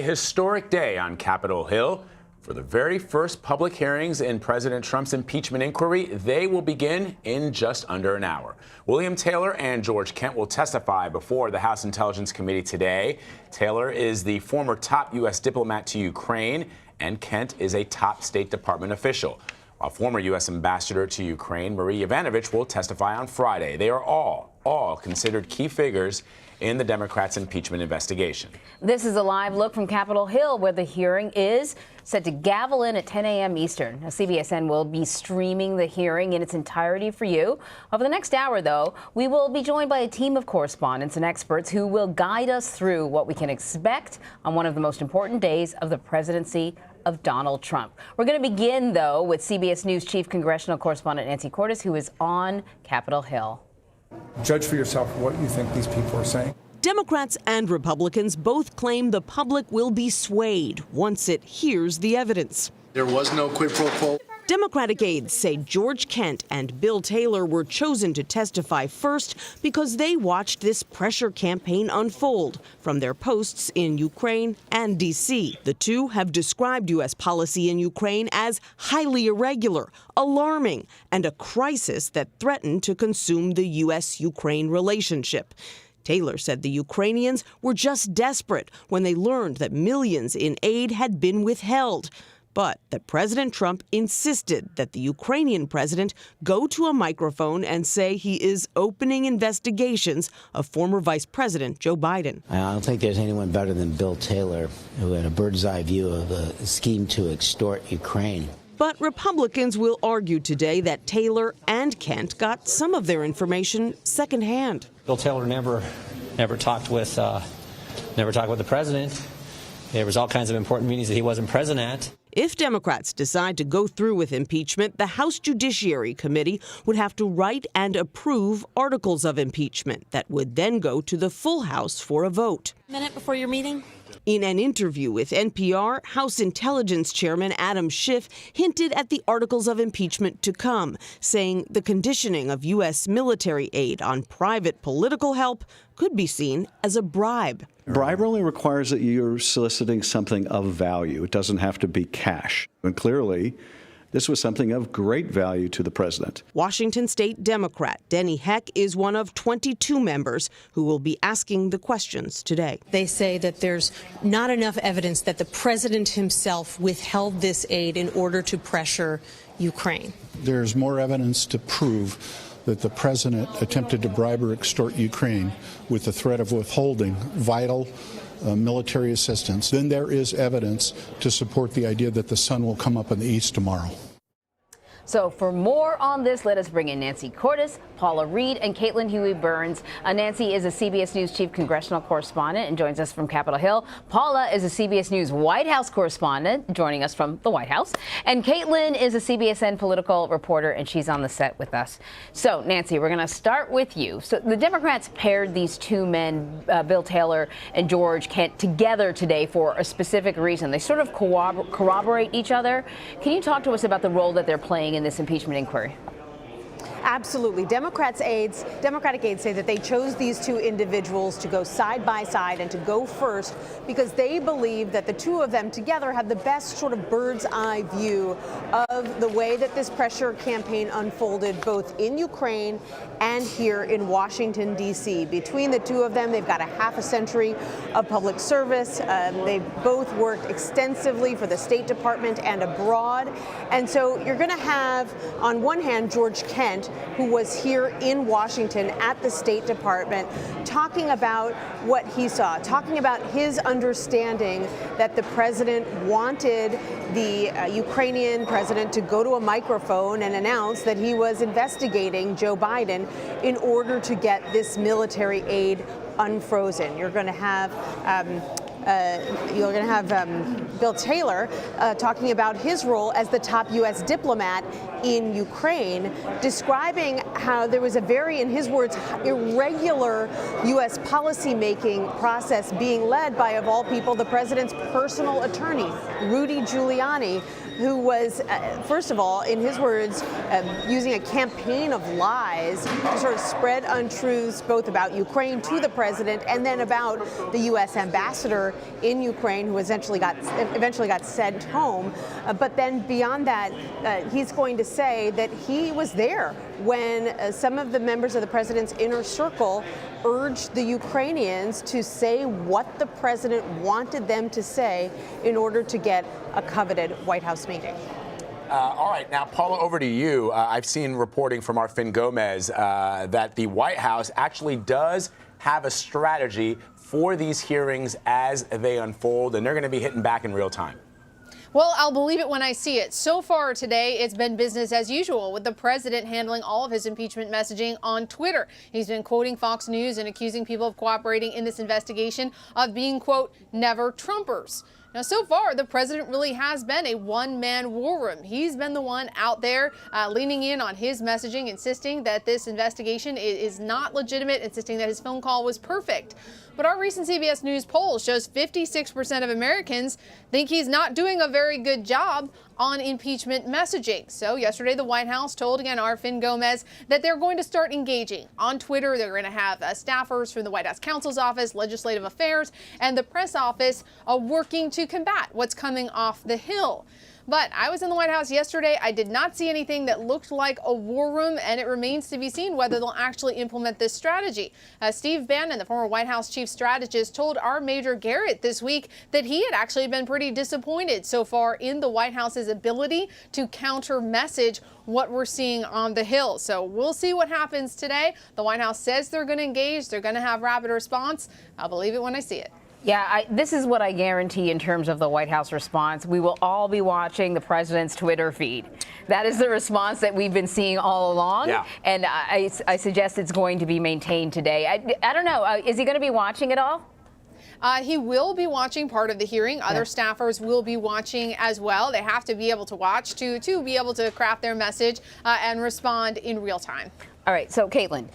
A historic day on Capitol Hill. For the very first public hearings in President Trump's impeachment inquiry, they will begin in just under an hour. William Taylor and George Kent will testify before the House Intelligence Committee today. Taylor is the former top U.S. diplomat to Ukraine, and Kent is a top State Department official. While former U.S. ambassador to Ukraine, Marie Yovanovitch, will testify on Friday. They are all considered key figures in the Democrats' impeachment investigation. This is a live look from Capitol Hill, where the hearing is set to gavel in at 10 a.m. Eastern. Now, CBSN will be streaming the hearing in its entirety for you. Over the next hour, though, we will be joined by a team of correspondents and experts who will guide us through what we can expect on one of the most important days of the presidency of Donald Trump. We're going to begin, though, with CBS News chief congressional correspondent Nancy Cordes, who is on Capitol Hill. Judge for yourself what you think these people are saying. Democrats and Republicans both claim the public will be swayed once it hears the evidence. There was no quid pro quo. Democratic aides say George Kent and Bill Taylor were chosen to testify first because they watched this pressure campaign unfold from their posts in Ukraine and D.C. The two have described U.S. policy in Ukraine as highly irregular, alarming, and a crisis that threatened to consume the U.S.-Ukraine relationship. Taylor said the Ukrainians were just desperate when they learned that millions in aid had been withheld, but that President Trump insisted that the Ukrainian president go to a microphone and say he is opening investigations of former Vice President Joe Biden. I don't think there's anyone better than Bill Taylor, who had a bird's eye view of a scheme to extort Ukraine. But Republicans will argue today that Taylor and Kent got some of their information secondhand. Bill Taylor never talked with the president. There was all kinds of important meetings that he wasn't present at. If Democrats decide to go through with impeachment, the House Judiciary Committee would have to write and approve articles of impeachment that would then go to the full House for a vote. A minute before your meeting? In an interview with NPR, House Intelligence Chairman Adam Schiff hinted at the articles of impeachment to come, saying the conditioning of U.S. military aid on private political help could be seen as a bribe. Bribe only requires that you're soliciting something of value. It doesn't have to be cash. And clearly, this was something of great value to the president. Washington State Democrat Denny Heck is one of 22 members who will be asking the questions today. They say that there's not enough evidence that the president himself withheld this aid in order to pressure Ukraine. There's more evidence to prove that the president attempted to bribe or extort Ukraine with the threat of withholding vital military assistance. Then there is evidence to support the idea that the sun will come up in the east tomorrow. So for more on this, let us bring in Nancy Cordes, Paula Reed, and Caitlin Huey-Burns. Nancy is a CBS News chief congressional correspondent and joins us from Capitol Hill. Paula is a CBS News White House correspondent joining us from the White House. And Caitlin is a CBSN political reporter, and she's on the set with us. So, Nancy, we're going to start with you. So the Democrats paired these two men, Bill Taylor and George Kent, together today for a specific reason. They sort of corroborate each other. Can you talk to us about the role that they're playing in this impeachment inquiry? Absolutely. Democratic aides say that they chose these two individuals to go side by side and to go first because they believe that the two of them together have the best sort of bird's eye view of the way that this pressure campaign unfolded both in Ukraine and here in Washington, D.C. Between the two of them, they've got a half a century of public service. They've both worked extensively for the State Department and abroad. And so you're going to have, on one hand, George Kent, who was here in Washington at the State Department, talking about what he saw, talking about his understanding that the president wanted the Ukrainian president to go to a microphone and announce that he was investigating Joe Biden in order to get this military aid unfrozen. You're going to have Bill Taylor talking about his role as the top U.S. diplomat in Ukraine, describing how there was a very, in his words, irregular U.S. policymaking process being led by, of all people, the president's personal attorney, Rudy Giuliani, who was, first of all, in his words, using a campaign of lies to sort of spread untruths both about Ukraine to the president and then about the U.S. ambassador ambassador in Ukraine who eventually got sent home. But then beyond that, he's going to say that he was there when some of the members of the president's inner circle urged the Ukrainians to say what the president wanted them to say in order to get a coveted White House meeting. All right, now, Paula, over to you. I've seen reporting from our Finn Gomez that the White House actually does have a strategy for these hearings as they unfold, and they're going to be hitting back in real time. Well, I'll believe it when I see it. So far today, it's been business as usual, with the president handling all of his impeachment messaging on Twitter. He's been quoting Fox News and accusing people of cooperating in this investigation of being, quote, never Trumpers. Now, so far, the president really has been a one-man war room. He's been the one out there leaning in on his messaging, insisting that this investigation is not legitimate, insisting that his phone call was perfect. But our recent CBS News poll shows 56% of Americans think he's not doing a very good job on impeachment messaging. So yesterday, the White House told, again, our Finn Gomez, that they're going to start engaging on Twitter. They're going to have staffers from the White House counsel's office, legislative affairs, and the press office working to combat what's coming off the Hill. But I was in the White House yesterday. I did not see anything that looked like a war room, and it remains to be seen whether they'll actually implement this strategy. Steve Bannon, the former White House chief strategist, told our Major Garrett this week that he had actually been pretty disappointed so far in the White House's ability to counter-message what we're seeing on the Hill. So we'll see what happens today. The White House says they're going to engage. They're going to have rapid response. I'll believe it when I see it. Yeah, this is what I guarantee in terms of the White House response. We will all be watching the president's Twitter feed. That is the response that we've been seeing all along. Yeah. And I suggest it's going to be maintained today. I don't know. Is he going to be watching it all? He will be watching part of the hearing. Other staffers will be watching as well. They have to be able to watch to be able to craft their message and respond in real time. All right, so Caitlin,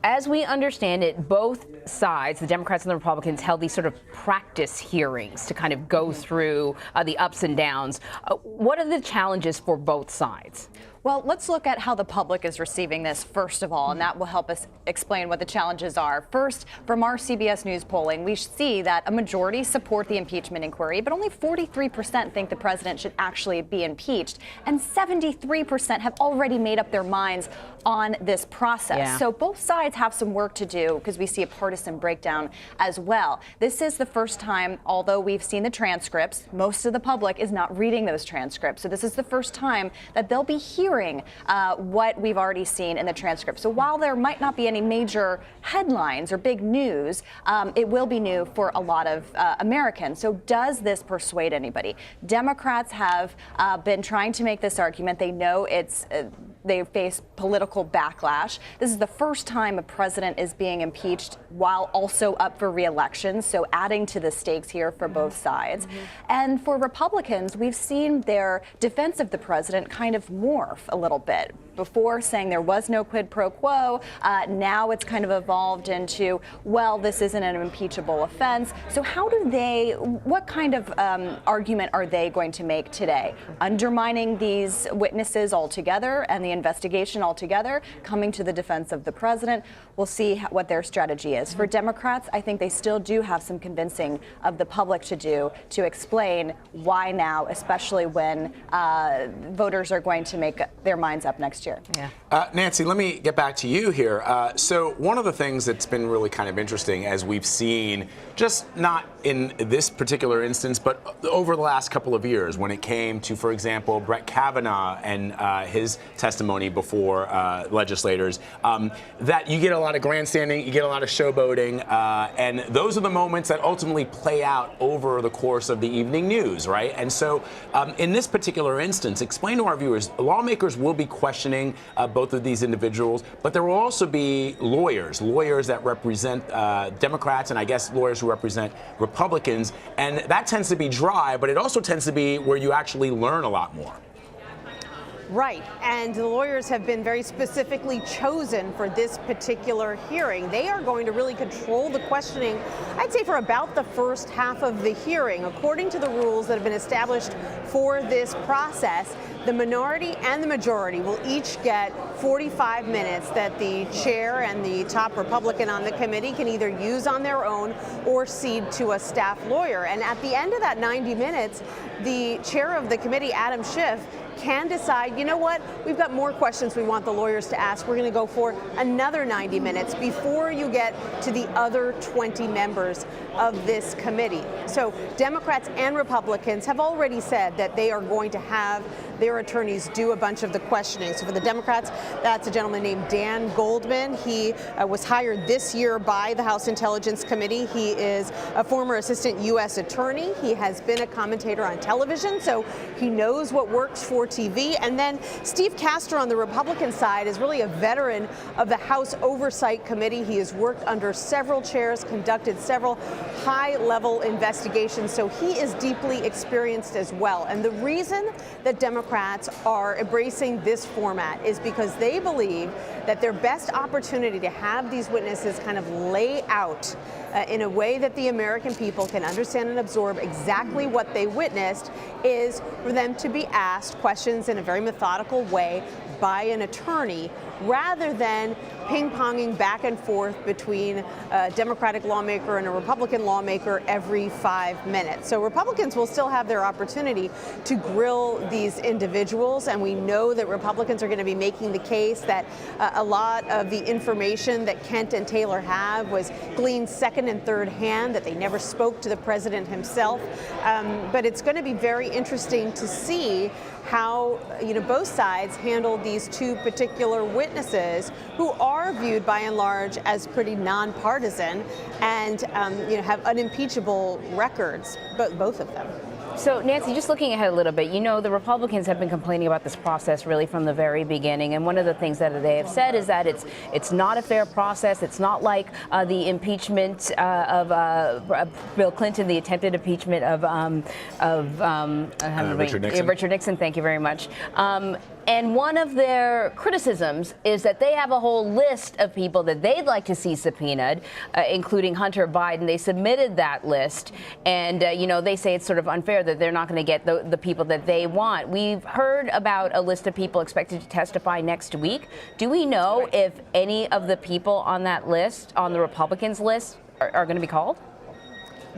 as we understand it, both sides, the Democrats and the Republicans, held these sort of practice hearings to kind of go through the ups and downs. What are the challenges for both sides? Well, let's look at how the public is receiving this, first of all, and that will help us explain what the challenges are. First, from our CBS News polling, we see that a majority support the impeachment inquiry, but only 43% think the president should actually be impeached, and 73% have already made up their minds on this process. Yeah. So both sides have some work to do because we see a partisan breakdown as well. This is the first time, although we've seen the transcripts, most of the public is not reading those transcripts. So this is the first time that they'll be hearing what we've already seen in the transcript. So while there might not be any major headlines or big news, it will be new for a lot of Americans. So does this persuade anybody? Democrats have been trying to make this argument. They know they face political backlash. This is the first time a president is being impeached while also up for re-election, so adding to the stakes here for both sides. And for Republicans, we've seen their defense of the president kind of morph a little bit. Before saying there was no quid pro quo, now it's kind of evolved into, well, this isn't an impeachable offense. So what kind of argument are they going to make today? Undermining these witnesses altogether and the investigation altogether, coming to the defense of the president? We'll see what their strategy is. For Democrats, I think they still do have some convincing of the public to do to explain why now, especially when voters are going to make their minds up next year. Yeah. Nancy, let me get back to you here. So one of the things that's been really kind of interesting, as we've seen, just not in this particular instance, but over the last couple of years, when it came to, for example, Brett Kavanaugh and his testimony before legislators, that you get a lot of grandstanding, you get a lot of showboating, and those are the moments that ultimately play out over the course of the evening news, right? And so in this particular instance, explain to our viewers, lawmakers will be questioning both of these individuals, but there will also be lawyers that represent Democrats and I guess lawyers who represent Republicans, and that tends to be dry, but it also tends to be where you actually learn a lot more. Right, and the lawyers have been very specifically chosen for this particular hearing. They are going to really control the questioning, I'd say, for about the first half of the hearing. According to the rules that have been established for this process, the minority and the majority will each get 45 minutes that the chair and the top Republican on the committee can either use on their own or cede to a staff lawyer. And at the end of that 90 minutes, the chair of the committee, Adam Schiff, can decide, you know what, we've got more questions we want the lawyers to ask. We're going to go for another 90 minutes before you get to the other 20 members of this committee. So Democrats and Republicans have already said that they are going to have their attorneys do a bunch of the questioning. So for the Democrats, that's a gentleman named Dan Goldman. He was hired this year by the House Intelligence Committee. He is a former assistant U.S. attorney. He has been a commentator on television, so he knows what works for TV. And then Steve Castor on the Republican side is really a veteran of the House Oversight Committee. He has worked under several chairs, conducted several high-level investigations, so he is deeply experienced as well. And the reason that Democrats are embracing this format is because they believe that their best opportunity to have these witnesses kind of lay out in a way that the American people can understand and absorb exactly what they witnessed is for them to be asked questions in a very methodical way by an attorney, rather than ping-ponging back and forth between a Democratic lawmaker and a Republican lawmaker every 5 minutes. So Republicans will still have their opportunity to grill these individuals, and we know that Republicans are going to be making the case that a lot of the information that Kent and Taylor have was gleaned second and third hand, that they never spoke to the president himself. But it's going to be very interesting to see how both sides handle these two particular witnesses who are viewed by and large as pretty nonpartisan and have unimpeachable records, both of them. So, Nancy, just looking ahead a little bit, the Republicans have been complaining about this process really from the very beginning. And one of the things that they have said is that it's not a fair process. It's not like the impeachment of Bill Clinton, the attempted impeachment of Richard Nixon. Richard Nixon. Thank you very much. And one of their criticisms is that they have a whole list of people that they'd like to see subpoenaed, including Hunter Biden. They submitted that list, and they say it's sort of unfair that they're not going to get the people that they want. We've heard about a list of people expected to testify next week. Do we know if any of the people on that list, on the Republicans' list, are going to be called?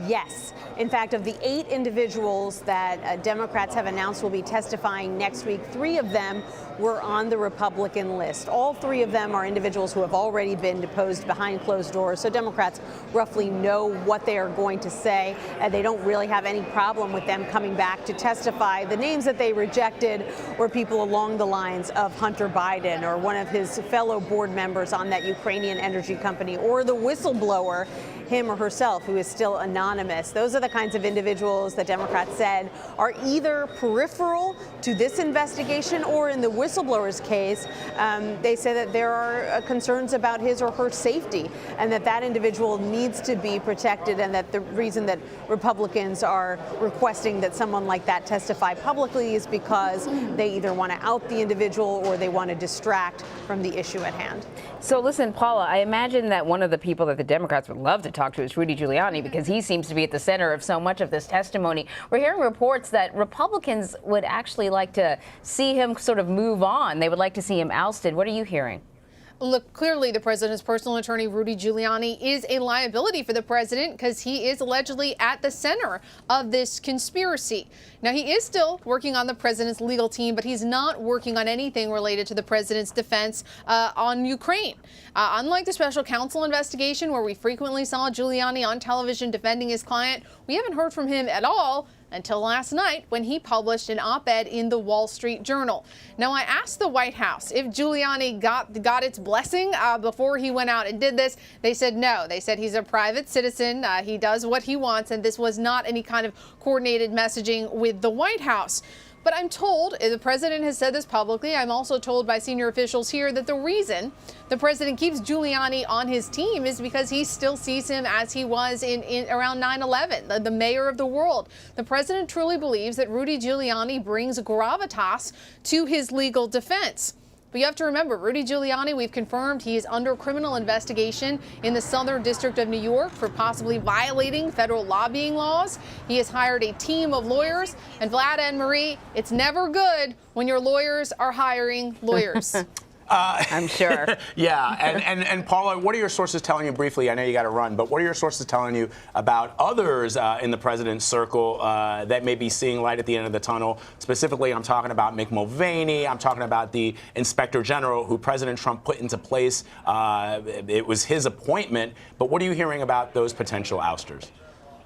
Yes. In fact, of the 8 individuals that Democrats have announced will be testifying next week, 3 of them were on the Republican list. All 3 of them are individuals who have already been deposed behind closed doors, so Democrats roughly know what they are going to say. They don't really have any problem with them coming back to testify. The names that they rejected were people along the lines of Hunter Biden or one of his fellow board members on that Ukrainian energy company, or the whistleblower, him or herself, who is still anonymous. Those are the kinds of individuals that Democrats said are either peripheral to this investigation, or in the whistleblower's case, they say that there are concerns about his or her safety, and that individual needs to be protected, and that the reason that Republicans are requesting that someone like that testify publicly is because they either want to out the individual or they want to distract from the issue at hand. So listen, Paula, I imagine that one of the people that the Democrats would love to talk to is Rudy Giuliani, because he seems to be at the center of so much of this testimony. We're hearing reports that Republicans would actually like to see him sort of move on. They would like to see him ousted. What are you hearing? Look, clearly the president's personal attorney, Rudy Giuliani, is a liability for the president because he is allegedly at the center of this conspiracy. Now, he is still working on the president's legal team, but he's not working on anything related to the president's defense on Ukraine. Unlike the special counsel investigation, where we frequently saw Giuliani on television defending his client, we haven't heard from him at all until last night, when he published an op-ed in the Wall Street Journal. Now, I asked the White House if Giuliani got its blessing before he went out and did this. They said no. They said he's a private citizen. He does what he wants, and this was not any kind of coordinated messaging with the White House. But I'm told, the president has said this publicly, I'm also told by senior officials here that the reason the president keeps Giuliani on his team is because he still sees him as he was in around 9/11, the mayor of the world. The president truly believes that Rudy Giuliani brings gravitas to his legal defense. But you have to remember, Rudy Giuliani, we've confirmed he is under criminal investigation in the Southern District of New York for possibly violating federal lobbying laws. He has hired a team of lawyers. And Vlad and Marie, it's never good when your lawyers are hiring lawyers. I'm sure. Yeah, and Paula, what are your sources telling you briefly? I know you got to run, but what are your sources telling you about others in the president's circle that may be seeing light at the end of the tunnel? Specifically, I'm talking about Mick Mulvaney. I'm talking about the Inspector General who President Trump put into place. It was his appointment. But what are you hearing about those potential ousters?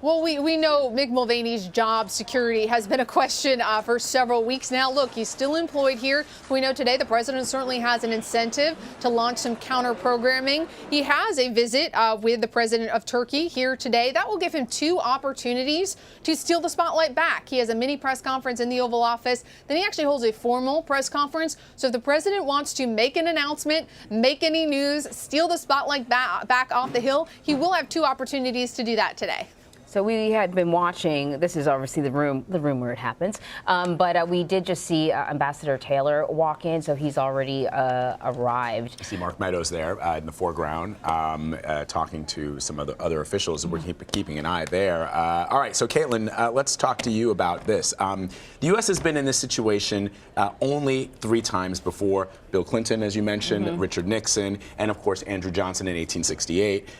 Well, we know Mick Mulvaney's job security has been a question for several weeks now. Look, he's still employed here. We know today the president certainly has an incentive to launch some counter-programming. He has a visit with the president of Turkey here today. That will give him 2 opportunities to steal the spotlight back. He has a mini press conference in the Oval Office. Then he actually holds a formal press conference. So if the president wants to make an announcement, make any news, steal the spotlight back off the Hill, he will have 2 opportunities to do that today. So we had been watching, this is obviously the room where it happens, but we did just see Ambassador Taylor walk in, so he's already arrived. I see Mark Meadows there in the foreground talking to some other officials, and we're keeping an eye there. All right, so Caitlin, let's talk to you about this. The U.S. has been in this situation only 3 times before. Bill Clinton, as you mentioned, Richard Nixon, and of course Andrew Johnson in 1868.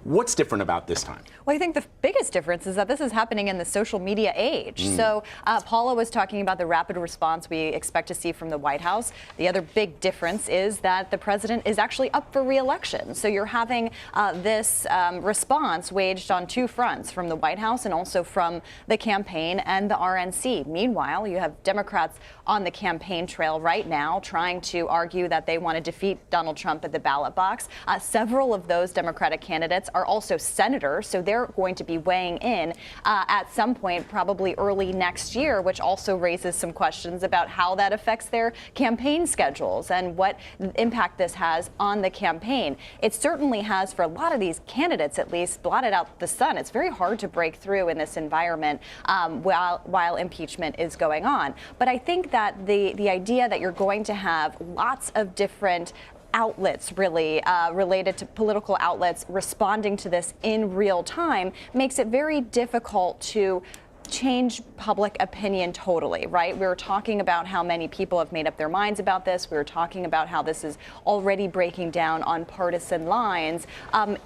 What's different about this time? Well, I think the biggest difference is that this is happening in the social media age. So Paula was talking about the rapid response we expect to see from the White House. The other big difference is that the president is actually up for re-election. So you're having this response waged on 2 fronts, from the White House and also from the campaign and the RNC. Meanwhile, you have Democrats on the campaign trail right now trying to argue that they want to defeat Donald Trump at the ballot box. Several of those Democratic candidates are also senators, so they're going to be weighing in at some point, probably early next year, which also raises some questions about how that affects their campaign schedules and what impact this has on the campaign. It certainly has, for a lot of these candidates at least, blotted out the sun. It's very hard to break through in this environment while impeachment is going on. But I think that the idea that you're going to have lots of different outlets really related to political outlets responding to this in real time makes it very difficult to change public opinion totally, right? We were talking about how many people have made up their minds about this. We were talking about how this is already breaking down on partisan lines.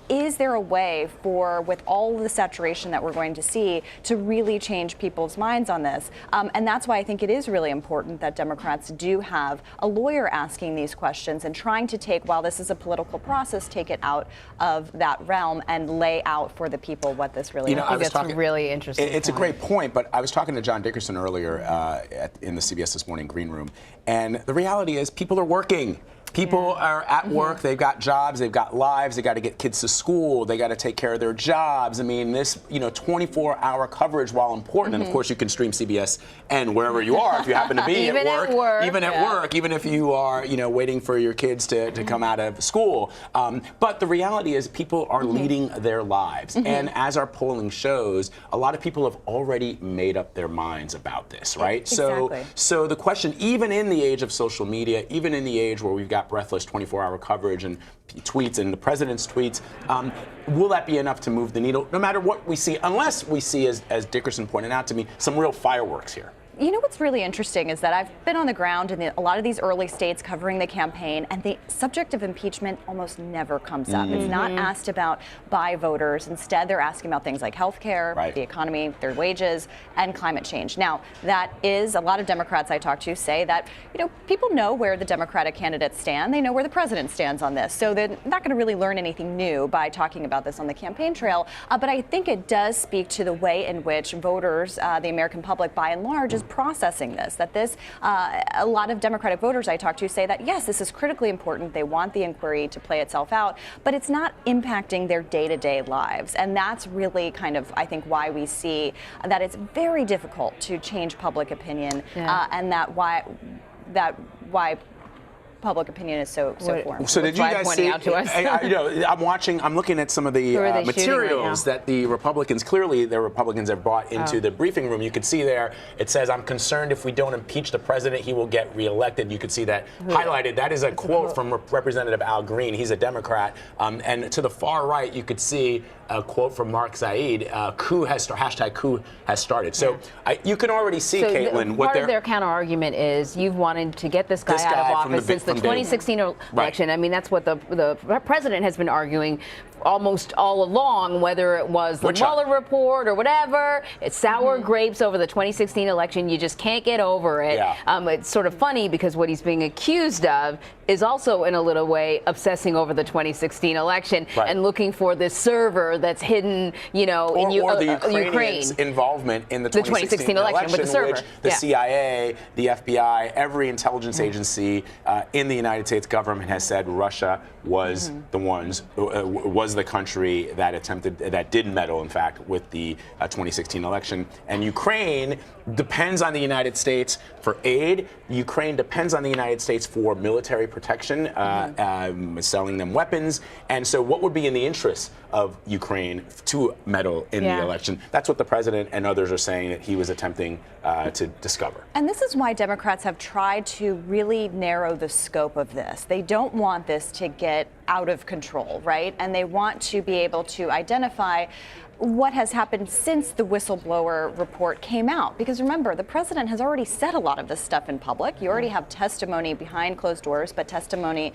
Is there a way for, with all of the saturation that we're going to see, to really change people's minds on this? And that's why I think it is really important that Democrats do have a lawyer asking these questions and trying to take, while this is a political process, take it out of that realm and lay out for the people what this really is. I think that's really interesting. It's a great point, but I was talking to John Dickerson earlier in the CBS This Morning Green Room, and the reality is people are working. People are at work, they've got jobs, they've got lives, they got to get kids to school, they got to take care of their jobs. I mean, this, 24-hour coverage, while important, and of course you can stream CBSN wherever you are if you happen to be even at work, even if you are, waiting for your kids to come out of school. But the reality is people are leading their lives. And as our polling shows, a lot of people have already made up their minds about this, right? Exactly. So the question, even in the age of social media, even in the age where we've got breathless 24-hour coverage and tweets and the president's tweets, will that be enough to move the needle, no matter what we see, unless we see, as Dickerson pointed out to me, some real fireworks here? You know what's really interesting is that I've been on the ground in a lot of these early states covering the campaign, and the subject of impeachment almost never comes up. It's not asked about by voters. Instead, they're asking about things like health care, the economy, their wages, and climate change. Now, that is, a lot of Democrats I talk to say that, people know where the Democratic candidates stand. They know where the president stands on this. So they're not going to really learn anything new by talking about this on the campaign trail. But I think it does speak to the way in which voters, the American public by and large, is processing this, that this, a lot of Democratic voters I talk to say that, yes, this is critically important. They want the inquiry to play itself out, but it's not impacting their day-to-day lives. And that's really kind of, I think, why we see that it's very difficult to change public opinion, and why public opinion is so formed. So did you guys see? I'm looking at some of the materials that the Republicans have brought into the briefing room. You could see there it says, "I'm concerned if we don't impeach the president, he will get reelected." You could see that highlighted. That is a quote from Representative Al Green. He's a Democrat, and to the far right, you could see a quote from Mark Zaid. Hashtag coup has started. So you can already see, Caitlin, what part of their counter argument is: you've wanted to get this guy out of office since the 2016 election. I mean, that's what the president has been arguing almost all along, whether it was the Mueller report or whatever. It's sour grapes over the 2016 election. You just can't get over it. It's sort of funny because what he's being accused of is also, in a little way, obsessing over the 2016 election and looking for this server that's hidden, you know, or in the Ukrainians' involvement in the 2016 election with the server. Which the CIA, the FBI, every intelligence agency in the United States government has said Russia was was the country that did meddle, in fact, with the 2016 election. And Ukraine depends on the United States for aid. Ukraine depends on the United States for military protection, selling them weapons. And so what would be in the interest of Ukraine to meddle in the election? That's what the president and others are saying that he was attempting to discover. And this is why Democrats have tried to really narrow the scope of this. They don't want this to get out of control, right? And they want to be able to identify what has happened since the whistleblower report came out. Because remember, the president has already said a lot of this stuff in public. You already have testimony behind closed doors, but testimony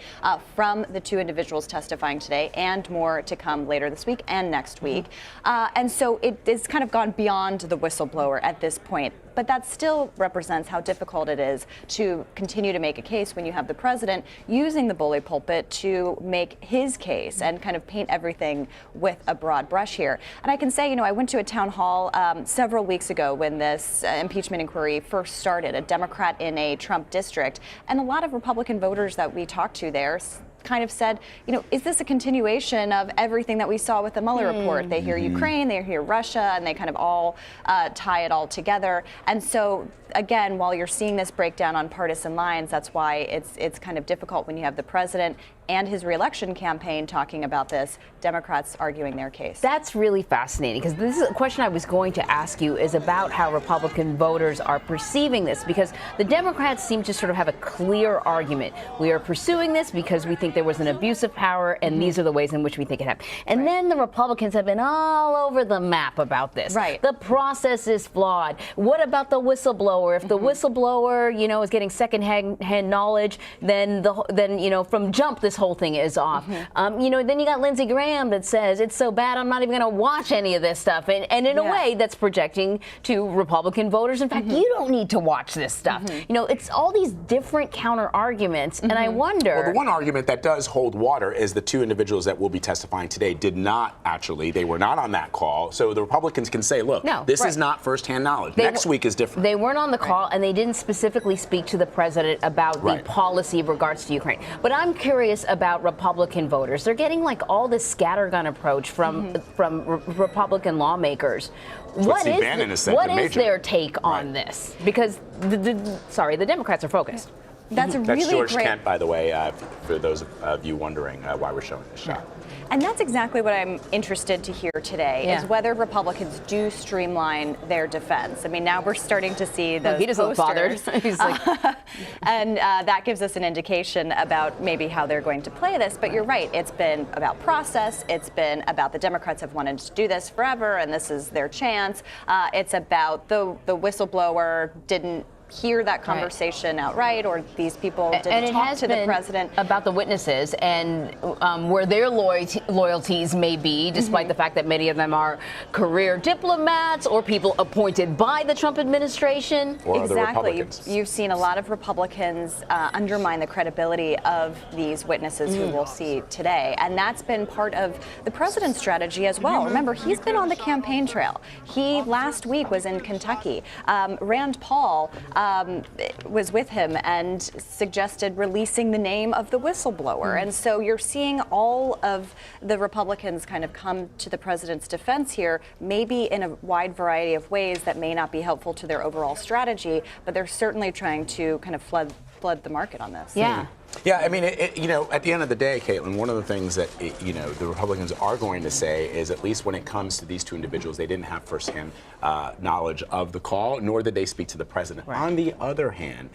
from the two individuals testifying today and more to come later this week and next week. And so it's kind of gone beyond the whistleblower at this point. But that still represents how difficult it is to continue to make a case when you have the president using the bully pulpit to make his case and kind of paint everything with a broad brush here. And I can say, you know, I went to a town hall several weeks ago when this impeachment inquiry first started, a Democrat in a Trump district, and a lot of Republican voters that we talked to there kind of said, you know, is this a continuation of everything that we saw with the Mueller report? They hear Ukraine, they hear Russia, and they kind of all tie it all together. And so, again, while you're seeing this breakdown on partisan lines, that's why it's kind of difficult when you have the president and his reelection campaign talking about this, Democrats arguing their case. That's really fascinating, because this is a question I was going to ask you, is about how Republican voters are perceiving this, because the Democrats seem to sort of have a clear argument. We are pursuing this because we think there was an abuse of power, and these are the ways in which we think it happened. And then the Republicans have been all over the map about this. The process is flawed. What about the whistleblower? If the whistleblower, you know, is getting second-hand knowledge, then you know, from jump this whole thing is off. You know, then you got Lindsey Graham that says it's so bad I'm not even going to watch any of this stuff, and in a way that's projecting to Republican voters. In fact, you don't need to watch this stuff. You know, it's all these different counter arguments, and I wonder. Well, the one argument that does hold water is the two individuals that will be testifying today did not actually, they were not on that call, so the Republicans can say, look, this is not firsthand knowledge. Next week is different. They weren't on the call, and they didn't specifically speak to the president about the policy in regards to Ukraine. But I'm curious about Republican voters. They're getting like all this scattergun approach from Republican lawmakers. What is their take on this? Because the Democrats are focused. That's a really George great. Kent, by the way, for those of you wondering why we're showing this shot. And that's exactly what I'm interested to hear today, is whether Republicans do streamline their defense. I mean, now we're starting to see those he doesn't look bothered. He's like, and that gives us an indication about maybe how they're going to play this. But you're right, it's been about process. It's been about the Democrats have wanted to do this forever, and this is their chance. It's about the whistleblower didn't hear that conversation outright, or these people didn't talk to the president. About the witnesses and where their loyalties may be, despite the fact that many of them are career diplomats or people appointed by the Trump administration. Or other Republicans. You've seen a lot of Republicans undermine the credibility of these witnesses who we'll see today. And that's been part of the president's strategy as well. Remember, he's been on the campaign trail. He last week was in Kentucky. Rand Paul was with him and suggested releasing the name of the whistleblower. And so you're seeing all of the Republicans kind of come to the president's defense here, maybe in a wide variety of ways that may not be helpful to their overall strategy, but they're certainly trying to kind of flood the market on this. Yeah, I mean, you know, at the end of the day, Caitlin, one of the things that, you know, the Republicans are going to say is, at least when it comes to these two individuals, they didn't have firsthand knowledge of the call, nor did they speak to the president. On the other hand,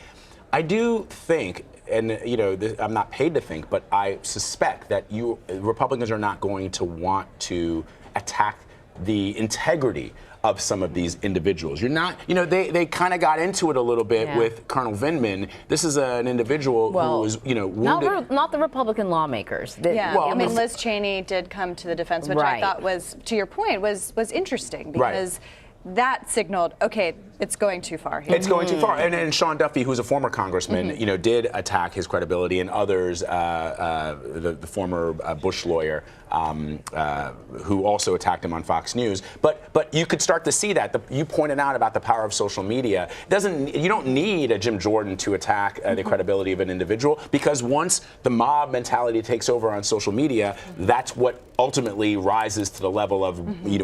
I do think, and, you know, I'm not paid to think, but I suspect that Republicans are not going to want to attack the integrity of some of these individuals. You're not, they kind of got into it a little bit with Colonel Vindman. This is an individual who was, wounded. Not the Republican lawmakers. I mean, Liz Cheney did come to the defense, which I thought was, to your point, was interesting because that signaled, okay, it's going too far here. It's going too far. And Sean Duffy, who's a former congressman, did attack his credibility, and others, the former Bush lawyer, who also attacked him on Fox News. But you could start to see that. You pointed out about the power of social media. You don't need a Jim Jordan to attack the credibility of an individual, because once the mob mentality takes over on social media, that's what ultimately rises to the level of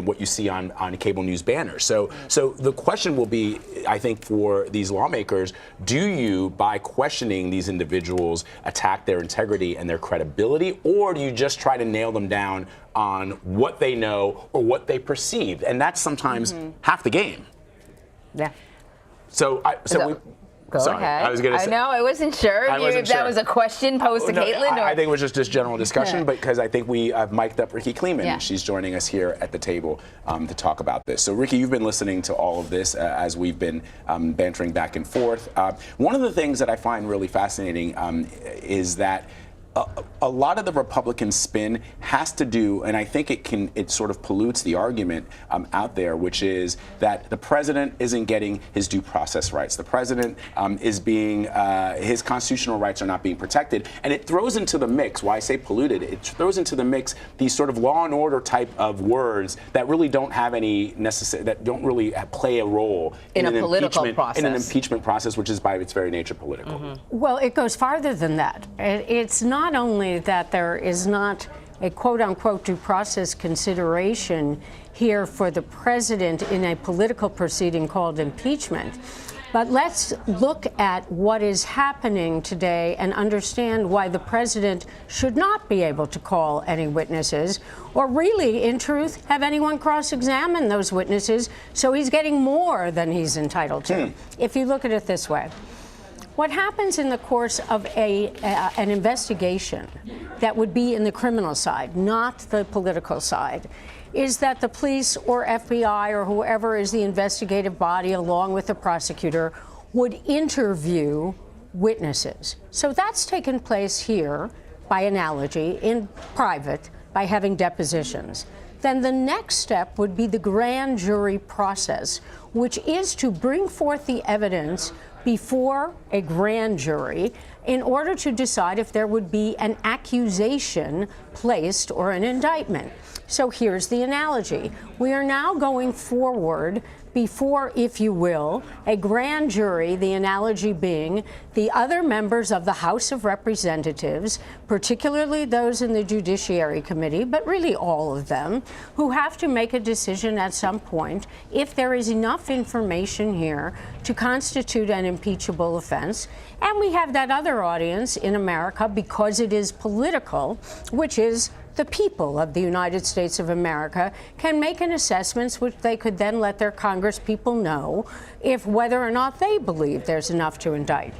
what you see on cable news banners. So the question will be, I think, for these lawmakers, do you, by questioning these individuals, attack their integrity and their credibility, or do you just try to nail them down on what they know or what they perceive? And that's sometimes half the game. Yeah. Go ahead. I was going to say. I know. I wasn't sure if that was a question posed to Caitlin. I think it was just general discussion, because I think we have mic'd up Ricky Kleeman. Yeah. She's joining us here at the table to talk about this. So, Ricky, you've been listening to all of this as we've been bantering back and forth. One of the things that I find really fascinating is that a lot of the Republican spin has to do, and I think it sort of pollutes the argument out there, which is that the president isn't getting his due process rights. The president is being, his constitutional rights are not being protected. And it throws into the mix, why I say polluted, it throws into the mix these sort of law and order type of words that really don't have any that don't really play a role in an impeachment process, which is by its very nature political. Well, it goes farther than that. It's not only that there is not a quote-unquote due process consideration here for the president in a political proceeding called impeachment, but let's look at what is happening today and understand why the president should not be able to call any witnesses, or really, in truth, have anyone cross-examine those witnesses, so he's getting more than he's entitled to. If you look at it this way, what happens in the course of an investigation that would be in the criminal side, not the political side, is that the police or FBI or whoever is the investigative body along with the prosecutor would interview witnesses. So that's taken place here, by analogy, in private, by having depositions. Then the next step would be the grand jury process, which is to bring forth the evidence before a grand jury in order to decide if there would be an accusation placed or an indictment. So here's the analogy. We are now going forward before, if you will, a grand jury, the analogy being the other members of the House of Representatives, particularly those in the Judiciary Committee, but really all of them, who have to make a decision at some point if there is enough information here to constitute an impeachable offense. And we have that other audience in America, because it is political, which is the people of the United States of America, can make an assessment which they could then let their Congress people know if whether or not they believe there's enough to indict.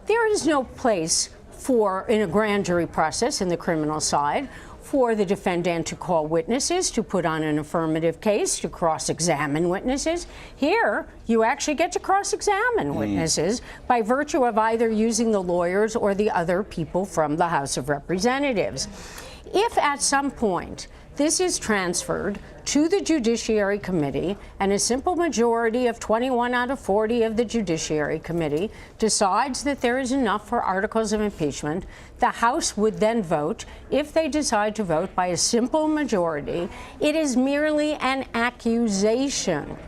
There is no place in a grand jury process in the criminal side for the defendant to call witnesses, to put on an affirmative case, to cross-examine witnesses. Here, you actually get to cross-examine witnesses by virtue of either using the lawyers or the other people from the House of Representatives. If at some point this is transferred to the Judiciary Committee and a simple majority of 21 out of 40 of the Judiciary Committee decides that there is enough for articles of impeachment, the House would then vote. If they decide to vote by a simple majority, it is merely an accusation.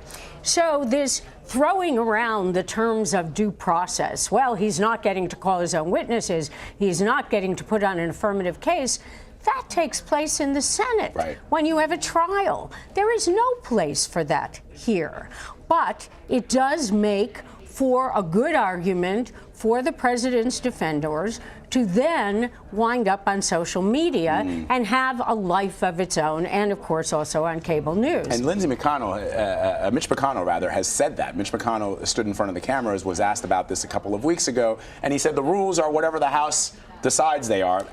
So this throwing around the terms of due process, well, he's not getting to call his own witnesses, he's not getting to put on an affirmative case, that takes place in the Senate when you have a trial. There is no place for that here. But it does make for a good argument for the president's defenders to then wind up on social media and have a life of its own, and of course also on cable news. And Mitch McConnell has said that. Mitch McConnell stood in front of the cameras, was asked about this a couple of weeks ago, and he said the rules are whatever the House decides they are,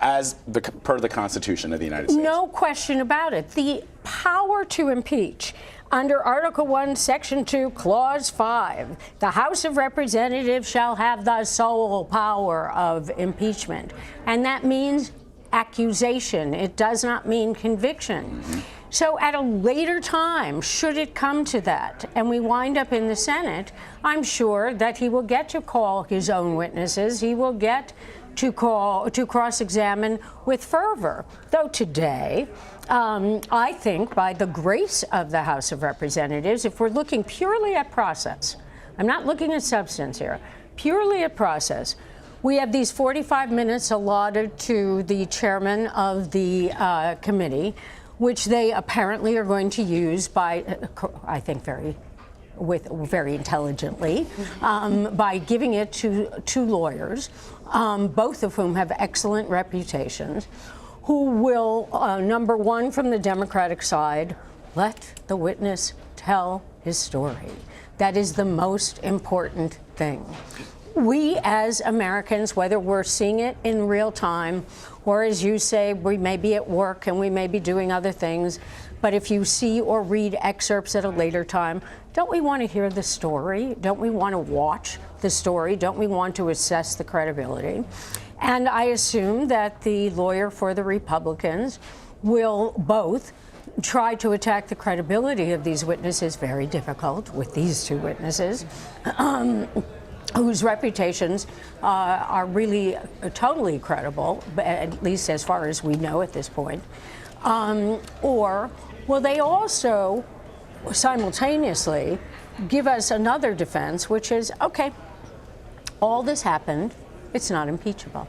per the Constitution of the United States. No question about it. The power to impeach Under Article 1, Section 2, Clause 5, the House of Representatives shall have the sole power of impeachment. And that means accusation. It does not mean conviction. So at a later time, should it come to that, and we wind up in the Senate, I'm sure that he will get to call his own witnesses. He will get to cross-examine with fervor. Though today, I think by the grace of the House of Representatives, if we're looking purely at process, I'm not looking at substance here, purely at process, we have these 45 minutes allotted to the chairman of the committee, which they apparently are going to use by, I think, very intelligently, by giving it to two lawyers, both of whom have excellent reputations, who will, number one, from the Democratic side, let the witness tell his story. That is the most important thing. We as Americans, whether we're seeing it in real time, or as you say, we may be at work and we may be doing other things, but if you see or read excerpts at a later time, don't we want to hear the story? Don't we want to watch the story? Don't we want to assess the credibility? And I assume that the lawyer for the Republicans will both try to attack the credibility of these witnesses, very difficult with these two witnesses, whose reputations are really totally credible, at least as far as we know at this point. Or will they also simultaneously give us another defense, which is, okay, all this happened, it's not impeachable.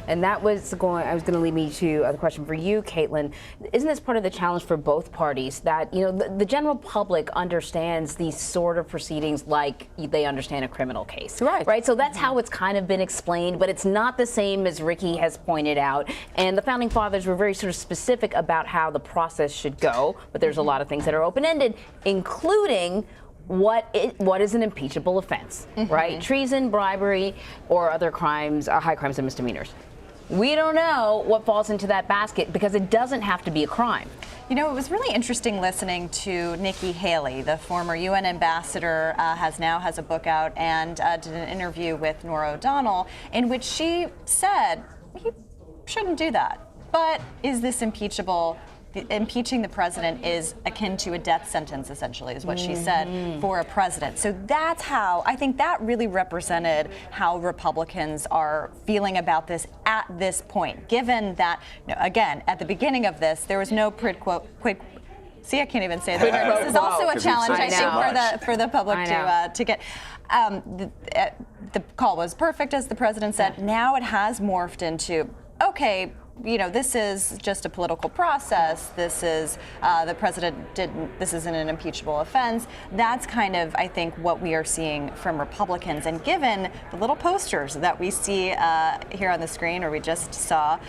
And that was going to lead me to the question for you, Caitlin. Isn't this part of the challenge for both parties that, the general public understands these sort of proceedings like they understand a criminal case? Right. So that's how it's kind of been explained, but it's not the same as Ricky has pointed out. And the founding fathers were very sort of specific about how the process should go, but there's a lot of things that are open-ended, including what is an impeachable offense, right? Treason, bribery, or other crimes, high crimes and misdemeanors. We don't know what falls into that basket because it doesn't have to be a crime. It was really interesting listening to Nikki Haley, the former UN ambassador, has a book out and did an interview with Norah O'Donnell in which she said he shouldn't do that. But is this impeachable? Impeaching the president is akin to a death sentence, essentially, is what she said for a president. So that's how, I think that really represented how Republicans are feeling about this at this point, given that, again, at the beginning of this, there was no quid. See, I can't even say that. This is also a challenge, I think, for the public to get. The call was perfect, as the president said. Now it has morphed into, okay, this is just a political process. This is the president didn't. This isn't an impeachable offense. That's kind of, I think, what we are seeing from Republicans. And given the little posters that we see here on the screen, or we just saw,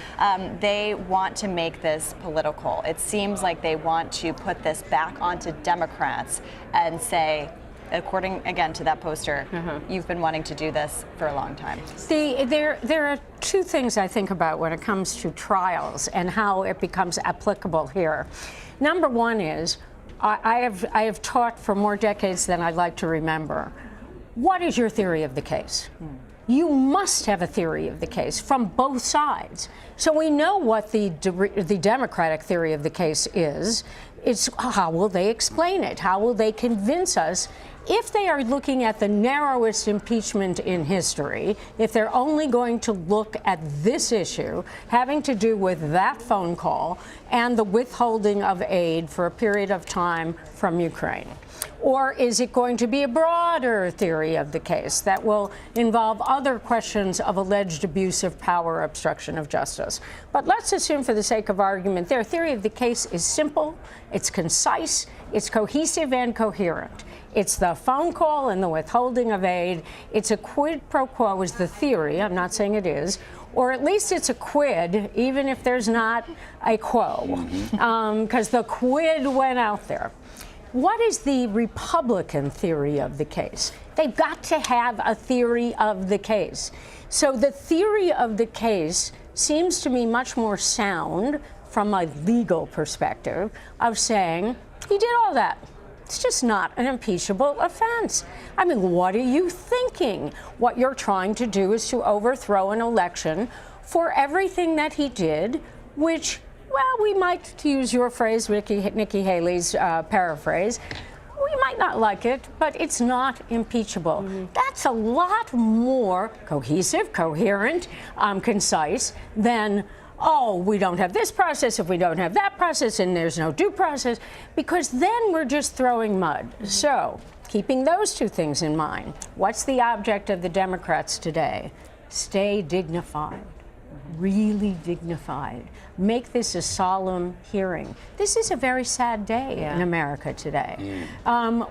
they want to make this political. It seems like they want to put this back onto Democrats and say, according, again, to that poster, you've been wanting to do this for a long time. There are two things I think about when it comes to trials and how it becomes applicable here. Number one is, I have taught for more decades than I'd like to remember. What is your theory of the case? You must have a theory of the case from both sides. So we know what the Democratic theory of the case is. It's how will they explain it? How will they convince us? If they are looking at the narrowest impeachment in history, if they're only going to look at this issue having to do with that phone call and the withholding of aid for a period of time from Ukraine, or is it going to be a broader theory of the case that will involve other questions of alleged abuse of power, obstruction of justice? But let's assume, for the sake of argument, their theory of the case is simple, it's concise, it's cohesive and coherent. It's the phone call and the withholding of aid. It's a quid pro quo is the theory. I'm not saying it is. Or at least it's a quid, even if there's not a quo, because the quid went out there. What is the Republican theory of the case? They've got to have a theory of the case. So the theory of the case seems to me much more sound from a legal perspective of saying, he did all that. It's just not an impeachable offense. I mean, what are you thinking? What you're trying to do is to overthrow an election for everything that he did, which, well, we might, to use your phrase, Nikki Haley's paraphrase, we might not like it, but it's not impeachable. That's a lot more cohesive, coherent, concise than, oh, we don't have this process if we don't have that process and there's no due process, because then we're just throwing mud. So, keeping those two things in mind, what's the object of the Democrats today? Stay dignified. Really dignified. Make this a solemn hearing. This is a very sad day in America today.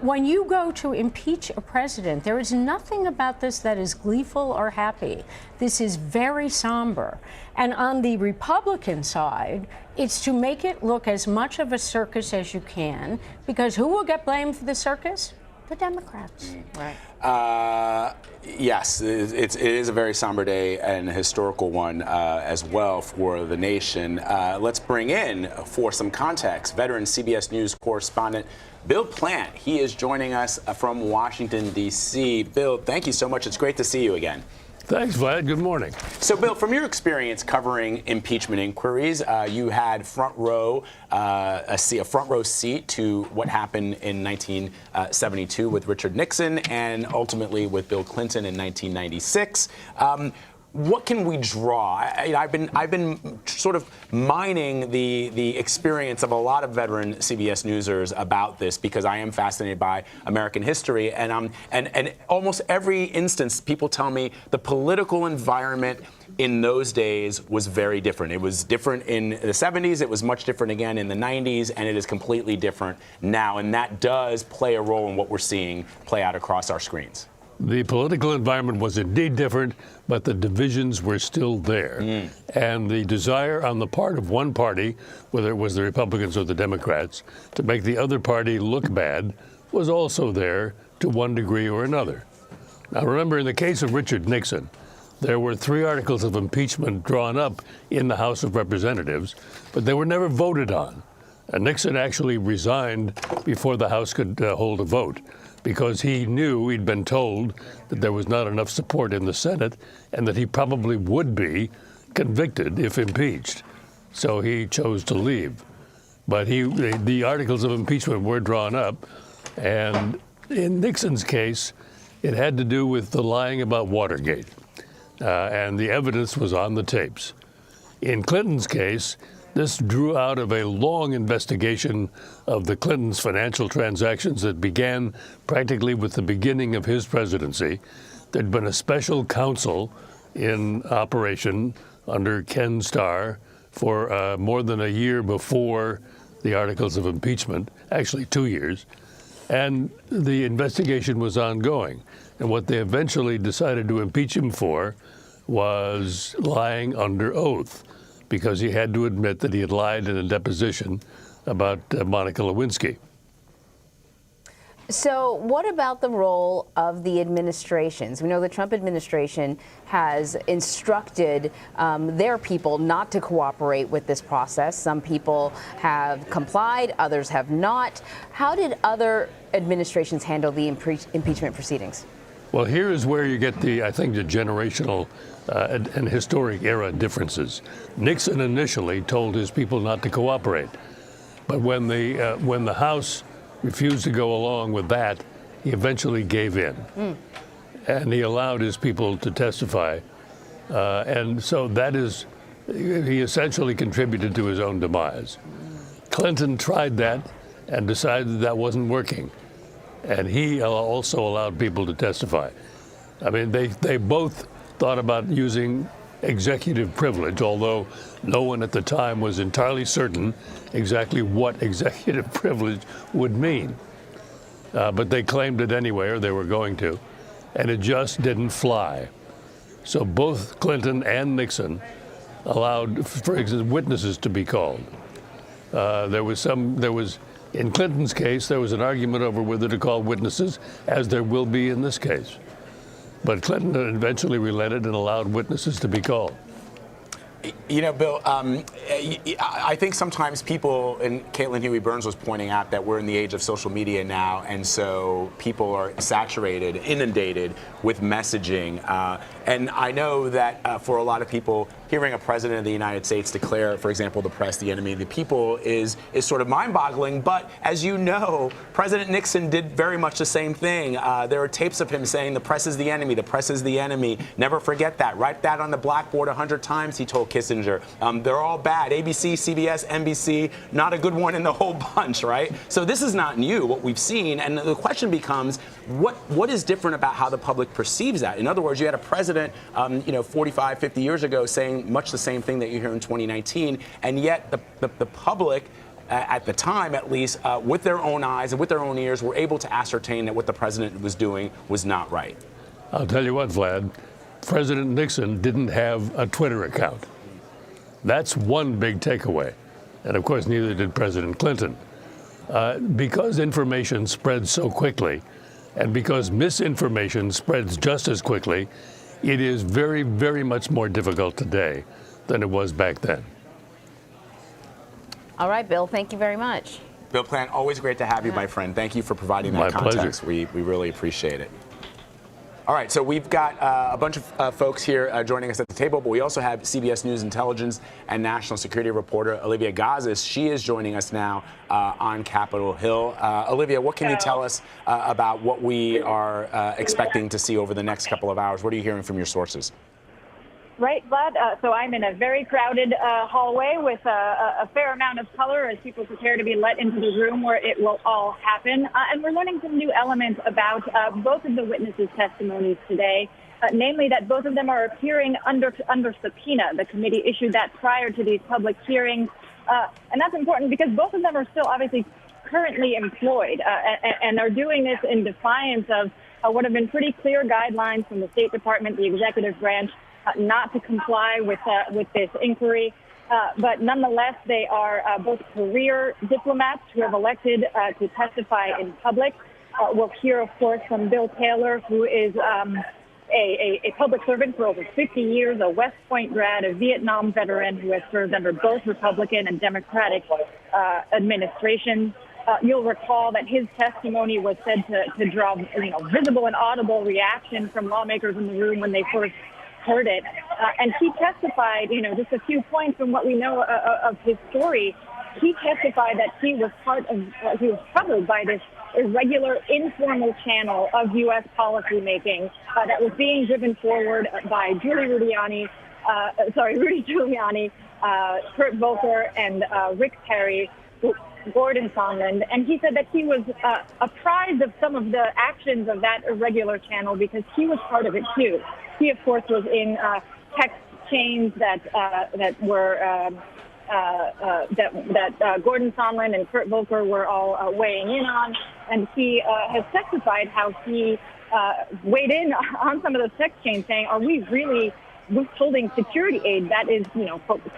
When you go to impeach a president, there is nothing about this that is gleeful or happy. This is very somber. And on the Republican side, it's to make it look as much of a circus as you can, because who will get blamed for the circus? The Democrats. Right. Yes, it is a very somber day and a historical one as well for the nation. Let's bring in, for some context, veteran CBS News correspondent Bill Plant. He is joining us from Washington, D.C. Bill, thank you so much. It's great to see you again. Thanks, Vlad. Good morning. So, Bill, from your experience covering impeachment inquiries, you had a front row seat to what happened in 1972 with Richard Nixon and ultimately with Bill Clinton in 1996. What can we draw? I've been sort of mining the experience of a lot of veteran CBS Newsers about this because I am fascinated by American history, and almost every instance, people tell me the political environment in those days was very different. It was different in the 70s. It was much different again in the 90s, and it is completely different now. And that does play a role in what we're seeing play out across our screens. The political environment was indeed different, but the divisions were still there. And the desire on the part of one party, whether it was the Republicans or the Democrats, to make the other party look bad was also there to one degree or another. Now, remember, in the case of Richard Nixon, there were 3 articles of impeachment drawn up in the House of Representatives, but they were never voted on. And Nixon actually resigned before the House could hold a vote, because he knew, he'd been told, that there was not enough support in the Senate and that he probably would be convicted if impeached. So he chose to leave. But the articles of impeachment were drawn up, and in Nixon's case, it had to do with the lying about Watergate, and the evidence was on the tapes. In Clinton's case, this drew out of a long investigation of the Clintons' financial transactions that began practically with the beginning of his presidency. There'd been a special counsel in operation under Ken Starr for more than a year before the articles of impeachment, actually 2 years, and the investigation was ongoing. And what they eventually decided to impeach him for was lying under oath, because he had to admit that he had lied in a deposition about Monica Lewinsky. So what about the role of the administrations? We know the Trump administration has instructed their people not to cooperate with this process. Some people have complied, others have not. How did other administrations handle the impeachment proceedings? Well, here is where you get I think, the generational and historic era differences. Nixon initially told his people not to cooperate, but when the House refused to go along with that, he eventually gave in, and he allowed his people to testify, and so he essentially contributed to his own demise. Clinton tried that and decided that wasn't working, and he also allowed people to testify. I mean, they both thought about using executive privilege, although no one at the time was entirely certain exactly what executive privilege would mean. But they claimed it anyway, or they were going to, and it just didn't fly. So both Clinton and Nixon allowed, for instance, witnesses to be called. In Clinton's case, there was an argument over whether to call witnesses, as there will be in this case. But Clinton eventually relented and allowed witnesses to be called. You know, Bill, I think sometimes people, and Caitlin Huey-Burns was pointing out that we're in the age of social media now, and so people are saturated, inundated with messaging. And I know that for a lot of people, hearing a president of the United States declare, for example, the press the enemy of the people is sort of mind-boggling. But as you know, President Nixon did very much the same thing. There are tapes of him saying the press is the enemy, the press is the enemy. Never forget that. Write that on the blackboard 100 times, he told Kissinger. They're all bad. ABC, CBS, NBC, not a good one in the whole bunch, right? So this is not new, what we've seen. And the question becomes, what is different about how the public perceives that? In other words, you had a president, 45, 50 years ago saying much the same thing that you hear in 2019, and yet the public, at the time at least, with their own eyes and with their own ears, were able to ascertain that what the president was doing was not right. I'll tell you what, Vlad, President Nixon didn't have a Twitter account. That's one big takeaway. And of course, neither did President Clinton. Because information spreads so quickly, and because misinformation spreads just as quickly, it is very, very much more difficult today than it was back then. All right, Bill, thank you very much. Bill Plant, always great to have you, my friend. Thank you for providing that context. We really appreciate it. All right, so we've got a bunch of folks here joining us at the table, but we also have CBS News intelligence and national security reporter Olivia Gazis. She is joining us now on Capitol Hill. Olivia, what can you tell us about what we are expecting to see over the next couple of hours? What are you hearing from your sources? Right, Vlad. So I'm in a very crowded hallway with a fair amount of color as people prepare to be let into the room where it will all happen. And we're learning some new elements about both of the witnesses' testimonies today, namely that both of them are appearing under subpoena. The committee issued that prior to these public hearings. And that's important because both of them are still obviously currently employed and are doing this in defiance of what have been pretty clear guidelines from the State Department, the executive branch, not to comply with this inquiry. But nonetheless, they are both career diplomats who have elected to testify in public. We'll hear, of course, from Bill Taylor, who is a public servant for over 50 years, a West Point grad, a Vietnam veteran who has served under both Republican and Democratic administrations. You'll recall that his testimony was said to draw visible and audible reaction from lawmakers in the room when they first heard it. And he testified, just a few points from what we know of his story. He testified that he was he was troubled by this irregular, informal channel of U.S. policymaking that was being driven forward by Rudy Giuliani, Kurt Volker, and Rick Perry, Gordon Sondland. And he said that he was apprised of some of the actions of that irregular channel because he was part of it too. He, of course, was in text chains that Gordon Sondland and Kurt Volker were all weighing in on, and he has testified how he weighed in on some of those text chains, saying, "Are we really withholding security aid? That is,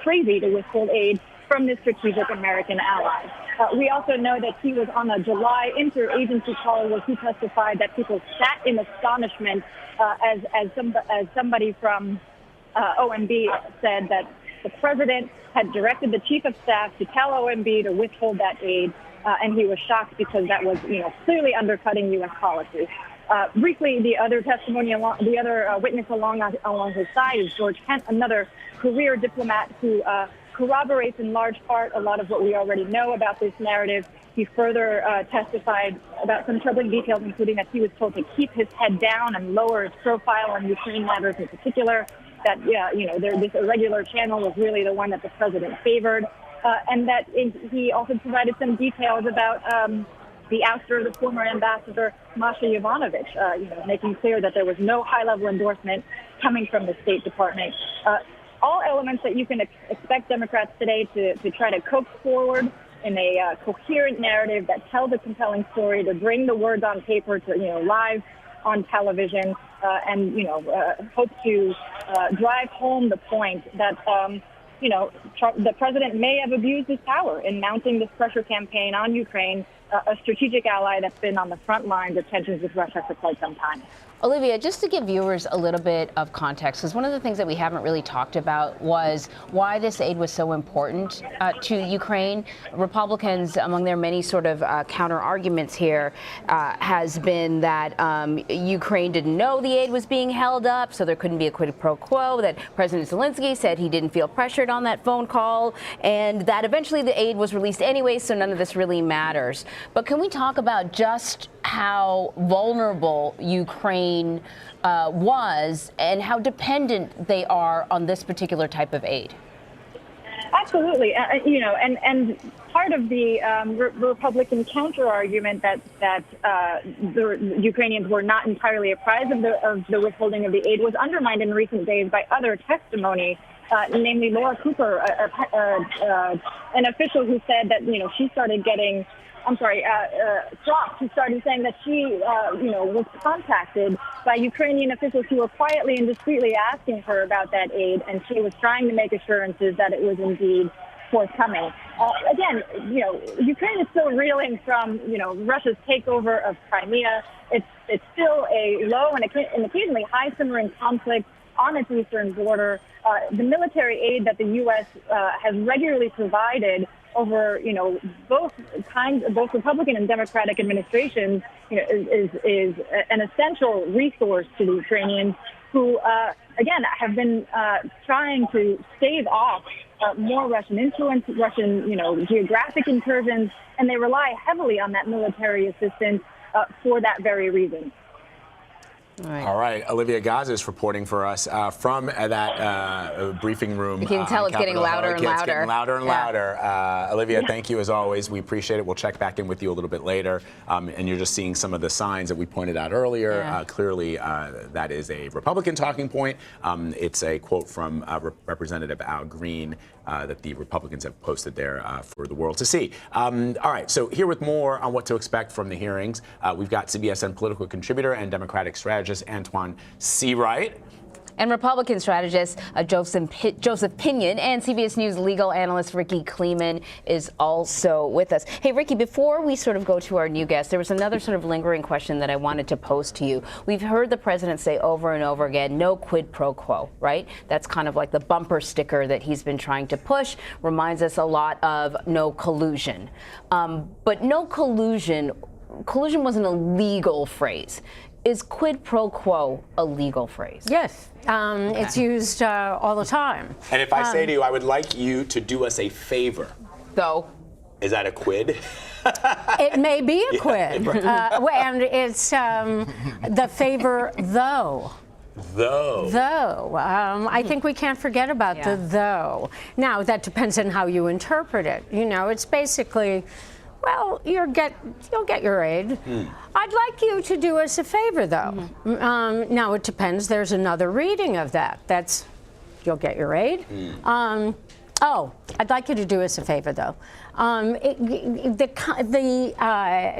crazy to withhold aid from this strategic American ally." We also know that he was on a July interagency call where he testified that people sat in astonishment as somebody from OMB said that the president had directed the chief of staff to tell OMB to withhold that aid, and he was shocked because that was, clearly undercutting U.S. policy. Briefly, the other witness along his side is George Kent, another career diplomat who corroborates in large part a lot of what we already know about this narrative. He further testified about some troubling details, including that he was told to keep his head down and lower his profile on Ukraine matters in particular, that, this irregular channel was really the one that the president favored, and that he also provided some details about the ouster of the former ambassador, Masha Yovanovitch, making clear that there was no high-level endorsement coming from the State Department. All elements that you can expect Democrats today to try to coax forward in a coherent narrative that tells a compelling story, to bring the words on paper to, live on television, and, hope to drive home the point that, the president may have abused his power in mounting this pressure campaign on Ukraine a strategic ally that's been on the front lines of tensions with Russia for quite some time. Olivia, just to give viewers a little bit of context, because one of the things that we haven't really talked about was why this aid was so important to Ukraine. Republicans, among their many sort of counter arguments here, has been that Ukraine didn't know the aid was being held up, so there couldn't be a quid pro quo, that President Zelensky said he didn't feel pressured on that phone call, and that eventually the aid was released anyway, so none of this really matters. But can we talk about just how vulnerable Ukraine was and how dependent they are on this particular type of aid? Absolutely. And part of the Republican counter-argument that the Ukrainians were not entirely apprised of the withholding of the aid was undermined in recent days by other testimony, namely Laura Cooper, an official who said that, she started getting Strock, who started saying that she, was contacted by Ukrainian officials who were quietly and discreetly asking her about that aid, and she was trying to make assurances that it was indeed forthcoming. Again, Ukraine is still reeling from, Russia's takeover of Crimea. It's still a low and occasionally high simmering conflict on its eastern border. The military aid that the U.S. Has regularly provided over, both Republican and Democratic administrations, is an essential resource to the Ukrainians who, again, have been trying to stave off more Russian influence, Russian, geographic incursions, and they rely heavily on that military assistance for that very reason. All right. Olivia Gaza is reporting for us from that briefing room. You can tell it's getting louder and louder. It's getting louder and louder. Olivia, thank you as always. We appreciate it. We'll check back in with you a little bit later. And you're just seeing some of the signs that we pointed out earlier. Clearly, that is a Republican talking point. It's a quote from Representative Al Green that the Republicans have posted there for the world to see. All right. So here with more on what to expect from the hearings, we've got CBSN political contributor and Democratic strategist Antoine Seawright. And Republican strategist Joseph Pinion, and CBS News legal analyst Ricky Kleeman is also with us. Hey, Ricky, before we sort of go to our new guest, there was another sort of lingering question that I wanted to pose to you. We've heard the president say over and over again, no quid pro quo, right? That's kind of like the bumper sticker that he's been trying to push. Reminds us a lot of no collusion. But no collusion wasn't a legal phrase. Is quid pro quo a legal phrase? Yes. It's used all the time. And if I say to you, I would like you to do us a favor. So? Is that a quid? It may be a quid. And it's the favor, though. Though. I think we can't forget about the though. Now, that depends on how you interpret it. It's basically, well, you'll get your aid. I'd like you to do us a favor, though. Now, it depends. There's another reading of that. That's, you'll get your aid. Oh, I'd like you to do us a favor, though. The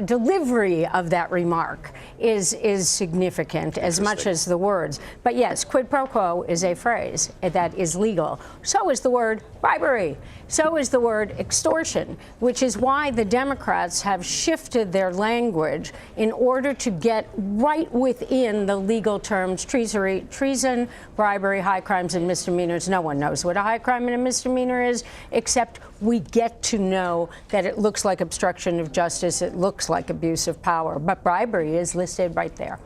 delivery of that remark is significant as much as the words. But yes, quid pro quo is a phrase that is legal. So is the word bribery. So is the word extortion, which is why the Democrats have shifted their language in order to get right within the legal terms treason, bribery, high crimes, and misdemeanors. No one knows what a high crime and a misdemeanor is, except we get to know that it looks like obstruction of justice, it looks like abuse of power, but bribery is listed right there.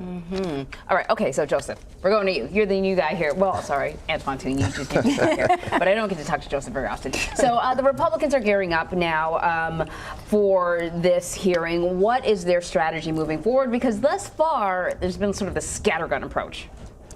All right, okay, so Joseph, we're going to you. You're the new guy here. Well, sorry, Antoine too, you just came here, but I don't get to talk to Joseph very often. So the Republicans are gearing up now for this hearing. What is their strategy moving forward? Because thus far, there's been sort of a scattergun approach.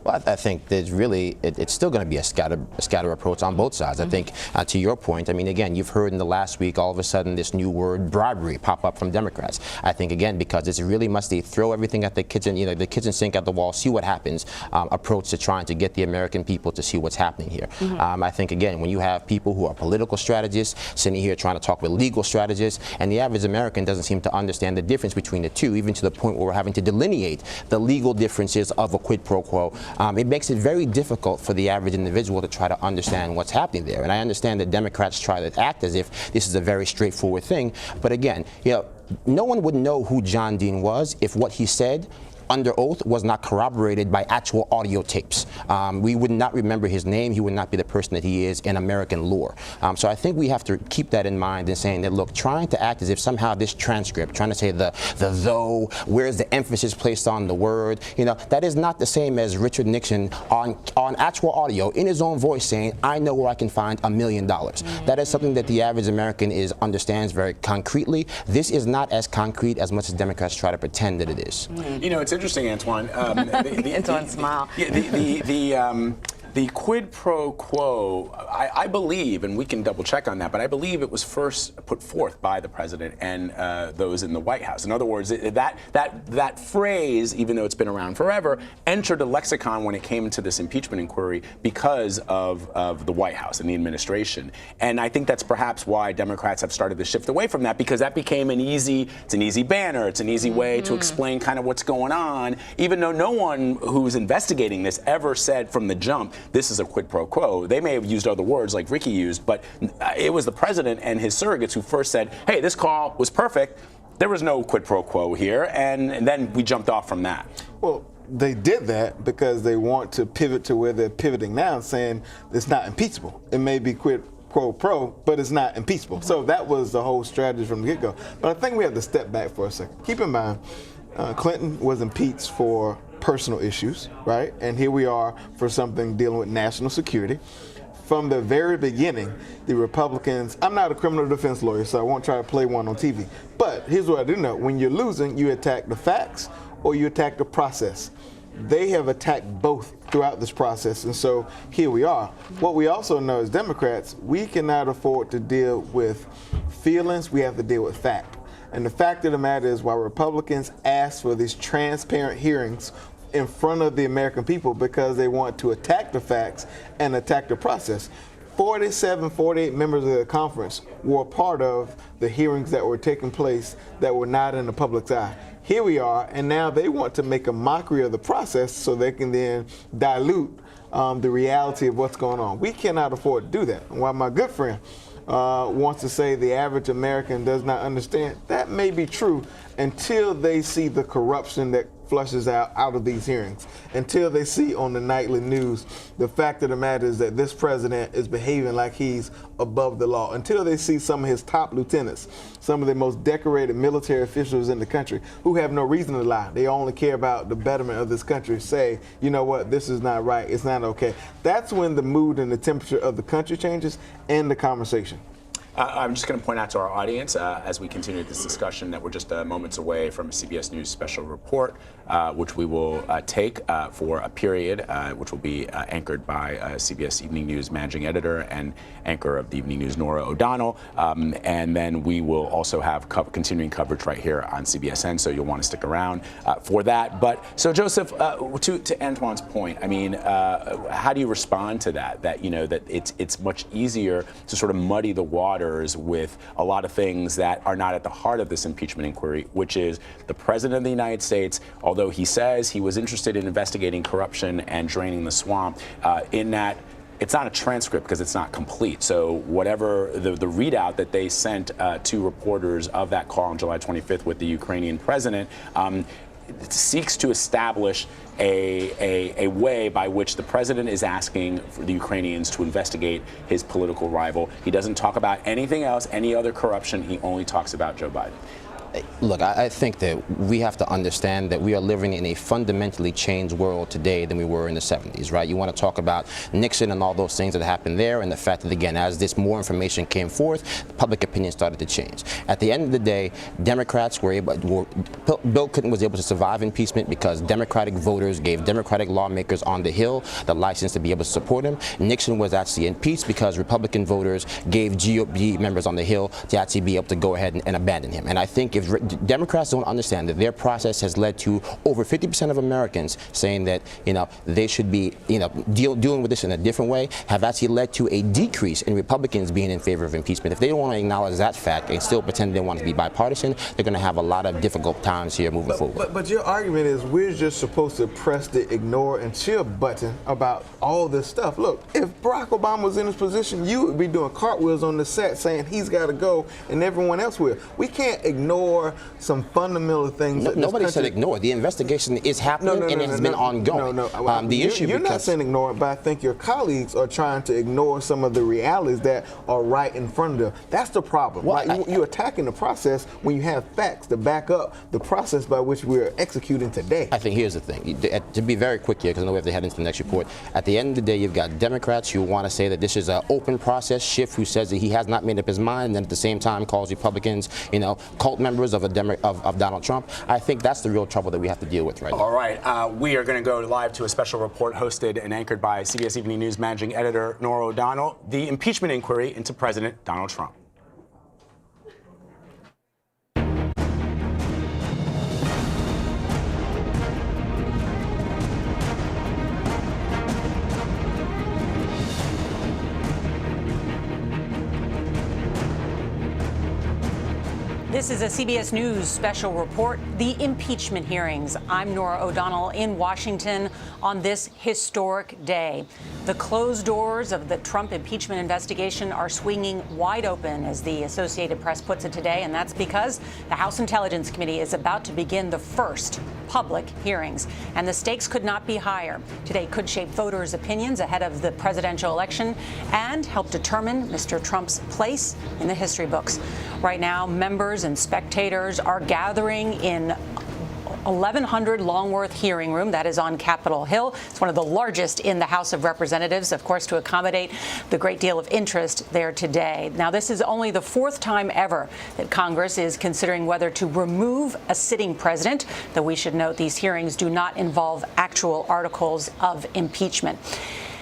Well, I think there's really, it's still going to be a scatter approach on both sides. I think, to your point, I mean, again, you've heard in the last week, all of a sudden, this new word, bribery, pop up from Democrats. I think, again, because it's really much they throw everything at the kitchen, the kitchen sink at the wall, see what happens, approach to trying to get the American people to see what's happening here. I think, again, when you have people who are political strategists sitting here trying to talk with legal strategists, and the average American doesn't seem to understand the difference between the two, even to the point where we're having to delineate the legal differences of a quid pro quo. It makes it very difficult for the average individual to try to understand what's happening there. And I understand that Democrats try to act as if this is a very straightforward thing. But again, no one would know who John Dean was if what he said under oath was not corroborated by actual audio tapes. We would not remember his name. He would not be the person that he is in American lore. So I think we have to keep that in mind in saying that, look, trying to act as if somehow this transcript, trying to say the though, where's the emphasis placed on the word, that is not the same as Richard Nixon on actual audio in his own voice saying, I know where I can find $1 million. That is something that the average American understands very concretely. This is not as concrete as much as Democrats try to pretend that it is. It's interesting, Antoine. Antoine smile. The quid pro quo, I believe, and we can double check on that, but I believe it was first put forth by the president and those in the White House. In other words, that phrase, even though it's been around forever, entered the lexicon when it came to this impeachment inquiry because of the White House and the administration. And I think that's perhaps why Democrats have started to shift away from that, because that became an easy banner. It's an easy way to explain kind of what's going on, even though no one who's investigating this ever said from the jump, this is a quid pro quo. They may have used other words like Ricky used, but it was the president and his surrogates who first said, hey, this call was perfect. There was no quid pro quo here. And then we jumped off from that. Well, they did that because they want to pivot to where they're pivoting now, saying it's not impeachable. It may be quid pro, but it's not impeachable. So that was the whole strategy from the get-go. But I think we have to step back for a second. Keep in mind, Clinton was impeached for personal issues, right? And here we are for something dealing with national security. From the very beginning, the Republicans, I'm not a criminal defense lawyer, so I won't try to play one on TV. But here's what I do know. When you're losing, you attack the facts or you attack the process. They have attacked both throughout this process, and so here we are. What we also know as Democrats, we cannot afford to deal with feelings, we have to deal with fact. And the fact of the matter is, while Republicans ask for these transparent hearings in front of the American people because they want to attack the facts and attack the process, 48 members of the conference were part of the hearings that were taking place that were not in the public's eye. Here we are, and now they want to make a mockery of the process so they can then dilute the reality of what's going on. We cannot afford to do that. And while my good friend wants to say the average American does not understand, that may be true until they see the corruption that flushes out of these hearings, until they see on the nightly news the fact of the matter is that this president is behaving like he's above the law, until they see some of his top lieutenants, some of the most decorated military officials in the country who have no reason to lie. They only care about the betterment of this country, say, you know what, this is not right, it's not okay. That's when the mood and the temperature of the country changes and the conversation. I'm just going to point out to our audience as we continue this discussion that we're just moments away from a CBS News special report, which we will take for a period, which will be anchored by CBS Evening News managing editor and anchor of the Evening News, Norah O'Donnell. And then we will also have continuing coverage right here on CBSN, so you'll want to stick around for that. But so, Joseph, to Antoine's point, I mean, how do you respond to that? That that it's much easier to sort of muddy the water with a lot of things that are not at the heart of this impeachment inquiry, which is the president of the United States, although he says he was interested in investigating corruption and draining the swamp, in that it's not a transcript because it's not complete. So whatever the readout that they sent to reporters of that call on July 25th with the Ukrainian president, it seeks to establish a way by which the president is asking for the Ukrainians to investigate his political rival. He doesn't talk about anything else, any other corruption. He only talks about Joe Biden. Look, I think that we have to understand that we are living in a fundamentally changed world today than we were in the 70s, right? You want to talk about Nixon and all those things that happened there, and the fact that, again, as this more information came forth, public opinion started to change. At the end of the day, Democrats Bill Clinton was able to survive impeachment because Democratic voters gave Democratic lawmakers on the Hill the license to be able to support him. Nixon was actually impeached because Republican voters gave GOP members on the Hill to actually be able to go ahead and abandon him. And I think if Democrats don't understand that their process has led to over 50% of Americans saying that, they should be, dealing with this in a different way, have actually led to a decrease in Republicans being in favor of impeachment. If they don't want to acknowledge that fact and still pretend they want to be bipartisan, they're going to have a lot of difficult times here moving forward. But your argument is we're just supposed to press the ignore and chill button about all this stuff. Look, if Barack Obama was in his position, you would be doing cartwheels on the set saying he's got to go and everyone else will. We can't ignore ignore some fundamental things. Nobody said ignore. The investigation is happening and it has been ongoing. The issue you're not saying ignore it, but I think your colleagues are trying to ignore some of the realities that are right in front of them. That's the problem. Well, right? You're attacking the process when you have facts to back up the process by which we're executing today. I think here's the thing. To be very quick here, because I know we have to head into the next report. At the end of the day, you've got Democrats who want to say that this is an open process. Schiff, who says that he has not made up his mind, and then at the same time calls Republicans, cult members of Donald Trump. I think that's the real trouble that we have to deal with right now. All right. We are going to go live to a special report hosted and anchored by CBS Evening News managing editor Norah O'Donnell, the impeachment inquiry into President Donald Trump. This is a CBS News special report, the impeachment hearings. I'm Norah O'Donnell in Washington on this historic day. The closed doors of the Trump impeachment investigation are swinging wide open, as the Associated Press puts it today, and that's because the House Intelligence Committee is about to begin the first public hearings, and the stakes could not be higher. Today could shape voters' opinions ahead of the presidential election and help determine Mr. Trump's place in the history books. Right now, members and spectators are gathering in 1100 Longworth hearing room that is on Capitol Hill. It's one of the largest in the House of Representatives, of course, to accommodate the great deal of interest there today. Now, this is only the fourth time ever that Congress is considering whether to remove a sitting president, though we should note these hearings do not involve actual articles of impeachment.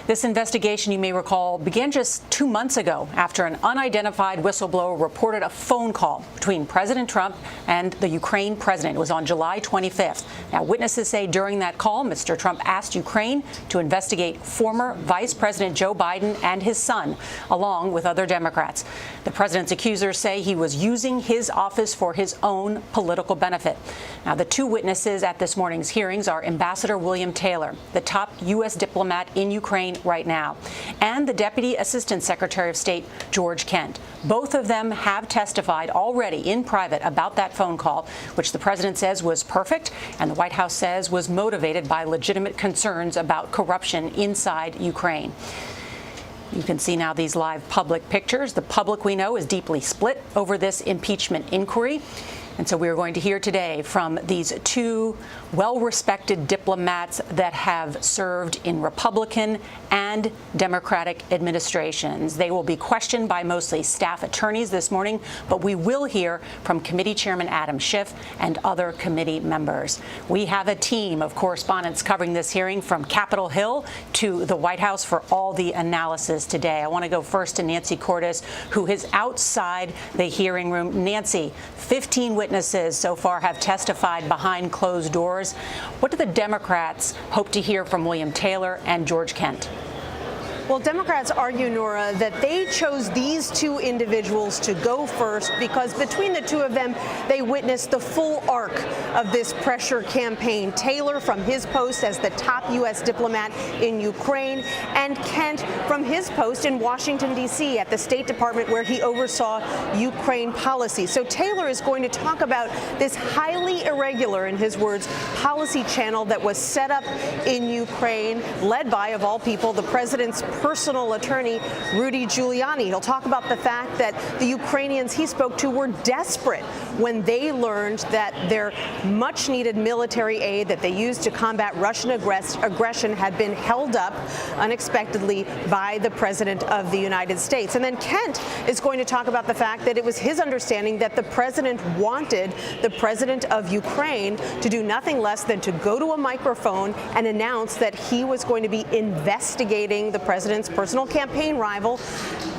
This investigation, you may recall, began just 2 months ago after an unidentified whistleblower reported a phone call between President Trump and the Ukraine president. It was on July 25th. Now, witnesses say during that call, Mr. Trump asked Ukraine to investigate former Vice President Joe Biden and his son, along with other Democrats. The president's accusers say he was using his office for his own political benefit. Now, the two witnesses at this morning's hearings are Ambassador William Taylor, the top U.S. diplomat in Ukraine right now, and the Deputy Assistant Secretary of State, George Kent. Both of them have testified already in private about that phone call, which the president says was perfect, and the White House says was motivated by legitimate concerns about corruption inside Ukraine. You can see now these live public pictures. The public, we know, is deeply split over this impeachment inquiry. And so we are going to hear today from these two well-respected diplomats that have served in Republican and Democratic administrations. They will be questioned by mostly staff attorneys this morning, but we will hear from Committee Chairman Adam Schiff and other committee members. We have a team of correspondents covering this hearing from Capitol Hill to the White House for all the analysis today. I want to go first to Nancy Cordes, who is outside the hearing room. Nancy, 15 witnesses so far have testified behind closed doors. What do the Democrats hope to hear from William Taylor and George Kent? Well, Democrats argue, Norah, that they chose these two individuals to go first because between the two of them, they witnessed the full arc of this pressure campaign. Taylor from his post as the top U.S. diplomat in Ukraine, and Kent from his post in Washington, D.C. at the State Department, where he oversaw Ukraine policy. So Taylor is going to talk about this highly irregular, in his words, policy channel that was set up in Ukraine, led by, of all people, the president's personal attorney, Rudy Giuliani. He'll talk about the fact that the Ukrainians he spoke to were desperate when they learned that their much-needed military aid that they used to combat Russian aggression had been held up unexpectedly by the President of the United States. And then Kent is going to talk about the fact that it was his understanding that the President wanted the President of Ukraine to do nothing less than to go to a microphone and announce that he was going to be investigating the President's personal campaign rival,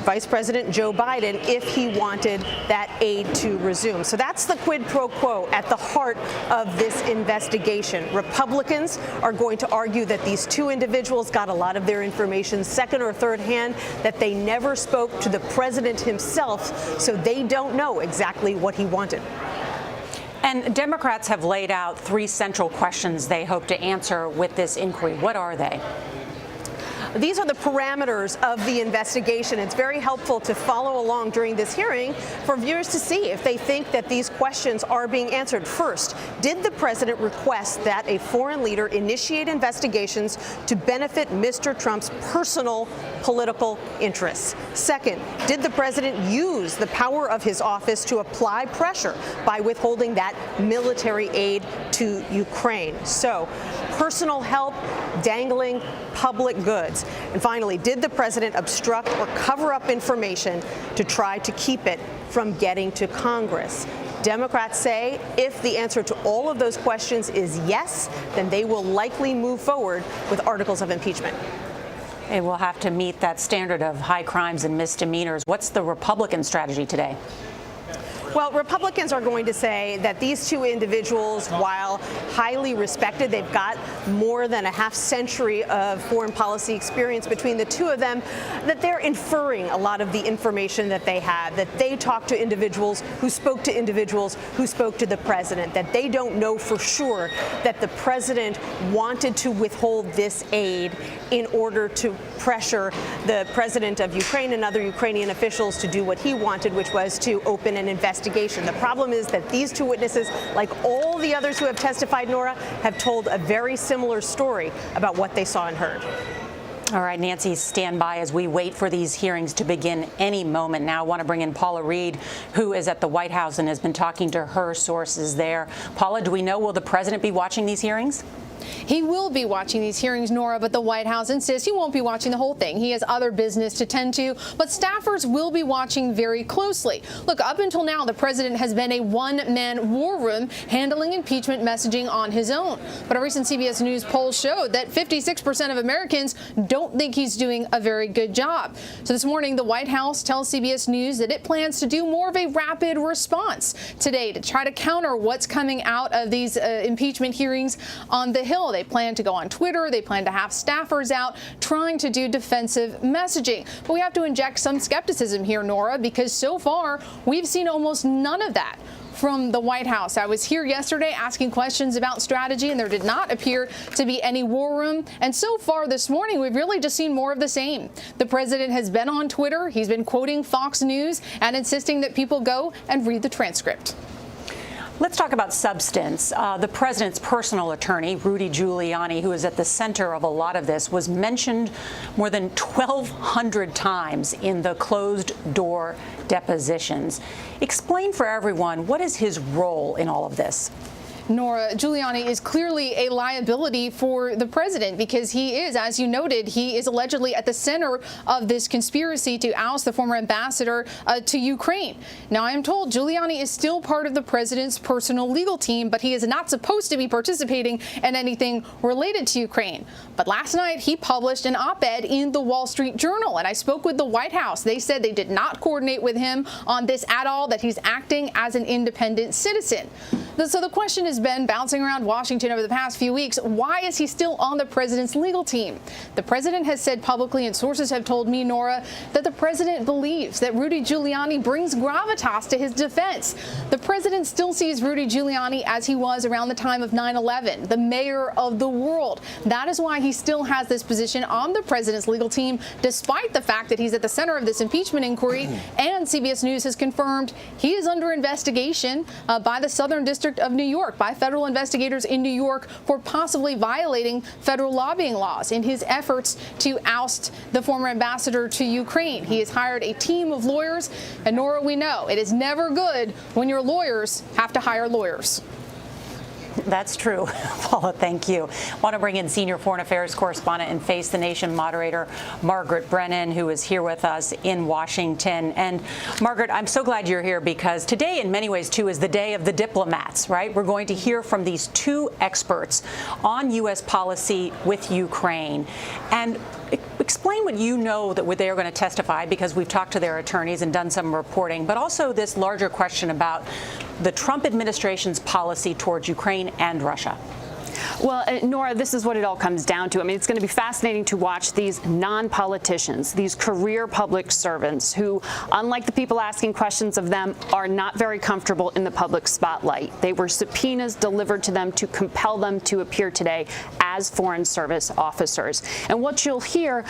Vice President Joe Biden, if he wanted that aid to resume. So that's the quid pro quo at the heart of this investigation. Republicans are going to argue that these two individuals got a lot of their information second or third hand, that they never spoke to the president himself, so they don't know exactly what he wanted. And Democrats have laid out three central questions they hope to answer with this inquiry. What are they? These are the parameters of the investigation. It's very helpful to follow along during this hearing for viewers to see if they think that these questions are being answered. First, did the president request that a foreign leader initiate investigations to benefit Mr. Trump's personal political interests? Second, did the president use the power of his office to apply pressure by withholding that military aid to Ukraine? So, personal help, dangling public goods. And finally, did the president obstruct or cover up information to try to keep it from getting to Congress? Democrats say if the answer to all of those questions is yes, then they will likely move forward with articles of impeachment. They will have to meet that standard of high crimes and misdemeanors. What's the Republican strategy today? Well, Republicans are going to say that these two individuals, while highly respected, they've got more than a half century of foreign policy experience between the two of them, that they're inferring a lot of the information that they have, that they talked to individuals who spoke to individuals who spoke to the president, that they don't know for sure that the president wanted to withhold this aid in order to pressure the president of Ukraine and other Ukrainian officials to do what he wanted, which was to open an investigation. The problem is that these two witnesses, like all the others who have testified, Nora, have told a very similar story about what they saw and heard. All right, Nancy, stand by as we wait for these hearings to begin any moment now. I want to bring in Paula Reed, who is at the White House and has been talking to her sources there. Paula, do we know, will the president be watching these hearings? He will be watching these hearings, Nora, but the White House insists he won't be watching the whole thing. He has other business to tend to, but staffers will be watching very closely. Look, up until now, the president has been a one-man war room handling impeachment messaging on his own. But a recent CBS News poll showed that 56% of Americans don't think he's doing a very good job. So this morning, the White House tells CBS News that it plans to do more of a rapid response today to try to counter what's coming out of these impeachment hearings on the Hill. They plan to go on Twitter. They plan to have staffers out trying to do defensive messaging. But we have to inject some skepticism here, Nora, because so far we've seen almost none of that from the White House. I was here yesterday asking questions about strategy, and there did not appear to be any war room. And so far this morning, we've really just seen more of the same. The president has been on Twitter. He's been quoting Fox News and insisting that people go and read the transcript. Let's talk about substance. The president's personal attorney, Rudy Giuliani, who is at the center of a lot of this, was mentioned more than 1,200 times in the closed-door depositions. Explain for everyone, what is his role in all of this? Nora, Giuliani is clearly a liability for the president because he is, as you noted, he is allegedly at the center of this conspiracy to oust the former ambassador to Ukraine. Now, I am told Giuliani is still part of the president's personal legal team, but he is not supposed to be participating in anything related to Ukraine. But last night, he published an op-ed in the Wall Street Journal, and I spoke with the White House. They said they did not coordinate with him on this at all, that he's acting as an independent citizen. So the question has been bouncing around Washington over the past few weeks. Why is he still on the president's legal team? The president has said publicly, and sources have told me, Nora, that the president believes that Rudy Giuliani brings gravitas to his defense. The president still sees Rudy Giuliani as he was around the time of 9/11, the mayor of the world. That is why he still has this position on the president's legal team, despite the fact that he's at the center of this impeachment inquiry. And CBS News has confirmed he is under investigation by the Southern District of New York, by federal investigators in New York, for possibly violating federal lobbying laws in his efforts to oust the former ambassador to Ukraine. He has hired a team of lawyers, and Nora, we know it is never good when your lawyers have to hire lawyers. That's true. Paula, thank you. I want to bring in senior foreign affairs correspondent and Face the Nation moderator Margaret Brennan, who is here with us in Washington. And Margaret, I'm so glad you're here because today, in many ways, too, is the day of the diplomats, right? We're going to hear from these two experts on U.S. policy with Ukraine. And explain what you know that they are going to testify, because we've talked to their attorneys and done some reporting, but also this larger question about the Trump administration's policy towards Ukraine and Russia. Well, Nora, this is what it all comes down to. I mean, it's going to be fascinating to watch these non-politicians, these career public servants who, unlike the people asking questions of them, are not very comfortable in the public spotlight. They were subpoenas delivered to them to compel them to appear today as Foreign Service officers. And what you'll hear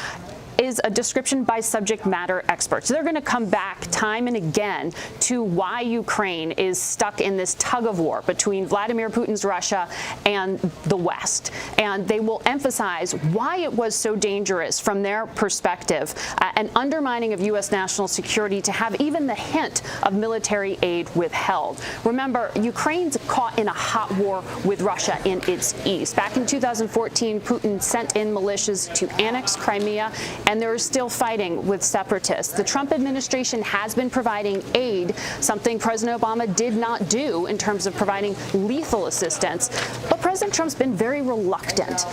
is a description by subject matter experts. They're going to come back time and again to why Ukraine is stuck in this tug of war between Vladimir Putin's Russia and the West. And they will emphasize why it was so dangerous from their perspective, an undermining of U.S. national security to have even the hint of military aid withheld. Remember, Ukraine's caught in a hot war with Russia in its east. Back in 2014, Putin sent in militias to annex Crimea, and they're still fighting with separatists. The Trump administration has been providing aid, something President Obama did not do in terms of providing lethal assistance. But President Trump's been very reluctant.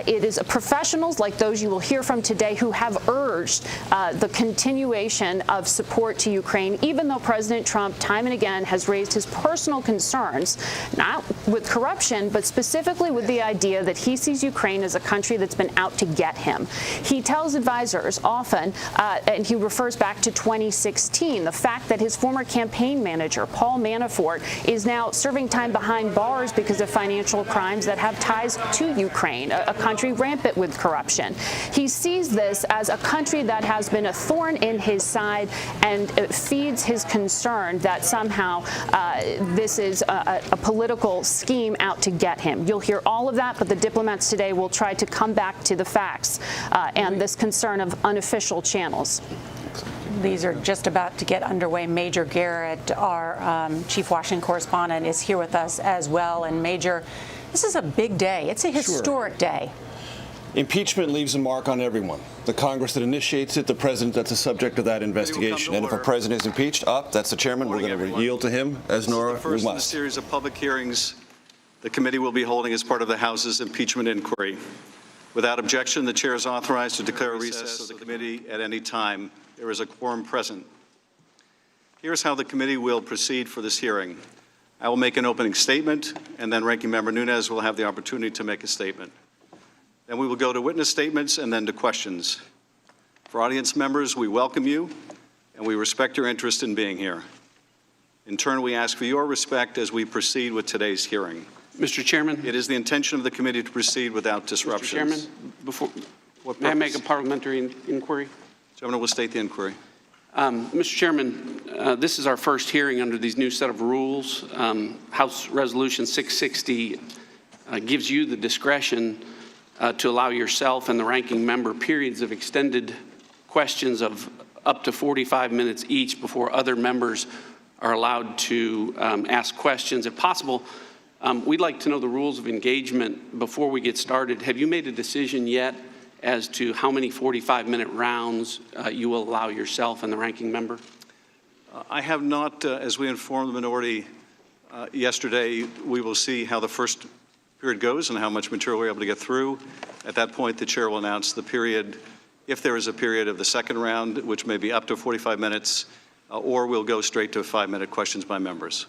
It is professionals like those you will hear from today who have urged the continuation of support to Ukraine, even though President Trump time and again has raised his personal concerns, not with corruption, but specifically with the idea that he sees Ukraine as a country that's been out to get him. He tells advisors often, and he refers back to 2016, the fact that his former campaign manager, Paul Manafort, is now serving time behind bars because of financial crimes that have ties to Ukraine, a country rampant with corruption. He sees this as a country that has been a thorn in his side, and it feeds his concern that somehow this is a political scheme out to get him. You'll hear all of that, but the diplomats today will try to come back to the facts and this concern of unofficial channels. These are just about to get underway. Major Garrett, our chief Washington correspondent, is here with us as well. And Major, this is a big day. It's a historic day. Impeachment leaves a mark on everyone. The Congress that initiates it, the president that's the subject of that investigation. And if a president is impeached, that's the chairman. We're going to yield to him, as Nora, we first must. in a series of public hearings the committee will be holding as part of the House's impeachment inquiry. Without objection, the chair is authorized to declare a recess of the committee at any time. There is a quorum present. Here's how the committee will proceed for this hearing. I will make an opening statement, and then Ranking Member Nunes will have the opportunity to make a statement. Then we will go to witness statements and then to questions. For audience members, we welcome you, and we respect your interest in being here. In turn, we ask for your respect as we proceed with today's hearing. Mr. Chairman. It is the intention of the committee to proceed without disruptions. Mr. Chairman, may I make a parliamentary inquiry? Gentleman will state the inquiry. Mr. Chairman, this is our first hearing under these new set of rules. House Resolution 660 gives you the discretion to allow yourself and the ranking member periods of extended questions of up to 45 minutes each before other members are allowed to ask questions. If possible, we'd like to know the rules of engagement before we get started. Have you made a decision yet as to how many 45-minute rounds you will allow yourself and the ranking member? I have not. As we informed the minority yesterday, we will see how the first period goes and how much material we're able to get through. At that point, the chair will announce the period, if there is a period of the second round, which may be up to 45 minutes, or we'll go straight to 5-minute questions by members.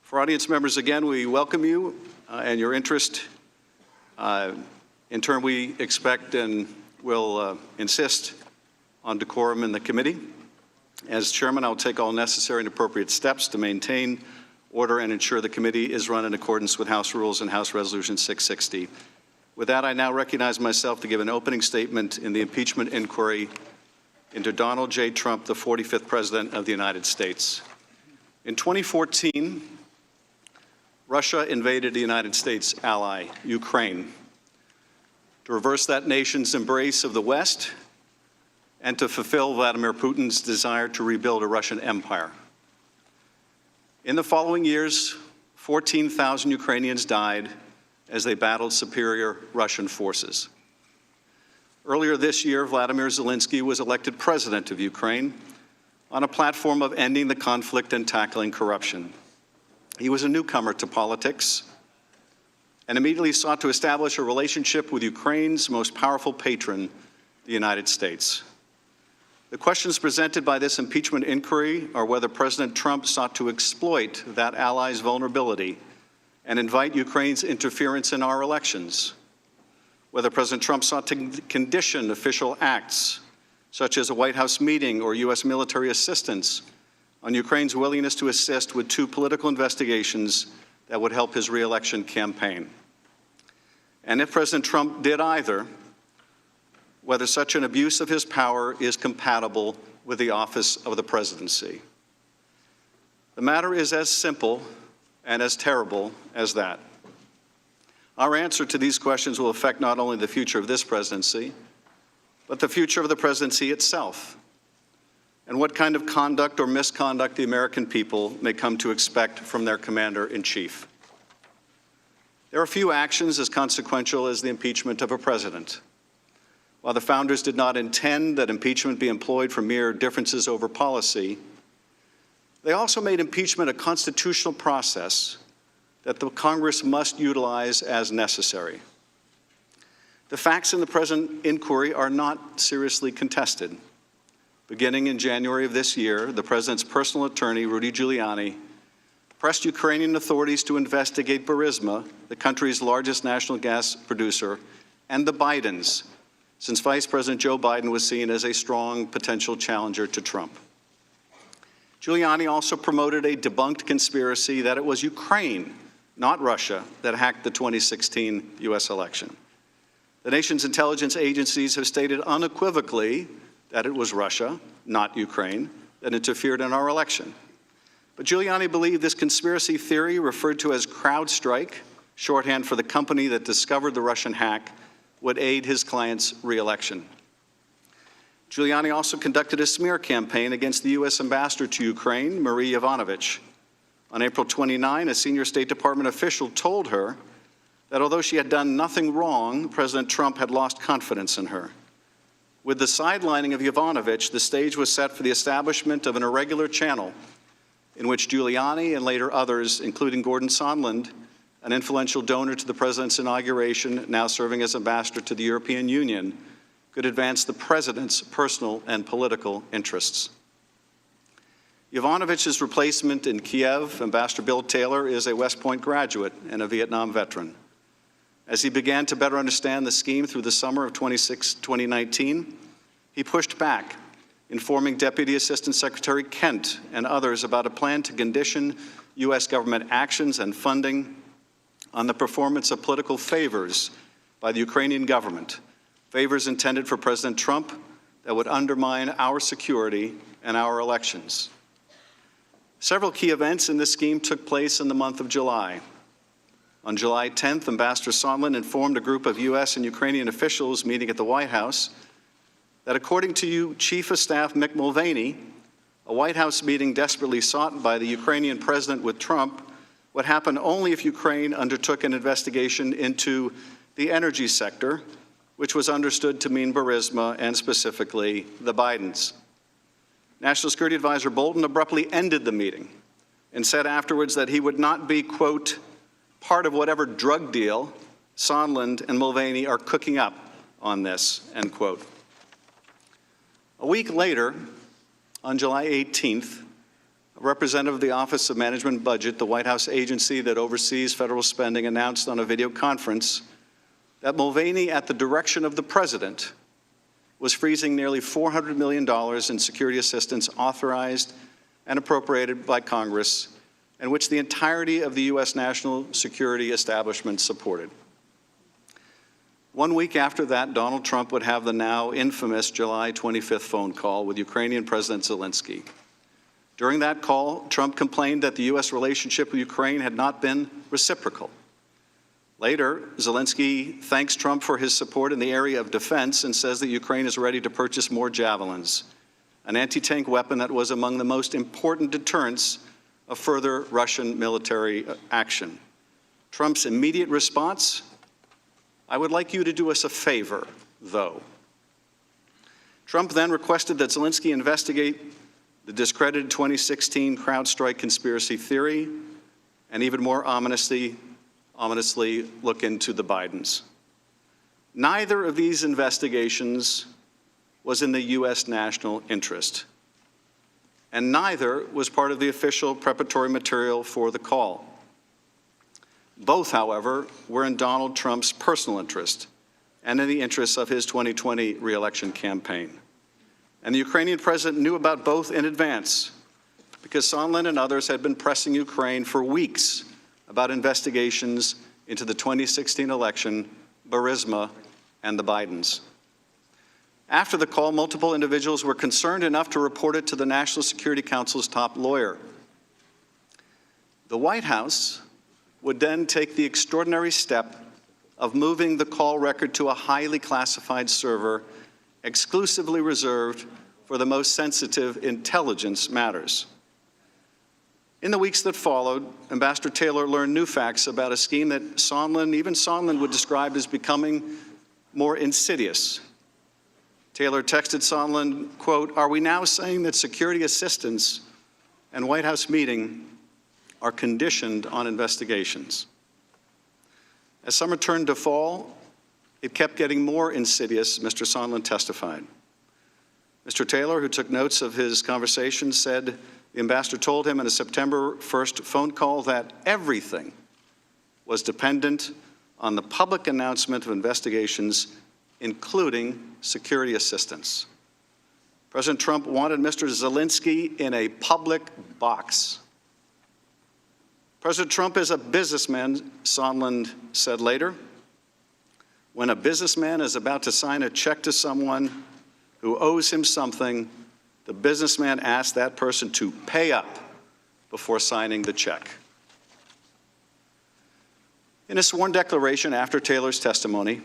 For audience members, again, we welcome you and your interest. In turn, we expect and will insist on decorum in the committee. As chairman, I'll take all necessary and appropriate steps to maintain order and ensure the committee is run in accordance with House rules and House Resolution 660. With that, I now recognize myself to give an opening statement in the impeachment inquiry into Donald J. Trump, the 45th President of the United States. In 2014, Russia invaded the United States ally, Ukraine, to reverse that nation's embrace of the West and to fulfill Vladimir Putin's desire to rebuild a Russian empire. In the following years, 14,000 Ukrainians died as they battled superior Russian forces. Earlier this year, Vladimir Zelensky was elected president of Ukraine on a platform of ending the conflict and tackling corruption. He was a newcomer to politics and immediately sought to establish a relationship with Ukraine's most powerful patron, the United States. The questions presented by this impeachment inquiry are whether President Trump sought to exploit that ally's vulnerability and invite Ukraine's interference in our elections, whether President Trump sought to condition official acts, such as a White House meeting or U.S. military assistance, on Ukraine's willingness to assist with 2 political investigations that would help his re-election campaign. And if President Trump did either, whether such an abuse of his power is compatible with the office of the presidency. The matter is as simple and as terrible as that. Our answer to these questions will affect not only the future of this presidency, but the future of the presidency itself, and what kind of conduct or misconduct the American people may come to expect from their commander-in-chief. There are few actions as consequential as the impeachment of a president. While the founders did not intend that impeachment be employed for mere differences over policy, they also made impeachment a constitutional process that the Congress must utilize as necessary. The facts in the present inquiry are not seriously contested. Beginning in January of this year, the president's personal attorney, Rudy Giuliani, pressed Ukrainian authorities to investigate Burisma, the country's largest national gas producer, and the Bidens, since Vice President Joe Biden was seen as a strong potential challenger to Trump. Giuliani also promoted a debunked conspiracy that it was Ukraine, not Russia, that hacked the 2016 U.S. election. The nation's intelligence agencies have stated unequivocally that it was Russia, not Ukraine, that interfered in our election. But Giuliani believed this conspiracy theory, referred to as CrowdStrike, shorthand for the company that discovered the Russian hack, would aid his client's re-election. Giuliani also conducted a smear campaign against the U.S. ambassador to Ukraine, Marie Yovanovitch. On April 29, a senior State Department official told her that although she had done nothing wrong, President Trump had lost confidence in her. With the sidelining of Yovanovitch, the stage was set for the establishment of an irregular channel in which Giuliani and later others, including Gordon Sondland, an influential donor to the president's inauguration, now serving as ambassador to the European Union, could advance the president's personal and political interests. Yovanovitch's replacement in Kiev, Ambassador Bill Taylor, is a West Point graduate and a Vietnam veteran. As he began to better understand the scheme through the summer of 2019, he pushed back, informing Deputy Assistant Secretary Kent and others about a plan to condition U.S. government actions and funding on the performance of political favors by the Ukrainian government, favors intended for President Trump that would undermine our security and our elections. Several key events in this scheme took place in the month of July. On July 10th, Ambassador Sondland informed a group of U.S. and Ukrainian officials meeting at the White House that according to Chief of Staff Mick Mulvaney, a White House meeting desperately sought by the Ukrainian president with Trump would happen only if Ukraine undertook an investigation into the energy sector, which was understood to mean Burisma and specifically the Bidens. National Security Advisor Bolton abruptly ended the meeting and said afterwards that he would not be, quote, part of whatever drug deal Sondland and Mulvaney are cooking up on this, end quote. A week later, on July 18th, a representative of the Office of Management and Budget, the White House agency that oversees federal spending, announced on a video conference that Mulvaney, at the direction of the president, was freezing nearly $400 million in security assistance authorized and appropriated by Congress, and which the entirety of the U.S. national security establishment supported. 1 week after that, Donald Trump would have the now infamous July 25th phone call with Ukrainian President Zelensky. During that call, Trump complained that the U.S. relationship with Ukraine had not been reciprocal. Later, Zelensky thanks Trump for his support in the area of defense and says that Ukraine is ready to purchase more Javelins, an anti-tank weapon that was among the most important deterrents of further Russian military action. Trump's immediate response: I would like you to do us a favor, though. Trump then requested that Zelensky investigate the discredited 2016 CrowdStrike conspiracy theory and even more ominously look into the Bidens. Neither of these investigations was in the U.S. national interest, and neither was part of the official preparatory material for the call. Both, however, were in Donald Trump's personal interest and in the interests of his 2020 re-election campaign. And the Ukrainian president knew about both in advance, because Sondland and others had been pressing Ukraine for weeks about investigations into the 2016 election, Burisma, and the Bidens. After the call, multiple individuals were concerned enough to report it to the National Security Council's top lawyer. The White House would then take the extraordinary step of moving the call record to a highly classified server exclusively reserved for the most sensitive intelligence matters. In the weeks that followed, Ambassador Taylor learned new facts about a scheme that even Sondland would describe as becoming more insidious. Taylor texted Sondland, quote, "Are we now saying that security assistance and White House meeting are conditioned on investigations?" As summer turned to fall, it kept getting more insidious, Mr. Sondland testified. Mr. Taylor, who took notes of his conversation, said the ambassador told him in a September 1st phone call that everything was dependent on the public announcement of investigations, including security assistance. President Trump wanted Mr. Zelensky in a public box. President Trump is a businessman, Sondland said later. When a businessman is about to sign a check to someone who owes him something, the businessman asks that person to pay up before signing the check. In a sworn declaration after Taylor's testimony,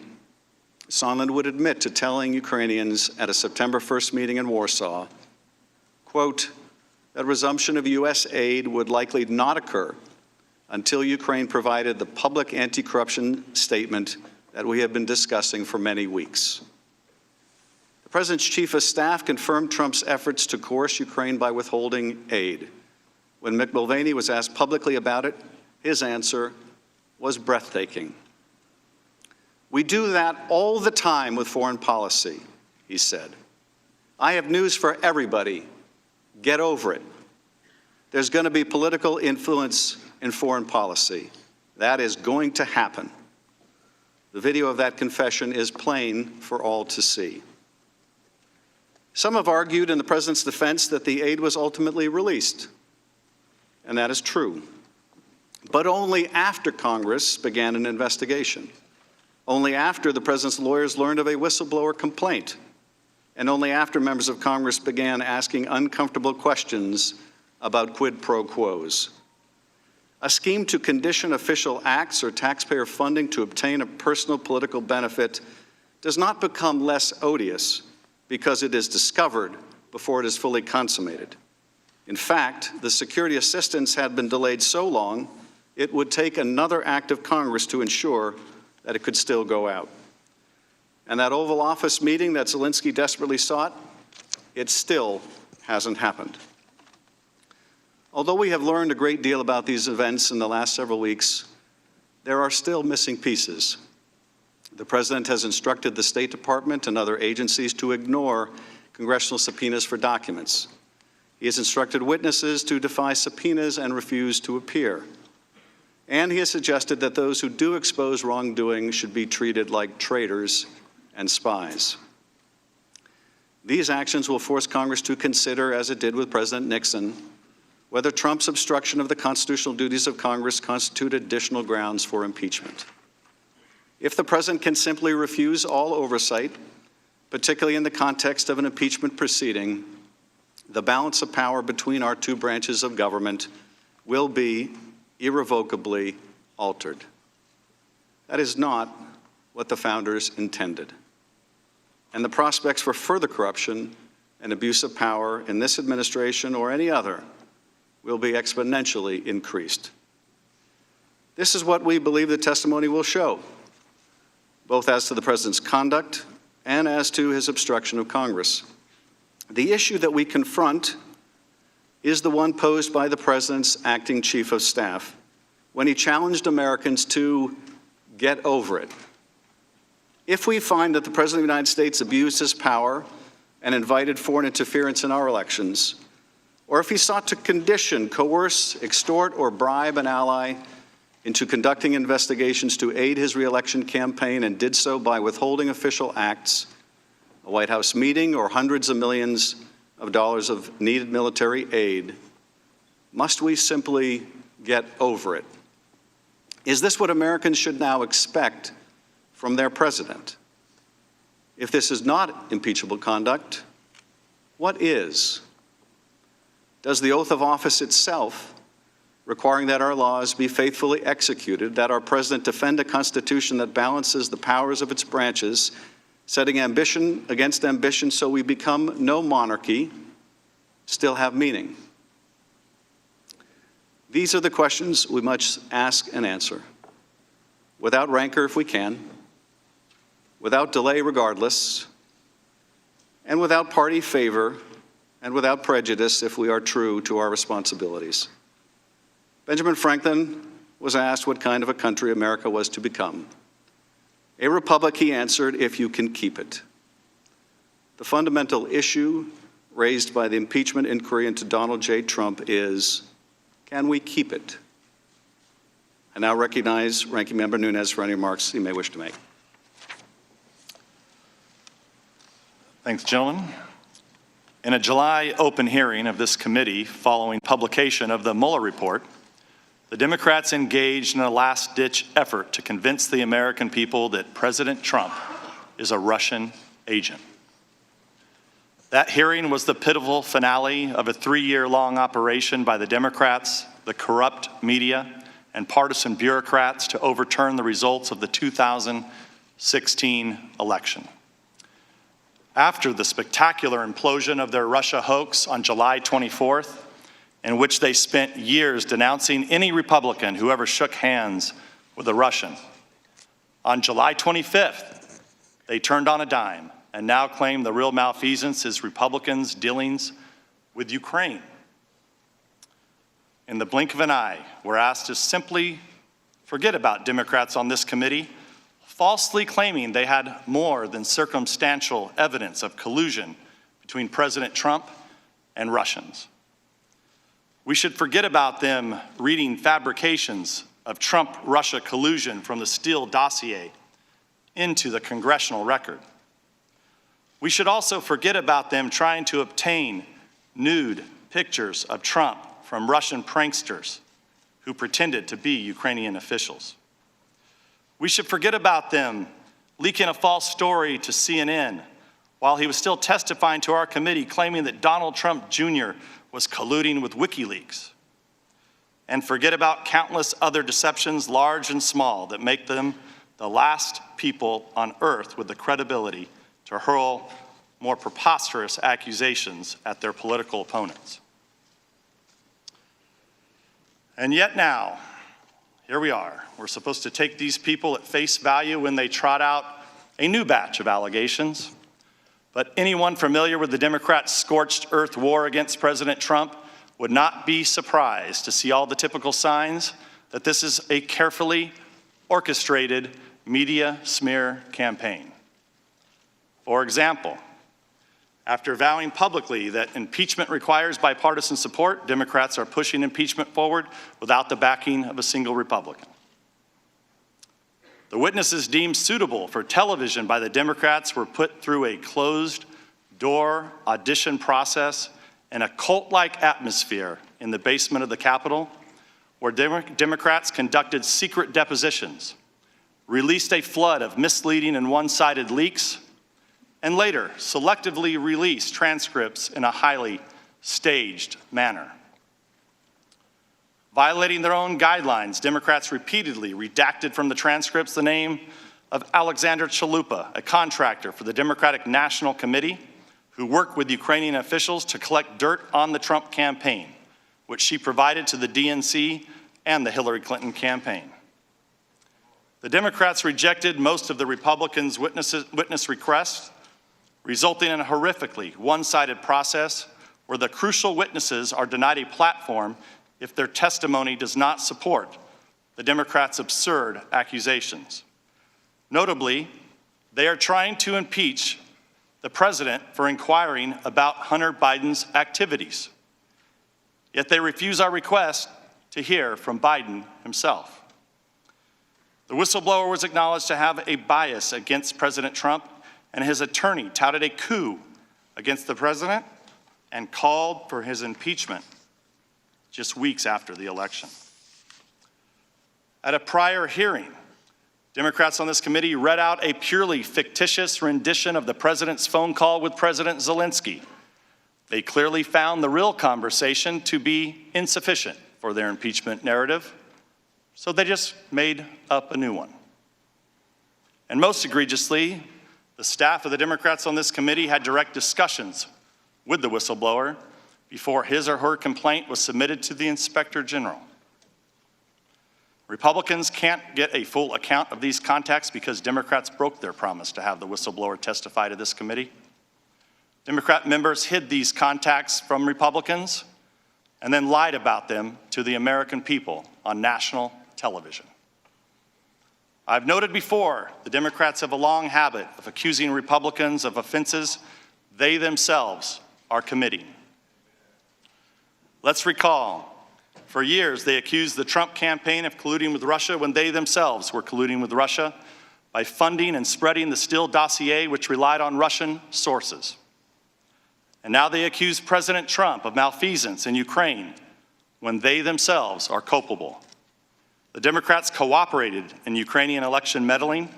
Sondland would admit to telling Ukrainians at a September 1st meeting in Warsaw, quote, that resumption of U.S. aid would likely not occur until Ukraine provided the public anti-corruption statement that we have been discussing for many weeks. The President's Chief of Staff confirmed Trump's efforts to coerce Ukraine by withholding aid. When Mick Mulvaney was asked publicly about it, his answer was breathtaking. "We do that all the time with foreign policy," he said. "I have news for everybody. Get over it. There's going to be political influence in foreign policy. That is going to happen." The video of that confession is plain for all to see. Some have argued in the President's defense that the aid was ultimately released, and that is true, but only after Congress began an investigation, only after the President's lawyers learned of a whistleblower complaint, and only after members of Congress began asking uncomfortable questions about quid pro quos. A scheme to condition official acts or taxpayer funding to obtain a personal political benefit does not become less odious because it is discovered before it is fully consummated. In fact, the security assistance had been delayed so long, it would take another act of Congress to ensure that it could still go out. And that Oval Office meeting that Zelensky desperately sought, it still hasn't happened. Although we have learned a great deal about these events in the last several weeks, there are still missing pieces. The President has instructed the State Department and other agencies to ignore congressional subpoenas for documents. He has instructed witnesses to defy subpoenas and refuse to appear. And he has suggested that those who do expose wrongdoing should be treated like traitors and spies. These actions will force Congress to consider, as it did with President Nixon, whether Trump's obstruction of the constitutional duties of Congress constitute additional grounds for impeachment. If the President can simply refuse all oversight, particularly in the context of an impeachment proceeding, the balance of power between our two branches of government will be irrevocably altered. That is not what the founders intended. And the prospects for further corruption and abuse of power in this administration or any other will be exponentially increased. This is what we believe the testimony will show, both as to the President's conduct and as to his obstruction of Congress. The issue that we confront is the one posed by the President's acting Chief of Staff when he challenged Americans to get over it. If we find that the President of the United States abused his power and invited foreign interference in our elections, or if he sought to condition, coerce, extort, or bribe an ally into conducting investigations to aid his reelection campaign and did so by withholding official acts, a White House meeting, or hundreds of millions of dollars of needed military aid, must we simply get over it? Is this what Americans should now expect from their president? If this is not impeachable conduct, what is? Does the oath of office itself, requiring that our laws be faithfully executed, that our president defend a Constitution that balances the powers of its branches, setting ambition against ambition so we become no monarchy, still have meaning? These are the questions we must ask and answer, without rancor if we can, without delay regardless, and without party favor and without prejudice if we are true to our responsibilities. Benjamin Franklin was asked what kind of a country America was to become. A republic, he answered, if you can keep it. The fundamental issue raised by the impeachment inquiry into Donald J. Trump is, can we keep it? I now recognize Ranking Member Nunes for any remarks he may wish to make. Thanks, gentlemen. In a July open hearing of this committee following publication of the Mueller report, the Democrats engaged in a last-ditch effort to convince the American people that President Trump is a Russian agent. That hearing was the pivotal finale of a 3-year-long operation by the Democrats, the corrupt media, and partisan bureaucrats to overturn the results of the 2016 election. After the spectacular implosion of their Russia hoax on July 24th, in which they spent years denouncing any Republican who ever shook hands with a Russian, on July 25th, they turned on a dime and now claim the real malfeasance is Republicans' dealings with Ukraine. In the blink of an eye, we're asked to simply forget about Democrats on this committee, falsely claiming they had more than circumstantial evidence of collusion between President Trump and Russians. We should forget about them reading fabrications of Trump-Russia collusion from the Steele dossier into the congressional record. We should also forget about them trying to obtain nude pictures of Trump from Russian pranksters who pretended to be Ukrainian officials. We should forget about them leaking a false story to CNN while he was still testifying to our committee, claiming that Donald Trump Jr. was colluding with WikiLeaks. And forget about countless other deceptions, large and small, that make them the last people on earth with the credibility to hurl more preposterous accusations at their political opponents. And yet now, here we are. We're supposed to take these people at face value when they trot out a new batch of allegations. But anyone familiar with the Democrats' scorched earth war against President Trump would not be surprised to see all the typical signs that this is a carefully orchestrated media smear campaign. For example, after vowing publicly that impeachment requires bipartisan support, Democrats are pushing impeachment forward without the backing of a single Republican. The witnesses deemed suitable for television by the Democrats were put through a closed-door audition process in a cult-like atmosphere in the basement of the Capitol, where Democrats conducted secret depositions, released a flood of misleading and one-sided leaks, and later selectively released transcripts in a highly staged manner. Violating their own guidelines, Democrats repeatedly redacted from the transcripts the name of Alexander Chalupa, a contractor for the Democratic National Committee who worked with Ukrainian officials to collect dirt on the Trump campaign, which she provided to the DNC and the Hillary Clinton campaign. The Democrats rejected most of the Republicans' witness requests, resulting in a horrifically one-sided process where the crucial witnesses are denied a platform if their testimony does not support the Democrats' absurd accusations. Notably, they are trying to impeach the president for inquiring about Hunter Biden's activities. Yet they refuse our request to hear from Biden himself. The whistleblower was acknowledged to have a bias against President Trump, and his attorney touted a coup against the president and called for his impeachment just weeks after the election. At a prior hearing, Democrats on this committee read out a purely fictitious rendition of the president's phone call with President Zelensky. They clearly found the real conversation to be insufficient for their impeachment narrative, so they just made up a new one. And most egregiously, the staff of the Democrats on this committee had direct discussions with the whistleblower before his or her complaint was submitted to the Inspector General. Republicans can't get a full account of these contacts because Democrats broke their promise to have the whistleblower testify to this committee. Democrat members hid these contacts from Republicans and then lied about them to the American people on national television. I've noted before, the Democrats have a long habit of accusing Republicans of offenses they themselves are committing. Let's recall, for years they accused the Trump campaign of colluding with Russia when they themselves were colluding with Russia by funding and spreading the Steele dossier, which relied on Russian sources. And now they accuse President Trump of malfeasance in Ukraine when they themselves are culpable. The Democrats cooperated in Ukrainian election meddling,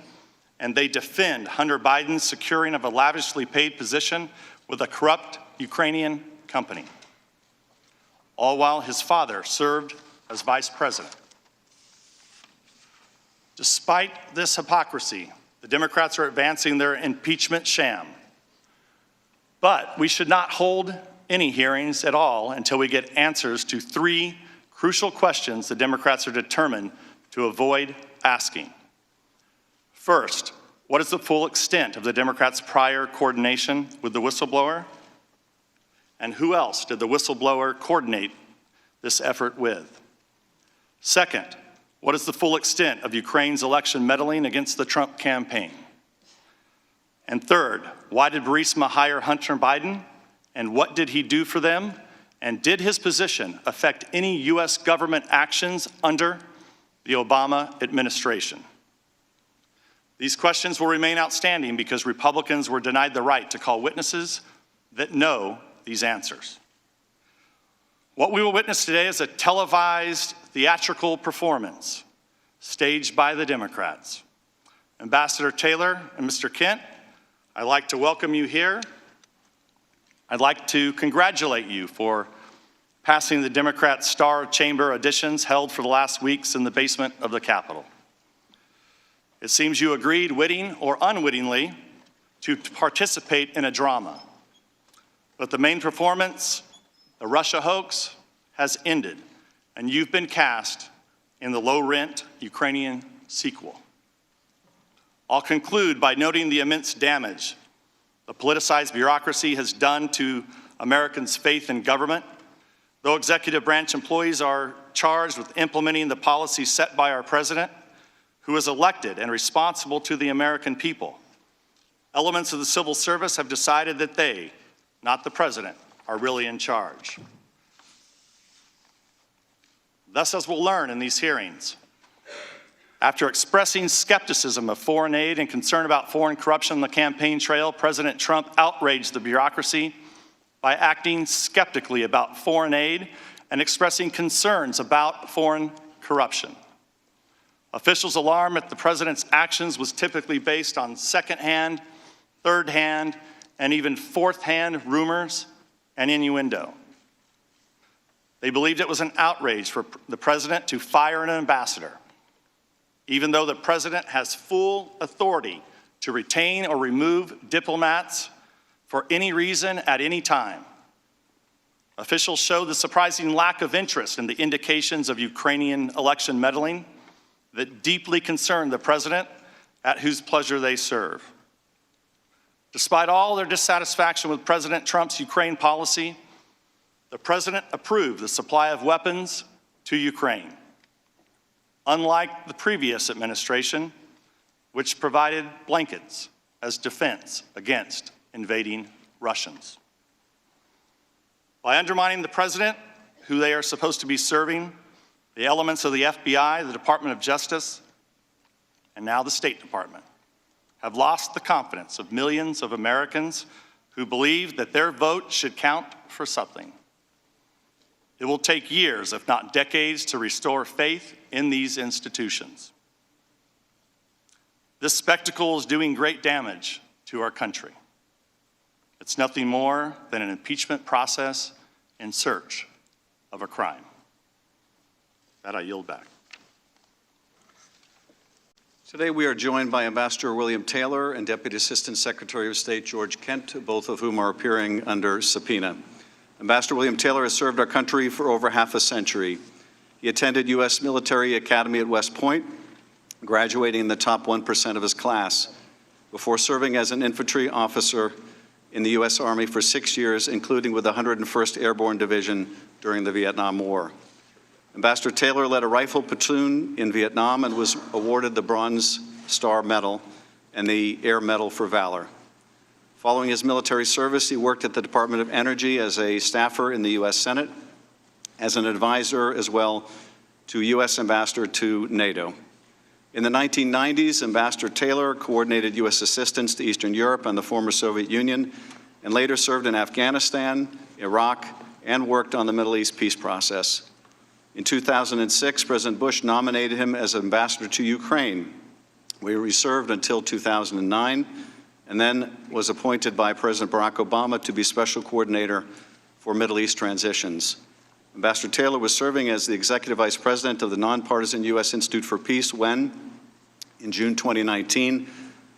and they defend Hunter Biden's securing of a lavishly paid position with a corrupt Ukrainian company, all while his father served as vice president. Despite this hypocrisy, the Democrats are advancing their impeachment sham. But we should not hold any hearings at all until we get answers to three crucial questions the Democrats are determined to avoid asking. First, what is the full extent of the Democrats' prior coordination with the whistleblower? And who else did the whistleblower coordinate this effort with? Second, what is the full extent of Ukraine's election meddling against the Trump campaign? And third, why did Burisma hire Hunter Biden? And what did he do for them? And did his position affect any U.S. government actions under the Obama administration? These questions will remain outstanding because Republicans were denied the right to call witnesses that know these answers. What we will witness today is a televised theatrical performance staged by the Democrats. Ambassador Taylor and Mr. Kent, I'd like to welcome you here. I'd like to congratulate you for passing the Democrat Star Chamber auditions held for the last weeks in the basement of the Capitol. It seems you agreed, witting or unwittingly, to participate in a drama. But the main performance, the Russia hoax, has ended, and you've been cast in the low-rent Ukrainian sequel. I'll conclude by noting the immense damage the politicized bureaucracy has done to Americans' faith in government. Though executive branch employees are charged with implementing the policies set by our president, who is elected and responsible to the American people, elements of the civil service have decided that they, not the president, are really in charge. Thus, as we'll learn in these hearings, after expressing skepticism of foreign aid and concern about foreign corruption on the campaign trail, President Trump outraged the bureaucracy by acting skeptically about foreign aid and expressing concerns about foreign corruption. Officials' alarm at the president's actions was typically based on second-hand, third-hand, and even fourth-hand rumors and innuendo. They believed it was an outrage for the president to fire an ambassador, even though the president has full authority to retain or remove diplomats for any reason at any time. Officials showed the surprising lack of interest in the indications of Ukrainian election meddling that deeply concerned the president, at whose pleasure they serve. Despite all their dissatisfaction with President Trump's Ukraine policy, the president approved the supply of weapons to Ukraine, unlike the previous administration, which provided blankets as defense against invading Russians. By undermining the president, who they are supposed to be serving, the elements of the FBI, the Department of Justice, and now the State Department, have lost the confidence of millions of Americans who believe that their vote should count for something. It will take years, if not decades, to restore faith in these institutions. This spectacle is doing great damage to our country. It's nothing more than an impeachment process in search of a crime. That I yield back. Today we are joined by Ambassador William Taylor and Deputy Assistant Secretary of State George Kent, both of whom are appearing under subpoena. Ambassador William Taylor has served our country for over half a century. He attended U.S. Military Academy at West Point, graduating in the top 1% of his class, before serving as an infantry officer in the U.S. Army for 6 years, including with the 101st Airborne Division during the Vietnam War. Ambassador Taylor led a rifle platoon in Vietnam and was awarded the Bronze Star Medal and the Air Medal for Valor. Following his military service, he worked at the Department of Energy as a staffer in the U.S. Senate, as an advisor as well to U.S. Ambassador to NATO. In the 1990s, Ambassador Taylor coordinated U.S. assistance to Eastern Europe and the former Soviet Union, and later served in Afghanistan, Iraq, and worked on the Middle East peace process. In 2006, President Bush nominated him as ambassador to Ukraine, where he served until 2009, and then was appointed by President Barack Obama to be special coordinator for Middle East transitions. Ambassador Taylor was serving as the executive vice president of the nonpartisan U.S. Institute for Peace when, in June 2019,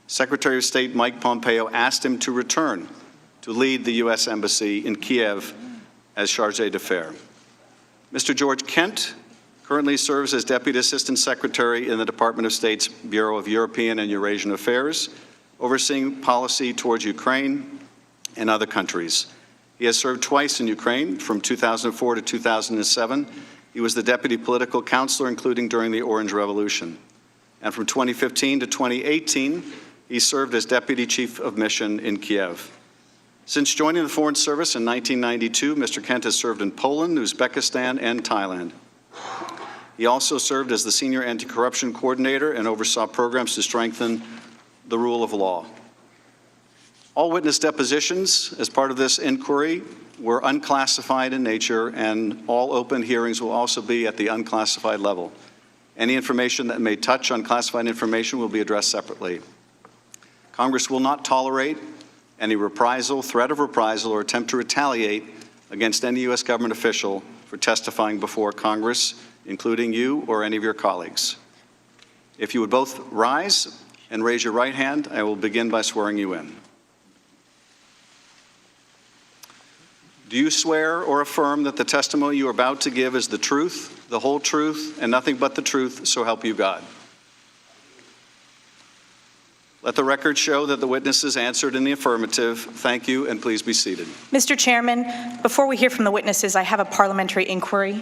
Secretary of State Mike Pompeo asked him to return to lead the U.S. Embassy in Kiev as chargé d'affaires. Mr. George Kent currently serves as Deputy Assistant Secretary in the Department of State's Bureau of European and Eurasian Affairs, overseeing policy towards Ukraine and other countries. He has served twice in Ukraine, from 2004 to 2007. He was the deputy political counselor, including during the Orange Revolution. And from 2015 to 2018, he served as deputy chief of mission in Kiev. Since joining the Foreign Service in 1992, Mr. Kent has served in Poland, Uzbekistan, and Thailand. He also served as the senior anti-corruption coordinator and oversaw programs to strengthen the rule of law. All witness depositions as part of this inquiry were unclassified in nature, and all open hearings will also be at the unclassified level. Any information that may touch unclassified information will be addressed separately. Congress will not tolerate any reprisal, threat of reprisal, or attempt to retaliate against any U.S. government official for testifying before Congress, including you or any of your colleagues. If you would both rise and raise your right hand, I will begin by swearing you in. Do you swear or affirm that the testimony you are about to give is the truth, the whole truth, and nothing but the truth, so help you God? Let the record show that the witnesses answered in the affirmative. Thank you, and please be seated. Mr. Chairman, before we hear from the witnesses, I have a parliamentary inquiry.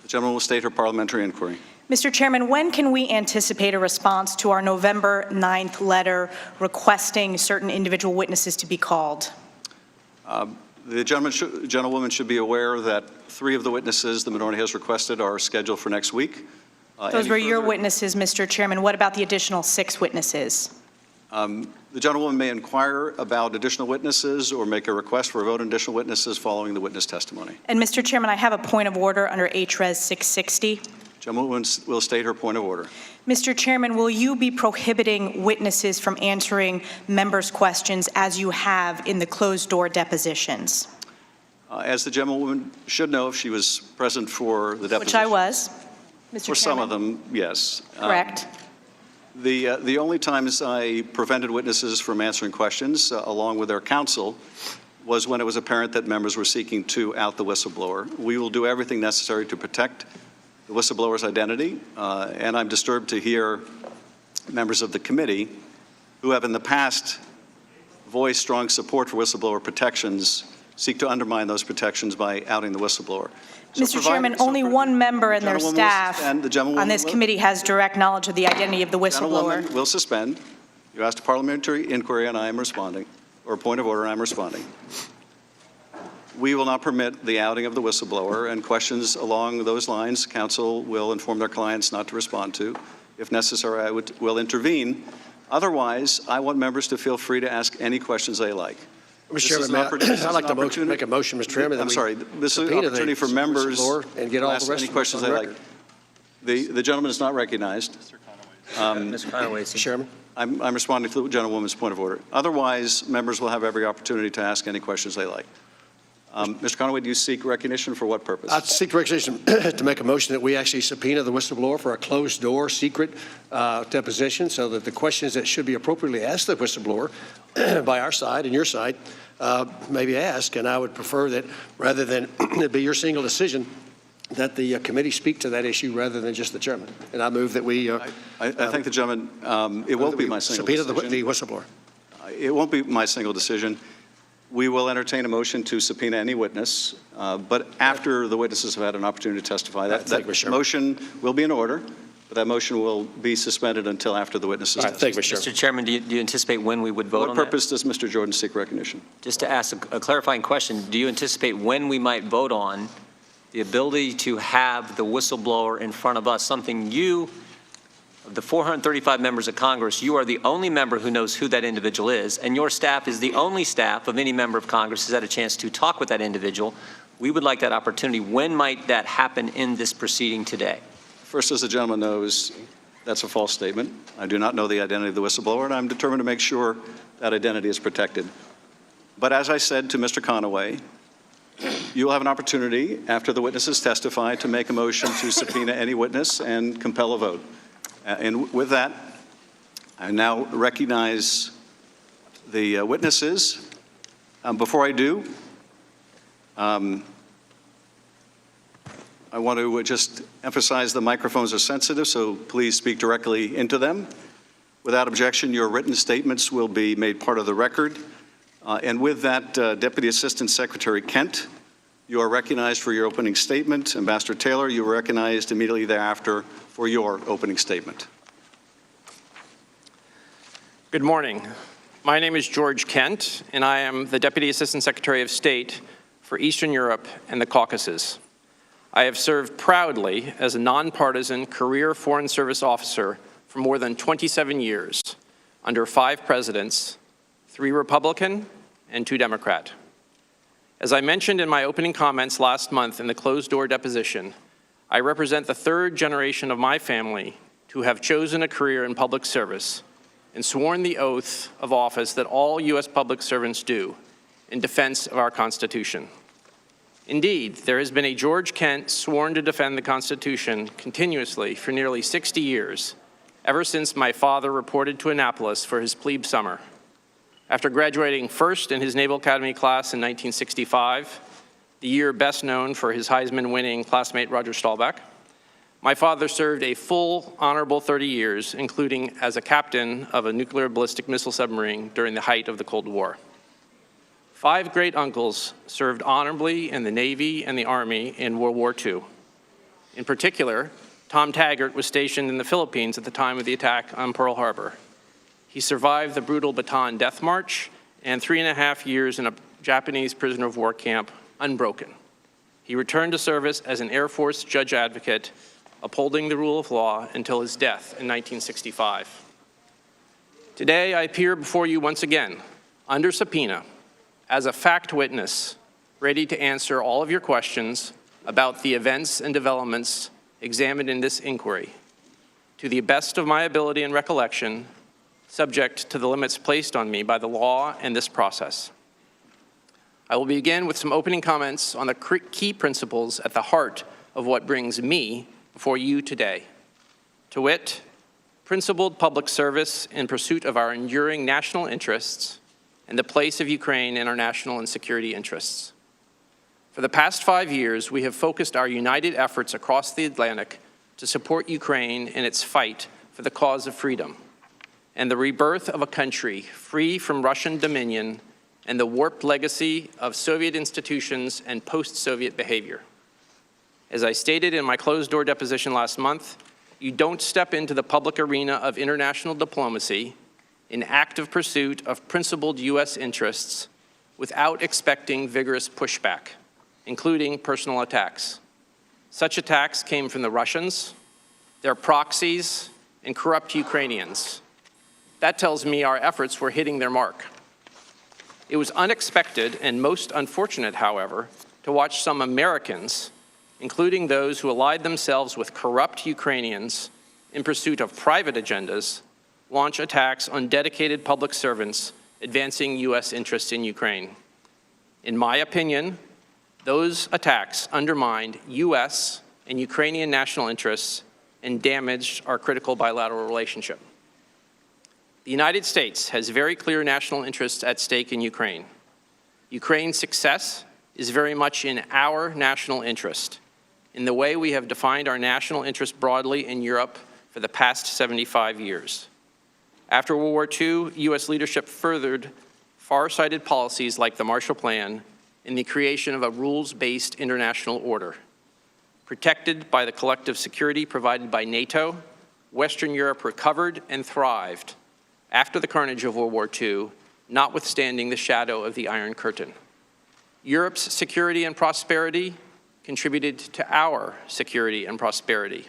The gentleman will state her parliamentary inquiry. Mr. Chairman, when can we anticipate a response to our November 9th letter requesting certain individual witnesses to be called? The gentlewoman should be aware that 3 of the witnesses the minority has requested are scheduled for next week. Those were your witnesses, Mr. Chairman. What about the additional 6 witnesses? The gentlewoman may inquire about additional witnesses or make a request for a vote on additional witnesses following the witness testimony. And Mr. Chairman, I have a point of order under HRES 660. Gentlewoman will state her point of order. Mr. Chairman, will you be prohibiting witnesses from answering members' questions as you have in the closed-door depositions? As the gentlewoman should know if she was present for the deposition. Which I was, Mr. For some of them, yes. Correct. The only times I prevented witnesses from answering questions, along with their counsel, was when it was apparent that members were seeking to out the whistleblower. We will do everything necessary to protect the whistleblower's identity, and I'm disturbed to hear members of the committee who have in the past voiced strong support for whistleblower protections seek to undermine those protections by outing the whistleblower. Mr. Chairman, only one member and their staff on this committee has direct knowledge of the identity of the whistleblower. The will suspend. You asked a parliamentary inquiry, and I am responding, or a point of order, and I'm responding. We will not permit the outing of the whistleblower, and questions along those lines, counsel will inform their clients not to respond to. If necessary, I will intervene. Otherwise, I want members to feel free to ask any questions they like. Mr. Chairman, I'd like to make a motion, Mr. Chairman. I'm sorry. This is an opportunity for members and get all to ask the rest any of questions they like. The gentleman is not recognized. Mr. Conaway, Mr. Chairman. I'm responding to the gentlewoman's point of order. Otherwise, members will have every opportunity to ask any questions they like. Mr. Conaway, do you seek recognition for what purpose? I seek recognition to make a motion that we actually subpoena the whistleblower for a closed-door, secret deposition, so that the questions that should be appropriately asked the whistleblower by our side and your side may be asked. And I would prefer that rather than it be your single decision, that the committee speak to that issue rather than just the chairman. And I move that we. I thank the gentleman. It won't be my single decision. Subpoena the whistleblower. It won't be my single decision. We will entertain a motion to subpoena any witness, but after the witnesses have had an opportunity to testify. That motion will be in order, but that motion will be suspended until after the witnesses testify. Mr. Chairman, do you anticipate when we would vote on that? What purpose does Mr. Jordan seek recognition? Just to ask a clarifying question, do you anticipate when we might vote on the ability to have the whistleblower in front of us, something you, of the 435 members of Congress, you are the only member who knows who that individual is, and your staff is the only staff of any member of Congress who's had a chance to talk with that individual. We would like that opportunity. When might that happen in this proceeding today? First, as the gentleman knows, that's a false statement. I do not know the identity of the whistleblower, and I'm determined to make sure that identity is protected. But as I said to Mr. Conaway, you will have an opportunity after the witnesses testify to make a motion to subpoena any witness and compel a vote. And with that, I now recognize the witnesses. Before I do, I want to just emphasize the microphones are sensitive, so please speak directly into them. Without objection, your written statements will be made part of the record. And with that, Deputy Assistant Secretary Kent, you are recognized for your opening statement. Ambassador Taylor, you were recognized immediately thereafter for your opening statement. Good morning. My name is George Kent, and I am the Deputy Assistant Secretary of State for Eastern Europe and the Caucasus. I have served proudly as a nonpartisan career Foreign Service officer for more than 27 years under 5 presidents, 3 Republican and 2 Democrat. As I mentioned in my opening comments last month in the closed-door deposition, I represent the 3rd generation of my family to have chosen a career in public service and sworn the oath of office that all U.S. public servants do in defense of our Constitution. Indeed, there has been a George Kent sworn to defend the Constitution continuously for nearly 60 years, ever since my father reported to Annapolis for his plebe summer. After graduating first in his Naval Academy class in 1965, the year best known for his Heisman-winning classmate Roger Staubach, my father served a full, honorable 30 years, including as a captain of a nuclear ballistic missile submarine during the height of the Cold War. 5 great uncles served honorably in the Navy and the Army in World War II. In particular, Tom Taggart was stationed in the Philippines at the time of the attack on Pearl Harbor. He survived the brutal Bataan Death March and 3.5 years in a Japanese prisoner of war camp unbroken. He returned to service as an Air Force judge advocate, upholding the rule of law until his death in 1965. Today, I appear before you once again, under subpoena, as a fact witness, ready to answer all of your questions about the events and developments examined in this inquiry, to the best of my ability and recollection, subject to the limits placed on me by the law and this process. I will begin with some opening comments on the key principles at the heart of what brings me before you today, to wit, principled public service in pursuit of our enduring national interests and the place of Ukraine in our national and security interests. For the past 5 years, we have focused our united efforts across the Atlantic to support Ukraine in its fight for the cause of freedom and the rebirth of a country free from Russian dominion and the warped legacy of Soviet institutions and post-Soviet behavior. As I stated in my closed-door deposition last month, you don't step into the public arena of international diplomacy in active pursuit of principled U.S. interests without expecting vigorous pushback, including personal attacks. Such attacks came from the Russians, their proxies, and corrupt Ukrainians. That tells me our efforts were hitting their mark. It was unexpected and most unfortunate, however, to watch some Americans, including those who allied themselves with corrupt Ukrainians in pursuit of private agendas, launch attacks on dedicated public servants advancing U.S. interests in Ukraine. In my opinion, those attacks undermined U.S. and Ukrainian national interests and damaged our critical bilateral relationship. The United States has very clear national interests at stake in Ukraine. Ukraine's success is very much in our national interest, in the way we have defined our national interest broadly in Europe for the past 75 years. After World War II, U.S. leadership furthered far-sighted policies like the Marshall Plan and the creation of a rules-based international order. Protected by the collective security provided by NATO, Western Europe recovered and thrived after the carnage of World War II, notwithstanding the shadow of the Iron Curtain. Europe's security and prosperity contributed to our security and prosperity.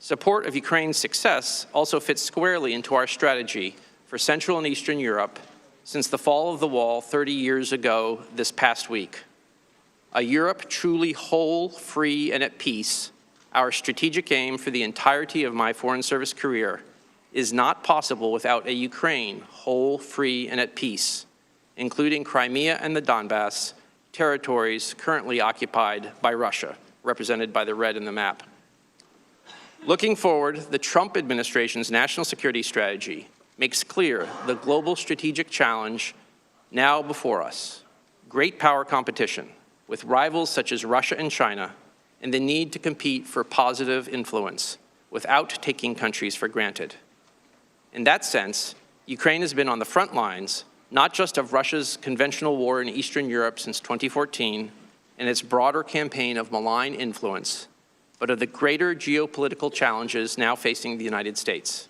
Support of Ukraine's success also fits squarely into our strategy for Central and Eastern Europe since the fall of the wall 30 years ago this past week. A Europe truly whole, free, and at peace, our strategic aim for the entirety of my Foreign Service career, is not possible without a Ukraine whole, free, and at peace, including Crimea and the Donbass, territories currently occupied by Russia, represented by the red in the map. Looking forward, the Trump administration's national security strategy makes clear the global strategic challenge now before us: great power competition with rivals such as Russia and China, and the need to compete for positive influence without taking countries for granted. In that sense, Ukraine has been on the front lines, not just of Russia's conventional war in Eastern Europe since 2014 and its broader campaign of malign influence, but of the greater geopolitical challenges now facing the United States.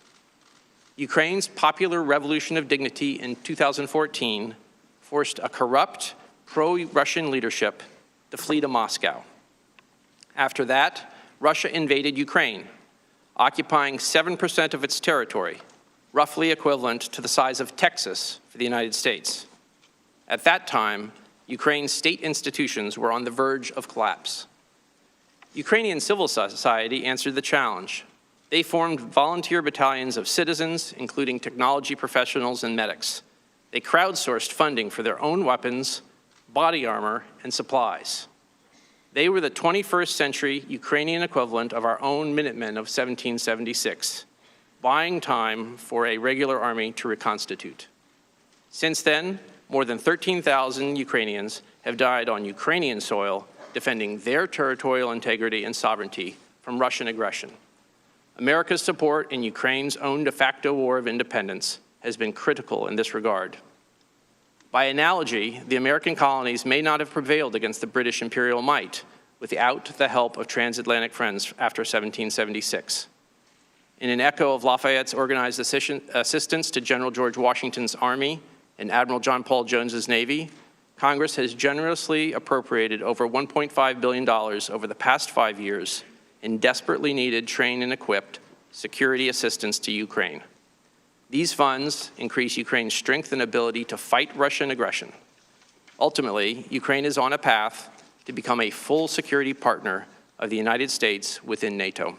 Ukraine's popular revolution of dignity in 2014 forced a corrupt, pro-Russian leadership to flee to Moscow. After that, Russia invaded Ukraine, occupying 7% of its territory, roughly equivalent to the size of Texas for the United States. At that time, Ukraine's state institutions were on the verge of collapse. Ukrainian civil society answered the challenge. They formed volunteer battalions of citizens, including technology professionals and medics. They crowdsourced funding for their own weapons, body armor, and supplies. They were the 21st century Ukrainian equivalent of our own Minutemen of 1776, buying time for a regular army to reconstitute. Since then, more than 13,000 Ukrainians have died on Ukrainian soil defending their territorial integrity and sovereignty from Russian aggression. America's support in Ukraine's own de facto war of independence has been critical in this regard. By analogy, the American colonies may not have prevailed against the British imperial might without the help of transatlantic friends after 1776. In an echo of Lafayette's organized assistance to General George Washington's Army and Admiral John Paul Jones's Navy, Congress has generously appropriated over $1.5 billion over the past 5 years in desperately needed trained and equipped security assistance to Ukraine. These funds increase Ukraine's strength and ability to fight Russian aggression. Ultimately, Ukraine is on a path to become a full security partner of the United States within NATO.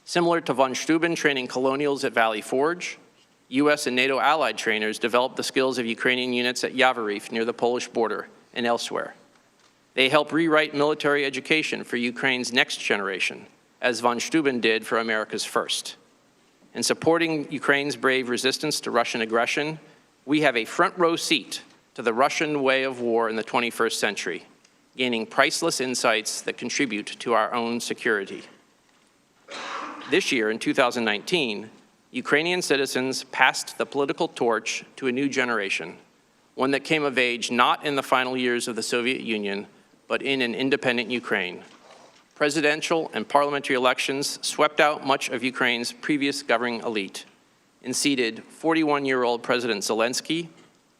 Similar to von Steuben training colonials at Valley Forge, U.S. and NATO allied trainers developed the skills of Ukrainian units at Yavoriv near the Polish border and elsewhere. They help rewrite military education for Ukraine's next generation, as von Steuben did for America's first. In supporting Ukraine's brave resistance to Russian aggression, we have a front row seat to the Russian way of war in the 21st century, gaining priceless insights that contribute to our own security. This year, in 2019, Ukrainian citizens passed the political torch to a new generation, one that came of age not in the final years of the Soviet Union, but in an independent Ukraine. Presidential and parliamentary elections swept out much of Ukraine's previous governing elite and seated 41-year-old President Zelensky,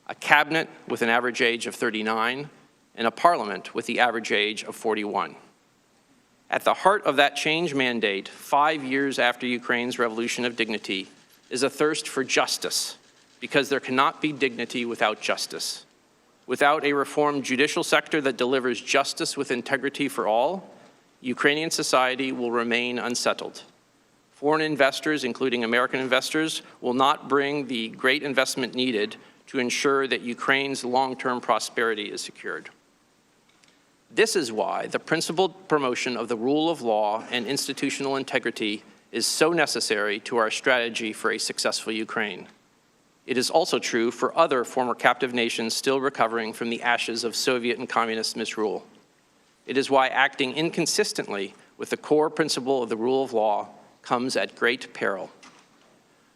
a cabinet with an average age of 39, and a parliament with the average age of 41. At the heart of that change mandate, 5 years after Ukraine's revolution of dignity, is a thirst for justice, because there cannot be dignity without justice. Without a reformed judicial sector that delivers justice with integrity for all, Ukrainian society will remain unsettled. Foreign investors, including American investors, will not bring the great investment needed to ensure that Ukraine's long-term prosperity is secured. This is why the principled promotion of the rule of law and institutional integrity is so necessary to our strategy for a successful Ukraine. It is also true for other former captive nations still recovering from the ashes of Soviet and communist misrule. It is why acting inconsistently with the core principle of the rule of law comes at great peril.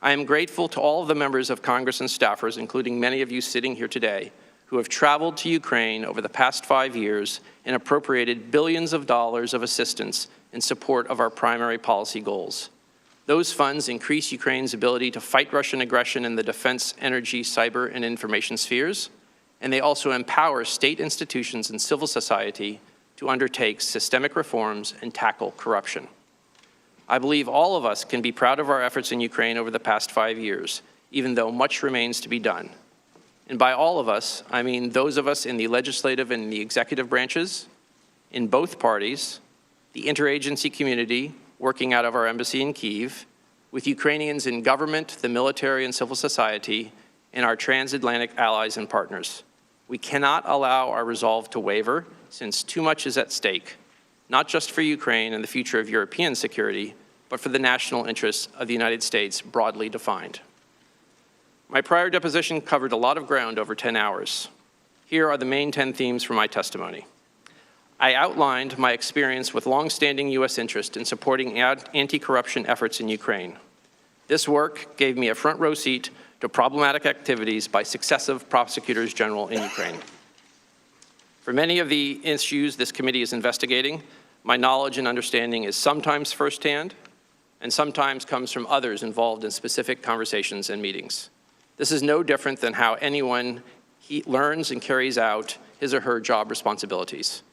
I am grateful to all of the members of Congress and staffers, including many of you sitting here today, who have traveled to Ukraine over the past 5 years and appropriated billions of dollars of assistance in support of our primary policy goals. Those funds increase Ukraine's ability to fight Russian aggression in the defense, energy, cyber, and information spheres, and they also empower state institutions and civil society to undertake systemic reforms and tackle corruption. I believe all of us can be proud of our efforts in Ukraine over the past 5 years, even though much remains to be done. And by all of us, I mean those of us in the legislative and the executive branches, in both parties, the interagency community working out of our embassy in Kyiv, with Ukrainians in government, the military, and civil society, and our transatlantic allies and partners. We cannot allow our resolve to waver, since too much is at stake, not just for Ukraine and the future of European security, but for the national interests of the United States broadly defined. My prior deposition covered a lot of ground over 10 hours. Here are the main 10 themes from my testimony. I outlined my experience with longstanding U.S. interest in supporting anti-corruption efforts in Ukraine. This work gave me a front row seat to problematic activities by successive prosecutors general in Ukraine. For many of the issues this committee is investigating, my knowledge and understanding is sometimes firsthand and sometimes comes from others involved in specific conversations and meetings. This is no different than how anyone learns and carries out his or her job responsibilities.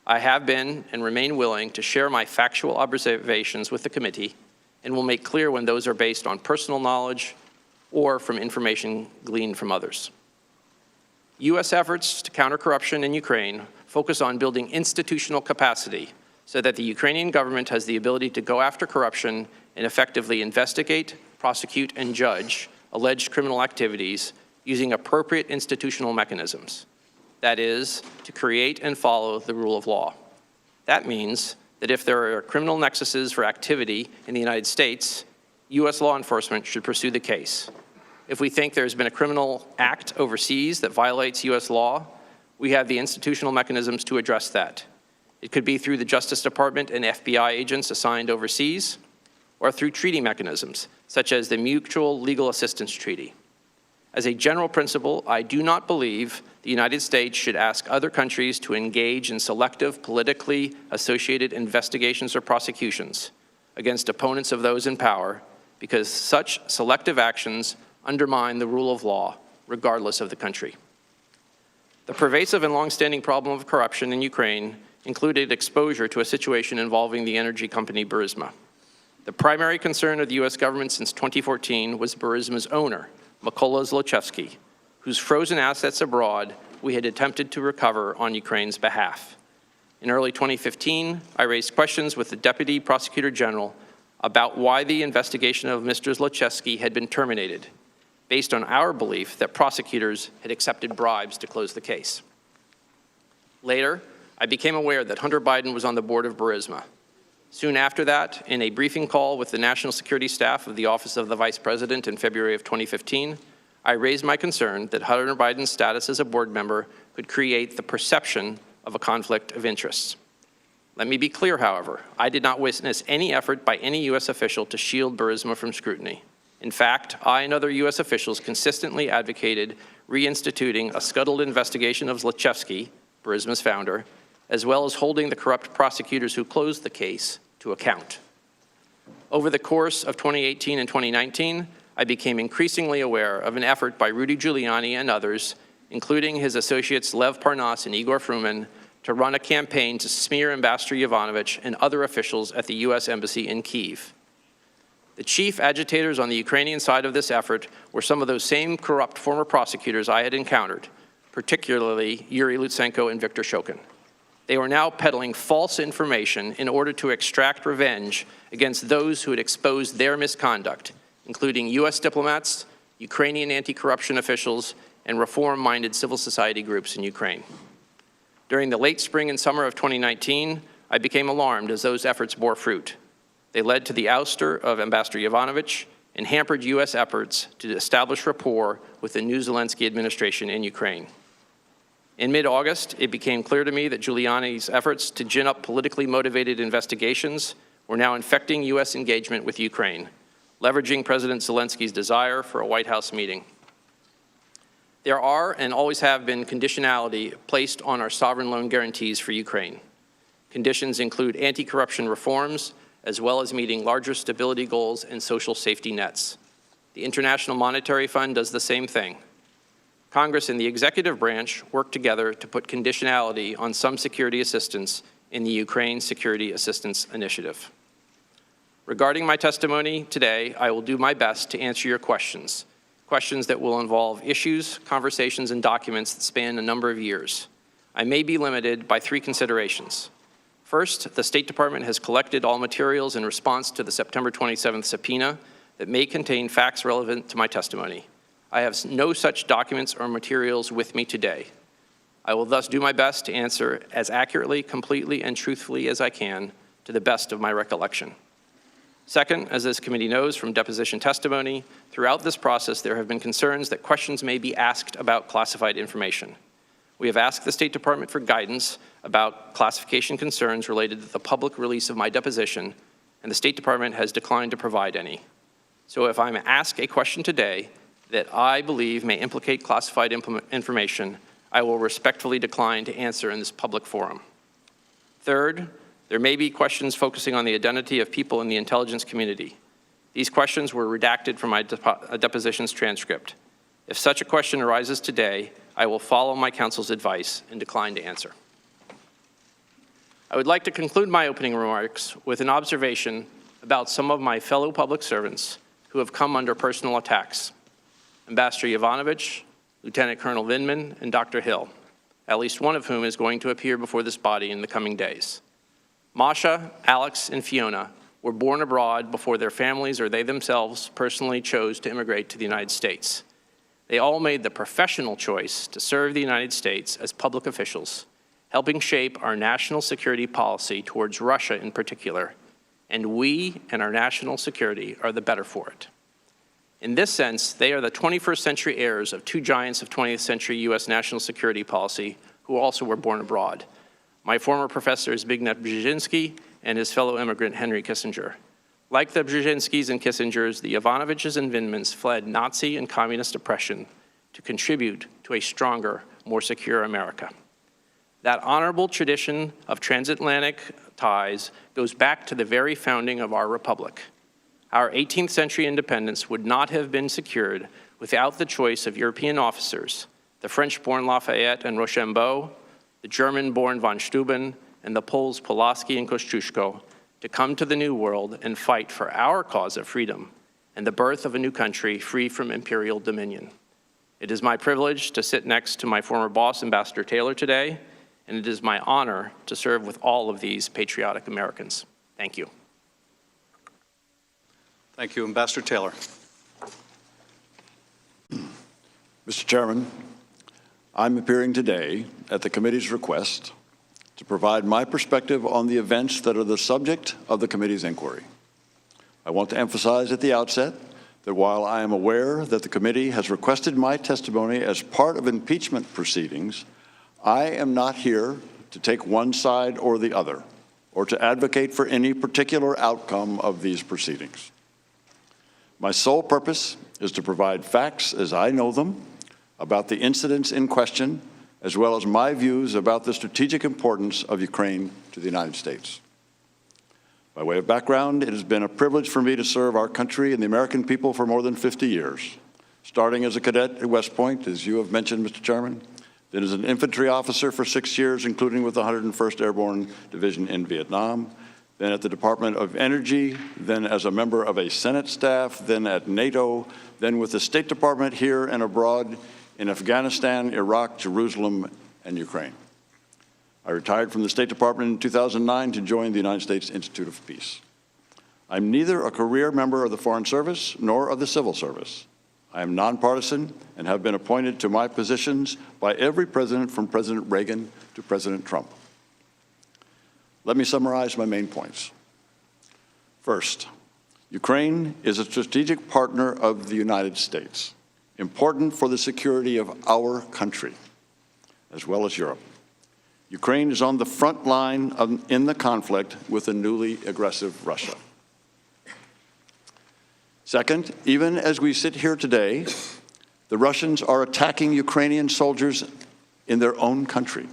I have been and remain willing to share my factual observations with the committee and will make clear when those are based on personal knowledge or from information gleaned from others. U.S. efforts to counter corruption in Ukraine focus on building institutional capacity so that the Ukrainian government has the ability to go after corruption and effectively investigate, prosecute, and judge alleged criminal activities using appropriate institutional mechanisms. That is, to create and follow the rule of law. That means that if there are criminal nexuses for activity in the United States, U.S. law enforcement should pursue the case. If we think there's been a criminal act overseas that violates U.S. law, we have the institutional mechanisms to address that. It could be through the Justice Department and FBI agents assigned overseas, or through treaty mechanisms, such as the Mutual Legal Assistance Treaty. As a general principle, I do not believe the United States should ask other countries to engage in selective, politically associated investigations or prosecutions against opponents of those in power, because such selective actions undermine the rule of law, regardless of the country. The pervasive and longstanding problem of corruption in Ukraine included exposure to a situation involving the energy company Burisma. The primary concern of the U.S. government since 2014 was Burisma's owner, Mykola Zlochevsky, whose frozen assets abroad we had attempted to recover on Ukraine's behalf. In early 2015, I raised questions with the Deputy Prosecutor General about why the investigation of Mr. Zlochevsky had been terminated, based on our belief that prosecutors had accepted bribes to close the case. Later, I became aware that Hunter Biden was on the board of Burisma. Soon after that, in a briefing call with the national security staff of the Office of the Vice President in February of 2015, I raised my concern that Hunter Biden's status as a board member could create the perception of a conflict of interests. Let me be clear, however, I did not witness any effort by any U.S. official to shield Burisma from scrutiny. In fact, I and other U.S. officials consistently advocated reinstituting a scuttled investigation of Zlochevsky, Burisma's founder, as well as holding the corrupt prosecutors who closed the case to account. Over the course of 2018 and 2019, I became increasingly aware of an effort by Rudy Giuliani and others, including his associates Lev Parnas and Igor Fruman, to run a campaign to smear Ambassador Yovanovitch and other officials at the U.S. Embassy in Kyiv. The chief agitators on the Ukrainian side of this effort were some of those same corrupt former prosecutors I had encountered, particularly Yuri Lutsenko and Viktor Shokin. They were now peddling false information in order to extract revenge against those who had exposed their misconduct, including U.S. diplomats, Ukrainian anti-corruption officials, and reform-minded civil society groups in Ukraine. During the late spring and summer of 2019, I became alarmed as those efforts bore fruit. They led to the ouster of Ambassador Yovanovitch and hampered U.S. efforts to establish rapport with the new Zelensky administration in Ukraine. In mid-August, it became clear to me that Giuliani's efforts to gin up politically motivated investigations were now infecting U.S. engagement with Ukraine, leveraging President Zelensky's desire for a White House meeting. There are and always have been conditionality placed on our sovereign loan guarantees for Ukraine. Conditions include anti-corruption reforms, as well as meeting larger stability goals and social safety nets. The International Monetary Fund does the same thing. Congress and the executive branch work together to put conditionality on some security assistance in the Ukraine Security Assistance Initiative. Regarding my testimony today, I will do my best to answer your questions that will involve issues, conversations, and documents that span a number of years. I may be limited by 3 considerations. First, the State Department has collected all materials in response to the September 27th subpoena that may contain facts relevant to my testimony. I have no such documents or materials with me today. I will thus do my best to answer as accurately, completely, and truthfully as I can to the best of my recollection. Second, as this committee knows from deposition testimony, throughout this process there have been concerns that questions may be asked about classified information. We have asked the State Department for guidance about classification concerns related to the public release of my deposition, and the State Department has declined to provide any. So if I'm asked a question today that I believe may implicate classified information, I will respectfully decline to answer in this public forum. Third, there may be questions focusing on the identity of people in the intelligence community. These questions were redacted from my deposition's transcript. If such a question arises today, I will follow my counsel's advice and decline to answer. I would like to conclude my opening remarks with an observation about some of my fellow public servants who have come under personal attacks. Ambassador Yovanovitch, Lieutenant Colonel Vindman, and Dr. Hill, at least one of whom is going to appear before this body in the coming days. Masha, Alex, and Fiona were born abroad before their families or they themselves personally chose to immigrate to the United States. They all made the professional choice to serve the United States as public officials, helping shape our national security policy towards Russia in particular, and we and our national security are the better for it. In this sense, they are the 21st century heirs of 2 giants of 20th century U.S. national security policy who also were born abroad. My former professor Zbigniew Brzezinski and his fellow immigrant Henry Kissinger. Like the Brzezinskis and Kissingers, the Yovanovitches and Vindmans fled Nazi and communist oppression to contribute to a stronger, more secure America. That honorable tradition of transatlantic ties goes back to the very founding of our republic. Our 18th century independence would not have been secured without the choice of European officers, the French-born Lafayette and Rochambeau, the German-born von Steuben, and the Poles Pulaski and Kosciuszko, to come to the New World and fight for our cause of freedom and the birth of a new country free from imperial dominion. It is my privilege to sit next to my former boss, Ambassador Taylor, today, and it is my honor to serve with all of these patriotic Americans. Thank you. Thank you, Ambassador Taylor. Mr. Chairman, I'm appearing today at the committee's request to provide my perspective on the events that are the subject of the committee's inquiry. I want to emphasize at the outset that while I am aware that the committee has requested my testimony as part of impeachment proceedings, I am not here to take one side or the other, or to advocate for any particular outcome of these proceedings. My sole purpose is to provide facts as I know them about the incidents in question, as well as my views about the strategic importance of Ukraine to the United States. By way of background, it has been a privilege for me to serve our country and the American people for more than 50 years, starting as a cadet at West Point, as you have mentioned, Mr. Chairman, then as an infantry officer for 6 years, including with the 101st Airborne Division in Vietnam, then at the Department of Energy, then as a member of a Senate staff, then at NATO, then with the State Department here and abroad in Afghanistan, Iraq, Jerusalem, and Ukraine. I retired from the State Department in 2009 to join the United States Institute of Peace. I'm neither a career member of the Foreign Service nor of the Civil Service. I am nonpartisan and have been appointed to my positions by every president from President Reagan to President Trump. Let me summarize my main points. First, Ukraine is a strategic partner of the United States, important for the security of our country, as well as Europe. Ukraine is on the front line in the conflict with a newly aggressive Russia. Second, even as we sit here today, the Russians are attacking Ukrainian soldiers in their own country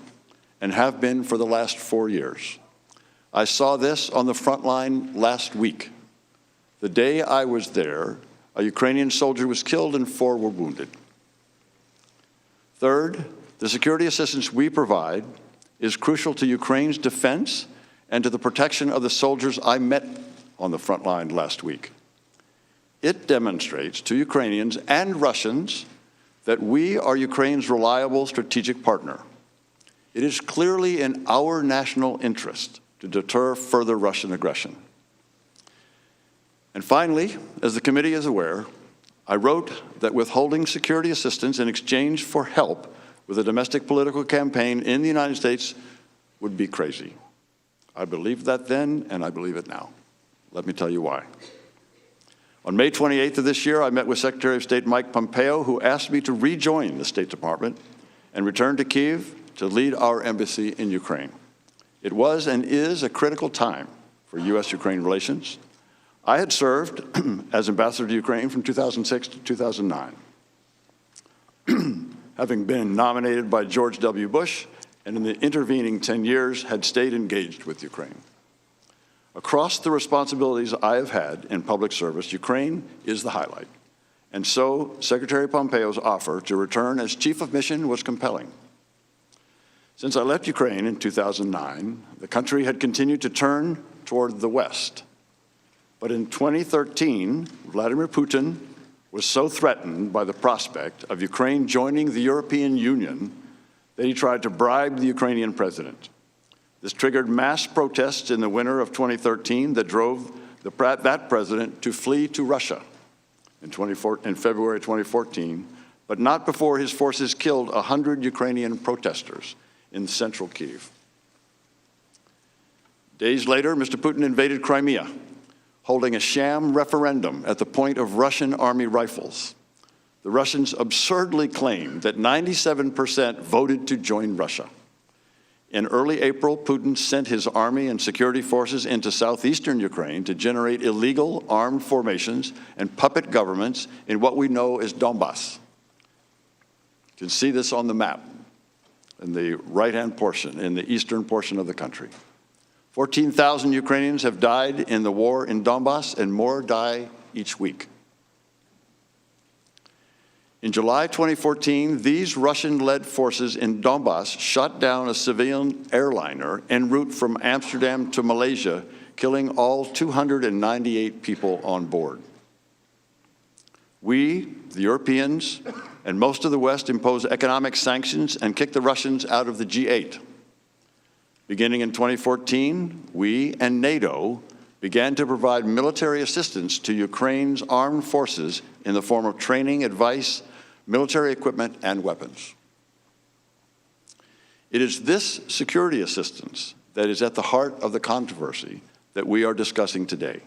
and have been for the last 4 years. I saw this on the front line last week. The day I was there, a Ukrainian soldier was killed and 4 were wounded. Third, the security assistance we provide is crucial to Ukraine's defense and to the protection of the soldiers I met on the front line last week. It demonstrates to Ukrainians and Russians that we are Ukraine's reliable strategic partner. It is clearly in our national interest to deter further Russian aggression. And finally, as the committee is aware, I wrote that withholding security assistance in exchange for help with a domestic political campaign in the United States would be crazy. I believed that then, and I believe it now. Let me tell you why. On May 28th of this year, I met with Secretary of State Mike Pompeo, who asked me to rejoin the State Department and return to Kyiv to lead our embassy in Ukraine. It was and is a critical time for U.S.-Ukraine relations. I had served as ambassador to Ukraine from 2006 to 2009, having been nominated by George W. Bush, and in the intervening 10 years had stayed engaged with Ukraine. Across the responsibilities I have had in public service, Ukraine is the highlight. And so Secretary Pompeo's offer to return as chief of mission was compelling. Since I left Ukraine in 2009, the country had continued to turn toward the West. But in 2013, Vladimir Putin was so threatened by the prospect of Ukraine joining the European Union that he tried to bribe the Ukrainian president. This triggered mass protests in the winter of 2013 that drove that president to flee to Russia in February 2014, but not before his forces killed 100 Ukrainian protesters in central Kyiv. Days later, Mr. Putin invaded Crimea, holding a sham referendum at the point of Russian army rifles. The Russians absurdly claimed that 97% voted to join Russia. In early April, Putin sent his army and security forces into southeastern Ukraine to generate illegal armed formations and puppet governments in what we know as Donbass. You can see this on the map in the right-hand portion, in the eastern portion of the country. 14,000 Ukrainians have died in the war in Donbass, and more die each week. In July 2014, these Russian-led forces in Donbass shot down a civilian airliner en route from Amsterdam to Malaysia, killing all 298 people on board. We, the Europeans, and most of the West imposed economic sanctions and kicked the Russians out of the G8. Beginning in 2014, we and NATO began to provide military assistance to Ukraine's armed forces in the form of training, advice, military equipment, and weapons. It is this security assistance that is at the heart of the controversy that we are discussing today.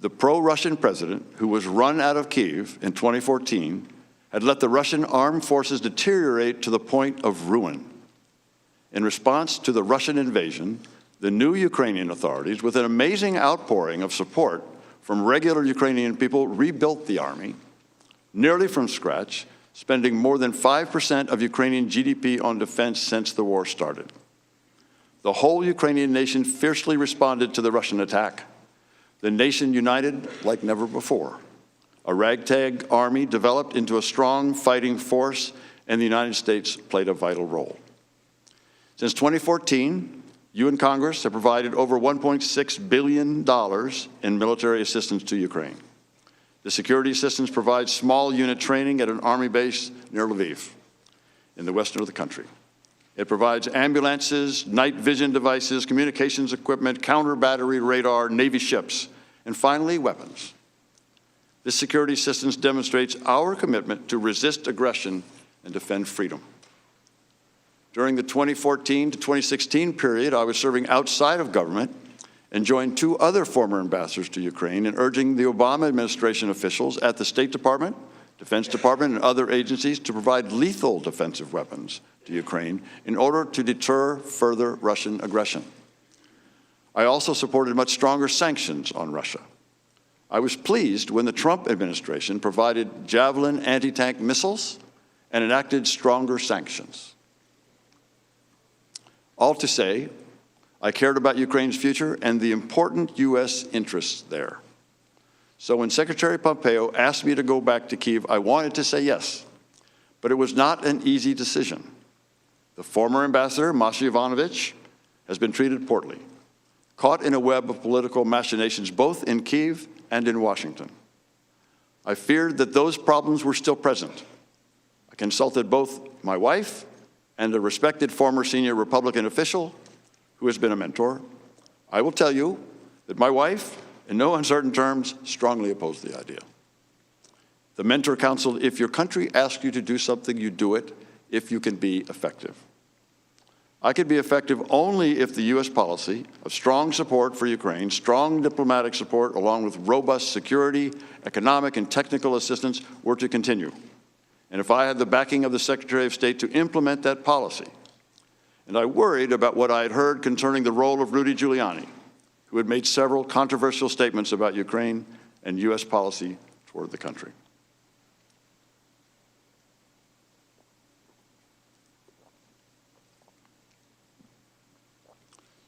The pro-Russian president, who was run out of Kyiv in 2014, had let the Russian armed forces deteriorate to the point of ruin. In response to the Russian invasion, the new Ukrainian authorities, with an amazing outpouring of support from regular Ukrainian people, rebuilt the army, nearly from scratch, spending more than 5% of Ukrainian GDP on defense since the war started. The whole Ukrainian nation fiercely responded to the Russian attack. The nation united like never before. A ragtag army developed into a strong fighting force, and the United States played a vital role. Since 2014, you and Congress have provided over $1.6 billion in military assistance to Ukraine. The security assistance provides small unit training at an Army base near Lviv in the western of the country. It provides ambulances, night vision devices, communications equipment, counter-battery radar, Navy ships, and finally, weapons. This security assistance demonstrates our commitment to resist aggression and defend freedom. During the 2014 to 2016 period, I was serving outside of government and joined two other former ambassadors to Ukraine in urging the Obama administration officials at the State Department, Defense Department, and other agencies to provide lethal defensive weapons to Ukraine in order to deter further Russian aggression. I also supported much stronger sanctions on Russia. I was pleased when the Trump administration provided Javelin anti-tank missiles and enacted stronger sanctions. All to say, I cared about Ukraine's future and the important U.S. interests there. So when Secretary Pompeo asked me to go back to Kyiv, I wanted to say yes, but it was not an easy decision. The former ambassador, Masha Ivanovich, has been treated poorly, caught in a web of political machinations both in Kyiv and in Washington. I feared that those problems were still present. I consulted both my wife and a respected former senior Republican official who has been a mentor. I will tell you that my wife, in no uncertain terms, strongly opposed the idea. The mentor counseled, if your country asks you to do something, you do it if you can be effective. I could be effective only if the U.S. policy of strong support for Ukraine, strong diplomatic support, along with robust security, economic, and technical assistance were to continue, and if I had the backing of the Secretary of State to implement that policy. And I worried about what I had heard concerning the role of Rudy Giuliani, who had made several controversial statements about Ukraine and U.S. policy toward the country.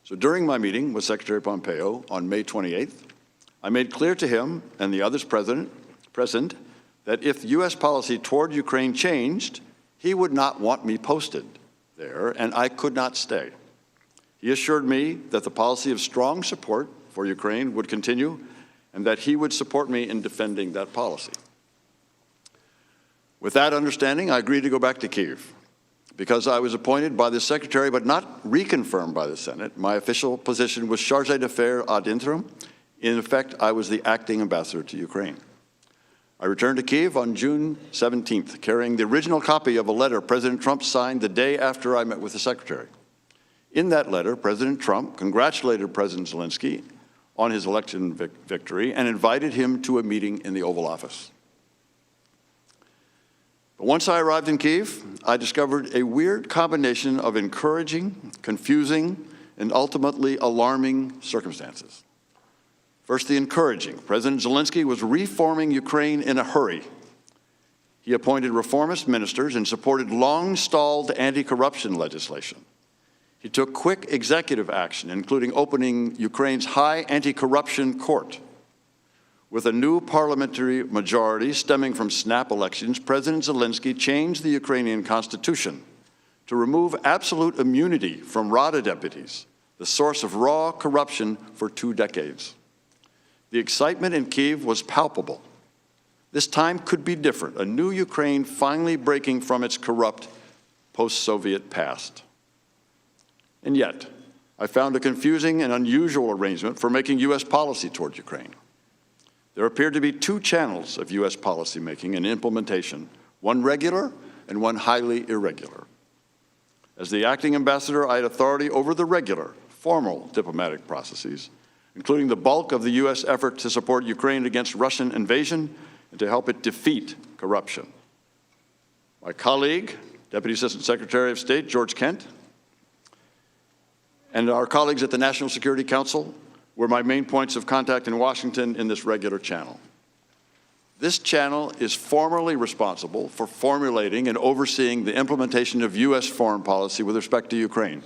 So during my meeting with Secretary Pompeo on May 28th, I made clear to him and the others present that if U.S. policy toward Ukraine changed, he would not want me posted there, and I could not stay. He assured me that the policy of strong support for Ukraine would continue and that he would support me in defending that policy. With that understanding, I agreed to go back to Kyiv. Because I was appointed by the Secretary but not reconfirmed by the Senate, my official position was chargé d'affaires ad interim. In effect, I was the acting ambassador to Ukraine. I returned to Kyiv on June 17th, carrying the original copy of a letter President Trump signed the day after I met with the Secretary. In that letter, President Trump congratulated President Zelensky on his election victory and invited him to a meeting in the Oval Office. But once I arrived in Kyiv, I discovered a weird combination of encouraging, confusing, and ultimately alarming circumstances. First, the encouraging. President Zelensky was reforming Ukraine in a hurry. He appointed reformist ministers and supported long-stalled anti-corruption legislation. He took quick executive action, including opening Ukraine's high anti-corruption court. With a new parliamentary majority stemming from snap elections, President Zelensky changed the Ukrainian constitution to remove absolute immunity from Rada deputies, the source of raw corruption for 2 decades. The excitement in Kyiv was palpable. This time could be different, a new Ukraine finally breaking from its corrupt post-Soviet past. And yet, I found a confusing and unusual arrangement for making U.S. policy toward Ukraine. There appeared to be 2 channels of U.S. policymaking and implementation, one regular and one highly irregular. As the acting ambassador, I had authority over the regular, formal diplomatic processes, including the bulk of the U.S. effort to support Ukraine against Russian invasion and to help it defeat corruption. My colleague, Deputy Assistant Secretary of State George Kent, and our colleagues at the National Security Council were my main points of contact in Washington in this regular channel. This channel is formally responsible for formulating and overseeing the implementation of U.S. foreign policy with respect to Ukraine,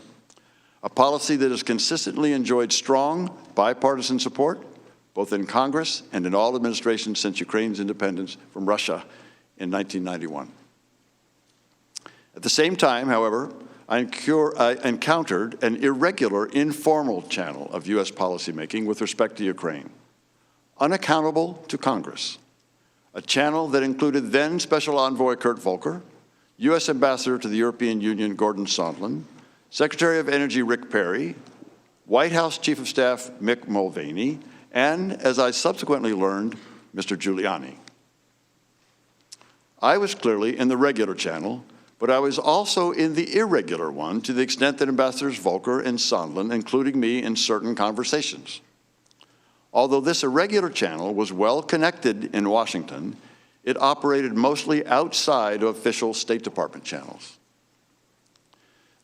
a policy that has consistently enjoyed strong bipartisan support, both in Congress and in all administrations since Ukraine's independence from Russia in 1991. At the same time, however, I encountered an irregular, informal channel of U.S. policymaking with respect to Ukraine, unaccountable to Congress, a channel that included then Special Envoy Kurt Volker, U.S. Ambassador to the European Union Gordon Sondland, Secretary of Energy Rick Perry, White House Chief of Staff Mick Mulvaney, and, as I subsequently learned, Mr. Giuliani. I was clearly in the regular channel, but I was also in the irregular one to the extent that Ambassadors Volker and Sondland included me in certain conversations. Although this irregular channel was well connected in Washington, it operated mostly outside of official State Department channels.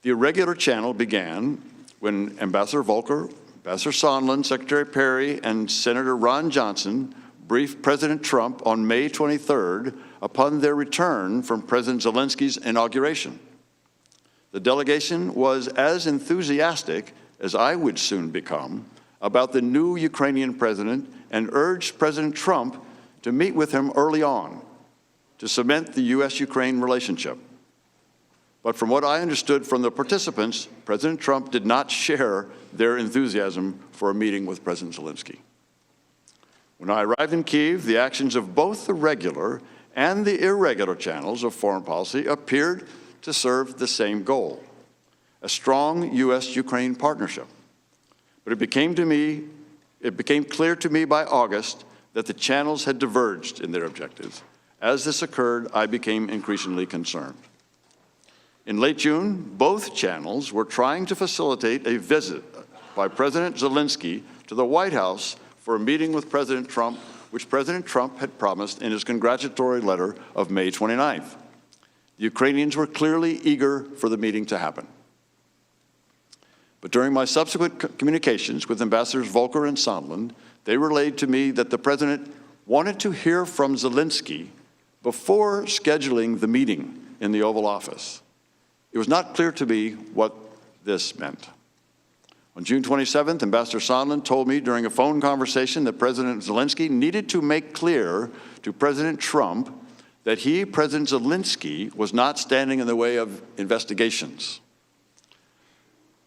The irregular channel began when Ambassador Volker, Ambassador Sondland, Secretary Perry, and Senator Ron Johnson briefed President Trump on May 23rd upon their return from President Zelensky's inauguration. The delegation was as enthusiastic as I would soon become about the new Ukrainian president and urged President Trump to meet with him early on to cement the U.S.-Ukraine relationship. But from what I understood from the participants, President Trump did not share their enthusiasm for a meeting with President Zelensky. When I arrived in Kyiv, the actions of both the regular and the irregular channels of foreign policy appeared to serve the same goal, a strong U.S.-Ukraine partnership. But it became clear to me by August that the channels had diverged in their objectives. As this occurred, I became increasingly concerned. In late June, both channels were trying to facilitate a visit by President Zelensky to the White House for a meeting with President Trump, which President Trump had promised in his congratulatory letter of May 29th. The Ukrainians were clearly eager for the meeting to happen. But during my subsequent communications with Ambassadors Volker and Sondland, they relayed to me that the President wanted to hear from Zelensky before scheduling the meeting in the Oval Office. It was not clear to me what this meant. On June 27th, Ambassador Sondland told me during a phone conversation that President Zelensky needed to make clear to President Trump that he, President Zelensky, was not standing in the way of investigations.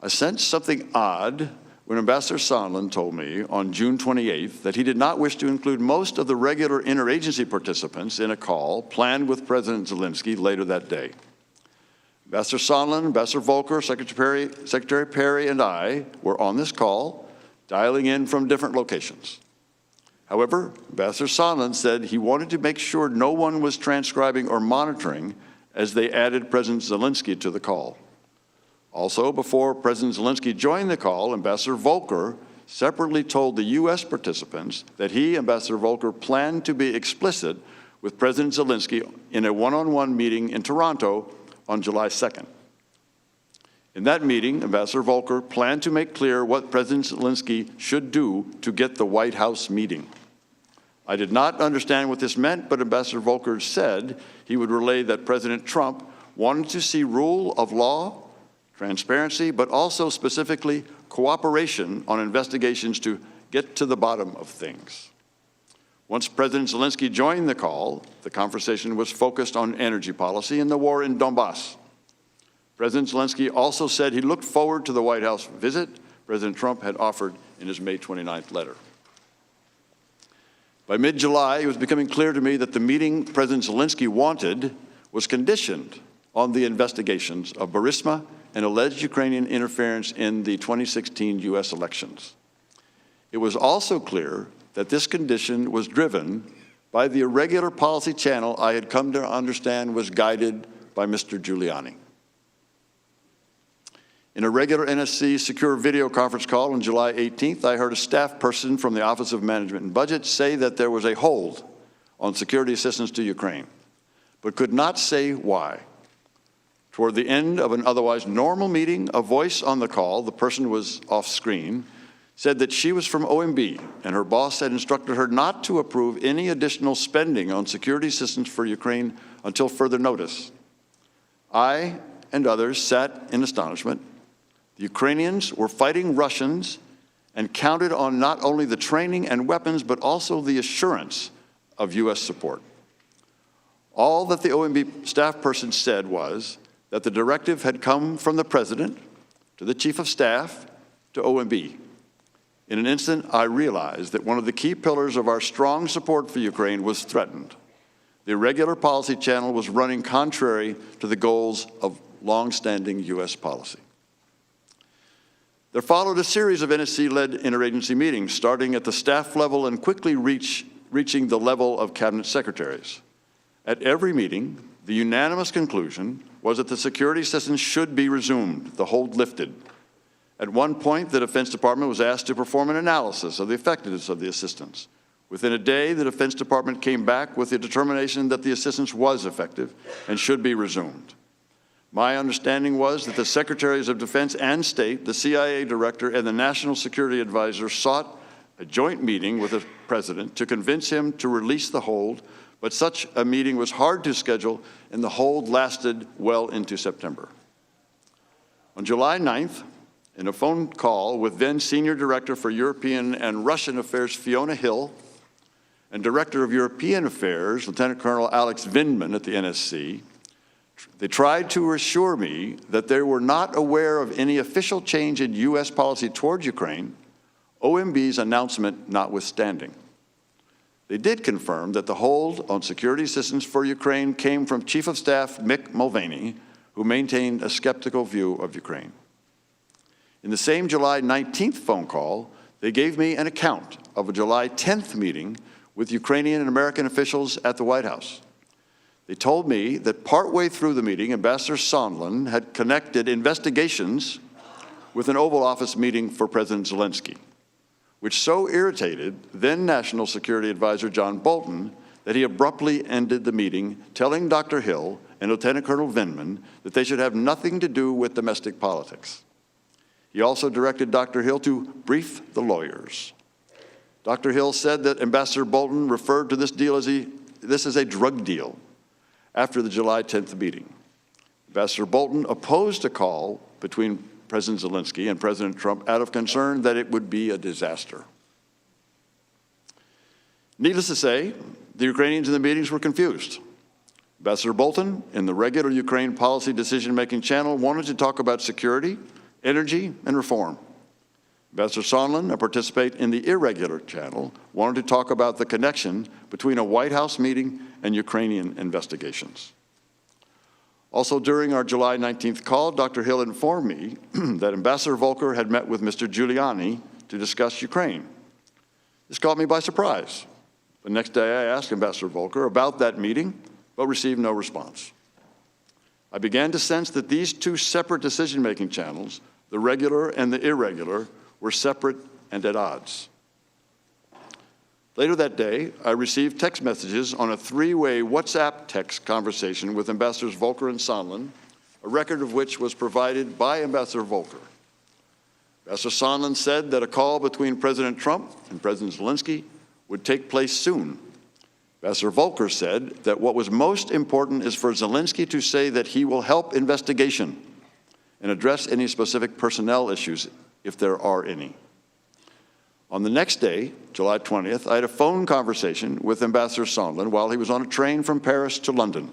I sensed something odd when Ambassador Sondland told me on June 28th that he did not wish to include most of the regular interagency participants in a call planned with President Zelensky later that day. Ambassador Sondland, Ambassador Volker, Secretary Perry, and I were on this call, dialing in from different locations. However, Ambassador Sondland said he wanted to make sure no one was transcribing or monitoring as they added President Zelensky to the call. Also, before President Zelensky joined the call, Ambassador Volker separately told the U.S. participants that he, Ambassador Volker, planned to be explicit with President Zelensky in a one-on-one meeting in Toronto on July 2nd. In that meeting, Ambassador Volker planned to make clear what President Zelensky should do to get the White House meeting. I did not understand what this meant, but Ambassador Volker said he would relay that President Trump wanted to see rule of law, transparency, but also specifically cooperation on investigations to get to the bottom of things. Once President Zelensky joined the call, the conversation was focused on energy policy and the war in Donbass. President Zelensky also said he looked forward to the White House visit President Trump had offered in his May 29th letter. By mid-July, it was becoming clear to me that the meeting President Zelensky wanted was conditioned on the investigations of Burisma and alleged Ukrainian interference in the 2016 U.S. elections. It was also clear that this condition was driven by the irregular policy channel I had come to understand was guided by Mr. Giuliani. In a regular NSC secure video conference call on July 18th, I heard a staff person from the Office of Management and Budget say that there was a hold on security assistance to Ukraine, but could not say why. Toward the end of an otherwise normal meeting, a voice on the call, the person was off screen, said that she was from OMB and her boss had instructed her not to approve any additional spending on security assistance for Ukraine until further notice. I and others sat in astonishment. The Ukrainians were fighting Russians and counted on not only the training and weapons, but also the assurance of U.S. support. All that the OMB staff person said was that the directive had come from the President to the Chief of Staff to OMB. In an instant, I realized that one of the key pillars of our strong support for Ukraine was threatened. The irregular policy channel was running contrary to the goals of long-standing U.S. policy. There followed a series of NSC-led interagency meetings, starting at the staff level and quickly reaching the level of cabinet secretaries. At every meeting, the unanimous conclusion was that the security assistance should be resumed, the hold lifted. At one point, the Defense Department was asked to perform an analysis of the effectiveness of the assistance. Within a day, the Defense Department came back with the determination that the assistance was effective and should be resumed. My understanding was that the Secretaries of Defense and State, the CIA Director, and the National Security Advisor sought a joint meeting with the President to convince him to release the hold, but such a meeting was hard to schedule, and the hold lasted well into September. On July 9th, in a phone call with then Senior Director for European and Russian Affairs Fiona Hill and Director of European Affairs, Lieutenant Colonel Alex Vindman at the NSC, they tried to assure me that they were not aware of any official change in U.S. policy towards Ukraine, OMB's announcement notwithstanding. They did confirm that the hold on security assistance for Ukraine came from Chief of Staff Mick Mulvaney, who maintained a skeptical view of Ukraine. In the same July 19th phone call, they gave me an account of a July 10th meeting with Ukrainian and American officials at the White House. They told me that partway through the meeting, Ambassador Sondland had connected investigations with an Oval Office meeting for President Zelensky, which so irritated then National Security Advisor John Bolton that he abruptly ended the meeting, telling Dr. Hill and Lieutenant Colonel Vindman that they should have nothing to do with domestic politics. He also directed Dr. Hill to brief the lawyers. Dr. Hill said that Ambassador Bolton referred to this deal as a drug deal after the July 10th meeting. Ambassador Bolton opposed a call between President Zelensky and President Trump out of concern that it would be a disaster. Needless to say, the Ukrainians in the meetings were confused. Ambassador Bolton, in the regular Ukraine policy decision-making channel, wanted to talk about security, energy, and reform. Ambassador Sondland, a participant in the irregular channel, wanted to talk about the connection between a White House meeting and Ukrainian investigations. Also, during our July 19th call, Dr. Hill informed me that Ambassador Volker had met with Mr. Giuliani to discuss Ukraine. This caught me by surprise. The next day, I asked Ambassador Volker about that meeting, but received no response. I began to sense that these two separate decision-making channels, the regular and the irregular, were separate and at odds. Later that day, I received text messages on a three-way WhatsApp text conversation with Ambassadors Volker and Sondland, a record of which was provided by Ambassador Volker. Ambassador Sondland said that a call between President Trump and President Zelensky would take place soon. Ambassador Volker said that what was most important is for Zelensky to say that he will help investigation and address any specific personnel issues, if there are any. On the next day, July 20th, I had a phone conversation with Ambassador Sondland while he was on a train from Paris to London.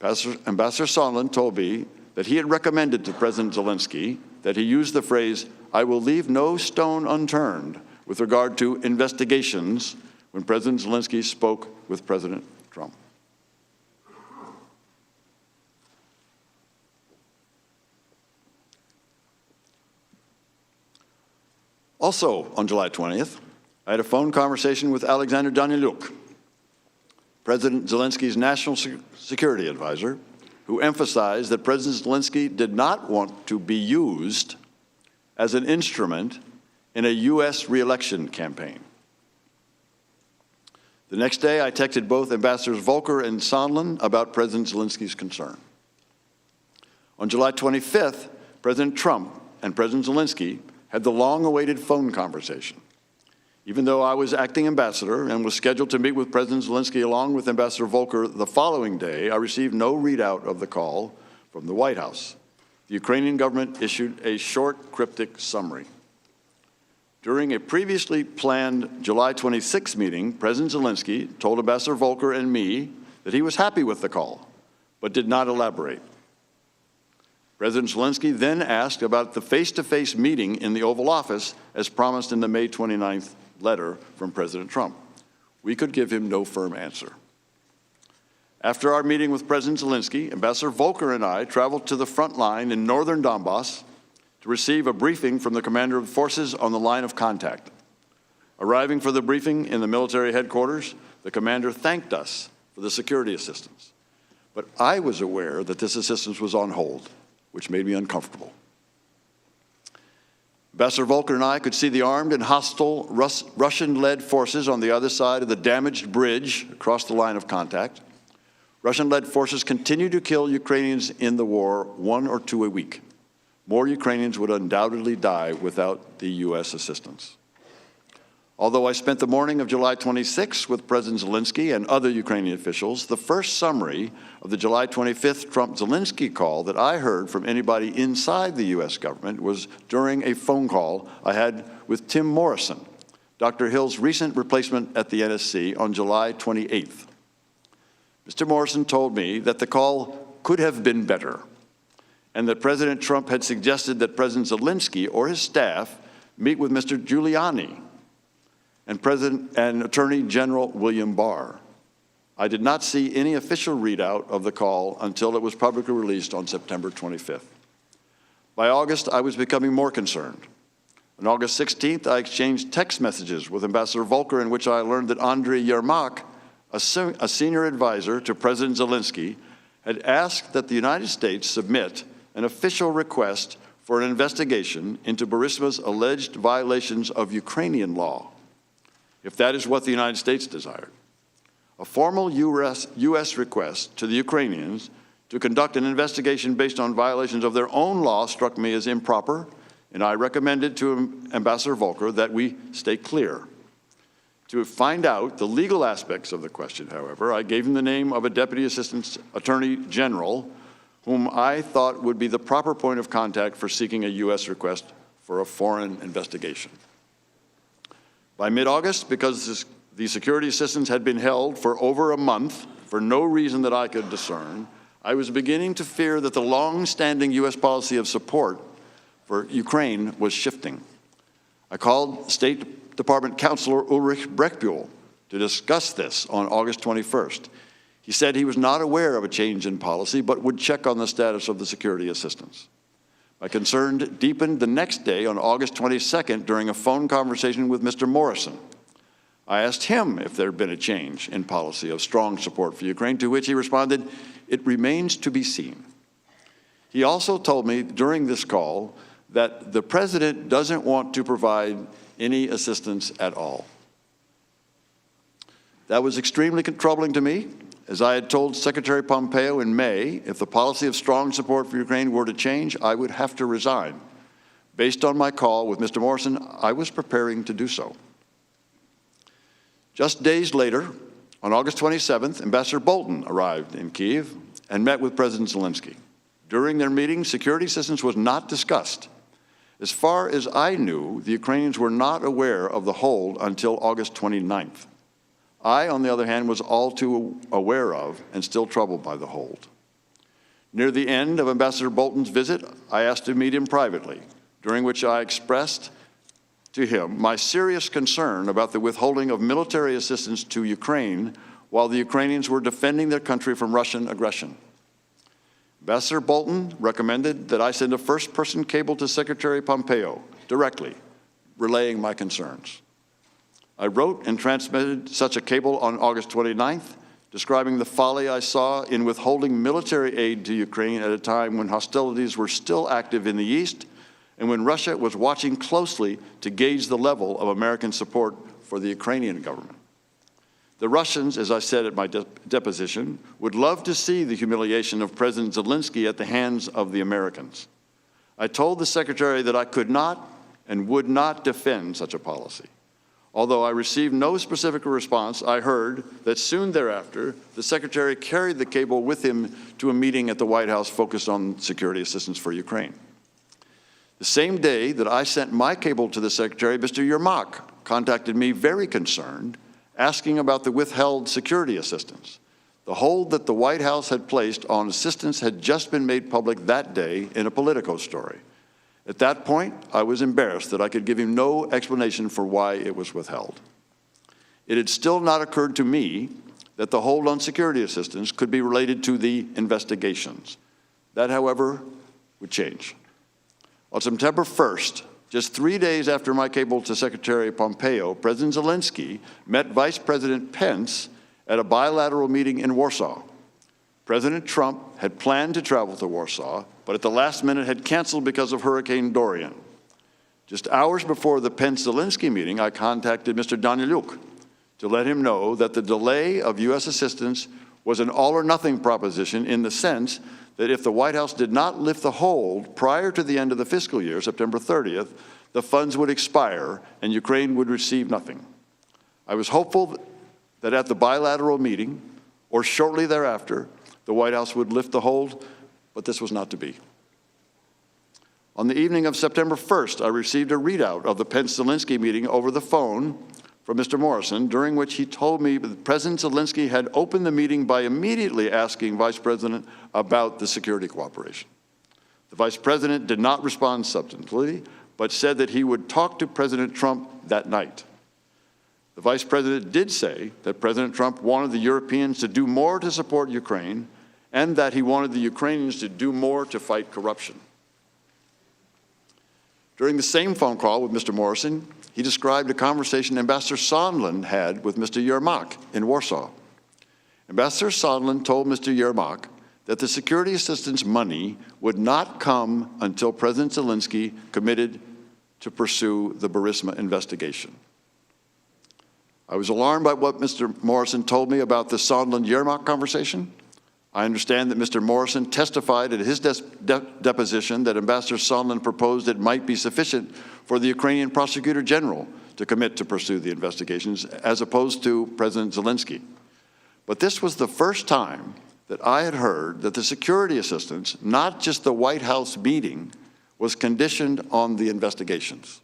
Ambassador Sondland told me that he had recommended to President Zelensky that he use the phrase, "I will leave no stone unturned," with regard to investigations when President Zelensky spoke with President Trump. Also, on July 20th, I had a phone conversation with Alexander Danylyuk, President Zelensky's national security advisor, who emphasized that President Zelensky did not want to be used as an instrument in a U.S. re-election campaign. The next day, I texted both Ambassadors Volker and Sondland about President Zelensky's concern. On July 25th, President Trump and President Zelensky had the long-awaited phone conversation. Even though I was acting ambassador and was scheduled to meet with President Zelensky along with Ambassador Volker the following day, I received no readout of the call from the White House. The Ukrainian government issued a short, cryptic summary. During a previously planned July 26 meeting, President Zelensky told Ambassador Volker and me that he was happy with the call, but did not elaborate. President Zelensky then asked about the face-to-face meeting in the Oval Office as promised in the May 29th letter from President Trump. We could give him no firm answer. After our meeting with President Zelensky, Ambassador Volker and I traveled to the front line in northern Donbass to receive a briefing from the commander of forces on the line of contact. Arriving for the briefing in the military headquarters, the commander thanked us for the security assistance. But I was aware that this assistance was on hold, which made me uncomfortable. Ambassador Volker and I could see the armed and hostile Russian-led forces on the other side of the damaged bridge across the line of contact. Russian-led forces continue to kill Ukrainians in the war, 1 or 2 a week. More Ukrainians would undoubtedly die without the U.S. assistance. Although I spent the morning of July 26 with President Zelensky and other Ukrainian officials, the first summary of the July 25th Trump-Zelensky call that I heard from anybody inside the U.S. government was during a phone call I had with Tim Morrison, Dr. Hill's recent replacement at the NSC, on July 28th. Mr. Morrison told me that the call could have been better, and that President Trump had suggested that President Zelensky or his staff meet with Mr. Giuliani and Attorney General William Barr. I did not see any official readout of the call until it was publicly released on September 25th. By August, I was becoming more concerned. On August 16th, I exchanged text messages with Ambassador Volker in which I learned that Andriy Yermak, a senior advisor to President Zelensky, had asked that the United States submit an official request for an investigation into Burisma's alleged violations of Ukrainian law, if that is what the United States desired. A formal U.S. request to the Ukrainians to conduct an investigation based on violations of their own law struck me as improper, and I recommended to Ambassador Volker that we stay clear. To find out the legal aspects of the question, however, I gave him the name of a Deputy Assistant Attorney General whom I thought would be the proper point of contact for seeking a U.S. request for a foreign investigation. By mid-August, because the security assistance had been held for over a month for no reason that I could discern, I was beginning to fear that the long-standing U.S. policy of support for Ukraine was shifting. I called State Department Counselor Ulrich Brechtbuhl to discuss this on August 21st. He said he was not aware of a change in policy, but would check on the status of the security assistance. My concern deepened the next day on August 22nd during a phone conversation with Mr. Morrison. I asked him if there had been a change in policy of strong support for Ukraine, to which he responded, "It remains to be seen." He also told me during this call that the president doesn't want to provide any assistance at all. That was extremely troubling to me, as I had told Secretary Pompeo in May, if the policy of strong support for Ukraine were to change, I would have to resign. Based on my call with Mr. Morrison, I was preparing to do so. Just days later, on August 27th, Ambassador Bolton arrived in Kyiv and met with President Zelensky. During their meeting, security assistance was not discussed. As far as I knew, the Ukrainians were not aware of the hold until August 29th. I, on the other hand, was all too aware of and still troubled by the hold. Near the end of Ambassador Bolton's visit, I asked to meet him privately, during which I expressed to him my serious concern about the withholding of military assistance to Ukraine while the Ukrainians were defending their country from Russian aggression. Ambassador Bolton recommended that I send a first-person cable to Secretary Pompeo directly, relaying my concerns. I wrote and transmitted such a cable on August 29th, describing the folly I saw in withholding military aid to Ukraine at a time when hostilities were still active in the east and when Russia was watching closely to gauge the level of American support for the Ukrainian government. The Russians, as I said at my deposition, would love to see the humiliation of President Zelensky at the hands of the Americans. I told the Secretary that I could not and would not defend such a policy. Although I received no specific response, I heard that soon thereafter, the Secretary carried the cable with him to a meeting at the White House focused on security assistance for Ukraine. The same day that I sent my cable to the Secretary, Mr. Yermak contacted me very concerned, asking about the withheld security assistance. The hold that the White House had placed on assistance had just been made public that day in a Politico story. At that point, I was embarrassed that I could give him no explanation for why it was withheld. It had still not occurred to me that the hold on security assistance could be related to the investigations. That, however, would change. On September 1st, just 3 days after my cable to Secretary Pompeo, President Zelensky met Vice President Pence at a bilateral meeting in Warsaw. President Trump had planned to travel to Warsaw, but at the last minute had canceled because of Hurricane Dorian. Just hours before the Pence-Zelensky meeting, I contacted Mr. Daniluk to let him know that the delay of U.S. assistance was an all-or-nothing proposition in the sense that if the White House did not lift the hold prior to the end of the fiscal year, September 30th, the funds would expire and Ukraine would receive nothing. I was hopeful that at the bilateral meeting, or shortly thereafter, the White House would lift the hold, but this was not to be. On the evening of September 1st, I received a readout of the Pence-Zelensky meeting over the phone from Mr. Morrison, during which he told me that President Zelensky had opened the meeting by immediately asking Vice President about the security cooperation. The Vice President did not respond substantively, but said that he would talk to President Trump that night. The Vice President did say that President Trump wanted the Europeans to do more to support Ukraine and that he wanted the Ukrainians to do more to fight corruption. During the same phone call with Mr. Morrison, he described a conversation Ambassador Sondland had with Mr. Yermak in Warsaw. Ambassador Sondland told Mr. Yermak that the security assistance money would not come until President Zelensky committed to pursue the Burisma investigation. I was alarmed by what Mr. Morrison told me about the Sondland-Yermak conversation. I understand that Mr. Morrison testified at his deposition that Ambassador Sondland proposed it might be sufficient for the Ukrainian Prosecutor General to commit to pursue the investigations, as opposed to President Zelensky. But this was the first time that I had heard that the security assistance, not just the White House meeting, was conditioned on the investigations.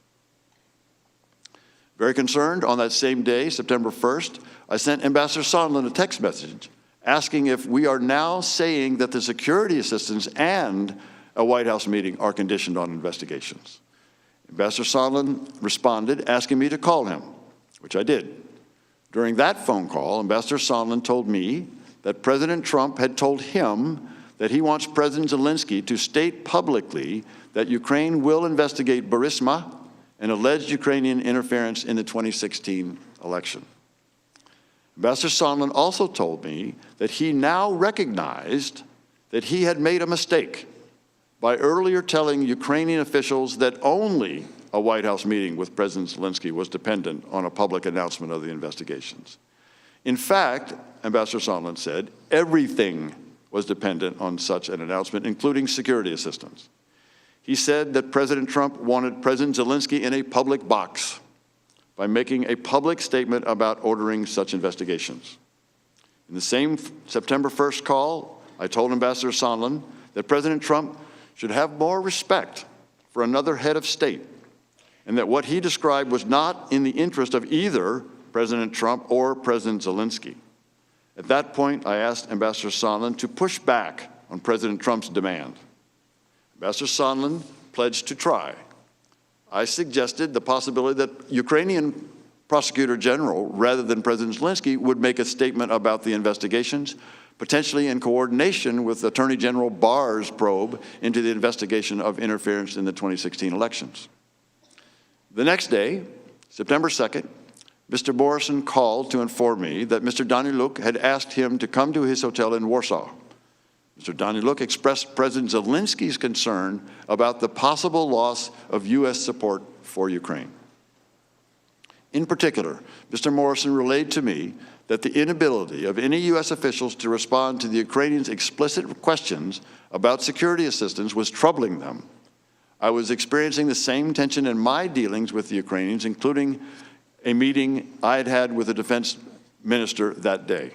Very concerned, on that same day, September 1st, I sent Ambassador Sondland a text message asking if we are now saying that the security assistance and a White House meeting are conditioned on investigations. Ambassador Sondland responded, asking me to call him, which I did. During that phone call, Ambassador Sondland told me that President Trump had told him that he wants President Zelensky to state publicly that Ukraine will investigate Burisma and alleged Ukrainian interference in the 2016 election. Ambassador Sondland also told me that he now recognized that he had made a mistake by earlier telling Ukrainian officials that only a White House meeting with President Zelensky was dependent on a public announcement of the investigations. In fact, Ambassador Sondland said, everything was dependent on such an announcement, including security assistance. He said that President Trump wanted President Zelensky in a public box by making a public statement about ordering such investigations. In the same September 1st call, I told Ambassador Sondland that President Trump should have more respect for another head of state, and that what he described was not in the interest of either President Trump or President Zelensky. At that point, I asked Ambassador Sondland to push back on President Trump's demand. Ambassador Sondland pledged to try. I suggested the possibility that Ukrainian Prosecutor General, rather than President Zelensky, would make a statement about the investigations, potentially in coordination with Attorney General Barr's probe into the investigation of interference in the 2016 elections. The next day, September 2nd, Mr. Morrison called to inform me that Mr. Daniluk had asked him to come to his hotel in Warsaw. Mr. Daniluk expressed President Zelensky's concern about the possible loss of U.S. support for Ukraine. In particular, Mr. Morrison relayed to me that the inability of any U.S. officials to respond to the Ukrainians' explicit questions about security assistance was troubling them. I was experiencing the same tension in my dealings with the Ukrainians, including a meeting I had had with the defense minister that day.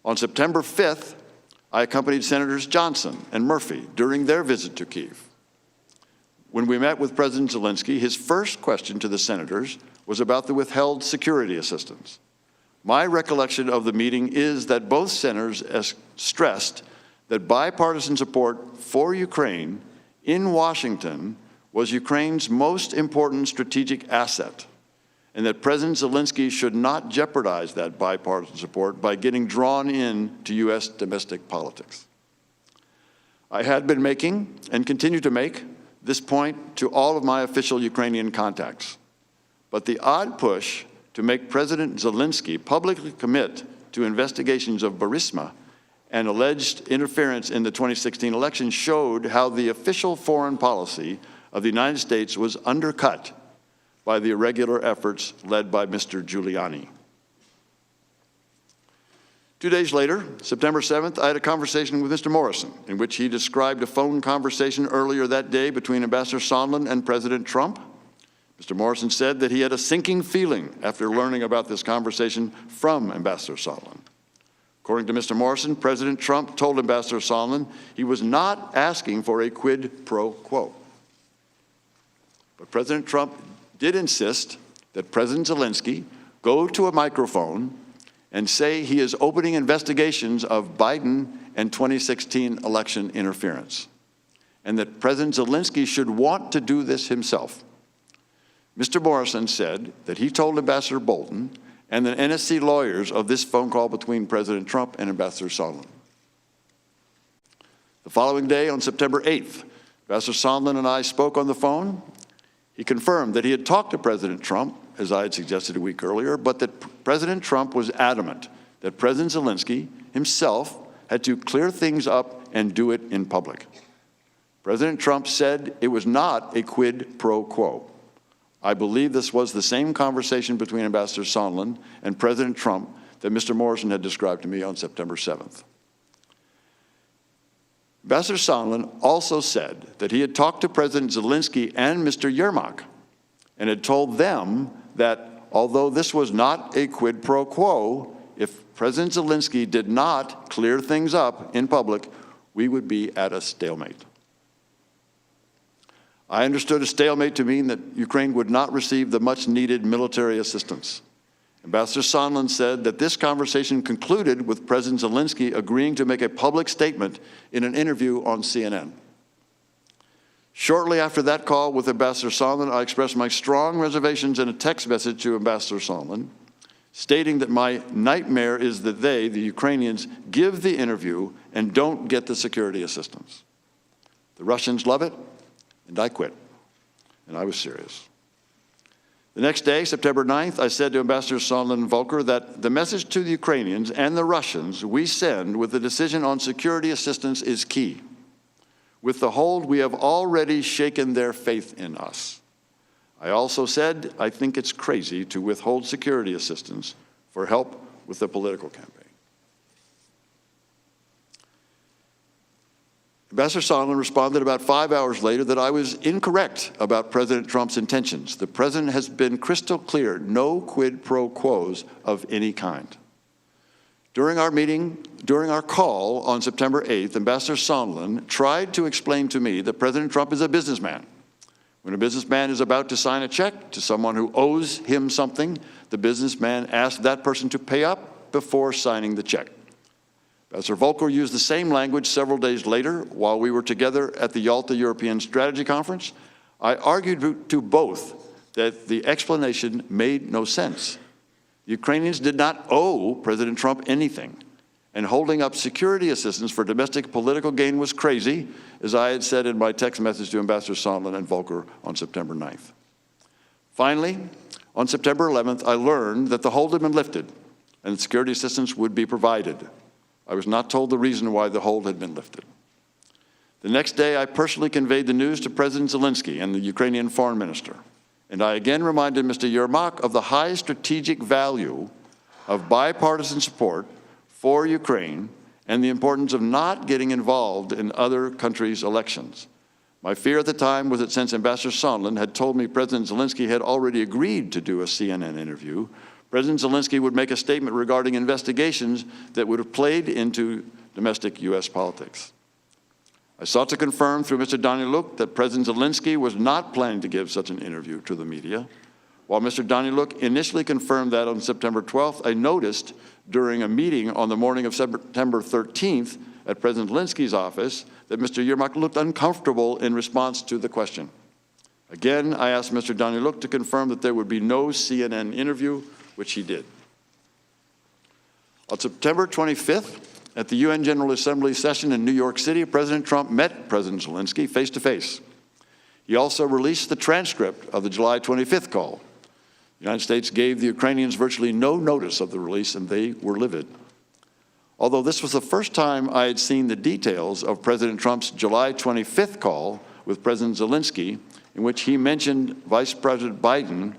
On September 5th, I accompanied Senators Johnson and Murphy during their visit to Kyiv. When we met with President Zelensky, his first question to the senators was about the withheld security assistance. My recollection of the meeting is that both senators stressed that bipartisan support for Ukraine in Washington was Ukraine's most important strategic asset, and that President Zelensky should not jeopardize that bipartisan support by getting drawn into U.S. domestic politics. I had been making, and continue to make, this point to all of my official Ukrainian contacts. But the odd push to make President Zelensky publicly commit to investigations of Burisma and alleged interference in the 2016 election showed how the official foreign policy of the United States was undercut by the irregular efforts led by Mr. Giuliani. 2 days later, September 7th, I had a conversation with Mr. Morrison in which he described a phone conversation earlier that day between Ambassador Sondland and President Trump. Mr. Morrison said that he had a sinking feeling after learning about this conversation from Ambassador Sondland. According to Mr. Morrison, President Trump told Ambassador Sondland he was not asking for a quid pro quo. But President Trump did insist that President Zelensky go to a microphone and say he is opening investigations of Biden and 2016 election interference, and that President Zelensky should want to do this himself. Mr. Morrison said that he told Ambassador Bolton and the NSC lawyers of this phone call between President Trump and Ambassador Sondland. The following day, on September 8th, Ambassador Sondland and I spoke on the phone. He confirmed that he had talked to President Trump, as I had suggested a week earlier, but that President Trump was adamant that President Zelensky himself had to clear things up and do it in public. President Trump said it was not a quid pro quo. I believe this was the same conversation between Ambassador Sondland and President Trump that Mr. Morrison had described to me on September 7th. Ambassador Sondland also said that he had talked to President Zelensky and Mr. Yermak and had told them that although this was not a quid pro quo, if President Zelensky did not clear things up in public, we would be at a stalemate. I understood a stalemate to mean that Ukraine would not receive the much-needed military assistance. Ambassador Sondland said that this conversation concluded with President Zelensky agreeing to make a public statement in an interview on CNN. Shortly after that call with Ambassador Sondland, I expressed my strong reservations in a text message to Ambassador Sondland, stating that my nightmare is that they, the Ukrainians, give the interview and don't get the security assistance. The Russians love it, and I quit. And I was serious. The next day, September 9th, I said to Ambassador Sondland and Volker that the message to the Ukrainians and the Russians we send with the decision on security assistance is key. With the hold, we have already shaken their faith in us. I also said I think it's crazy to withhold security assistance for help with the political campaign. Ambassador Sondland responded about 5 hours later that I was incorrect about President Trump's intentions. The president has been crystal clear, no quid pro quos of any kind. During our call on September 8th, Ambassador Sondland tried to explain to me that President Trump is a businessman. When a businessman is about to sign a check to someone who owes him something, the businessman asks that person to pay up before signing the check. Ambassador Volker used the same language several days later while we were together at the Yalta European Strategy Conference. I argued to both that the explanation made no sense. The Ukrainians did not owe President Trump anything, and holding up security assistance for domestic political gain was crazy, as I had said in my text message to Ambassador Sondland and Volker on September 9th. Finally, on September 11th, I learned that the hold had been lifted and security assistance would be provided. I was not told the reason why the hold had been lifted. The next day, I personally conveyed the news to President Zelensky and the Ukrainian foreign minister. And I again reminded Mr. Yermak of the high strategic value of bipartisan support for Ukraine and the importance of not getting involved in other countries' elections. My fear at the time was that since Ambassador Sondland had told me President Zelensky had already agreed to do a CNN interview, President Zelensky would make a statement regarding investigations that would have played into domestic U.S. politics. I sought to confirm through Mr. Daniluk that President Zelensky was not planning to give such an interview to the media. While Mr. Daniluk initially confirmed that on September 12th, I noticed during a meeting on the morning of September 13th at President Zelensky's office that Mr. Yermak looked uncomfortable in response to the question. Again, I asked Mr. Daniluk to confirm that there would be no CNN interview, which he did. On September 25th, at the UN General Assembly session in New York City, President Trump met President Zelensky face-to-face. He also released the transcript of the July 25th call. The United States gave the Ukrainians virtually no notice of the release, and they were livid. Although this was the first time I had seen the details of President Trump's July 25th call with President Zelensky, in which he mentioned Vice President Biden,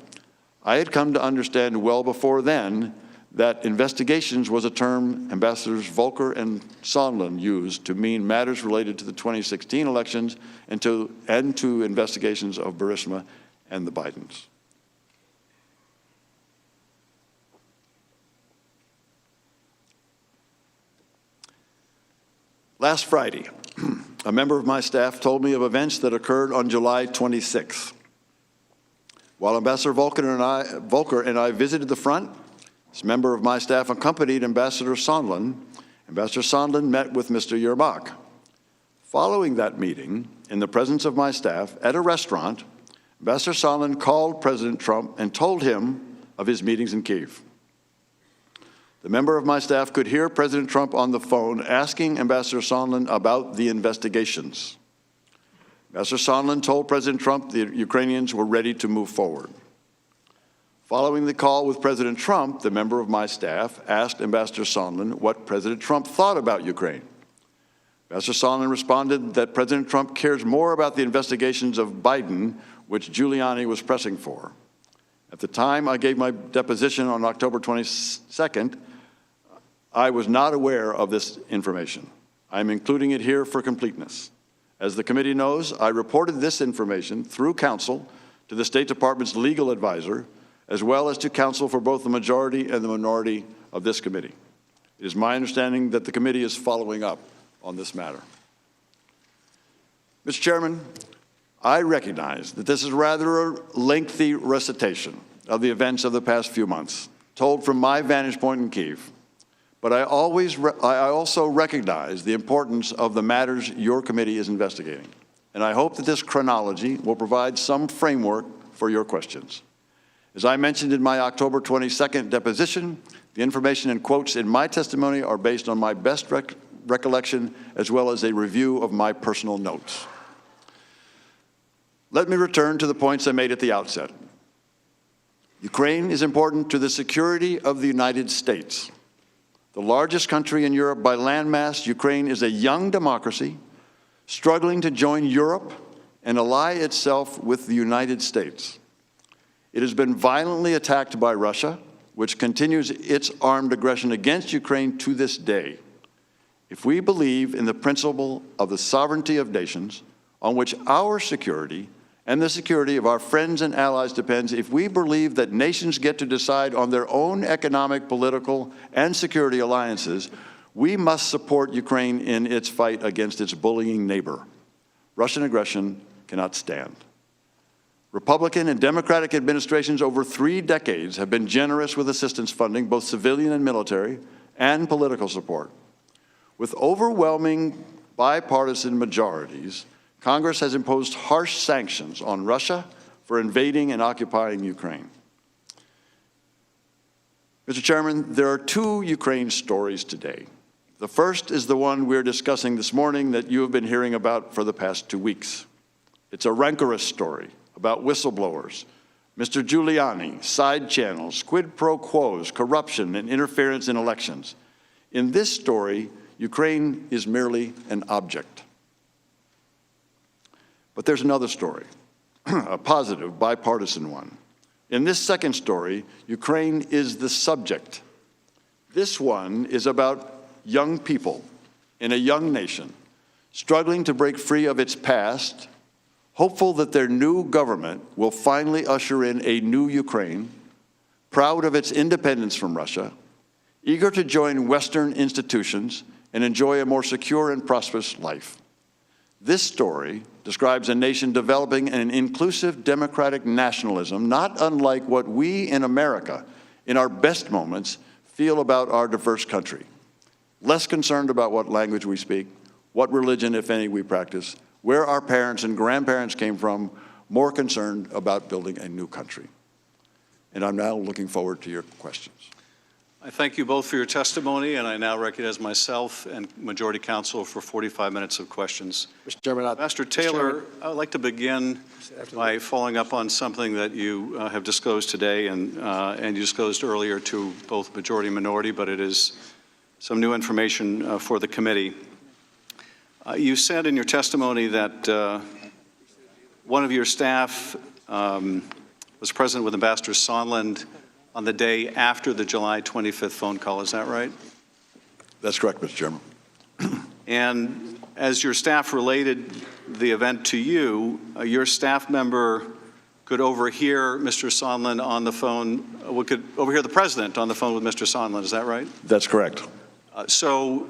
I had come to understand well before then that investigations was a term Ambassadors Volker and Sondland used to mean matters related to the 2016 elections and to investigations of Burisma and the Bidens. Last Friday, a member of my staff told me of events that occurred on July 26th. While Ambassador Volker and I visited the front, this member of my staff accompanied Ambassador Sondland. Ambassador Sondland met with Mr. Yermak. Following that meeting, in the presence of my staff at a restaurant, Ambassador Sondland called President Trump and told him of his meetings in Kyiv. The member of my staff could hear President Trump on the phone asking Ambassador Sondland about the investigations. Ambassador Sondland told President Trump the Ukrainians were ready to move forward. Following the call with President Trump, the member of my staff asked Ambassador Sondland what President Trump thought about Ukraine. Ambassador Sondland responded that President Trump cares more about the investigations of Biden, which Giuliani was pressing for. At the time I gave my deposition on October 22nd, I was not aware of this information. I'm including it here for completeness. As the committee knows, I reported this information through counsel to the State Department's legal advisor, as well as to counsel for both the majority and the minority of this committee. It is my understanding that the committee is following up on this matter. Mr. Chairman, I recognize that this is rather a lengthy recitation of the events of the past few months, told from my vantage point in Kyiv. But I also recognize the importance of the matters your committee is investigating. And I hope that this chronology will provide some framework for your questions. As I mentioned in my October 22nd deposition, the information and quotes in my testimony are based on my best recollection as well as a review of my personal notes. Let me return to the points I made at the outset. Ukraine is important to the security of the United States. The largest country in Europe by landmass, Ukraine is a young democracy struggling to join Europe and ally itself with the United States. It has been violently attacked by Russia, which continues its armed aggression against Ukraine to this day. If we believe in the principle of the sovereignty of nations, on which our security and the security of our friends and allies depends, if we believe that nations get to decide on their own economic, political, and security alliances, we must support Ukraine in its fight against its bullying neighbor. Russian aggression cannot stand. Republican and Democratic administrations over 3 decades have been generous with assistance funding, both civilian and military, and political support. With overwhelming bipartisan majorities, Congress has imposed harsh sanctions on Russia for invading and occupying Ukraine. Mr. Chairman, there are 2 Ukraine stories today. The first is the one we're discussing this morning that you have been hearing about for the past 2 weeks. It's a rancorous story about whistleblowers, Mr. Giuliani, side channels, quid pro quos, corruption, and interference in elections. In this story, Ukraine is merely an object. But there's another story, a positive, bipartisan one. In this second story, Ukraine is the subject. This one is about young people in a young nation struggling to break free of its past, hopeful that their new government will finally usher in a new Ukraine, proud of its independence from Russia, eager to join Western institutions and enjoy a more secure and prosperous life. This story describes a nation developing an inclusive democratic nationalism, not unlike what we in America, in our best moments, feel about our diverse country. Less concerned about what language we speak, what religion, if any, we practice, where our parents and grandparents came from, more concerned about building a new country. And I'm now looking forward to your questions. I thank you both for your testimony, and I now recognize myself and Majority Counsel for 45 minutes of questions. Mr. Chairman, Ambassador Taylor, I would like to begin by following up on something that you have disclosed today and you disclosed earlier to both majority and minority, but it is some new information for the committee. You said in your testimony that one of your staff was present with Ambassador Sondland on the day after the July 25th phone call. Is that right? That's correct, Mr. Chairman. And as your staff related the event to you, your staff member could overhear Mr. Sondland on the phone, could overhear the president on the phone with Mr. Sondland. Is that right? That's correct. So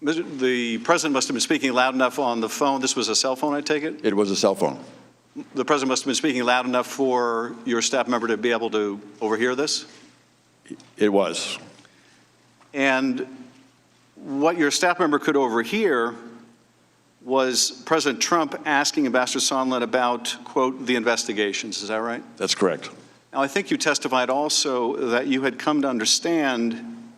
the president must have been speaking loud enough on the phone. This was a cell phone, I take it? It was a cell phone. The president must have been speaking loud enough for your staff member to be able to overhear this? It was. And what your staff member could overhear was President Trump asking Ambassador Sondland about, quote, the investigations. Is that right? That's correct. Now, I think you testified also that you had come to understand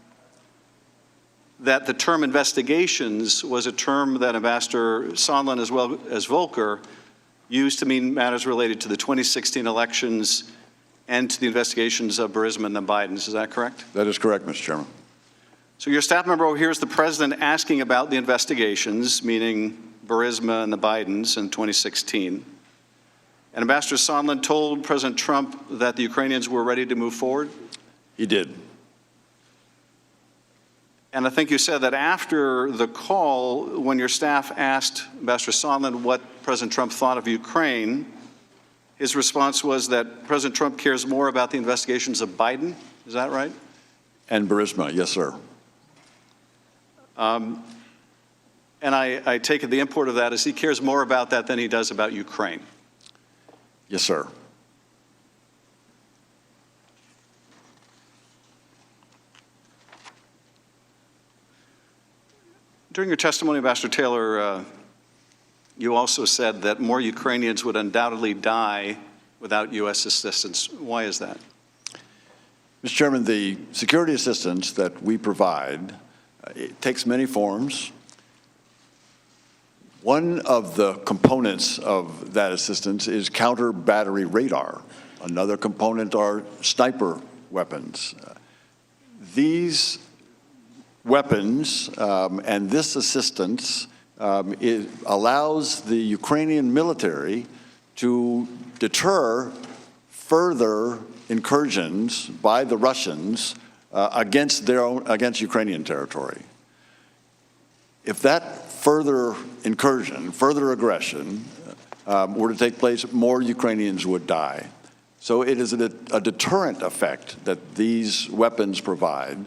that the term investigations was a term that Ambassador Sondland, as well as Volker, used to mean matters related to the 2016 elections and to the investigations of Burisma and the Bidens. Is that correct? That is correct, Mr. Chairman. So your staff member overhears the president asking about the investigations, meaning Burisma and the Bidens in 2016. And Ambassador Sondland told President Trump that the Ukrainians were ready to move forward? He did. And I think you said that after the call, when your staff asked Ambassador Sondland what President Trump thought of Ukraine, his response was that President Trump cares more about the investigations of Biden. Is that right? And Burisma, yes, sir. And I take it the import of that is he cares more about that than he does about Ukraine. Yes, sir. During your testimony, Ambassador Taylor, you also said that more Ukrainians would undoubtedly die without U.S. assistance. Why is that? Mr. Chairman, the security assistance that we provide, it takes many forms. One of the components of that assistance is counter-battery radar. Another component are sniper weapons. These weapons and this assistance allows the Ukrainian military to deter further incursions by the Russians against Ukrainian territory. If that further incursion, further aggression were to take place, more Ukrainians would die. So it is a deterrent effect that these weapons provide.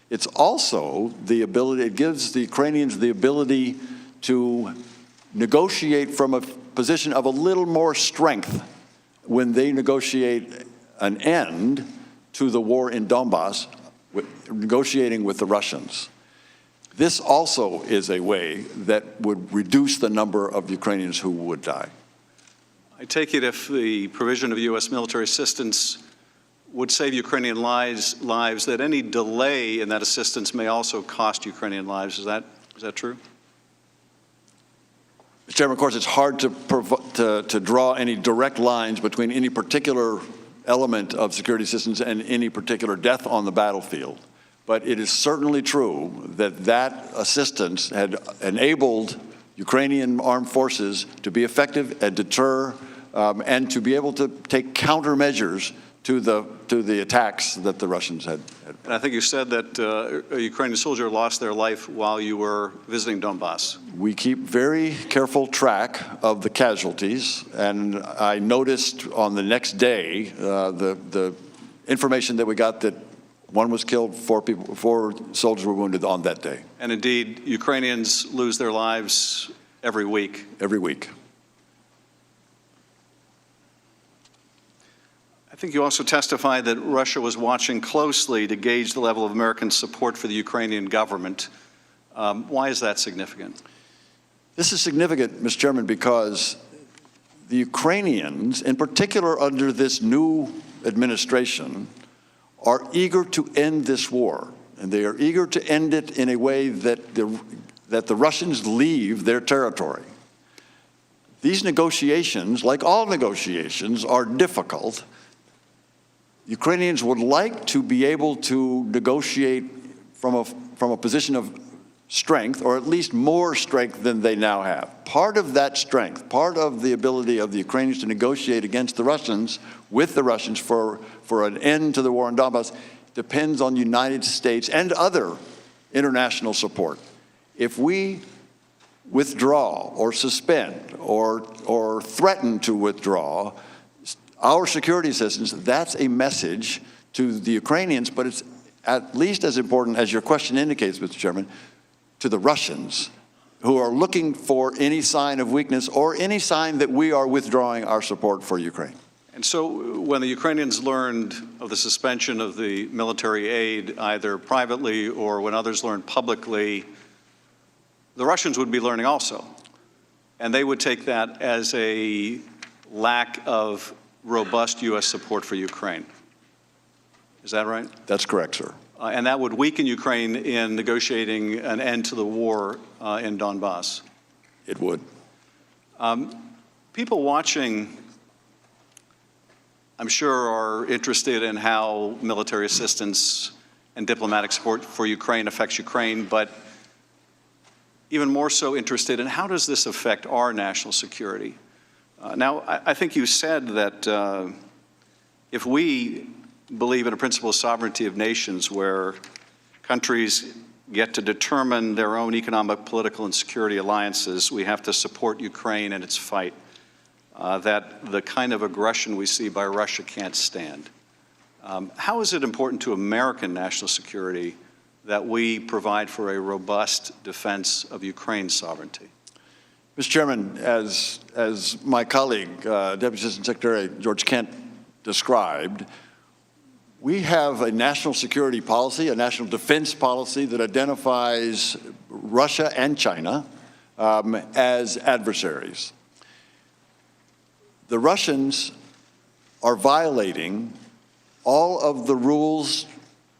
It's also the ability, it gives the Ukrainians the ability to negotiate from a position of a little more strength when they negotiate an end to the war in Donbass, negotiating with the Russians. This also is a way that would reduce the number of Ukrainians who would die. I take it if the provision of U.S. military assistance would save Ukrainian lives, that any delay in that assistance may also cost Ukrainian lives. Is that true? Mr. Chairman, of course, it's hard to draw any direct lines between any particular element of security assistance and any particular death on the battlefield. But it is certainly true that that assistance had enabled Ukrainian armed forces to be effective and deter and to be able to take countermeasures to the attacks that the Russians had. And I think you said that a Ukrainian soldier lost their life while you were visiting Donbass. We keep very careful track of the casualties, and I noticed on the next day the information that we got that one was killed, 4 soldiers were wounded on that day. And indeed, Ukrainians lose their lives every week? Every week. I think you also testified that Russia was watching closely to gauge the level of American support for the Ukrainian government. Why is that significant? This is significant, Mr. Chairman, because the Ukrainians, in particular under this new administration, are eager to end this war. And they are eager to end it in a way that the Russians leave their territory. These negotiations, like all negotiations, are difficult. Ukrainians would like to be able to negotiate from a position of strength, or at least more strength than they now have. Part of that strength, part of the ability of the Ukrainians to negotiate against the Russians, with the Russians for an end to the war in Donbass, depends on the United States and other international support. If we withdraw or suspend or threaten to withdraw our security assistance, that's a message to the Ukrainians, but it's at least as important, as your question indicates, Mr. Chairman, to the Russians, who are looking for any sign of weakness or any sign that we are withdrawing our support for Ukraine. And so when the Ukrainians learned of the suspension of the military aid, either privately or when others learned publicly, the Russians would be learning also. And they would take that as a lack of robust U.S. support for Ukraine. Is that right? That's correct, sir. And that would weaken Ukraine in negotiating an end to the war in Donbass. It would. People watching, I'm sure, are interested in how military assistance and diplomatic support for Ukraine affects Ukraine, but even more so interested in how does this affect our national security? Now, I think you said that if we believe in a principle of sovereignty of nations where countries get to determine their own economic, political, and security alliances, we have to support Ukraine in its fight, that the kind of aggression we see by Russia can't stand. How is it important to American national security that we provide for a robust defense of Ukraine's sovereignty? Mr. Chairman, as my colleague, Deputy Assistant Secretary George Kent described, we have a national security policy, a national defense policy that identifies Russia and China as adversaries. The Russians are violating all of the rules,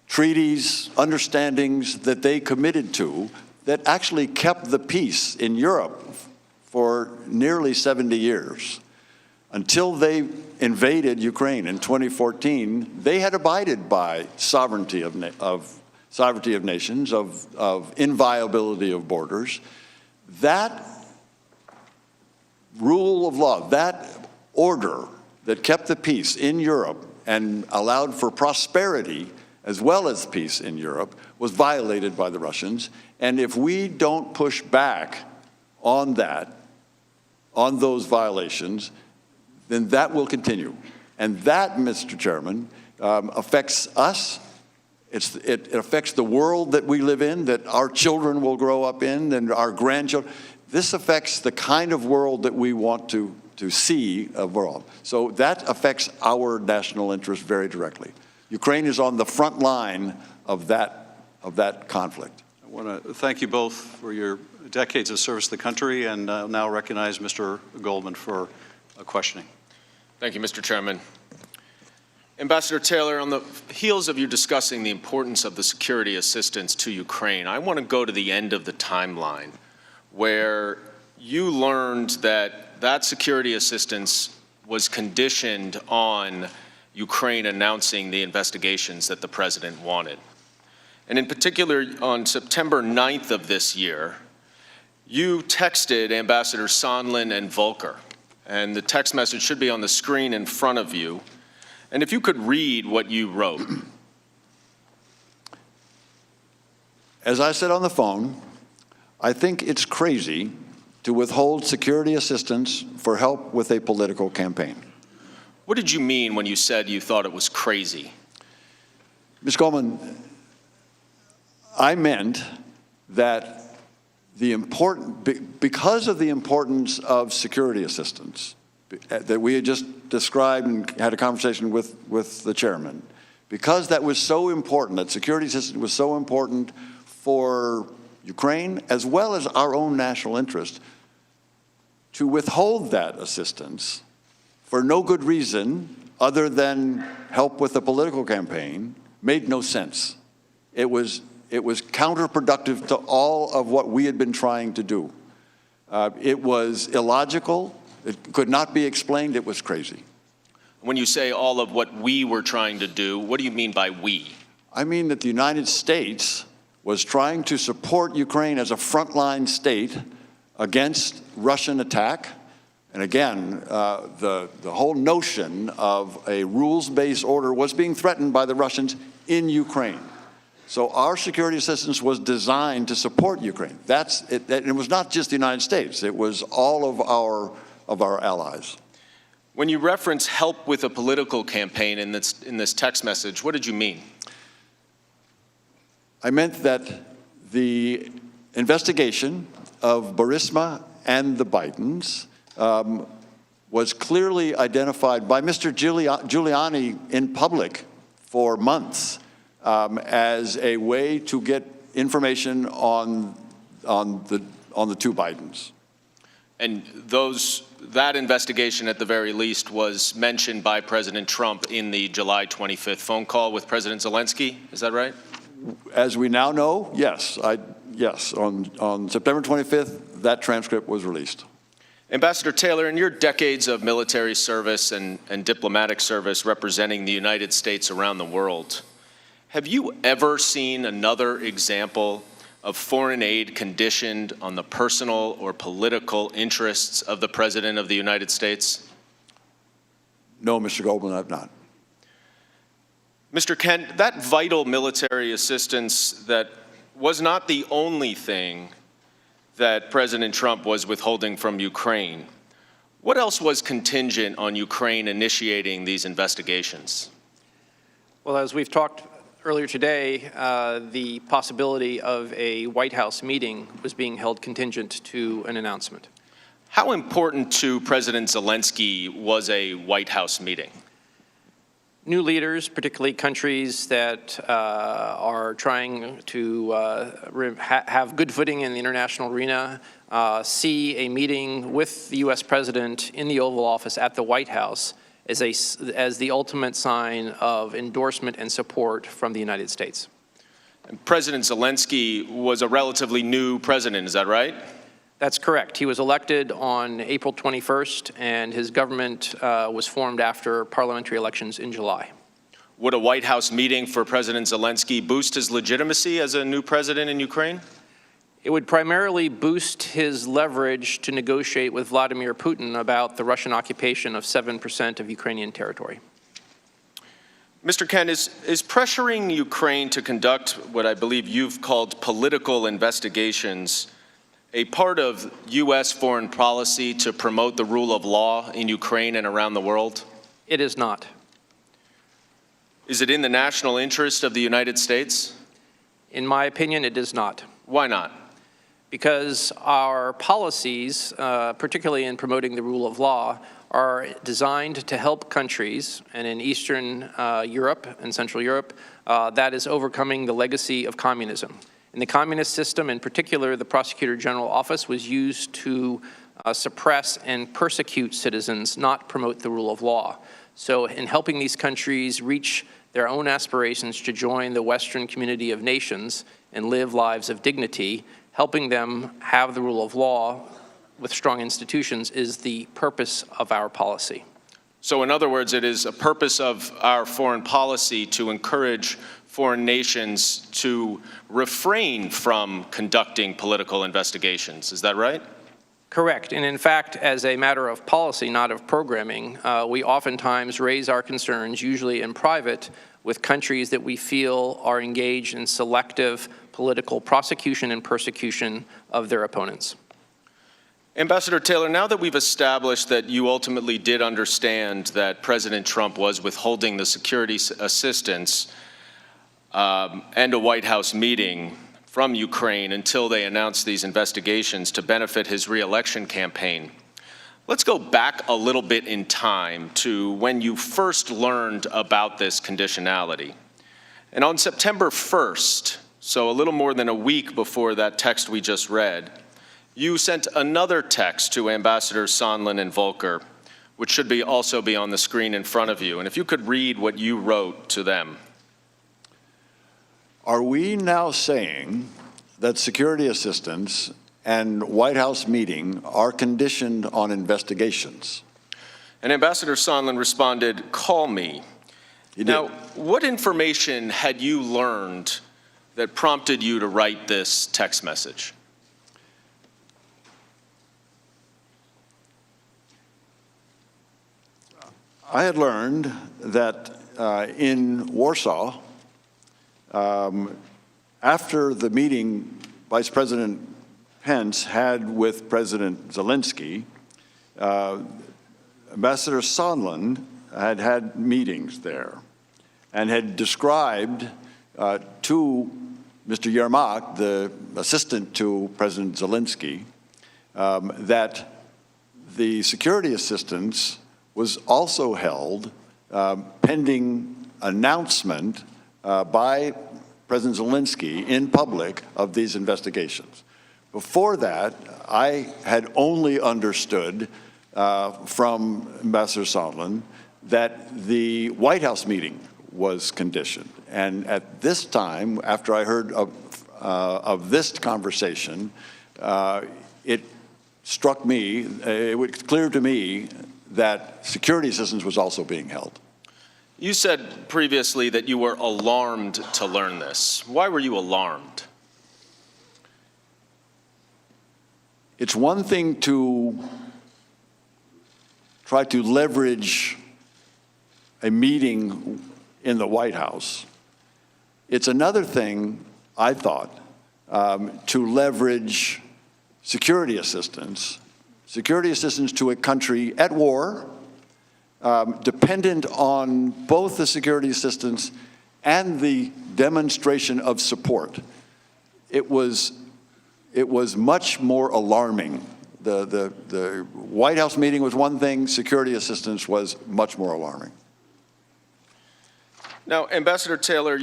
treaties, understandings that they committed to that actually kept the peace in Europe for nearly 70 years. Until they invaded Ukraine in 2014, they had abided by sovereignty of nations, of inviolability of borders. That rule of law, that order that kept the peace in Europe and allowed for prosperity as well as peace in Europe was violated by the Russians. And if we don't push back on that, on those violations, then that will continue. And that, Mr. Chairman, affects us. It affects the world that we live in, that our children will grow up in, and our grandchildren. This affects the kind of world that we want to see abroad. So that affects our national interest very directly. Ukraine is on the front line of that conflict. I want to thank you both for your decades of service to the country, and I'll now recognize Mr. Goldman for questioning. Thank you, Mr. Chairman. Ambassador Taylor, on the heels of you discussing the importance of the security assistance to Ukraine, I want to go to the end of the timeline where you learned that that security assistance was conditioned on Ukraine announcing the investigations that the president wanted. And in particular, on September 9th of this year, you texted Ambassador Sondland and Volker, and the text message should be on the screen in front of you. And if you could read what you wrote. As I said on the phone, I think it's crazy to withhold security assistance for help with a political campaign. What did you mean when you said you thought it was crazy? Ms. Goldman, I meant that because of the importance of security assistance that we had just described and had a conversation with the chairman, because that was so important, that security assistance was so important for Ukraine as well as our own national interest, to withhold that assistance for no good reason other than help with a political campaign made no sense. It was counterproductive to all of what we had been trying to do. It was illogical. It could not be explained. It was crazy. When you say all of what we were trying to do, what do you mean by we? I mean that the United States was trying to support Ukraine as a frontline state against Russian attack. And again, the whole notion of a rules-based order was being threatened by the Russians in Ukraine. So our security assistance was designed to support Ukraine. That's it. It was not just the United States. It was all of our allies. When you reference help with a political campaign in this text message, what did you mean? I meant that the investigation of Burisma and the Bidens was clearly identified by Mr. Giuliani in public for months as a way to get information on the two Bidens. And that investigation, at the very least, was mentioned by President Trump in the July 25th phone call with President Zelensky. Is that right? As we now know, yes. Yes, on September 25th, that transcript was released. Ambassador Taylor, in your decades of military service and diplomatic service representing the United States around the world, have you ever seen another example of foreign aid conditioned on the personal or political interests of the President of the United States? No, Mr. Goldman, I've not. Mr. Kent, that vital military assistance that was not the only thing that President Trump was withholding from Ukraine. What else was contingent on Ukraine initiating these investigations? Well, as we've talked earlier today, the possibility of a White House meeting was being held contingent to an announcement. How important to President Zelensky was a White House meeting? New leaders, particularly countries that are trying to have good footing in the international arena, see a meeting with the U.S. President in the Oval Office at the White House as the ultimate sign of endorsement and support from the United States. And President Zelensky was a relatively new president, is that right? That's correct. He was elected on April 21st, and his government was formed after parliamentary elections in July. Would a White House meeting for President Zelensky boost his legitimacy as a new president in Ukraine? It would primarily boost his leverage to negotiate with Vladimir Putin about the Russian occupation of 7% of Ukrainian territory. Mr. Kent, is pressuring Ukraine to conduct what I believe you've called political investigations a part of U.S. foreign policy to promote the rule of law in Ukraine and around the world? It is not. Is it in the national interest of the United States? In my opinion, it is not. Why not? Because our policies, particularly in promoting the rule of law, are designed to help countries, and in Eastern Europe and Central Europe, that is overcoming the legacy of communism. In the communist system, in particular, the Prosecutor General Office was used to suppress and persecute citizens, not promote the rule of law. So in helping these countries reach their own aspirations to join the Western community of nations and live lives of dignity, helping them have the rule of law with strong institutions is the purpose of our policy. So in other words, it is a purpose of our foreign policy to encourage foreign nations to refrain from conducting political investigations. Is that right? Correct. And in fact, as a matter of policy, not of programming, we oftentimes raise our concerns, usually in private, with countries that we feel are engaged in selective political prosecution and persecution of their opponents. Ambassador Taylor, now that we've established that you ultimately did understand that President Trump was withholding the security assistance and a White House meeting from Ukraine until they announced these investigations to benefit his re-election campaign. Let's go back a little bit in time to when you first learned about this conditionality. And on September 1st, so a little more than a week before that text we just read, you sent another text to Ambassadors Sondland and Volker, which should also be on the screen in front of you. And if you could read what you wrote to them. Are we now saying that security assistance and White House meeting are conditioned on investigations? And Ambassador Sondland responded, "Call me." Now, what information had you learned that prompted you to write this text message? I had learned that in Warsaw, after the meeting Vice President Pence had with President Zelensky, Ambassador Sondland had meetings there and had described to Mr. Yermak, the assistant to President Zelensky, that the security assistance was also held pending announcement by President Zelensky in public of these investigations. Before that, I had only understood from Ambassador Sondland that the White House meeting was conditioned. And at this time, after I heard of this conversation, it struck me, it was clear to me that security assistance was also being held. You said previously that you were alarmed to learn this. Why were you alarmed? It's one thing to try to leverage a meeting in the White House. It's another thing, I thought, to leverage security assistance to a country at war, dependent on both the security assistance and the demonstration of support. It was much more alarming. The White House meeting was one thing, security assistance was much more alarming. Now, Ambassador Taylor,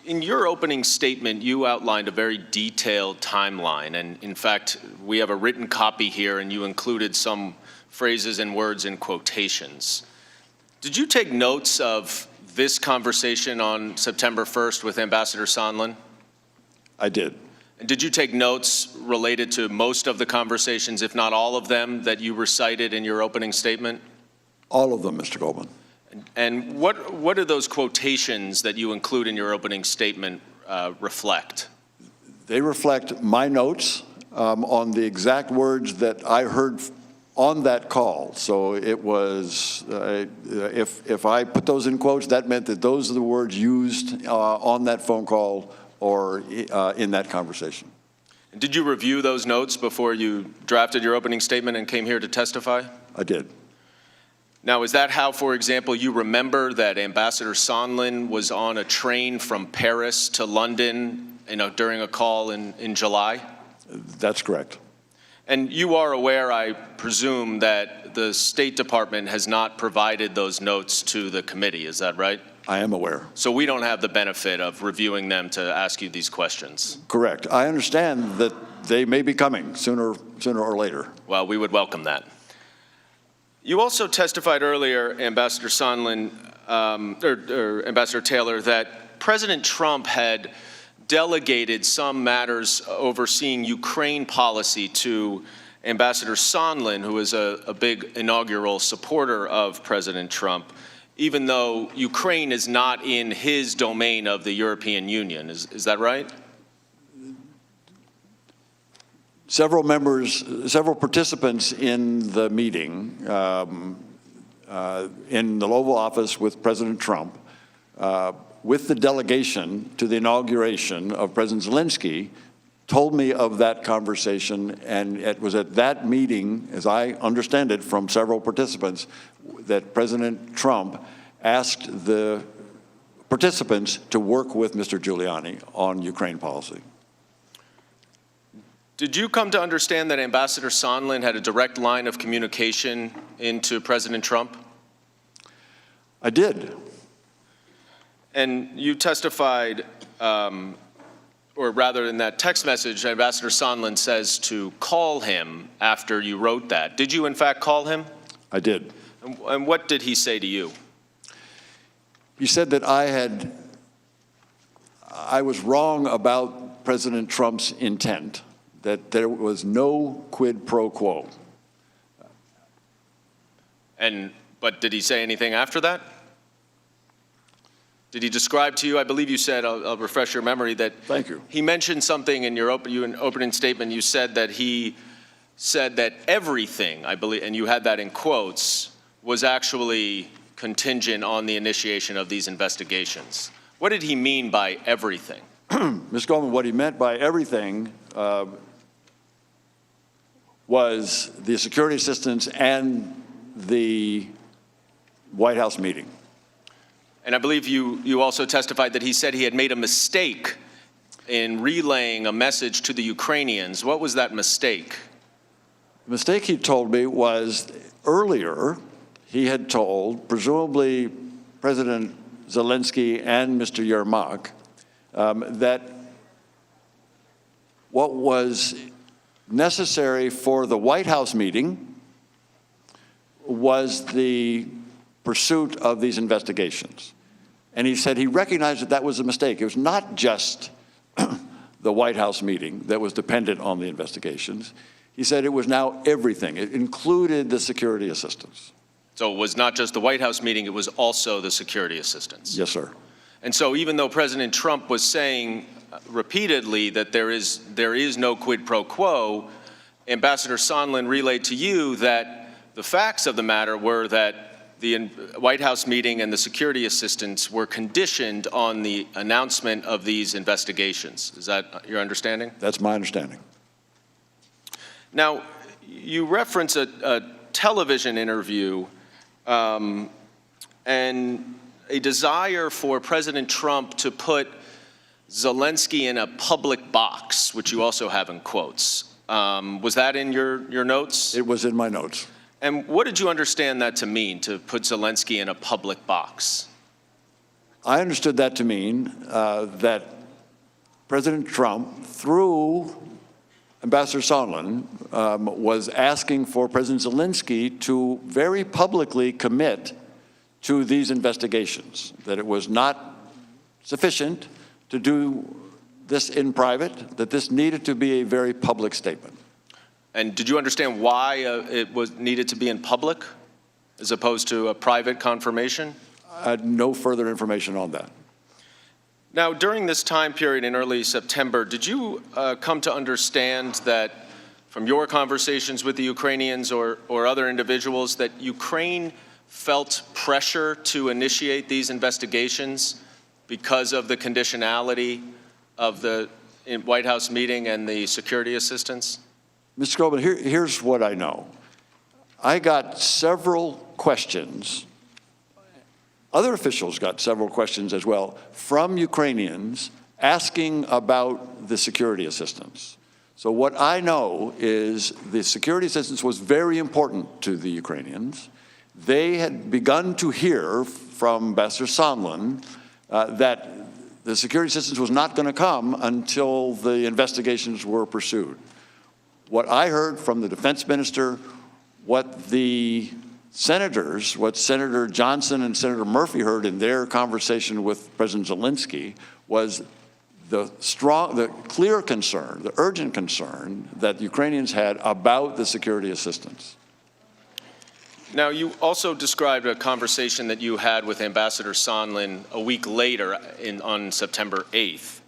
in your opening statement, you outlined a very detailed timeline. And in fact, we have a written copy here, and you included some phrases and words in quotations. Did you take notes of this conversation on September 1st with Ambassador Sondland? I did. And did you take notes related to most of the conversations, if not all of them, that you recited in your opening statement? All of them, Mr. Goldman. And what do those quotations that you include in your opening statement reflect? They reflect my notes on the exact words that I heard on that call. So it was, if I put those in quotes, that meant that those are the words used on that phone call or in that conversation. Did you review those notes before you drafted your opening statement and came here to testify? I did. Now, is that how, for example, you remember that Ambassador Sondland was on a train from Paris to London, during a call in July? That's correct. And you are aware, I presume, that the State Department has not provided those notes to the committee, is that right? I am aware. So we don't have the benefit of reviewing them to ask you these questions? Correct. I understand that they may be coming sooner or later. Well, we would welcome that. You also testified earlier, Ambassador Sondland, or Ambassador Taylor, that President Trump had delegated some matters overseeing Ukraine policy to Ambassador Sondland, who is a big inaugural supporter of President Trump, even though Ukraine is not in his domain of the European Union. Is that right? Several participants in the meeting in the Oval Office with President Trump, with the delegation to the inauguration of President Zelensky, told me of that conversation, and it was at that meeting, as I understand it from several participants, that President Trump asked the participants to work with Mr. Giuliani on Ukraine policy. Did you come to understand that Ambassador Sondland had a direct line of communication into President Trump? I did. And you testified, or rather in that text message, Ambassador Sondland says to call him after you wrote that. Did you in fact call him? I did. And what did he say to you? He said that I was wrong about President Trump's intent, that there was no quid pro quo. But did he say anything after that? Did he describe to you, I believe you said, I'll refresh your memory, that Thank you. He mentioned something in your opening statement. You said that he said that everything, I believe, and you had that in quotes, was actually contingent on the initiation of these investigations. What did he mean by everything? Ms. Goldman, what he meant by everything was the security assistance and the White House meeting. And I believe you also testified that he said he had made a mistake in relaying a message to the Ukrainians. What was that mistake? The mistake he told me was earlier he had told, presumably President Zelensky and Mr. Yermak, that what was necessary for the White House meeting was the pursuit of these investigations. And he said he recognized that that was a mistake. It was not just the White House meeting that was dependent on the investigations. He said it was now everything. It included the security assistance. So it was not just the White House meeting, it was also the security assistance. Yes, sir. And so even though President Trump was saying repeatedly that there is no quid pro quo, Ambassador Sondland relayed to you that the facts of the matter were that the White House meeting and the security assistance were conditioned on the announcement of these investigations. Is that your understanding? That's my understanding. Now, you reference a television interview and a desire for President Trump to put Zelensky in a public box, which you also have in quotes. Was that in your notes? It was in my notes. And what did you understand that to mean, to put Zelensky in a public box? I understood that to mean that President Trump, through Ambassador Sondland, was asking for President Zelensky to very publicly commit to these investigations, that it was not sufficient to do this in private, that this needed to be a very public statement. And did you understand why it was needed to be in public as opposed to a private confirmation? No further information on that. Now, during this time period in early September, did you come to understand that from your conversations with the Ukrainians or other individuals that Ukraine felt pressure to initiate these investigations because of the conditionality of the White House meeting and the security assistance? Mr. Goldman, here's what I know. I got several questions. Other officials got several questions as well from Ukrainians asking about the security assistance. So what I know is the security assistance was very important to the Ukrainians. They had begun to hear from Ambassador Sondland that the security assistance was not going to come until the investigations were pursued. What I heard from the defense minister, what the senators, what Senator Johnson and Senator Murphy heard in their conversation with President Zelensky was the clear concern, the urgent concern that Ukrainians had about the security assistance. Now, you also described a conversation that you had with Ambassador Sondland a week later on September 8th.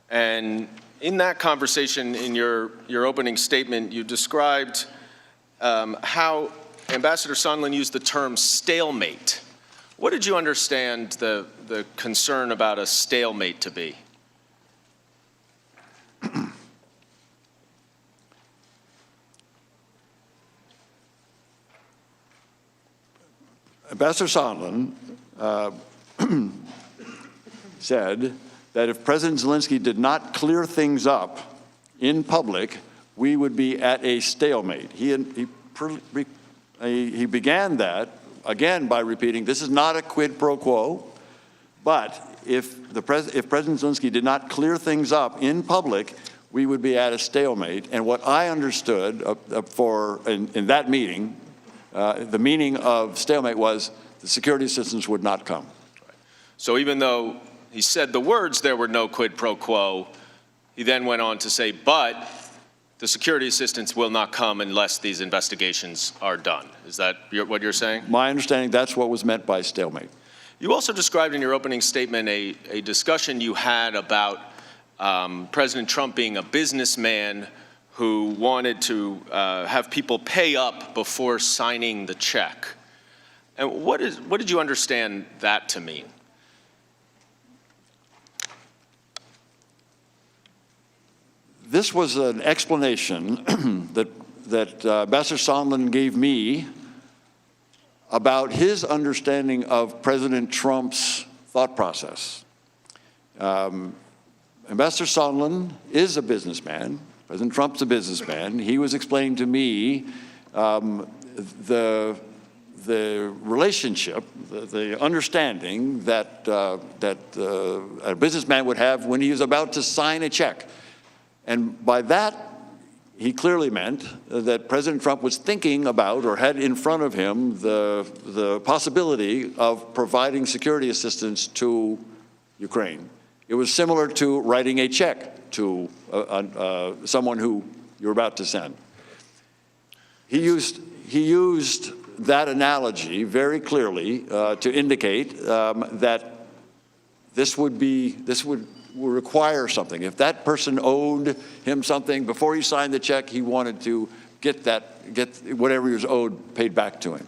And in that conversation, in your opening statement, you described how Ambassador Sondland used the term stalemate. What did you understand the concern about a stalemate to be? Ambassador Sondland said that if President Zelensky did not clear things up in public we would be at a stalemate. He began that, again, by repeating, this is not a quid pro quo, but if President Zelensky did not clear things up in public, we would be at a stalemate. And what I understood in that meeting, the meaning of stalemate was the security assistance would not come. So even though he said the words, there were no quid pro quo, he then went on to say, but the security assistance will not come unless these investigations are done. Is that what you're saying? My understanding, that's what was meant by stalemate. You also described in your opening statement a discussion you had about President Trump being a businessman who wanted to have people pay up before signing the check. And what did you understand that to mean? This was an explanation that Ambassador Sondland gave me about his understanding of President Trump's thought process. Ambassador Sondland is a businessman. President Trump's a businessman. He was explaining to me the relationship, the understanding that a businessman would have when he was about to sign a check. And by that, he clearly meant that President Trump was thinking about or had in front of him the possibility of providing security assistance to Ukraine. It was similar to writing a check to someone who you're about to send. He used that analogy very clearly to indicate that this would require something. If that person owed him something before he signed the check, he wanted to get whatever he was owed paid back to him.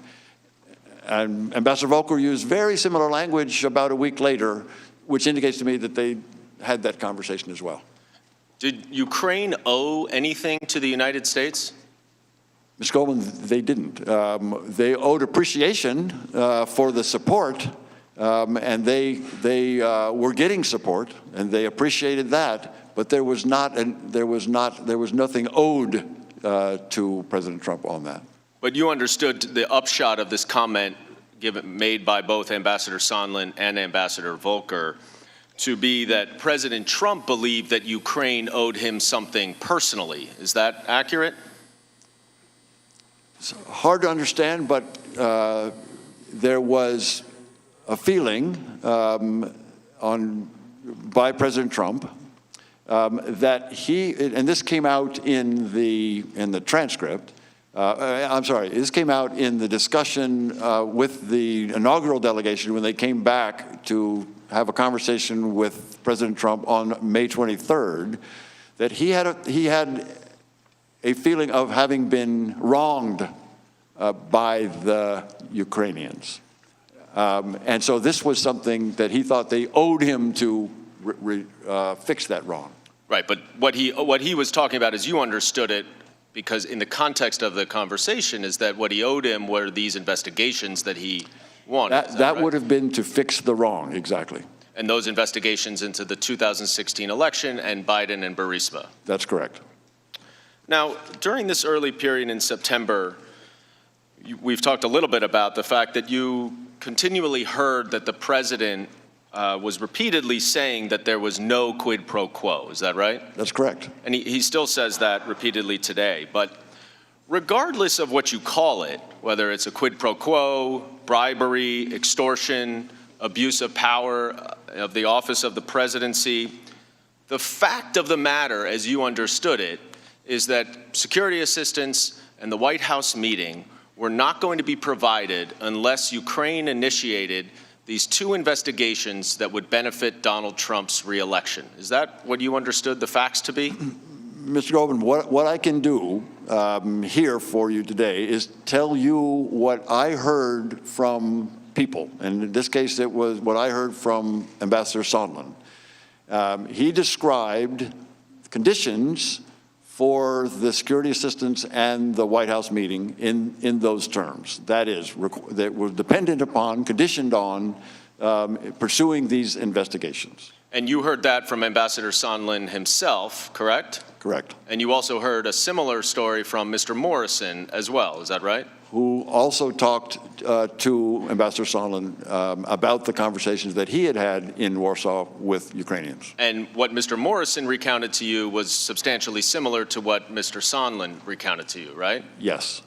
And Ambassador Volker used very similar language about a week later, which indicates to me that they had that conversation as well. Did Ukraine owe anything to the United States? Ms. Goldman, they didn't. They owed appreciation for the support. And they were getting support, and they appreciated that. But there was nothing owed to President Trump on that. But you understood the upshot of this comment made by both Ambassador Sondland and Ambassador Volker to be that President Trump believed that Ukraine owed him something personally. Is that accurate? It's hard to understand, but there was a feeling by President Trump that and this came out in the transcript. I'm sorry, this came out in the discussion with the inaugural delegation when they came back to have a conversation with President Trump on May 23rd, that he had a feeling of having been wronged by the Ukrainians. And so this was something that he thought they owed him to fix that wrong. Right, but what he was talking about, as you understood it, because in the context of the conversation, is that what he owed him were these investigations that he wanted. That right? Would have been to fix the wrong, exactly. And those investigations into the 2016 election and Biden and Burisma. That's correct. Now, during this early period in September, we've talked a little bit about the fact that you continually heard that the president was repeatedly saying that there was no quid pro quo. Is that right? That's correct. And he still says that repeatedly today. But regardless of what you call it, whether it's a quid pro quo, bribery, extortion, abuse of power of the office of the presidency, the fact of the matter, as you understood it, is that security assistance and the White House meeting were not going to be provided unless Ukraine initiated these two investigations that would benefit Donald Trump's reelection. Is that what you understood the facts to be? Mr. Goldman, what I can do here for you today is tell you what I heard from people. And in this case, it was what I heard from Ambassador Sondland. He described conditions for the security assistance and the White House meeting in those terms. That is, that were dependent upon, conditioned on pursuing these investigations. And you heard that from Ambassador Sondland himself, correct? Correct. And you also heard a similar story from Mr. Morrison as well, is that right? Who also talked to Ambassador Sondland about the conversations that he had in Warsaw with Ukrainians. And what Mr. Morrison recounted to you was substantially similar to what Mr. Sondland recounted to you, right? Yes.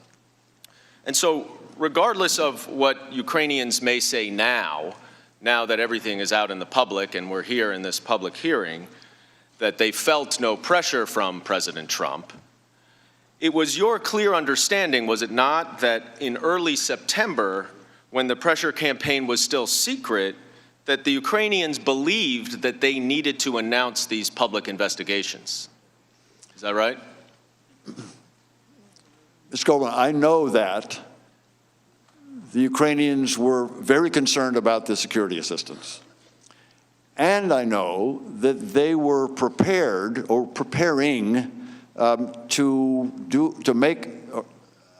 And so, regardless of what Ukrainians may say now that everything is out in the public and we're here in this public hearing, that they felt no pressure from President Trump, it was your clear understanding, was it not, that in early September, when the pressure campaign was still secret, that the Ukrainians believed that they needed to announce these public investigations? Is that right? Mr. Goldman, I know that the Ukrainians were very concerned about the security assistance. And I know that they were prepared or preparing to make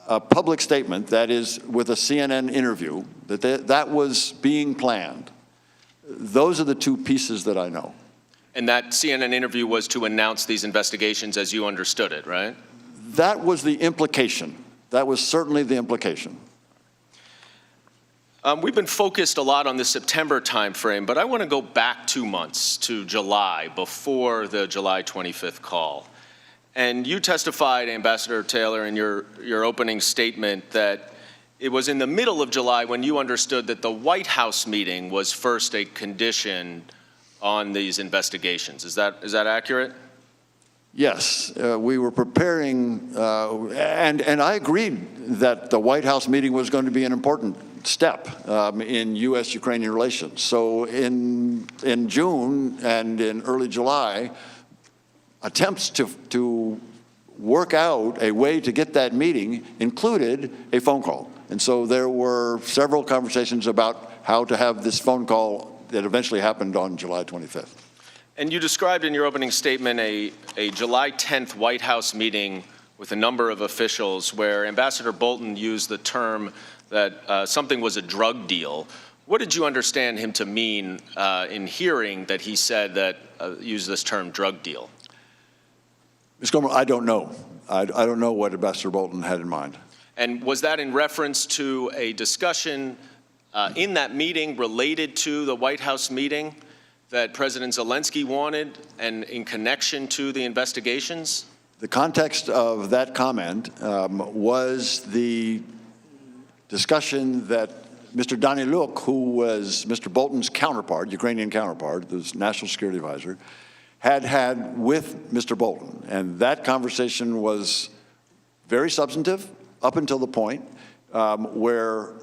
a public statement, that is, with a CNN interview, that was being planned. Those are the two pieces that I know. And that CNN interview was to announce these investigations as you understood it, right? That was the implication. That was certainly the implication. We've been focused a lot on the September timeframe, but I want to go back 2 months to July, before the July 25th call. And you testified, Ambassador Taylor, in your opening statement that it was in the middle of July when you understood that the White House meeting was first a condition on these investigations. Is that accurate? Yes, we were preparing, and I agreed that the White House meeting was going to be an important step in U.S.-Ukrainian relations. So in June and in early July, attempts to work out a way to get that meeting included a phone call. And so there were several conversations about how to have this phone call that eventually happened on July 25th. And you described in your opening statement a July 10th White House meeting with a number of officials where Ambassador Bolton used the term that something was a drug deal. What did you understand him to mean in hearing that he said that, used this term drug deal? Ms. Goldman, I don't know. I don't know what Ambassador Bolton had in mind. And was that in reference to a discussion in that meeting related to the White House meeting that President Zelensky wanted and in connection to the investigations? The context of that comment was the discussion that Mr. Daniluk, who was Mr. Bolton's counterpart, Ukrainian counterpart, the National Security Advisor, had with Mr. Bolton. And that conversation was very substantive up until the point where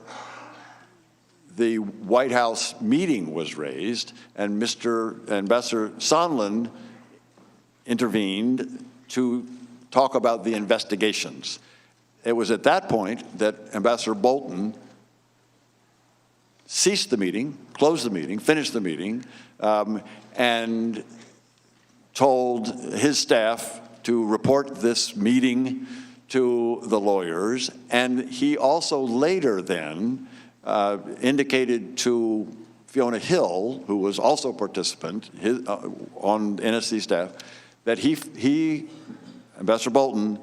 the White House meeting was raised and Ambassador Sondland intervened to talk about the investigations. It was at that point that Ambassador Bolton ceased the meeting, closed the meeting, finished the meeting, and told his staff to report this meeting to the lawyers. And he also later then indicated to Fiona Hill, who was also a participant on NSC staff, that Ambassador Bolton,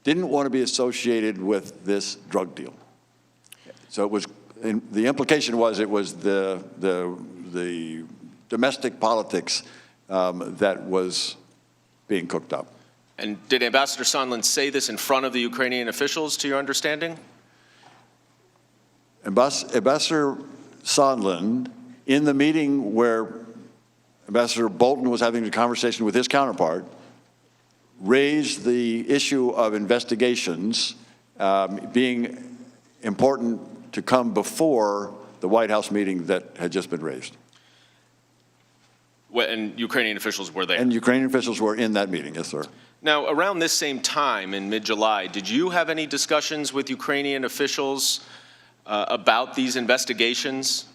didn't want to be associated with this drug deal. So it was, the implication was it was the domestic politics that was being cooked up. And did Ambassador Sondland say this in front of the Ukrainian officials, to your understanding? Ambassador Sondland, in the meeting where Ambassador Bolton was having a conversation with his counterpart, raised the issue of investigations being important to come before the White House meeting that had just been raised. And Ukrainian officials were there? And Ukrainian officials were in that meeting, yes, sir. Now, around this same time, in mid-July, did you have any discussions with Ukrainian officials about these investigations?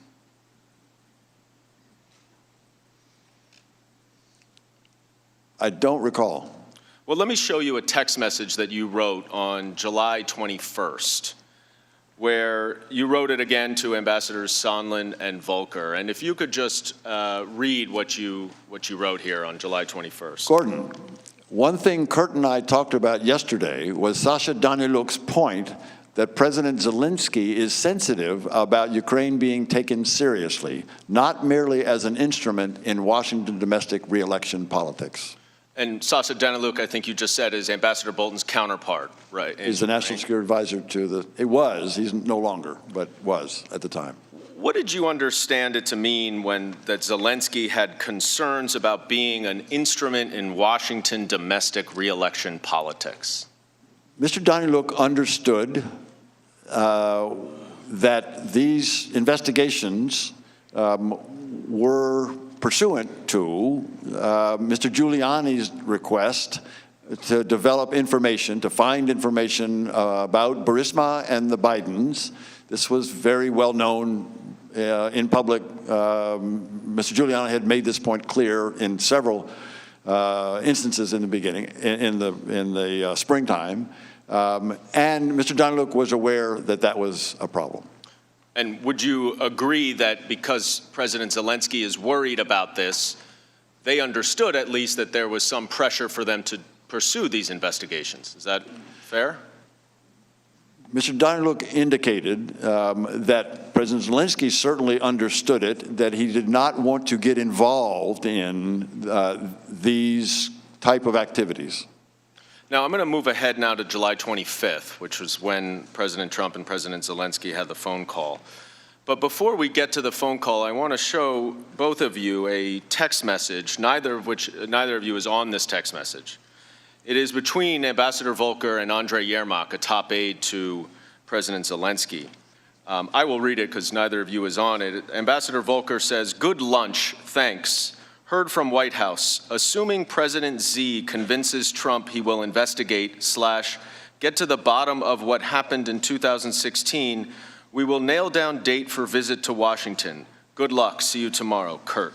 I don't recall. Well, let me show you a text message that you wrote on July 21st, where you wrote it again to Ambassadors Sondland and Volker. And if you could just read what you wrote here on July 21st. Gordon, one thing Kurt and I talked about yesterday was Sasha Daniluk's point that President Zelensky is sensitive about Ukraine being taken seriously, not merely as an instrument in Washington domestic re-election politics. And Sasha Daniluk, I think you just said, is Ambassador Bolton's counterpart, right? He's the National Security Advisor to he's no longer, but was at the time. What did you understand it to mean when that Zelensky had concerns about being an instrument in Washington domestic re-election politics? Mr. Daniluk understood that these investigations were pursuant to Mr. Giuliani's request to develop information, to find information about Burisma and the Bidens. This was very well known in public. Mr. Giuliani had made this point clear in several instances in the beginning, in the springtime, and Mr. Daniluk was aware that that was a problem. And would you agree that because President Zelensky is worried about this, they understood at least that there was some pressure for them to pursue these investigations? Is that fair? Mr. Daniluk indicated that President Zelensky certainly understood it, that he did not want to get involved in these type of activities. Now, I'm going to move ahead now to July 25th, which was when President Trump and President Zelensky had the phone call. But before we get to the phone call, I want to show both of you a text message, neither of you is on this text message. It is between Ambassador Volker and Andrei Yermak, a top aide to President Zelensky. I will read it because neither of you is on it. Ambassador Volker says, "Good lunch, thanks. Heard from White House, assuming President Z convinces Trump he will investigate / get to the bottom of what happened in 2016, we will nail down date for visit to Washington. Good luck, see you tomorrow, Kurt."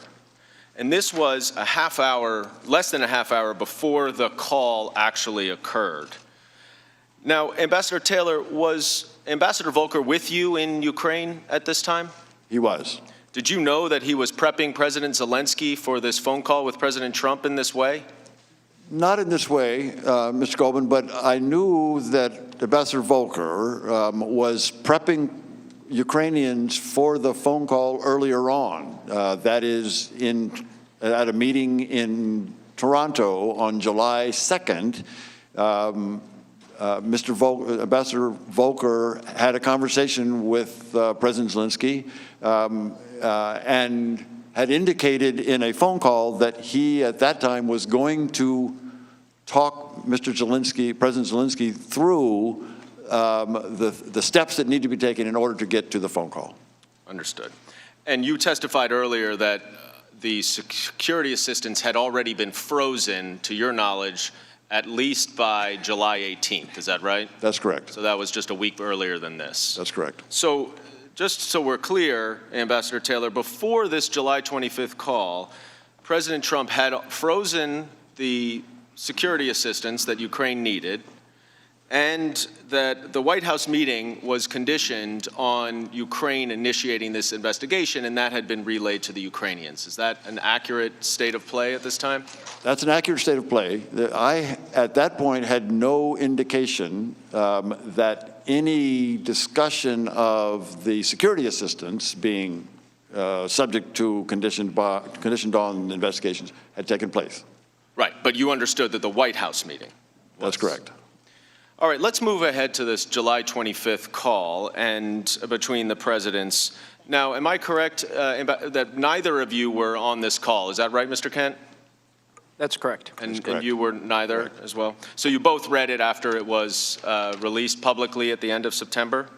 And this was a half hour, less than a half hour before the call actually occurred. Now, Ambassador Taylor, was Ambassador Volker with you in Ukraine at this time? He was. Did you know that he was prepping President Zelensky for this phone call with President Trump in this way? Not in this way, Mr. Goldman, but I knew that Ambassador Volker was prepping Ukrainians for the phone call earlier on. That is, at a meeting in Toronto on July 2nd, Ambassador Volker had a conversation with President Zelensky and had indicated in a phone call that he, at that time, was going to talk President Zelensky through the steps that need to be taken in order to get to the phone call. Understood. And you testified earlier that the security assistance had already been frozen, to your knowledge, at least by July 18th. Is that right? That's correct. So that was just a week earlier than this. That's correct. So just so we're clear, Ambassador Taylor, before this July 25th call, President Trump had frozen the security assistance that Ukraine needed, and that the White House meeting was conditioned on Ukraine initiating this investigation, and that had been relayed to the Ukrainians. Is that an accurate state of play at this time? That's an accurate state of play. I, at that point, had no indication that any discussion of the security assistance being subject to conditioned on investigations had taken place. Right, but you understood that the White House meeting was. That's correct. All right, let's move ahead to this July 25th call and between the presidents. Now, am I correct that neither of you were on this call? Is that right, Mr. Kent? That's correct. And you were neither as well? So you both read it after it was released publicly at the end of September?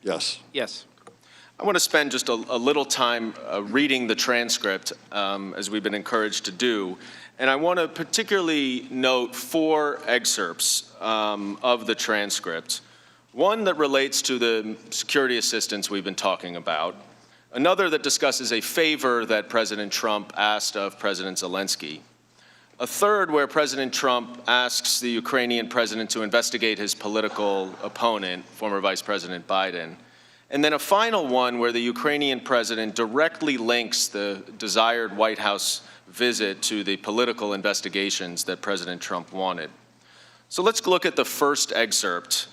Yes. Yes. I want to spend just a little time reading the transcript, as we've been encouraged to do. And I want to particularly note 4 excerpts of the transcript. One that relates to the security assistance we've been talking about. Another that discusses a favor that President Trump asked of President Zelensky. A third where President Trump asks the Ukrainian president to investigate his political opponent, former Vice President Biden. And then a final one where the Ukrainian president directly links the desired White House visit to the political investigations that President Trump wanted. So let's look at the first excerpt,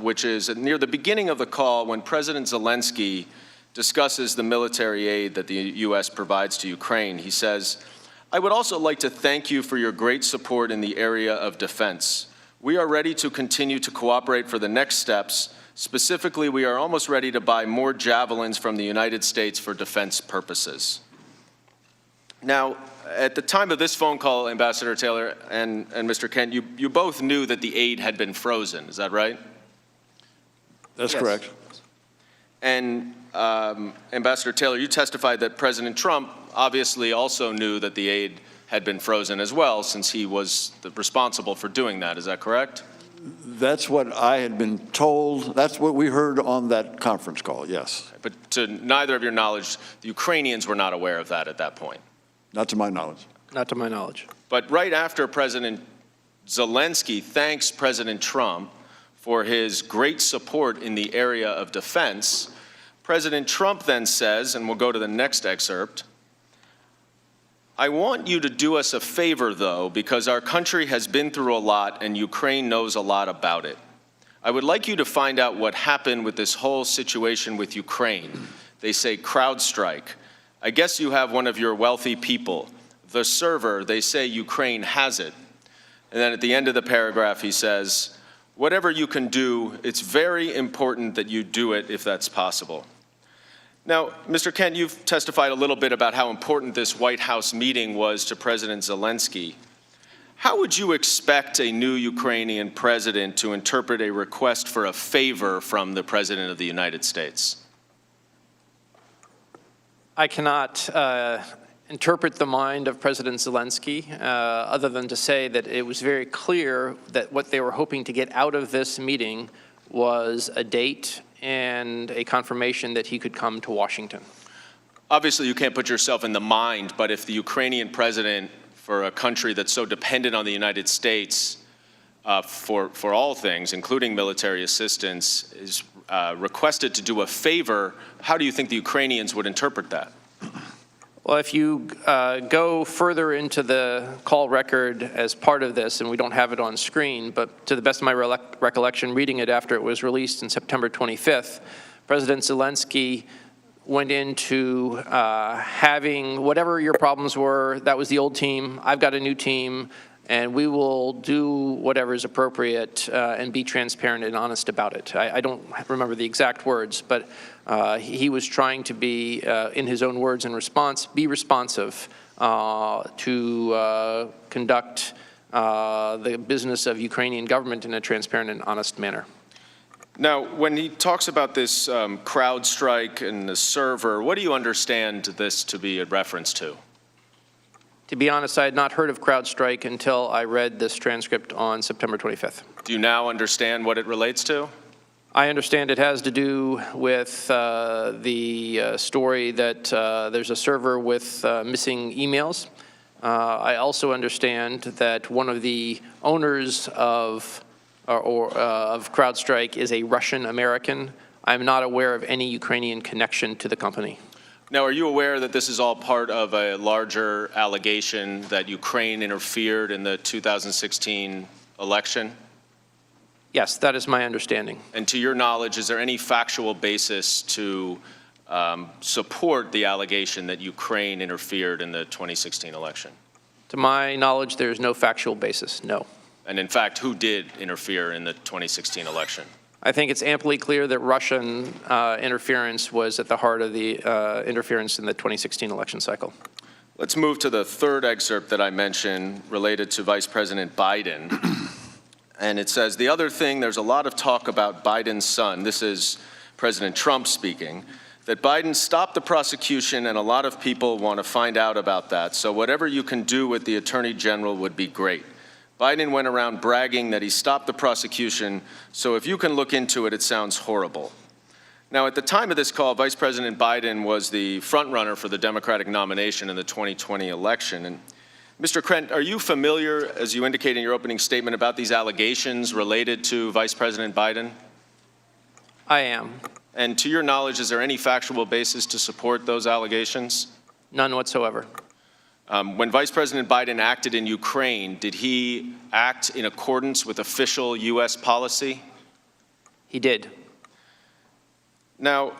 which is near the beginning of the call when President Zelensky discusses the military aid that the U.S. provides to Ukraine. He says, "I would also like to thank you for your great support in the area of defense. We are ready to continue to cooperate for the next steps. Specifically, we are almost ready to buy more javelins from the United States for defense purposes." Now, at the time of this phone call, Ambassador Taylor and Mr. Kent, you both knew that the aid had been frozen. Is that right? That's correct. And Ambassador Taylor, you testified that President Trump obviously also knew that the aid had been frozen as well, since he was responsible for doing that. Is that correct? That's what I had been told. That's what we heard on that conference call, yes. But to neither of your knowledge, the Ukrainians were not aware of that at that point? Not to my knowledge. Not to my knowledge. But right after President Zelensky thanks President Trump for his great support in the area of defense, President Trump then says, and we'll go to the next excerpt, "I want you to do us a favor, though, because our country has been through a lot and Ukraine knows a lot about it. I would like you to find out what happened with this whole situation with Ukraine. They say CrowdStrike. I guess you have one of your wealthy people. The server, they say Ukraine has it." And then at the end of the paragraph, he says, "Whatever you can do, it's very important that you do it if that's possible." Now, Mr. Kent, you've testified a little bit about how important this White House meeting was to President Zelensky. How would you expect a new Ukrainian president to interpret a request for a favor from the President of the United States? I cannot interpret the mind of President Zelensky other than to say that it was very clear that what they were hoping to get out of this meeting was a date and a confirmation that he could come to Washington. Obviously, you can't put yourself in the mind, but if the Ukrainian president, for a country that's so dependent on the United States for all things, including military assistance, is requested to do a favor, how do you think the Ukrainians would interpret that? Well, if you go further into the call record as part of this, and we don't have it on screen, but to the best of my recollection, reading it after it was released on September 25th, President Zelensky went into having whatever your problems were, that was the old team, I've got a new team, and we will do whatever is appropriate and be transparent and honest about it. I don't remember the exact words, but he was trying to be, in his own words and response, be responsive to conduct the business of Ukrainian government in a transparent and honest manner. Now, when he talks about this CrowdStrike and the server, what do you understand this to be a reference to? To be honest, I had not heard of CrowdStrike until I read this transcript on September 25th. Do you now understand what it relates to? I understand it has to do with the story that there's a server with missing emails. I also understand that one of the owners of CrowdStrike is a Russian American. I'm not aware of any Ukrainian connection to the company. Now, are you aware that this is all part of a larger allegation that Ukraine interfered in the 2016 election? Yes, that is my understanding. And to your knowledge, is there any factual basis to support the allegation that Ukraine interfered in the 2016 election? To my knowledge, there is no factual basis, no. And in fact, who did interfere in the 2016 election? I think it's amply clear that Russian interference was at the heart of the interference in the 2016 election cycle. Let's move to the third excerpt that I mentioned related to Vice President Biden. And it says, the other thing, there's a lot of talk about Biden's son. This is President Trump speaking, that Biden stopped the prosecution, and a lot of people want to find out about that. So whatever you can do with the Attorney General would be great. Biden went around bragging that he stopped the prosecution, so if you can look into it, it sounds horrible. Now, at the time of this call, Vice President Biden was the frontrunner for the Democratic nomination in the 2020 election, and Mr. Krent, are you familiar, as you indicate in your opening statement, about these allegations related to Vice President Biden? I am. And to your knowledge, is there any factual basis to support those allegations? None whatsoever. When Vice President Biden acted in Ukraine, did he act in accordance with official U.S. policy? He did. Now,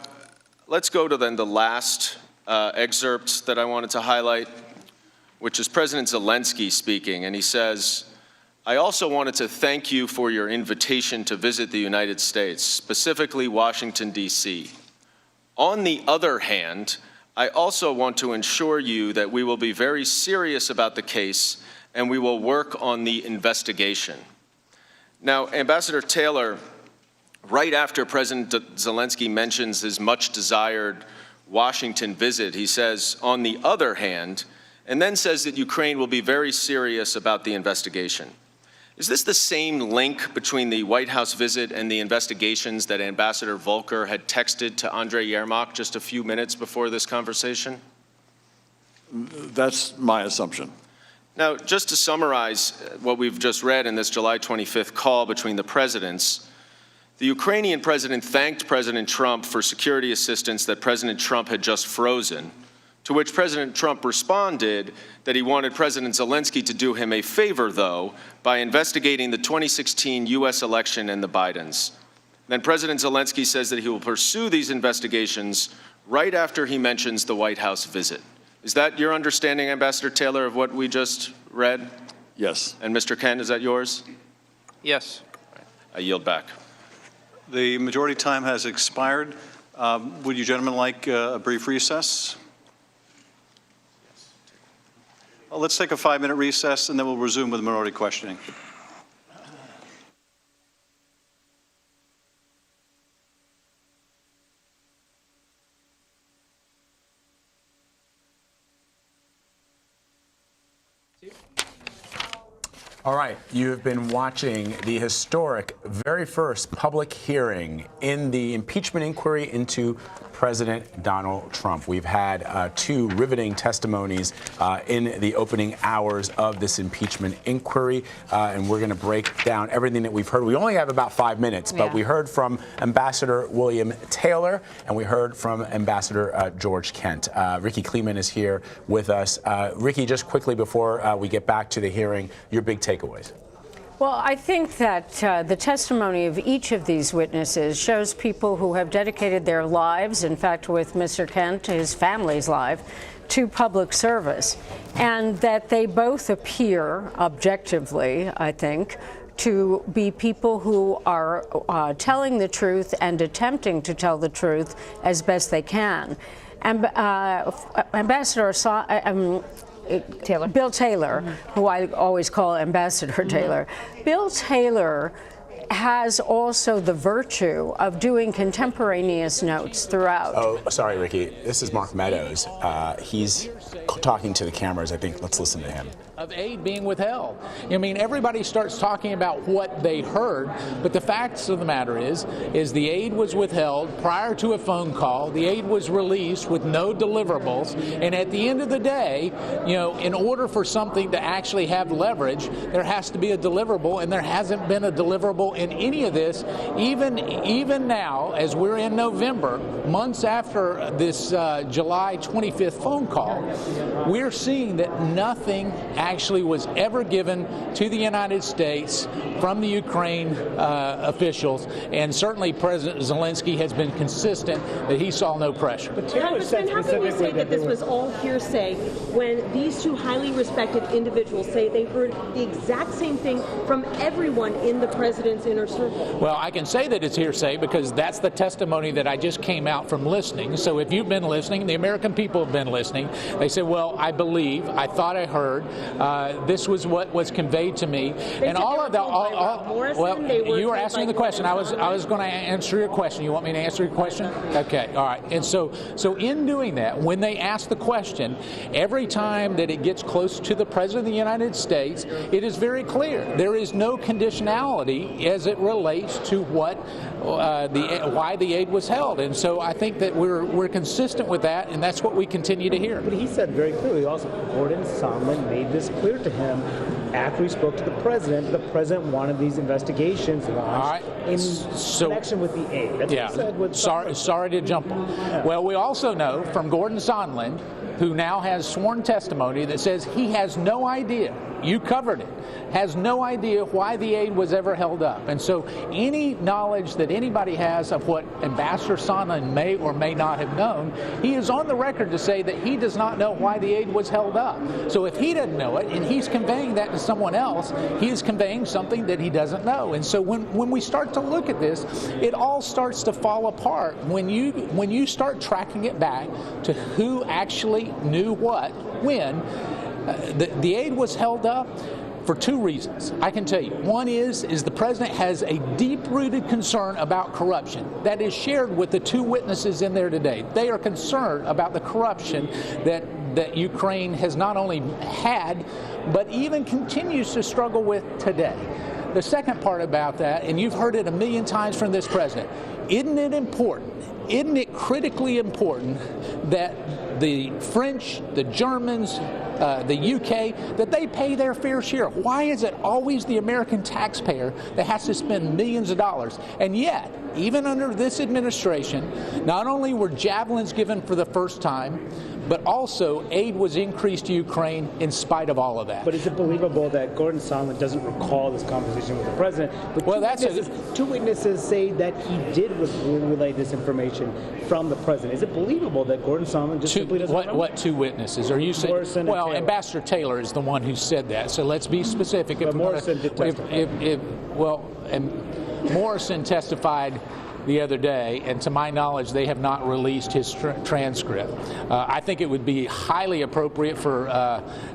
let's go to then the last excerpt that I wanted to highlight, which is President Zelensky speaking, and he says, "I also wanted to thank you for your invitation to visit the United States, specifically Washington, D.C. On the other hand, I also want to assure you that we will be very serious about the case and we will work on the investigation." Now, Ambassador Taylor, right after President Zelensky mentions his much-desired Washington visit, he says, "on the other hand," and then says that Ukraine will be very serious about the investigation. Is this the same link between the White House visit and the investigations that Ambassador Volker had texted to Andrei Yermak just a few minutes before this conversation? That's my assumption. Now, just to summarize what we've just read in this July 25th call between the presidents, the Ukrainian president thanked President Trump for security assistance that President Trump had just frozen, to which President Trump responded that he wanted President Zelensky to do him a favor, though, by investigating the 2016 U.S. election and the Bidens. Then President Zelensky says that he will pursue these investigations right after he mentions the White House visit. Is that your understanding, Ambassador Taylor, of what we just read? Yes. And Mr. Kent, is that yours? Yes. I yield back. The majority time has expired. Would you gentlemen like a brief recess? Let's take a 5-minute recess, and then we'll resume with minority questioning. All right, you have been watching the historic very first public hearing in the impeachment inquiry into President Donald Trump. We've had two riveting testimonies in the opening hours of this impeachment inquiry, and we're going to break down everything that we've heard. We only have about 5 minutes, but we heard from Ambassador William Taylor, and we heard from Ambassador George Kent. Ricky Kleeman is here with us. Ricky, just quickly before we get back to the hearing, your big takeaways. Well, I think that the testimony of each of these witnesses shows people who have dedicated their lives, in fact, with Mr. Kent, his family's life, to public service, and that they both appear, objectively, I think, to be people who are telling the truth and attempting to tell the truth as best they can. Ambassador Bill Taylor, who I always call Ambassador Taylor. Bill Taylor has also the virtue of doing contemporaneous notes throughout. Oh, sorry, Ricky. This is Mark Meadows. He's talking to the cameras. I think let's listen to him. Of aid being withheld. I mean, everybody starts talking about what they heard, but the facts of the matter is the aid was withheld prior to a phone call. The aid was released with no deliverables, and at the end of the day, you know, in order for something to actually have leverage, there has to be a deliverable, and there hasn't been a deliverable in any of this. Even now, as we're in November, months after this July 25th phone call, we're seeing that nothing actually was ever given to the United States from the Ukraine officials, and certainly President Zelensky has been consistent that he saw no pressure. But Taylor said how can you say that this was all hearsay when these two highly respected individuals say they heard the exact same thing from everyone in the president's inner circle? Well, I can say that it's hearsay because that's the testimony that I just came out from listening. So if you've been listening, the American people have been listening. They say, well, I believe, I thought I heard, this was what was conveyed to me. And all of that, well, you were asking the question. I was going to answer your question. You want me to answer your question? Okay, all right. And so in doing that, when they ask the question, every time that it gets close to the President of the United States, it is very clear. There is no conditionality as it relates to what why the aid was held. And so I think that we're consistent with that, and that's what we continue to hear. But he said very clearly also, Gordon Sondland made this clear to him after he spoke to the president. The president wanted these investigations launched in connection with the aid. That's what he said with sorry to jump on. Yeah. Well, we also know from Gordon Sondland, who now has sworn testimony that says he has no idea, you covered it, has no idea why the aid was ever held up. And so any knowledge that anybody has of what Ambassador Sondland may or may not have known, he is on the record to say that he does not know why the aid was held up. So if he doesn't know it and he's conveying that to someone else, he is conveying something that he doesn't know. And so when we start to look at this, it all starts to fall apart when you start tracking it back to who actually knew what, when. The aid was held up for two reasons. I can tell you. One is the president has a deep-rooted concern about corruption that is shared with the two witnesses in there today. They are concerned about the corruption that Ukraine has not only had, but even continues to struggle with today. The second part about that, and you've heard it a million times from this president, isn't it important, isn't it critically important that the French, the Germans, the UK, that they pay their fair share? Why is it always the American taxpayer that has to spend millions of dollars? And yet, even under this administration, not only were javelins given for the first time, but also aid was increased to Ukraine in spite of all of that. But is it believable that Gordon Sondland doesn't recall this conversation with the president? But two witnesses say that he did relay this information from the president. Is it believable that Gordon Sondland just simply doesn't remember? What two witnesses? Are you saying? Morrison well, and Ambassador Taylor is the one who said that. So let's be specific. But Morrison did testify. Morrison testified the other day, and to my knowledge, they have not released his transcript. I think it would be highly appropriate for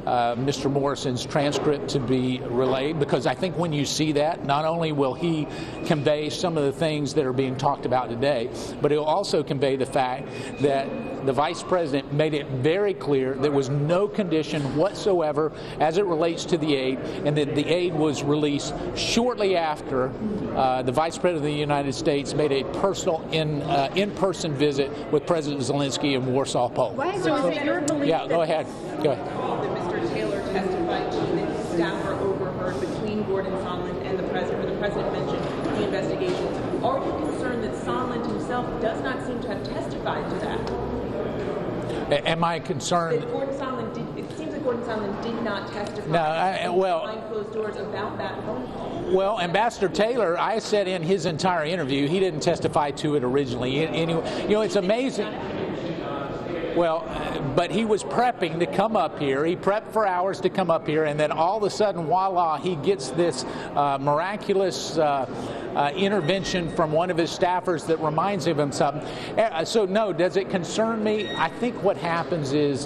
Mr. Morrison's transcript to be relayed, because I think when you see that, not only will he convey some of the things that are being talked about today, but it will also convey the fact that the vice president made it very clear there was no condition whatsoever as it relates to the aid, and that the aid was released shortly after the vice president of the United States made a personal in-person visit with President Zelensky in Warsaw, Poland. So is it your belief Yeah, go ahead. Go ahead. that Mr. Taylor testified to that staff were overheard between Gordon Sondland and the president, where the president mentioned the investigations? Are you concerned that Sondland himself does not seem to have testified to that? Am I concerned? That Gordon Sondland it seems that Gordon Sondland did not testify behind closed doors about that phone call. Well, Ambassador Taylor, I said in his entire interview, he didn't testify to it originally. Anyway, it's amazing. Well, but he was prepping to come up here. He prepped for hours to come up here, and then all of a sudden, voila, he gets this miraculous intervention from one of his staffers that reminds him of something. So no, does it concern me? I think what happens is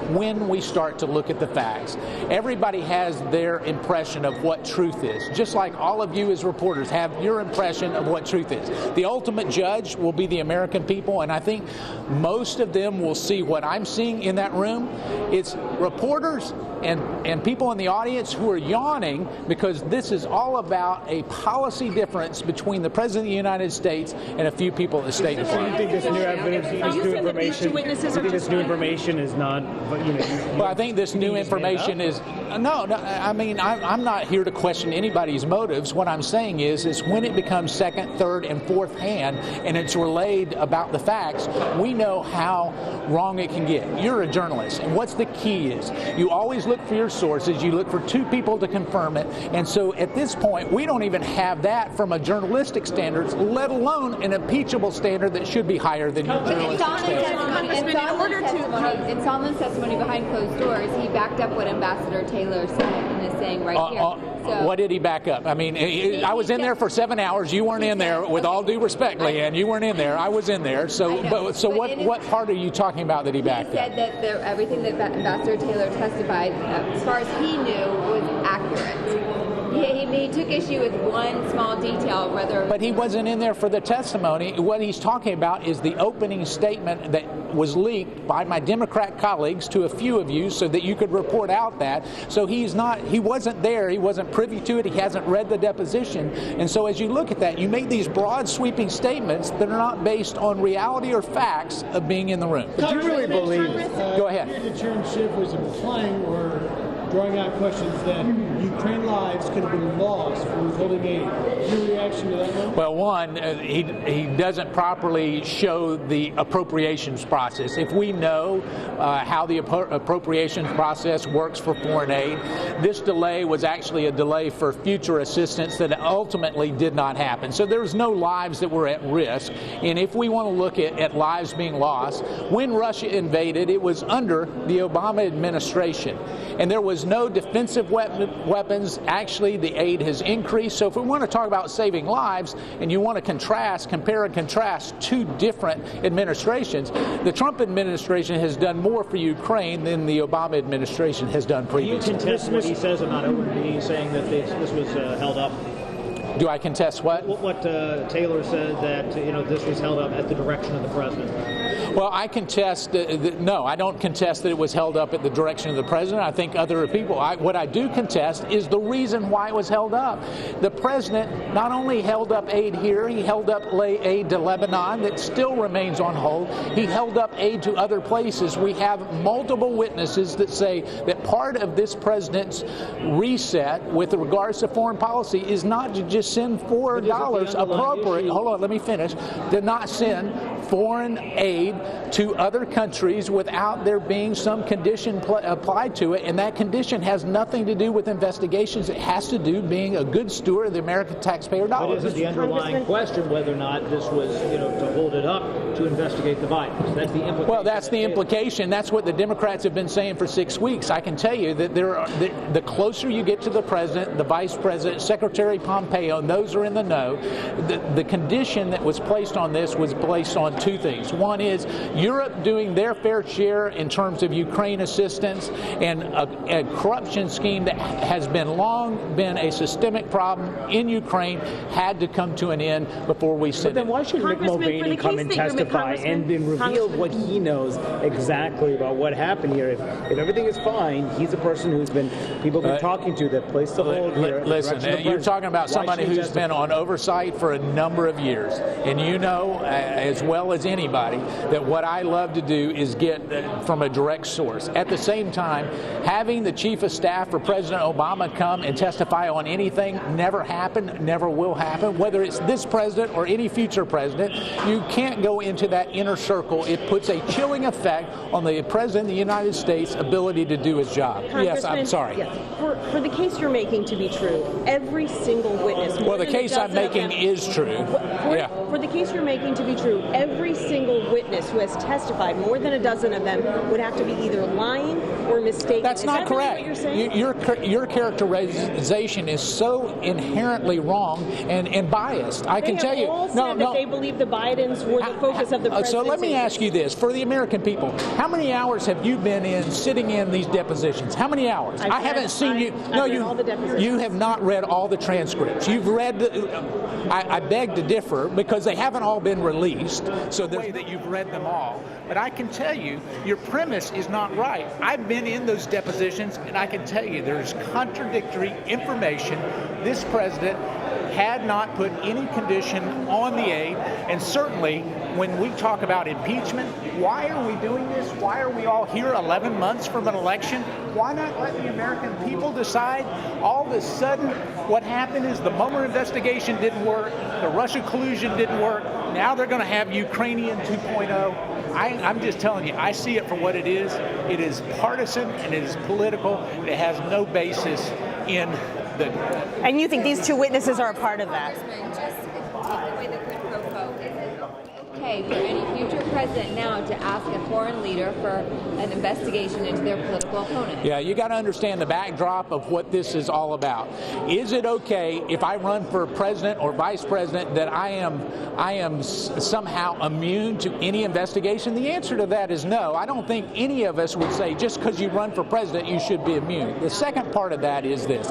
when we start to look at the facts, everybody has their impression of what truth is, just like all of you as reporters have your impression of what truth is. The ultimate judge will be the American people, and I think most of them will see what I'm seeing in that room. It's reporters and people in the audience who are yawning because this is all about a policy difference between the President of the United States and a few people at the State Department. Do you think this new evidence, this new information is not, Well, I think this new information is, no, I mean, I'm not here to question anybody's motives. What I'm saying is when it becomes second, third, and fourth hand, and it's relayed about the facts, we know how wrong it can get. You're a journalist, and what's the key is you always look for your sources, you look for two people to confirm it, and so at this point, we don't even have that from a journalistic standards, let alone an impeachable standard that should be higher than your journalistic standards. In Sondland's testimony behind closed doors, he backed up what Ambassador Taylor said and is saying right here. What did he back up? I mean, I was in there for 7 hours. You weren't in there. With all due respect, Leanne, you weren't in there. I was in there. So what part are you talking about that he backed up? He said that everything that Ambassador Taylor testified, as far as he knew, was accurate. He took issue with one small detail, whether... But he wasn't in there for the testimony. What he's talking about is the opening statement that was leaked by my Democrat colleagues to a few of you so that you could report out that. So he wasn't there, he wasn't privy to it, he hasn't read the deposition. And so as you look at that, you make these broad sweeping statements that are not based on reality or facts of being in the room. Do you really believe... Go ahead. Chairman Schiff was implying or drawing out questions that Ukraine lives could have been lost for withholding aid. Your reaction to that one? Well, one, he doesn't properly show the appropriations process. If we know how the appropriations process works for foreign aid, this delay was actually a delay for future assistance that ultimately did not happen. So there's no lives that were at risk. And if we want to look at lives being lost, when Russia invaded, it was under the Obama administration. And there was no defensive weapons. Actually, the aid has increased. So if we want to talk about saving lives and you want to compare and contrast two different administrations, the Trump administration has done more for Ukraine than the Obama administration has done previously. Do you contest what he says about OMB saying that this was held up? Do I contest what? What Taylor said, that this was held up at the direction of the president. Well, I contest, no, I don't contest that it was held up at the direction of the president. I think other people, what I do contest is the reason why it was held up. The president not only held up aid here, he held up aid to Lebanon that still remains on hold. He held up aid to other places. We have multiple witnesses that say that part of this president's reset with regards to foreign policy is not to just send $4 appropriate, hold on, let me finish, to not send foreign aid to other countries without there being some condition applied to it, and that condition has nothing to do with investigations. It has to do being a good steward of the American taxpayer dollars. But isn't the underlying question whether or not this was, to hold it up to investigate the Bidens? That's the implication. Well, that's the implication. That's what the Democrats have been saying for 6 weeks. I can tell you that the closer you get to the president, the vice president, Secretary Pompeo, and those are in the know, the condition that was placed on this was placed on two things. One is Europe doing their fair share in terms of Ukraine assistance, and a corruption scheme that has long been a systemic problem in Ukraine had to come to an end before we sent it. But then why should Mick Mulvaney come and testify and then reveal what he knows exactly about what happened here? If everything is fine, he's a person who's people have been talking to that placed the hold here. Listen, you're talking about somebody who's been on oversight for a number of years, and you know as well as anybody that what I love to do is get from a direct source. At the same time, having the chief of staff for President Obama come and testify on anything never happened, never will happen. Whether it's this president or any future president, you can't go into that inner circle. It puts a chilling effect on the president of the United States' ability to do his job. Yes, I'm sorry. Yes. For the case you're making to be true, every single witness... Well, the case I'm making is true. For the case you're making to be true, every single witness who has testified, more than a dozen of them, would have to be either lying or mistaken. That's not correct. What you're saying? Your characterization is so inherently wrong and biased. I can tell you. They all said that they believe the Bidens were the focus of the president's So let me ask you this. For the American people, how many hours have you been sitting in these depositions? How many hours? I haven't seen you. No, you have not read all the transcripts. You've read, I beg to differ, because they haven't all been released. So the way that you've read them all. But I can tell you, your premise is not right. I've been in those depositions, and I can tell you there's contradictory information. This president had not put any condition on the aid, and certainly when we talk about impeachment, why are we doing this? Why are we all here 11 months from an election? Why not let the American people decide? All of a sudden, what happened is the Mueller investigation didn't work, the Russia collusion didn't work, now they're going to have Ukrainian 2.0. I'm just telling you, I see it for what it is. It is partisan and it is political. It has no basis in the... And you think these two witnesses are a part of that? Just take away the quid pro quo. Is it okay for any future president now to ask a foreign leader for an investigation into their political opponent? Yeah, you got to understand the backdrop of what this is all about. Is it okay if I run for president or vice president that I am somehow immune to any investigation? The answer to that is no. I don't think any of us would say just because you run for president you should be immune. The second part of that is this.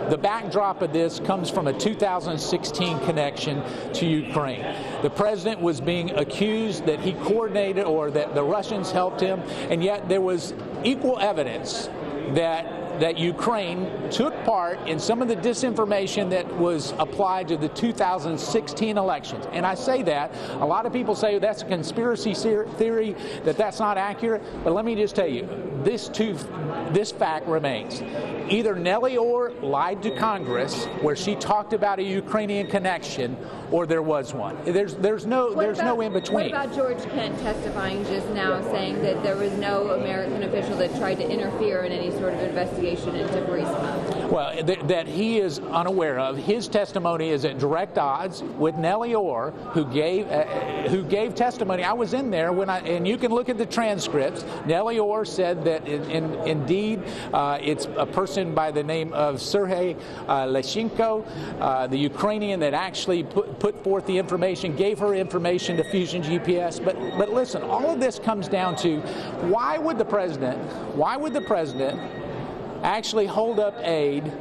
The backdrop of this comes from a 2016 connection to Ukraine. The president was being accused that he coordinated or that the Russians helped him, and yet there was equal evidence that Ukraine took part in some of the disinformation that was applied to the 2016 elections. And I say that, a lot of people say that's a conspiracy theory, that's not accurate, but let me just tell you, this fact remains. Either Nellie Orr lied to Congress, where she talked about a Ukrainian connection, or there was one. There's no in between. What about George Kent testifying just now, saying that there was no American official that tried to interfere in any sort of investigation into Burisma? Well, that he is unaware of. His testimony is at direct odds with Nellie Orr, who gave testimony. I was in there and you can look at the transcripts. Nellie Orr said that indeed it's a person by the name of Sergei Leshchenko, the Ukrainian that actually put forth the information, gave her information to Fusion GPS. But listen, all of this comes down to why would the president actually hold up aid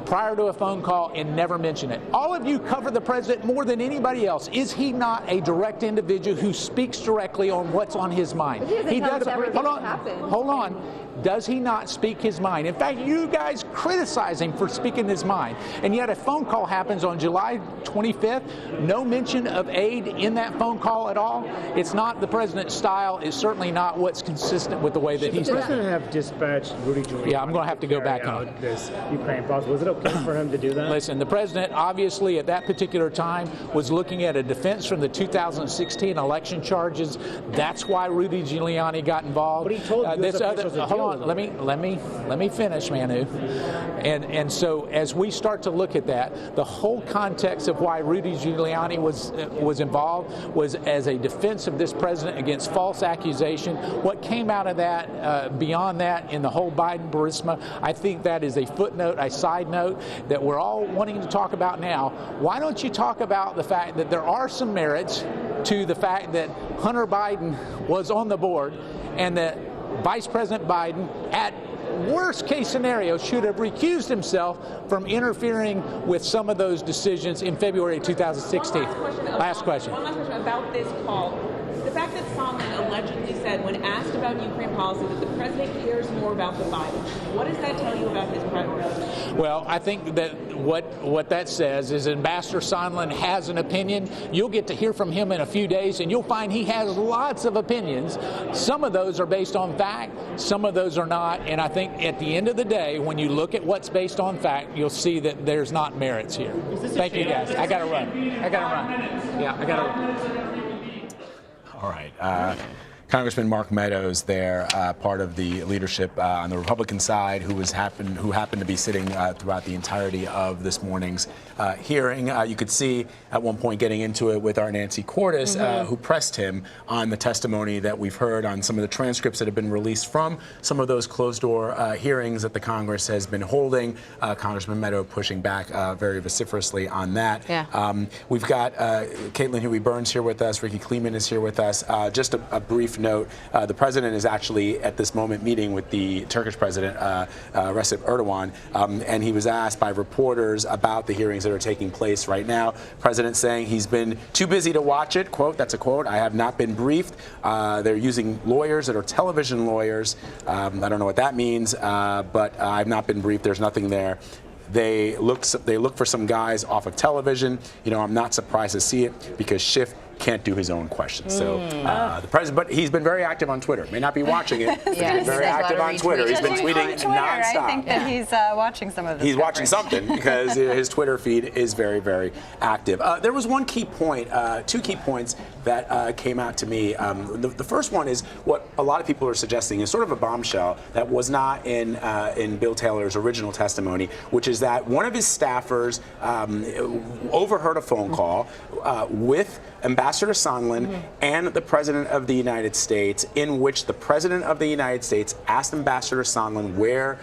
prior to a phone call and never mention it? All of you cover the president more than anybody else. Is he not a direct individual who speaks directly on what's on his mind? He does. Hold on. Does he not speak his mind? In fact, you guys criticize him for speaking his mind. And yet a phone call happens on July 25th. No mention of aid in that phone call at all. It's not the president's style. It's certainly not what's consistent with the way that he's done. The president have dispatched Rudy Giuliani. Yeah, I'm going to have to go back on this Ukraine policy. Was it okay for him to do that? Listen, the president obviously at that particular time was looking at a defense from the 2016 election charges. That's why Rudy Giuliani got involved. But he told hold on, let me finish, Manu. And so as we start to look at that, the whole context of why Rudy Giuliani was involved was as a defense of this president against false accusation. What came out of that, beyond that, in the whole Biden-Burisma, I think that is a footnote, a side note that we're all wanting to talk about now. Why don't you talk about the fact that there are some merits to the fact that Hunter Biden was on the board and that Vice President Biden, at worst case scenario, should have recused himself from interfering with some of those decisions in February 2016. Last question. One last question about this call. The fact that Sondland allegedly said, when asked about Ukraine policy, that the president cares more about the Biden. What does that tell you about his priorities? Well, I think that what that says is Ambassador Sondland has an opinion. You'll get to hear from him in a few days, and you'll find he has lots of opinions. Some of those are based on fact, some of those are not. And I think at the end of the day, when you look at what's based on fact, you'll see that there's not merits here. Thank you, guys. I got to run. Yeah, I got to run. All right. Congressman Mark Meadows there, part of the leadership on the Republican side, who happened to be sitting throughout the entirety of this morning's hearing. You could see at one point getting into it with our Nancy Cordes, who pressed him on the testimony that we've heard on some of the transcripts that have been released from some of those closed-door hearings that the Congress has been holding. Congressman Meadows pushing back very vociferously on that. Yeah. We've got Caitlin Huey-Burns here with us. Ricky Kleeman is here with us. Just a brief note, the president is actually at this moment meeting with the Turkish president, Recep Erdogan, and he was asked by reporters about the hearings that are taking place right now. President saying he's been too busy to watch it. Quote, that's a quote, "I have not been briefed." They're using lawyers that are television lawyers. I don't know what that means, but I've not been briefed. There's nothing there. They look for some guys off of television. You know, I'm not surprised to see it because Schiff can't do his own questions. So the president, but he's been very active on Twitter. May not be watching it, but he's been very active on Twitter. He's been tweeting nonstop. I think that he's watching some of this. He's watching something because his Twitter feed is very, very active. There was one key point, two key points that came out to me. The first one is what a lot of people are suggesting is sort of a bombshell that was not in Bill Taylor's original testimony, which is that one of his staffers overheard a phone call with Ambassador Sondland and the President of the United States, in which the President of the United States asked Ambassador Sondland where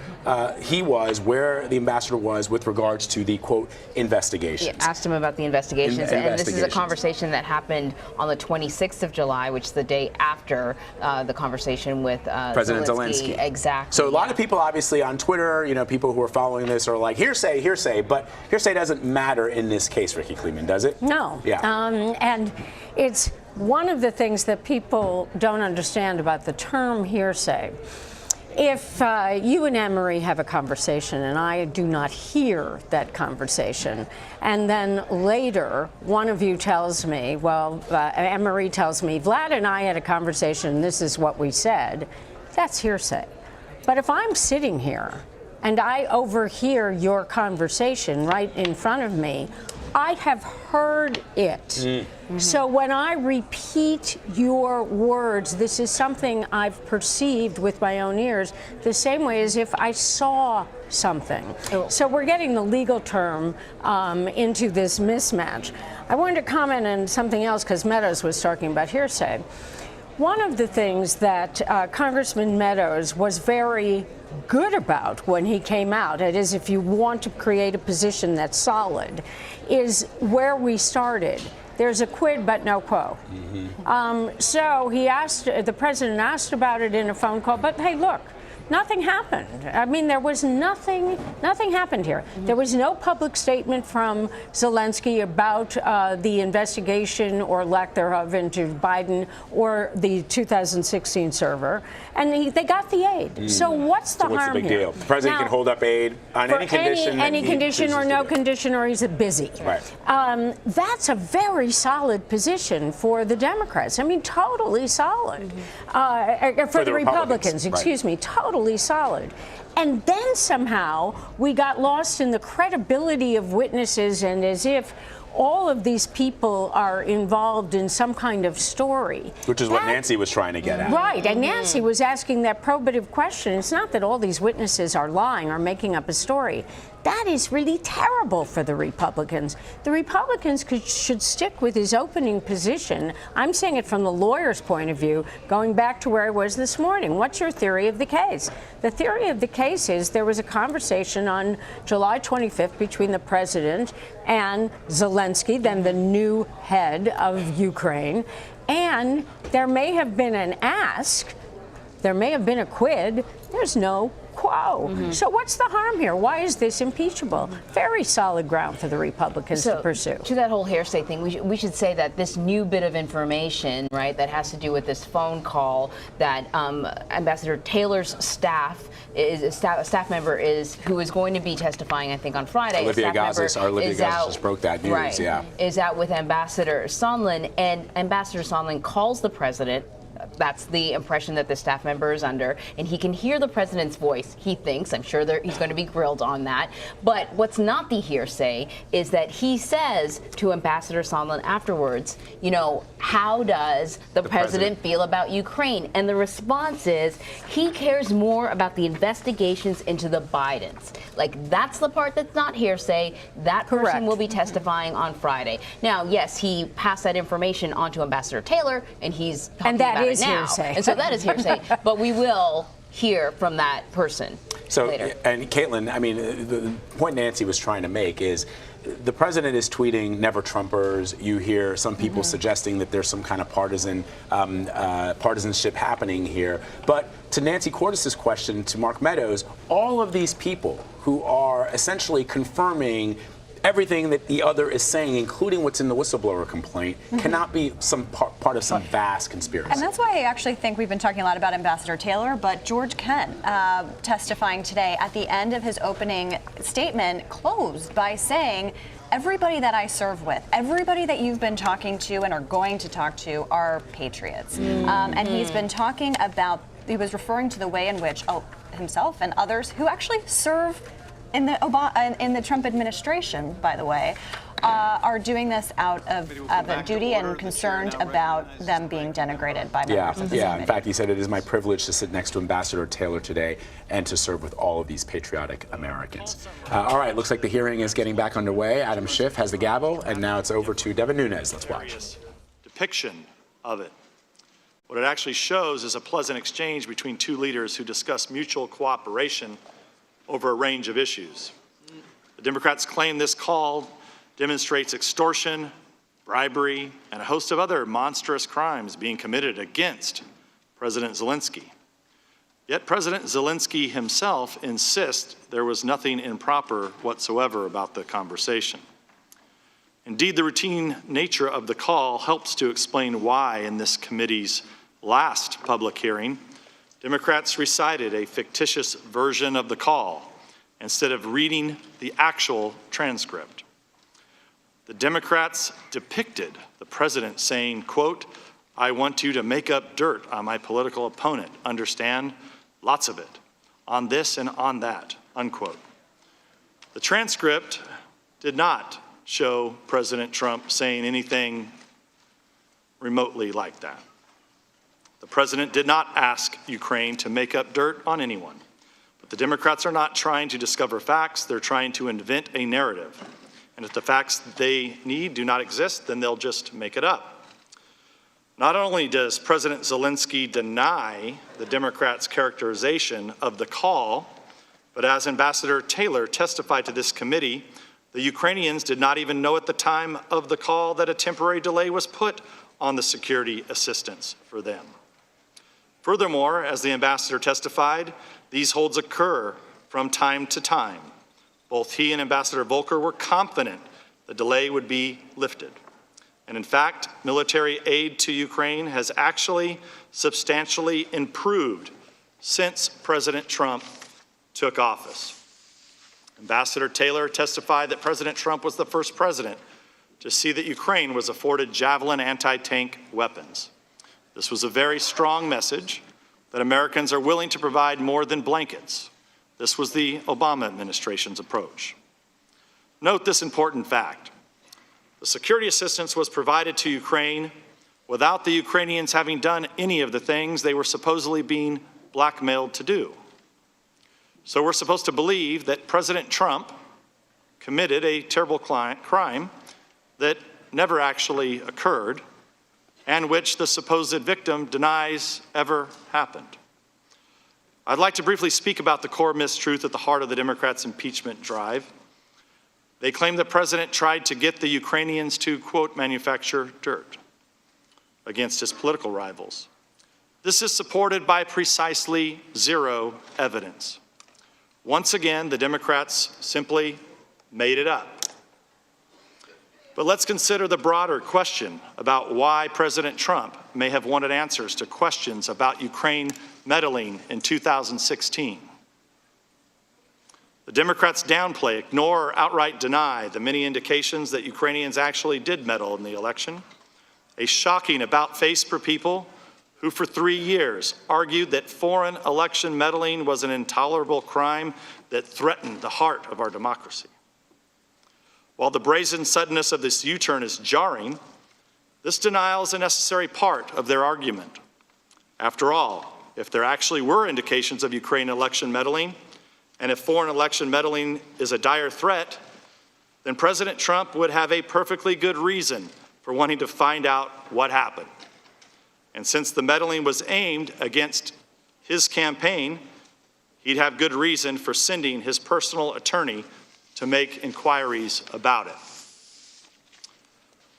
where the ambassador was with regards to the, quote, investigations. He asked him about the investigations, and this is a conversation that happened on the 26th of July, which is the day after the conversation with President Zelensky. Exactly. So a lot of people, obviously, on Twitter, people who are following this are like, hearsay, hearsay, but hearsay doesn't matter in this case, Ricky Kleeman, does it? No. Yeah. And it's one of the things that people don't understand about the term hearsay. If you and Anne-Marie have a conversation and I do not hear that conversation, and then later one of you tells me, well, Anne-Marie tells me, Vlad and I had a conversation, this is what we said, that's hearsay. But if I'm sitting here and I overhear your conversation right in front of me, I have heard it. So when I repeat your words, this is something I've perceived with my own ears, the same way as if I saw something. So we're getting the legal term into this mismatch. I wanted to comment on something else because Meadows was talking about hearsay. One of the things that Congressman Meadows was very good about when he came out, it is if you want to create a position that's solid, is where we started. There's a quid but no quo. So the president asked about it in a phone call, but hey, look, nothing happened. I mean, there was nothing happened here. There was no public statement from Zelensky about the investigation or lack thereof into Biden or the 2016 server. And they got the aid. So what's the harm here? What's the big deal? The president can hold up aid on any condition. Any condition or no condition, or he's busy. Right. That's a very solid position for the Democrats. I mean, totally solid. For the Republicans, excuse me, totally solid. And then somehow we got lost in the credibility of witnesses, and as if all of these people are involved in some kind of story. Which is what Nancy was trying to get at. Right, and Nancy was asking that probative question. It's not that all these witnesses are lying or making up a story. That is really terrible for the Republicans. The Republicans should stick with his opening position. I'm saying it from the lawyer's point of view, going back to where I was this morning. What's your theory of the case? The theory of the case is there was a conversation on July 25th between the president and Zelensky, then the new head of Ukraine, and there may have been an ask, there may have been a quid, there's no quo. So what's the harm here? Why is this impeachable? Very solid ground for the Republicans to pursue. To that whole hearsay thing, we should say that this new bit of information, right, that has to do with this phone call that Ambassador Taylor's staff member who is going to be testifying, I think, on Friday. Olivia Gazis just broke that news. Right, is out with Ambassador Sondland, and Ambassador Sondland calls the president. That's the impression that the staff member is under, and he can hear the president's voice, he thinks. I'm sure he's going to be grilled on that. But what's not the hearsay is that he says to Ambassador Sondland afterwards, how does the president feel about Ukraine? And the response is he cares more about the investigations into the Bidens. Like, that's the part that's not hearsay. That person will be testifying on Friday. Now, yes, he passed that information on to Ambassador Taylor, and he's talking about it now. Hearsay. And so that is hearsay, but we will hear from that person later. And Caitlin, I mean, the point Nancy was trying to make is the president is tweeting never Trumpers. You hear some people suggesting that there's some kind of partisanship happening here. But to Nancy Cordes' question to Mark Meadows, all of these people who are essentially confirming everything that the other is saying, including what's in the whistleblower complaint, cannot be some part of some vast conspiracy. And that's why I actually think we've been talking a lot about Ambassador Taylor, but George Kent testifying today at the end of his opening statement closed by saying, everybody that I serve with, everybody that you've been talking to and are going to talk to are patriots. And he's been talking about, he was referring to the way in which himself and others who actually serve in the Trump administration, by the way, are doing this out of a duty and concerned about them being denigrated by members of the Senate. In fact, he said, it is my privilege to sit next to Ambassador Taylor today and to serve with all of these patriotic Americans. All right, looks like the hearing is getting back underway. Adam Schiff has the gavel, and now it's over to Devin Nunes. Let's watch. depiction of it. What it actually shows is a pleasant exchange between two leaders who discuss mutual cooperation over a range of issues. The Democrats claim this call demonstrates extortion, bribery, and a host of other monstrous crimes being committed against President Zelensky. Yet President Zelensky himself insists there was nothing improper whatsoever about the conversation. Indeed, the routine nature of the call helps to explain why, in this committee's last public hearing, Democrats recited a fictitious version of the call instead of reading the actual transcript. The Democrats depicted the president saying, quote, "I want you to make up dirt on my political opponent, understand? Lots of it, on this and on that," unquote. The transcript did not show President Trump saying anything remotely like that. The president did not ask Ukraine to make up dirt on anyone. But the Democrats are not trying to discover facts, they're trying to invent a narrative. And if the facts they need do not exist, then they'll just make it up. Not only does President Zelensky deny the Democrats' characterization of the call, but as Ambassador Taylor testified to this committee, the Ukrainians did not even know at the time of the call that a temporary delay was put on the security assistance for them. Furthermore, as the ambassador testified, these holds occur from time to time. Both he and Ambassador Volker were confident the delay would be lifted. And in fact, military aid to Ukraine has actually substantially improved since President Trump took office. Ambassador Taylor testified that President Trump was the first president to see that Ukraine was afforded Javelin anti-tank weapons. This was a very strong message that Americans are willing to provide more than blankets. This was the Obama administration's approach. Note this important fact. The security assistance was provided to Ukraine without the Ukrainians having done any of the things they were supposedly being blackmailed to do. So we're supposed to believe that President Trump committed a terrible crime that never actually occurred and which the supposed victim denies ever happened. I'd like to briefly speak about the core mistruth at the heart of the Democrats' impeachment drive. They claim the president tried to get the Ukrainians to, quote, manufacture dirt against his political rivals. This is supported by precisely zero evidence. Once again, the Democrats simply made it up. But let's consider the broader question about why President Trump may have wanted answers to questions about Ukraine meddling in 2016. The Democrats downplay, ignore, or outright deny the many indications that Ukrainians actually did meddle in the election. A shocking about-face for people who for 3 years argued that foreign election meddling was an intolerable crime that threatened the heart of our democracy. While the brazen suddenness of this U-turn is jarring, this denial is a necessary part of their argument. After all, if there actually were indications of Ukraine election meddling, and if foreign election meddling is a dire threat, then President Trump would have a perfectly good reason for wanting to find out what happened. And since the meddling was aimed against his campaign, he'd have good reason for sending his personal attorney to make inquiries about it.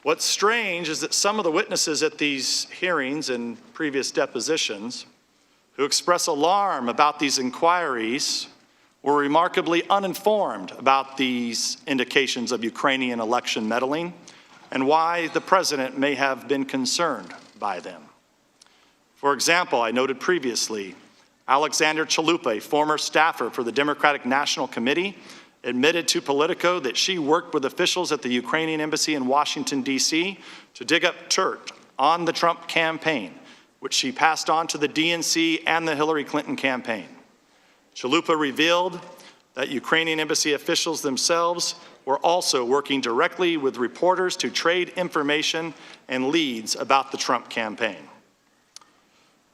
What's strange is that some of the witnesses at these hearings and previous depositions who express alarm about these inquiries were remarkably uninformed about these indications of Ukrainian election meddling and why the president may have been concerned by them. For example, I noted previously, Alexander Chalupa, a former staffer for the Democratic National Committee, admitted to Politico that she worked with officials at the Ukrainian embassy in Washington, D.C. to dig up dirt on the Trump campaign, which she passed on to the DNC and the Hillary Clinton campaign. Chalupa revealed that Ukrainian embassy officials themselves were also working directly with reporters to trade information and leads about the Trump campaign.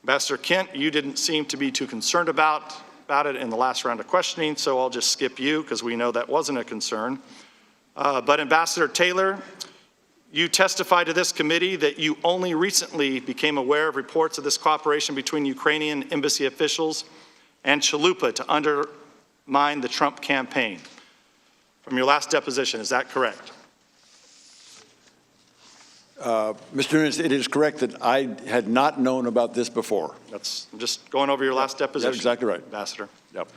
Ambassador Kent, you didn't seem to be too concerned about it in the last round of questioning, so I'll just skip you because we know that wasn't a concern. But Ambassador Taylor, You testified to this committee that you only recently became aware of reports of this cooperation between Ukrainian embassy officials and Chalupa to undermine the Trump campaign. From your last deposition, is that correct? Mr. Nunes, it is correct that I had not known about this before. I'm just going over your last deposition. That's exactly right. Ambassador. Yep.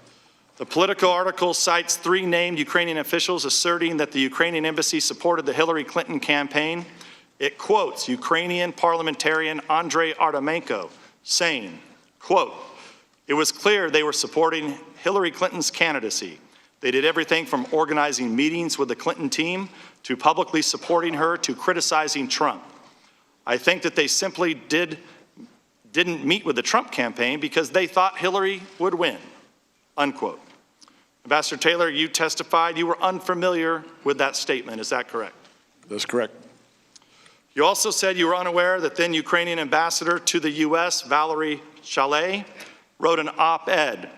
The Politico article cites 3 named Ukrainian officials asserting that the Ukrainian embassy supported the Hillary Clinton campaign. It quotes Ukrainian parliamentarian Andrei Artemenko saying, quote, "It was clear they were supporting Hillary Clinton's candidacy. They did everything from organizing meetings with the Clinton team to publicly supporting her to criticizing Trump. I think that they simply didn't meet with the Trump campaign because they thought Hillary would win," unquote. Ambassador Taylor, you testified you were unfamiliar with that statement. Is that correct? That's correct. You also said you were unaware that then Ukrainian ambassador to the U.S., Valerie Chalet, wrote an op-ed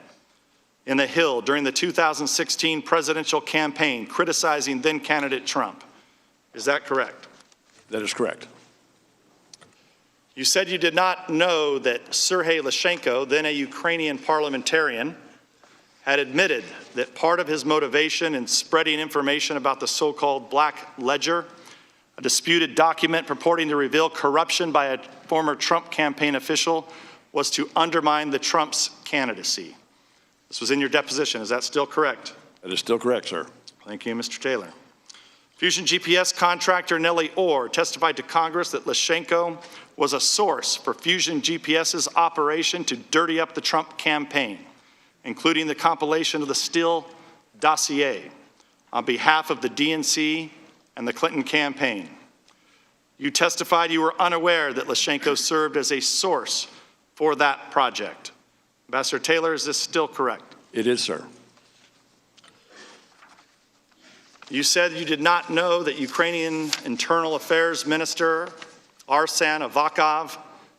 in The Hill during the 2016 presidential campaign criticizing then candidate Trump. Is that correct? That is correct. You said you did not know that Sergei Lyshenko, then a Ukrainian parliamentarian, had admitted that part of his motivation in spreading information about the so-called Black Ledger, a disputed document purporting to reveal corruption by a former Trump campaign official, was to undermine the Trump's candidacy. This was in your deposition. Is that still correct? That is still correct, sir. Thank you, Mr. Taylor. Fusion GPS contractor Nellie Orr testified to Congress that Lyshenko was a source for Fusion GPS's operation to dirty up the Trump campaign, including the compilation of the Steele dossier on behalf of the DNC and the Clinton campaign. You testified you were unaware that Lyshenko served as a source for that project. Ambassador Taylor, is this still correct? It is, sir. You said you did not know that Ukrainian Internal Affairs Minister Arsen Avakov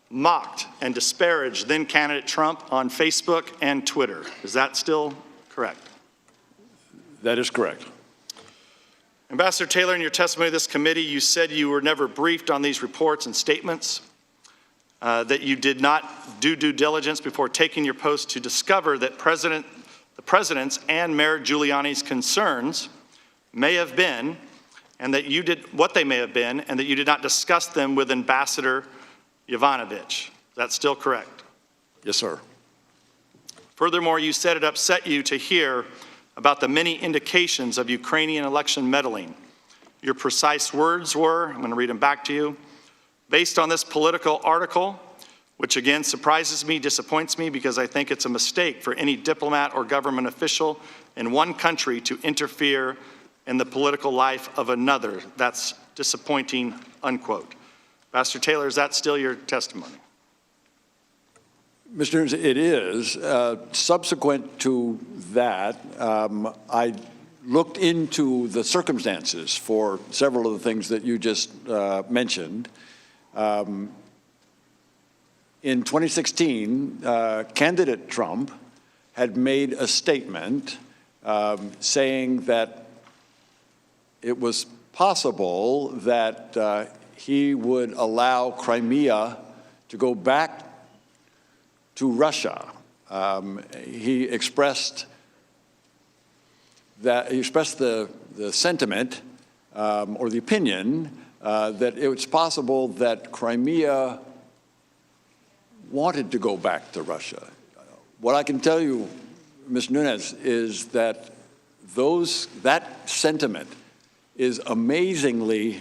mocked and disparaged then candidate Trump on Facebook and Twitter. Is that still correct? That is correct. Ambassador Taylor, in your testimony to this committee, you said you were never briefed on these reports and statements, that you did not do due diligence before taking your post to discover that the president's and Mayor Giuliani's concerns may have been, and that you did what they may have been, and that you did not discuss them with Ambassador Yovanovitch. That's still correct? Yes, sir. Furthermore, you said it upset you to hear about the many indications of Ukrainian election meddling. Your precise words were, I'm going to read them back to you, based on this Politico article, which again surprises me, disappoints me, because I think it's a mistake for any diplomat or government official in one country to interfere in the political life of another. That's disappointing, unquote. Ambassador Taylor, is that still your testimony? Mr. Nunes, it is. Subsequent to that, I looked into the circumstances for several of the things that you just mentioned. In 2016, candidate Trump had made a statement saying that it was possible that he would allow Crimea to go back to Russia. He expressed the sentiment or the opinion that it was possible that Crimea wanted to go back to Russia. What I can tell you, Mr. Nunes, is that that sentiment is amazingly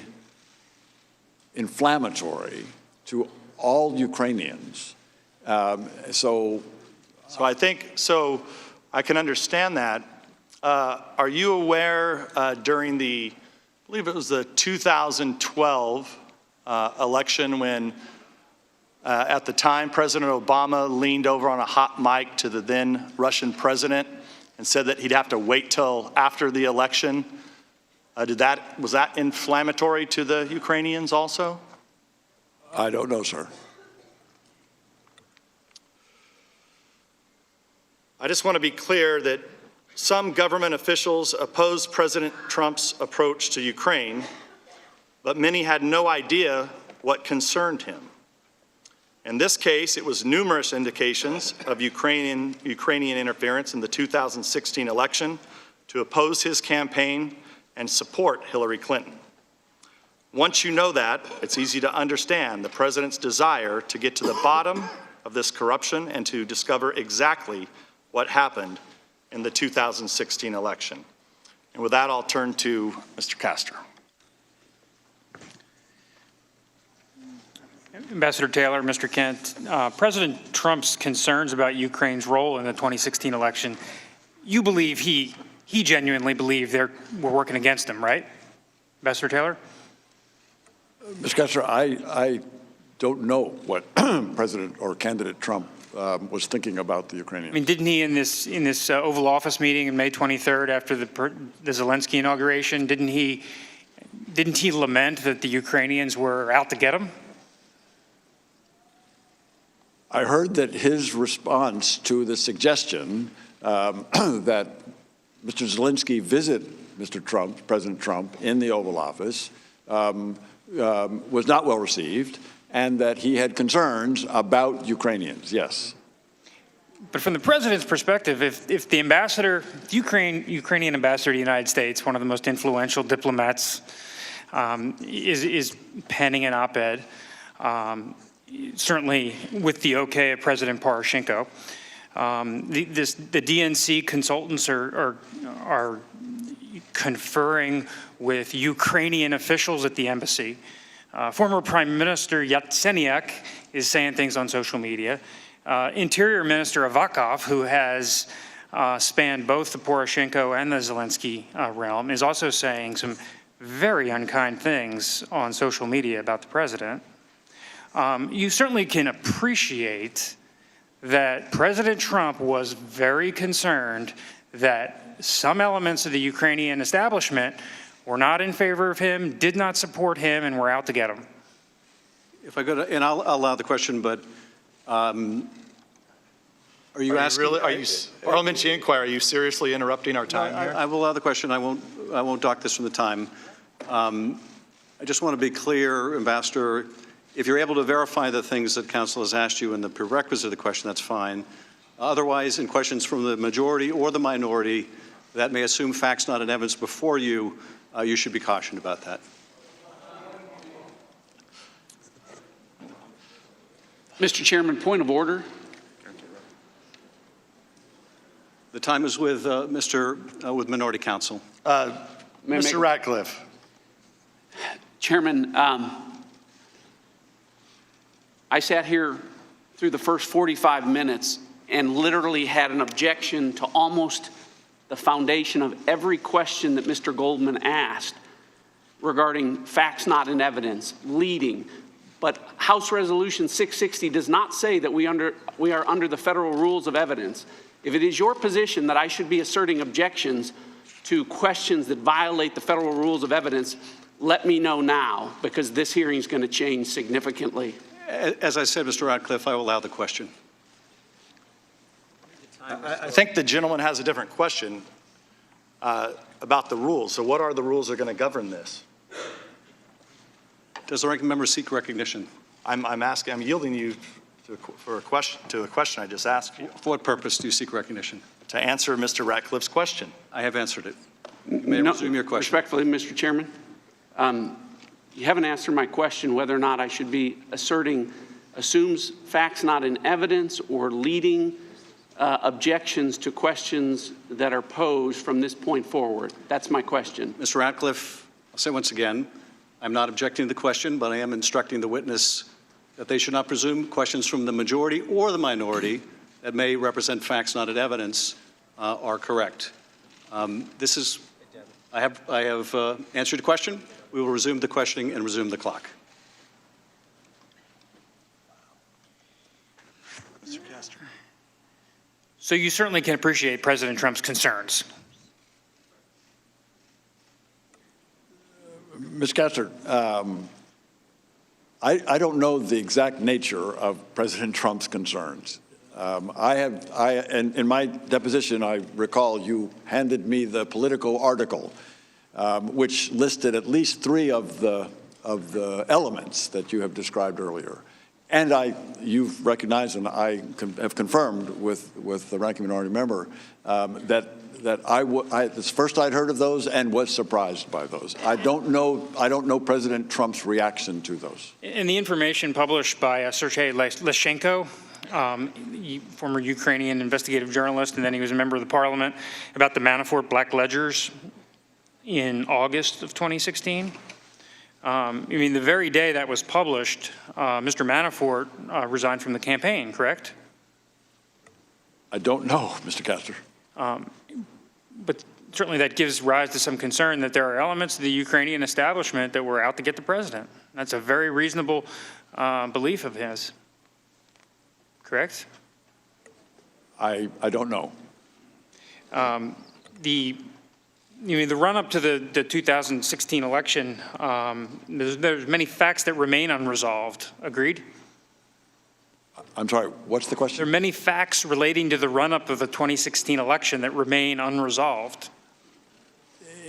inflammatory to all Ukrainians. So I can understand that. Are you aware during I believe it was the 2012 election when at the time President Obama leaned over on a hot mic to the then Russian president and said that he'd have to wait till after the election? Was that inflammatory to the Ukrainians also? I don't know, sir. I just want to be clear that some government officials opposed President Trump's approach to Ukraine, but many had no idea what concerned him. In this case, it was numerous indications of Ukrainian interference in the 2016 election to oppose his campaign and support Hillary Clinton. Once you know that, it's easy to understand the president's desire to get to the bottom of this corruption and to discover exactly what happened in the 2016 election. And with that, I'll turn to Mr. Castor. Ambassador Taylor, Mr. Kent, President Trump's concerns about Ukraine's role in the 2016 election, you believe he genuinely believed we're working against him, right? Ambassador Taylor? Mr. Kessler, I don't know what President or candidate Trump was thinking about the Ukrainians. I mean, didn't he in this Oval Office meeting on May 23rd after the Zelensky inauguration, didn't he lament that the Ukrainians were out to get him? I heard that his response to the suggestion that Mr. Zelensky visit President Trump in the Oval Office was not well received, and that he had concerns about Ukrainians, yes. But from the president's perspective, if the Ukrainian ambassador to the United States, one of the most influential diplomats, is penning an op-ed, certainly with the okay of President Poroshenko, the DNC consultants are conferring with Ukrainian officials at the embassy. Former Prime Minister Yatsenyuk is saying things on social media. Interior Minister Avakov, who has spanned both the Poroshenko and the Zelensky realm, is also saying some very unkind things on social media about the president. You certainly can appreciate that President Trump was very concerned that some elements of the Ukrainian establishment were not in favor of him, did not support him, and were out to get him. If I go to, and I'll allow the question, but are you asking? Parliamentary inquiry, are you seriously interrupting our time here? I will allow the question. I won't dock this from the time. I just want to be clear, Ambassador, if you're able to verify the things that Council has asked you in the prerequisite of the question, that's fine. Otherwise, in questions from the majority or the minority that may assume facts not in evidence before you, you should be cautioned about that. Mr. Chairman, point of order. The time is with with Minority Counsel. Mr. Ratcliffe. Chairman, I sat here through the first 45 minutes and literally had an objection to almost the foundation of every question that Mr. Goldman asked regarding facts not in evidence, leading. But House Resolution 660 does not say that we are under the federal rules of evidence. If it is your position that I should be asserting objections to questions that violate the federal rules of evidence, let me know now, because this hearing is going to change significantly. As I said, Mr. Ratcliffe, I will allow the question. I think the gentleman has a different question about the rules. So what are the rules that are going to govern this? Does the ranking member seek recognition? I'm yielding you to a question I just asked you. For what purpose do you seek recognition? To answer Mr. Ratcliffe's question. I have answered it. You may resume your question. Respectfully, Mr. Chairman, you haven't answered my question whether or not I should be assumes facts not in evidence or leading objections to questions that are posed from this point forward. That's my question. Mr. Ratcliffe, I'll say once again, I'm not objecting to the question, but I am instructing the witness that they should not presume questions from the majority or the minority that may represent facts not in evidence are correct. I have answered the question. We will resume the questioning and resume the clock. Mr. Castor. So you certainly can appreciate President Trump's concerns. Ms. Castor, I don't know the exact nature of President Trump's concerns. In my deposition, I recall you handed me the Politico article, which listed at least 3 of the the elements that you have described earlier. And you've recognized, and I have confirmed with the ranking minority member that it's first I'd heard of those and was surprised by those. I don't know President Trump's reaction to those. In the information published by Sergei Leshchenko, former Ukrainian investigative journalist, and then he was a member of the parliament, about the Manafort black ledgers in August of 2016. I mean, the very day that was published, Mr. Manafort resigned from the campaign, correct? I don't know, Mr. Castor. But certainly that gives rise to some concern that there are elements of the Ukrainian establishment that were out to get the president. That's a very reasonable belief of his, correct? I don't know. The run-up to the 2016 election, there's many facts that remain unresolved. Agreed? I'm sorry, what's the question? There are many facts relating to the run-up of the 2016 election that remain unresolved.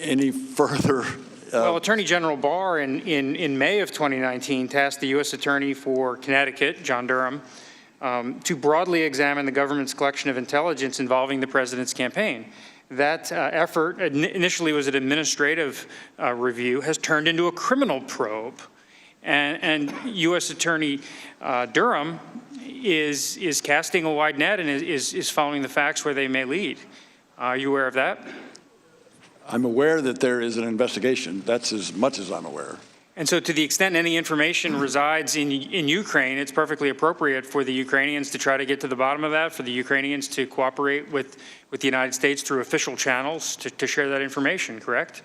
Any further? Well, Attorney General Barr in May of 2019 tasked the U.S. Attorney for Connecticut, John Durham, to broadly examine the government's collection of intelligence involving the president's campaign. That effort initially was an administrative review, has turned into a criminal probe. And U.S. Attorney Durham is casting a wide net and is following the facts where they may lead. Are you aware of that? I'm aware that there is an investigation. That's as much as I'm aware. And so to the extent any information resides in Ukraine, it's perfectly appropriate for the Ukrainians to try to get to the bottom of that, for the Ukrainians to cooperate with the United States through official channels to share that information, correct?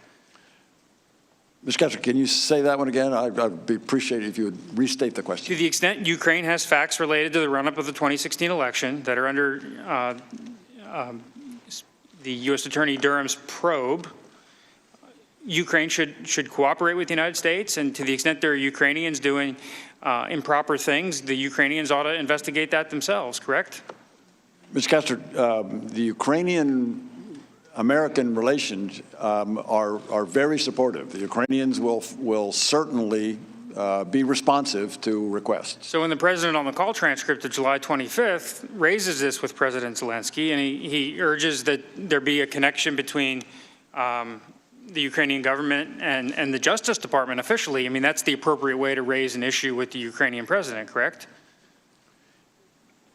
Mr. Castor, can you say that one again? I'd appreciate it if you would restate the question. To the extent Ukraine has facts related to the run-up of the 2016 election that are under the U.S. Attorney Durham's probe, Ukraine should cooperate with the United States, and to the extent there are Ukrainians doing improper things, the Ukrainians ought to investigate that themselves, correct? Mr. Castor, the Ukrainian-American relations are very supportive. The Ukrainians will certainly be responsive to requests. So when the president on the call transcript of July 25th raises this with President Zelensky, and he urges that there be a connection between the Ukrainian government and the Justice Department officially, I mean, that's the appropriate way to raise an issue with the Ukrainian president, correct?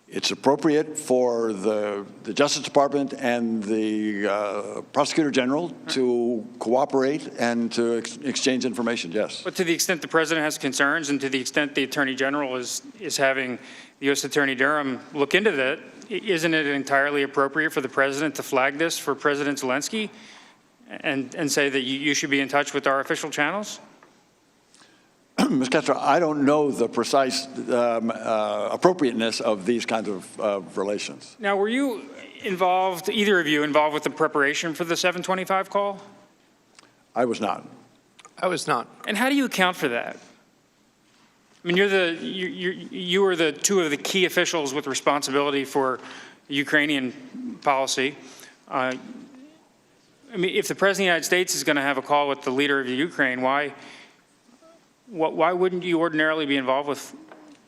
It's appropriate for the Justice Department and the Prosecutor General to cooperate and to exchange information, yes. But to the extent the president has concerns and to the extent the Attorney General is having the U.S. Attorney Durham look into that, isn't it entirely appropriate for the president to flag this for President Zelensky and say that you should be in touch with our official channels? Ms. Castro, I don't know the precise appropriateness of these kinds of relations. Now, were you involved, either of you, involved with the preparation for the 725 call? I was not. I was not. And how do you account for that? I mean, you were the two of the key officials with responsibility for Ukrainian policy. I mean, if the President of the United States is going to have a call with the leader of Ukraine, why wouldn't you ordinarily be involved with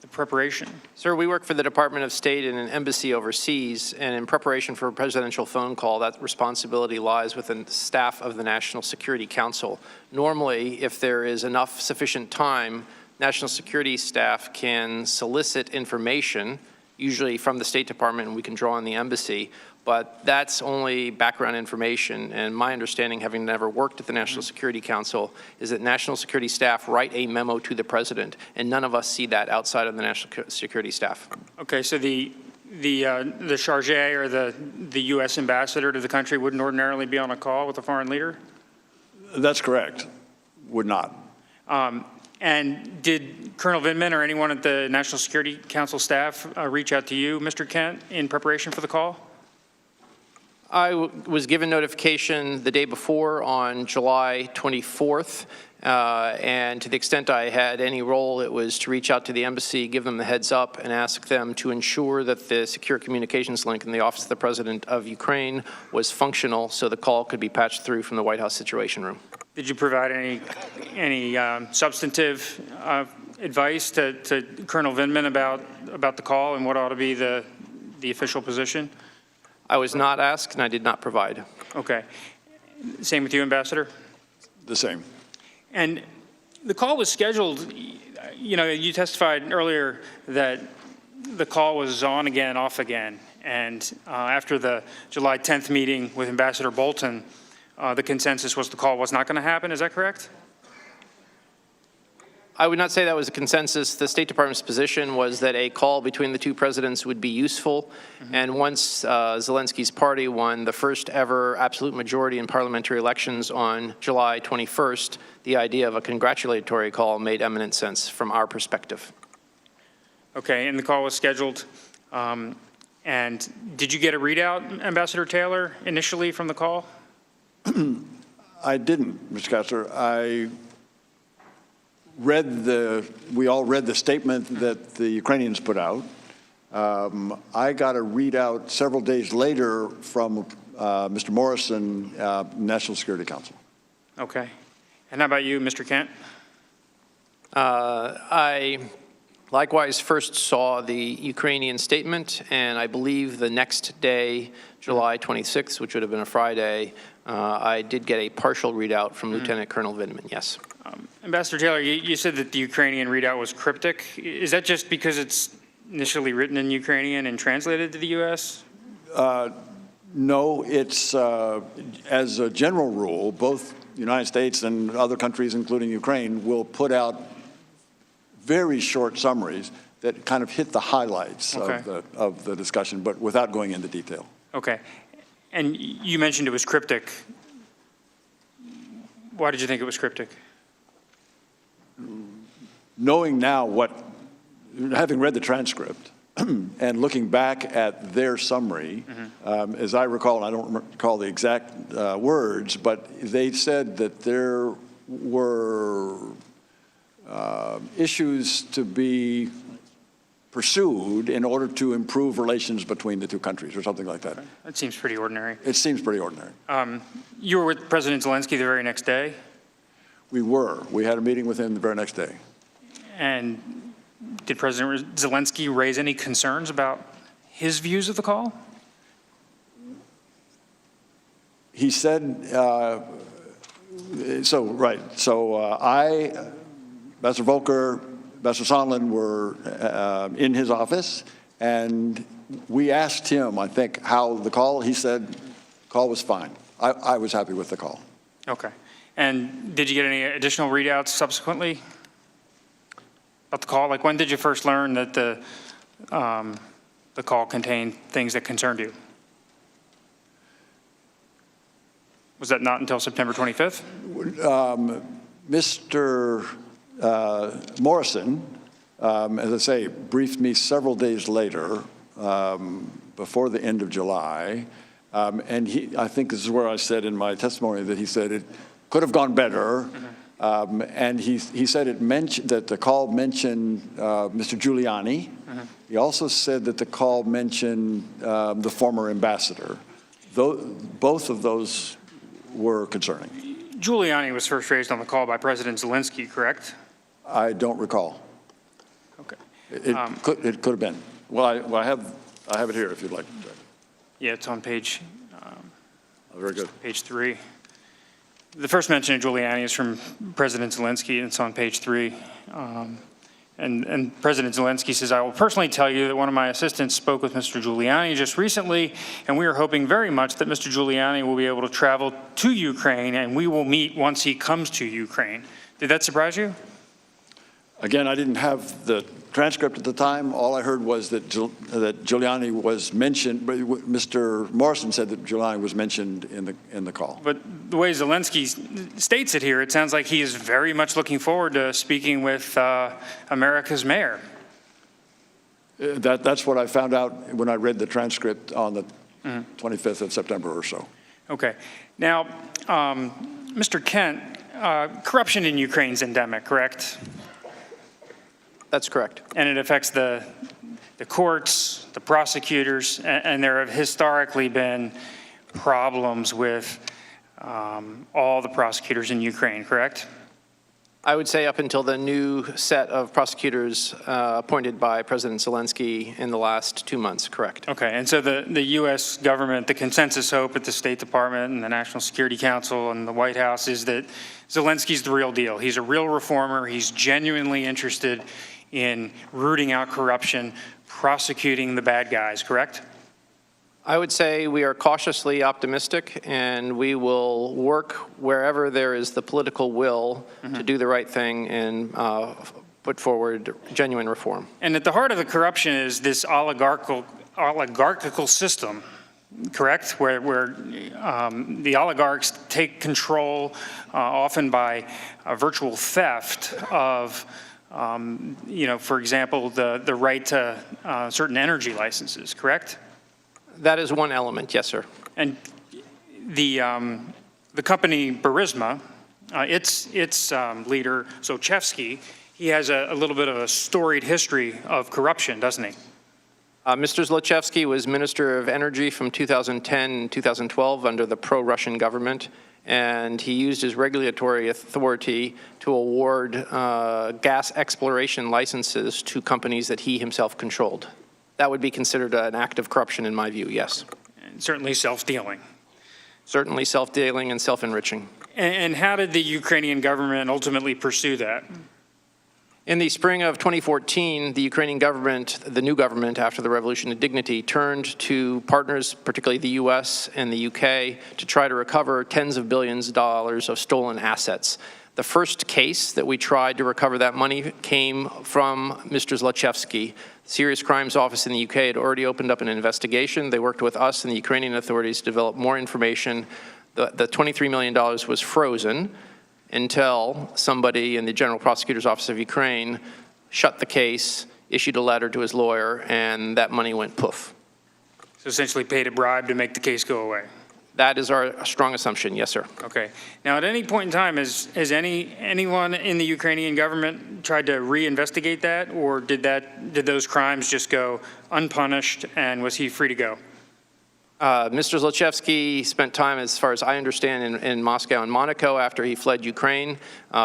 the preparation? Sir, we work for the Department of State in an embassy overseas, and in preparation for a presidential phone call, that responsibility lies within the staff of the National Security Council. Normally, if there is enough sufficient time, National Security staff can solicit information, usually from the State Department, and we can draw on the embassy. But that's only background information, and my understanding, having never worked at the National Security Council, is that National Security staff write a memo to the president, and none of us see that outside of the National Security staff. Okay, so the charge or the U.S. ambassador to the country wouldn't ordinarily be on a call with a foreign leader? That's correct. Would not. And did Colonel Vindman or anyone at the National Security Council staff reach out to you, Mr. Kent, in preparation for the call? I was given notification the day before on July 24th, and to the extent I had any role, it was to reach out to the embassy, give them the heads up, and ask them to ensure that the secure communications link in the Office of the President of Ukraine was functional so the call could be patched through from the White House Situation Room. Did you provide any substantive advice to Colonel Vindman about the call and what ought to be the official position? I was not asked, and I did not provide. Okay. Same with you, Ambassador? The same. And the call was scheduled, you know, you testified earlier that the call was on again, off again. And after the July 10th meeting with Ambassador Bolton, the consensus was the call was not going to happen. Is that correct? I would not say that was the consensus. The State Department's position was that a call between the two presidents would be useful. And once Zelensky's party won the first ever absolute majority in parliamentary elections on July 21st, the idea of a congratulatory call made eminent sense from our perspective. Okay, and the call was scheduled. And did you get a readout, Ambassador Taylor, initially from the call? I didn't, Mr. Kessler. We all read the statement that the Ukrainians put out. I got a readout several days later from Mr. Morrison, National Security Council. Okay. And how about you, Mr. Kent? I likewise first saw the Ukrainian statement, and I believe the next day, July 26th, which would have been a Friday, I did get a partial readout from Lieutenant Colonel Vindman, yes. Ambassador Taylor, you said that the Ukrainian readout was cryptic. Is that just because it's initially written in Ukrainian and translated to the U.S.? No, it's, as a general rule, both the United States and other countries, including Ukraine, will put out very short summaries that kind of hit the highlights of the discussion, but without going into detail. Okay. And you mentioned it was cryptic. Why did you think it was cryptic? Knowing now having read the transcript and looking back at their summary, as I recall, and I don't recall the exact words, but they said that there were issues to be pursued in order to improve relations between the two countries or something like that. That seems pretty ordinary. It seems pretty ordinary. You were with President Zelensky the very next day? We were. We had a meeting with him the very next day. And did President Zelensky raise any concerns about his views of the call? He said, Ambassador Volker, Ambassador Sondland were in his office, and we asked him, I think, how the call, he said, the call was fine. I was happy with the call. Okay. And did you get any additional readouts subsequently about the call? Like, when did you first learn that the call contained things that concerned you? Was that not until September 25th? Mr. Morrison, as I say, briefed me several days later, before the end of July, and I think this is where I said in my testimony that he said it could have gone better, and he said that the call mentioned Mr. Giuliani. He also said that the call mentioned the former ambassador. Both of those were concerning. Giuliani was first raised on the call by President Zelensky, correct? I don't recall. Okay. It could have been. Well, I have it here if you'd like. Yeah, it's on page. Very good. Page 3. The first mention of Giuliani is from President Zelensky, and it's on page 3. And President Zelensky says, "I will personally tell you that one of my assistants spoke with Mr. Giuliani just recently, and we are hoping very much that Mr. Giuliani will be able to travel to Ukraine, and we will meet once he comes to Ukraine." Did that surprise you? Again, I didn't have the transcript at the time. All I heard was that Giuliani was mentioned, but Mr. Morrison said that Giuliani was mentioned in the call. But the way Zelensky states it here, it sounds like he is very much looking forward to speaking with America's mayor. That's what I found out when I read the transcript on the 25th of September or so. Okay. Now, Mr. Kent, corruption in Ukraine is endemic, correct? That's correct. And it affects the courts, the prosecutors, and there have historically been problems with all the prosecutors in Ukraine, correct? I would say up until the new set of prosecutors appointed by President Zelensky in the last 2 months, correct. Okay, and so the U.S. government, the consensus hope at the State Department and the National Security Council and the White House is that Zelensky's the real deal. He's a real reformer. He's genuinely interested in rooting out corruption, prosecuting the bad guys, correct? I would say we are cautiously optimistic, and we will work wherever there is the political will to do the right thing and put forward genuine reform. And at the heart of the corruption is this oligarchical system, correct? Where the oligarchs take control, often by virtual theft of, for example, the right to certain energy licenses, correct? That is one element, yes, sir. And the company Burisma, its leader, Zlochevsky, he has a little bit of a storied history of corruption, doesn't he? Mr. Zlochevsky was Minister of Energy from 2010 and 2012 under the pro-Russian government, and he used his regulatory authority to award gas exploration licenses to companies that he himself controlled. That would be considered an act of corruption in my view, yes. And certainly self-dealing. Certainly self-dealing and self-enriching. And how did the Ukrainian government ultimately pursue that? In the spring of 2014, the Ukrainian government, the new government after the Revolution of Dignity, turned to partners, particularly the US and the UK, to try to recover tens of billions of dollars of stolen assets. The first case that we tried to recover that money came from Mr. Zlochevsky. Serious Crimes Office in the UK had already opened up an investigation. They worked with us and the Ukrainian authorities to develop more information. The $23 million was frozen until somebody in the General Prosecutor's Office of Ukraine shut the case, issued a letter to his lawyer, and that money went poof. So essentially paid a bribe to make the case go away. That is our strong assumption, yes, sir. Okay. Now, at any point in time, has anyone in the Ukrainian government tried to reinvestigate that, or did those crimes just go unpunished, and was he free to go? Mr. Zlochevsky spent time, as far as I understand, in Moscow and Monaco after he fled Ukraine.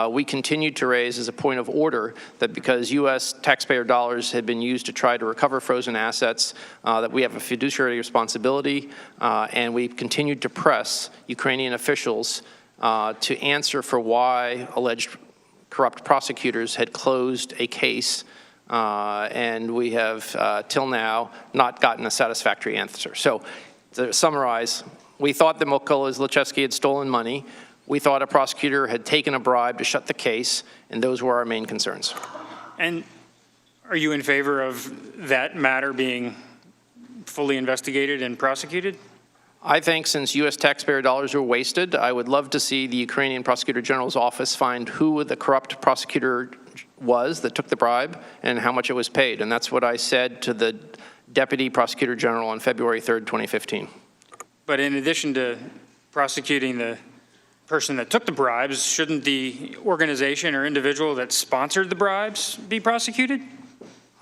We continued to raise as a point of order that because U.S. taxpayer dollars had been used to try to recover frozen assets, that we have a fiduciary responsibility, and we continued to press Ukrainian officials to answer for why alleged corrupt prosecutors had closed a case, and we have, till now, not gotten a satisfactory answer. So, to summarize, we thought that Mykola Zlochevsky had stolen money. We thought a prosecutor had taken a bribe to shut the case, and those were our main concerns. And are you in favor of that matter being fully investigated and prosecuted? I think since U.S. taxpayer dollars were wasted, I would love to see the Ukrainian Prosecutor General's office find who the corrupt prosecutor was that took the bribe and how much it was paid. And that's what I said to the Deputy Prosecutor General on February 3rd, 2015. But in addition to prosecuting the person that took the bribes, shouldn't the organization or individual that sponsored the bribes be prosecuted?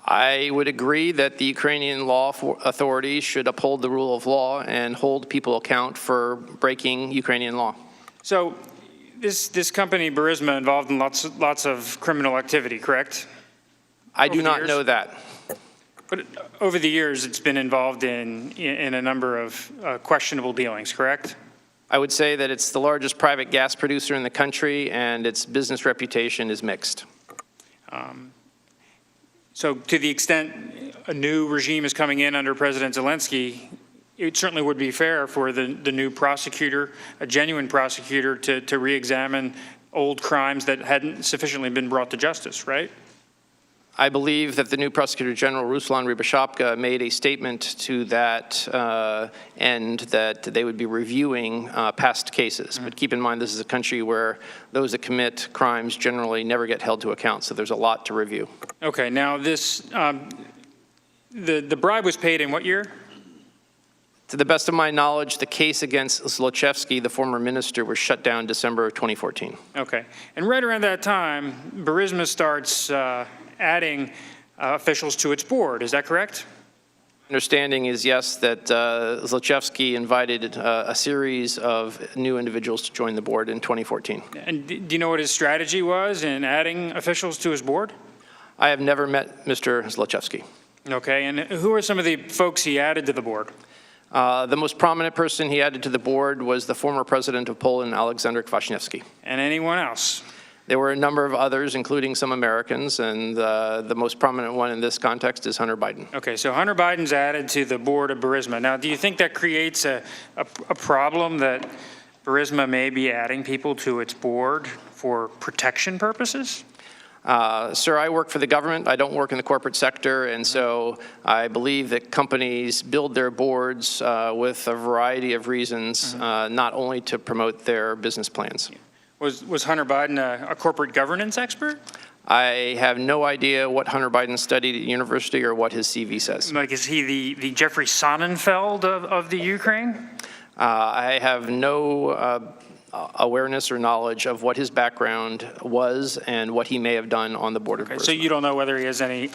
I would agree that the Ukrainian law authorities should uphold the rule of law and hold people account for breaking Ukrainian law. So this company, Burisma, involved in lots of criminal activity, correct? I do not know that. But over the years, it's been involved in a number of questionable dealings, correct? I would say that it's the largest private gas producer in the country, and its business reputation is mixed. So to the extent a new regime is coming in under President Zelensky, it certainly would be fair for the new prosecutor, a genuine prosecutor, to re-examine old crimes that hadn't sufficiently been brought to justice, right? I believe that the new Prosecutor General, Ruslan Rybashapka, made a statement to that end that they would be reviewing past cases. But keep in mind, this is a country where those that commit crimes generally never get held to account, so there's a lot to review. Okay, now this, the bribe was paid in what year? To the best of my knowledge, the case against Zlochevsky, the former minister, was shut down December of 2014. Okay, and right around that time, Burisma starts adding officials to its board. Is that correct? Understanding is, yes, that Zlochevsky invited a series of new individuals to join the board in 2014. And do you know what his strategy was in adding officials to his board? I have never met Mr. Zlochevsky. Okay, and who are some of the folks he added to the board? The most prominent person he added to the board was the former president of Poland, Aleksander Kwaśniewski. And anyone else? There were a number of others, including some Americans, and the most prominent one in this context is Hunter Biden. Okay, so Hunter Biden's added to the board of Burisma. Now, do you think that creates a problem that Burisma may be adding people to its board for protection purposes? Sir, I work for the government. I don't work in the corporate sector, and so I believe that companies build their boards with a variety of reasons, not only to promote their business plans. Was Hunter Biden a corporate governance expert? I have no idea what Hunter Biden studied at university or what his CV says. Like, is he the Jeffrey Sonnenfeld of the Ukraine? I have no awareness or knowledge of what his background was and what he may have done on the board of Burisma. So you don't know whether he has any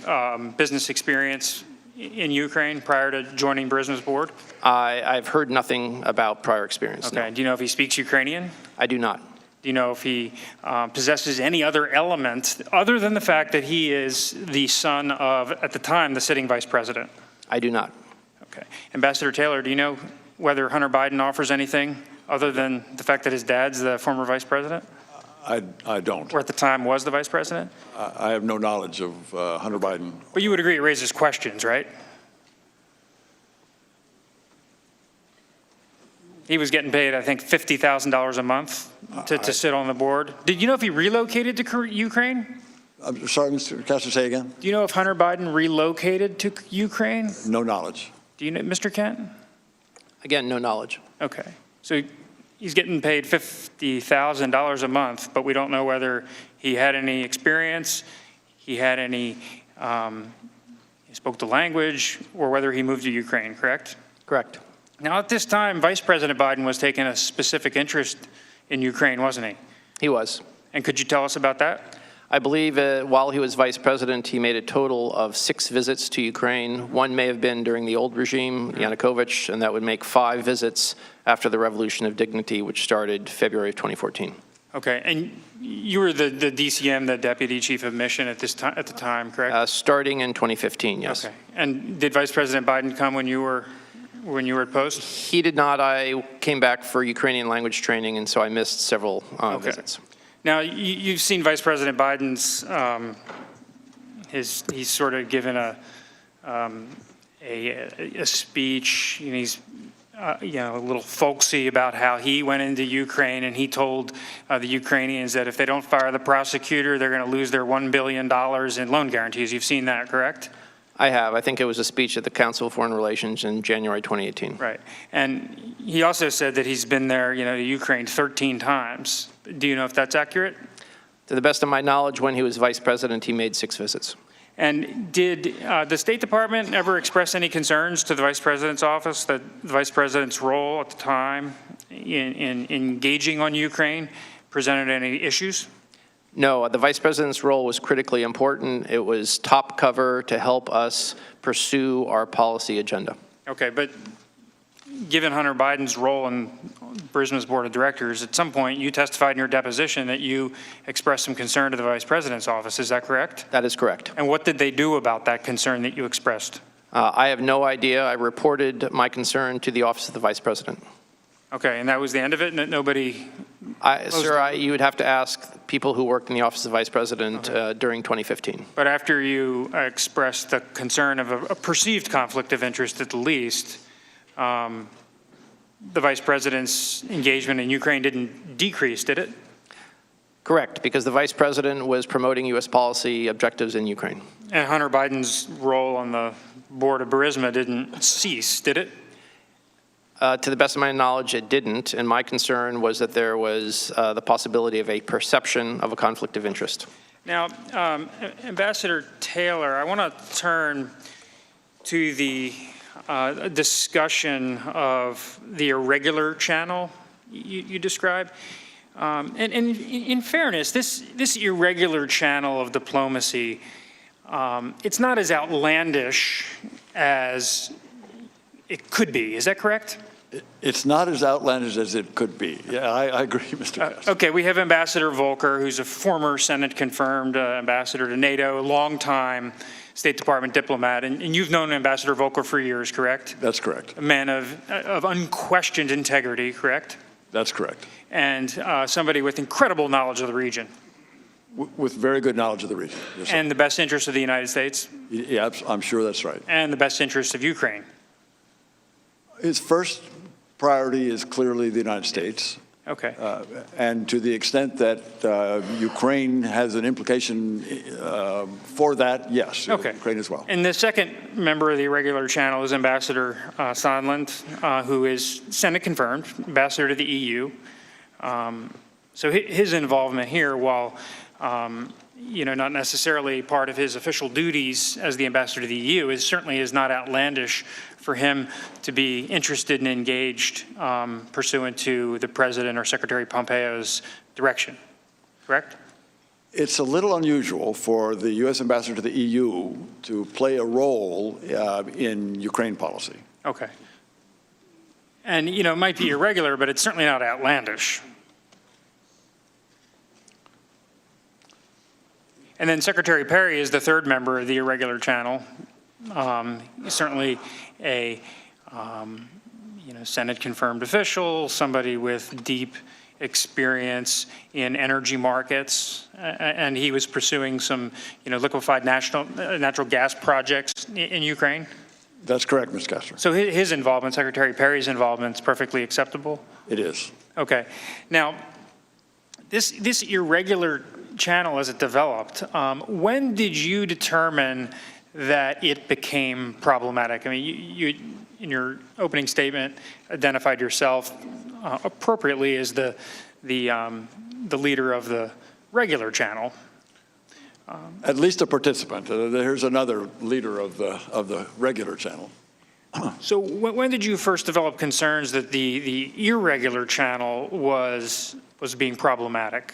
business experience in Ukraine prior to joining Burisma's board? I've heard nothing about prior experience. Okay. No. Do you know if he speaks Ukrainian? I do not. Do you know if he possesses any other element other than the fact that he is the son of, at the time, the sitting vice president? I do not. Okay. Ambassador Taylor, do you know whether Hunter Biden offers anything other than the fact that his dad's the former vice president? I don't. Or at the time was the vice president? I have no knowledge of Hunter Biden. But you would agree it raises questions, right? He was getting paid, I think, $50,000 a month to sit on the board. Did you know if he relocated to Ukraine? I'm sorry, Mr. Kessler, say again? Do you know if Hunter Biden relocated to Ukraine? No knowledge. Do you know, Mr. Kent? Again, no knowledge. Okay. So he's getting paid $50,000 a month, but we don't know whether he had any experience, he had any, he spoke the language, or whether he moved to Ukraine, correct? Correct. Now, at this time, Vice President Biden was taking a specific interest in Ukraine, wasn't he? He was. And could you tell us about that? I believe while he was vice president, he made a total of 6 visits to Ukraine. One may have been during the old regime, Yanukovych, and that would make 5 visits after the Revolution of Dignity, which started February of 2014. Okay, and you were the DCM, the Deputy Chief of Mission at the time, correct? Starting in 2015, yes. Okay, and did Vice President Biden come when you were at post? He did not. I came back for Ukrainian language training, and so I missed several visits. Now, you've seen Vice President Biden's, he's sort of given a speech, and he's a little folksy about how he went into Ukraine and he told the Ukrainians that if they don't fire the prosecutor, they're going to lose their $1 billion in loan guarantees. You've seen that, correct? I have. I think it was a speech at the Council of Foreign Relations in January 2018. Right. And he also said that he's been there, to Ukraine 13 times. Do you know if that's accurate? To the best of my knowledge, when he was vice president, he made 6 visits. And did the State Department ever express any concerns to the vice president's office that the vice president's role at the time in engaging on Ukraine presented any issues? No, the vice president's role was critically important. It was top cover to help us pursue our policy agenda. Okay, but given Hunter Biden's role in Burisma's board of directors, at some point you testified in your deposition that you expressed some concern to the vice president's office. Is that correct? That is correct. And what did they do about that concern that you expressed? I have no idea. I reported my concern to the office of the vice president. Okay, and that was the end of it? Nobody? Sir, you would have to ask people who worked in the office of the vice president during 2015. But after you expressed the concern of a perceived conflict of interest at the least, the vice president's engagement in Ukraine didn't decrease, did it? Correct, because the vice president was promoting U.S. policy objectives in Ukraine. And Hunter Biden's role on the board of Burisma didn't cease, did it? To the best of my knowledge, it didn't, and my concern was that there was the possibility of a perception of a conflict of interest. Now, Ambassador Taylor, I want to turn to the discussion of the irregular channel you described. And in fairness, this irregular channel of diplomacy, it's not as outlandish as it could be. Is that correct? It's not as outlandish as it could be. Yeah, I agree, Mr. Castro. Okay, we have Ambassador Volker, who's a former Senate-confirmed ambassador to NATO, a long-time State Department diplomat, and you've known Ambassador Volker for years, correct? That's correct. A man of unquestioned integrity, correct? That's correct. And somebody with incredible knowledge of the region. With very good knowledge of the region. Yes, and the best interest of the United States? Yeah, I'm sure that's right. And the best interest of Ukraine? His first priority is clearly the United States. Okay. And to the extent that Ukraine has an implication for that, yes, okay. Ukraine as well. And the second member of the irregular channel is Ambassador Sondland, who is Senate confirmed, ambassador to the EU. So his involvement here, while not necessarily part of his official duties as the ambassador to the EU, certainly is not outlandish for him to be interested and engaged pursuant to the President or Secretary Pompeo's direction, correct? It's a little unusual for the U.S. ambassador to the EU to play a role in Ukraine policy. Okay. And, it might be irregular, but it's certainly not outlandish. And then Secretary Perry is the third member of the irregular channel. Certainly a Senate-confirmed official, somebody with deep experience in energy markets, and he was pursuing some liquefied natural gas projects in Ukraine. That's correct, Mr. Castro. So his involvement, Secretary Perry's involvement, is perfectly acceptable? It is. Okay. Now, this irregular channel as it developed, when did you determine that it became problematic? I mean, you in your opening statement identified yourself appropriately as the leader of the regular channel. At least a participant. Here's another leader of the regular channel. So when did you first develop concerns that the irregular channel was being problematic?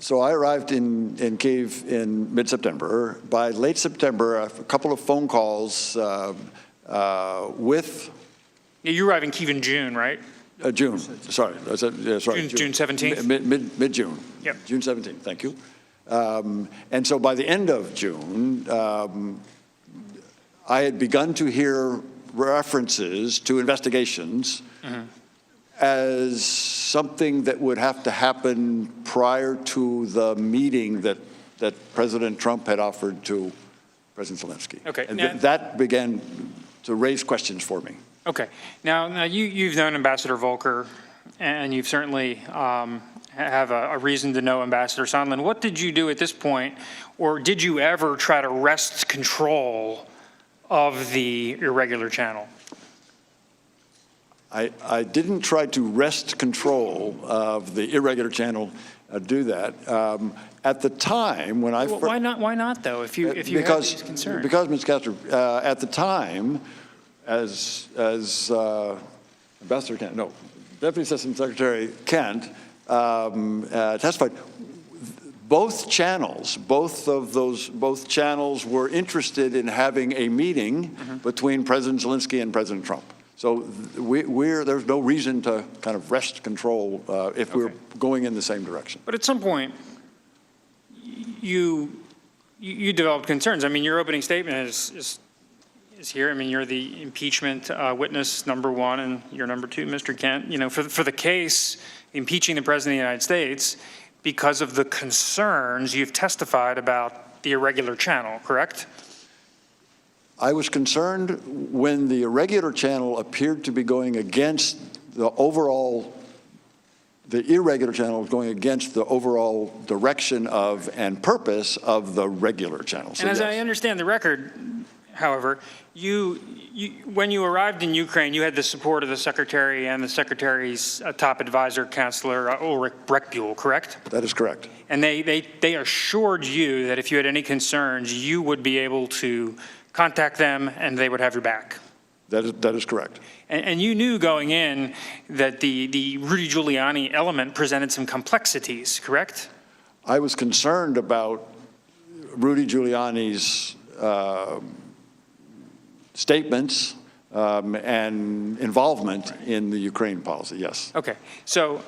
So I arrived in Kyiv in mid-September. By late September, a couple of phone calls with... You arrived in Kyiv in June, right? June, sorry. June 17th? Mid-June. Yep. June 17th, thank you. And so by the end of June, I had begun to hear references to investigations as something that would have to happen prior to the meeting that President Trump had offered to President Zelensky. Okay. And that began to raise questions for me. Okay. Now you've known Ambassador Volker, and you've certainly have a reason to know Ambassador Sondland. What did you do at this point, or did you ever try to wrest control of the irregular channel? I didn't try to wrest control of the irregular channel, do that. At the time when I first... Why not, though, if you have these concerns? Because, Mr. Castro, at the time, as Ambassador Kent, no, Deputy Assistant Secretary Kent testified, both channels were interested in having a meeting between President Zelensky and President Trump. So there's no reason to kind of wrest control if we're going in the same direction. But at some point, you developed concerns. I mean, your opening statement is here. I mean, you're the impeachment witness number one, and you're number two, Mr. Kent. For the case impeaching the President of the United States, because of the concerns you've testified about the irregular channel, correct? I was concerned when the irregular channel appeared to be going against the irregular channel was going against the overall direction of and purpose of the regular channel. So and as I understand the record, however, when you arrived in Ukraine, you had the support of the Secretary and the Secretary's top advisor, Chancellor Ulrich Breckbuhl, correct? That is correct. And they assured you that if you had any concerns, you would be able to contact them and they would have your back. That is correct. And you knew going in that the Rudy Giuliani element presented some complexities, correct? I was concerned about Rudy Giuliani's statements and involvement in the Ukraine policy, yes. Okay, so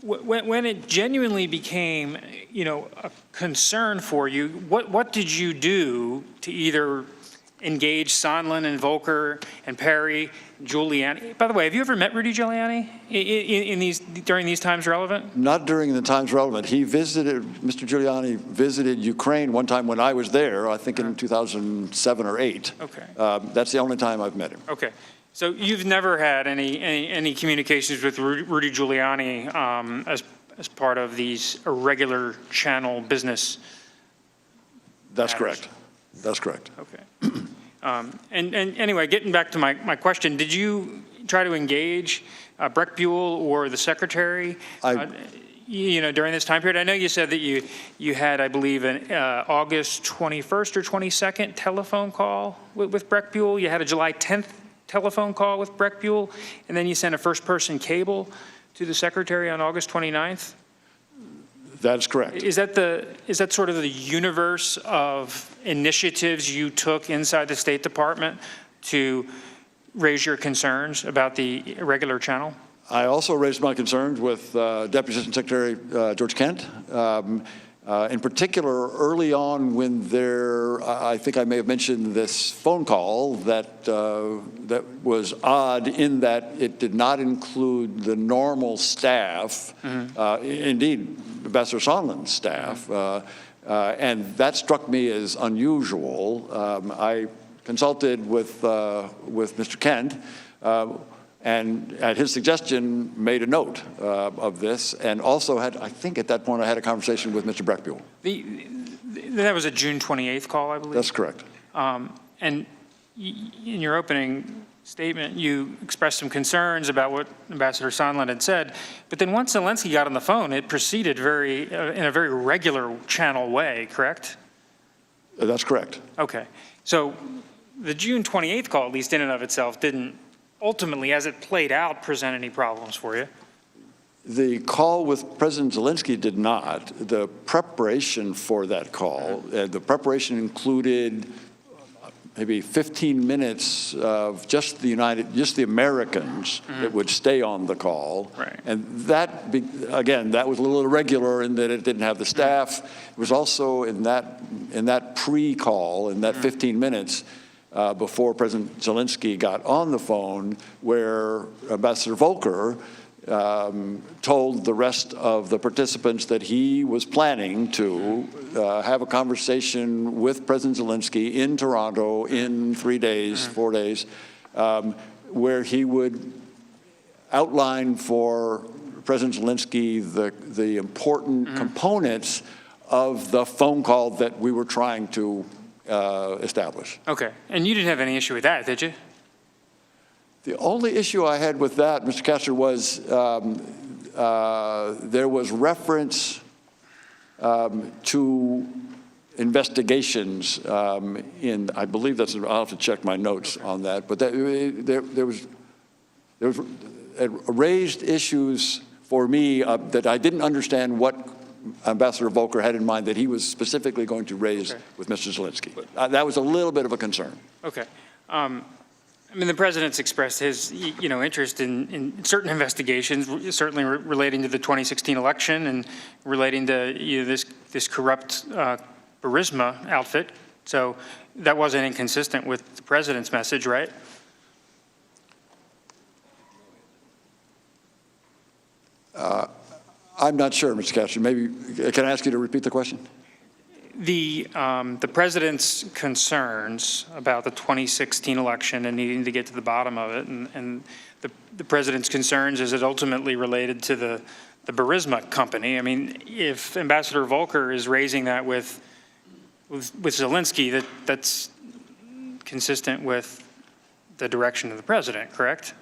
when it genuinely became, a concern for you, what did you do to either engage Sondland and Volker and Perry, Giuliani? By the way, have you ever met Rudy Giuliani during these times relevant? Not during the times relevant. Mr. Giuliani visited Ukraine one time when I was there, I think in 2007 or 8. Okay. That's the only time I've met him. Okay. So you've never had any communications with Rudy Giuliani as part of these irregular channel business? That's matters? correct. That's correct. Okay. And anyway, getting back to my question, did you try to engage Breck Buell or the secretary, during this time period? I know you said that you had, I believe, an August 21st or 22nd telephone call with Breck Buell. You had a July 10th telephone call with Breck Buell, and then you sent a first-person cable to the secretary on August 29th. That's correct. Is that sort of the universe of initiatives you took inside the State Department to raise your concerns about the irregular channel? I also raised my concerns with Deputy Assistant Secretary George Kent. In particular, early on when I think I may have mentioned this phone call that was odd in that it did not include the normal staff, indeed, Ambassador Sondland's staff, and that struck me as unusual. I consulted with Mr. Kent, and at his suggestion, made a note of this, and also I think at that point I had a conversation with Mr. Breck Buell. That was a June 28th call, I believe? That's correct. And in your opening statement, you expressed some concerns about what Ambassador Sondland had said, but then once Zelensky got on the phone, it proceeded in a very regular channel way, correct? That's correct. Okay. So the June 28th call, at least in and of itself, didn't ultimately, as it played out, present any problems for you? The call with President Zelensky did not. The preparation for that call, the preparation included maybe 15 minutes of just the Americans that would stay on the call. Right. And that, again, that was a little irregular in that it didn't have the staff. It was also in that pre-call, in that 15 minutes, before President Zelensky got on the phone, where Ambassador Volker told the rest of the participants that he was planning to have a conversation with President Zelensky in Toronto in 3 days, 4 days, where he would outline for President Zelensky the important components of the phone call that we were trying to establish. Okay. And you didn't have any issue with that, did you? The only issue I had with that, Mr. Castor, was there was reference to investigations I believe that's, I'll have to check my notes on that, but there was raised issues for me that I didn't understand what Ambassador Volker had in mind that he was specifically going to raise with Mr. Zelensky. That was a little bit of a concern. Okay. I mean, the president's expressed his, interest in certain investigations, certainly relating to the 2016 election and relating to this corrupt Burisma outfit. So that wasn't inconsistent with the president's message, right? I'm not sure, Mr. Castor. Maybe, can I ask you to repeat the question? The president's concerns about the 2016 election and needing to get to the bottom of it, and the president's concerns as it ultimately related to the Burisma company. I mean, if Ambassador Volker is raising that with Zelensky, that's consistent with the direction of the president, correct?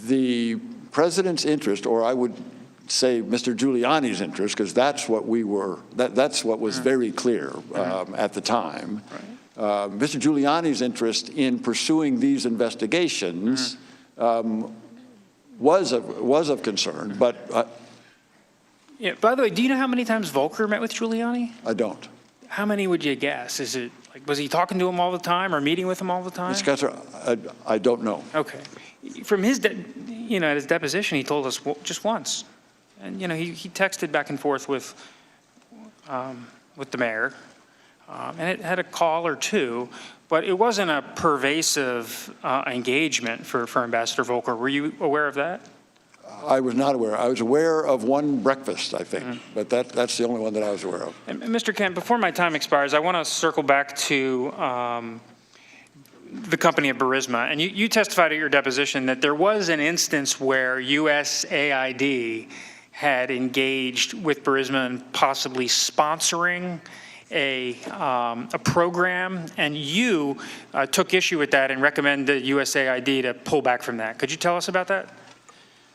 The president's interest, or I would say Mr. Giuliani's interest, because that's what that's what was very clear at the time. Mr. Giuliani's interest in pursuing these investigations was of concern, but yeah. By the way, do you know how many times Volker met with Giuliani? I don't. How many would you guess? Is it like, was he talking to him all the time or meeting with him all the time? Mr. Kessler, I don't know. Okay. From his, at his deposition, he told us just once. And, he texted back and forth with the mayor. And it had a call or two, but it wasn't a pervasive engagement for Ambassador Volker. Were you aware of that? I was not aware. I was aware of one breakfast, I think, but that's the only one that I was aware of. And Mr. Kent, before my time expires, I want to circle back to the company of Burisma. And you testified at your deposition that there was an instance where USAID had engaged with Burisma in possibly sponsoring a program, and you took issue with that and recommended USAID to pull back from that. Could you tell us about that?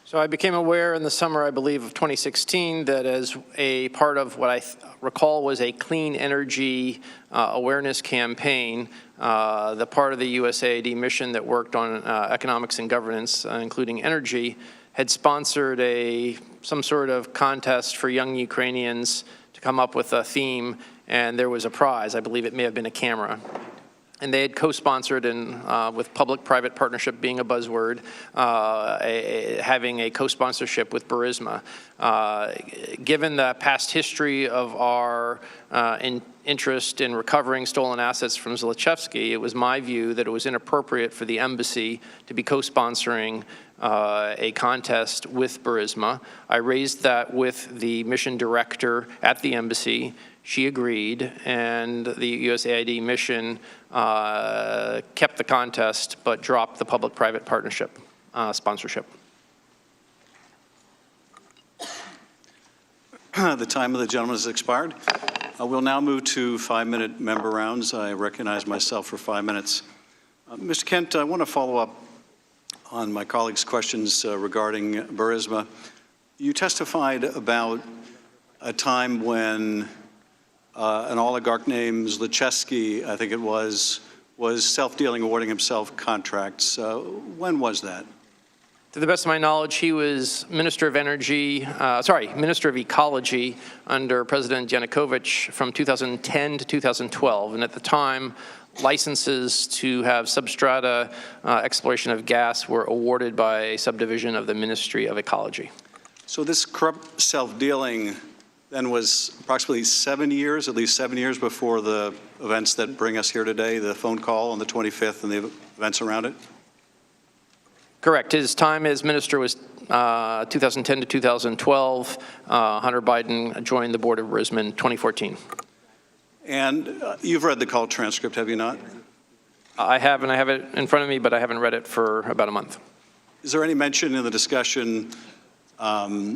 So I became aware in the summer, I believe, of 2016 that as a part of what I recall was a clean energy awareness campaign, the part of the USAID mission that worked on economics and governance, including energy, had sponsored some sort of contest for young Ukrainians to come up with a theme, and there was a prize. I believe it may have been a camera. And they had co-sponsored, and with public-private partnership being a buzzword, having a co-sponsorship with Burisma. Given the past history of our interest in recovering stolen assets from Zlochevsky, it was my view that it was inappropriate for the embassy to be co-sponsoring a contest with Burisma. I raised that with the mission director at the embassy. She agreed, and the USAID mission kept the contest but dropped the public-private partnership sponsorship. The time of the gentleman has expired. We'll now move to 5-minute member rounds. I recognize myself for 5 minutes. Mr. Kent, I want to follow up on my colleague's questions regarding Burisma. You testified about a time when an oligarch named Zlochevsky, I think it was self-dealing, awarding himself contracts. When was that? To the best of my knowledge, he was Minister of Minister of Ecology under President Yanukovych from 2010 to 2012. And at the time, licenses to have substrata exploration of gas were awarded by a subdivision of the Ministry of Ecology. So this corrupt self-dealing then was approximately 7 years, at least 7 years before the events that bring us here today, the phone call on the 25th and the events around it? Correct. His time as minister was 2010 to 2012. Hunter Biden joined the board of Burisma in 2014. And you've read the call transcript, have you not? I have, and I have it in front of me, but I haven't read it for about a month. Is there any mention in the discussion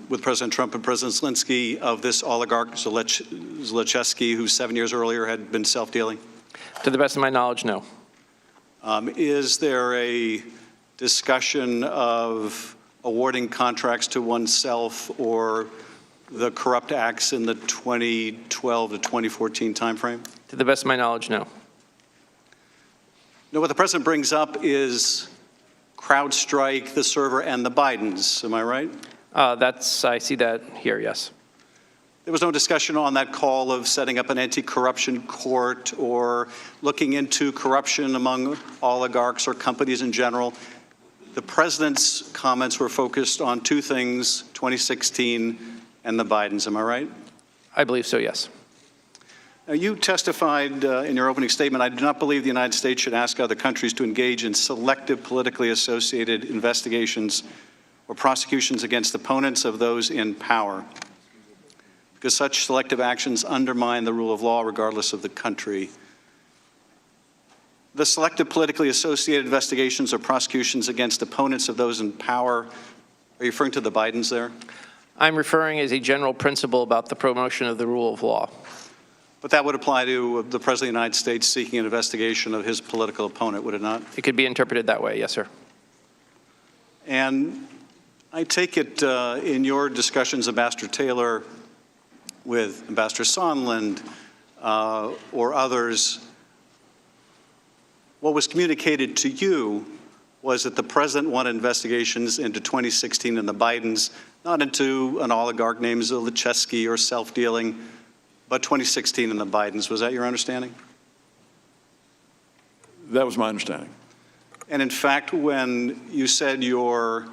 with President Trump and President Zelensky of this oligarch, Zlochevsky, who 7 years earlier had been self-dealing? To the best of my knowledge, no. Is there a discussion of awarding contracts to oneself or the corrupt acts in the 2012 to 2014 timeframe? To the best of my knowledge, no. No, what the president brings up is CrowdStrike, the server, and the Bidens. Am I right? I see that here, yes. There was no discussion on that call of setting up an anti-corruption court or looking into corruption among oligarchs or companies in general. The president's comments were focused on two things, 2016 and the Bidens. Am I right? I believe so, yes. Now, you testified in your opening statement, I do not believe the United States should ask other countries to engage in selective politically associated investigations or prosecutions against opponents of those in power, because such selective actions undermine the rule of law regardless of the country. The selective politically associated investigations or prosecutions against opponents of those in power, are you referring to the Bidens there? I'm referring as a general principle about the promotion of the rule of law. But that would apply to the President of the United States seeking an investigation of his political opponent, would it not? It could be interpreted that way, yes, sir. And I take it in your discussions, Ambassador Taylor, with Ambassador Sondland or others, what was communicated to you was that the president wanted investigations into 2016 and the Bidens, not into an oligarch named Zlochevsky or self-dealing, about 2016 and the Bidens. Was that your understanding? That was my understanding. And in fact, when you said your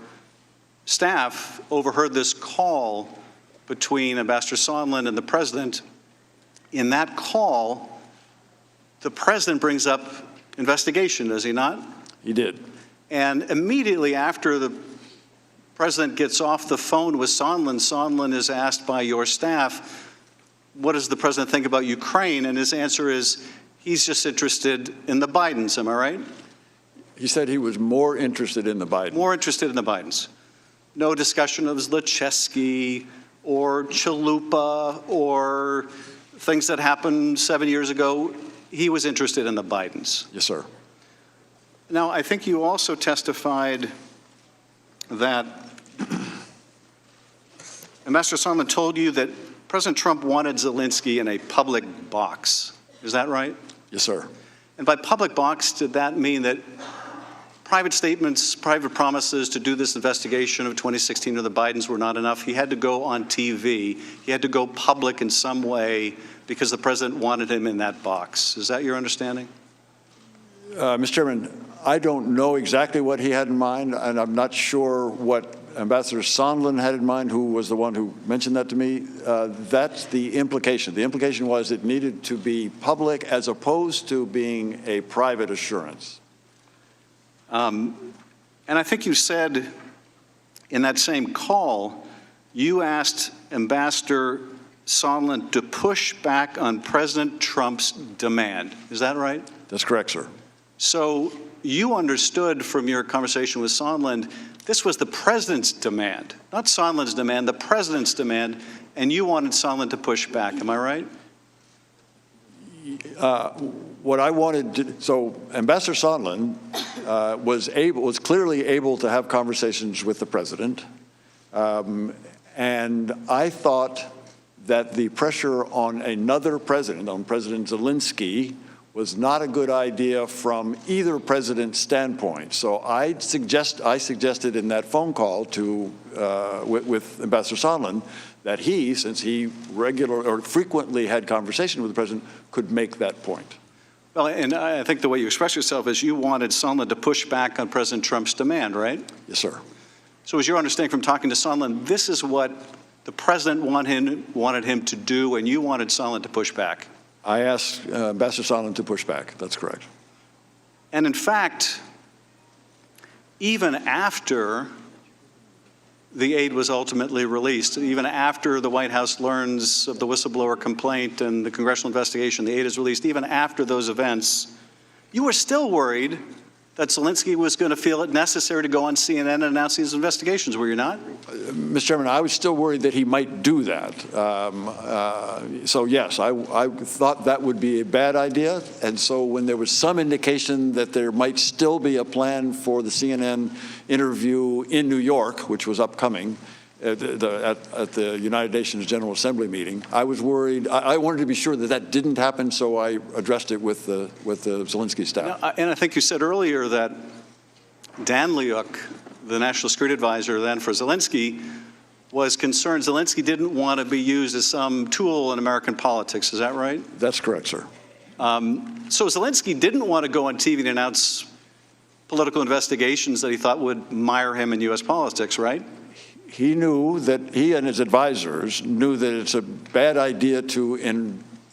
staff overheard this call between Ambassador Sondland and the president, in that call, the president brings up investigation, does he not? He did. And immediately after the president gets off the phone with Sondland, Sondland is asked by your staff, what does the president think about Ukraine? And his answer is, he's just interested in the Bidens, am I right? He said he was more interested in the Bidens. More interested in the Bidens. No discussion of Zlochevsky or Chalupa or things that happened 7 years ago. He was interested in the Bidens. Yes, sir. Now, I think you also testified that Ambassador Sondland told you that President Trump wanted Zelensky in a public box. Is that right? Yes, sir. And by public box, did that mean that private statements, private promises to do this investigation of 2016 of the Bidens were not enough? He had to go on TV. He had to go public in some way because the president wanted him in that box. Is that your understanding? Mr. Chairman, I don't know exactly what he had in mind, and I'm not sure what Ambassador Sondland had in mind, who was the one who mentioned that to me. That's the implication. The implication was it needed to be public as opposed to being a private assurance. And I think you said in that same call, you asked Ambassador Sondland to push back on President Trump's demand. Is that right? That's correct, sir. So you understood from your conversation with Sondland, this was the president's demand, not Sondland's demand, the president's demand, and you wanted Sondland to push back. Am I right? What I wanted to, so Ambassador Sondland was clearly able to have conversations with the president, and I thought that the pressure on another president, on President Zelensky, was not a good idea from either president's standpoint. So I suggested in that phone call to with Ambassador Sondland that he, since he frequently had conversation with the president, could make that point. Well, and I think the way you express yourself is you wanted Sondland to push back on President Trump's demand, right? Yes, sir. So as your understanding from talking to Sondland, this is what the president wanted him to do, and you wanted Sondland to push back? I asked Ambassador Sondland to push back. That's correct. And in fact, even after the aid was ultimately released, even after the White House learns of the whistleblower complaint and the congressional investigation, the aid is released, even after those events, you were still worried that Zelensky was going to feel it necessary to go on CNN and announce these investigations, were you not? Mr. Chairman, I was still worried that he might do that. So yes, I thought that would be a bad idea. And so when there was some indication that there might still be a plan for the CNN interview in New York, which was upcoming at the United Nations General Assembly meeting, I was worried. I wanted to be sure that that didn't happen, so I addressed it with the Zelensky staff. And I think you said earlier that Dan Liuk, the National Security Advisor then for Zelensky, was concerned Zelensky didn't want to be used as some tool in American politics. Is that right? That's correct, sir. So Zelensky didn't want to go on TV to announce political investigations that he thought would mire him in U.S. politics, right? He knew that he and his advisors knew that it's a bad idea to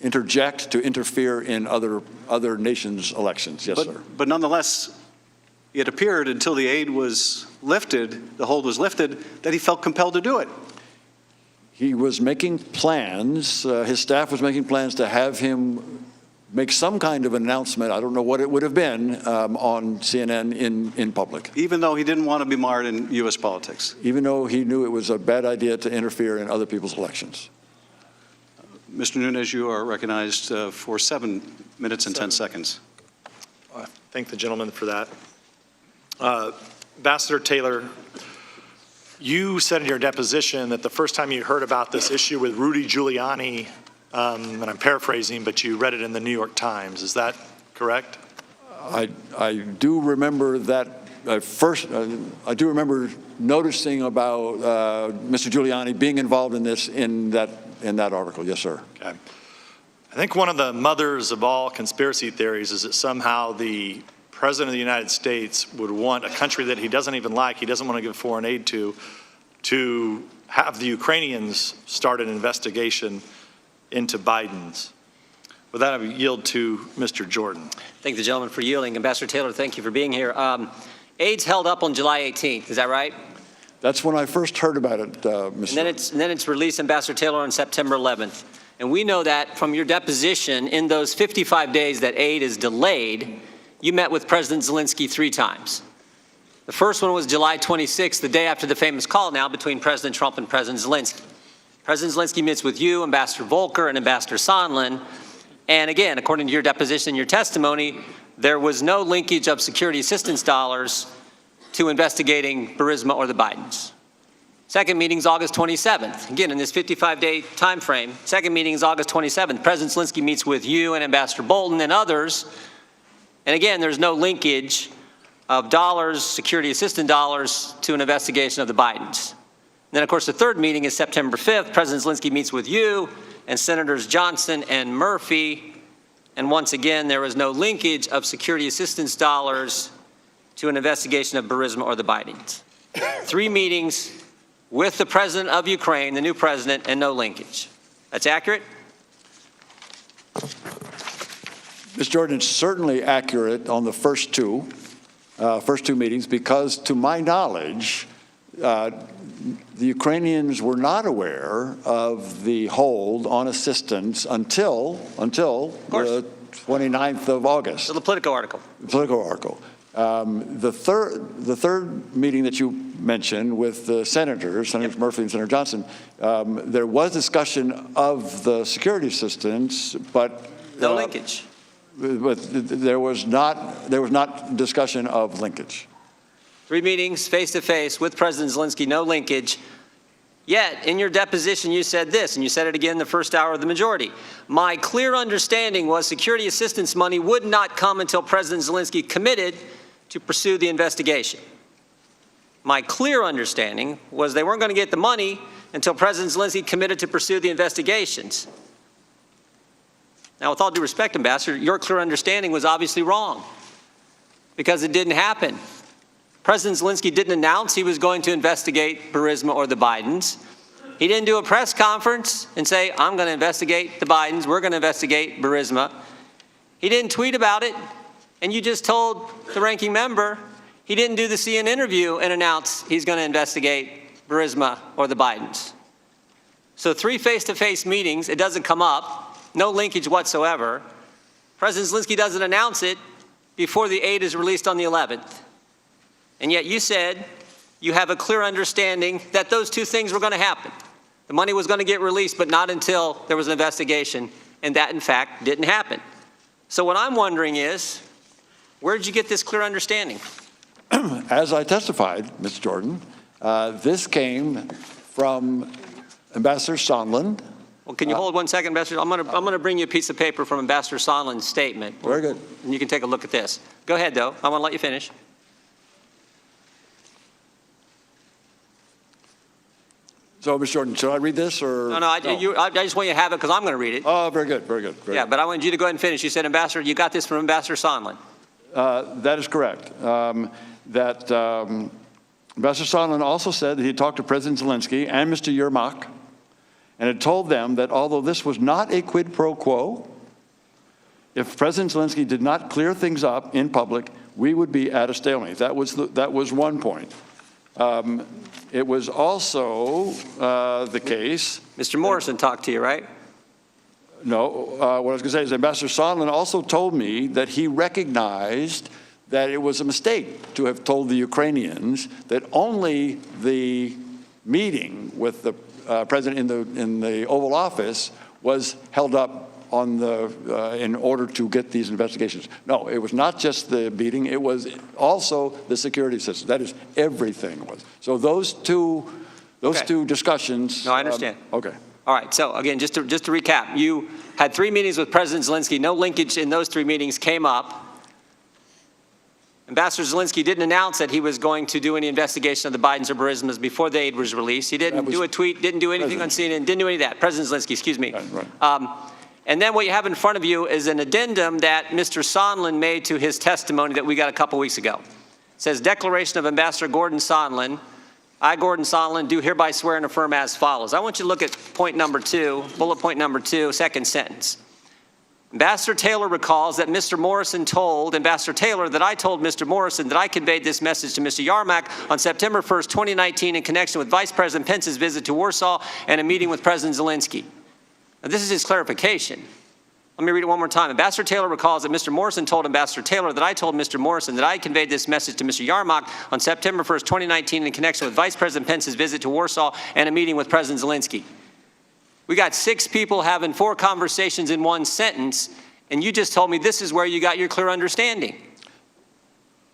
interject, to interfere in other nations' elections. Yes, sir. But nonetheless, it appeared until the aid was lifted, the hold was lifted, that he felt compelled to do it. He was making plans, his staff was making plans to have him make some kind of announcement, I don't know what it would have been, on CNN in public. Even though he didn't want to be marred in U.S. politics? Even though he knew it was a bad idea to interfere in other people's elections. Mr. Nunes, you are recognized for 7 minutes and 10 seconds. I thank the gentleman for that. Ambassador Taylor, you said in your deposition that the first time you heard about this issue with Rudy Giuliani, and I'm paraphrasing, but you read it in the New York Times. Is that correct? I do remember that I do remember noticing about Mr. Giuliani being involved in this in that article. Yes, sir. Okay. think one of the mothers of all conspiracy theories is that somehow the President of the United States would want a country that he doesn't even like, he doesn't want to give foreign aid to have the Ukrainians start an investigation into Biden's. With that, I yield to Mr. Jordan. Thank the gentleman for yielding. Ambassador Taylor, thank you for being here. Aid's held up on July 18th, is that right? That's when I first heard about it, Mr. And then it's released, Ambassador Taylor, on September 11th. And we know that from your deposition, in those 55 days that aid is delayed, you met with President Zelensky 3 times. The first one was July 26th, the day after the famous call now between President Trump and President Zelensky. President Zelensky meets with you, Ambassador Volker, and Ambassador Sondland. And again, according to your deposition and your testimony, there was no linkage of security assistance dollars to investigating Burisma or the Bidens. Second meeting is August 27th. Again, in this 55-day time frame, second meeting is August 27th. President Zelensky meets with you and Ambassador Bolton and others. And again, there's no linkage of dollars, security assistance dollars, to an investigation of the Bidens. And then, of course, the third meeting is September 5th. President Zelensky meets with you and Senators Johnson and Murphy. And once again, there was no linkage of security assistance dollars to an investigation of Burisma or the Bidens. 3 meetings with the president of Ukraine, the new president, and no linkage. That's accurate? Ms. Jordan, it's certainly accurate on the first two meetings because, to my knowledge, the Ukrainians were not aware of the hold on assistance until the 29th of August. So the Politico article. The Politico article. The third meeting that you mentioned with the Senators Murphy and Senator Johnson, there was discussion of the security assistance, but no linkage. But there was not discussion of linkage. 3 meetings face-to-face with President Zelensky, no linkage. Yet, in your deposition, you said this, and you said it again in the first hour of the majority. My clear understanding was security assistance money would not come until President Zelensky committed to pursue the investigation. My clear understanding was they weren't going to get the money until President Zelensky committed to pursue the investigations. Now, with all due respect, Ambassador, your clear understanding was obviously wrong because it didn't happen. President Zelensky didn't announce he was going to investigate Burisma or the Bidens. He didn't do a press conference and say, I'm going to investigate the Bidens, we're going to investigate Burisma. He didn't tweet about it, and you just told the ranking member he didn't do the CNN interview and announce he's going to investigate Burisma or the Bidens. So 3 face-to-face meetings, it doesn't come up, no linkage whatsoever. President Zelensky doesn't announce it before the aid is released on the 11th. And yet you said you have a clear understanding that those 2 things were going to happen. The money was going to get released, but not until there was an investigation, and that, in fact, didn't happen. So what I'm wondering is, where did you get this clear understanding? As I testified, Mr. Jordan, this came from Ambassador Sondland. Well, can you hold 1 second, Ambassador? I'm going to bring you a piece of paper from Ambassador Sondland's statement. Very good. And you can take a look at this. Go ahead, though. I want to let you finish. So, Mr. Jordan, should I read this or? No, I just want you to have it because I'm going to read it. Oh, very good, very good. But I want you to go ahead and finish. You said, Ambassador, you got this from Ambassador Sondland. That is correct. Ambassador Sondland also said that he talked to President Zelensky and Mr. Yermak and had told them that although this was not a quid pro quo, if President Zelensky did not clear things up in public, we would be at a stalemate. That was one point. It was also the case. Mr. Morrison talked to you, right? No. What I was going to say is Ambassador Sondland also told me that he recognized that it was a mistake to have told the Ukrainians that only the meeting with the president in the Oval Office was held up on in order to get these investigations. No, it was not just the meeting, it was also the security system. That is, everything was. So those two discussions. No, I understand. Okay. All right, so again, just to recap, you had 3 meetings with President Zelensky. No linkage in those 3 meetings came up. Ambassador Zelensky didn't announce that he was going to do any investigation of the Bidens or Burismas before the aid was released. He didn't do a tweet, didn't do anything on CNN, didn't do any of that. President Zelensky, excuse me. Right. And then what you have in front of you is an addendum that Mr. Sondland made to his testimony that we got a couple weeks ago. It says, Declaration of Ambassador Gordon Sondland. I, Gordon Sondland, do hereby swear and affirm as follows. I want you to look at point number 2, bullet point number 2, second sentence. Ambassador Taylor recalls that Mr. Morrison told Ambassador Taylor that I told Mr. Morrison that I conveyed this message to Mr. Yarmak on September 1st, 2019 in connection with Vice President Pence's visit to Warsaw and a meeting with President Zelensky. Now, this is his clarification. Let me read it one more time. Ambassador Taylor recalls that Mr. Morrison told Ambassador Taylor that I told Mr. Morrison that I conveyed this message to Mr. Yarmak on September 1st, 2019 in connection with Vice President Pence's visit to Warsaw and a meeting with President Zelensky. We got 6 people having 4 conversations in one sentence, and you just told me this is where you got your clear understanding.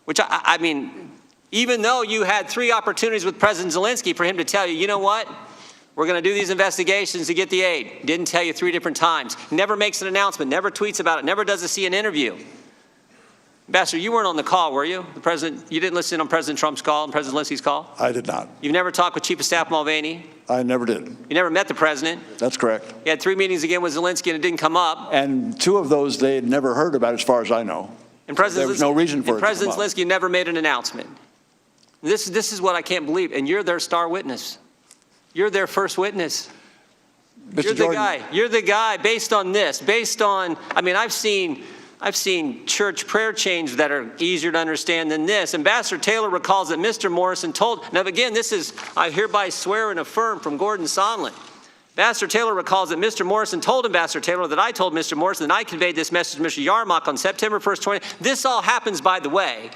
Which, I mean, even though you had 3 opportunities with President Zelensky for him to tell you, you know what? We're going to do these investigations to get the aid. Didn't tell you 3 different times. Never makes an announcement, never tweets about it, never does a CNN interview. Ambassador, you weren't on the call, were you? The president, you didn't listen on President Trump's call and President Zelensky's call? I did not. You've never talked with Chief of Staff Mulvaney? I never did. You never met the president? That's correct. You had 3 meetings again with Zelensky and it didn't come up. And 2 of those they had never heard about, as far as I know. And President there was no reason for it to President come up. Zelensky never made an announcement. This is what I can't believe. And you're their star witness. You're their first witness. Mr. You're the guy. You're the guy based on this. Based on, I mean, I've seen church prayer chains that are easier to understand than this. Ambassador Taylor recalls that Mr. Morrison told, now again, this is, I hereby swear and affirm from Gordon Sondland. Ambassador Taylor recalls that Mr. Morrison told Ambassador Taylor that I told Mr. Morrison that I conveyed this message to Mr. Yarmak on September 1st, 20. This all happens, by the way.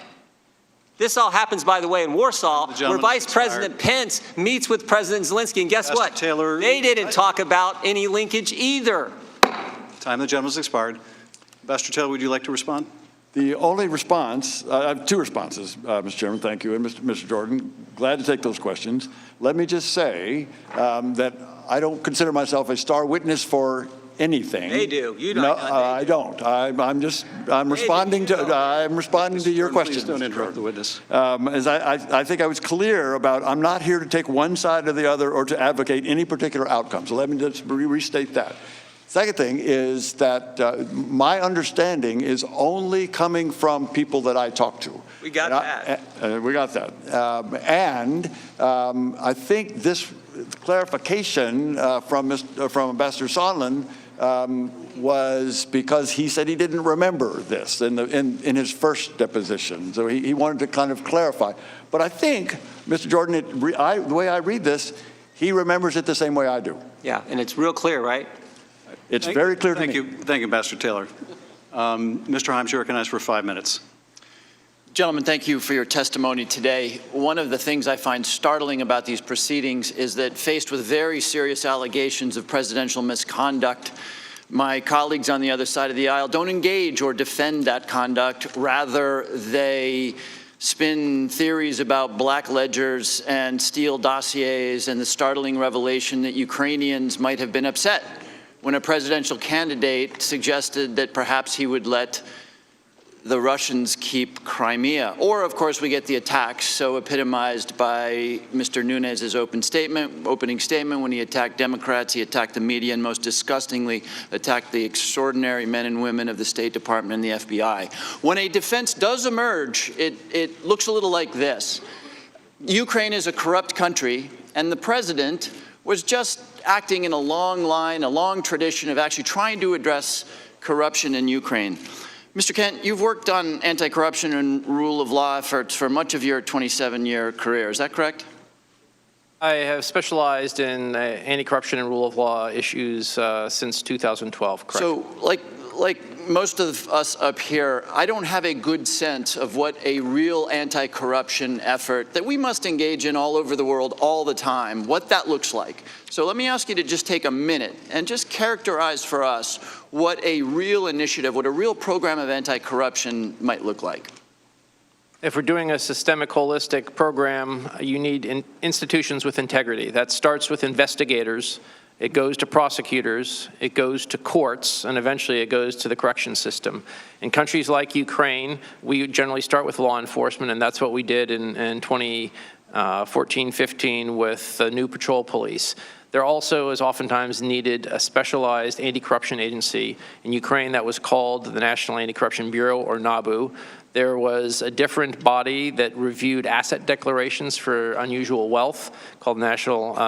This all happens, by the way, in Warsaw, where Vice President Pence meets with President Zelensky. And guess what? Taylor, they didn't talk about any linkage either. Time of the gentleman's expired. Ambassador Taylor, would you like to respond? The only response, I have 2 responses, Mr. Chairman, thank you, and Mr. Jordan. Glad to take those questions. Let me just say that I don't consider myself a star witness for anything. They do. You don't. No, I don't. I'm responding to your questions. Please don't interrupt the witness. As I think I was clear about, I'm not here to take one side or the other or to advocate any particular outcome. So let me just restate that. Second thing is that my understanding is only coming from people that I talk to. We got that. We got that. I think this clarification from Ambassador Sondland was because he said he didn't remember this in his first deposition. So he wanted to kind of clarify. But I think, Mr. Jordan, the way I read this, he remembers it the same way I do. Yeah, and it's real clear, right? It's very clear to me. Thank you, Ambassador Taylor. Mr. Himes, you're recognized for 5 minutes. Gentlemen, thank you for your testimony today. One of the things I find startling about these proceedings is that faced with very serious allegations of presidential misconduct, my colleagues on the other side of the aisle don't engage or defend that conduct. Rather, they spin theories about black ledgers and Steele dossiers and the startling revelation that Ukrainians might have been upset when a presidential candidate suggested that perhaps he would let the Russians keep Crimea. Or, of course, we get the attacks so epitomized by Mr. Nunes's opening statement when he attacked Democrats, he attacked the media, and most disgustingly attacked the extraordinary men and women of the State Department and the FBI. When a defense does emerge, it looks a little like this. Ukraine is a corrupt country, and the president was just acting in a long tradition of actually trying to address corruption in Ukraine. Mr. Kent, you've worked on anti-corruption and rule of law efforts for much of your 27-year career. Is that correct? I have specialized in anti-corruption and rule of law issues since 2012, correct? So, like most of us up here, I don't have a good sense of what a real anti-corruption effort that we must engage in all over the world all the time, what that looks like. So let me ask you to just take a minute and just characterize for us what a real initiative, what a real program of anti-corruption might look like. If we're doing a systemic, holistic program, you need institutions with integrity. That starts with investigators. It goes to prosecutors, it goes to courts, and eventually it goes to the correction system. In countries like Ukraine, we generally start with law enforcement, and that's what we did in 14, 15 with the new patrol police. There also is oftentimes needed a specialized anti-corruption agency in Ukraine that was called the National Anti-Corruption Bureau, or NABU. There was a different body that reviewed asset declarations for unusual wealth called National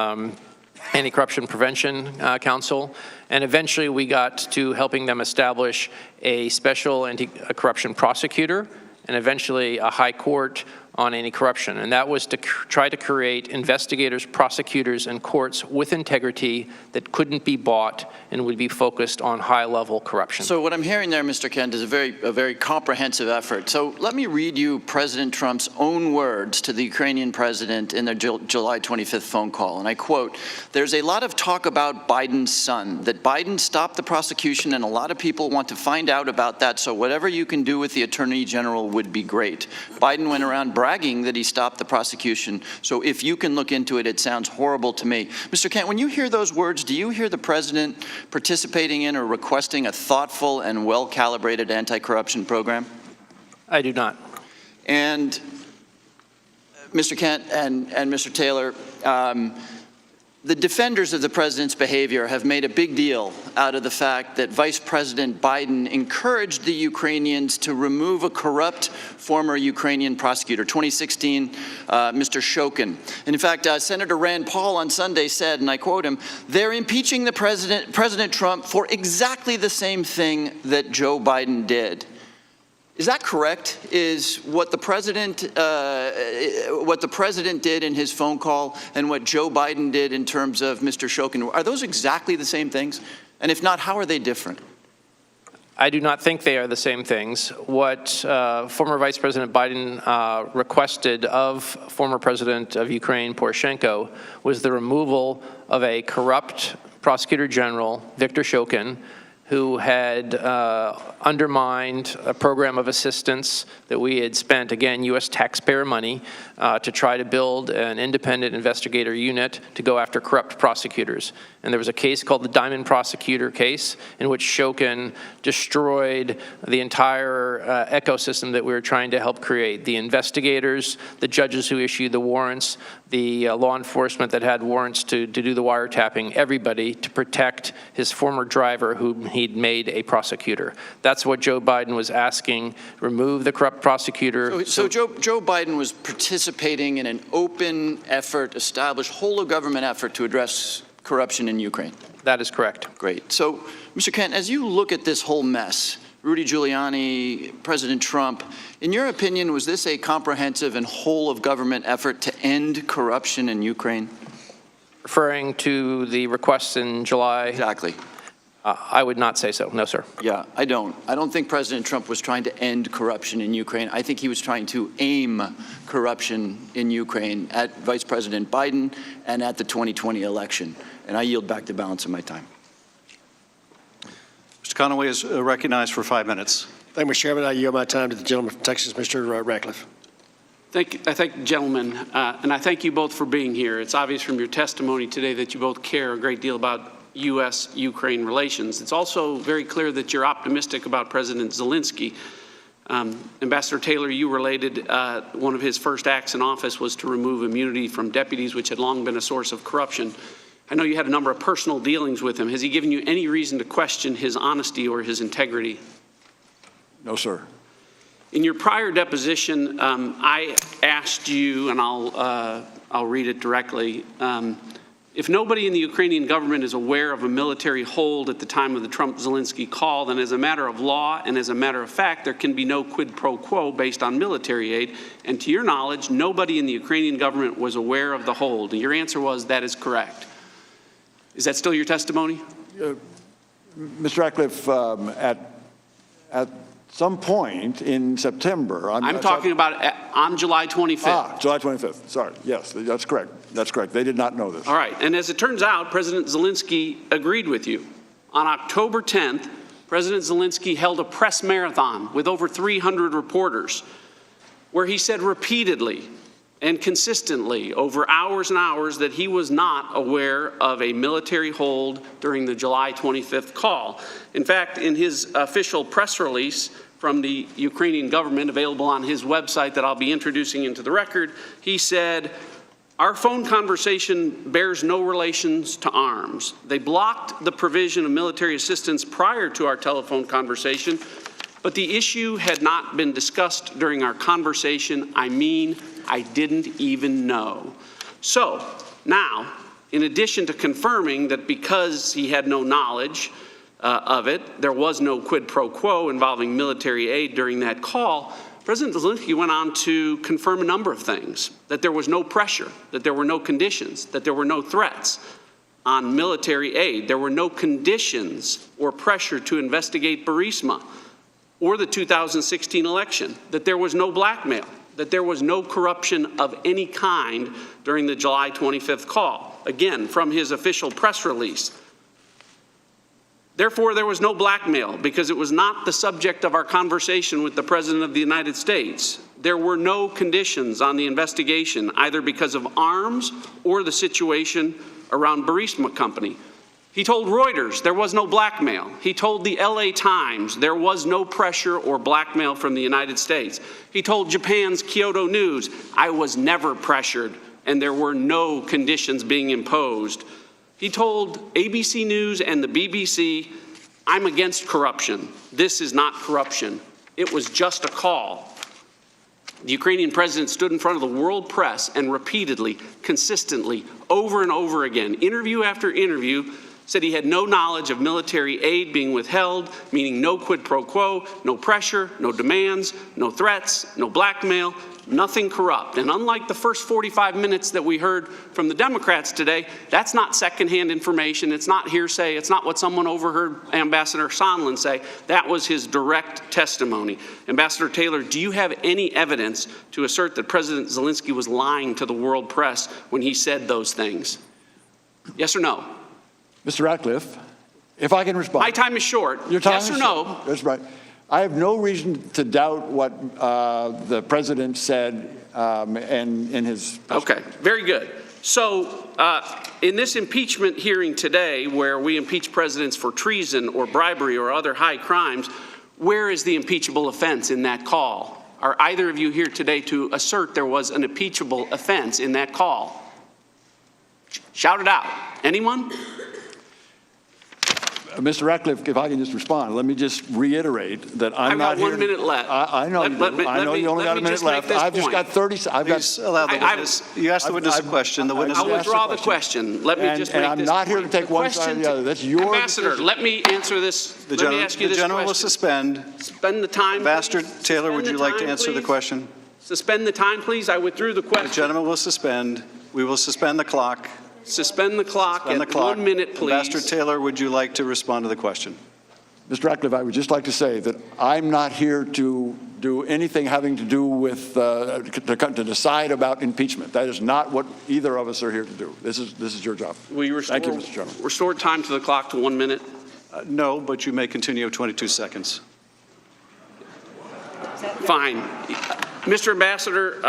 Anti-Corruption Prevention Council. And eventually we got to helping them establish a special anti-corruption prosecutor and eventually a high court on anti-corruption. And that was to try to create investigators, prosecutors, and courts with integrity that couldn't be bought and would be focused on high-level corruption. So what I'm hearing there, Mr. Kent, is a very comprehensive effort. So let me read you President Trump's own words to the Ukrainian president in their July 25th phone call. And I quote, "There's a lot of talk about Biden's son, that Biden stopped the prosecution, and a lot of people want to find out about that, so whatever you can do with the Attorney General would be great. Biden went around bragging that he stopped the prosecution, so if you can look into it, it sounds horrible to me." Mr. Kent, when you hear those words, do you hear the president participating in or requesting a thoughtful and well-calibrated anti-corruption program? I do not. And Mr. Kent and Mr. Taylor, the defenders of the president's behavior have made a big deal out of the fact that Vice President Biden encouraged the Ukrainians to remove a corrupt former Ukrainian prosecutor, 2016, Mr. Shokin. And in fact, Senator Rand Paul on Sunday said, and I quote him, "They're impeaching the President Trump for exactly the same thing that Joe Biden did." Is that correct? Is what the president did in his phone call and what Joe Biden did in terms of Mr. Shokin, are those exactly the same things? And if not, how are they different? I do not think they are the same things. What former Vice President Biden requested of former President of Ukraine, Poroshenko, was the removal of a corrupt prosecutor general, Viktor Shokin, who had undermined a program of assistance that we had spent, again, U.S. taxpayer money, to try to build an independent investigator unit to go after corrupt prosecutors. And there was a case called the Diamond Prosecutor case in which Shokin destroyed the entire ecosystem that we were trying to help create. The investigators, the judges who issued the warrants, the law enforcement that had warrants to do the wiretapping, everybody to protect his former driver whom he'd made a prosecutor. That's what Joe Biden was asking, remove the corrupt prosecutor. So Joe Biden was participating in an open effort, established whole of government effort to address corruption in Ukraine. That is correct. Great. So, Mr. Kent, as you look at this whole mess, Rudy Giuliani, President Trump, in your opinion, was this a comprehensive and whole of government effort to end corruption in Ukraine? Referring to the requests in July? Exactly. I would not say so. No, sir. Yeah, I don't think President Trump was trying to end corruption in Ukraine. I think he was trying to aim corruption in Ukraine at Vice President Biden and at the 2020 election. And I yield back the balance of my time. Mr. Conaway is recognized for 5 minutes. Thank you, Mr. Chairman. I yield my time to the gentleman from Texas, Mr. Ratcliffe. I thank the gentleman, and I thank you both for being here. It's obvious from your testimony today that you both care a great deal about U.S.-Ukraine relations. It's also very clear that you're optimistic about President Zelensky. Ambassador Taylor, you related one of his first acts in office was to remove immunity from deputies, which had long been a source of corruption. I know you had a number of personal dealings with him. Has he given you any reason to question his honesty or his integrity? No, sir. In your prior deposition, I asked you, and I'll read it directly, if nobody in the Ukrainian government is aware of a military hold at the time of the Trump-Zelensky call, then as a matter of law and as a matter of fact, there can be no quid pro quo based on military aid. And to your knowledge, nobody in the Ukrainian government was aware of the hold. And your answer was that is correct. Is that still your testimony? Mr. Ratcliffe, at some point in September. I'm talking about on July 25th. July 25th. Sorry. Yes, that's correct. That's correct. They did not know this. All right. And as it turns out, President Zelensky agreed with you. On October 10th, President Zelensky held a press marathon with over 300 reporters where he said repeatedly and consistently over hours and hours that he was not aware of a military hold during the July 25th call. In fact, in his official press release, from the Ukrainian government available on his website that I'll be introducing into the record. He said, "Our phone conversation bears no relations to arms. They blocked the provision of military assistance prior to our telephone conversation, but the issue had not been discussed during our conversation. I mean, I didn't even know." So now, in addition to confirming that because he had no knowledge of it, there was no quid pro quo involving military aid during that call, President Zelensky went on to confirm a number of things: that there was no pressure, that there were no conditions, that there were no threats on military aid. There were no conditions or pressure to investigate Burisma or the 2016 election, that there was no blackmail, that there was no corruption of any kind during the July 25th call. Again, from his official press release. Therefore, there was no blackmail because it was not the subject of our conversation with the President of the United States. There were no conditions on the investigation, either because of arms or the situation around Burisma Company. He told Reuters there was no blackmail. He told the LA Times there was no pressure or blackmail from the United States. He told Japan's Kyodo News, "I was never pressured and there were no conditions being imposed." He told ABC News and the BBC, "I'm against corruption. This is not corruption. It was just a call." The Ukrainian president stood in front of the world press and repeatedly, consistently, over and over again, interview after interview, said he had no knowledge of military aid being withheld, meaning no quid pro quo, no pressure, no demands, no threats, no blackmail, nothing corrupt. And unlike the first 45 minutes that we heard from the Democrats today, that's not secondhand information, it's not hearsay, it's not what someone overheard Ambassador Sondland say. That was his direct testimony. Ambassador Taylor, do you have any evidence to assert that President Zelensky was lying to the world press when he said those things? Yes or no? Mr. Ratcliffe, if I can respond. My time is short. Your time yes is or short. no? That's right. I have no reason to doubt what the president said in his. Okay, very good. So in this impeachment hearing today, where we impeach presidents for treason or bribery or other high crimes, where is the impeachable offense in that call? Are either of you here today to assert there was an impeachable offense in that call? Shout it out. Anyone? Mr. Ratcliffe, if I can just respond, let me just reiterate that I'm not here. I've got 1 minute left. I know you only got a minute left. I've just got 30. I've got. Allow the witness. You asked the witness a question. The witness. I'll withdraw the question. Let me just make this. And I'm not here to take one side or the other. That's your Ambassador, let me answer this. Let me ask you this question. The gentleman will suspend. Suspend the time. Ambassador Taylor, would you like to answer the question? Suspend the time, please. I withdrew the question. The gentleman will suspend. We will suspend the clock. Suspend the clock at 1 minute, please. Ambassador Taylor, would you like to respond to the question? Mr. Ratcliffe, I would just like to say that I'm not here to do anything having to do with to decide about impeachment. That is not what either of us are here to do. This is your job. Will you restore, Thank you, Mr. Chairman. Restore time to the clock to 1 minute? No, but you may continue 22 seconds. Fine. Mr. Ambassador,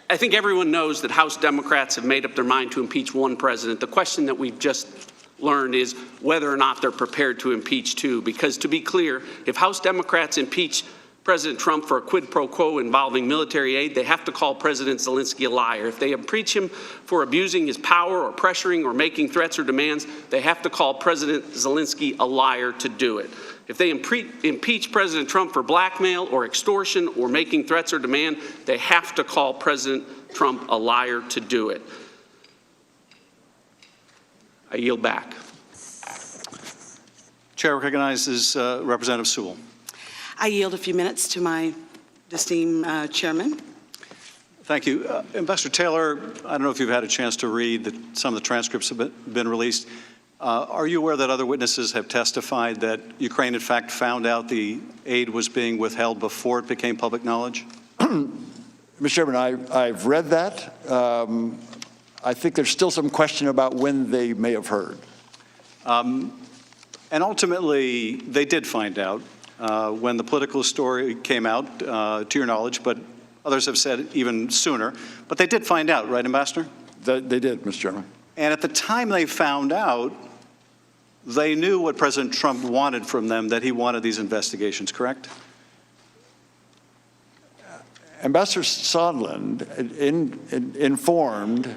I think everyone knows that House Democrats have made up their mind to impeach one president. The question that we've just learned is whether or not they're prepared to impeach two. Because to be clear, if House Democrats impeach President Trump for a quid pro quo involving military aid, they have to call President Zelensky a liar. If they impeach him for abusing his power or pressuring or making threats or demands, they have to call President Zelensky a liar to do it. If they impeach President Trump for blackmail or extortion or making threats or demand, they have to call President Trump a liar to do it. I yield back. Chair recognizes Representative Sewell. I yield a few minutes to my esteemed chairman. Thank you. Ambassador Taylor, I don't know if you've had a chance to read some of the transcripts have been released. Are you aware that other witnesses have testified that Ukraine, in fact, found out the aid was being withheld before it became public knowledge? Mr. Chairman, I've read that. I think there's still some question about when they may have heard. And ultimately, they did find out when the political story came out, to your knowledge, but others have said even sooner. But they did find out, right, Ambassador? They did, Mr. Chairman. And at the time they found out, they knew what President Trump wanted from them, that he wanted these investigations, correct? Ambassador Sondland informed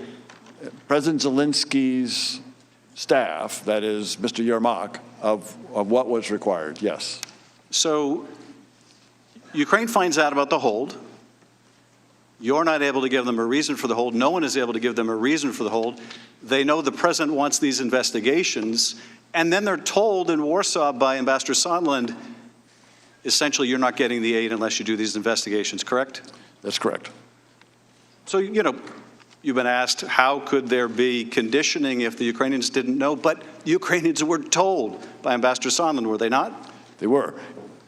President Zelensky's staff, that is Mr. Yermak, of what was required, yes. So Ukraine finds out about the hold. You're not able to give them a reason for the hold. No one is able to give them a reason for the hold. They know the president wants these investigations, and then they're told in Warsaw by Ambassador Sondland, essentially, you're not getting the aid unless you do these investigations, correct? That's correct. So, you know, you've been asked, how could there be conditioning if the Ukrainians didn't know? But Ukrainians were told by Ambassador Sondland, were they not? They were.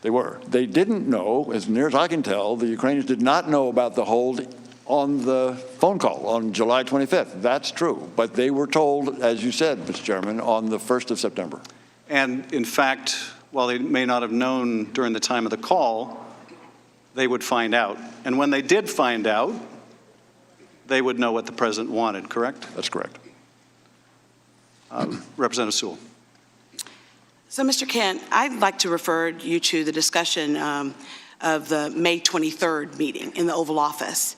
They were. They didn't know, as near as I can tell, the Ukrainians did not know about the hold on the phone call on July 25th. That's true. But they were told, as you said, Mr. Chairman, on the 1st of September. And in fact, while they may not have known during the time of the call, they would find out. And when they did find out, they would know what the president wanted, correct? That's correct. Representative Sewell. So, Mr. Kent, I'd like to refer you to the discussion of the May 23rd meeting in the Oval Office,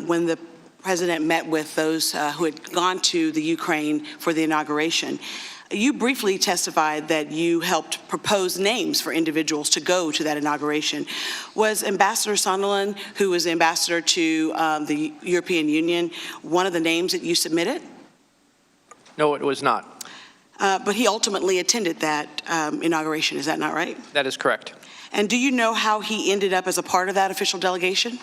when the president met with those who had gone to the Ukraine for the inauguration. You briefly testified that you helped propose names for individuals to go to that inauguration. Was Ambassador Sondland, who was ambassador to the European Union, one of the names that you submitted? No, it was not. But he ultimately attended that inauguration, is that not right? That is correct. And do you know how he ended up as a part of that official delegation?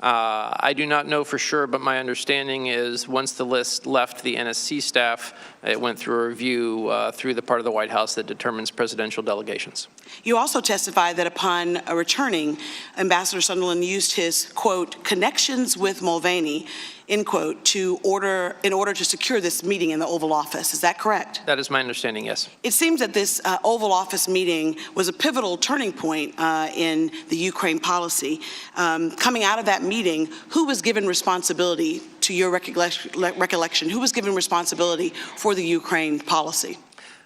I do not know for sure, but my understanding is once the list left the NSC staff, it went through a review through the part of the White House that determines presidential delegations. You also testified that upon returning, Ambassador Sondland used his, quote, connections with Mulvaney, end quote, in order to secure this meeting in the Oval Office. Is that correct? That is my understanding, yes. It seems that this Oval Office meeting was a pivotal turning point in the Ukraine policy. Coming out of that meeting, who was given responsibility, to your recollection, who was given responsibility for the Ukraine policy?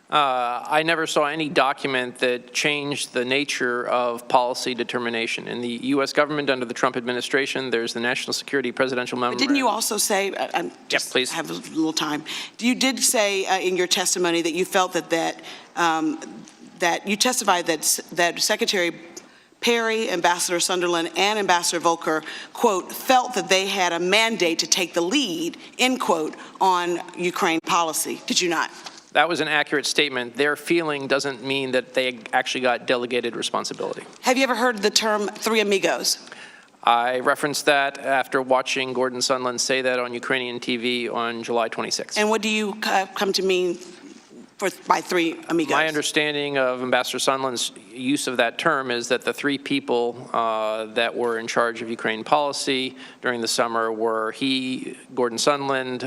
I never saw any document that changed the nature of policy determination. In the U.S. government under the Trump administration, there's the National Security Presidential Memorandum. Didn't you also say, yes, please. Have a little time. You did say in your testimony that you felt that you testified that Secretary Perry, Ambassador Sondland, and Ambassador Volker, quote, felt that they had a mandate to take the lead, end quote, on Ukraine policy. Did you not? That was an accurate statement. Their feeling doesn't mean that they actually got delegated responsibility. Have you ever heard the term three amigos? I referenced that after watching Gordon Sondland say that on Ukrainian TV on July 26th. And what do you come to mean by three amigos? My understanding of Ambassador Sondland's use of that term is that the three people that were in charge of Ukraine policy during the summer were he, Gordon Sondland,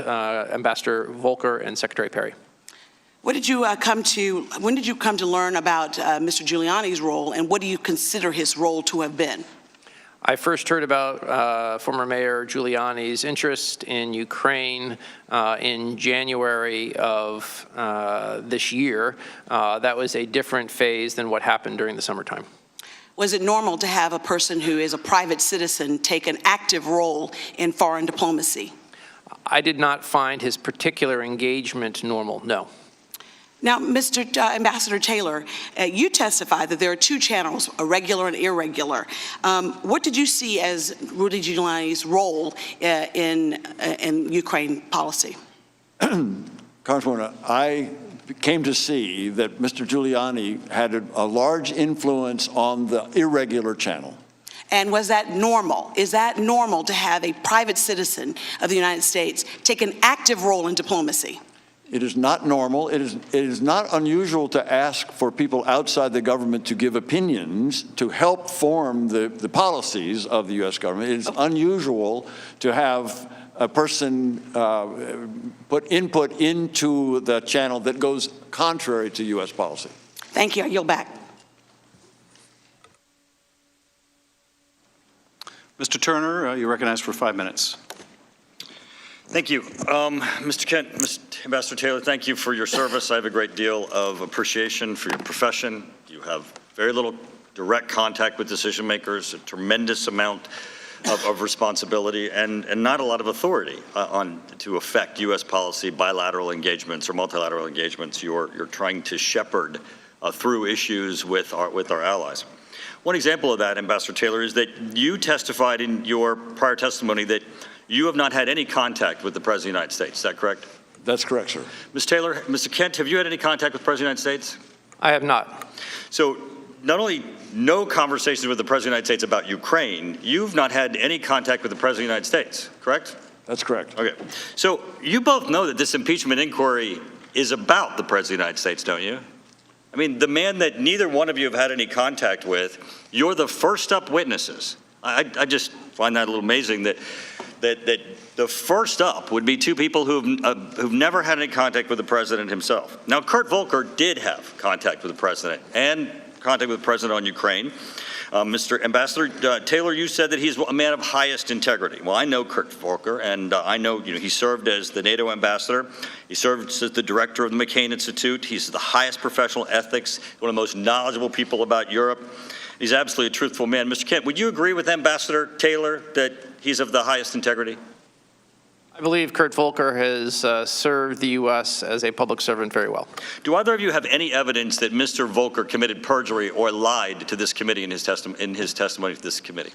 Ambassador Volker, and Secretary Perry. When did you come to learn about Mr. Giuliani's role, and what do you consider his role to have been? I first heard about former Mayor Giuliani's interest in Ukraine in January of this year. That was a different phase than what happened during the summertime. Was it normal to have a person who is a private citizen take an active role in foreign diplomacy? I did not find his particular engagement normal, no. Now, Mr. Ambassador Taylor, you testified that there are two channels, a regular and irregular. What did you see as Rudy Giuliani's role in Ukraine policy? Congresswoman, I came to see that Mr. Giuliani had a large influence on the irregular channel. And was that normal? Is that normal to have a private citizen of the United States take an active role in diplomacy? It is not normal. It is not unusual to ask for people outside the government to give opinions to help form the policies of the U.S. government. It is unusual to have a person put input into the channel that goes contrary to U.S. policy. Thank you. I yield back. Mr. Turner, you're recognized for 5 minutes. Thank you. Mr. Kent, Ambassador Taylor, thank you for your service. I have a great deal of appreciation for your profession. You have very little direct contact with decision makers, a tremendous amount of responsibility, and not a lot of authority to affect U.S. policy, bilateral engagements or multilateral engagements you're trying to shepherd through issues with our allies. One example of that, Ambassador Taylor, is that you testified in your prior testimony that you have not had any contact with the President of the United States. Is that correct? That's correct, sir. Ms. Taylor, Mr. Kent, have you had any contact with the President of the United States? I have not. So not only no conversations with the President of the United States about Ukraine, you've not had any contact with the President of the United States, correct? That's correct. Okay. So you both know that this impeachment inquiry is about the President of the United States, don't you? I mean, the man that neither one of you have had any contact with, you're the first up witnesses. I just find that a little amazing that the first up would be two people who've never had any contact with the president himself. Now, Kurt Volker did have contact with the president and contact with the president on Ukraine. Mr. Ambassador Taylor, you said that he's a man of highest integrity. Well, I know Kurt Volker, and I know he served as the NATO ambassador. He served as the director of the McCain Institute. He's the highest professional ethics, one of the most knowledgeable people about Europe. He's absolutely a truthful man. Mr. Kent, would you agree with Ambassador Taylor that he's of the highest integrity? I believe Kurt Volker has served the U.S. as a public servant very well. Do either of you have any evidence that Mr. Volker committed perjury or lied to this committee in his testimony to this committee?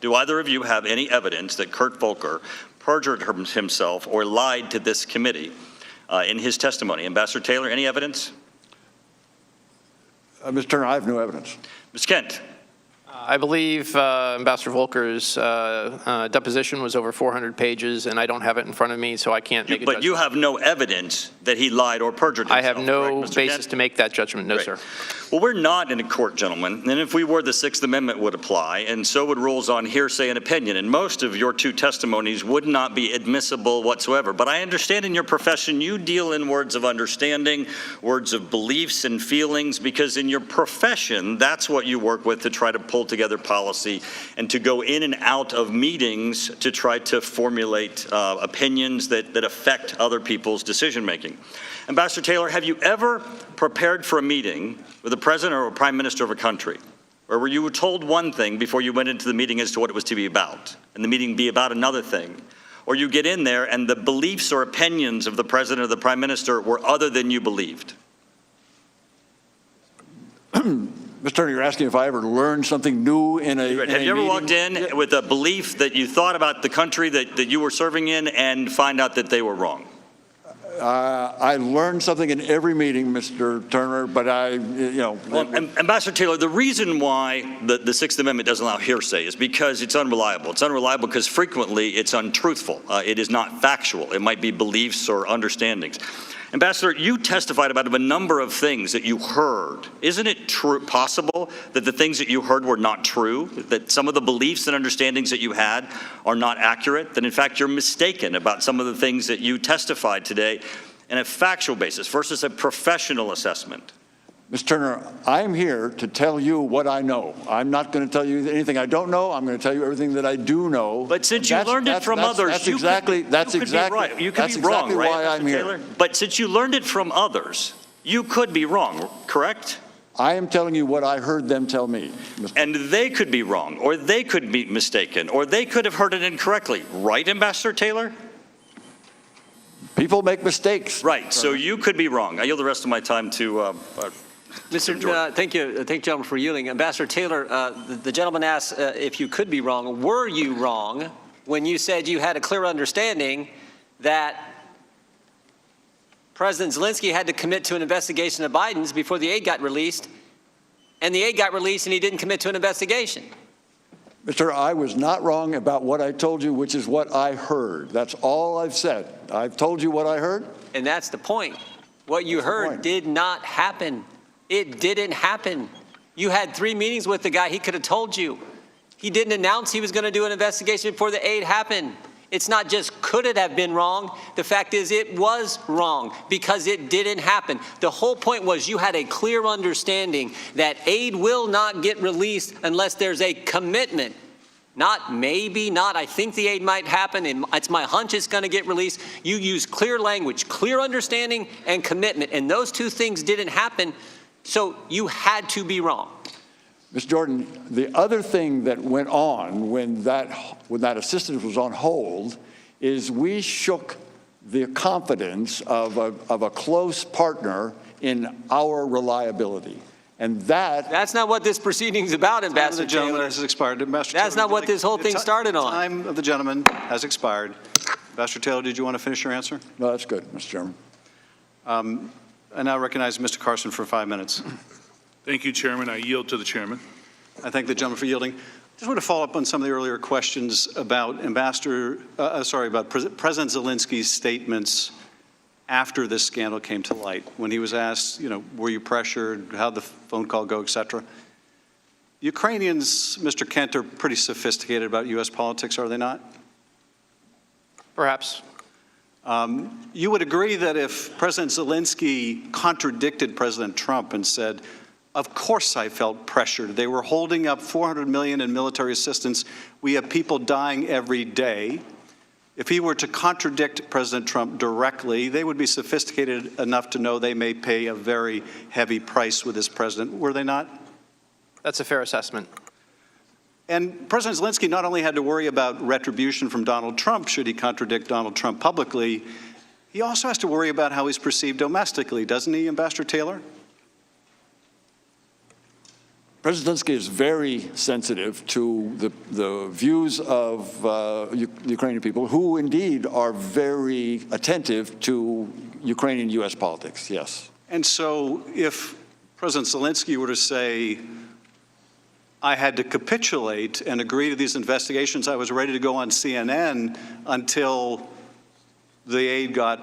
Do either of you have any evidence that Kurt Volker perjured himself or lied to this committee in his testimony? Ambassador Taylor, any evidence? Mr. Turner, I have no evidence. Ms. Kent. I believe Ambassador Volker's deposition was over 400 pages, and I don't have it in front of me, so I can't make a judgment. But you have no evidence that he lied or perjured himself. I have no correct, basis to make that judgment, no, Great. sir. Well, we're not in a court, gentlemen, and if we were, the Sixth Amendment would apply, and so would rules on hearsay and opinion, and most of your two testimonies would not be admissible whatsoever. But I understand in your profession you deal in words of understanding, words of beliefs and feelings, because in your profession, that's what you work with to try to pull together policy and to go in and out of meetings to try to formulate opinions that affect other people's decision making. Ambassador Taylor, have you ever prepared for a meeting with the president or a prime minister of a country, or where you were told one thing before you went into the meeting as to what it was to be about, and the meeting be about another thing, or you get in there and the beliefs or opinions of the president or the prime minister were other than you believed? Mr. Turner, you're asking if I ever learned something new in a meeting? Have you ever walked in with a belief that you thought about the country that you were serving in and find out that they were wrong? I learned something in every meeting, Mr. Turner, but Well, Ambassador Taylor, the reason why the Sixth Amendment doesn't allow hearsay is because it's unreliable. It's unreliable because frequently it's untruthful. It is not factual. It might be beliefs or understandings. Ambassador, you testified about a number of things that you heard. Isn't it possible that the things that you heard were not true, that some of the beliefs and understandings that you had are not accurate, that in fact you're mistaken about some of the things that you testified today in a factual basis versus a professional assessment? Mr. Turner, I'm here to tell you what I know. I'm not going to tell you anything I don't know. I'm going to tell you everything that I do know. But since you learned it from others, that's exactly why I'm here. But since you learned it from others, you could be wrong, correct? I am telling you what I heard them tell me. And they could be wrong, or they could be mistaken, or they could have heard it incorrectly. Right, Ambassador Taylor? People make mistakes. Right, so you could be wrong. I yield the rest of my time to thank you, gentlemen, for yielding. Ambassador Taylor, the gentleman asked if you could be wrong. Were you wrong when you said you had a clear understanding that President Zelensky had to commit to an investigation of Biden's before the aid got released, and the aid got released and he didn't commit to an investigation? Mr. I was not wrong about what I told you, which is what I heard. That's all I've said. I've told you what I heard. And that's the point. What you heard did not happen. It didn't happen. You had 3 meetings with the guy. He could have told you. He didn't announce he was going to do an investigation before the aid happened. It's not just could it have been wrong. The fact is it was wrong because it didn't happen. The whole point was you had a clear understanding that aid will not get released unless there's a commitment Not maybe, not I think the aid might happen, and it's my hunch it's going to get released. You use clear language, clear understanding, and commitment, and those two things didn't happen, so you had to be wrong. Mr. Jordan, the other thing that went on when that assistance was on hold is we shook the confidence of a close partner in our reliability. And that's not what this proceeding is about, Ambassador Taylor. The gentleman has expired. Ambassador That's Taylor, not what this whole thing started on. Time of the gentleman has expired. Ambassador Taylor, did you want to finish your answer? No, that's good, Mr. Chairman. I now recognize Mr. Carson for 5 minutes. Thank you, Chairman. I yield to the chairman. I thank the gentleman for yielding. I just want to follow up on some of the earlier questions about President Zelensky's statements after this scandal came to light, when he was asked, were you pressured, how'd the phone call go, et cetera. Ukrainians, Mr. Kent, are pretty sophisticated about U.S. politics, are they not? Perhaps. You would agree that if President Zelensky contradicted President Trump and said, of course I felt pressured. They were holding up $400 million in military assistance. We have people dying every day. If he were to contradict President Trump directly, they would be sophisticated enough to know they may pay a very heavy price with this president, were they not? That's a fair assessment. And President Zelensky not only had to worry about retribution from Donald Trump should he contradict Donald Trump publicly, he also has to worry about how he's perceived domestically, doesn't he, Ambassador Taylor? President Zelensky is very sensitive to the views of Ukrainian people, who indeed are very attentive to Ukrainian U.S. politics, yes. And so if President Zelensky were to say, I had to capitulate and agree to these investigations, I was ready to go on CNN until the aid got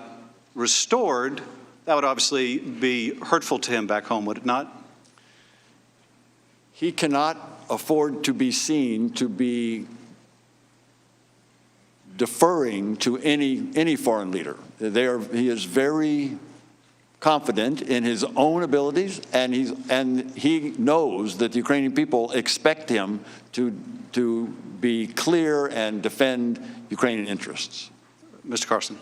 restored, that would obviously be hurtful to him back home, would it not? He cannot afford to be seen to be deferring to any foreign leader. He is very confident in his own abilities, and he knows that the Ukrainian people expect him to be clear and defend Ukrainian interests. Mr. Carson.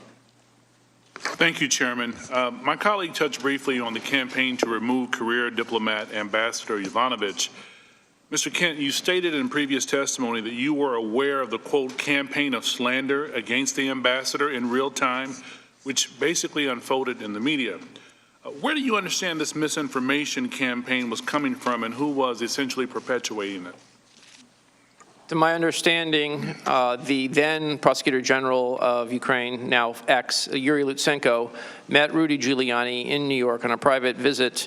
Thank you, Chairman. My colleague touched briefly on the campaign to remove career diplomat Ambassador Yovanovitch. Mr. Kent, you stated in previous testimony that you were aware of the, quote, campaign of slander against the ambassador in real time, which basically unfolded in the media. Where do you understand this misinformation campaign was coming from, and who was essentially perpetuating it? To my understanding, the then Prosecutor General of Ukraine, now ex, Yuri Lutsenko, met Rudy Giuliani in New York on a private visit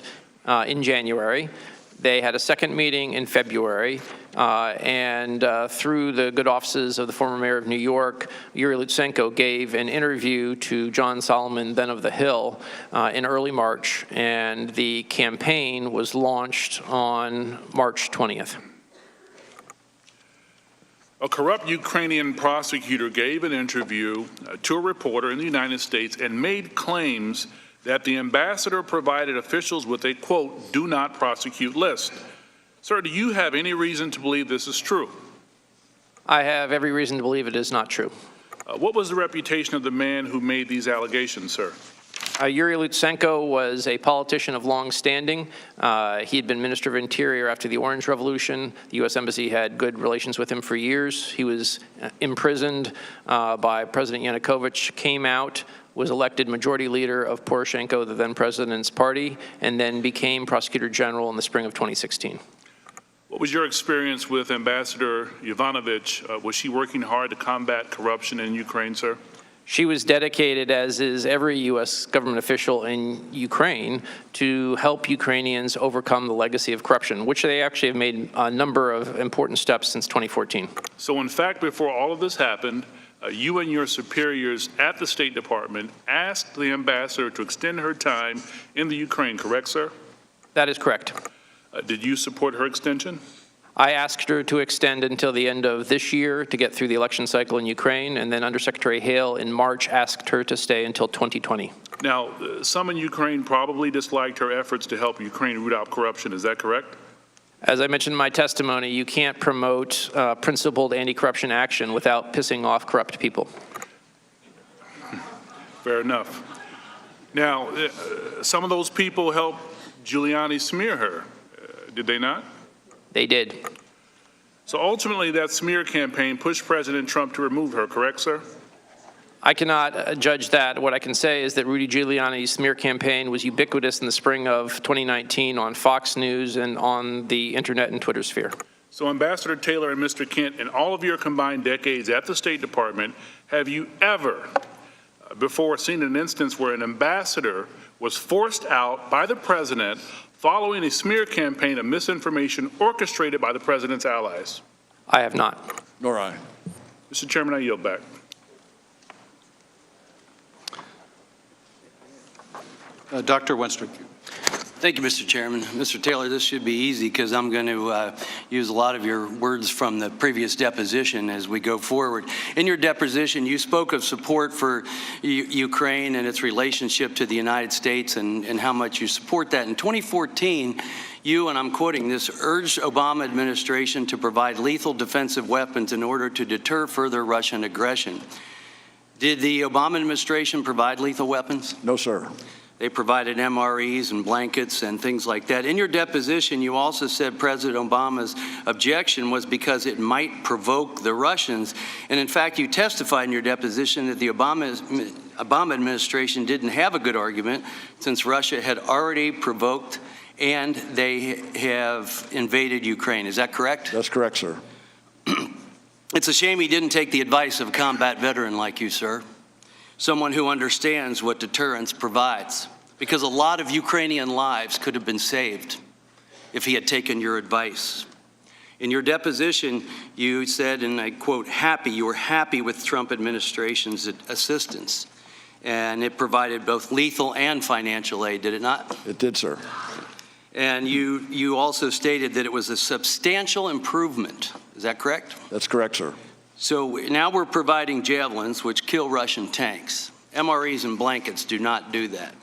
in January. They had a second meeting in February, and through the good offices of the former mayor of New York, Yuri Lutsenko gave an interview to John Solomon, then of The Hill, in early March, and the campaign was launched on March 20th. A corrupt Ukrainian prosecutor gave an interview to a reporter in the United States and made claims that the ambassador provided officials with a, quote, do not prosecute list. Sir, do you have any reason to believe this is true? I have every reason to believe it is not true. What was the reputation of the man who made these allegations, sir? Yuri Lutsenko was a politician of long standing. He had been Minister of Interior after the Orange Revolution. The U.S. Embassy had good relations with him for years. He was imprisoned by President Yanukovych, came out, was elected majority leader of Poroshenko, the then president's party, and then became Prosecutor General in the spring of 2016. What was your experience with Ambassador Yovanovitch? Was she working hard to combat corruption in Ukraine, sir? She was dedicated, as is every U.S. government official in Ukraine, to help Ukrainians overcome the legacy of corruption, which they actually have made a number of important steps since 2014. So in fact, before all of this happened, you and your superiors at the State Department asked the ambassador to extend her time in the Ukraine, correct, sir? That is correct. Did you support her extension? I asked her to extend until the end of this year to get through the election cycle in Ukraine, and then Undersecretary Hale in March asked her to stay until 2020. Now, some in Ukraine probably disliked her efforts to help Ukraine root out corruption. Is that correct? As I mentioned in my testimony, you can't promote principled anti-corruption action without pissing off corrupt people. Fair enough. Now, some of those people helped Giuliani smear her, did they not? They did. So ultimately, that smear campaign pushed President Trump to remove her, correct, sir? I cannot judge that. What I can say is that Rudy Giuliani's smear campaign was ubiquitous in the spring of 2019 on Fox News and on the internet and Twitter sphere. So Ambassador Taylor and Mr. Kent, in all of your combined decades at the State Department, have you ever before seen an instance where an ambassador was forced out by the president following a smear campaign of misinformation orchestrated by the president's allies? I have not. Nor I. Mr. Chairman, I yield back. Dr. Wenstrick. Thank you, Mr. Chairman. Mr. Taylor, this should be easy because I'm going to use a lot of your words from the previous deposition as we go forward. In your deposition, you spoke of support for Ukraine and its relationship to the United States and how much you support that. In 2014, you, and I'm quoting this, urged Obama administration to provide lethal defensive weapons in order to deter further Russian aggression. Did the Obama administration provide lethal weapons? No, sir. They provided MREs and blankets and things like that. In your deposition, you also said President Obama's objection was because it might provoke the Russians. And in fact, you testified in your deposition that the Obama administration didn't have a good argument since Russia had already provoked and they have invaded Ukraine. Is that correct? That's correct, sir. It's a shame he didn't take the advice of a combat veteran like you, sir. Someone who understands what deterrence provides, because a lot of Ukrainian lives could have been saved if he had taken your advice. In your deposition, you said, and I quote, you were happy with Trump administration's assistance, and it provided both lethal and financial aid, did it not? It did, sir. And you also stated that it was a substantial improvement. Is that correct? That's correct, sir. So now we're providing javelins, which kill Russian tanks. MREs and blankets do not do that.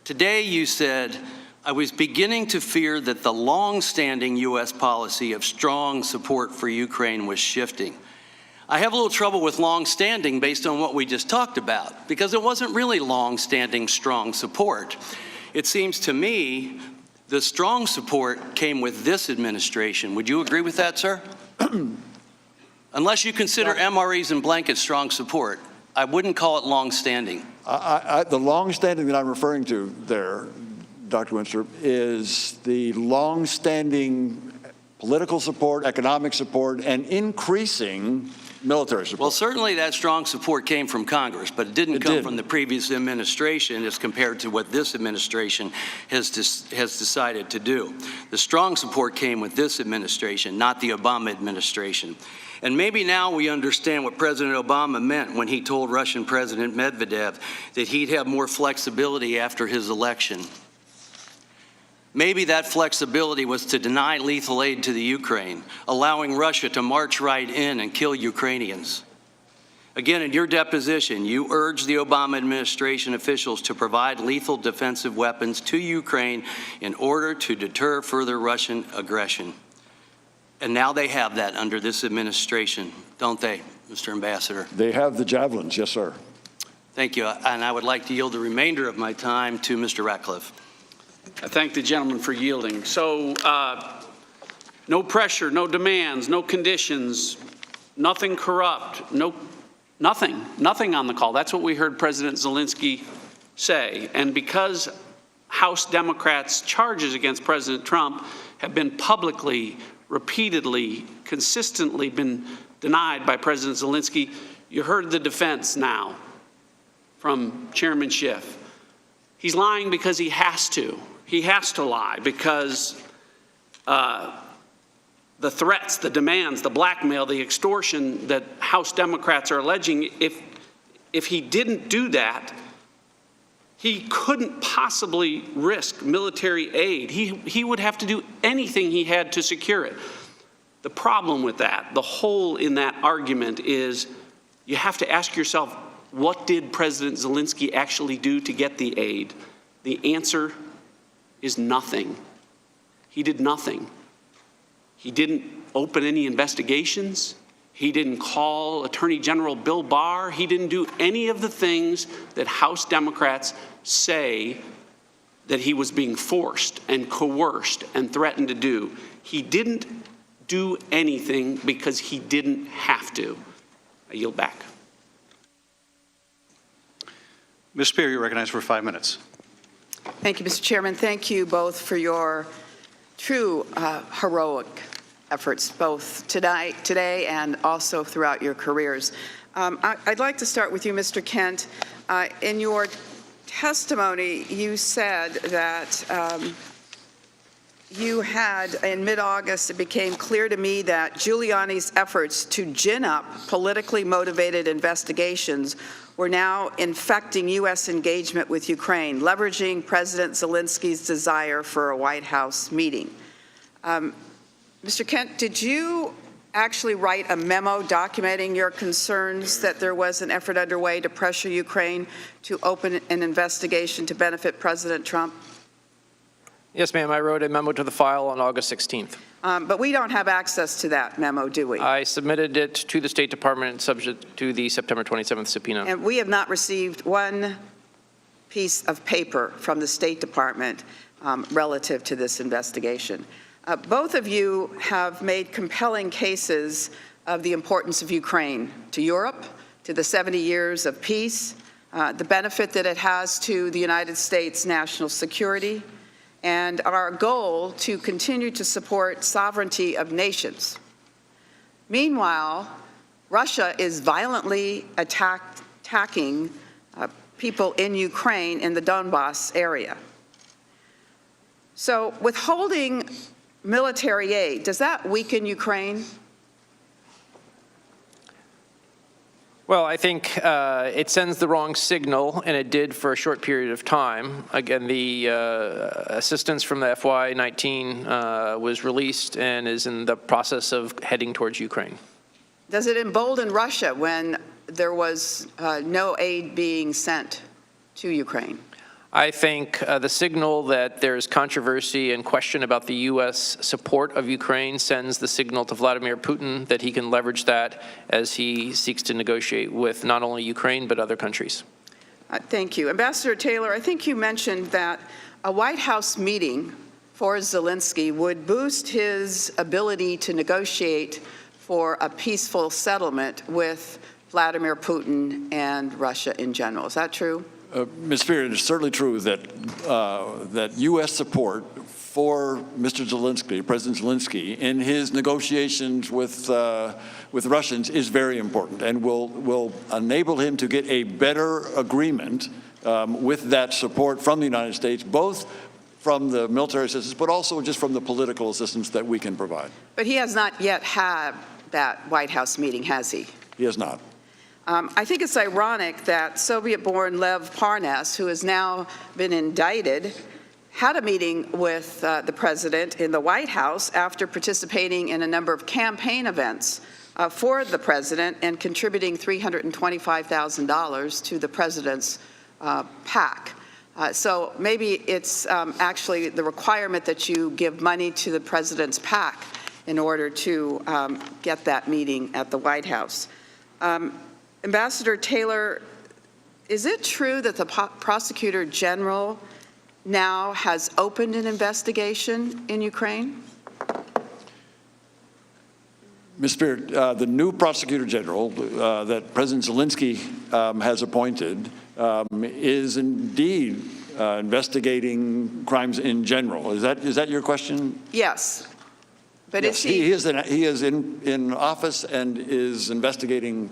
Today you said, I was beginning to fear that the long-standing U.S. policy of strong support for Ukraine was shifting. I have a little trouble with long-standing based on what we just talked about, because it wasn't really long-standing strong support. It seems to me the strong support came with this administration. Would you agree with that, sir? Unless you consider MREs and blankets strong support, I wouldn't call it long-standing. The long-standing that I'm referring to there, Dr. Winstrup, is the long-standing political support, economic support, and increasing military support. Well, certainly that strong support came from Congress, but it didn't come from the previous administration as compared to what this administration has decided to do. The strong support came with this administration, not the Obama administration. And maybe now we understand what President Obama meant when he told Russian President Medvedev that he'd have more flexibility after his election. Maybe that flexibility was to deny lethal aid to the Ukraine, allowing Russia to march right in and kill Ukrainians. Again, in your deposition, you urged the Obama administration officials to provide lethal defensive weapons to Ukraine in order to deter further Russian aggression. And now they have that under this administration, don't they, Mr. Ambassador? They have the javelins, yes, sir. Thank you. And I would like to yield the remainder of my time to Mr. Ratcliffe. I thank the gentleman for yielding. So, no pressure, no demands, no conditions, nothing corrupt, nothing on the call. That's what we heard President Zelensky say. And because House Democrats' charges against President Trump have been publicly, repeatedly, consistently been denied by President Zelensky, you heard the defense now from Chairman Schiff. He's lying because he has to. He has to lie because the threats, the demands, the blackmail, the extortion that House Democrats are alleging, if he didn't do that, he couldn't possibly risk military aid. He would have to do anything he had to secure it. The problem with that, the hole in that argument is you have to ask yourself, what did President Zelensky actually do to get the aid? The answer is nothing. He did nothing. He didn't open any investigations. He didn't call Attorney General Bill Barr. He didn't do any of the things that House Democrats say that he was being forced and coerced and threatened to do. He didn't do anything because he didn't have to. I yield back. Ms. Spear, you're recognized for 5 minutes. Thank you, Mr. Chairman. Thank you both for your true heroic efforts, both today and also throughout your careers. I'd like to start with you, Mr. Kent. In your testimony, you said that you had, in mid-August, it became clear to me that Giuliani's efforts to gin up politically motivated investigations were now infecting U.S. engagement with Ukraine, leveraging President Zelensky's desire for a White House meeting. Mr. Kent, did you actually write a memo documenting your concerns that there was an effort underway to pressure Ukraine to open an investigation to benefit President Trump? Yes, ma'am. I wrote a memo to the file on August 16th. But we don't have access to that memo, do we? I submitted it to the State Department subject to the September 27th subpoena. And we have not received one piece of paper from the State Department relative to this investigation. Both of you have made compelling cases of the importance of Ukraine to Europe, to the 70 years of peace, the benefit that it has to the United States national security, and our goal to continue to support sovereignty of nations. Meanwhile, Russia is violently attacking people in Ukraine in the Donbass area. So withholding military aid, does that weaken Ukraine? Well, I think it sends the wrong signal, and it did for a short period of time. Again, the assistance from the FY19 was released and is in the process of heading towards Ukraine. Does it embolden Russia when there was no aid being sent to Ukraine? I think the signal that there's controversy and question about the U.S. support of Ukraine sends the signal to Vladimir Putin that he can leverage that as he seeks to negotiate with not only Ukraine but other countries. Thank you. Ambassador Taylor, I think you mentioned that a White House meeting for Zelensky would boost his ability to negotiate for a peaceful settlement with Vladimir Putin and Russia in general. Is that true? Ms. Spear, it is certainly true that that U.S. support for Mr. Zelensky, President Zelensky, in his negotiations with Russians is very important, and will enable him to get a better agreement with that support from the United States, both from the military assistance, but also just from the political assistance that we can provide. But he has not yet had that White House meeting, has he? He has not. I think it's ironic that Soviet-born Lev Parnas, who has now been indicted, had a meeting with the president in the White House after participating in a number of campaign events for the president and contributing $325,000 to the president's PAC. So maybe it's actually the requirement that you give money to the president's PAC in order to get that meeting at the White House. Ambassador Taylor, is it true that the prosecutor general now has opened an investigation in Ukraine? Ms. Spear, the new prosecutor general that President Zelensky has appointed is indeed investigating crimes in general. Is that your question? Yes. But yes, he is in office and is investigating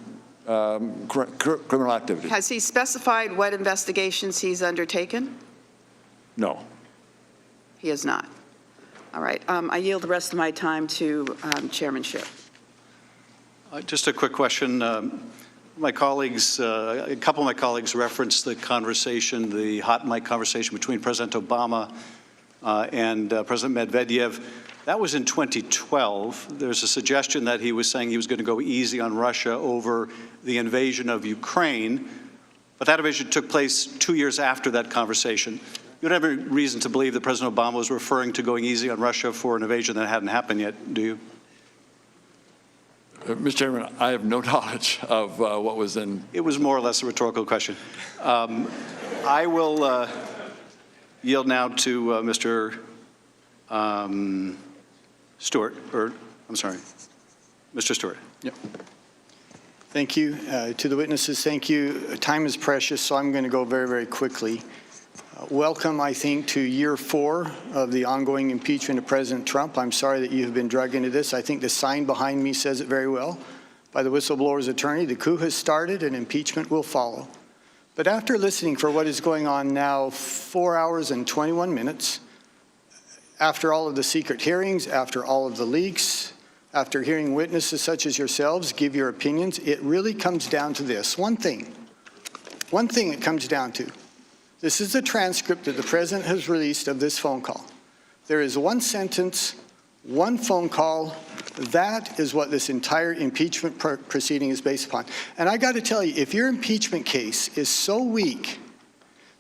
criminal activity. Has he specified what investigations he's undertaken? No. He has not. All right. I yield the rest of my time to chairmanship. Just a quick question. My colleagues, a couple of my colleagues referenced the conversation, the hot mic conversation between President Obama and President Medvedev. That was in 2012. There's a suggestion that he was saying he was going to go easy on Russia over the invasion of Ukraine, but that invasion took place 2 years after that conversation. you don't have any reason to believe that President Obama was referring to going easy on Russia for an invasion that hadn't happened yet, do you? Mr. Chairman, I have no knowledge of what was in. It was more or less a rhetorical question. I will yield now to Mr. Stewart, or I'm sorry, Mr. Stewart. Yep. Thank you. To the witnesses, thank you. Time is precious, so I'm going to go very, very quickly. Welcome, I think, to year 4 of the ongoing impeachment of President Trump. I'm sorry that you have been dragged into this. I think the sign behind me says it very well. By the whistleblower's attorney, the coup has started and impeachment will follow. But after listening for what is going on now 4 hours and 21 minutes, after all of the secret hearings, after all of the leaks, after hearing witnesses such as yourselves give your opinions, it really comes down to this. One thing it comes down to. This is the transcript that the President has released of this phone call. There is one sentence, one phone call. That is what this entire impeachment proceeding is based upon. And I got to tell you, if your impeachment case is so weak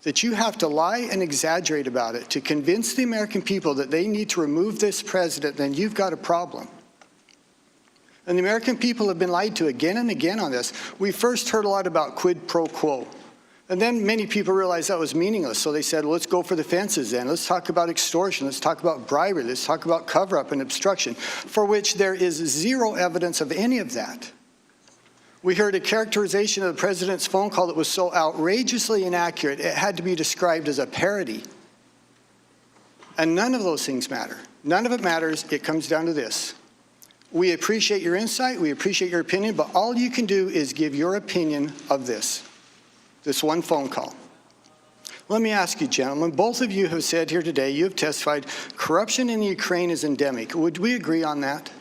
that you have to lie and exaggerate about it to convince the American people that they need to remove this president, then you've got a problem. And the American people have been lied to again and again on this. We first heard a lot about quid pro quo. And then many people realized that was meaningless. So they said, well, let's go for the fences then. Let's talk about extortion. Let's talk about bribery. Let's talk about cover-up and obstruction, for which there is zero evidence of any of that. We heard a characterization of the president's phone call that was so outrageously inaccurate, it had to be described as a parody. And none of those things matter. None of it matters. It comes down to this. We appreciate your insight. We appreciate your opinion. But all you can do is give your opinion of this one phone call. Let me ask you, gentlemen, both of you have said here today, you have testified, corruption in Ukraine is endemic. Would we agree on that?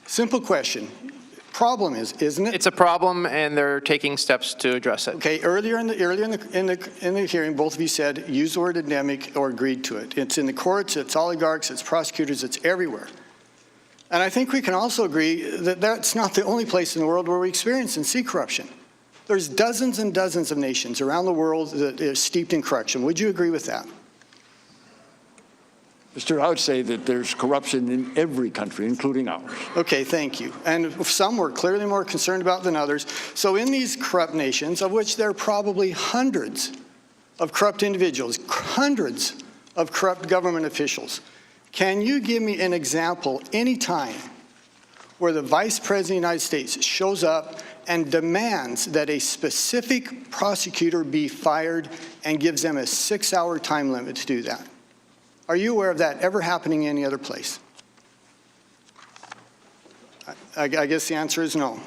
Simple question. Problem is, isn't it? It's a problem, and they're taking steps to address it. Okay. Earlier in the hearing, both of you said use the word endemic or agreed to it. It's in the courts, it's oligarchs, it's prosecutors, it's everywhere. And I think we can also agree that that's not the only place in the world where we experience and see corruption. There's dozens and dozens of nations around the world that are steeped in corruption. Would you agree with that? Mr. I would say that there's corruption in every country, including ours. Okay, thank you. And some we're clearly more concerned about than others. So in these corrupt nations, of which there are probably hundreds of corrupt individuals, hundreds of corrupt government officials, can you give me an example any time where the Vice President of the United States shows up and demands that a specific prosecutor be fired and gives them a 6-hour time limit to do that? Are you aware of that ever happening in any other place? I guess the answer is no.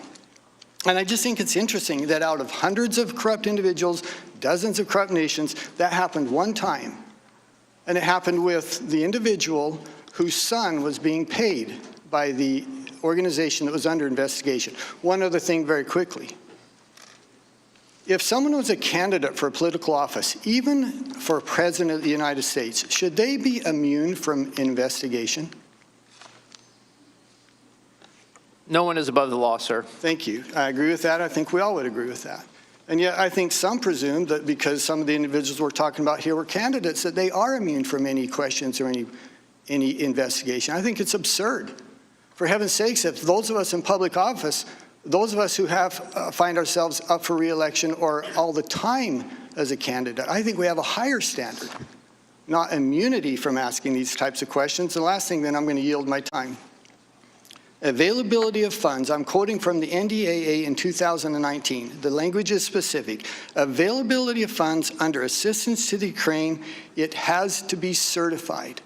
And I just think it's interesting that out of hundreds of corrupt individuals, dozens of corrupt nations, that happened one time. And it happened with the individual whose son was being paid by the organization that was under investigation. One other thing very quickly. If someone was a candidate for a political office, even for President of the United States, should they be immune from investigation? No one is above the law, sir. Thank you. I agree with that. I think we all would agree with that. And yet I think some presume that because some of the individuals we're talking about here were candidates, that they are immune from any questions or any investigation. I think it's absurd. For heaven's sakes, if those of us in public office, those of us who find ourselves up for re-election or all the time as a candidate, I think we have a higher standard, not immunity from asking these types of questions. The last thing, then I'm going to yield my time. Availability of funds. I'm quoting from the NDAA in 2019. The language is specific. Availability of funds under assistance to the Ukraine, it has to be certified.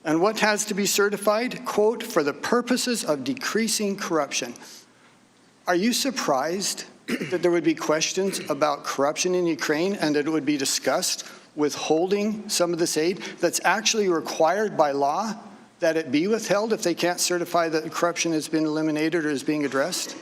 And what has to be certified? Quote, for the purposes of decreasing corruption. Are you surprised that there would be questions about corruption in Ukraine and that it would be discussed withholding some of this aid that's actually required by law that it be withheld if they can't certify that the corruption has been eliminated or is being addressed?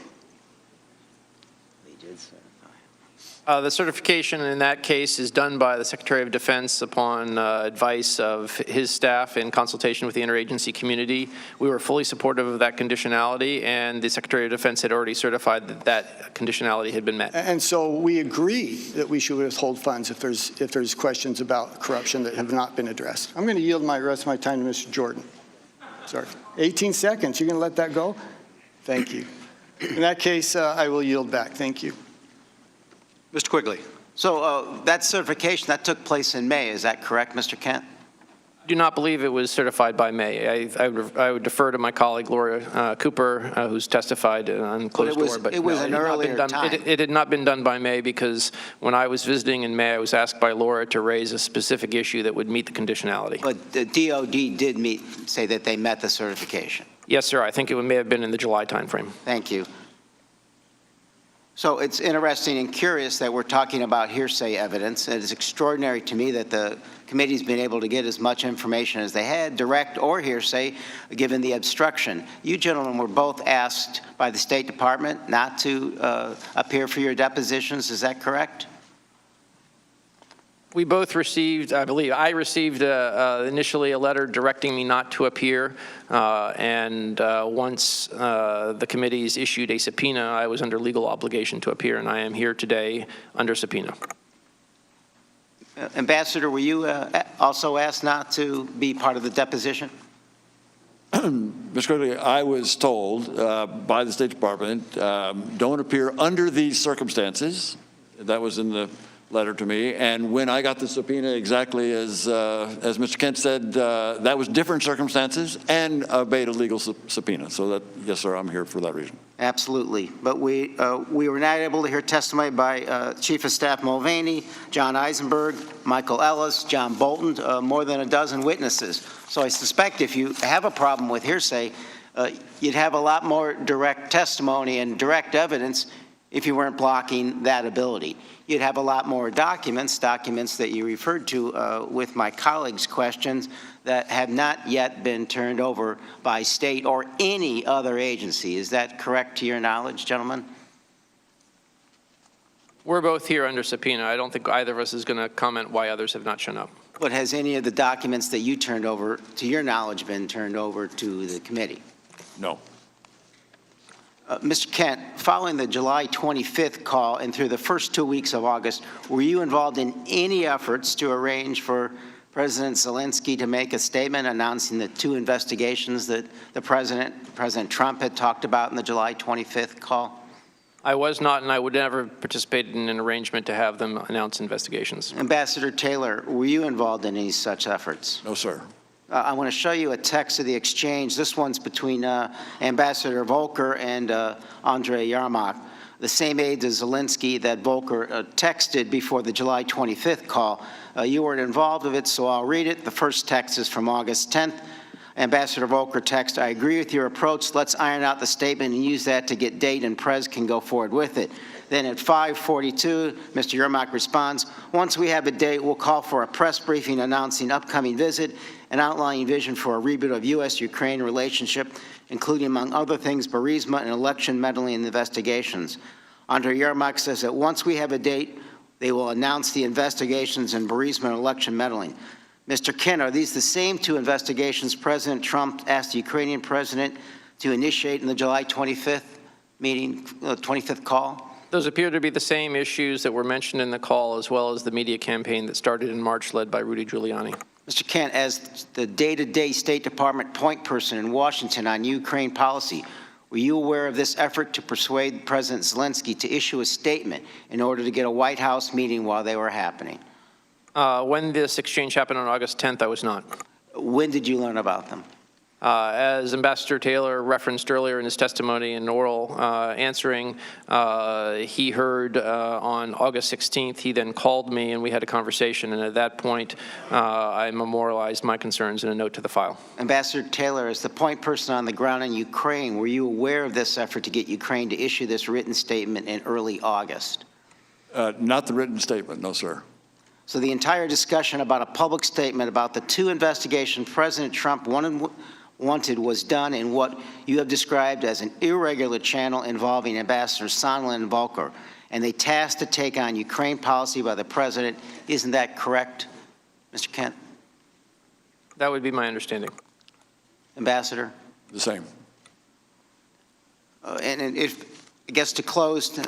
The certification in that case is done by the Secretary of Defense upon advice of his staff in consultation with the interagency community. We were fully supportive of that conditionality, and the Secretary of Defense had already certified that that conditionality had been met. And so we agree that we should withhold funds if there's questions about corruption that have not been addressed. I'm going to yield the rest of my time to Mr. Jordan. Sorry, 18 seconds. You're going to let that go? Thank you. In that case, I will yield back. Thank you. Mr. Quigley. So that certification, that took place in May. Is that correct, Mr. Kent? I do not believe it was certified by May. I would defer to my colleague Laura Cooper, who's testified on closed door. But it was an earlier time. It had not been done by May because when I was visiting in May, I was asked by Laura to raise a specific issue that would meet the conditionality. But the DOD did say that they met the certification. Yes, sir. I think it may have been in the July timeframe. Thank you. So it's interesting and curious that we're talking about hearsay evidence. It is extraordinary to me that the committee's been able to get as much information as they had, direct or hearsay, given the obstruction. You gentlemen were both asked by the State Department not to appear for your depositions. Is that correct? We both received, I believe, I received initially a letter directing me not to appear, and once the committees issued a subpoena, I was under legal obligation to appear, and I am here today under subpoena. Ambassador, were you also asked not to be part of the deposition? Mr. Quigley, I was told by the State Department, don't appear under these circumstances. That was in the letter to me, and when I got the subpoena, exactly as Mr. Kent said, that was different circumstances and obeyed a legal subpoena. So that, yes, sir, I'm here for that reason. Absolutely, but we were not able to hear testimony by Chief of Staff Mulvaney, John Eisenberg, Michael Ellis, John Bolton, more than a dozen witnesses. So I suspect if you have a problem with hearsay, you'd have a lot more direct testimony and direct evidence if you weren't blocking that ability. You'd have a lot more documents that you referred to with my colleagues' questions that have not yet been turned over by state or any other agency. Is that correct to your knowledge, gentlemen? We're both here under subpoena. I don't think either of us is going to comment why others have not shown up. But has any of the documents that you turned over, to your knowledge, been turned over to the committee? No. Mr. Kent, following the July 25th call and through the first 2 weeks of August, were you involved in any efforts to arrange for President Zelensky to make a statement announcing the 2 investigations that President Trump had talked about in the July 25th call? I was not, and I would never participate in an arrangement to have them announce investigations. Ambassador Taylor, were you involved in any such efforts? No, sir. I want to show you a text of the exchange. This one's between Ambassador Volker and Andrei Yermak, the same aide to Zelensky that Volker texted before the July 25th call. You weren't involved with it, so I'll read it. The first text is from August 10th. Ambassador Volker text, I agree with your approach. Let's iron out the statement and use that to get date and Prez can go forward with it. Then at 5:42, Mr. Yermak responds, once we have a date, we'll call for a press briefing announcing upcoming visit and outlining vision for a reboot of U.S.-Ukraine relationship, including, among other things, Burisma and election meddling investigations. Andrei Yermak says that once we have a date, they will announce the investigations in Burisma and election meddling. Mr. Kent, are these the same 2 investigations President Trump asked the Ukrainian president to initiate in the July 25th meeting, 25th call? Those appear to be the same issues that were mentioned in the call, as well as the media campaign that started in March led by Rudy Giuliani. Mr. Kent, as the day-to-day State Department point person in Washington on Ukraine policy, were you aware of this effort to persuade President Zelensky to issue a statement in order to get a White House meeting while they were happening? When this exchange happened on August 10th, I was not. When did you learn about them? As Ambassador Taylor referenced earlier in his testimony and oral answering, he heard on August 16th. He then called me and we had a conversation, and at that point I memorialized my concerns in a note to the file. Ambassador Taylor, as the point person on the ground in Ukraine, were you aware of this effort to get Ukraine to issue this written statement in early August? Not the written statement, no, sir. So the entire discussion about a public statement about the 2 investigations President Trump wanted wanted was done in what you have described as an irregular channel involving Ambassadors Sondland and Volker, and they tasked to take on Ukraine policy by the president. Isn't that correct, Mr. Kent? That would be my understanding. Ambassador? The same. And if, I guess to close,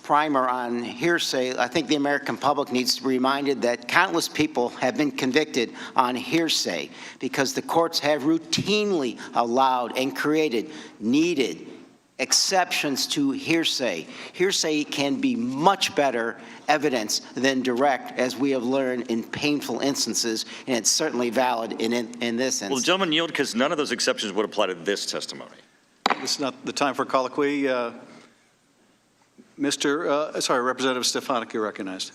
primer on hearsay, I think the American public needs to be reminded that countless people have been convicted on hearsay because the courts have routinely allowed and created needed exceptions to hearsay. Hearsay can be much better evidence than direct, as we have learned in painful instances, and it's certainly valid in this instance. Well, gentlemen, yield because none of those exceptions would apply to this testimony. This is not the time for colloquy. Representative Stefanik, you're recognized.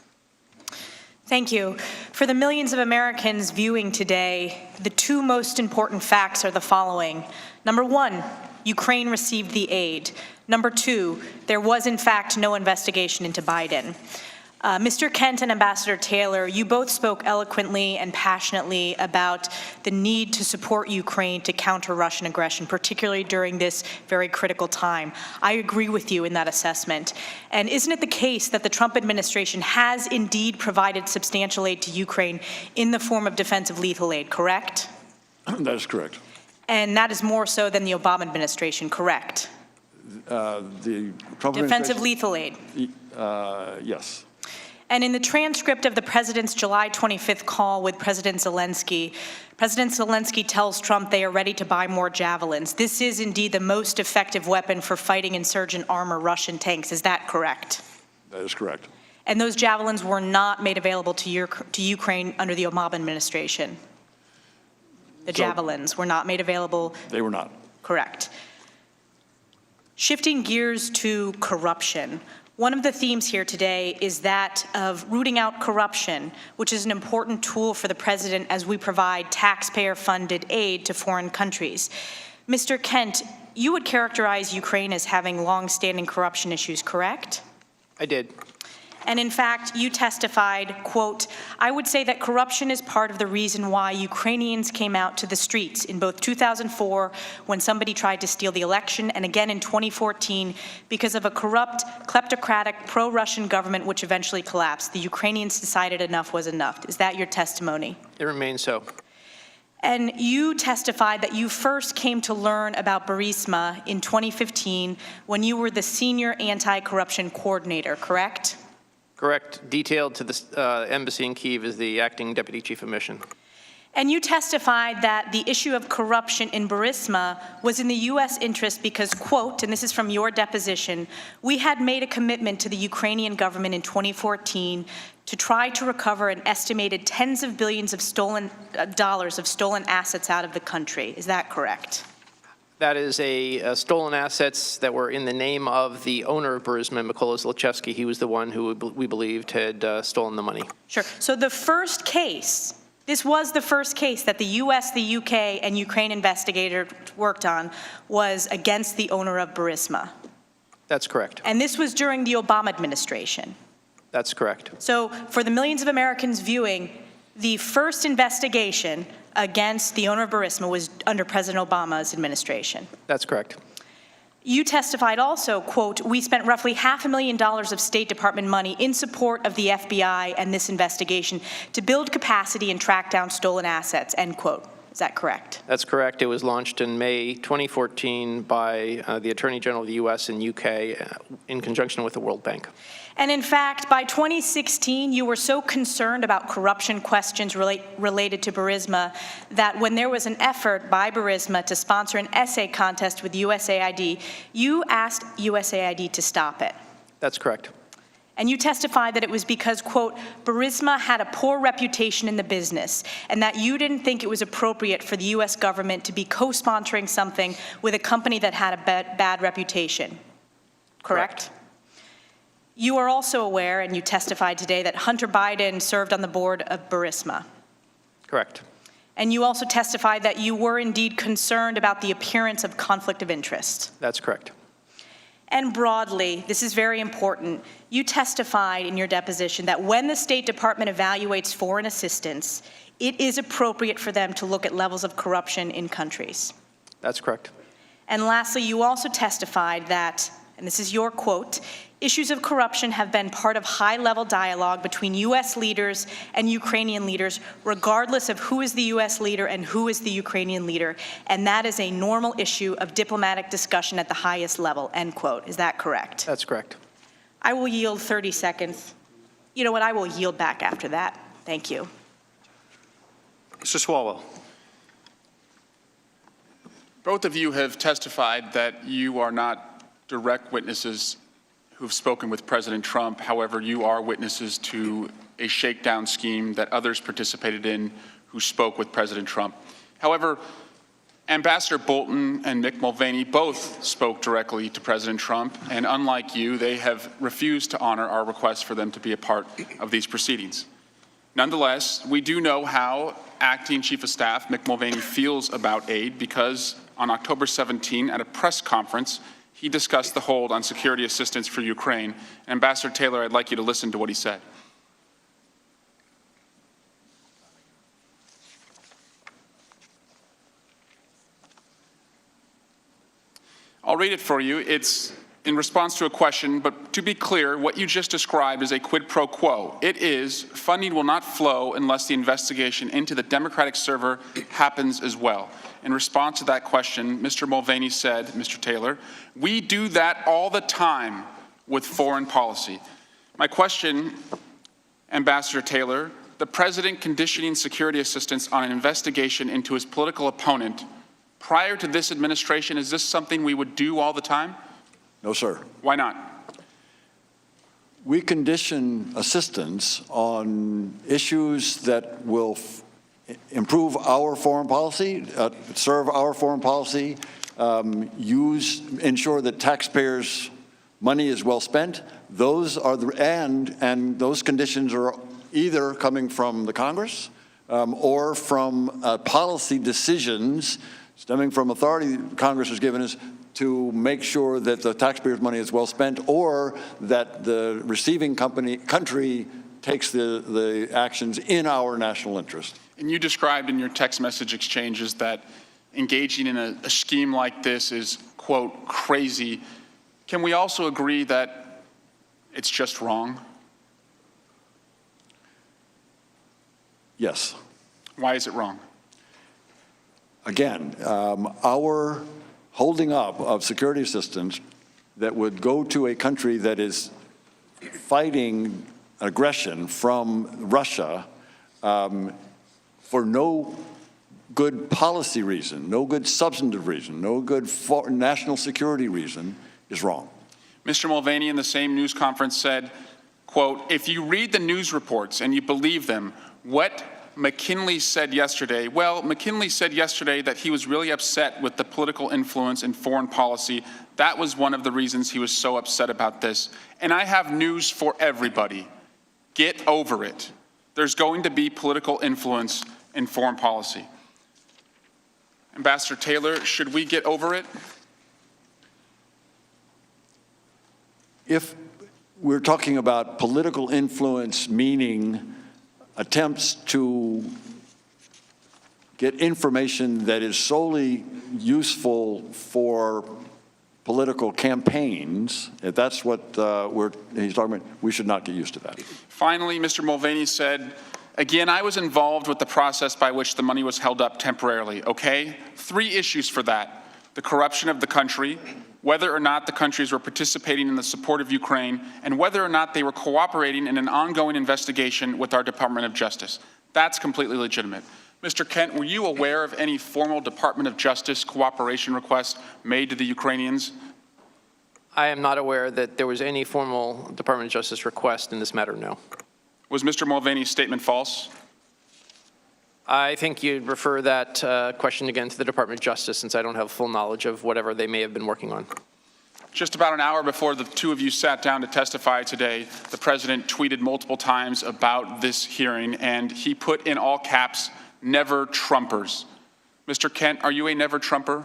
Thank you. For the millions of Americans viewing today, the two most important facts are the following. Number one, Ukraine received the aid. Number two, there was in fact no investigation into Biden. Mr. Kent and Ambassador Taylor, you both spoke eloquently and passionately about the need to support Ukraine to counter Russian aggression, particularly during this very critical time. I agree with you in that assessment. And isn't it the case that the Trump administration has indeed provided substantial aid to Ukraine in the form of defensive lethal aid, correct? That is correct. And that is more so than the Obama administration, correct? The Trump defensive lethal aid? Yes. And in the transcript of the president's July 25th call with President Zelensky tells Trump they are ready to buy more javelins. This is indeed the most effective weapon for fighting insurgent armor Russian tanks. Is that correct? That is correct. And those javelins were not made available to Ukraine under the Obama administration? The javelins were not made available? They were not. Correct. Shifting gears to corruption. One of the themes here today is that of rooting out corruption, which is an important tool for the president as we provide taxpayer-funded aid to foreign countries. Mr. Kent, you would characterize Ukraine as having long-standing corruption issues, correct? I did. And in fact, you testified, quote, I would say that corruption is part of the reason why Ukrainians came out to the streets in both 2004 when somebody tried to steal the election and again in 2014 because of a corrupt, kleptocratic, pro-Russian government which eventually collapsed. The Ukrainians decided enough was enough. Is that your testimony? It remains so. And you testified that you first came to learn about Burisma in 2015 when you were the senior anti-corruption coordinator, correct? Correct. Detailed to the embassy in Kyiv as the acting deputy chief of mission. And you testified that the issue of corruption in Burisma was in the U.S. interest because, quote, and this is from your deposition, we had made a commitment to the Ukrainian government in 2014 to try to recover an estimated tens of billions of dollars of stolen assets out of the country. Is that correct? That is stolen assets that were in the name of the owner of Burisma, Mykola Zlochevsky. He was the one who we believed had stolen the money. Sure. So the first case, this was the first case that the U.S., the UK, and Ukraine investigators worked on was against the owner of Burisma. That's correct. And this was during the Obama administration. That's correct. So for the millions of Americans viewing, the first investigation against the owner of Burisma was under President Obama's administration. That's correct. You testified also, quote, we spent roughly $500,000 of State Department money in support of the FBI and this investigation to build capacity and track down stolen assets, end quote. Is that correct? That's correct. It was launched in May 2014 by the Attorney General of the U.S. and UK in conjunction with the World Bank. And in fact, by 2016, you were so concerned about corruption questions related to Burisma that when there was an effort by Burisma to sponsor an essay contest with USAID, you asked USAID to stop it. That's correct. And you testified that it was because, quote, Burisma had a poor reputation in the business and that you didn't think it was appropriate for the U.S. government to be co-sponsoring something with a company that had a bad reputation. Correct? You are also aware, and you testified today, that Hunter Biden served on the board of Burisma. Correct. And you also testified that you were indeed concerned about the appearance of conflict of interest. That's correct. And broadly, this is very important, you testified in your deposition that when the State Department evaluates foreign assistance, it is appropriate for them to look at levels of corruption in countries. That's correct. And lastly, you also testified that, and this is your quote, issues of corruption have been part of high-level dialogue between U.S. leaders and Ukrainian leaders, regardless of who is the U.S. leader and who is the Ukrainian leader, and that is a normal issue of diplomatic discussion at the highest level, end quote. Is that correct? That's correct. I will yield 30 seconds. You know what? I will yield back after that. Thank you. Mr. Swalwell. Both of you have testified that you are not direct witnesses who've spoken with President Trump. However, you are witnesses to a shakedown scheme that others participated in who spoke with President Trump. However, Ambassador Bolton and Mick Mulvaney both spoke directly to President Trump, and unlike you, they have refused to honor our request for them to be a part of these proceedings. Nonetheless, we do know how Acting Chief of Staff Mick Mulvaney feels about aid because on October 17 at a press conference, he discussed the hold on security assistance for Ukraine. Ambassador Taylor, I'd like you to listen to what he said. I'll read it for you. It's in response to a question, but to be clear, what you just described is a quid pro quo. It is, funding will not flow unless the investigation into the Democratic server happens as well. In response to that question, Mr. Mulvaney said, Mr. Taylor, we do that all the time with foreign policy. My question, Ambassador Taylor, the president conditioning security assistance on an investigation into his political opponent prior to this administration, is this something we would do all the time? No, sir. Why not? We condition assistance on issues that will improve our foreign policy, serve our foreign policy, ensure that taxpayers' money is well spent. Those are and those conditions are either coming from the Congress or from policy decisions stemming from authority Congress has given us to make sure that the taxpayers' money is well spent, or that the receiving country takes the actions in our national interest. And you described in your text message exchanges that engaging in a scheme like this is, quote, crazy. Can we also agree that it's just wrong? Yes. Why is it wrong? Again, our holding up of security assistance that would go to a country that is fighting aggression from Russia for no good policy reason, no good substantive reason, no good national security reason is wrong. Mr. Mulvaney in the same news conference said, quote, if you read the news reports and you believe them, what McKinley said yesterday, well, McKinley said yesterday that he was really upset with the political influence in foreign policy. That was one of the reasons he was so upset about this. And I have news for everybody. Get over it. There's going to be political influence in foreign policy. Ambassador Taylor, should we get over it? If we're talking about political influence, meaning attempts to get information that is solely useful for political campaigns, if that's what he's talking about, we should not get used to that. Finally, Mr. Mulvaney said, again, I was involved with the process by which the money was held up temporarily, okay? 3 issues for that. The corruption of the country, whether or not the countries were participating in the support of Ukraine, and whether or not they were cooperating in an ongoing investigation with our Department of Justice. That's completely legitimate. Mr. Kent, were you aware of any formal Department of Justice cooperation requests made to the Ukrainians? I am not aware that there was any formal Department of Justice request in this matter, no. Was Mr. Mulvaney's statement false? I think you'd refer that question again to the Department of Justice, since I don't have full knowledge of whatever they may have been working on. Just about an hour before the 2 of you sat down to testify today, the president tweeted multiple times about this hearing, and he put in all caps, never Trumpers. Mr. Kent, are you a never Trumper?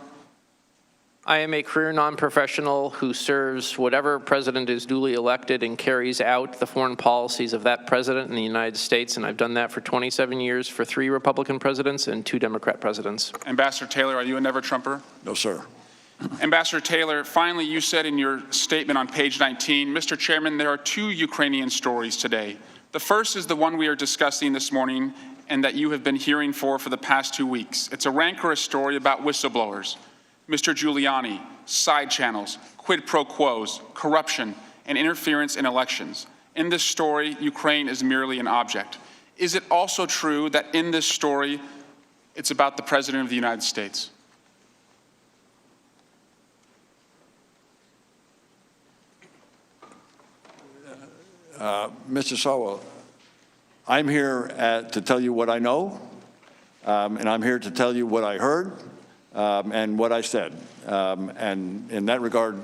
I am a career non-professional who serves whatever president is duly elected and carries out the foreign policies of that president in the United States, and I've done that for 27 years for 3 Republican presidents and 2 Democrat presidents. Ambassador Taylor, are you a never-Trumper? No, sir. Ambassador Taylor, finally, you said in your statement on page 19, Mr. Chairman, there are 2 Ukrainian stories today. The first is the one we are discussing this morning and that you have been hearing for the past 2 weeks. It's a rancorous story about whistleblowers. Mr. Giuliani, side channels, quid pro quos, corruption, and interference in elections. In this story, Ukraine is merely an object. Is it also true that in this story, it's about the President of the United States? Mr. Sawa, I'm here to tell you what I know, and I'm here to tell you what I heard and what I said. And in that regard,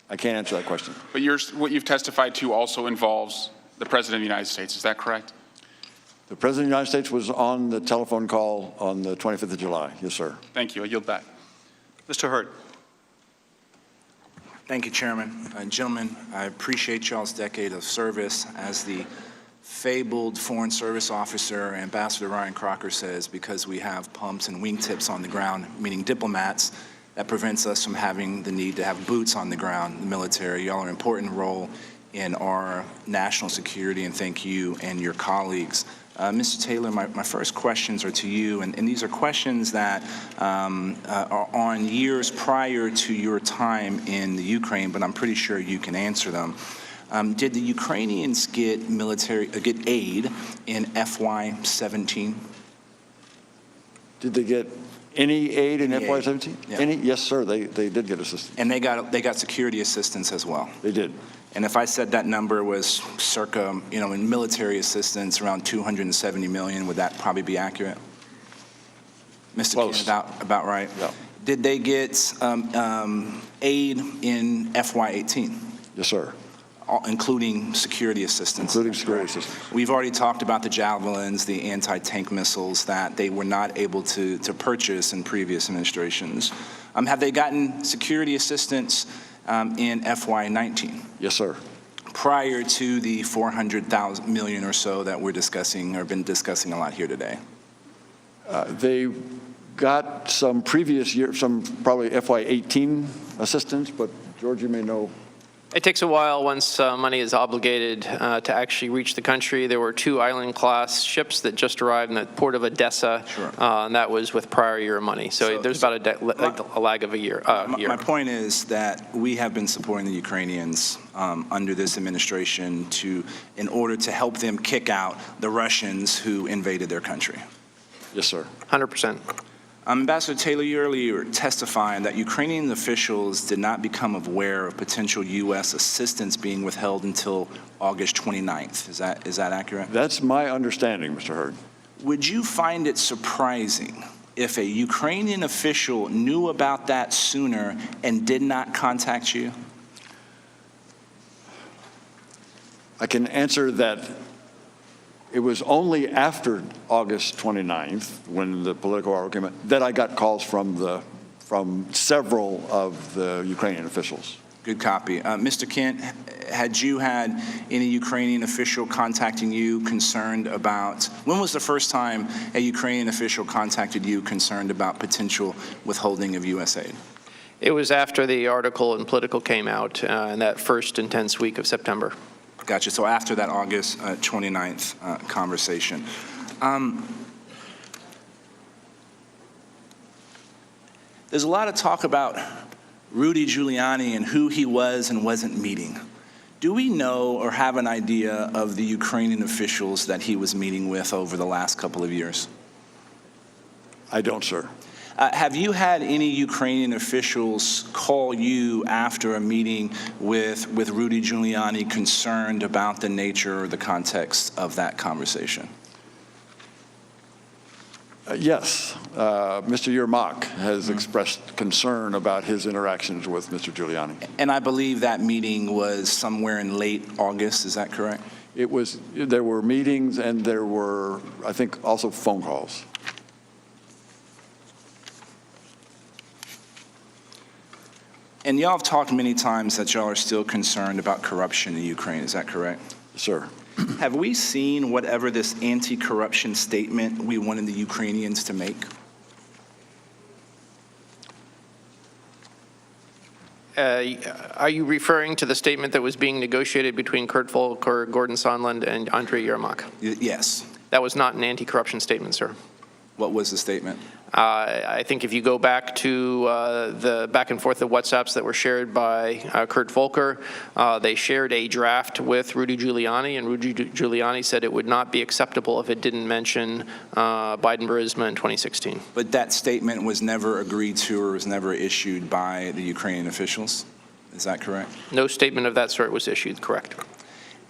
I can't answer that question. But what you've testified to also involves the President of the United States. Is that correct? The President of the United States was on the telephone call on the 25th of July. Yes, sir. Thank you. I yield back. Mr. Hurt. Thank you, Chairman. Gentlemen, I appreciate y'all's decade of service. As the fabled Foreign Service officer, Ambassador Ryan Crocker, says, because we have pumps and wingtips on the ground, meaning diplomats, that prevents us from having the need to have boots on the ground, the military. Y'all are an important role in our national security, and thank you and your colleagues. Mr. Taylor, my first questions are to you, and these are questions that are on years prior to your time in the Ukraine, but I'm pretty sure you can answer them. Did the Ukrainians get aid in FY17? Did they get any aid in FY17? Yeah. Any? Yes, sir. They did get assistance. And they got security assistance as well. They did. And if I said that number was circa, in military assistance, around $270 million, would that probably be accurate? Mr. King, about right? Yeah. Did they get aid in FY18? Yes, sir. Including security assistance? Including security assistance. We've already talked about the javelins, the anti-tank missiles that they were not able to purchase in previous administrations. Have they gotten security assistance in FY19? Yes, sir. Prior to the $400 million or so that we're discussing or been discussing a lot here today? They got some previous year, some probably FY18 assistance, but George, you may know. It takes a while once money is obligated to actually reach the country. There were 2 island-class ships that just arrived in the port of Odessa, and that was with prior year money. So there's about a lag of a year. My point is that we have been supporting the Ukrainians under this administration in order to help them kick out the Russians who invaded their country. Yes, sir. 100%. Ambassador Taylor, you earlier testified that Ukrainian officials did not become aware of potential U.S. assistance being withheld until August 29th. Is that accurate? That's my understanding, Mr. Hurd. Would you find it surprising if a Ukrainian official knew about that sooner and did not contact you? I can answer that. It was only after August 29th, when the political war came, that I got calls from several of the Ukrainian officials. Good copy. Mr. Kent, had you had any Ukrainian official contacting you concerned about, when was the first time a Ukrainian official contacted you concerned about potential withholding of U.S. aid? It was after the article in Political came out in that first intense week of September. Gotcha. So after that August 29th conversation. There's a lot of talk about Rudy Giuliani and who he was and wasn't meeting. Do we know or have an idea of the Ukrainian officials that he was meeting with over the last couple of years? I don't, sir. Have you had any Ukrainian officials call you after a meeting with Rudy Giuliani concerned about the nature or the context of that conversation? Yes. Mr. Yermak has expressed concern about his interactions with Mr. Giuliani. And I believe that meeting was somewhere in late August. Is that correct? It was. There were meetings and there were, I think, also phone calls. And y'all have talked many times that y'all are still concerned about corruption in Ukraine. Is that correct? Sir. Have we seen whatever this anti-corruption statement we wanted the Ukrainians to make? Are you referring to the statement that was being negotiated between Kurt Volker, Gordon Sondland, and Andrei Yermak? Yes. That was not an anti-corruption statement, sir. What was the statement? I think if you go back to the back and forth of WhatsApps that were shared by Kurt Volker, they shared a draft with Rudy Giuliani, and Rudy Giuliani said it would not be acceptable if it didn't mention Biden-Burisma in 2016. But that statement was never agreed to or was never issued by the Ukrainian officials. Is that correct? No statement of that sort was issued, correct.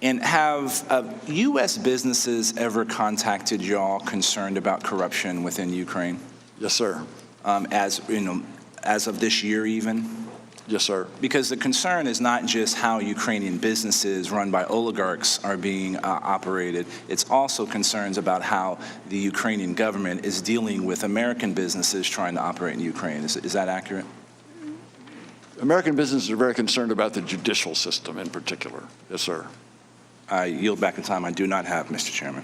And have U.S. businesses ever contacted y'all concerned about corruption within Ukraine? Yes, sir. As of this year even? Yes, sir. Because the concern is not just how Ukrainian businesses run by oligarchs are being operated. It's also concerns about how the Ukrainian government is dealing with American businesses trying to operate in Ukraine. Is that accurate? American businesses are very concerned about the judicial system in particular. Yes, sir. I yield back the time I do not have, Mr. Chairman.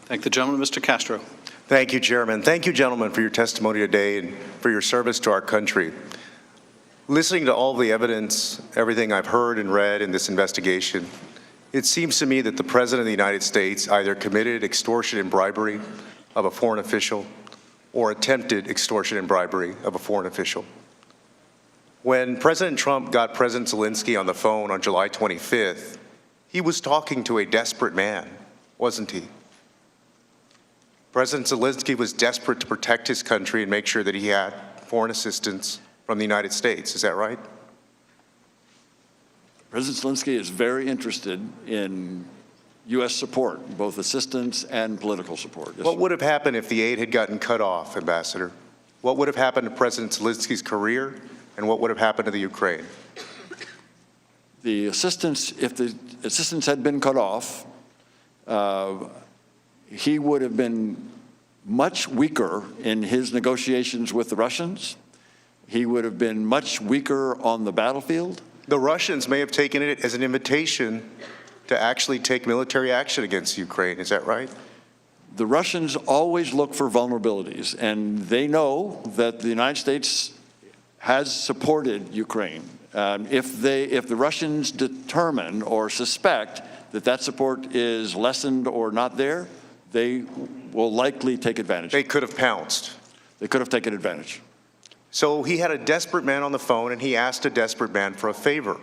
Thank the gentleman. Mr. Castro. Thank you, Chairman. Thank you, gentlemen, for your testimony today and for your service to our country. Listening to all the evidence, everything I've heard and read in this investigation, it seems to me that the President of the United States either committed extortion and bribery of a foreign official or attempted extortion and bribery of a foreign official. When President Trump got President Zelensky on the phone on July 25th, he was talking to a desperate man, wasn't he? President Zelensky was desperate to protect his country and make sure that he had foreign assistance from the United States. Is that right? President Zelensky is very interested in U.S. support, both assistance and political support. Yes, what sir. would have happened if the aid had gotten cut off, Ambassador? What would have happened to President Zelensky's career, and what would have happened to the Ukraine? The assistance, if the assistance had been cut off, he would have been much weaker in his negotiations with the Russians. He would have been much weaker on the battlefield. The Russians may have taken it as an invitation to actually take military action against Ukraine. Is that right? The Russians always look for vulnerabilities, and they know that the United States has supported Ukraine. If the Russians determine or suspect that that support is lessened or not there, they will likely take advantage. They could have pounced. They could have taken advantage. So he had a desperate man on the phone, and he asked a desperate man for a favor.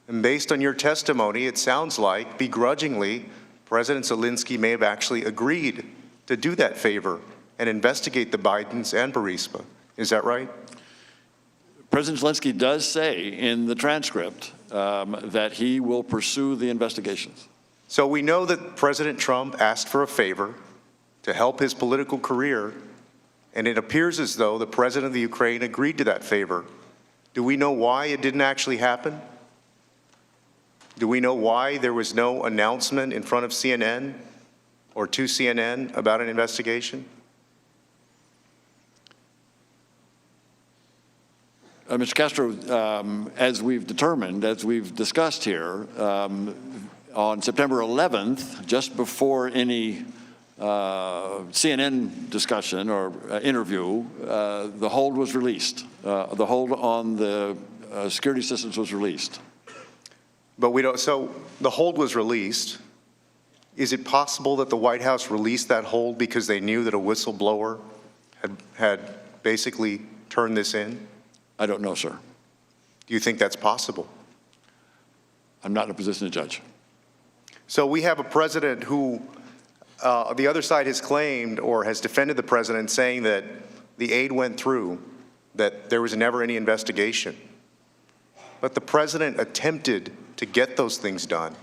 And based on your testimony, it sounds like, begrudgingly, President Zelensky may have actually agreed to do that favor and investigate the Bidens and Burisma. Is that right? President Zelensky does say in the transcript that he will pursue the investigations. So we know that President Trump asked for a favor to help his political career, and it appears as though the President of the Ukraine agreed to that favor. Do we know why it didn't actually happen? Do we know why there was no announcement in front of CNN or to CNN about an investigation? Mr. Castro, as we've determined, as we've discussed here, on September 11th, just before any CNN discussion or interview, the hold was released. The hold on the security systems was released. But we don't, so the hold was released. Is it possible that the White House released that hold because they knew that a whistleblower had basically turned this in? I don't know, sir. Do you think that's possible? I'm not in a position to judge. So we have a president who the other side has claimed or has defended the president saying that the aid went through, that there was never any investigation. But the president attempted to get those things done.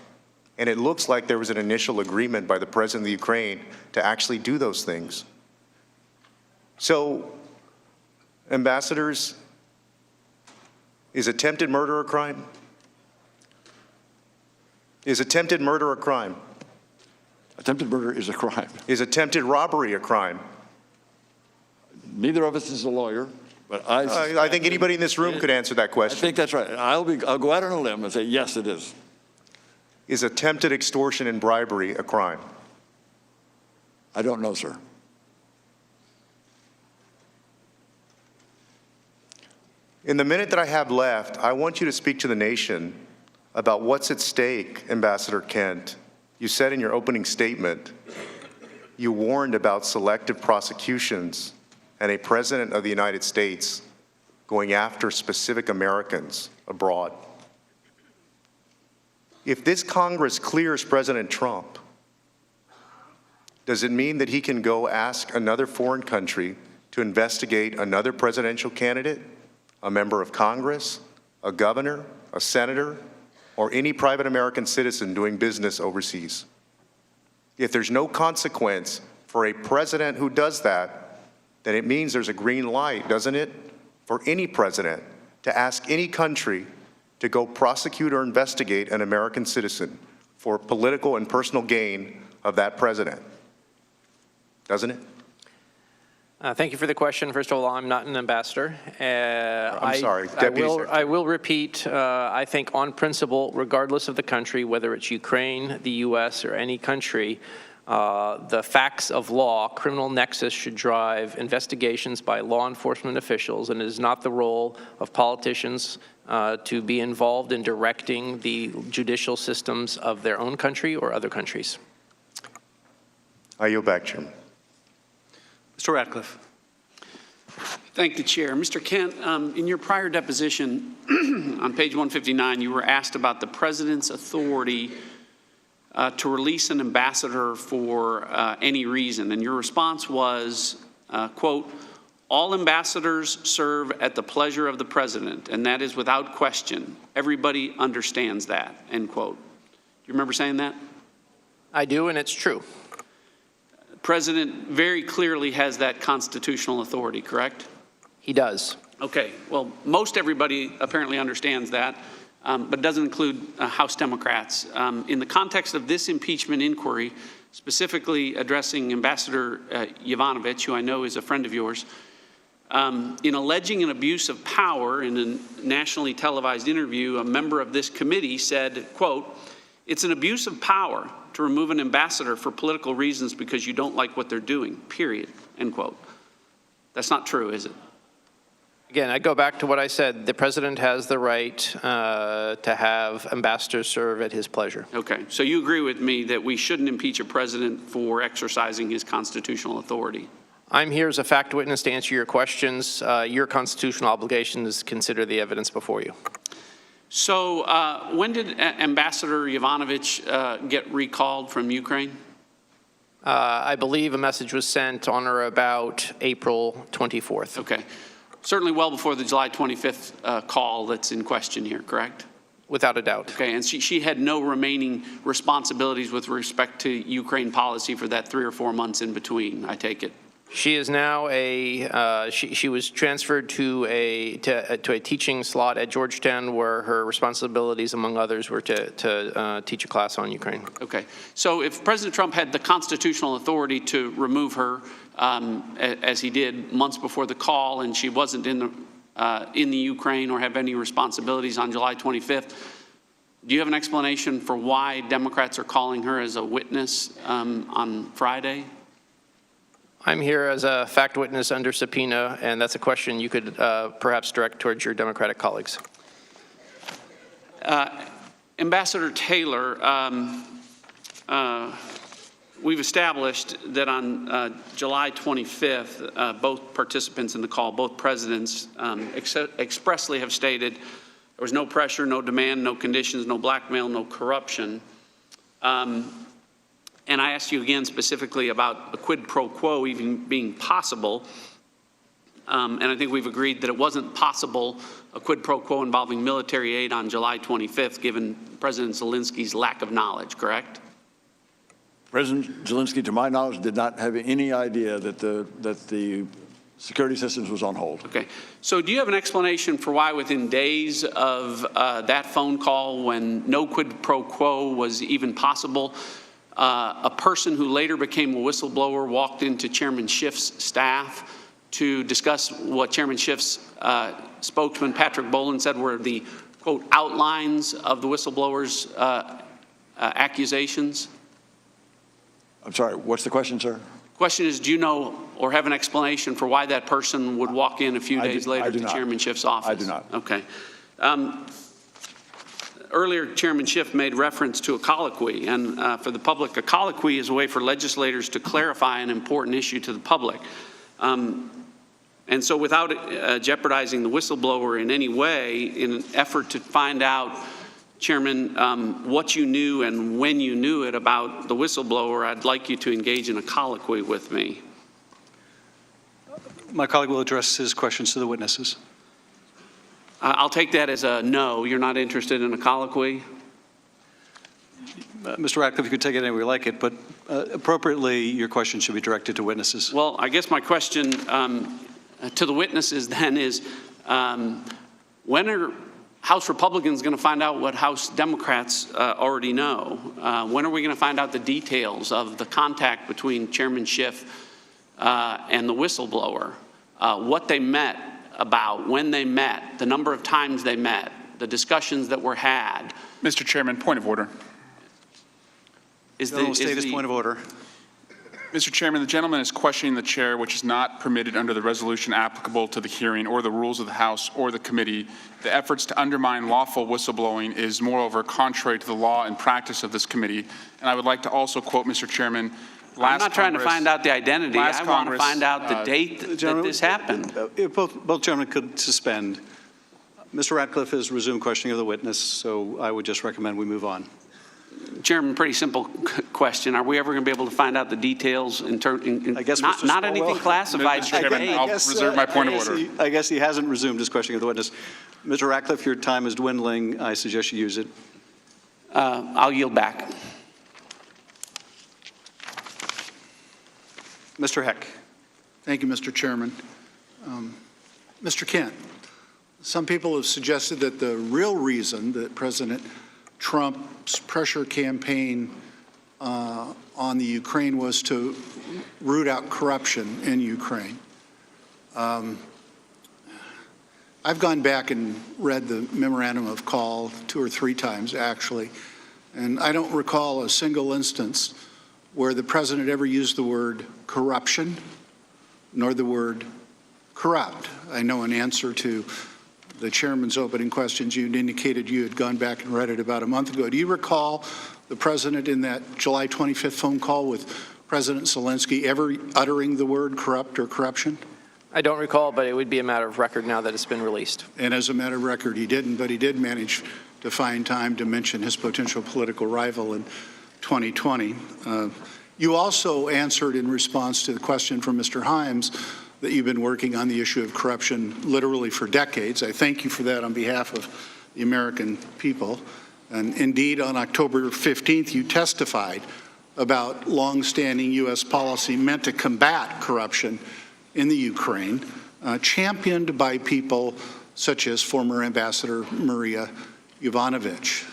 And it looks like there was an initial agreement by the president of the Ukraine to actually do those things. So, ambassadors, is attempted murder a crime? Is attempted murder a crime? Attempted murder is a crime. Is attempted robbery a crime? Neither of us is a lawyer, But I think anybody in this room could answer that I question. think that's right. I'll go out on a limb and say, yes, it is. Is attempted extortion and bribery a crime? I don't know, sir. In the minute that I have left, I want you to speak to the nation about what's at stake, Ambassador Kent. You said in your opening statement, you warned about selective prosecutions and a president of the United States going after specific Americans abroad. If this Congress clears President Trump, does it mean that he can go ask another foreign country to investigate another presidential candidate, a member of Congress, a governor, a senator, or any private American citizen doing business overseas? If there's no consequence for a president who does that, then it means there's a green light, doesn't it, for any president to ask any country to go prosecute or investigate an American citizen for political and personal gain of that president, doesn't it? Thank you for the question. First of all, I'm not an ambassador. I'm sorry, Deputy Secretary. I will repeat, I think on principle, regardless of the country, whether it's Ukraine, the U.S., or any country, the facts of law, criminal nexus, should drive investigations by law enforcement officials, and it is not the role of politicians to be involved in directing the judicial systems of their own country or other countries. I yield back, Chairman. Mr. Ratcliffe. Thank the chair. Mr. Kent, in your prior deposition on page 159, you were asked about the president's authority to release an ambassador for any reason. And your response was, quote, all ambassadors serve at the pleasure of the president, and that is without question. Everybody understands that, end quote. Do you remember saying that? I do, and it's true. The president very clearly has that constitutional authority, correct? He does. Okay, well, most everybody apparently understands that, but doesn't include House Democrats. In the context of this impeachment inquiry, specifically addressing Ambassador Yovanovitch, who I know is a friend of yours, in alleging an abuse of power in a nationally televised interview, a member of this committee said, quote, it's an abuse of power to remove an ambassador for political reasons because you don't like what they're doing, period, end quote. That's not true, is it? Again, I go back to what I said. The president has the right to have ambassadors serve at his pleasure. Okay, so you agree with me that we shouldn't impeach a president for exercising his constitutional authority? I'm here as a fact witness to answer your questions. Your constitutional obligation is to consider the evidence before you. So when did Ambassador Yovanovitch get recalled from Ukraine? I believe a message was sent on or about April 24th. Okay. Certainly well before the July 25th call that's in question here, correct? Without a doubt. Okay, and she had no remaining responsibilities with respect to Ukraine policy for that 3 or 4 months in between, I take it? She is now she was transferred to a teaching slot at Georgetown, where her responsibilities, among others, were to teach a class on Ukraine. Okay, so if President Trump had the constitutional authority to remove her, as he did months before the call, and she wasn't in the Ukraine or have any responsibilities on July 25th, do you have an explanation for why Democrats are calling her as a witness on Friday? I'm here as a fact witness under subpoena, and that's a question you could perhaps direct towards your Democratic colleagues. Ambassador Taylor, we've established that on July 25th, both participants in the call, both presidents, expressly have stated there was no pressure, no demand, no conditions, no blackmail, no corruption. And I asked you again specifically about a quid pro quo even being possible. And I think we've agreed that it wasn't possible, a quid pro quo involving military aid on July 25th, given President Zelensky's lack of knowledge, correct? President Zelensky, to my knowledge, did not have any idea that the security systems was on hold. Okay. So do you have an explanation for why within days of that phone call, when no quid pro quo was even possible, a person who later became a whistleblower walked into Chairman Schiff's staff to discuss what Chairman Schiff's spokesman, Patrick Boland, said were the, quote, outlines of the whistleblower's accusations? I'm sorry, what's the question, sir? Question is, do you know or have an explanation for why that person would walk in a few days later to Chairman Schiff's office? I do not. Okay. Earlier, Chairman Schiff made reference to a colloquy, and for the public, a colloquy is a way for legislators to clarify an important issue to the public. And so without jeopardizing the whistleblower in any way, in an effort to find out, Chairman, what you knew and when you knew it about the whistleblower, I'd like you to engage in a colloquy with me. My colleague will address his questions to the witnesses. I'll take that as a no. You're not interested in a colloquy? Mr. Ratcliffe, you could take it any way you like it, but appropriately, your question should be directed to witnesses. Well, I guess my question to the witnesses then is, when are House Republicans going to find out what House Democrats already know? When are we going to find out the details of the contact between Chairman Schiff and the whistleblower? What they met about, when they met, the number of times they met, the discussions that were had. Mr. Chairman, point of order. Point of order. Mr. Chairman, the gentleman is questioning the chair, which is not permitted under the resolution applicable to the hearing or the rules of the House or the committee. The efforts to undermine lawful whistleblowing is, moreover, contrary to the law and practice of this committee. And I would like to also quote, Mr. Chairman, I'm not trying to find out the identity. I want to find out the date that this happened. Both gentlemen could suspend. Mr. Ratcliffe has resumed questioning of the witness, so I would just recommend we move on. Chairman, pretty simple question. Are we ever going to be able to find out the details I guess not anything classified? Mr. Chairman, I'll reserve my point of order. I guess he hasn't resumed his questioning of the witness. Mr. Ratcliffe, your time is dwindling. I suggest you use it. I'll yield back. Mr. Heck. Thank you, Mr. Chairman. Mr. Kent, some people have suggested that the real reason that President Trump's pressure campaign on the Ukraine was to root out corruption in Ukraine. I've gone back and read the memorandum of call 2 or 3 times, actually, and I don't recall a single instance where the president ever used the word corruption nor the word corrupt. I know in answer to the chairman's opening questions, you indicated you had gone back and read it about a month ago. Do you recall the president in that July 25th phone call with President Zelensky ever uttering the word corrupt or corruption? I don't recall, but it would be a matter of record now that it's been released. And as a matter of record, he didn't, but he did manage to find time to mention his potential political rival in 2020. You also answered in response to the question from Mr. Himes that you've been working on the issue of corruption literally for decades. I thank you for that on behalf of the American people. And indeed, on October 15th, you testified about longstanding U.S. policy meant to combat corruption in the Ukraine, championed by people such as former Ambassador Maria Yovanovitch.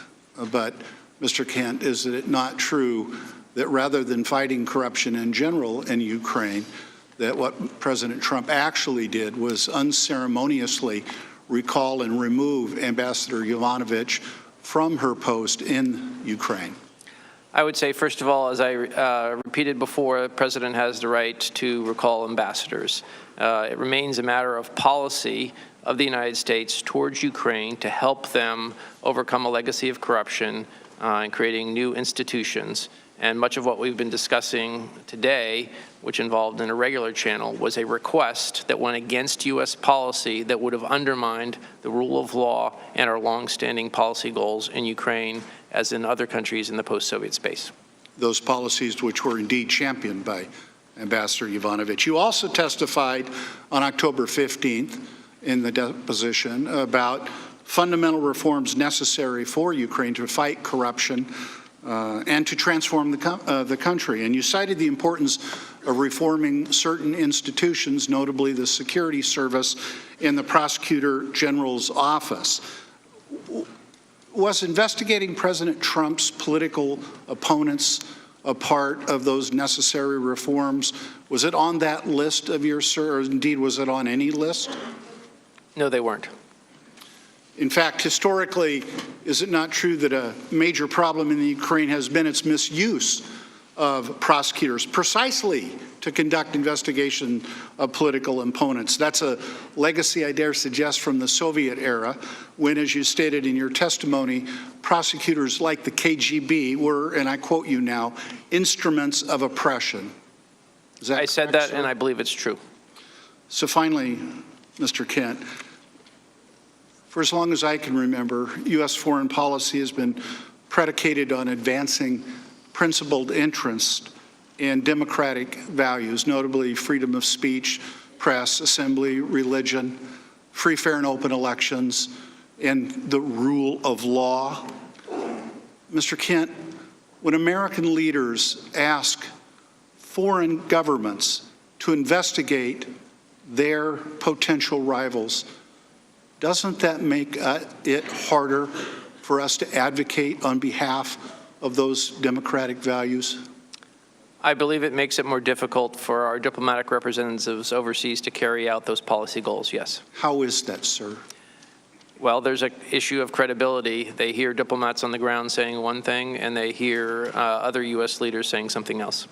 But, Mr. Kent, is it not true that rather than fighting corruption in general in Ukraine, that what President Trump actually did was unceremoniously recall and remove Ambassador Yovanovitch from her post in Ukraine? I would say, first of all, as I repeated before, the president has the right to recall ambassadors. It remains a matter of policy of the United States towards Ukraine to help them overcome a legacy of corruption and creating new institutions. And much of what we've been discussing today, which involved an irregular channel, was a request that went against U.S. policy that would have undermined the rule of law and our longstanding policy goals in Ukraine as in other countries in the post-Soviet space. Those policies which were indeed championed by Ambassador Yovanovitch. You also testified on October 15th in the deposition about fundamental reforms necessary for Ukraine to fight corruption and to transform the country. And you cited the importance of reforming certain institutions, notably the security service and the Prosecutor General's office. Was investigating President Trump's political opponents a part of those necessary reforms? Was it on that list of yours, sir, or indeed was it on any list? No, they weren't. In fact, historically, is it not true that a major problem in the Ukraine has been its misuse of prosecutors precisely to conduct investigation of political opponents? That's a legacy, I dare suggest, from the Soviet era, when, as you stated in your testimony, prosecutors like the KGB were, and I quote you now, instruments of oppression. Is that I said correct, that, and I believe it's true. So finally, Mr. Kent, for as long as I can remember, U.S. foreign policy has been predicated on advancing principled interest in democratic values, notably freedom of speech, press, assembly, religion, free, fair, and open elections, and the rule of law. Mr. Kent, when American leaders ask foreign governments to investigate their potential rivals, doesn't that make it harder for us to advocate on behalf of those democratic values? I believe it makes it more difficult for our diplomatic representatives overseas to carry out those policy goals, yes. How is that, sir? Well, there's an issue of credibility. They hear diplomats on the ground saying one thing, and they hear other U.S. leaders saying something else.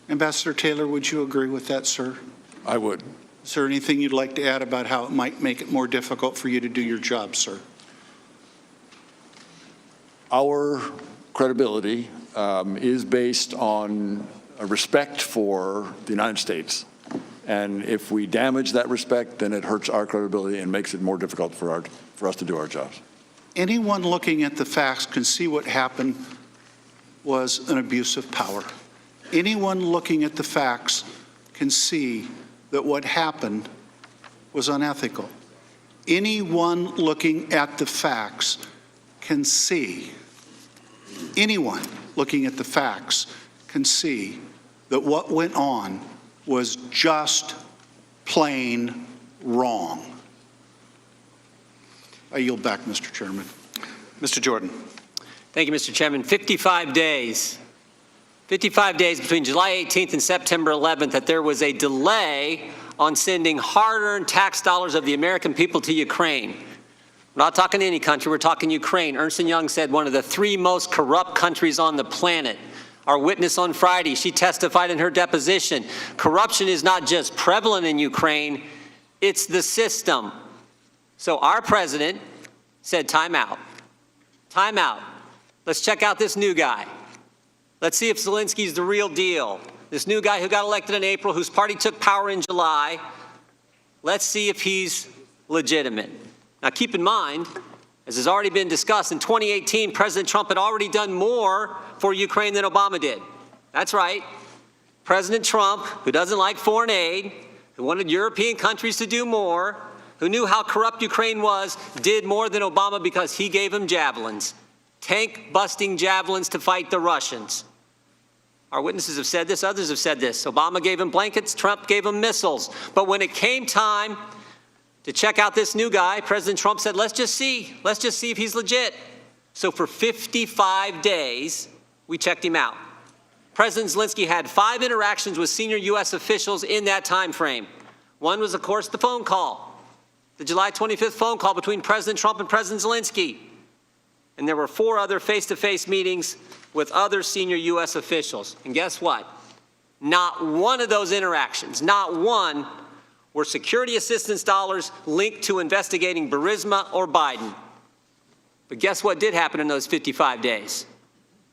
Ambassador Taylor, would you agree with that, sir? I would. Is there anything you'd like to add about how it might make it more difficult for you to do your job, sir? Our credibility is based on a respect for the United States. And if we damage that respect, then it hurts our credibility and makes it more difficult for us to do our jobs. Anyone looking at the facts can see what happened was an abuse of power. Anyone looking at the facts can see that what happened was unethical. Anyone looking at the facts can see, anyone looking at the facts can see that what went on was just plain wrong. I yield back, Mr. Chairman. Mr. Jordan. Thank you, Mr. Chairman. 55 days. 55 days between July 18th and September 11th that there was a delay on sending hard-earned tax dollars of the American people to Ukraine. We're not talking any country, we're talking Ukraine. Ernst & Young said one of the 3 most corrupt countries on the planet. Our witness on Friday, she testified in her deposition. Corruption is not just prevalent in Ukraine, it's the system. So our president said, time out. Time out. Let's check out this new guy. Let's see if Zelensky's the real deal. This new guy who got elected in April, whose party took power in July, let's see if he's legitimate. Now keep in mind, as has already been discussed, in 2018, President Trump had already done more for Ukraine than Obama did. That's right. President Trump, who doesn't like foreign aid, who wanted European countries to do more, who knew how corrupt Ukraine was, did more than Obama because he gave him javelins, tank-busting javelins to fight the Russians. Our witnesses have said this, others have said this. Obama gave him blankets, Trump gave him missiles. But when it came time to check out this new guy, President Trump said, let's just see if he's legit. So for 55 days, we checked him out. President Zelensky had 5 interactions with senior U.S. officials in that time frame. One was, of course, the phone call, the July 25th phone call between President Trump and President Zelensky. And there were 4 other face-to-face meetings with other senior U.S. officials. And guess what? Not one of those interactions, not one, were security assistance dollars linked to investigating Burisma or Biden. But guess what did happen in those 55 days?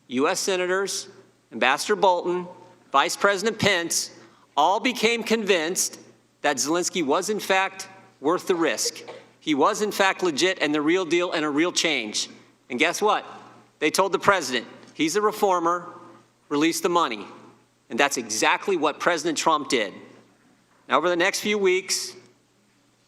U.S. senators, Ambassador Bolton, Vice President Pence, all became convinced that Zelensky was in fact worth the risk. He was in fact legit and the real deal and a real change. And guess what? They told the president, he's a reformer, release the money. And that's exactly what President Trump did. Now, over the next few weeks,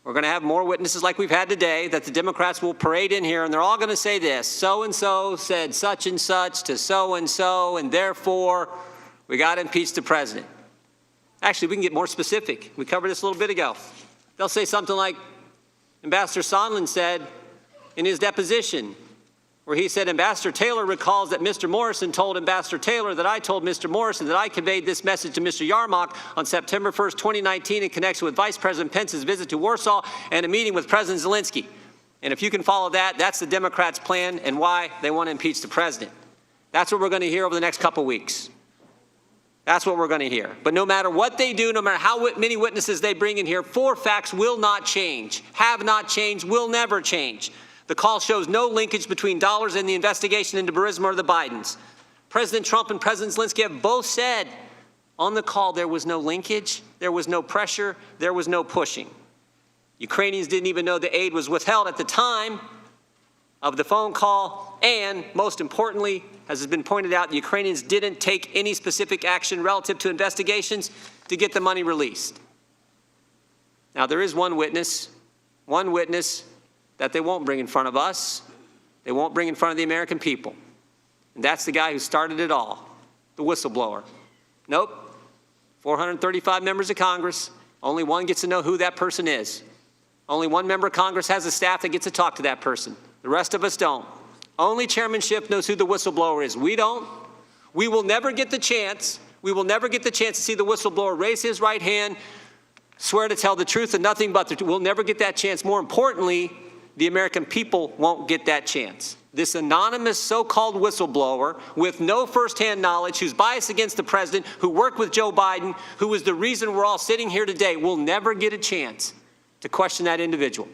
we're going to have more witnesses like we've had today that the Democrats will parade in here, and they're all going to say this, so-and-so said such and such to so-and-so, and therefore, we got to impeach the president. Actually, we can get more specific. We covered this a little bit ago. They'll say something like Ambassador Sondland said in his deposition, where he said Ambassador Taylor recalls that Mr. Morrison told Ambassador Taylor that I told Mr. Morrison that I conveyed this message to Mr. Yarmouk on September 1st, 2019 in connection with Vice President Pence's visit to Warsaw and a meeting with President Zelensky. And if you can follow that, that's the Democrats' plan and why they want to impeach the president. That's what we're going to hear over the next couple weeks. That's what we're going to hear. But no matter what they do, no matter how many witnesses they bring in here, 4 facts will not change, have not changed, will never change. The call shows no linkage between dollars and the investigation into Burisma or the Bidens. President Trump and President Zelensky have both said on the call there was no linkage, there was no pressure, there was no pushing. Ukrainians didn't even know the aid was withheld at the time of the phone call, and most importantly, as has been pointed out, the Ukrainians didn't take any specific action relative to investigations to get the money released. Now, there is one witness that they won't bring in front of us. They won't bring in front of the American people. And that's the guy who started it all, the whistleblower. Nope. 435 members of Congress, only one gets to know who that person is. Only one member of Congress has a staff that gets to talk to that person. The rest of us don't. Only Chairman Schiff knows who the whistleblower is. We don't. We will never get the chance. We will never get the chance to see the whistleblower raise his right hand, swear to tell the truth and nothing but the truth. We'll never get that chance. More importantly, the American people won't get that chance. This anonymous so-called whistleblower with no firsthand knowledge, who's biased against the president, who worked with Joe Biden, who is the reason we're all sitting here today, will never get a chance to question that individual.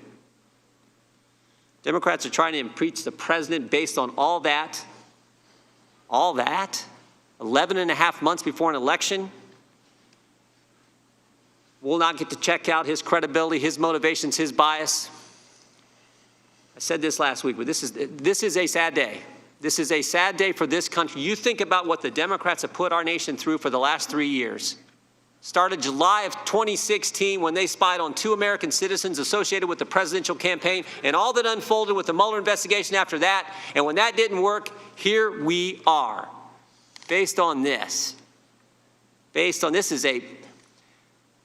Democrats are trying to impeach the president based on all that, 11 and a half months before an election. We'll not get to check out his credibility, his motivations, his bias. I said this last week, but this is a sad day. This is a sad day for this country. You think about what the Democrats have put our nation through for the last 3 years. Started July of 2016 when they spied on 2 American citizens associated with the presidential campaign, and all that unfolded with the Mueller investigation after that. And when that didn't work, here we are. Based on this. The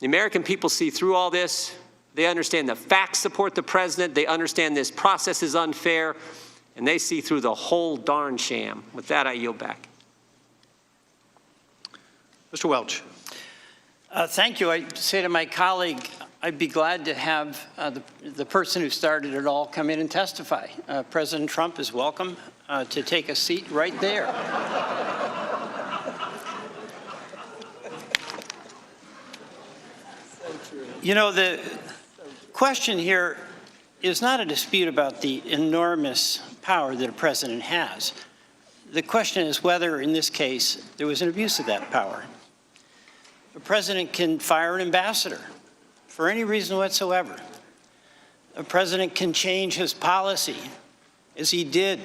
American people see through all this. They understand the facts support the president. They understand this process is unfair. And they see through the whole darn sham. With that, I yield back. Mr. Welch. Thank you. I say to my colleague, I'd be glad to have the person who started it all come in and testify. President Trump is welcome to take a seat right there. You know, the question here is not a dispute about the enormous power that a president has. The question is whether, in this case, there was an abuse of that power. A president can fire an ambassador for any reason whatsoever. A president can change his policy, as he did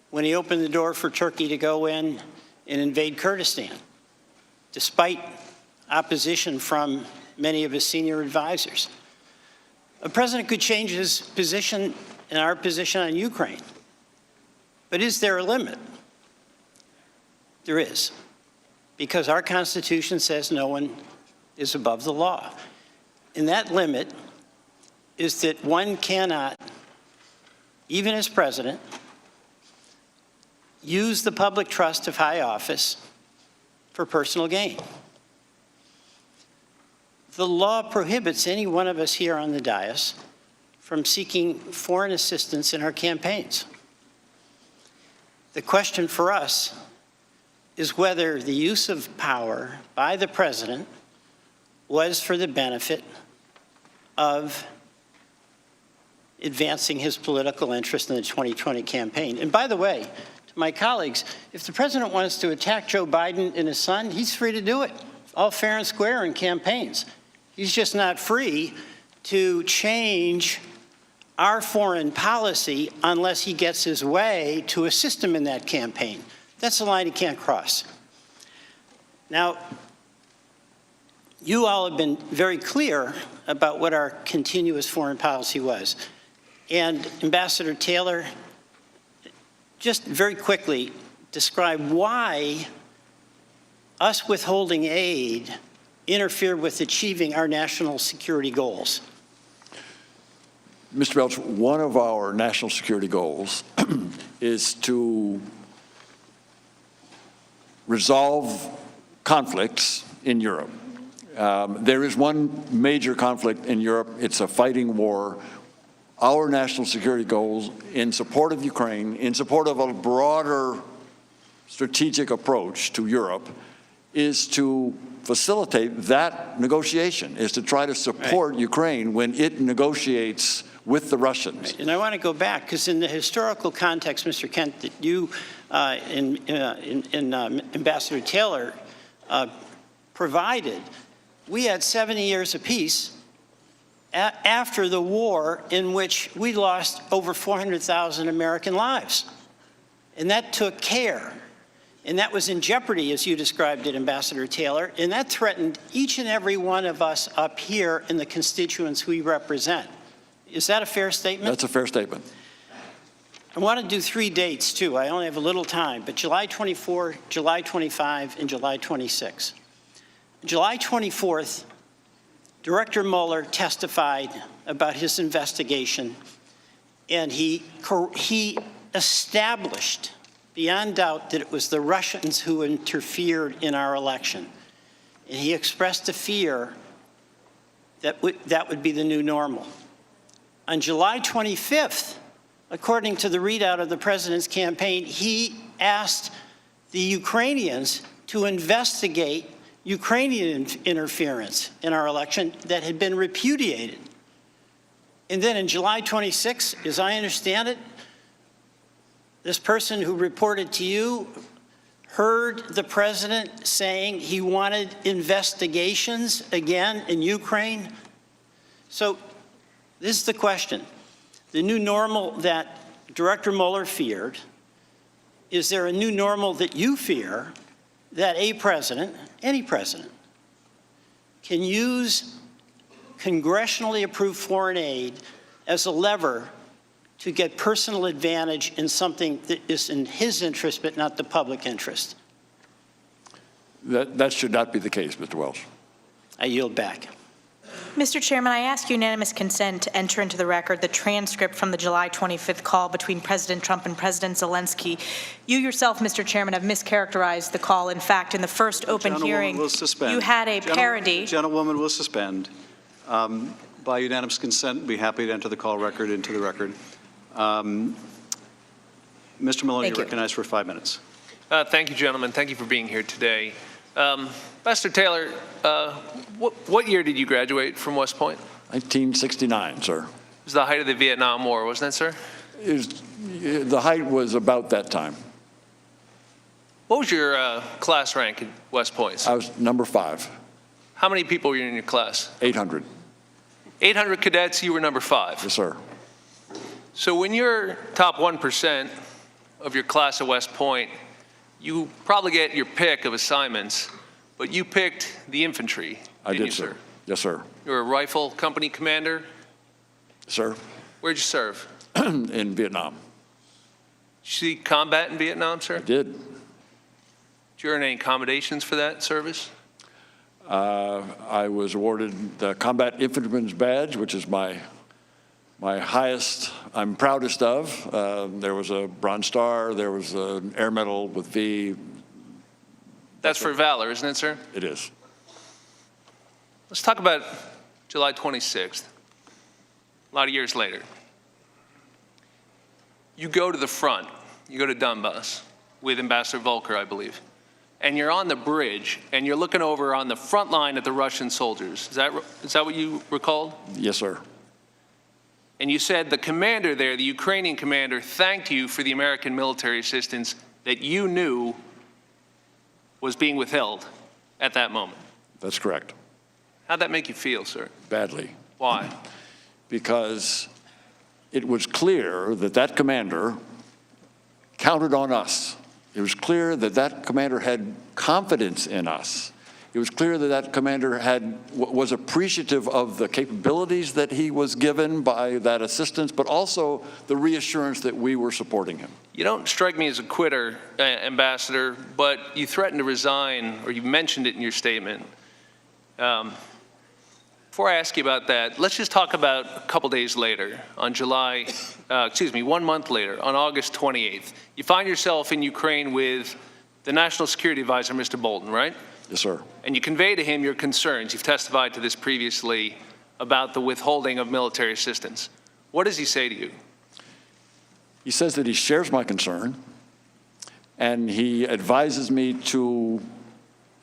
when he opened the door for Turkey to go in and invade Kurdistan, despite opposition from many of his senior advisors. A president could change his position and our position on Ukraine. But is there a limit? There is, because our Constitution says no one is above the law. And that limit is that one cannot, even as president, use the public trust of high office for personal gain. The law prohibits any one of us here on the dais from seeking foreign assistance in our campaigns. The question for us is whether the use of power by the president was for the benefit of advancing his political interest in the 2020 campaign. And by the way, to my colleagues, if the president wants to attack Joe Biden and his son, he's free to do it, all fair and square in campaigns. He's just not free to change our foreign policy unless he gets his way to assist him in that campaign. That's a line he can't cross. Now, you all have been very clear about what our continuous foreign policy was. And Ambassador Taylor, just very quickly describe why us withholding aid interfered with achieving our national security goals. Mr. Welch, one of our national security goals is to resolve conflicts in Europe. There is one major conflict in Europe. It's a fighting war. Our national security goals in support of Ukraine, in support of a broader strategic approach to Europe, is to facilitate that negotiation, is to try to support Ukraine when it negotiates with the Russians. And I want to go back, because in the historical context, Mr. Kent, that you Ambassador Taylor provided, we had 70 years of peace after the war, in which we lost over 400,000 American lives. And that took care. And that was in jeopardy, as you described it, Ambassador Taylor, and that threatened each and every one of us up here in the constituents we represent. Is that a fair statement? That's a fair statement. I want to do 3 dates, too. I only have a little time, but July 24, July 25, and July 26. July 24th, Director Mueller testified about his investigation, and he established beyond doubt that it was the Russians who interfered in our election. And he expressed a fear that that would be the new normal. On July 25th, according to the readout of the president's campaign, he asked the Ukrainians to investigate Ukrainian interference in our election that had been repudiated. And then in July 26, as I understand it, this person who reported to you heard the president saying he wanted investigations again in Ukraine. So this is the question. The new normal that Director Mueller feared, is there a new normal that you fear that a president, any president, can use congressionally approved foreign aid as a lever to get personal advantage in something that is in his interest but not the public interest? That should not be the case, Mr. Welch. I yield back. Mr. Chairman, I ask unanimous consent to enter into the record the transcript from the July 25th call between President Trump and President Zelensky. You yourself, Mr. Chairman, have mischaracterized the call. In fact, in the first open hearing, you had a parody. Gentlewoman will suspend. By unanimous consent, be happy to enter the call record into the record. Mr. Maloney, you're recognized for 5 minutes. Thank you, gentlemen. Thank you for being here today. Ambassador Taylor, what year did you graduate from West Point? 1969, sir. It was the height of the Vietnam War, wasn't it, sir? The height was about that time. What was your class rank at West Point? I was number 5. How many people were in your class? 800. 800 cadets, you were number 5. Yes, sir. So when you're top 1% of your class at West Point, you probably get your pick of assignments, but you picked the infantry. I did, sir. Yes, sir. You were a rifle company commander? Sir. Where'd you serve? In Vietnam. Did you see combat in Vietnam, sir? I did. Did you earn any accommodations for that service? I was awarded the Combat Infantryman's Badge, which is my highest, I'm proudest of. There was a Bronze Star, there was an Air Medal with V. That's for valor, isn't it, sir? It is. Let's talk about July 26th, a lot of years later. You go to the front, you go to Donbass with Ambassador Volker, I believe, and you're on the bridge, and you're looking over on the front line at the Russian soldiers. Is that what you recalled? Yes, sir. And you said the commander there, the Ukrainian commander, thanked you for the American military assistance that you knew was being withheld at that moment. That's correct. How'd that make you feel, sir? Badly. Why? Because it was clear that that commander counted on us. It was clear that that commander had confidence in us. It was clear that that commander was appreciative of the capabilities that he was given by that assistance, but also the reassurance that we were supporting him. You don't strike me as a quitter, Ambassador, but you threatened to resign, or you mentioned it in your statement. Before I ask you about that, let's just talk about a couple days later, on 1 month later, on August 28th. You find yourself in Ukraine with the National Security Advisor, Mr. Bolton, right? Yes, sir. And you convey to him your concerns. You've testified to this previously about the withholding of military assistance. What does he say to you? He says that he shares my concern, and he advises me to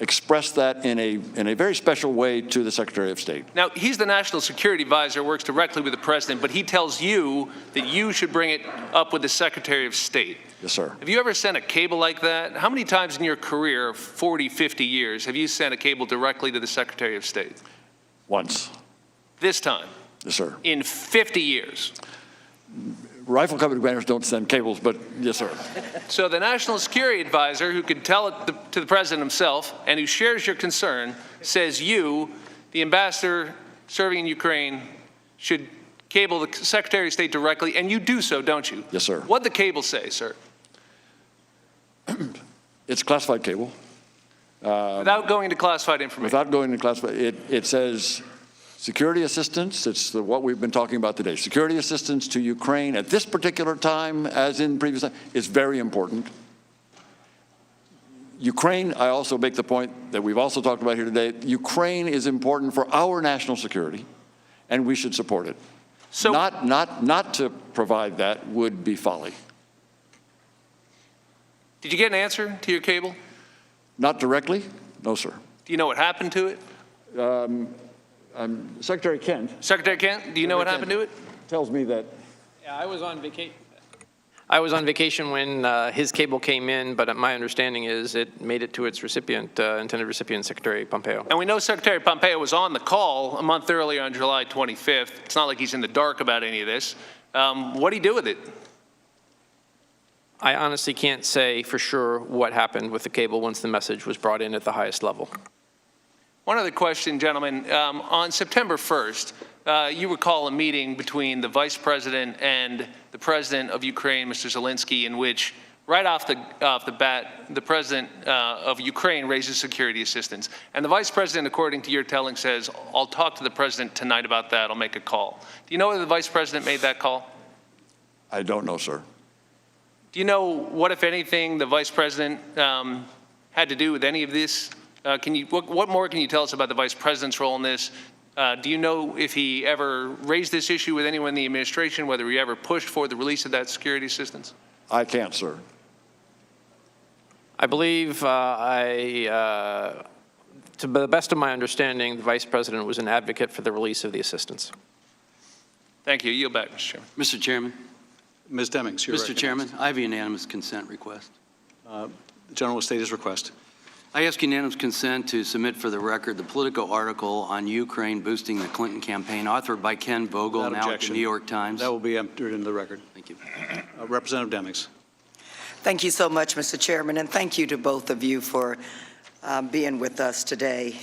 express that in a very special way to the Secretary of State. Now, he's the National Security Advisor, works directly with the President, but he tells you that you should bring it up with the Secretary of State. Yes, sir. Have you ever sent a cable like that? How many times in your career, 40, 50 years, have you sent a cable directly to the Secretary of State? Once. This time? Yes, sir. In 50 years? Rifle company commanders don't send cables, but yes, sir. So the National Security Advisor, who could tell it to the President himself and who shares your concern, says you, the ambassador serving in Ukraine, should cable the Secretary of State directly, and you do so, don't you? Yes, sir. What'd the cable say, sir? It's classified cable. Without going into classified information? Without going into classified, it says security assistance. It's what we've been talking about today. Security assistance to Ukraine at this particular time, as in previous time, is very important. Ukraine, I also make the point that we've also talked about here today, Ukraine is important for our national security, and we should support it. So not to provide that would be folly. Did you get an answer to your cable? Not directly, no, sir. Do you know what happened to it? Secretary Kent. Secretary Kent, do you know what happened to it? Tells me that. Yeah, I was on vacation. I was on vacation when his cable came in, but my understanding is it made it to its recipient, intended recipient, Secretary Pompeo. And we know Secretary Pompeo was on the call a month earlier on July 25th. It's not like he's in the dark about any of this. What did he do with it? I honestly can't say for sure what happened with the cable once the message was brought in at the highest level. One other question, gentlemen. On September 1st, you recall a meeting between the Vice President and the President of Ukraine, Mr. Zelensky, in which, right off the bat, the President of Ukraine raises security assistance. And the Vice President, according to your telling, says, I'll talk to the President tonight about that. I'll make a call. Do you know whether the Vice President made that call? I don't know, sir. Do you know what, if anything, the Vice President had to do with any of this? What more can you tell us about the Vice President's role in this? Do you know if he ever raised this issue with anyone in the administration, whether he ever pushed for the release of that security assistance? I can't, sir. I believe, to the best of my understanding, the Vice President was an advocate for the release of the assistance. Thank you. Yield back, Mr. Chairman. Mr. Chairman. Ms. Demings, you're Mr. Chairman, I have a unanimous consent request. The General will state his request. I ask unanimous consent to submit for the record the Politico article on Ukraine boosting the Clinton campaign, authored by Ken Vogel, Without now at the objection. New York Times. That will be entered into the record. Thank you. Representative Demings. Thank you so much, Mr. Chairman, and thank you to both of you for being with us today.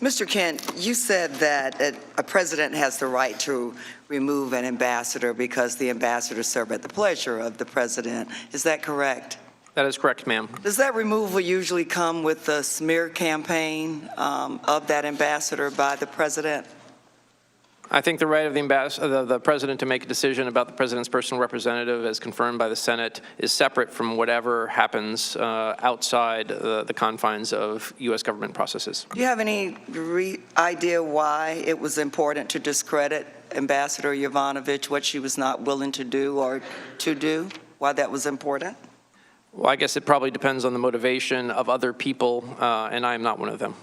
Mr. Kent, you said that a president has the right to remove an ambassador because the ambassador served at the pleasure of the president. Is that correct? That is correct, ma'am. Does that removal usually come with the smear campaign of that ambassador by the president? I think the right of the president to make a decision about the president's personal representative, as confirmed by the Senate, is separate from whatever happens outside the confines of U.S. government processes. Do you have any idea why it was important to discredit Ambassador Yovanovitch, what she was not willing to do or to do, why that was important? Well, I guess it probably depends on the motivation of other people, and I am not one of them.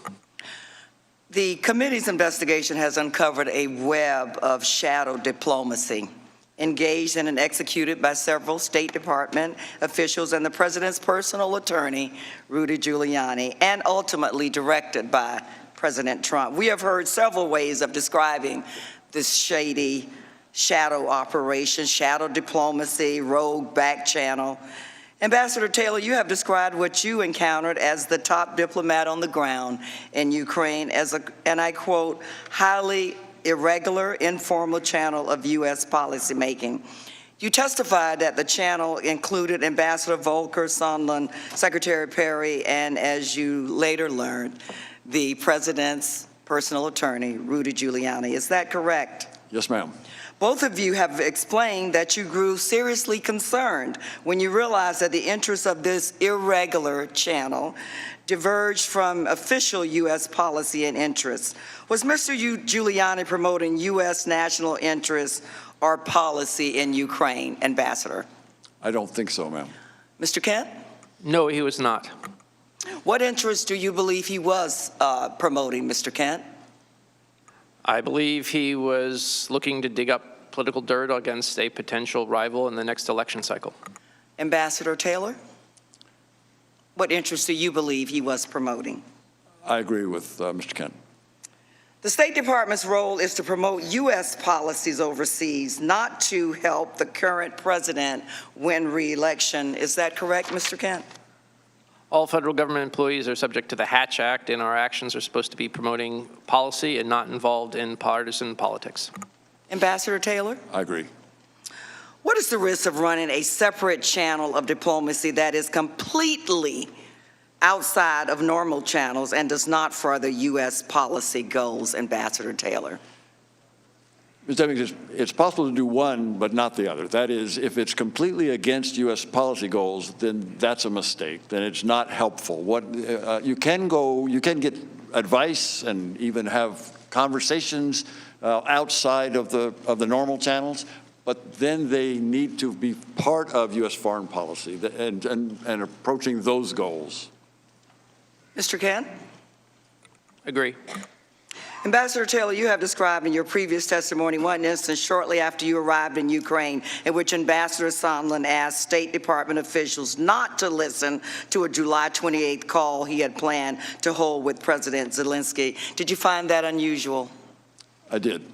The committee's investigation has uncovered a web of shadow diplomacy engaged in and executed by several State Department officials and the president's personal attorney, Rudy Giuliani, and ultimately directed by President Trump. We have heard several ways of describing this shady shadow operation, shadow diplomacy, rogue back channel. Ambassador Taylor, you have described what you encountered as the top diplomat on the ground in Ukraine as a, and I quote, highly irregular, informal channel of U.S. policymaking. You testified that the channel included Ambassador Volker, Sondland, Secretary Perry, and as you later learned, the president's personal attorney, Rudy Giuliani. Is that correct? Yes, ma'am. Both of you have explained that you grew seriously concerned when you realized that the interests of this irregular channel diverged from official U.S. policy and interests. Was Mr. Giuliani promoting U.S. national interests or policy in Ukraine, Ambassador? I don't think so, ma'am. Mr. Kent? No, he was not. What interests do you believe he was promoting, Mr. Kent? I believe he was looking to dig up political dirt against a potential rival in the next election cycle. Ambassador Taylor? What interests do you believe he was promoting? I agree with Mr. Kent. The State Department's role is to promote U.S. policies overseas, not to help the current president win re-election. Is that correct, Mr. Kent? All federal government employees are subject to the Hatch Act, and our actions are supposed to be promoting policy and not involved in partisan politics. Ambassador Taylor? I agree. What is the risk of running a separate channel of diplomacy that is completely outside of normal channels and does not further U.S. policy goals, Ambassador Taylor? Ms. Demings, it's possible to do one, but not the other. That is, if it's completely against U.S. policy goals, then that's a mistake. Then it's not helpful. You can get advice and even have conversations outside of the normal channels, but then they need to be part of U.S. foreign policy and approaching those goals. Mr. Kent? Agree. Ambassador Taylor, you have described in your previous testimony one instance shortly after you arrived in Ukraine in which Ambassador Sondland asked State Department officials not to listen to a July 28th call he had planned to hold with President Zelensky. Did you find that unusual? I did.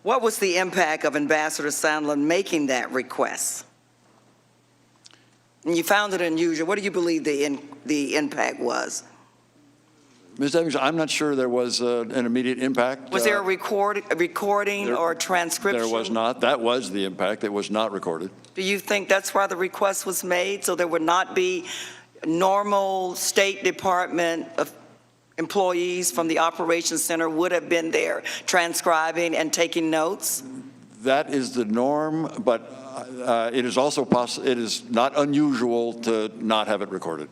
What was the impact of Ambassador Sondland making that request? And you found it unusual. What do you believe the impact was? Ms. Demings, I'm not sure there was an immediate impact. Was there a recording or transcription? There was not. That was the impact. It was not recorded. Do you think that's why the request was made, so there would not be normal State Department of employees from the Operations Center would have been there transcribing and taking notes? That is the norm, but it is also it is not unusual to not have it recorded.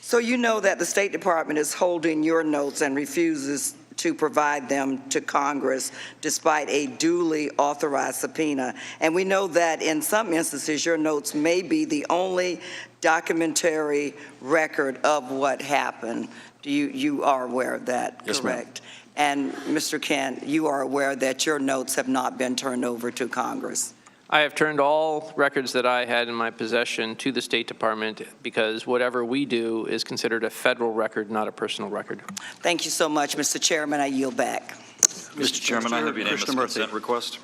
So you know that the State Department is holding your notes and refuses to provide them to Congress despite a duly authorized subpoena. And we know that in some instances, your notes may be the only documentary record of what happened. You are aware of that, yes, correct? And Mr. Kent, you are aware that your notes have not been turned over to Congress? I have turned all records that I had in my possession to the State Department because whatever we do is considered a federal record, not a personal record. Thank you so much, Mr. Chairman. I yield back. Mr. Chairman, I have unanimous consent request.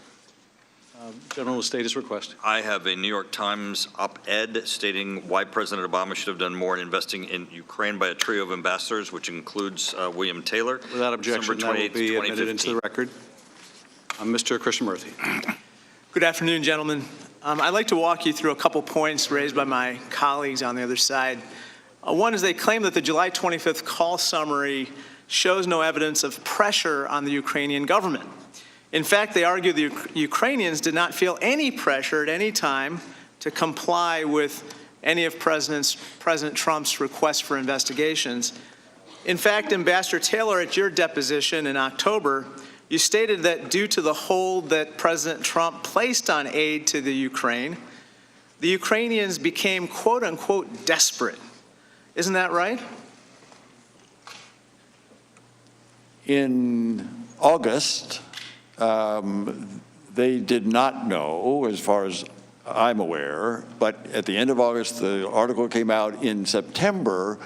Gentleman will state his request. I have a New York Times op-ed stating why President Obama should have done more in investing in Ukraine by a trio of ambassadors, which includes William Taylor. Without objection, that will be admitted into the record. Mr. Krishnamurthy. Good afternoon, gentlemen. I'd like to walk you through a couple points raised by my colleagues on the other side. One is they claim that the July 25th call summary shows no evidence of pressure on the Ukrainian government. In fact, they argue the Ukrainians did not feel any pressure at any time to comply with any of President Trump's requests for investigations. In fact, Ambassador Taylor, at your deposition in October, you stated that due to the hold that President Trump placed on aid to the Ukrainians became, quote unquote, desperate. Isn't that right? In August, they did not know, as far as I'm aware, but at the end of August, the article came out. In September,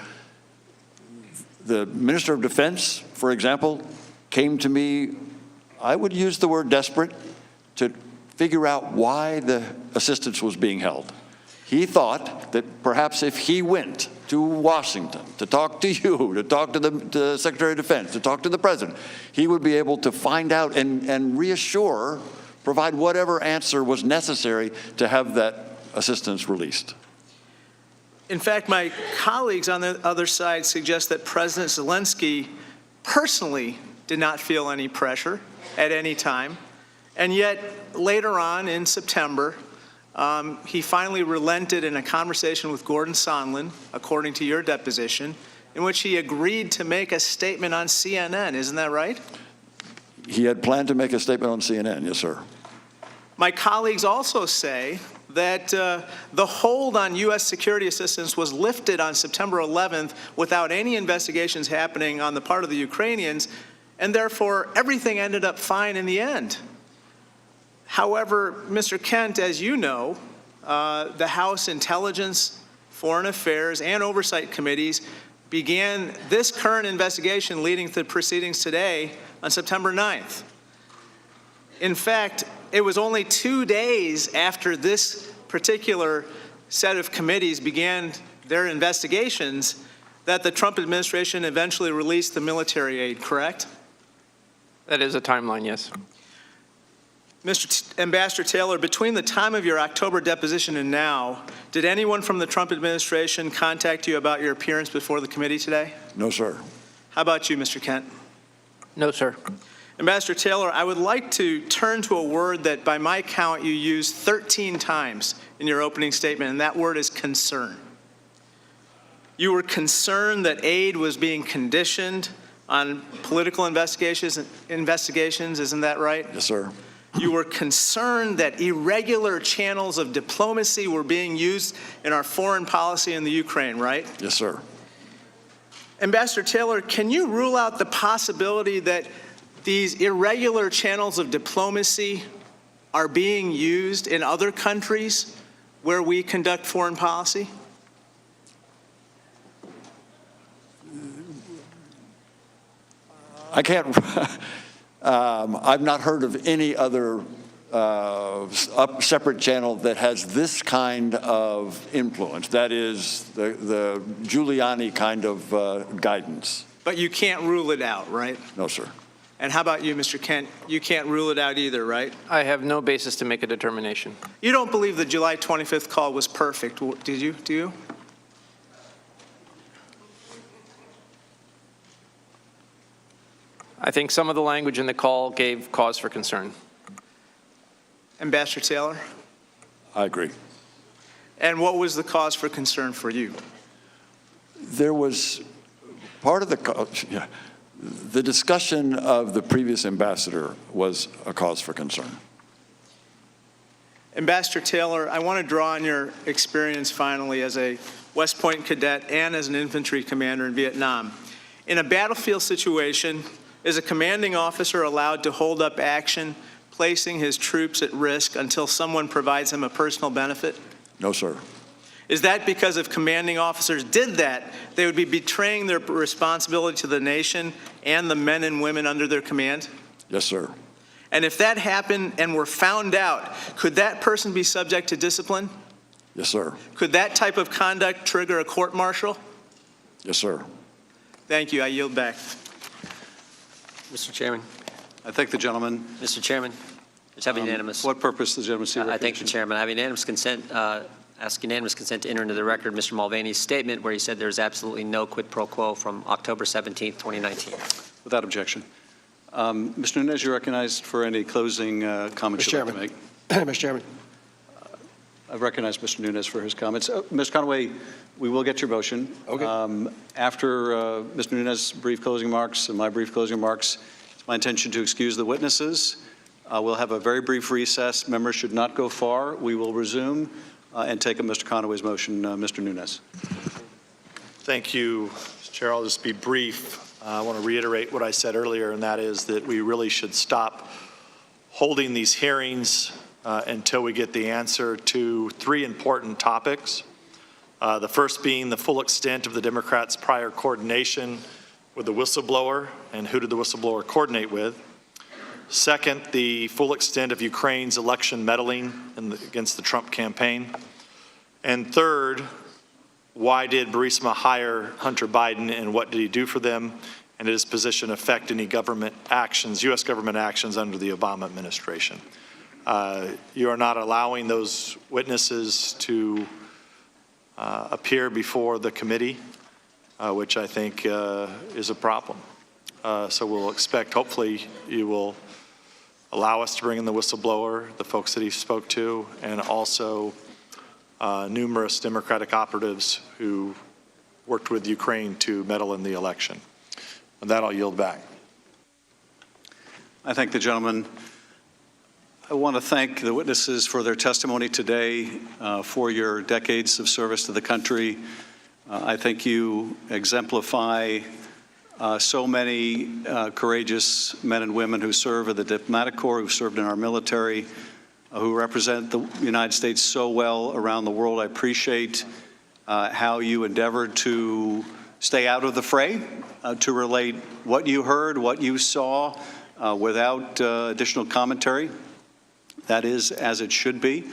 the Minister of Defense, for example, came to me, I would use the word desperate, to figure out why the assistance was being held. He thought that perhaps if he went to Washington to talk to you, to talk to the Secretary of Defense, to talk to the President, he would be able to find out and reassure, provide whatever answer was necessary to have that assistance released. In fact, my colleagues on the other side suggest that President Zelensky personally did not feel any pressure at any time, and yet later on in September, he finally relented in a conversation with Gordon Sondland, according to your deposition, in which he agreed to make a statement on CNN. Isn't that right? He had planned to make a statement on CNN, yes, sir. My colleagues also say that the hold on U.S. security assistance was lifted on September 11th without any investigations happening on the part of the Ukrainians, and therefore everything ended up fine in the end. However, Mr. Kent, as you know, the House Intelligence, Foreign Affairs, and Oversight Committees began this current investigation leading to the proceedings today on September 9th. In fact, it was only 2 days after this particular set of committees began their investigations that the Trump administration eventually released the military aid, correct? That is a timeline, yes. Mr. Ambassador Taylor, between the time of your October deposition and now, did anyone from the Trump administration contact you about your appearance before the committee today? No, sir. How about you, Mr. Kent? No, sir. Ambassador Taylor, I would like to turn to a word that by my count you used 13 times in your opening statement, and that word is concern. You were concerned that aid was being conditioned on political investigations, isn't that right? Yes, sir. You were concerned that irregular channels of diplomacy were being used in our foreign policy in the Ukraine, right? Yes, sir. Ambassador Taylor, can you rule out the possibility that these irregular channels of diplomacy are being used in other countries where we conduct foreign policy? I can't, I've not heard of any other separate channel that has this kind of influence. That is the Giuliani kind of guidance. But you can't rule it out, right? No, sir. And how about you, Mr. Kent? You can't rule it out either, right? I have no basis to make a determination. You don't believe the July 25th call was perfect, did you? Do you? I think some of the language in the call gave cause for concern. Ambassador Taylor? I agree. And what was the cause for concern for you? There was part of the discussion of the previous ambassador was a cause for concern. Ambassador Taylor, I want to draw on your experience finally as a West Point cadet and as an infantry commander in Vietnam. In a battlefield situation, is a commanding officer allowed to hold up action, placing his troops at risk until someone provides him a personal benefit? No, sir. Is that because if commanding officers did that, they would be betraying their responsibility to the nation and the men and women under their command? Yes, sir. And if that happened and were found out, could that person be subject to discipline? Yes, sir. Could that type of conduct trigger a court-martial? Yes, sir. Thank you. I yield back. Mr. Chairman. I thank the gentleman. Mr. Chairman, let's have unanimous. What purpose does the gentleman seek I thank the recognition? chairman. I have unanimous consent, ask unanimous consent to enter into the record Mr. Mulvaney's statement where he said there's absolutely no quid pro quo from October 17th, 2019. Without objection. Mr. Nunes, you're recognized for any closing comments you'd like to make. Mr. Chairman. I've recognized Mr. Nunes for his comments. Ms. Conaway, we will get your motion. Okay. After Mr. Nunes' brief closing remarks and my brief closing remarks, it's my intention to excuse the witnesses. We'll have a very brief recess. Members should not go far. We will resume and take up Mr. Conaway's motion. Mr. Nunes. Thank you, Mr. Chair. I'll just be brief. I want to reiterate what I said earlier, and that is that we really should stop holding these hearings until we get the answer to three important topics. The first being the full extent of the Democrats' prior coordination with the whistleblower and who did the whistleblower coordinate with. Second, the full extent of Ukraine's election meddling against the Trump campaign. And third, why did Burisma hire Hunter Biden and what did he do for them? And did his position affect any government actions, U.S. government actions under the Obama administration? You are not allowing those witnesses to appear before the committee, which I think is a problem. So we'll expect, hopefully, you will allow us to bring in the whistleblower, the folks that he spoke to, and also numerous Democratic operatives who worked with Ukraine to meddle in the election. With that, I'll yield back. I thank the gentleman. I want to thank the witnesses for their testimony today, for your decades of service to the country. I think you exemplify so many courageous men and women who serve in the diplomatic corps, who served in our military, who represent the United States so well around the world. I appreciate how you endeavored to stay out of the fray, to relate what you heard, what you saw, without additional commentary. That is as it should be.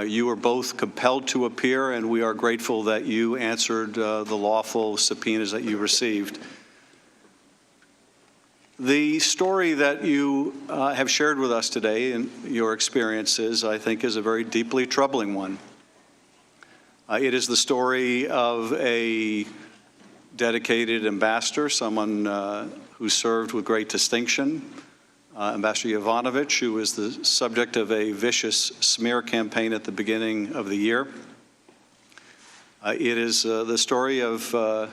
You were both compelled to appear, and we are grateful that you answered the lawful subpoenas that you received. The story that you have shared with us today and your experiences, I think, is a very deeply troubling one. It is the story of a dedicated ambassador, someone who served with great distinction, Ambassador Yovanovitch, who was the subject of a vicious smear campaign at the beginning of the year. It is the story of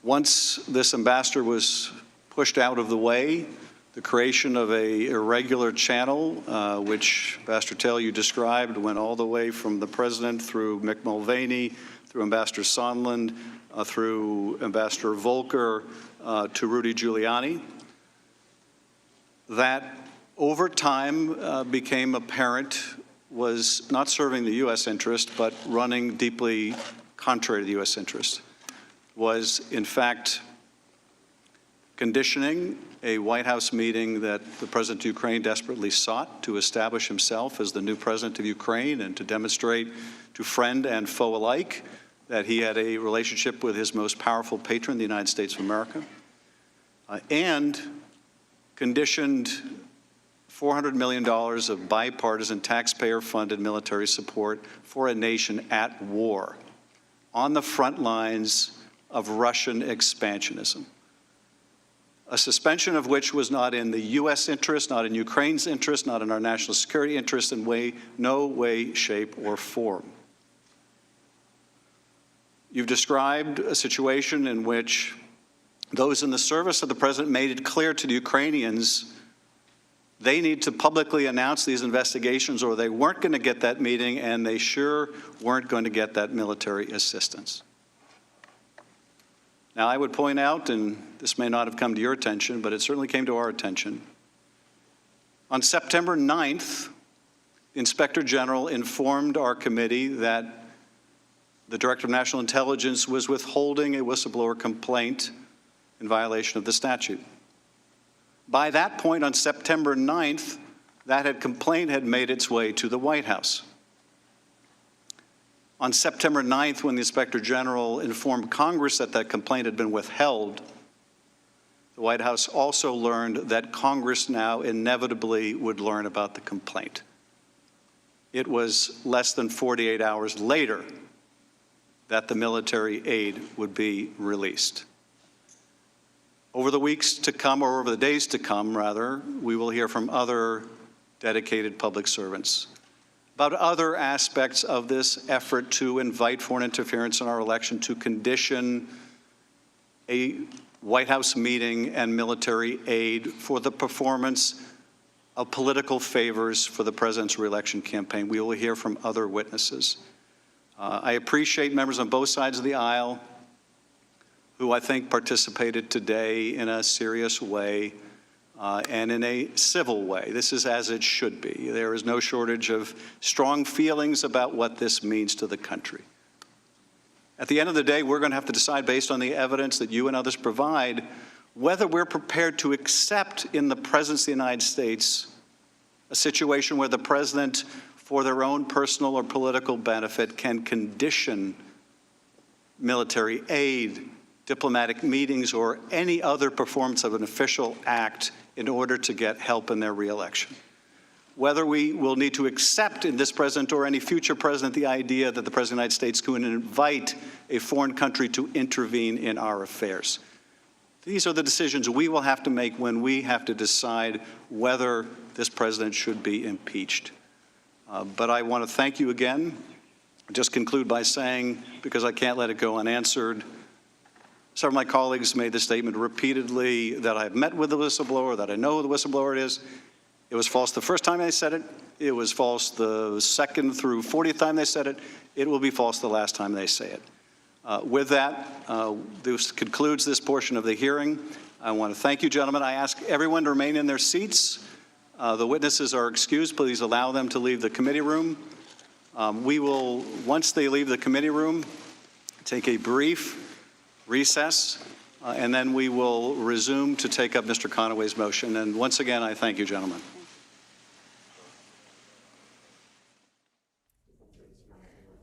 once this ambassador was pushed out of the way, the creation of a irregular channel, which Ambassador Taylor, you described, went all the way from the president through Mick Mulvaney, through Ambassador Sondland, through Ambassador Volker, to Rudy Giuliani. That over time became apparent was not serving the U.S. interest, but running deeply contrary to the U.S. interest, was in fact conditioning a White House meeting that the President of Ukraine desperately sought to establish himself as the new President of Ukraine and to demonstrate to friend and foe alike that he had a relationship with his most powerful patron, the United States of America, and conditioned $400 million of bipartisan taxpayer-funded military support for a nation at war on the front lines of Russian expansionism. A suspension of which was not in the U.S. interest, not in Ukraine's interest, not in our national security interest in no way, shape, or form. You've described a situation in which those in the service of the president made it clear to the Ukrainians they need to publicly announce these investigations or they weren't going to get that meeting and they sure weren't going to get that military assistance. Now, I would point out, and this may not have come to your attention, but it certainly came to our attention. On September 9th, the Inspector General informed our committee that the Director of National Intelligence was withholding a whistleblower complaint in violation of the statute. By that point, on September 9th, that complaint had made its way to the White House. On September 9th, when the Inspector General informed Congress that that complaint had been withheld, the White House also learned that Congress now inevitably would learn about the complaint. It was less than 48 hours later that the military aid would be released. Over the weeks to come, or over the days to come, rather, we will hear from other dedicated public servants about other aspects of this effort to invite foreign interference in our election, to condition a White House meeting and military aid for the performance of political favors for the president's reelection campaign. We will hear from other witnesses. I appreciate members on both sides of the aisle who I think participated today in a serious way and in a civil way. This is as it should be. There is no shortage of strong feelings about what this means to the country. At the end of the day, we're going to have to decide, based on the evidence that you and others provide, whether we're prepared to accept in the presence of the United States a situation where the president, for their own personal or political benefit, can condition military aid, diplomatic meetings, or any other performance of an official act in order to get help in their reelection. Whether we will need to accept in this president or any future president the idea that the President of the United States can invite a foreign country to intervene in our affairs. These are the decisions we will have to make when we have to decide whether this president should be impeached. But I want to thank you again. Just conclude by saying, because I can't let it go unanswered, several of my colleagues made the statement repeatedly that I've met with the whistleblower, that I know who the whistleblower is. It was false the first time they said it. It was false the second through 40th time they said it. It will be false the last time they say it. With that, this concludes this portion of the hearing. I want to thank you, gentlemen. I ask everyone to remain in their seats. The witnesses are excused. Please allow them to leave the committee room. We will, once they leave the committee room, take a brief recess, and then we will resume to take up Mr. Conaway's motion. And once again, I thank you, gentlemen.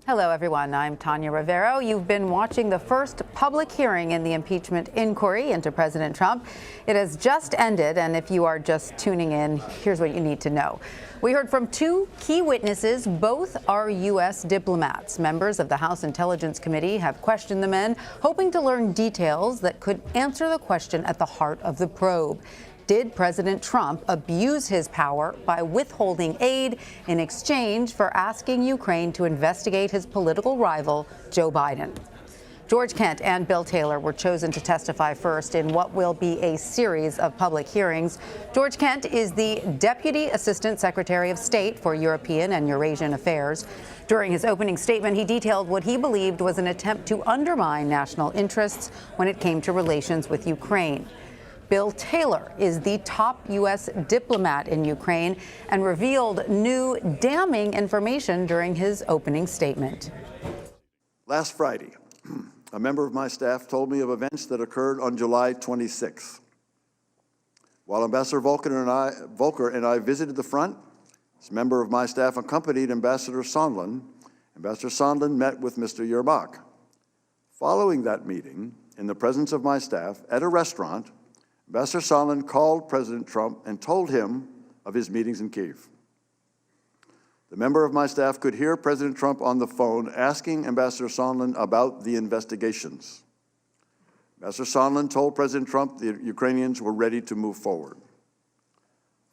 Hello, everyone. I'm Tanya Rivero. You've been watching the first public hearing in the impeachment inquiry into President Trump. It has just ended, and if you are just tuning in, here's what you need to know. We heard from two key witnesses. Both are U.S. diplomats. Members of the House Intelligence Committee have questioned the men, hoping to learn details that could answer the question at the heart of the probe. Did President Trump abuse his power by withholding aid in exchange for asking Ukraine to investigate his political rival, Joe Biden? George Kent and Bill Taylor were chosen to testify first in what will be a series of public hearings. George Kent is the Deputy Assistant Secretary of State for European and Eurasian Affairs. During his opening statement, he detailed what he believed was an attempt to undermine national interests when it came to relations with Ukraine. Bill Taylor is the top U.S. diplomat in Ukraine and revealed new damning information during his opening statement. Last Friday, a member of my staff told me of events that occurred on July 26th. While Ambassador Volker and I visited the front, this member of my staff accompanied Ambassador Sondland. Ambassador Sondland met with Mr. Yermak. Following that meeting, in the presence of my staff at a restaurant, Ambassador Sondland called President Trump and told him of his meetings in Kyiv. The member of my staff could hear President Trump on the phone asking Ambassador Sondland about the investigations. Ambassador Sondland told President Trump the Ukrainians were ready to move forward.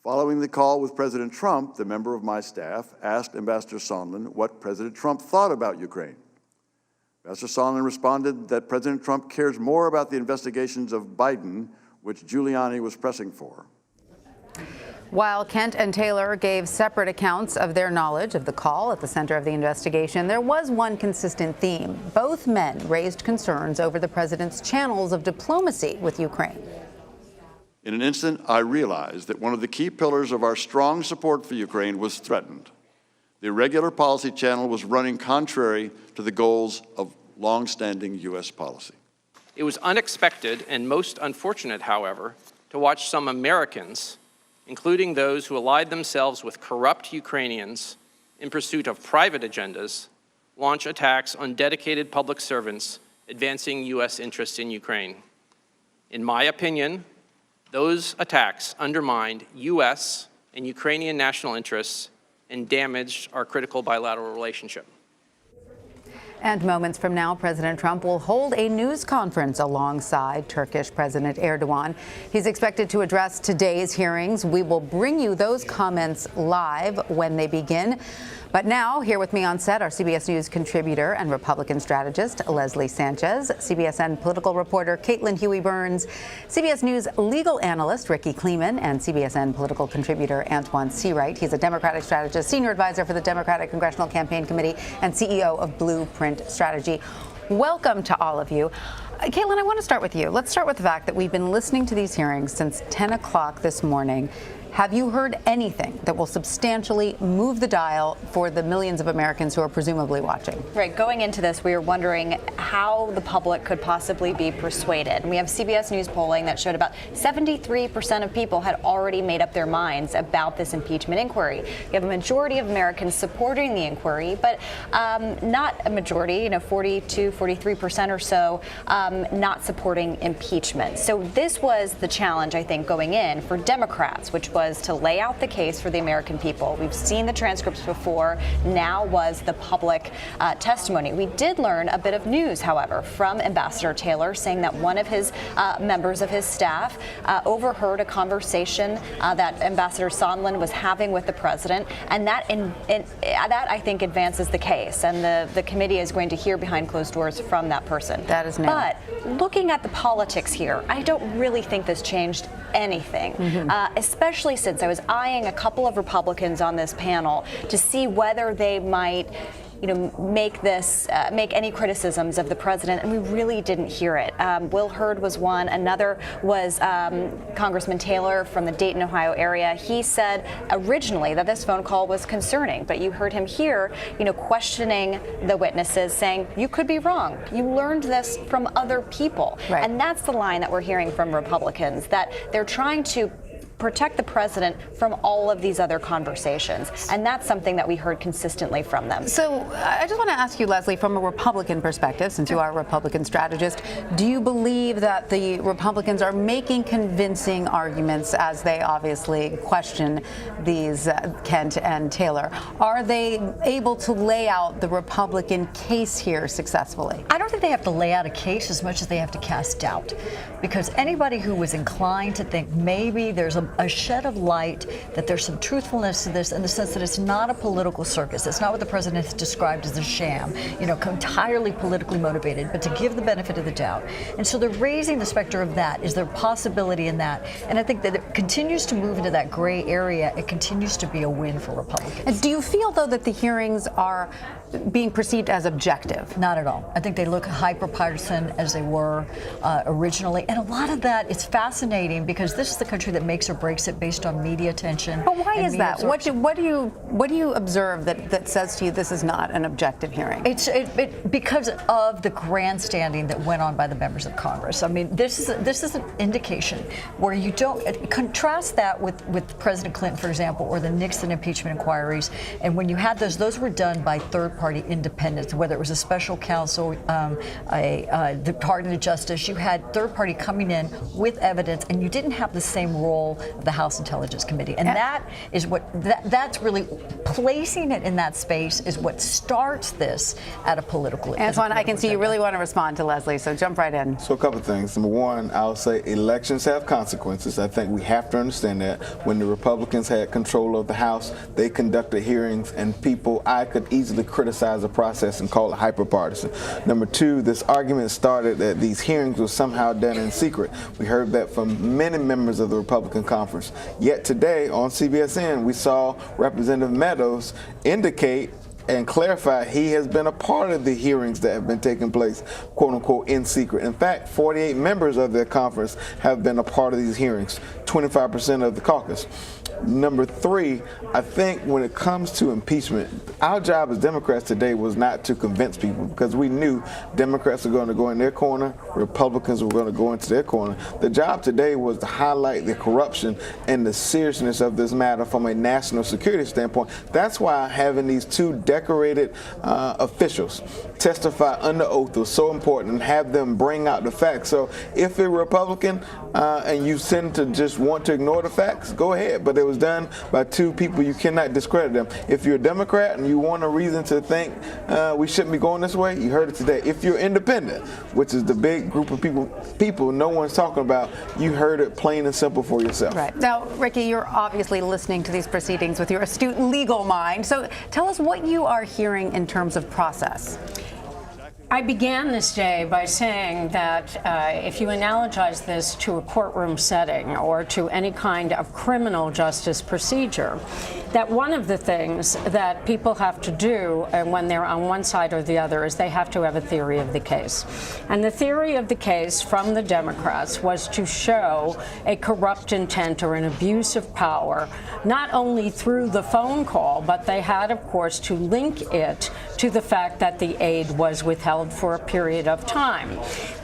Following the call with President Trump, the member of my staff asked Ambassador Sondland what President Trump thought about Ukraine. Ambassador Sondland responded that President Trump cares more about the investigations of Biden, which Giuliani was pressing for. While Kent and Taylor gave separate accounts of their knowledge of the call at the center of the investigation, there was one consistent theme. Both men raised concerns over the president's channels of diplomacy with Ukraine. In an instant, I realized that one of the key pillars of our strong support for Ukraine was threatened. The irregular policy channel was running contrary to the goals of long-standing U.S. policy. It was unexpected and most unfortunate, however, to watch some Americans, including those who allied themselves with corrupt Ukrainians in pursuit of private agendas, launch attacks on dedicated public servants advancing U.S. interests in Ukraine. In my opinion, those attacks undermined U.S. and Ukrainian national interests and damaged our critical bilateral relationship. And moments from now, President Trump will hold a news conference alongside Turkish President Erdogan. He's expected to address today's hearings. We will bring you those comments live when they begin. But now, here with me on set, our CBS News contributor and Republican strategist, Leslie Sanchez, CBSN political reporter, Caitlin Huey-Burns, CBS News legal analyst, Ricky Kleeman, and CBSN political contributor, Antoine Seawright. He's a Democratic strategist, senior advisor for the Democratic Congressional Campaign Committee, and CEO of Blueprint Strategy. Welcome to all of you. Caitlin, I want to start with you. Let's start with the fact that we've been listening to these hearings since 10 o'clock this morning. Have you heard anything that will substantially move the dial for the millions of Americans who are presumably watching? Right. Going into this, we were wondering how the public could possibly be persuaded. And we have CBS News polling that showed about 73% of people had already made up their minds about this impeachment inquiry. You have a majority of Americans supporting the inquiry, but not a majority, 42, 43% or so, not supporting impeachment. So this was the challenge, I think, going in for Democrats, which was was to lay out the case for the American people. We've seen the transcripts before. Now was the public testimony. We did learn a bit of news, however, from Ambassador Taylor, saying that one of his members of his staff overheard a conversation that Ambassador Sondland was having with the president, and that I think advances the case, and the committee is going to hear behind closed doors from that person. That is now. But looking at the politics here, I don't really think this changed anything, especially since I was eyeing a couple of Republicans on this panel to see whether they might make any criticisms of the president, and we really didn't hear it. Will Hurd was one. Another was Congressman Taylor from the Dayton, Ohio area. He said originally that this phone call was concerning, but you heard him here, questioning the witnesses, saying, you could be wrong. You learned this from other people. Right. And that's the line that we're hearing from Republicans, that they're trying to protect the president from all of these other conversations. And that's something that we heard consistently from them. So I just want to ask you, Leslie, from a Republican perspective, since you are a Republican strategist, do you believe that the Republicans are making convincing arguments as they obviously question these Kent and Taylor? Are they able to lay out the Republican case here successfully? I don't think they have to lay out a case as much as they have to cast doubt, because anybody who was inclined to think maybe there's a shed of light, that there's some truthfulness to this in the sense that it's not a political circus. It's not what the president has described as a sham, entirely politically motivated, but to give the benefit of the doubt. And so they're raising the specter of that. Is there a possibility in that? And I think that it continues to move into that gray area. It continues to be a win for Republicans. And do you feel, though, that the hearings are being perceived as objective? Not at all. I think they look hyper-partisan as they were originally. And a lot of that, it's fascinating because this is the country that makes or breaks it based on media attention. But why is that? What do you observe that says to you this is not an objective hearing? It's because of the grandstanding that went on by the members of Congress. I mean, this is an indication where you don't contrast that with President Clinton, for example, or the Nixon impeachment inquiries. And when you had those were done by third-party independents, whether it was a special counsel, the Department of Justice. You had third-party coming in with evidence, and you didn't have the same role of the House Intelligence Committee. And that is that's really placing it in that space is what starts this at a political level. Antoine, I can see you really want to respond to Leslie, so jump right in. So a couple of things. Number one, I'll say elections have consequences. I think we have to understand that. When the Republicans had control of the House, they conducted hearings, and I could easily criticize the process and call it hyper-partisan. Number two, this argument started that these hearings were somehow done in secret. We heard that from many members of the Republican conference. Yet today on CBSN, we saw Representative Meadows indicate and clarify he has been a part of the hearings that have been taking place, quote unquote, in secret. In fact, 48 members of the conference have been a part of these hearings, 25% of the caucus. Number three, I think when it comes to impeachment, our job as Democrats today was not to convince people, because we knew Democrats were going to go in their corner, Republicans were going to go into their corner. The job today was to highlight the corruption and the seriousness of this matter from a national security standpoint. That's why having these two decorated officials testify under oath was so important, and have them bring out the facts. So if you're a Republican and you tend to just want to ignore the facts, go ahead. But it was done by two people. You cannot discredit them. If you're a Democrat and you want a reason to think we shouldn't be going this way, you heard it today. If you're independent, which is the big group of people no one's talking about, you heard it plain and simple for yourself. Right. Now, Ricky, you're obviously listening to these proceedings with your astute legal mind. So tell us what you are hearing in terms of process. I began this day by saying that if you analogize this to a courtroom setting or to any kind of criminal justice procedure, that one of the things that people have to do when they're on one side or the other is they have to have a theory of the case. And the theory of the case from the Democrats was to show a corrupt intent or an abuse of power, not only through the phone call, but they had, of course, to link it to the fact that the aid was withheld for a period of time.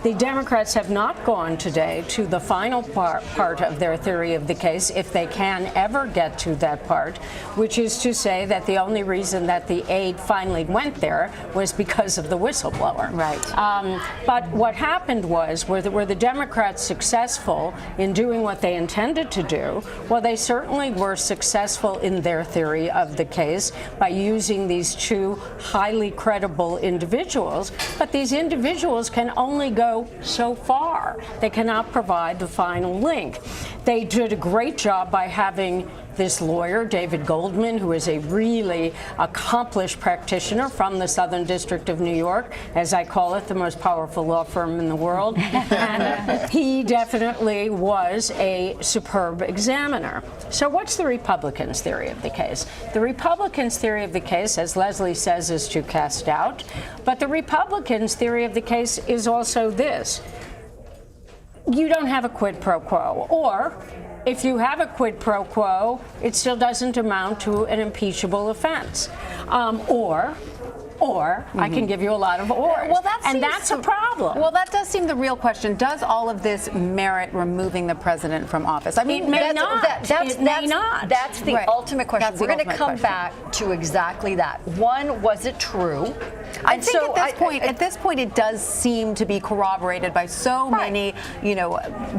The Democrats have not gone today to the final part of their theory of the case, if they can ever get to that part, which is to say that the only reason that the aide finally went there was because of the whistleblower. Right. But what happened was, were the Democrats successful in doing what they intended to do? Well, they certainly were successful in their theory of the case by using these two highly credible individuals, but these individuals can only go so far. They cannot provide the final link. They did a great job by having this lawyer, David Goldman, who is a really accomplished practitioner from the Southern District of New York, as I call it, the most powerful law firm in the world. And he definitely was a superb examiner. So what's the Republicans' theory of the case? The Republicans' theory of the case, as Leslie says, is to cast doubt. But the Republicans' theory of the case is also this. You don't have a quid pro quo. Or if you have a quid pro quo, it still doesn't amount to an impeachable offense. Or I can give you a lot of ors. Well, that's a problem. Well, that does seem the real question. Does all of this merit removing the president from office? I mean, It may not. That's the Right. ultimate question. That's the We're going to ultimate come question. back to exactly that. One, was it true? I And think so at this point, it does seem to be corroborated by so many,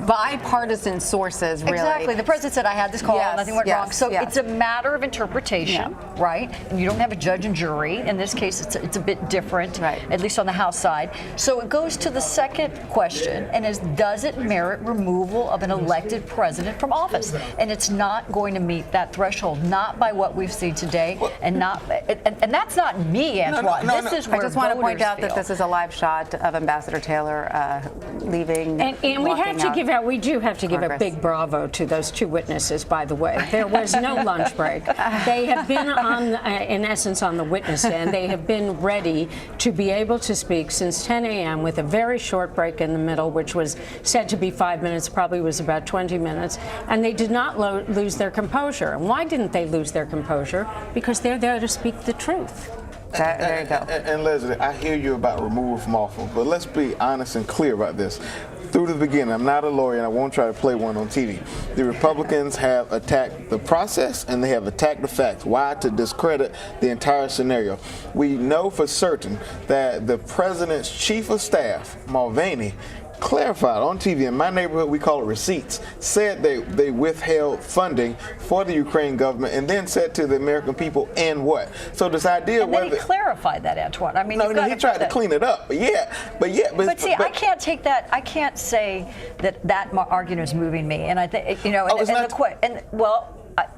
bipartisan sources. Really, Exactly. The president said, I had this call, Yes, nothing went yes, wrong. So yes. it's a matter of interpretation, right? And you don't have a judge and jury. In this case, it's a bit different, at least on the House side. So it goes to the second question, and is, does it merit removal of an elected president from office? And it's not going to meet that threshold, not by what we've seen today, and that's not me, Antoine. This is where I just want to point voters out that feel. this is a live shot of Ambassador Taylor leaving. And we do have to give a big bravo to those two witnesses, by the way. There was no lunch break. They have been in essence, on the witness stand. They have been ready to be able to speak since 10 a.m. with a very short break in the middle, which was said to be 5 minutes, probably was about 20 minutes. And they did not lose their composure. And why didn't they lose their composure? Because they're there to speak the truth. There you go. And Leslie, I hear you about removal from office, but let's be honest and clear about this. Through the beginning, I'm not a lawyer and I won't try to play one on TV. The Republicans have attacked the process and they have attacked the facts. Why? To discredit the entire scenario. We know for certain that the president's chief of staff, Mulvaney, clarified on TV, in my neighborhood we call it receipts, said they withheld funding for the Ukraine government and then said to the American people, and what? So this idea and then he clarified that, Antoine. I mean, no, he tried to clean it up, but I can't take that. I can't say that argument is moving me, and I think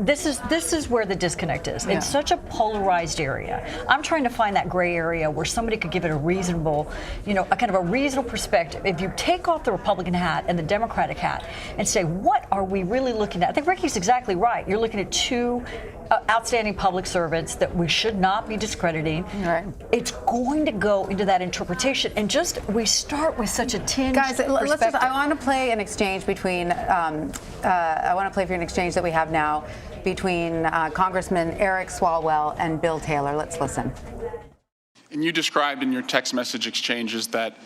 this is where the disconnect is. It's such a polarized area. I'm trying to find that gray area where somebody could give it a reasonable, a kind of a reasonable perspective. If you take off the Republican hat and the Democratic hat and say, what are we really looking at? I think Ricky's exactly right. You're looking at two outstanding public servants that we should not be discrediting. Right. It's going to go into that interpretation, and we start with such a tinged Guys, perspective. I want to play an exchange between. I want to play for an exchange that we have now between Congressman Eric Swalwell and Bill Taylor. Let's listen. And you described in your text message exchanges that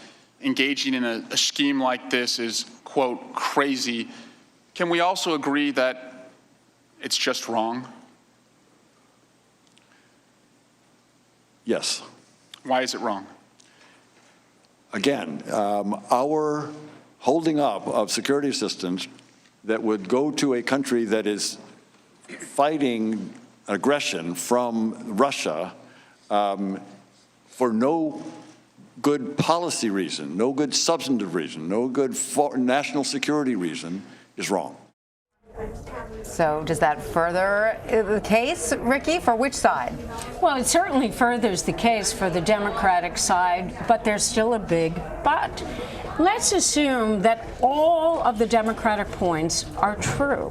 engaging in a scheme like this is, quote, crazy. Can we also agree that it's just wrong? Yes. Why is it wrong? Again, our holding up of security assistance that would go to a country that is fighting aggression from Russia for no good policy reason, no good substantive reason, no good national security reason is wrong. So does that further the case, Ricky, for which side? Well, it certainly furthers the case for the Democratic side, but there's still a big but. Let's assume that all of the Democratic points are true,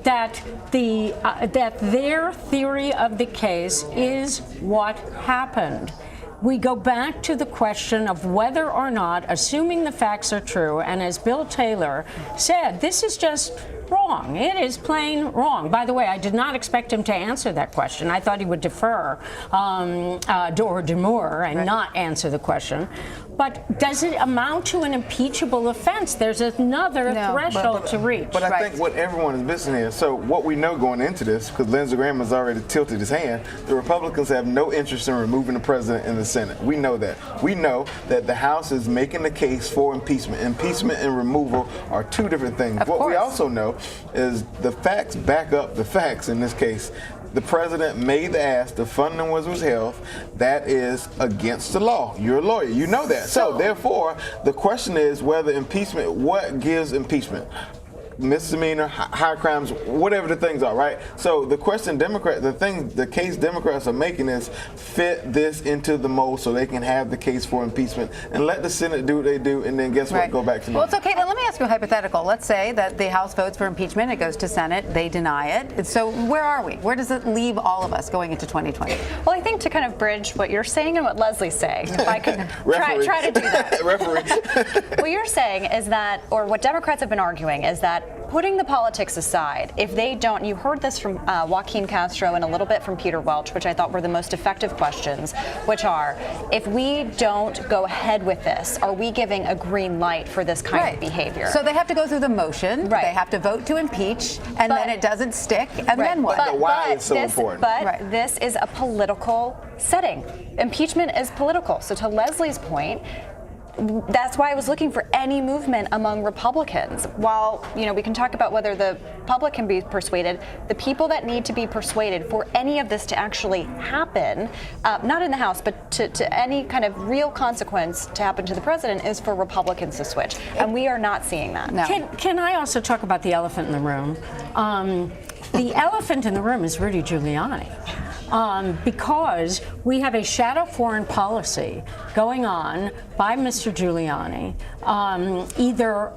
that their theory of the case is what happened. We go back to the question of whether or not, assuming the facts are true, and as Bill Taylor said, this is just wrong. wrong. It is plain wrong. By the way, I did not expect him to answer that question. I thought he would defer or demur and not answer the question. But does it amount to an impeachable offense? There's another threshold to reach. But I think what everyone is missing here, so what we know going into this, because Lindsey Graham has already tilted his hand, the Republicans have no interest in removing the president in the Senate. We know that. We know that the House is making the case for impeachment. Impeachment and removal are two different things. What we also know is the facts back up the facts in this case. The president made the ask, the funding was withheld. That is against the law. You're a lawyer, you know that. So therefore, the question is whether impeachment, what gives impeachment? Misdemeanor, high crimes, whatever the things are, right? So the question the case Democrats are making is fit this into the mold so they can have the case for impeachment and let the Senate do what they do, and then guess what? Go back to normal. Well, it's okay. Then let me ask you a hypothetical. Let's say that the House votes for impeachment, it goes to Senate, they deny it. So where are we? Where does it leave all of us going into 2020? Well, I think to kind of bridge what you're saying and what Leslie's saying, if I could try to do that. What you're saying is that, or what Democrats have been arguing is that putting the politics aside, if they don't, you heard this from Joaquin Castro and a little bit from Peter Welch, which I thought were the most effective questions, which are, if we don't go ahead with this, are we giving a green light for this kind of behavior? So they have to go through the motion, they have to vote to impeach, and then it doesn't stick, and then what? But the why is so important. But this is a political setting. Impeachment is political. So to Leslie's point, that's why I was looking for any movement among Republicans. While, we can talk about whether the public can be persuaded, the people that need to be persuaded for any of this to actually happen, not in the House, but to any kind of real consequence to happen to the president, is for Republicans to switch. And we are not seeing that. No. Can I also talk about the elephant in the room? The elephant in the room is Rudy Giuliani. Because we have a shadow foreign policy going on by Mr. Giuliani, either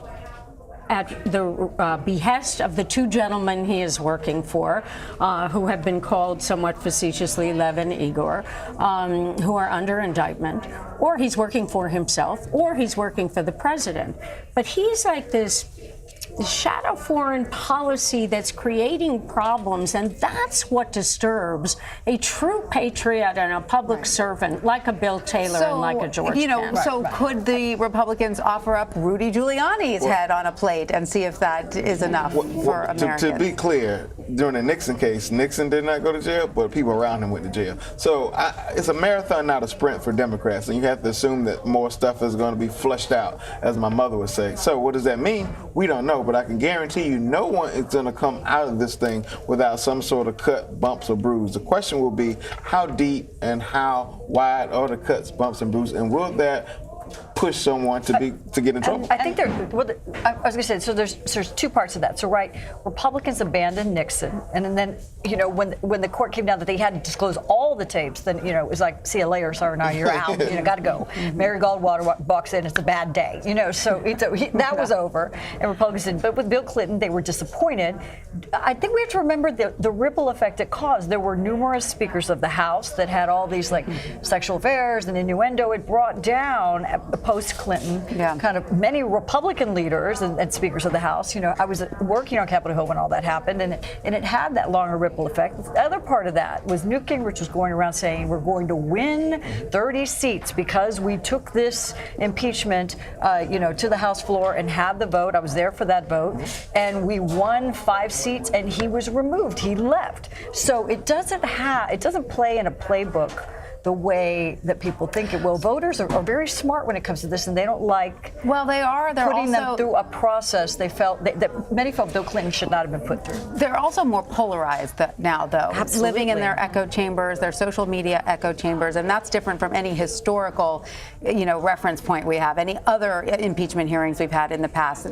at the behest of the two gentlemen he is working for, who have been called somewhat facetiously Lev and Igor, who are under indictment, or he's working for himself, or he's working for the president. But he's like this shadow foreign policy that's creating problems, and that's what disturbs a true patriot and a public servant like a Bill Taylor and like a George Kent. Could the Republicans offer up Rudy Giuliani's head on a plate and see if that is enough for Americans? To be clear, during the Nixon case, Nixon did not go to jail, but people around him went to jail. So it's a marathon, not a sprint for Democrats, and you have to assume that more stuff is going to be flushed out, as my mother would say. So what does that mean? We don't know, but I can guarantee you no one is going to come out of this thing without some sort of cut, bumps, or bruise. The question will be how deep and how wide are the cuts, bumps, and bruises, and will that push someone to get in trouble? I think I was going to say, so there's two parts of that. So Republicans abandoned Nixon, and then when the court came down that they had to disclose all the tapes, then it was like, see you later, sir, now you're out, got to go. Mary Goldwater walks in, it's a bad day, so that was over, and Republicans didn't. But with Bill Clinton, they were disappointed. I think we have to remember the ripple effect it caused. There were numerous speakers of the House that had all these sexual affairs and innuendo. It brought down post-Clinton, kind of many Republican leaders and speakers of the House. I was working on Capitol Hill when all that happened, and it had that longer ripple effect. The other part of that was Newt Gingrich was going around saying we're going to win 30 seats because we took this impeachment, to the House floor and had the vote. I was there for that vote, and we won 5 seats, and he was removed. He left. So it doesn't play in a playbook the way that people think it will. Voters are very smart when it comes to this, and they don't like putting them through a process that many felt Bill Clinton should not have been put through. They're also more polarized now, though. Absolutely. Living in their echo chambers, their social media echo chambers, and that's different from any historical, reference point we have, any other impeachment hearings we've had in the past.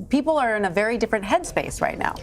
People are in a very different headspace right now.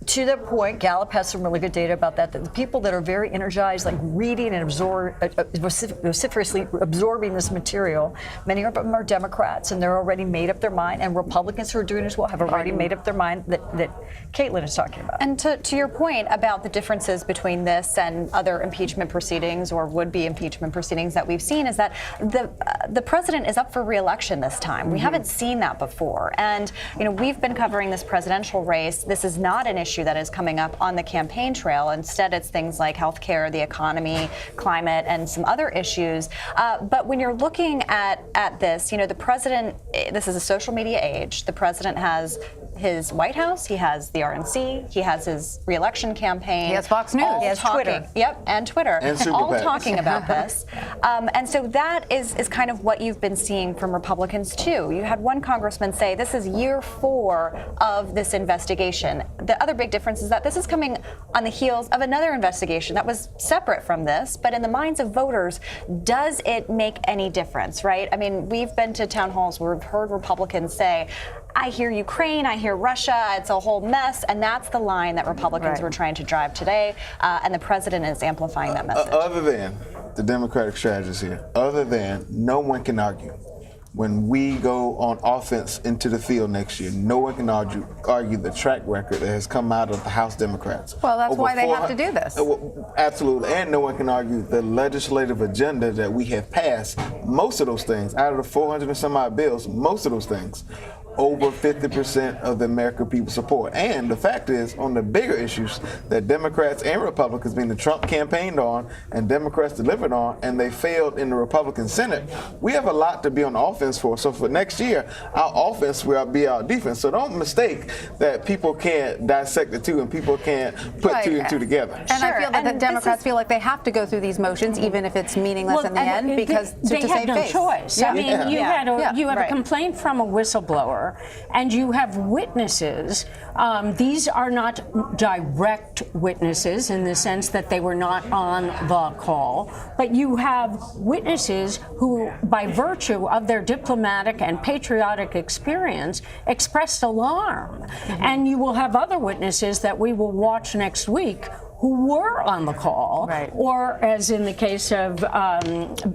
to that point, Gallup has some really good data about that the people that are very energized, like reading and vociferously absorbing this material, many of them are Democrats, and they're already made up their mind, and Republicans who are doing as well have already made up their mind that Caitlin is talking about. And to your point about the differences between this and other impeachment proceedings or would-be impeachment proceedings that we've seen is that the president is up for re-election this time. We haven't seen that before. And, we've been covering this presidential race. This is not an issue that is coming up on the campaign trail. Instead, it's things like healthcare, the economy, climate, and some other issues. But when you're looking at this, the president, this is a social media age. The president has his White House, he has the RNC, he has his re-election campaign. He has Fox News. He has Twitter. Yep, and Twitter. And Super all PACs. talking about this. And so that is kind of what you've been seeing from Republicans, too. You had one congressman say this is year 4 of this investigation. The other big difference is that this is coming on the heels of another investigation that was separate from this, but in the minds of voters, does it make any difference, right? I mean, we've been to town halls where we've heard Republicans say, I hear Ukraine, I hear Russia, it's a whole mess, and that's the line that Republicans were trying to drive today, and the president is amplifying that message. Other than the Democratic strategies here, other than no one can argue. When we go on offense into the field next year, no one can argue the track record that has come out of the House Democrats. Well, that's why they have to do this. Absolutely. And no one can argue the legislative agenda that we have passed. Most of those things, out of the 400 and some odd bills, most of those things, over 50% of the American people support. And the fact is, on the bigger issues that Democrats and Republicans, being the Trump campaigned on and Democrats delivered on, and they failed in the Republican Senate, we have a lot to be on offense for. So for next year, our offense will be our defense. So don't mistake that people can't dissect the two and people can't put two and two together. And I feel that the Democrats feel like they have to go through these motions, even if it's meaningless in the end, because they to have save no face. choice. I mean, you have a complaint from a whistleblower, and you have witnesses. These are not direct witnesses in the sense that they were not on the call, but you have witnesses who, by virtue of their diplomatic and patriotic experience, expressed alarm. And you will have other witnesses that we will watch next week who were on the call, or as in the case of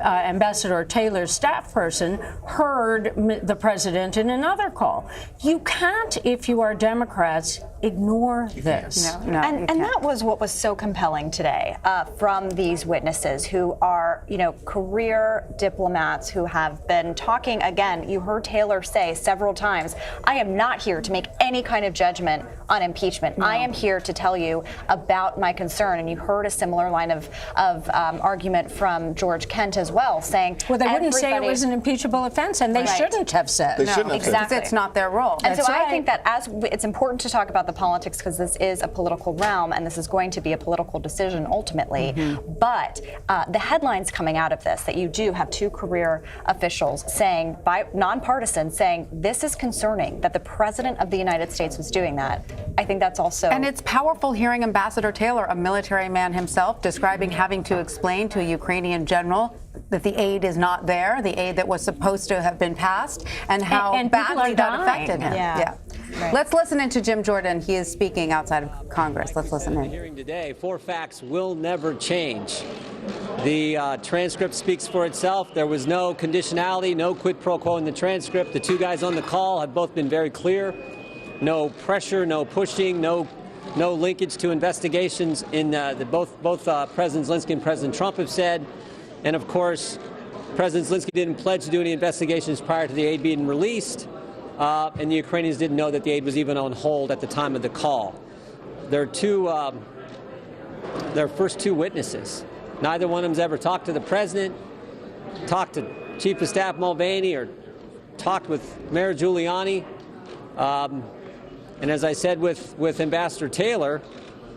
Ambassador Taylor's staff person, heard the president in another call. You can't, if you are Democrats, ignore this. And that was what was so compelling today from these witnesses who are, career diplomats who have been talking. Again, you heard Taylor say several times, I am not here to make any kind of judgment on impeachment. I am here to tell you about my concern. And you heard a similar line of argument from George Kent as well, saying, well, they wouldn't say it was an impeachable offense, and they shouldn't have said. They shouldn't have exactly. It's not their role. And so I think that it's important to talk about the politics because this is a political realm and this is going to be a political decision ultimately. But the headlines coming out of this, that you do have 2 career officials saying, nonpartisan, saying this is concerning that the president of the United States was doing that. I think that's also. And it's powerful hearing Ambassador Taylor, a military man himself, describing having to explain to a Ukrainian general that the aid is not there, the aid that was supposed to have been passed, and how badly that affected him. Yeah. Right. Let's listen in to Jim Jordan. He is speaking outside of Congress. Let's listen in. Hearing today, 4 facts will never change. The transcript speaks for itself. There was no conditionality, no quid pro quo in the transcript. The 2 guys on the call have both been very clear. No pressure, no pushing, no linkage to investigations in both President Zelensky and President Trump have said. And of course, President Zelensky didn't pledge to do any investigations prior to the aid being released. And the Ukrainians didn't know that the aid was even on hold at the time of the call. Their first 2 witnesses. Neither one of them's ever talked to the president, talked to Chief of Staff Mulvaney, or talked with Mayor Giuliani. And as I said with Ambassador Taylor,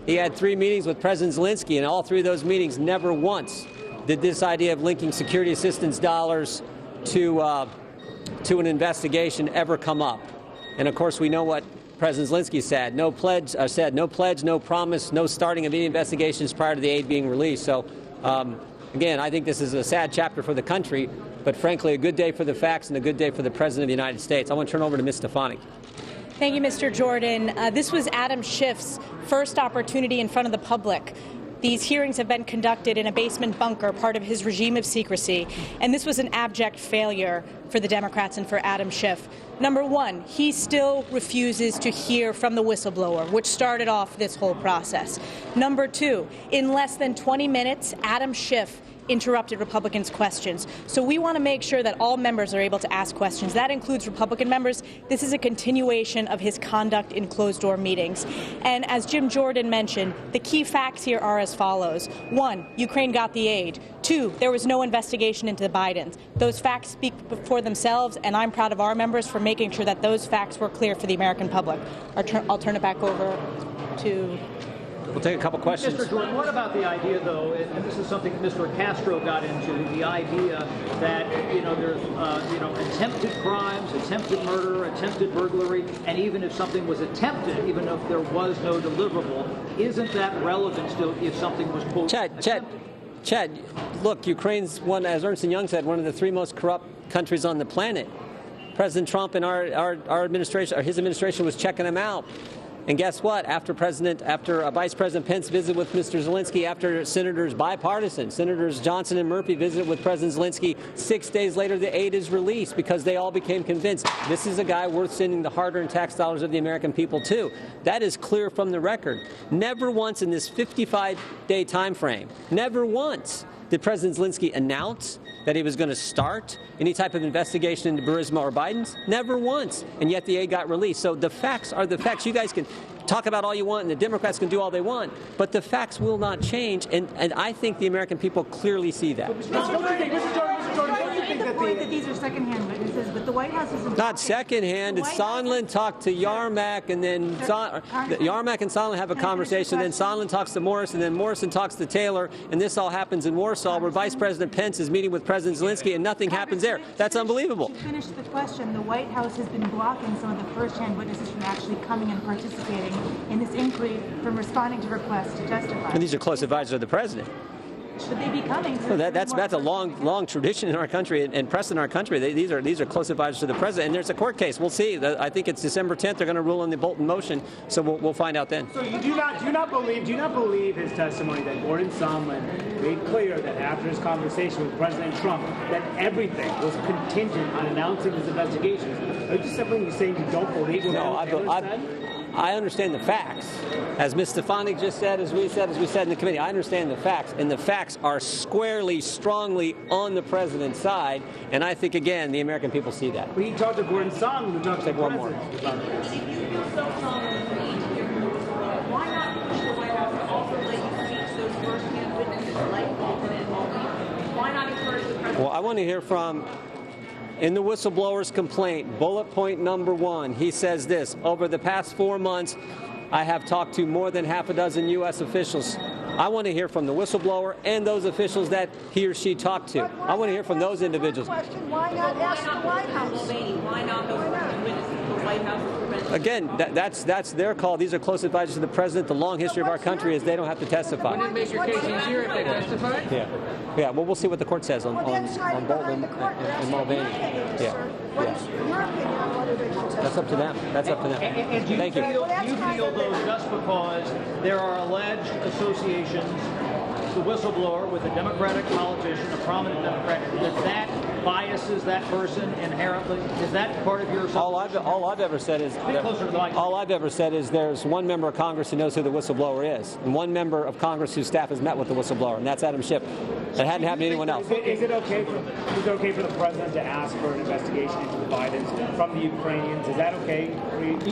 he had 3 meetings with President Zelensky, and all 3 of those meetings never once did this idea of linking security assistance dollars to an investigation ever come up. And of course, we know what President Zelensky said: no pledge, no promise, no starting of any investigations prior to the aid being released. So, again, I think this is a sad chapter for the country, but frankly, a good day for the facts and a good day for the President of the United States. I want to turn over to Ms. Stefanik. Thank you, Mr. Jordan. This was Adam Schiff's first opportunity in front of the public. These hearings have been conducted in a basement bunker, part of his regime of secrecy, and this was an abject failure for the Democrats and for Adam Schiff. Number one, he still refuses to hear from the whistleblower, which started off this whole process. Number two, in less than 20 minutes, Adam Schiff interrupted Republicans' questions. So we want to make sure that all members are able to ask questions. That includes Republican members. This is a continuation of his conduct in closed-door meetings. And as Jim Jordan mentioned, the key facts here are as follows. One, Ukraine got the aid. Two, there was no investigation into the Bidens. Those facts speak for themselves, and I'm proud of our members for making sure that those facts were clear for the American public. I'll turn it back over to... We'll take a couple questions. Mr. Jordan, what about the idea, though, and this is something Mr. Castro got into, the idea that, there's, attempted crimes, attempted murder, attempted burglary, and even if something was attempted, even if there was no deliverable, isn't that relevant still if something was, quote, Chad, look, Ukraine's one, as Ernst & Young said, one of the 3 most corrupt countries on the planet. President Trump and our administration, or his administration, was checking them out. And guess what? After Vice President Pence visited with Mr. Zelensky, after Senators Johnson and Murphy visited with President Zelensky, 6 days later the aid is released because they all became convinced this is a guy worth sending the hard-earned tax dollars of the American people to. That is clear from the record. Never once in this 55-day time frame, never once did President Zelensky announce that he was going to start any type of investigation into Burisma or Biden's? Never once. And yet the aid got released. So the facts are the facts. You guys can talk about all you want, and the Democrats can do all they want, but the facts will not change, and I think the American people clearly see that. That these are secondhand witnesses, but the White House isn't. Not secondhand. Sondland talked to Yarmak, and then Yarmak and Sondland have a conversation. Then Sondland talks to Morrison, and then Morrison talks to Taylor, and this all happens in Warsaw, where Vice President Pence is meeting with President Zelensky, and nothing happens there. That's unbelievable. To finish the question, the White House has been blocking some of the first-hand witnesses from actually coming and participating in this inquiry, from responding to requests to testify. And these are close advisors of the president. Should they be coming? Well, that's a long tradition in our country and precedent in our country. These are close advisors to the president, and there's a court case. We'll see. I think it's December 10th. They're going to rule on the Bolton motion, so we'll find out then. So you do not believe his testimony that Gordon Sondland made clear that after his conversation with President Trump that everything was contingent on announcing his investigations. Are you just simply saying you don't believe what Taylor said? I understand the facts. As Ms. Stefanik just said, as we said in the committee, I understand the facts, and the facts are squarely, strongly on the president's side, and I think, again, the American people see that. But he talked to Gordon Sondland, who talked to the president. Why not push the White House to also let you speak to those first-hand witnesses like Bolton and Mulvaney? Why not encourage the president? Well, I want to hear from... In the whistleblower's complaint, bullet point number 1, he says this: over the past 4 months, I have talked to more than half a dozen U.S. officials. I want to hear from the whistleblower and those officials that he or she talked to. I want to hear from those individuals. Why not ask the White House? Why not those witnesses the White House is preventing? Again, that's their call. These are close advisors to the president. The long history of our country is they don't have to testify. Wouldn't it make your case easier if they testified? Yeah. Well, we'll see what the court says on Bolton and Mulvaney. What's your opinion on whether they should testify? That's up to them. And do you Thank you. Do you feel, though, just because there are alleged associations, the whistleblower with a Democratic politician, a prominent Democrat, that biases that person inherently? Is that part of your assumption? All I've ever said is there's one member of Congress who knows who the whistleblower is, and one member of Congress whose staff has met with the whistleblower, and that's Adam Schiff. That hadn't happened to anyone else. Is it okay for the president to ask for an investigation into the Bidens from the Ukrainians? Is that okay?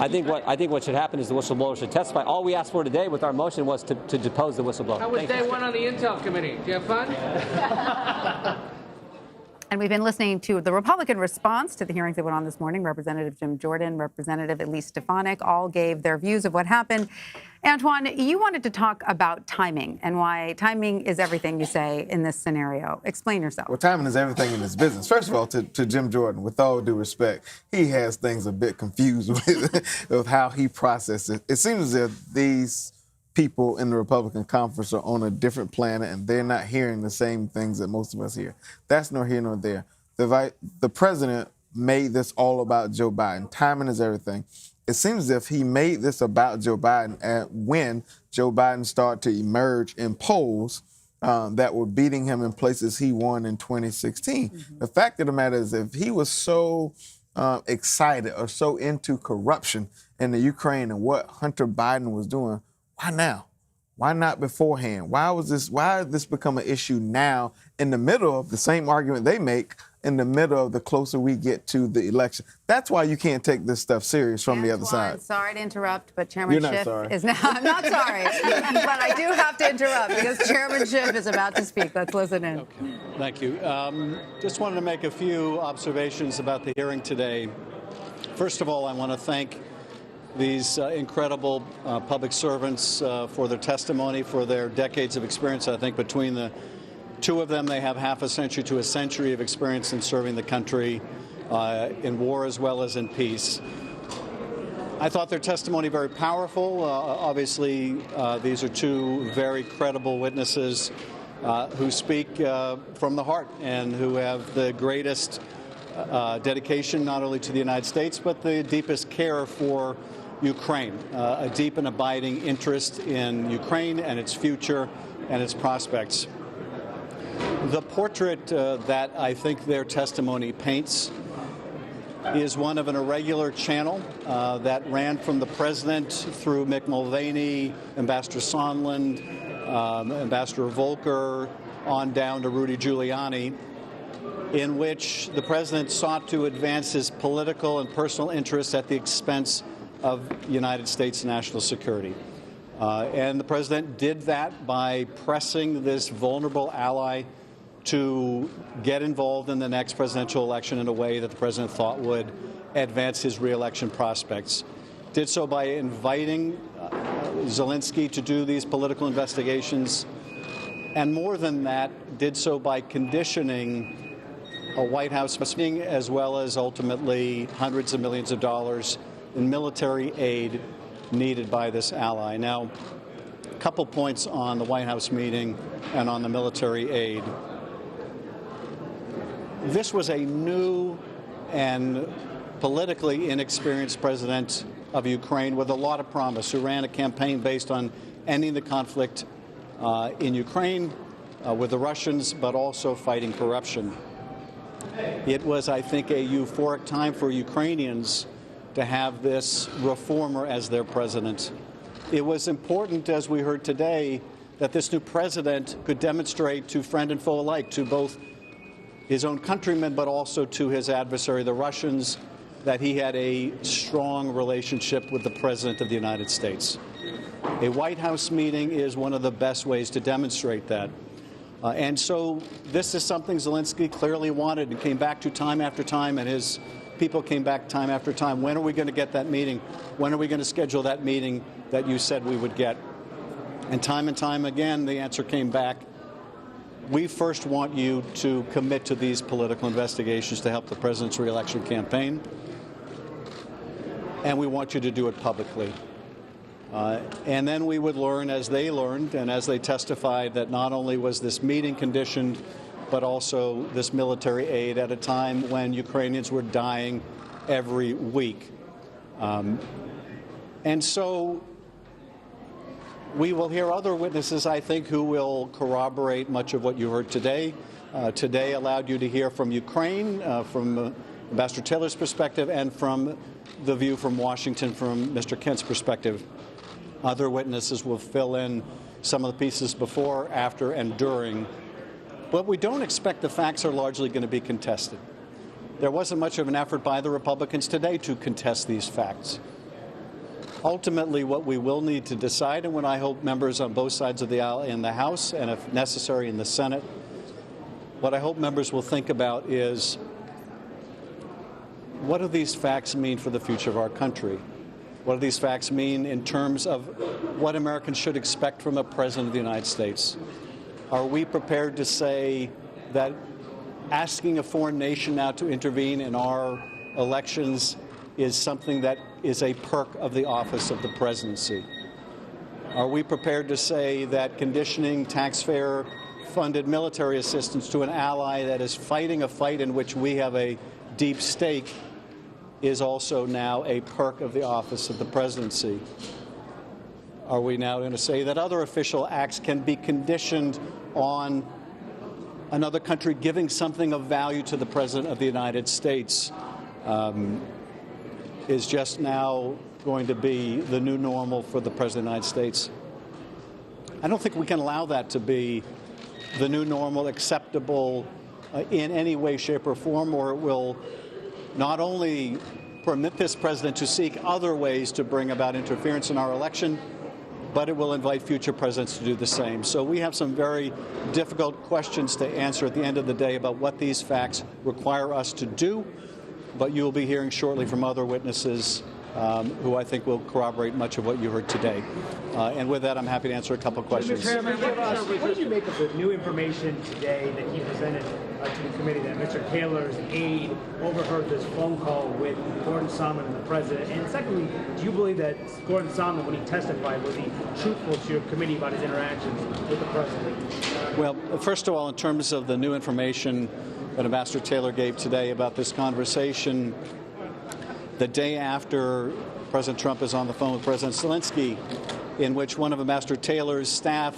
I think what should happen is the whistleblower should testify. All we asked for today with our motion was to depose the whistleblower. How was day one on the Intel Committee? Did you have fun? And we've been listening to the Republican response to the hearings that went on this morning. Representative Jim Jordan, Representative Elise Stefanik, all gave their views of what happened. Antoine, you wanted to talk about timing and why timing is everything, you say, in this scenario. Explain yourself. Well, timing is everything in this business. First of all, to Jim Jordan, with all due respect, he has things a bit confused with how he processes it. It seems as if these people in the Republican conference are on a different planet and they're not hearing the same things that most of us hear. That's nor here nor there. The president made this all about Joe Biden. Timing is everything. it seems as if he made this about Joe Biden when Joe Biden started to emerge in polls that were beating him in places he won in 2016. Mm-hmm. The fact of the matter is, if he was so excited or so into corruption in the Ukraine and what Hunter Biden was doing, why now? Why not beforehand? Why has this become an issue now in the middle of the same argument they make in the middle of the closer we get to the election? That's why you can't take this stuff serious from the other side. Sorry to interrupt, but Chairman Schiff is now. I'm not sorry, but I do have to interrupt because Chairman Schiff is about to speak. Let's listen in. Okay. Thank you. Just wanted to make a few observations about the hearing today. First of all, I want to thank these incredible public servants for their testimony, for their decades of experience. I think between the two of them, they have half a century to a century of experience in serving the country in war as well as in peace. I thought their testimony very powerful. Obviously, these are two very credible witnesses who speak from the heart and who have the greatest dedication not only to the United States, but the deepest care for Ukraine, a deep and abiding interest in Ukraine and its future and its prospects. The portrait that I think their testimony paints is one of an irregular channel that ran from the president through Mick Mulvaney, Ambassador Sondland, Ambassador Volker, on down to Rudy Giuliani, in which the president sought to advance his political and personal interests at the expense of United States national security. And the president did that by pressing this vulnerable ally to get involved in the next presidential election in a way that the president thought would advance his re-election prospects. Did so by inviting Zelensky to do these political investigations, and more than that, did so by conditioning a White House meeting as well as ultimately hundreds of millions of dollars in military aid needed by this ally. Now, a couple points on the White House meeting and on the military aid. This was a new and politically inexperienced president of Ukraine with a lot of promise, who ran a campaign based on ending the conflict in Ukraine with the Russians, but also fighting corruption. It was, I think, a euphoric time for Ukrainians to have this reformer as their president. It was important, as we heard today, that this new president could demonstrate to friend and foe alike, to both his own countrymen but also to his adversary, the Russians, that he had a strong relationship with the President of the United States. A White House meeting is one of the best ways to demonstrate that. And so this is something Zelensky clearly wanted and came back to time after time, and his people came back time after time. When are we going to get that meeting? When are we going to schedule that meeting that you said we would get? And time again, the answer came back. We first want you to commit to these political investigations to help the president's re-election campaign, and we want you to do it publicly. And then we would learn, as they learned and as they testified, that not only was this meeting conditioned, but also this military aid at a time when Ukrainians were dying every week. And so we will hear other witnesses, I think, who will corroborate much of what you heard today. Today allowed you to hear from Ukraine, from Ambassador Taylor's perspective, and from the view from Washington, from Mr. Kent's perspective. Other witnesses will fill in some of the pieces before, after, and during. But we don't expect the facts are largely going to be contested. There wasn't much of an effort by the Republicans today to contest these facts. Ultimately, what we will need to decide, and what I hope members on both sides of the aisle in the House, and if necessary in the Senate, what I hope members will think about is, what do these facts mean for the future of our country? What do these facts mean in terms of what Americans should expect from a president of the United States? Are we prepared to say that asking a foreign nation now to intervene in our elections is something that is a perk of the office of the presidency? Are we prepared to say that conditioning taxpayer-funded military assistance to an ally that is fighting a fight in which we have a deep stake is also now a perk of the office of the presidency. Are we now going to say that other official acts can be conditioned on another country giving something of value to the President of the United States? Is just now going to be the new normal for the President of the United States? I don't think we can allow that to be the new normal, acceptable in any way, shape, or form, or it will not only permit this president to seek other ways to bring about interference in our election, but it will invite future presidents to do the same. So we have some very difficult questions to answer at the end of the day about what these facts require us to do, but you will be hearing shortly from other witnesses who I think will corroborate much of what you heard today. And with that, I'm happy to answer a couple questions. Mr. Chairman, what did you make of the new information today that he presented to the committee that Mr. Taylor's aide overheard this phone call with Gordon Sondland and the president? And secondly, do you believe that Gordon Sondland, when he testified, was he truthful to your committee about his interactions with the president? Well, first of all, in terms of the new information that Ambassador Taylor gave today about this conversation, the day after President Trump is on the phone with President Zelensky, in which one of Ambassador Taylor's staff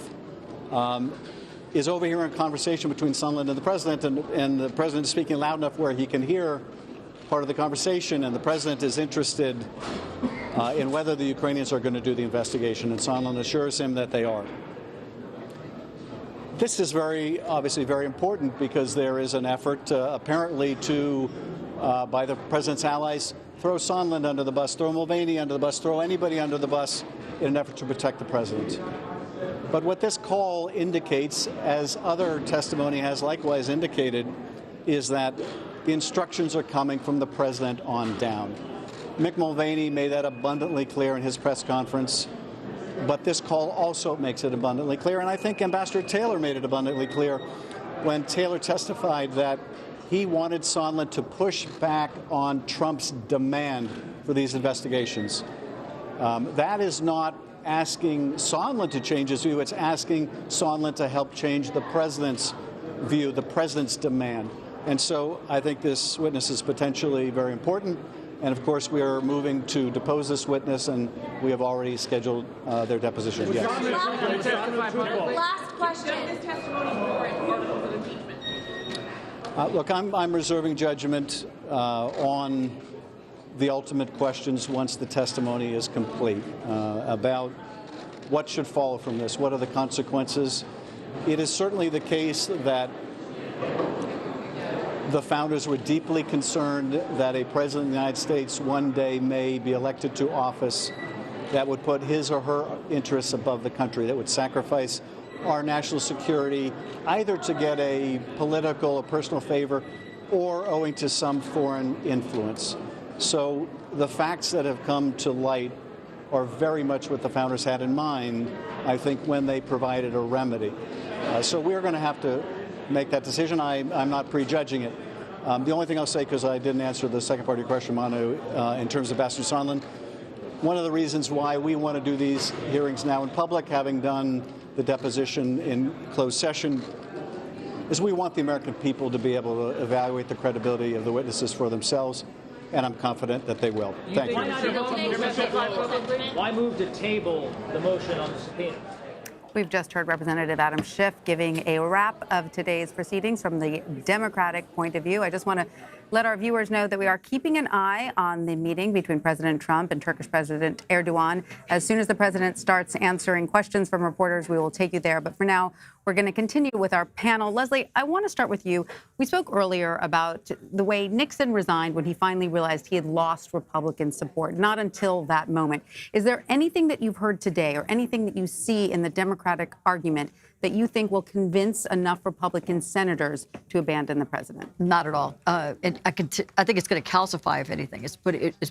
is overhearing a conversation between Sondland and the president, and the president is speaking loud enough where he can hear part of the conversation, and the president is interested in whether the Ukrainians are going to do the investigation, and Sondland assures him that they are. This is obviously very important because there is an effort apparently to, by the president's allies, throw Sondland under the bus, throw Mulvaney under the bus, throw anybody under the bus in an effort to protect the president. But what this call indicates, as other testimony has likewise indicated, is that the instructions are coming from the president on down. Mick Mulvaney made that abundantly clear in his press conference, but this call also makes it abundantly clear, and I think Ambassador Taylor made it abundantly clear when Taylor testified that he wanted Sondland to push back on Trump's demand for these investigations. That is not asking Sondland to change his view. It's asking Sondland to help change the president's view, the president's demand. And so I think this witness is potentially very important. And of course, we are moving to depose this witness, and we have already scheduled their deposition. Yes. Last question. Look, I'm reserving judgment on the ultimate questions once the testimony is complete about what should follow from this. What are the consequences? It is certainly the case that the founders were deeply concerned that a president of the United States one day may be elected to office that would put his or her interests above the country, that would sacrifice our national security either to get a political or personal favor or owing to some foreign influence. So the facts that have come to light are very much what the founders had in mind, I think, when they provided a remedy. So we're going to have to make that decision. I'm not prejudging it. The only thing I'll say, because I didn't answer the second part of your question, Manu, in terms of Ambassador Sondland, one of the reasons why we want to do these hearings now in public, having done the deposition in closed session, is we want the American people to be able to evaluate the credibility of the witnesses for themselves, and I'm confident that they will. Thank you. Why move to table the motion on the subpoena? We've just heard Representative Adam Schiff giving a wrap of today's proceedings from the Democratic point of view. I just want to let our viewers know that we are keeping an eye on the meeting between President Trump and Turkish President Erdogan. As soon as the president starts answering questions from reporters, we will take you there. But for now, we're going to continue with our panel. Leslie, I want to start with you. We spoke earlier about the way Nixon resigned when he finally realized he had lost Republican support. Not until that moment. Is there anything that you've heard today or anything that you see in the Democratic argument that you think will convince enough Republican senators to abandon the president? Not at all. I think it's going to calcify, if anything. It's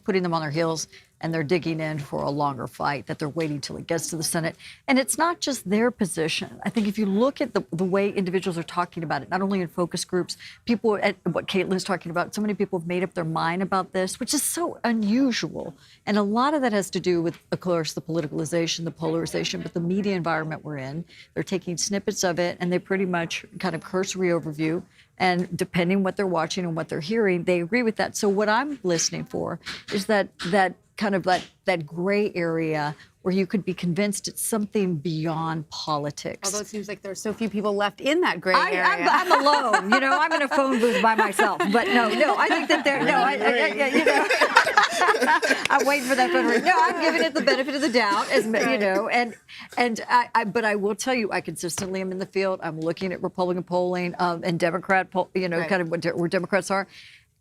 putting them on their heels, and they're digging in for a longer fight, that they're waiting till it gets to the Senate. And it's not just their position. I think if you look at the way individuals are talking about it, not only in focus groups, people, at what Caitlin's talking about, so many people have made up their mind about this, which is so unusual. And a lot of that has to do with, of course, the politicalization, the polarization, but the media environment we're in. They're taking snippets of it, and they pretty much kind of cursory overview. And depending what they're watching and what they're hearing, they agree with that. So what I'm listening for is that kind of that gray area where you could be convinced it's something beyond politics. Although it seems like there's so few people left in that gray area. I'm alone. I'm in a phone booth by myself. But no, I think that they're, I'm waiting for that phone ring. No, I'm giving it the benefit of the doubt, but I will tell you, I consistently am in the field. I'm looking at Republican polling and Democrat kind of where Democrats are.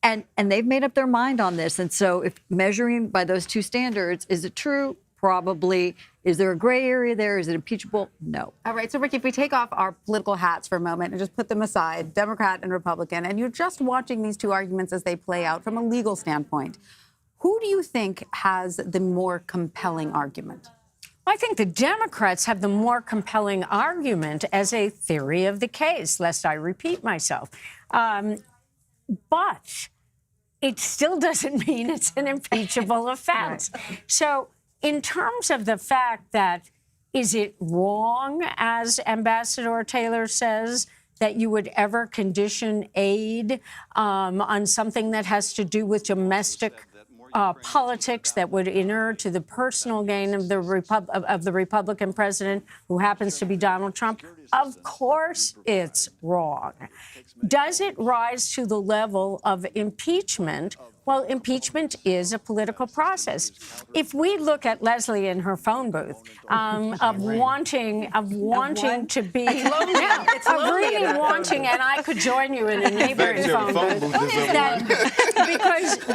And they've made up their mind on this. And so if measuring by those two standards, is it true? Probably. Is there a gray area there? Is it impeachable? No. All right. So, Rick, if we take off our political hats for a moment and just put them aside, Democrat and Republican, and you're just watching these two arguments as they play out from a legal standpoint, who do you think has the more compelling argument? I think the Democrats have the more compelling argument as a theory of the case, lest I repeat myself. But it still doesn't mean it's an impeachable offense. Right. So in terms of the fact that, is it wrong, as Ambassador Taylor says, that you would ever condition aid on something that has to do with domestic politics that would inure to the personal gain of the Republican president, who happens to be Donald Trump? Of course it's wrong. Does it rise to the level of impeachment? Well, impeachment is a political process. If we look at Leslie in her phone booth of wanting to be, really wanting, and I could join you in a neighboring phone booth,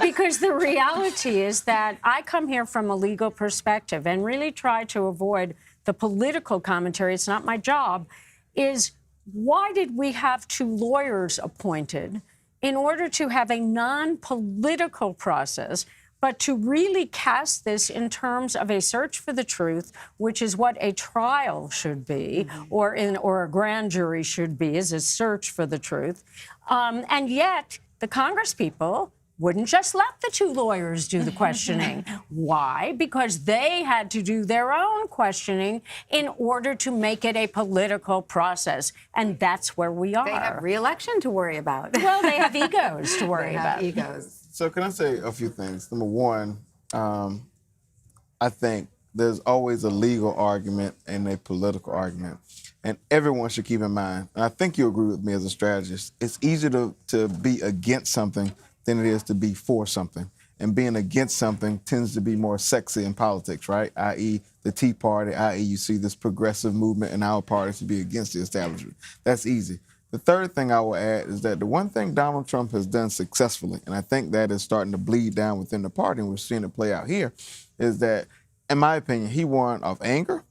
because the reality is that I come here from a legal perspective and really try to avoid the political commentary. It's not my job. Is why did we have two lawyers appointed in order to have a non-political process, but to really cast this in terms of a search for the truth, which is what a trial should be, or a grand jury should be, is a search for the truth. And yet the Congress people wouldn't just let the two lawyers do the questioning. Why? Because they had to do their own questioning in order to make it a political process. And that's where we are. They have re-election to worry about. Well, they have egos to worry about. Egos. So can I say a few things? Number one, I think there's always a legal argument and a political argument. And everyone should keep in mind, and I think you agree with me as a strategist, it's easier to be against something than it is to be for something. And being against something tends to be more sexy in politics, right? i.e. the Tea Party, i.e. you see this progressive movement in our party to be against the establishment. That's easy. The third thing I will add is that the one thing Donald Trump has done successfully, and I think that is starting to bleed down within the party, and we're seeing it play out here, is that, in my opinion, he won of anger,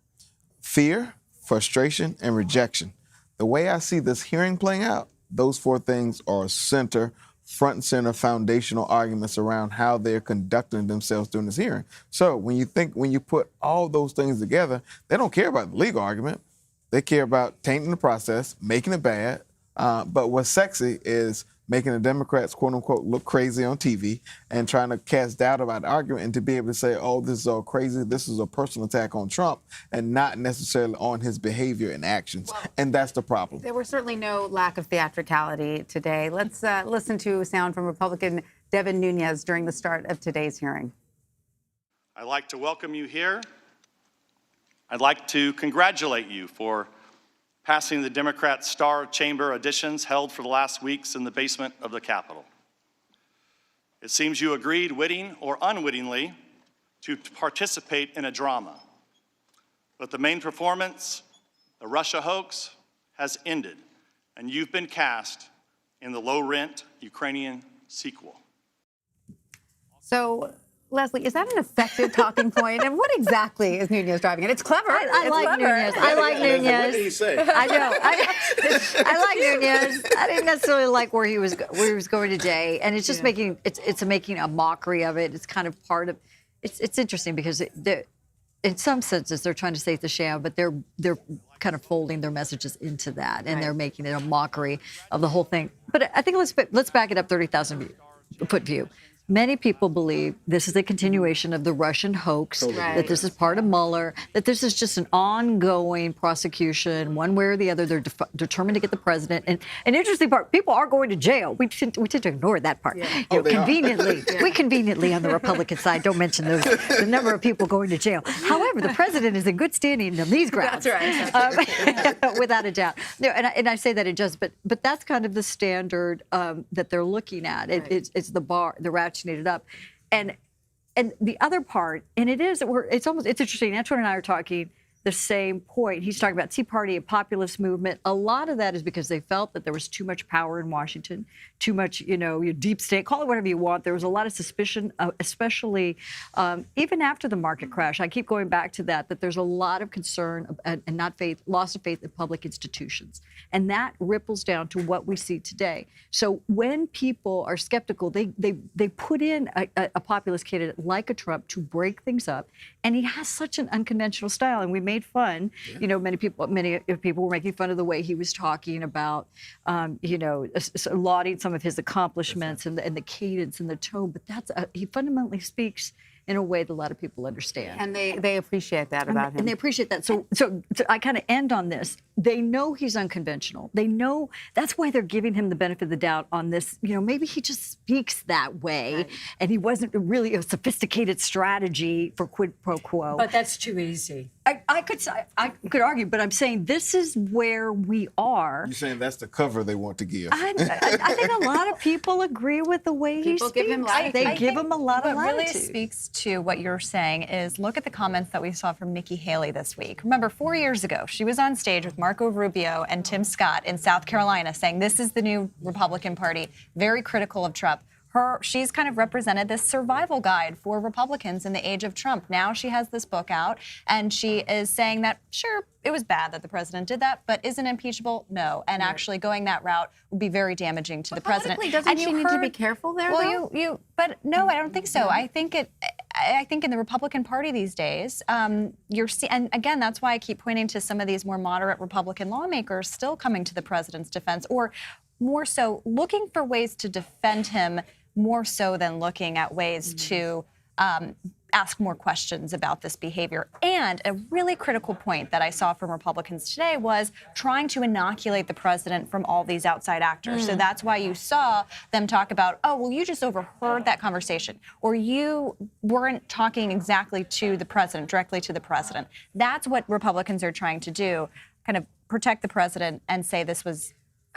fear, frustration, and rejection. The way I see this hearing playing out, those four things are front and center foundational arguments around how they're conducting themselves during this hearing. So when you put all those things together, they don't care about the legal argument. They care about tainting the process, making it bad. But what's sexy is making the Democrats, quote unquote, look crazy on TV and trying to cast doubt about the argument, and to be able to say, oh, this is all crazy, this is a personal attack on Trump, and not necessarily on his behavior and actions. Well, and that's the problem. There was certainly no lack of theatricality today. Let's listen to sound from Republican Devin Nunes during the start of today's hearing. I'd like to welcome you here. I'd like to congratulate you for passing the Democrat Star Chamber auditions held for the last weeks in the basement of the Capitol. It seems you agreed, witting or unwittingly, to participate in a drama. But the main performance, the Russia hoax, has ended, and you've been cast in the low-rent Ukrainian sequel. So, Leslie, is that an effective talking point? And what exactly is Nunes driving at? It's clever. I like Nunes. I like Nunes. What did he say? I know. I like Nunes. I didn't necessarily like where he was going today, and it's just making a mockery of it. It's kind of part of. It's interesting because in some senses they're trying to say it's a sham, but they're kind of folding their messages into that, and they're making it a mockery of the whole thing. But I think let's back it up 30,000 foot view. Many people believe this is a continuation of the Russian hoax, that this is part of Mueller, that this is just an ongoing prosecution, one way or the other. They're determined to get the president. And an interesting part, people are going to jail. We tend to ignore that part. Yeah. You know, conveniently, we conveniently on the Republican side don't mention the number of people going to jail. However, the president is in good standing on these grounds. That's right. Without a doubt. No, and I say that in jest, but that's kind of the standard that they're looking at. It's the bar, the ratcheting it up, and the other part, and it's interesting. Antoine and I are talking the same point. He's talking about Tea Party, a populist movement. A lot of that is because they felt that there was too much power in Washington, too much, your deep state, call it whatever you want. There was a lot of suspicion, especially even after the market crash. I keep going back to that there's a lot of concern and loss of faith in public institutions. And that ripples down to what we see today. So when people are skeptical, they put in a populist candidate like a Trump to break things up. And he has such an unconventional style. And we made fun, many people were making fun of the way he was talking about, lauding some of his accomplishments and the cadence and the tone. But he fundamentally speaks in a way that a lot of people understand. And they appreciate that about him. And they appreciate that. So I kind of end on this. They know he's unconventional. They know that's why they're giving him the benefit of the doubt on this. Maybe he just speaks that way, and he wasn't really a sophisticated strategy for quid pro quo. But that's too easy. I could argue, but I'm saying this is where we are. You're saying that's the cover they want to give. I think a lot of people agree with the way he speaks. Give him they give him a lot of what latitude. really speaks to what you're saying is look at the comments that we saw from Nikki Haley this week. Remember, 4 years ago, she was on stage with Marco Rubio and Tim Scott in South Carolina saying this is the new Republican Party, very critical of Trump. She's kind of represented this survival guide for Republicans in the age of Trump. Now she has this book out, and she is saying that, sure, it was bad that the president did that, but is it impeachable? No. And actually going that route would be very damaging to the president. Doesn't she need to be careful there, though? But no, I don't think so. I think in the Republican Party these days, and again, that's why I keep pointing to some of these more moderate Republican lawmakers still coming to the president's defense, or more so looking for ways to defend him more so than looking at ways to ask more questions about this behavior. And a really critical point that I saw from Republicans today was trying to inoculate the president from all these outside actors. So that's why you saw them talk about, oh, well, you just overheard that conversation, or you weren't talking exactly to the president, directly to the president. That's what Republicans are trying to do, kind of protect the president and say this was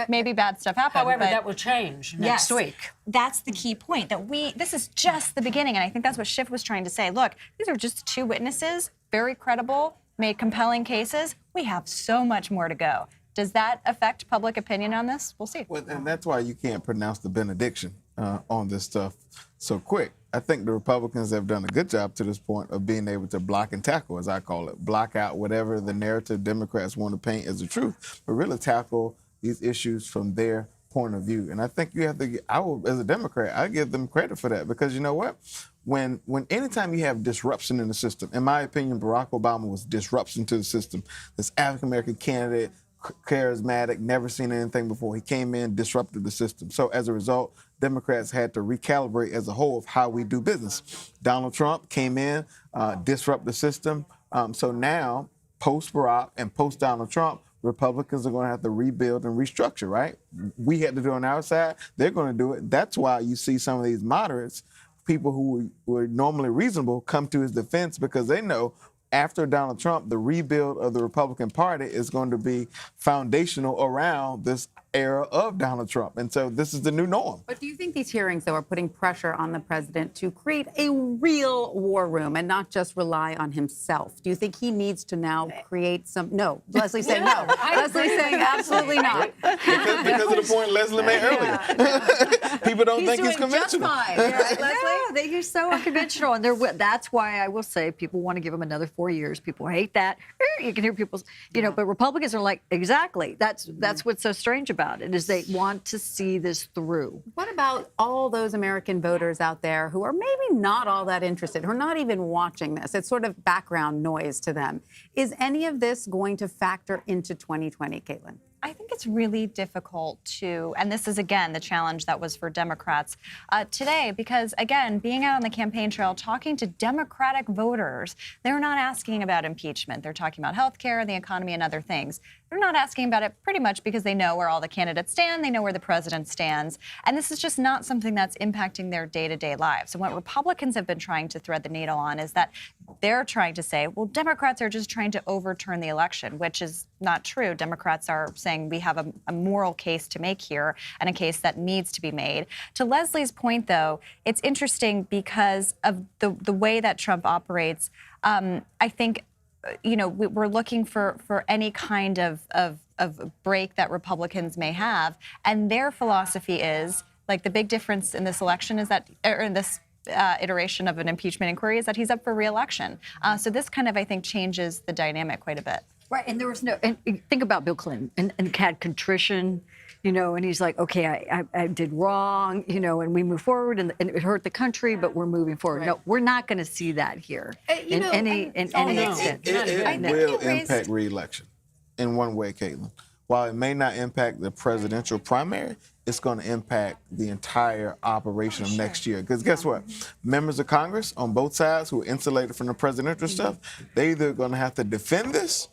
maybe bad stuff happened. However, that will change next week. That's the key point, that this is just the beginning. And I think that's what Schiff was trying to say. Look, these are just two witnesses, very credible, made compelling cases. We have so much more to go. Does that affect public opinion on this? We'll see. Well, and that's why you can't pronounce the benediction on this stuff so quick. I think the Republicans have done a good job to this point of being able to block and tackle, as I call it, block out whatever the narrative Democrats want to paint as the truth, but really tackle these issues from their point of view. And I think you have to, as a Democrat, I give them credit for that, because you know what? When anytime you have disruption in the system, in my opinion, Barack Obama was disruption to the system. This African-American candidate, charismatic, never seen anything before. He came in, disrupted the system. So as a result, Democrats had to recalibrate as a whole of how we do business. Donald Trump came in, disrupt the system. So now, post-Barack and post-Donald Trump, Republicans are going to have to rebuild and restructure, right? We had to do it on our side. They're going to do it. That's why you see some of these moderates, people who were normally reasonable, come to his defense, because they know after Donald Trump, the rebuild of the Republican Party is going to be foundational around this era of Donald Trump. And so this is the new norm. But do you think these hearings, though, are putting pressure on the president to create a real war room and not just rely on himself? Do you think he needs to now create some... No. Leslie's saying no. Leslie's saying absolutely not. Because of the point Leslie made earlier. People don't think he's conventional. Just fine. Leslie? He's so unconventional. And that's why I will say people want to give him another 4 years. People hate that. You can hear people, but Republicans are like, exactly. That's what's so strange about it, is they want to see this through. What about all those American voters out there who are maybe not all that interested, who are not even watching this? It's sort of background noise to them. Is any of this going to factor into 2020, Caitlin? I think it's really difficult to, and this is, again, the challenge that was for Democrats today, because, again, being out on the campaign trail, talking to Democratic voters, they're not asking about impeachment. They're talking about health care, the economy, and other things. They're not asking about it pretty much because they know where all the candidates stand, they know where the president stands, and this is just not something that's impacting their day-to-day lives. And what Republicans have been trying to thread the needle on is that they're trying to say, well, Democrats are just trying to overturn the election, which is not true. Democrats are saying we have a moral case to make here and a case that needs to be made. To Leslie's point, though, it's interesting because of the way that Trump operates. I think we're looking for any kind of break that Republicans may have. And their philosophy is, like, the big difference in this election is that, or in this iteration of an impeachment inquiry, is that he's up for re-election. So this kind of, I think, changes the dynamic quite a bit. Right, and there was no, and think about Bill Clinton and had contrition, and he's like, okay, I did wrong, and we move forward, and it hurt the country, but we're moving forward. Right. No, we're not going to see that here in any extent. It will impact re-election in one way, Caitlin. While it may not impact the presidential primary, it's going to impact the entire operation of next year. Because guess what? Members of Congress on both sides who are insulated from the presidential stuff, they're either going to have to defend this,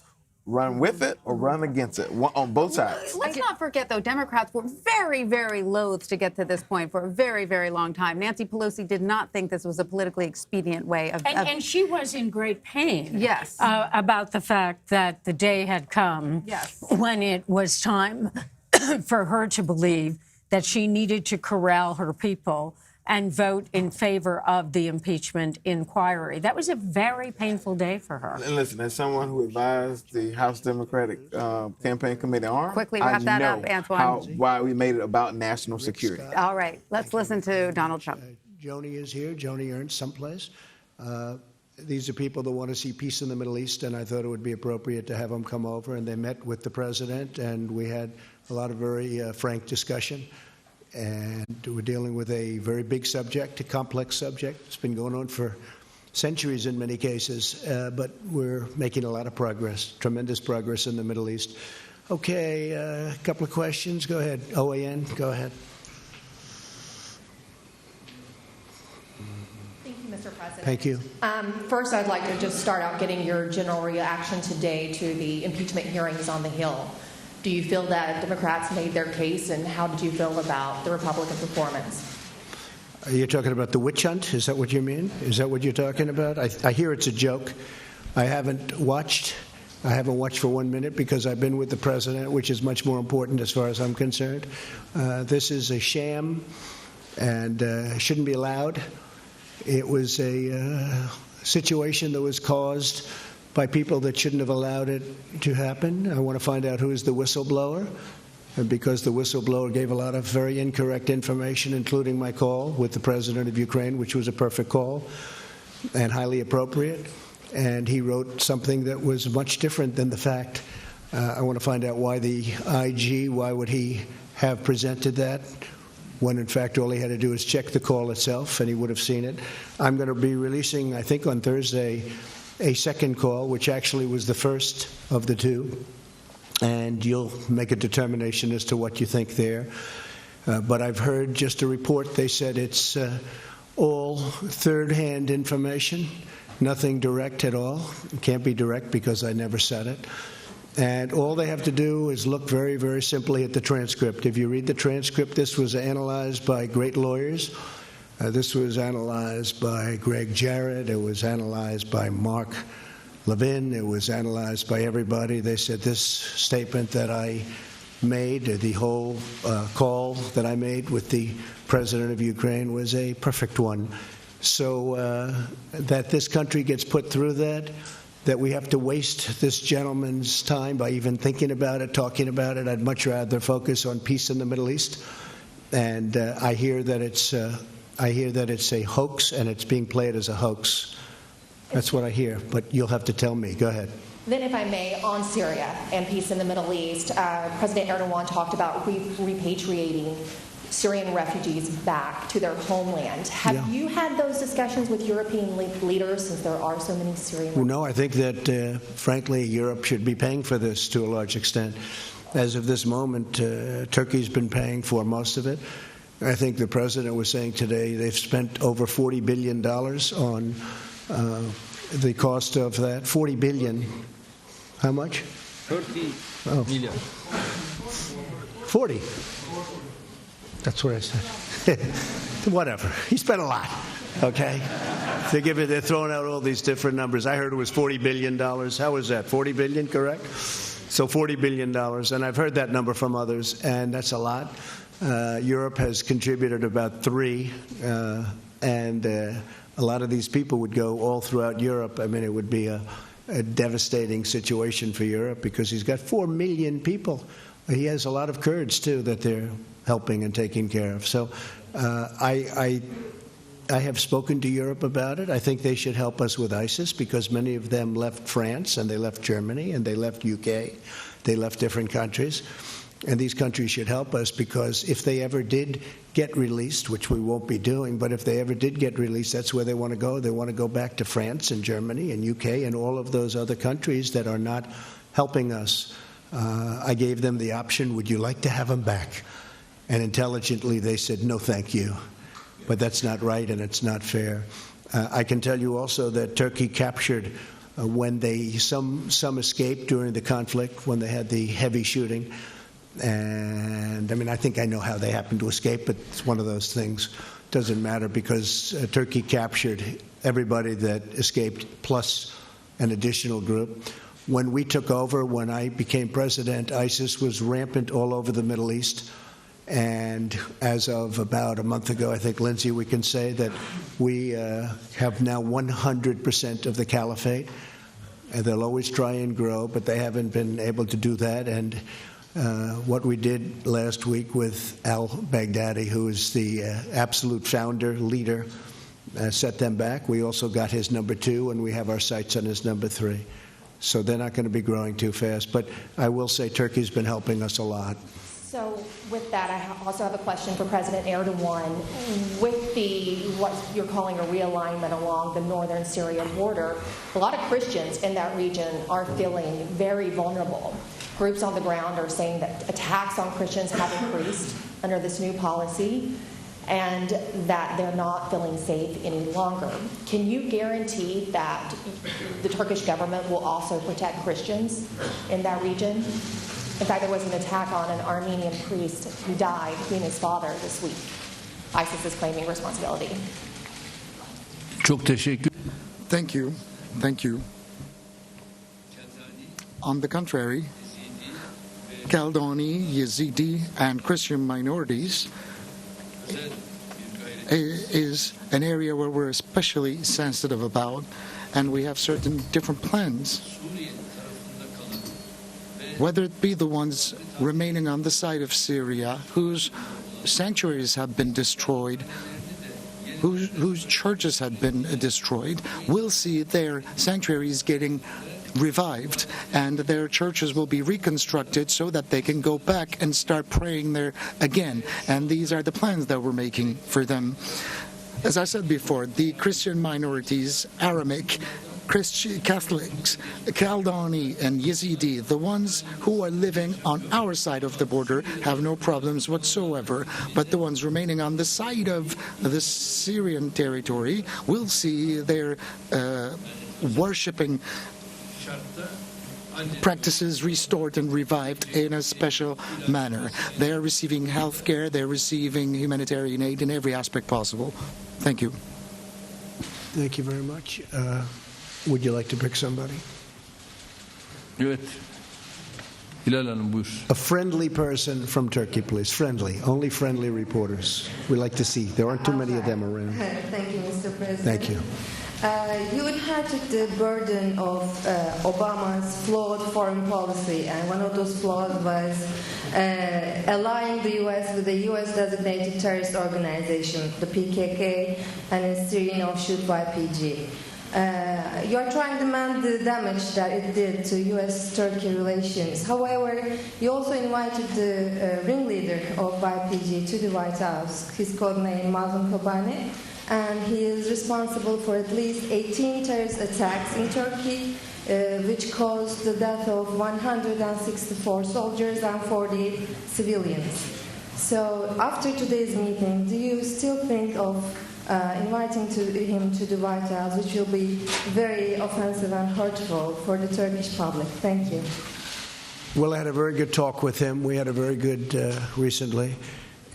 run with it, or run against it on both sides. Let's not forget, though, Democrats were very, very loath to get to this point for a very, very long time. Nancy Pelosi did not think this was a politically expedient way of... And she was in great pain. Yes. About the fact that the day had come when it was time for her to believe that she needed to corral her people and vote in favor of the impeachment inquiry. That was a very painful day for her. And listen, as someone who advised the House Democratic Campaign Committee on, quickly wrap that up, Antoine. Why we made it about national security. All right, let's listen to Donald Trump. Joni is here. Joni Ernst someplace. These are people that want to see peace in the Middle East, and I thought it would be appropriate to have them come over. And they met with the president, and we had a lot of very frank discussion. And we're dealing with a very big subject, a complex subject. It's been going on for centuries in many cases, but we're making a lot of progress, tremendous progress in the Middle East. Okay, a couple of questions. Go ahead. OAN, go ahead. Thank you, Mr. President. Thank you. First, I'd like to just start out getting your general reaction today to the impeachment hearings on the Hill. Do you feel that Democrats made their case, and how did you feel about the Republican performance? Are you talking about the witch hunt? Is that what you mean? Is that what you're talking about? I hear it's a joke. I haven't watched for 1 minute because I've been with the president, which is much more important as far as I'm concerned. This is a sham and shouldn't be allowed. It was a situation that was caused by people that shouldn't have allowed it to happen. I want to find out who is the whistleblower, because the whistleblower gave a lot of very incorrect information, including my call with the president of Ukraine, which was a perfect call and highly appropriate. And he wrote something that was much different than the fact. I want to find out why the IG, why would he have presented that, when in fact all he had to do is check the call itself and he would have seen it. I'm going to be releasing, I think on Thursday, a second call, which actually was the first of the two, and you'll make a determination as to what you think there. But I've heard just a report. They said it's all third-hand information, nothing direct at all. It can't be direct because I never said it. And all they have to do is look very, very simply at the transcript. If you read the transcript, this was analyzed by great lawyers. This was analyzed by Greg Jarrett. It was analyzed by Mark Levin. It was analyzed by everybody. They said this statement that I made, the whole call that I made with the president of Ukraine, was a perfect one. So that this country gets put through that we have to waste this gentleman's time by even thinking about it, talking about it, I'd much rather focus on peace in the Middle East. And I hear that it's a hoax, and it's being played as a hoax. That's what I hear, but you'll have to tell me. Go ahead. Then, if I may, on Syria and peace in the Middle East, President Erdogan talked about repatriating Syrian refugees back to their homeland. Have you had those discussions with European leaders, since there are so many Syrian refugees? Well, no, I think that, frankly, Europe should be paying for this to a large extent. as of this moment, Turkey's been paying for most of it. I think the president was saying today they've spent over $40 billion on the cost of that. $40 billion. How much? 30 million. 40. That's what I said. Whatever. He spent a lot. Okay? They're throwing out all these different numbers. I heard it was $40 billion. How was that? 40 billion, correct? So $40 billion. And I've heard that number from others, and that's a lot. Europe has contributed about $3 billion, and a lot of these people would go all throughout Europe. I mean, it would be a devastating situation for Europe because he's got 4 million people. He has a lot of Kurds, too, that they're helping and taking care of. So I have spoken to Europe about it. I think they should help us with ISIS because many of them left France and they left Germany and they left UK. They left different countries. And these countries should help us because if they ever did get released, which we won't be doing, but if they ever did get released, that's where they want to go. They want to go back to France and Germany and UK and all of those other countries that are not helping us. I gave them the option, would you like to have them back? And intelligently they said, no, thank you. But that's not right and it's not fair. I can tell you also that Turkey captured when some escaped during the conflict, when they had the heavy shooting. And I mean, I think I know how they happened to escape, but it's one of those things. Doesn't matter because Turkey captured everybody that escaped plus an additional group. When we took over, when I became president, ISIS was rampant all over the Middle East. And as of about a month ago, I think, Lindsay, we can say that we have now 100% of the caliphate. And they'll always try and grow, but they haven't been able to do that. And what we did last week with al-Baghdadi, who is the absolute founder, leader, set them back. We also got his number 2, and we have our sights on his number 3. So they're not going to be growing too fast. But I will say Turkey's been helping us a lot. So with that, I also have a question for President Erdogan. With what you're calling a realignment along the northern Syria border, a lot of Christians in that region are feeling very vulnerable. Groups on the ground are saying that attacks on Christians have increased under this new policy and that they're not feeling safe any longer. Can you guarantee that the Turkish government will also protect Christians in that region? In fact, there was an attack on an Armenian priest who died, he and his father, this week. ISIS is claiming responsibility. Thank you. Thank you. On the contrary, Kaldani, Yazidi, and Christian minorities is an area where we're especially sensitive about, and we have certain different plans. Whether it be the ones remaining on the side of Syria, whose sanctuaries have been destroyed, whose churches have been destroyed, we'll see their sanctuaries getting revived, and their churches will be reconstructed so that they can go back and start praying there again. And these are the plans that we're making for them. As I said before, the Christian minorities, Aramaic, Christian Catholics, Kaldani and Yazidi, the ones who are living on our side of the border, have no problems whatsoever. But the ones remaining on the side of the Syrian territory will see their worshipping practices restored and revived in a special manner. They are receiving health care, they're receiving humanitarian aid in every aspect possible. Thank you. Thank you very much. Would you like to pick somebody? Evet. Hilal Hanım, buyur. A friendly person from Turkey, please. Friendly. Only friendly reporters. We like to see. There aren't too many of them around. Thank you, Mr. President. Thank you. You inherited the burden of Obama's flawed foreign policy, and one of those flaws was allying the U.S. with a U.S.-designated terrorist organization, the PKK, and its Syrian offshoot YPG. You are trying to mend the damage that it did to U.S.-Turkey relations. However, you also invited the ringleader of YPG to the White House. His codename Mazlum Kobane, and he is responsible for at least 18 terrorist attacks in Turkey which caused the death of 164 soldiers and 48 civilians. So after today's meeting, do you still think of inviting him to the White House, which will be very offensive and hurtful for the Turkish public? Thank you. Well, I had a very good talk with him. We had a very good recently.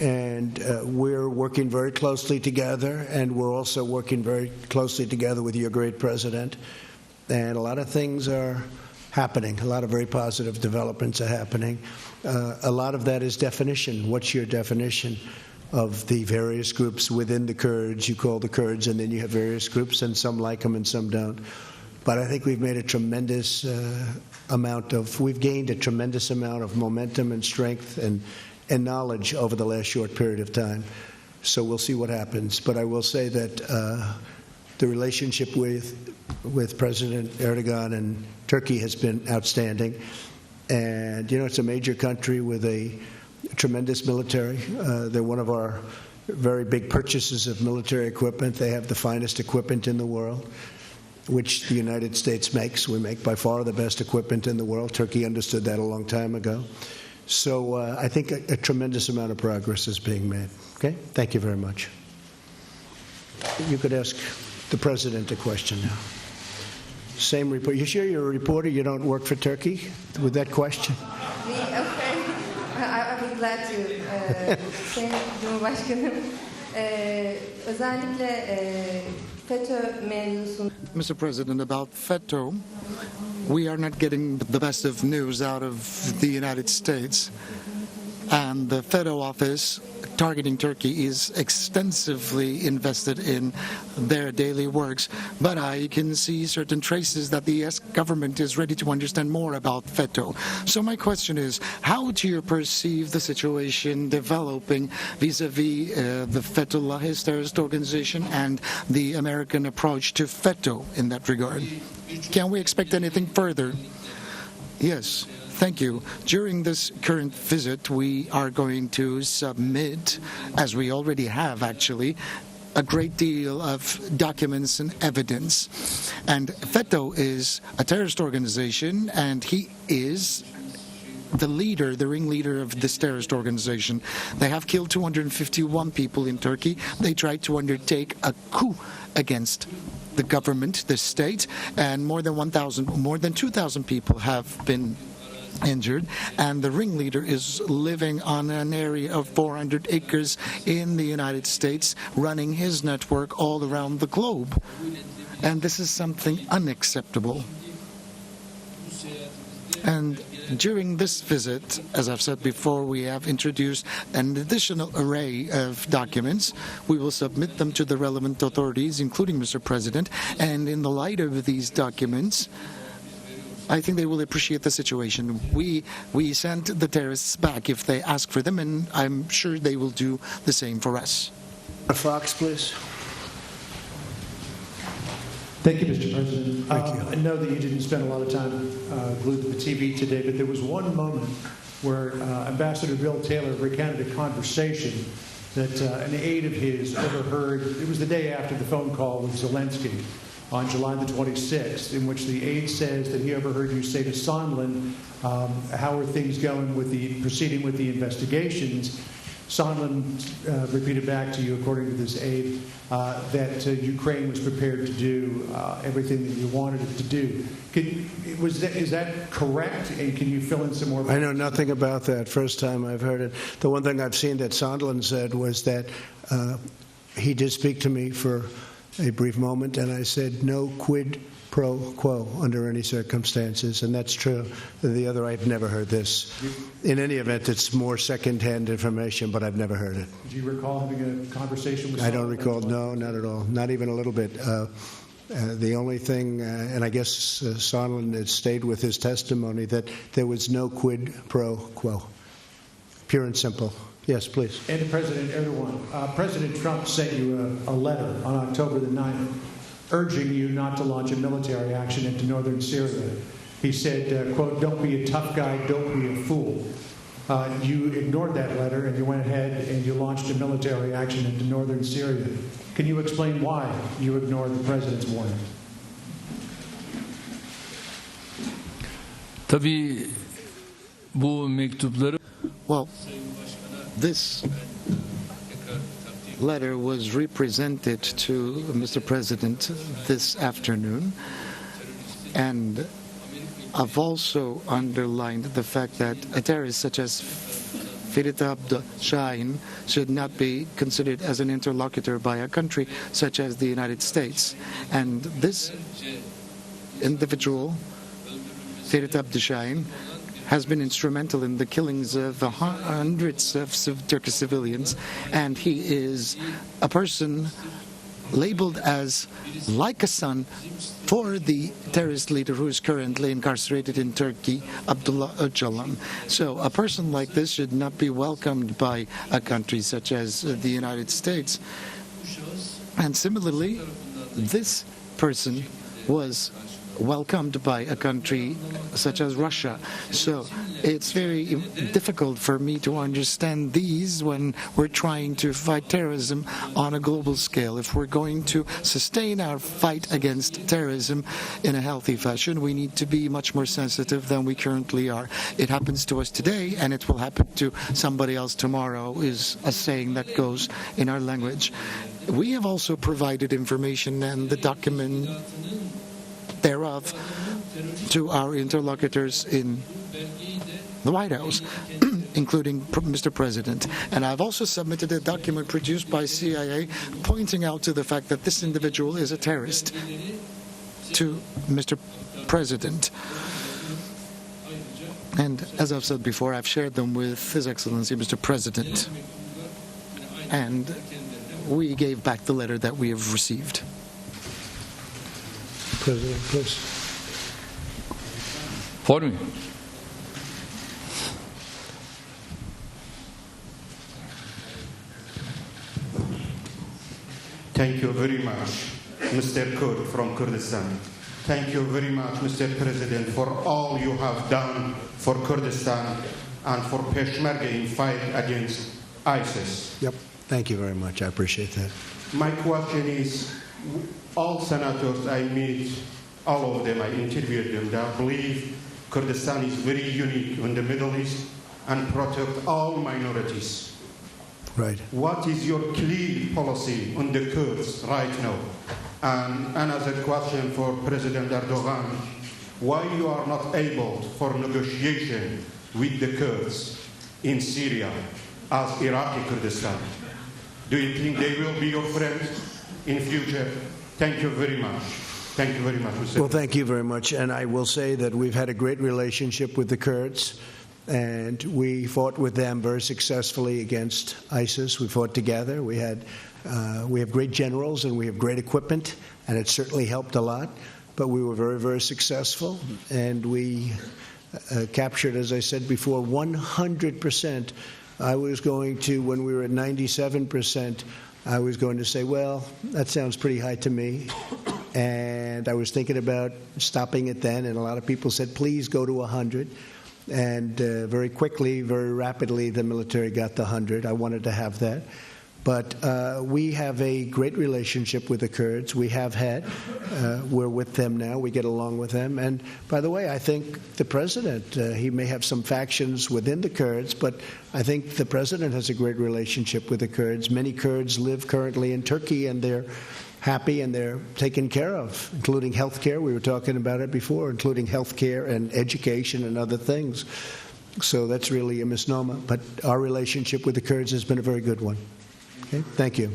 And we're working very closely together, and we're also working very closely together with your great president. And a lot of things are happening. A lot of very positive developments are happening. A lot of that is definition. What's your definition of the various groups within the Kurds? You call the Kurds, and then you have various groups, and some like them and some don't. But I think we've made a tremendous we've gained a tremendous amount of momentum and strength and knowledge over the last short period of time. So we'll see what happens. But I will say that the relationship with President Erdogan and Turkey has been outstanding. And, you know, it's a major country with a tremendous military. They're one of our very big purchases of military equipment. They have the finest equipment in the world, which the United States makes. We make by far the best equipment in the world. Turkey understood that a long time ago. So I think a tremendous amount of progress is being made. Okay? Thank you very much. You could ask the President a question now. Same report. You sure you're a reporter? You don't work for Turkey with that question? Okay. I would glad to. Sayın Cumhurbaşkanım, özellikle FETÖ mevzusunda. Mr. President, about FETÖ, we are not getting the best of news out of the United States. And the FETÖ office targeting Turkey is extensively invested in their daily works. But I can see certain traces that the U.S. government is ready to understand more about FETÖ. So my question is, how do you perceive the situation developing vis-a-vis the Fethullahist terrorist organization and the American approach to FETÖ in that regard? Can we expect anything further? Yes. Thank you. During this current visit, we are going to submit, as we already have actually, a great deal of documents and evidence. And FETÖ is a terrorist organization, and he is the leader, the ringleader of this terrorist organization. They have killed 251 people in Turkey. They tried to undertake a coup against the government, the state, and more than 2,000 people have been injured, and the ringleader is living on an area of 400 acres in the United States, running his network all around the globe. And this is something unacceptable. And during this visit, as I've said before, we have introduced an additional array of documents. We will submit them to the relevant authorities, including Mr. President, and in the light of these documents, I think they will appreciate the situation. We send the terrorists back if they ask for them, and I'm sure they will do the same for us. Fox, please. Thank you, Mr. President. Thank you. I know that you didn't spend a lot of time glued to the TV today, but there was one moment where Ambassador Bill Taylor recounted a conversation that an aide of his overheard. It was the day after the phone call with Zelensky on July the 26th, in which the aide says that he overheard you say to Sondland, how are things going with proceeding with the investigations? Sondland repeated back to you, according to this aide, that Ukraine was prepared to do everything that you wanted it to do. Is that correct? And can you fill in some more? I know nothing about that. First time I've heard it. The one thing I've seen that Sondland said was that he did speak to me for a brief moment, and I said no quid pro quo under any circumstances, and that's true. The other, I've never heard this. In any event, it's more second-hand information, but I've never heard it. Do you recall having a conversation with I don't recall, no, not at all, not even a little bit. The only thing, and I guess Sondland had stayed with his testimony, that there was no quid pro quo. Pure and simple. Yes, please. And to President Erdogan, President Trump sent you a letter on October the 9th urging you not to launch a military action into northern Syria. He said, quote, don't be a tough guy, don't be a fool. You ignored that letter and you went ahead and you launched a military action into northern Syria. Can you explain why you ignored the president's warning? Tabii bu mektupları Well, this letter was represented to Mr. President this afternoon, and I've also underlined the fact that a terrorist such as Firidab Shahin should not be considered as an interlocutor by a country such as the United States. And this individual, Firidab Shahin, has been instrumental in the killings of hundreds of Turkish civilians, and he is a person labeled as like a son for the terrorist leader who is currently incarcerated in Turkey, Abdullah Öcalan. So a person like this should not be welcomed by a country such as the United States. And similarly, this person was welcomed by a country such as Russia. So it's very difficult for me to understand these when we're trying to fight terrorism on a global scale. If we're going to sustain our fight against terrorism in a healthy fashion, we need to be much more sensitive than we currently are. It happens to us today, and it will happen to somebody else tomorrow, is a saying that goes in our language. We have also provided information and the document thereof to our interlocutors in the White House, including Mr. President. And I've also submitted a document produced by CIA pointing out to the fact that this individual is a terrorist to Mr. President. And as I've said before, I've shared them with His Excellency Mr. President. And we gave back the letter that we have received. President, please. For me. Thank you very much, Mr. Kurd from Kurdistan. Thank you very much, Mr. President, for all you have done for Kurdistan and for Peshmerga in fight against ISIS. Yep. Thank you very much. I appreciate that. My question is, all senators I meet, all of them, I interviewed them, they believe Kurdistan is very unique in the Middle East and protect all minorities. Right. What is your clear policy on the Kurds right now? And another question for President Erdogan, why you are not able for negotiation with the Kurds in Syria as Iraqi Kurdistan? Do you think they will be your friends in future? Thank you very much. Thank you very much, Mr. Well, thank you very much. And I will say that we've had a great relationship with the Kurds, and we fought with them very successfully against ISIS. We fought together. We have great generals and we have great equipment, and it certainly helped a lot. But we were very, very successful, and we captured, as I said before, 100%. I was going to, when we were at 97%, I was going to say, well, that sounds pretty high to me. And I was thinking about stopping it then, and a lot of people said, please go to 100. And very quickly, very rapidly, the military got to 100. I wanted to have that. But we have a great relationship with the Kurds. We have had. We're with them now. We get along with them. And by the way, I think the president, he may have some factions within the Kurds, but I think the president has a great relationship with the Kurds. Many Kurds live currently in Turkey, and they're happy and they're taken care of, including health care. We were talking about it before, including health care and education and other things. So that's really a misnomer. But our relationship with the Kurds has been a very good one. Okay, thank you.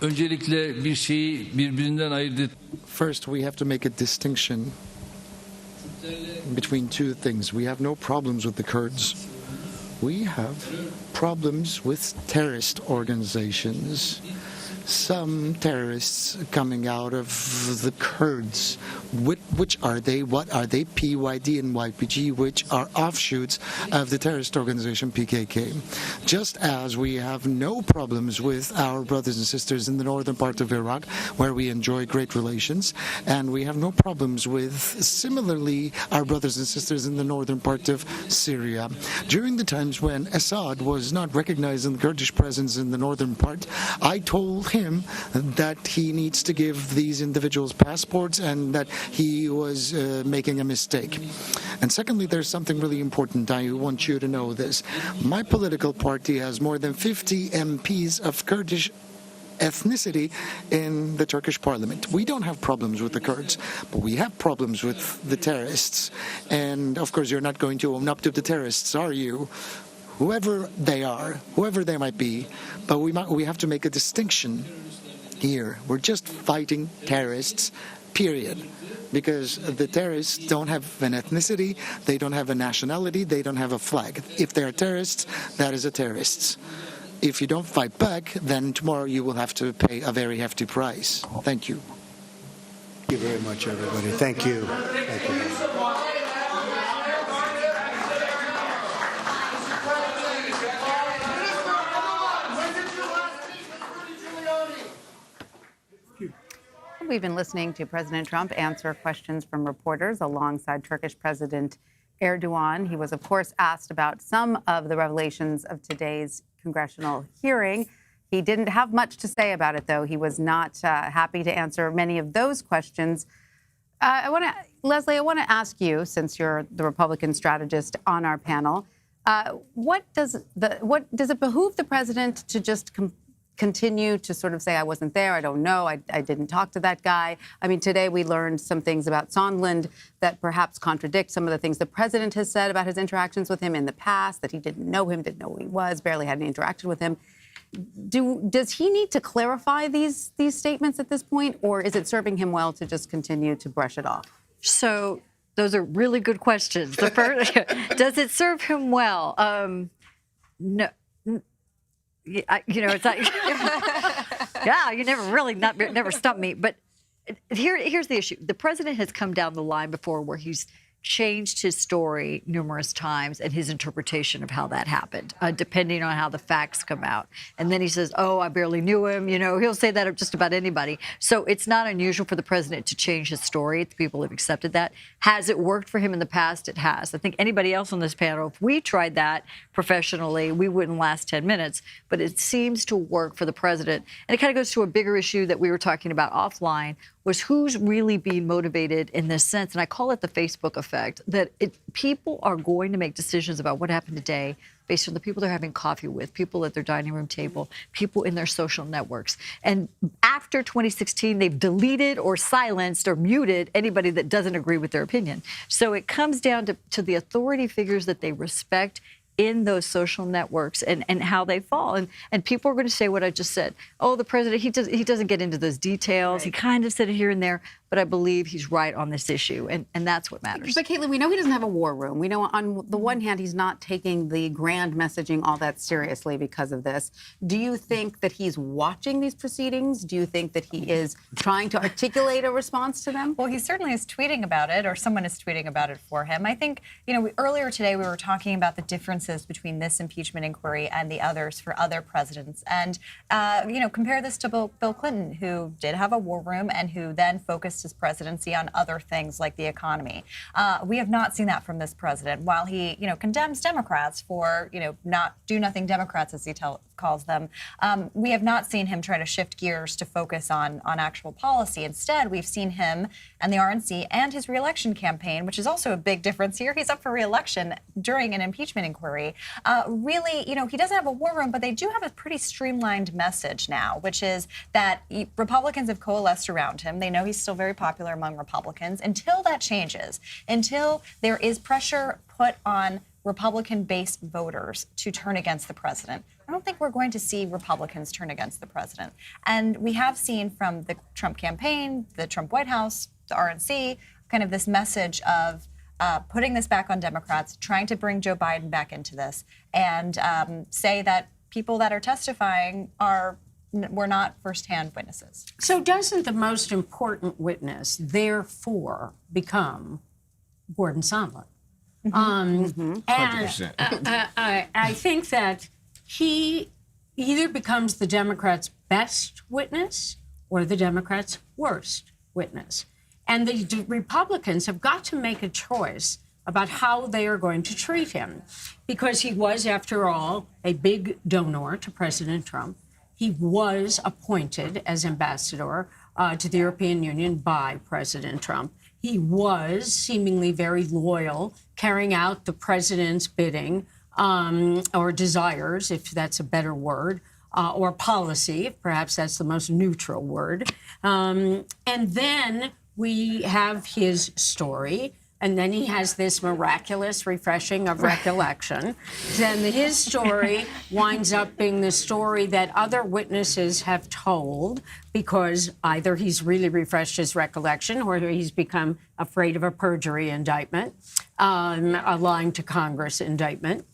Öncelikle bir şeyi birbirinden ayırt et. First, we have to make a distinction between two things. We have no problems with the Kurds. We have problems with terrorist organizations. Some terrorists coming out of the Kurds. Which are they? What are they? PYD and YPG, which are offshoots of the terrorist organization PKK. Just as we have no problems with our brothers and sisters in the northern part of Iraq, where we enjoy great relations, and we have no problems with, similarly, our brothers and sisters in the northern part of Syria. During the times when Assad was not recognizing the Kurdish presence in the northern part, I told him that he needs to give these individuals passports and that he was making a mistake. And secondly, there's something really important. I want you to know this. My political party has more than 50 MPs of Kurdish ethnicity in the Turkish parliament. We don't have problems with the Kurds, but we have problems with the terrorists. And of course, you're not going to own up to the terrorists, are you? Whoever they are, whoever they might be, but we have to make a distinction here. We're just fighting terrorists, period. Because the terrorists don't have an ethnicity, they don't have a nationality, they don't have a flag. If they're terrorists, that is a terrorists. If you don't fight back, then tomorrow you will have to pay a very hefty price. Thank you. Thank you very much, everybody. Thank you. Thank you. We've been listening to President Trump answer questions from reporters alongside Turkish President Erdogan. He was, of course, asked about some of the revelations of today's congressional hearing. He didn't have much to say about it, though. He was not happy to answer many of those questions. Leslie, I want to ask you, since you're the Republican strategist on our panel, what does it behoove the president to just continue to sort of say, I wasn't there, I don't know, I didn't talk to that guy? I mean, today we learned some things about Sondland that perhaps contradict some of the things the president has said about his interactions with him in the past, that he didn't know him, didn't know who he was, barely had any interaction with him. Does he need to clarify these statements at this point, or is it serving him well to just continue to brush it off? So those are really good questions. The first, does it serve him well? No. It's like, yeah, you never stump me. But here's the issue. The president has come down the line before where he's changed his story numerous times and his interpretation of how that happened, depending on how the facts come out. And then he says, oh, I barely knew him. He'll say that of just about anybody. So it's not unusual for the president to change his story. People have accepted that. Has it worked for him in the past? It has. I think anybody else on this panel, if we tried that professionally, we wouldn't last 10 minutes. But it seems to work for the president. And it kind of goes to a bigger issue that we were talking about offline, was who's really being motivated in this sense. And I call it the Facebook effect, that people are going to make decisions about what happened today based on the people they're having coffee with, people at their dining room table, people in their social networks. And after 2016, they've deleted or silenced or muted anybody that doesn't agree with their opinion. So it comes down to the authority figures that they respect in those social networks and how they fall. And people are going to say what I just said. Oh, the president, he doesn't get into those details. Right. He kind of said it here and there, but I believe he's right on this issue, and that's what matters. But Caitlin, we know he doesn't have a war room. We know on the one hand he's not taking the grand messaging all that seriously because of this. Do you think that he's watching these proceedings? Do you think that he is trying to articulate a response to them? Well, he certainly is tweeting about it, or someone is tweeting about it for him. I think, earlier today we were talking about the differences between this impeachment inquiry and the others for other presidents. And, compare this to Bill Clinton, who did have a war room and who then focused his presidency on other things like the economy. We have not seen that from this president. While he, condemns Democrats for, not do-nothing Democrats, as he calls them, we have not seen him try to shift gears to focus on actual policy. Instead, we've seen him and the RNC and his reelection campaign, which is also a big difference here. He's up for reelection during an impeachment inquiry. Really, he doesn't have a war room, but they do have a pretty streamlined message now, which is that Republicans have coalesced around him. They know he's still very popular among Republicans. Until that changes, until there is pressure put on Republican-based voters to turn against the president, I don't think we're going to see Republicans turn against the president. And we have seen from the Trump campaign, the Trump White House, the RNC, kind of this message of putting this back on Democrats, trying to bring Joe Biden back into this, and say that people that are testifying were not firsthand witnesses. So doesn't the most important witness, therefore, become Gordon Sondland? And I think that he either becomes the Democrats' best witness or the Democrats' worst witness. And the Republicans have got to make a choice about how they are going to treat him, because he was, after all, a big donor to President Trump. He was appointed as ambassador to the European Union by President Trump. He was seemingly very loyal, carrying out the president's bidding or desires, if that's a better word, or policy, if perhaps that's the most neutral word. And then we have his story. And then he has this miraculous refreshing of recollection. Then his story winds up being the story that other witnesses have told, because either he's really refreshed his recollection or he's become afraid of a perjury indictment, a lying to Congress indictment,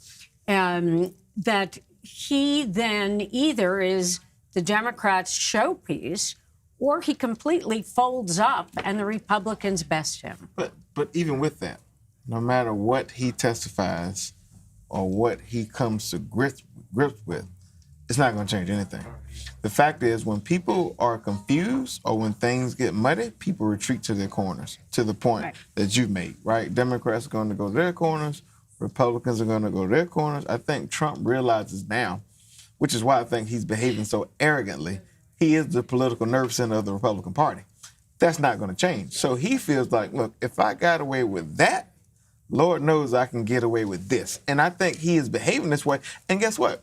that he then either is the Democrats' showpiece or he completely folds up and the Republicans best him. But even with that, no matter what he testifies or what he comes to grips with, it's not going to change anything. The fact is, when people are confused or when things get muddy, people retreat to their corners, to the point that you've made, right? Democrats are going to go to their corners. Republicans are going to go to their corners. I think Trump realizes now, which is why I think he's behaving so arrogantly, he is the political nerve center of the Republican Party. That's not going to change. So he feels like, look, if I got away with that, Lord knows I can get away with this. And I think he is behaving this way. And guess what?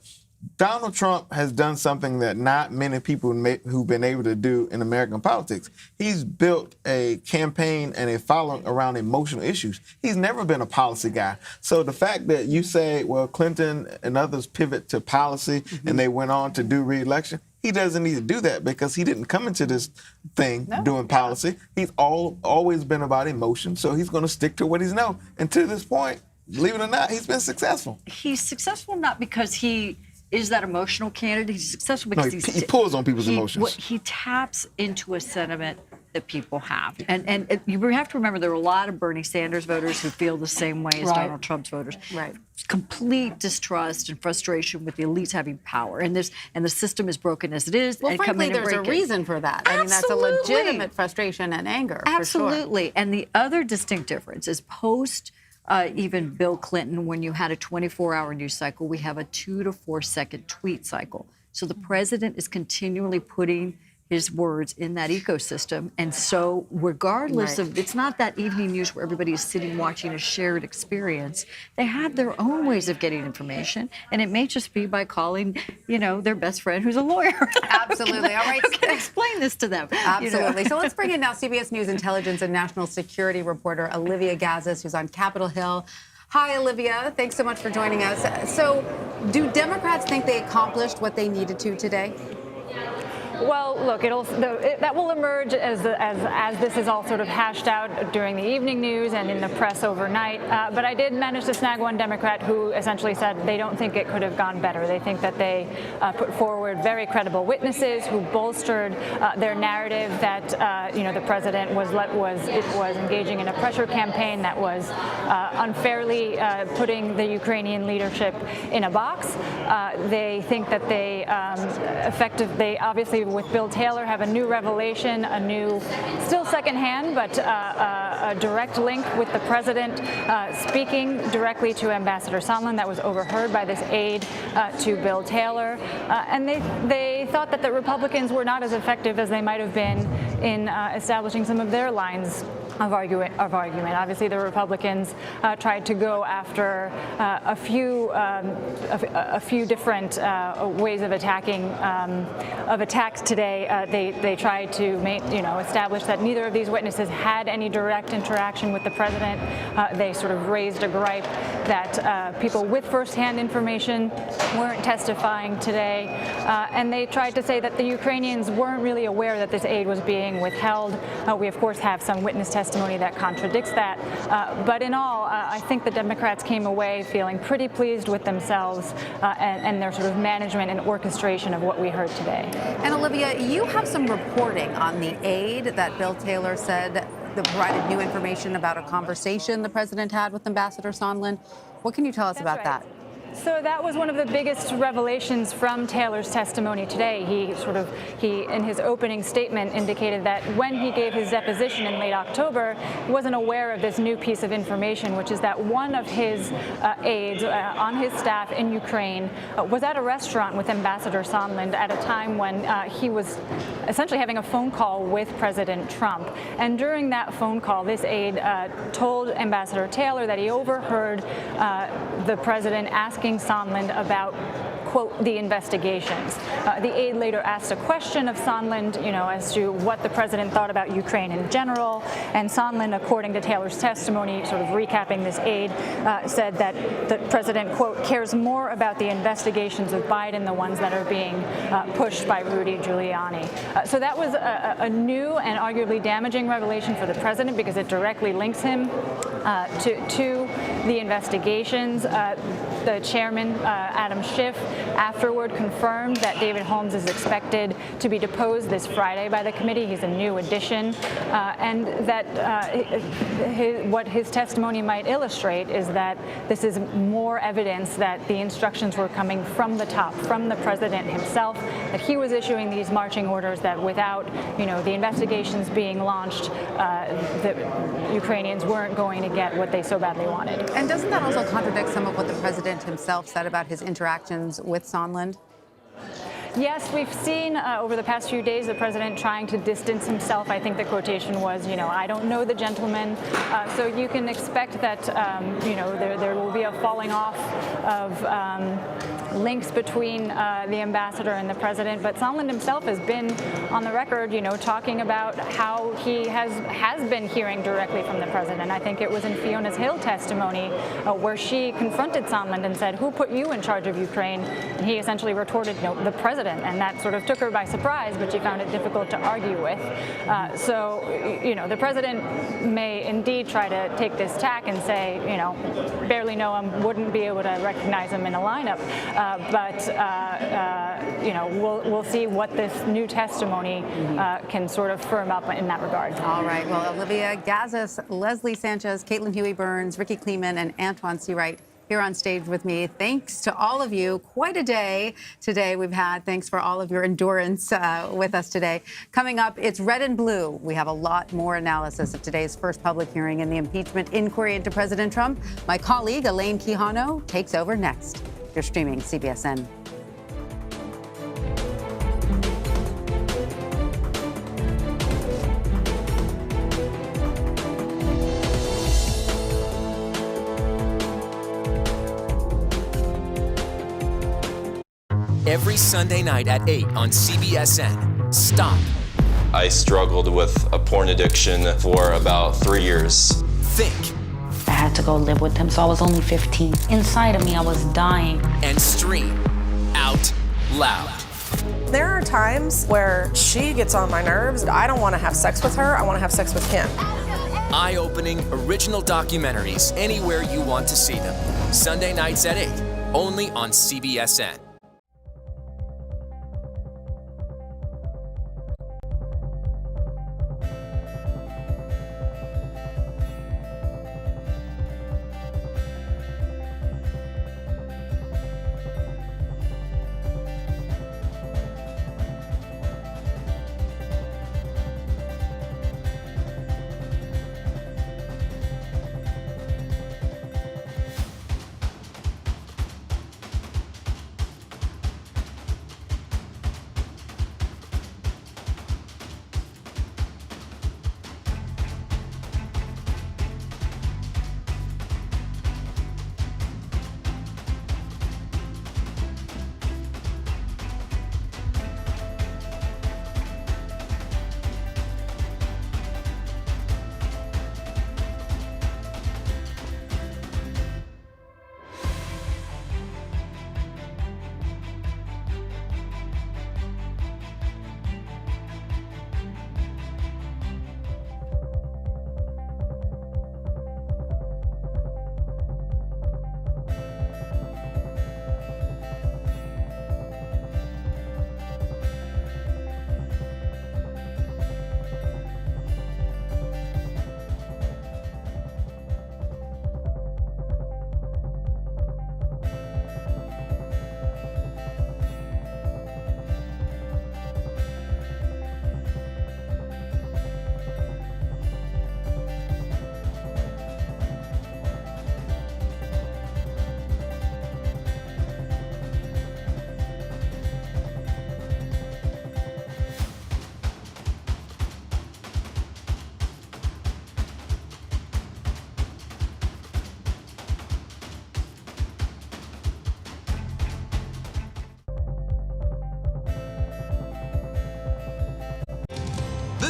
Donald Trump has done something that not many people who've been able to do in American politics. He's built a campaign and a following around emotional issues. He's never been a policy guy. So the fact that you say, well, Clinton and others pivot to policy and they went on to do re-election, he doesn't need to do that because he didn't come into this thing doing policy. He's always been about emotion, so he's going to stick to what he's known. And to this point, believe it or not, he's been successful. He's successful not because he is that emotional candidate. He's successful because he pulls on people's emotions. He taps into a sentiment that people have. And you have to remember there are a lot of Bernie Sanders voters who feel the same way as Donald Trump's voters. Right. Complete distrust and frustration with the elites having power. And the system is broken as it is. Well, and frankly, there's a reason for that. I mean, that's a legitimate frustration and anger. Absolutely. For sure. And the other distinct difference is post even Bill Clinton, when you had a 24-hour news cycle, we have a 2 to 4 second tweet cycle. So the president is continually putting his words in that ecosystem. And so regardless of, it's not that evening news where everybody is sitting watching a shared experience. They have their own ways of getting information. And it may just be by calling, their best friend who's a lawyer. Absolutely. All right. Who can explain this to them? Absolutely. So let's bring in now CBS News intelligence and national security reporter Olivia Gazis, who's on Capitol Hill. Hi, Olivia. Thanks so much for joining us. So do Democrats think they accomplished what they needed to today? Well, look, that will emerge as this is all sort of hashed out during the evening news and in the press overnight. But I did manage to snag one Democrat who essentially said they don't think it could have gone better. They think that they put forward very credible witnesses who bolstered their narrative that the president was engaging in a pressure campaign that was unfairly putting the Ukrainian leadership in a box. They think that they obviously with Bill Taylor have a new revelation, a new, still secondhand, but a direct link with the president speaking directly to Ambassador Sondland that was overheard by this aide to Bill Taylor. And they thought that the Republicans were not as effective as they might have been in establishing some of their lines of argument. Obviously, the Republicans tried to go after a few different ways of attacks today. They tried to establish that neither of these witnesses had any direct interaction with the president. They sort of raised a gripe that people with firsthand information weren't testifying today, and they tried to say that the Ukrainians weren't really aware that this aid was being withheld. We of course have some witness testimony that contradicts that. But in all, I think the Democrats came away feeling pretty pleased with themselves and their sort of management and orchestration of what we heard today. And Olivia, you have some reporting on the aide that Bill Taylor said that provided new information about a conversation the president had with Ambassador Sondland. What can you tell us about that? So that was one of the biggest revelations from Taylor's testimony today. He in his opening statement indicated that when he gave his deposition in late October, he wasn't aware of this new piece of information, which is that one of his aides on his staff in Ukraine was at a restaurant with Ambassador Sondland at a time when he was essentially having a phone call with President Trump. And during that phone call, this aide told Ambassador Taylor that he overheard the president asking Sondland about, quote, the investigations. The aide later asked a question of Sondland, as to what the president thought about Ukraine in general. And Sondland, according to Taylor's testimony, sort of recapping this aide, said that the president, quote, cares more about the investigations of Biden, the ones that are being pushed by Rudy Giuliani. So that was a new and arguably damaging revelation for the president because it directly links him to the investigations. The chairman, Adam Schiff, afterward confirmed that David Holmes is expected to be deposed this Friday by the committee. He's a new addition, and that what his testimony might illustrate is that this is more evidence that the instructions were coming from the top, from the president himself, that he was issuing these marching orders, that without, the investigations being launched, the Ukrainians weren't going to get what they so badly wanted. And doesn't that also contradict some of what the president himself said about his interactions with Sondland? Yes, we've seen over the past few days the president trying to distance himself. I think the quotation was, I don't know the gentleman. So you can expect that, there will be a falling off of links between the ambassador and the president. But Sondland himself has been on the record, talking about how he has been hearing directly from the president. I think it was in Fiona's Hill testimony where she confronted Sondland and said, "Who put you in charge of Ukraine?" And he essentially retorted, "The president." And that sort of took her by surprise, but she found it difficult to argue with. So, the president may indeed try to take this tack and say, barely know him, wouldn't be able to recognize him in a lineup. But we'll see what this new testimony can sort of firm up in that regard. All right. Well, Olivia Gazis, Leslie Sanchez, Caitlin Huey-Burns, Ricky Kleeman, and Antoine Seawright here on stage with me. Thanks to all of you. Quite a day today we've had. Thanks for all of your endurance with us today. Coming up, it's Red and Blue. We have a lot more analysis of today's first public hearing in the impeachment inquiry into President Trump. My colleague, Elaine Quijano, takes over next. You're streaming CBSN. Every Sunday night at 8 on CBSN. Stop. I struggled with a porn addiction for about 3 years. Think. I had to go live with him, so I was only 15. Inside of me, I was dying. And stream out loud. There are times where she gets on my nerves. I don't want to have sex with her. I want to have sex with him. Eye-opening original documentaries anywhere you want to see them. Sunday nights at 8, only on CBSN.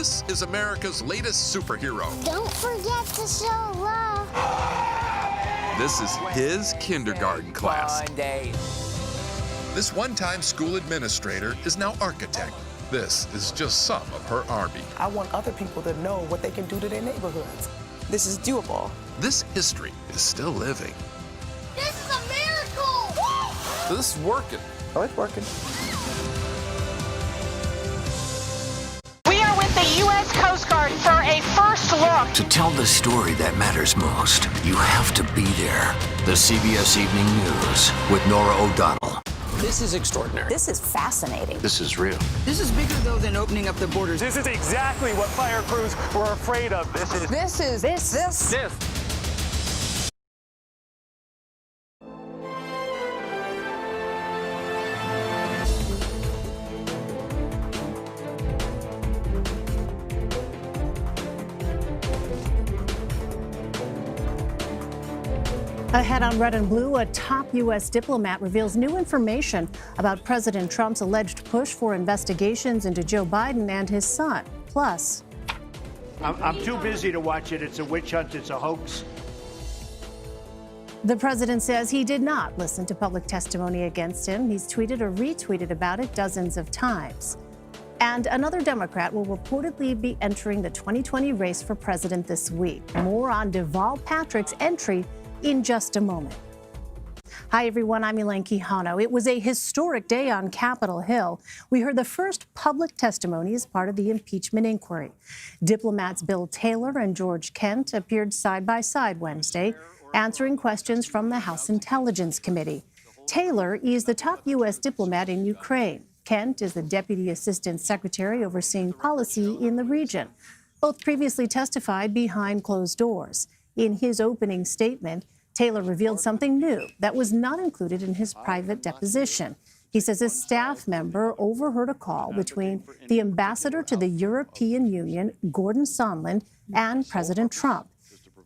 This is America's latest superhero. Don't forget to show love. This is his kindergarten class. This one-time school administrator is now architect. This is just some of her army. I want other people to know what they can do to their neighborhoods. This is doable. This history is still living. This is a miracle! Woo! So this is working. Oh, it's working. We are with the U.S. Coast Guard for a first look. To tell the story that matters most, you have to be there. The CBS Evening News with Norah O'Donnell. This is extraordinary. This is fascinating. This is real. This is bigger, though, than opening up the borders. This is exactly what fire crews were afraid of. This. Ahead on Red and Blue, a top U.S. diplomat reveals new information about President Trump's alleged push for investigations into Joe Biden and his son. Plus, I'm too busy to watch it. It's a witch hunt. It's a hoax. the president says he did not listen to public testimony against him. He's tweeted or retweeted about it dozens of times. And another Democrat will reportedly be entering the 2020 race for president this week. More on Deval Patrick's entry in just a moment. Hi, everyone. I'm Elaine Quijano. It was a historic day on Capitol Hill. We heard the first public testimony as part of the impeachment inquiry. Diplomats Bill Taylor and George Kent appeared side by side Wednesday, answering questions from the House Intelligence Committee. Taylor is the top U.S. diplomat in Ukraine. Kent is the Deputy Assistant Secretary overseeing policy in the region. Both previously testified behind closed doors. In his opening statement, Taylor revealed something new that was not included in his private deposition. He says a staff member overheard a call between the ambassador to the European Union, Gordon Sondland, and President Trump.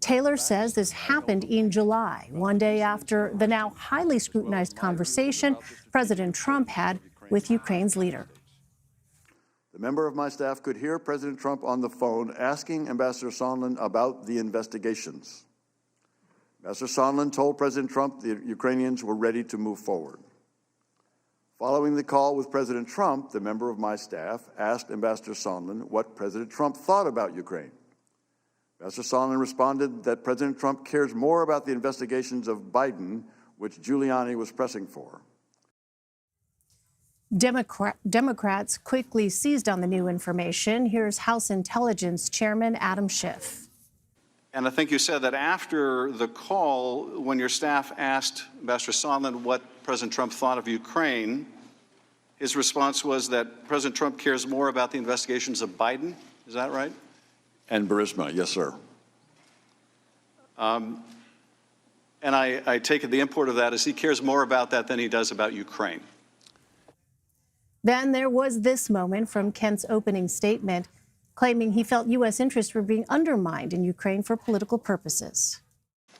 Taylor says this happened in July, one day after the now highly scrutinized conversation President Trump had with Ukraine's leader. The member of my staff could hear President Trump on the phone asking Ambassador Sondland about the investigations. Ambassador Sondland told President Trump the Ukrainians were ready to move forward. Following the call with President Trump, the member of my staff asked Ambassador Sondland what President Trump thought about Ukraine. Ambassador Sondland responded that President Trump cares more about the investigations of Biden, which Giuliani was pressing for. Democrats quickly seized on the new information. Here's House Intelligence Chairman Adam Schiff. And I think you said that after the call, when your staff asked Ambassador Sondland what President Trump thought of Ukraine, his response was that President Trump cares more about the investigations of Biden. Is that right? And Burisma, yes, sir. And I take it the import of that is he cares more about that than he does about Ukraine. Then there was this moment from Kent's opening statement, claiming he felt U.S. interests were being undermined in Ukraine for political purposes.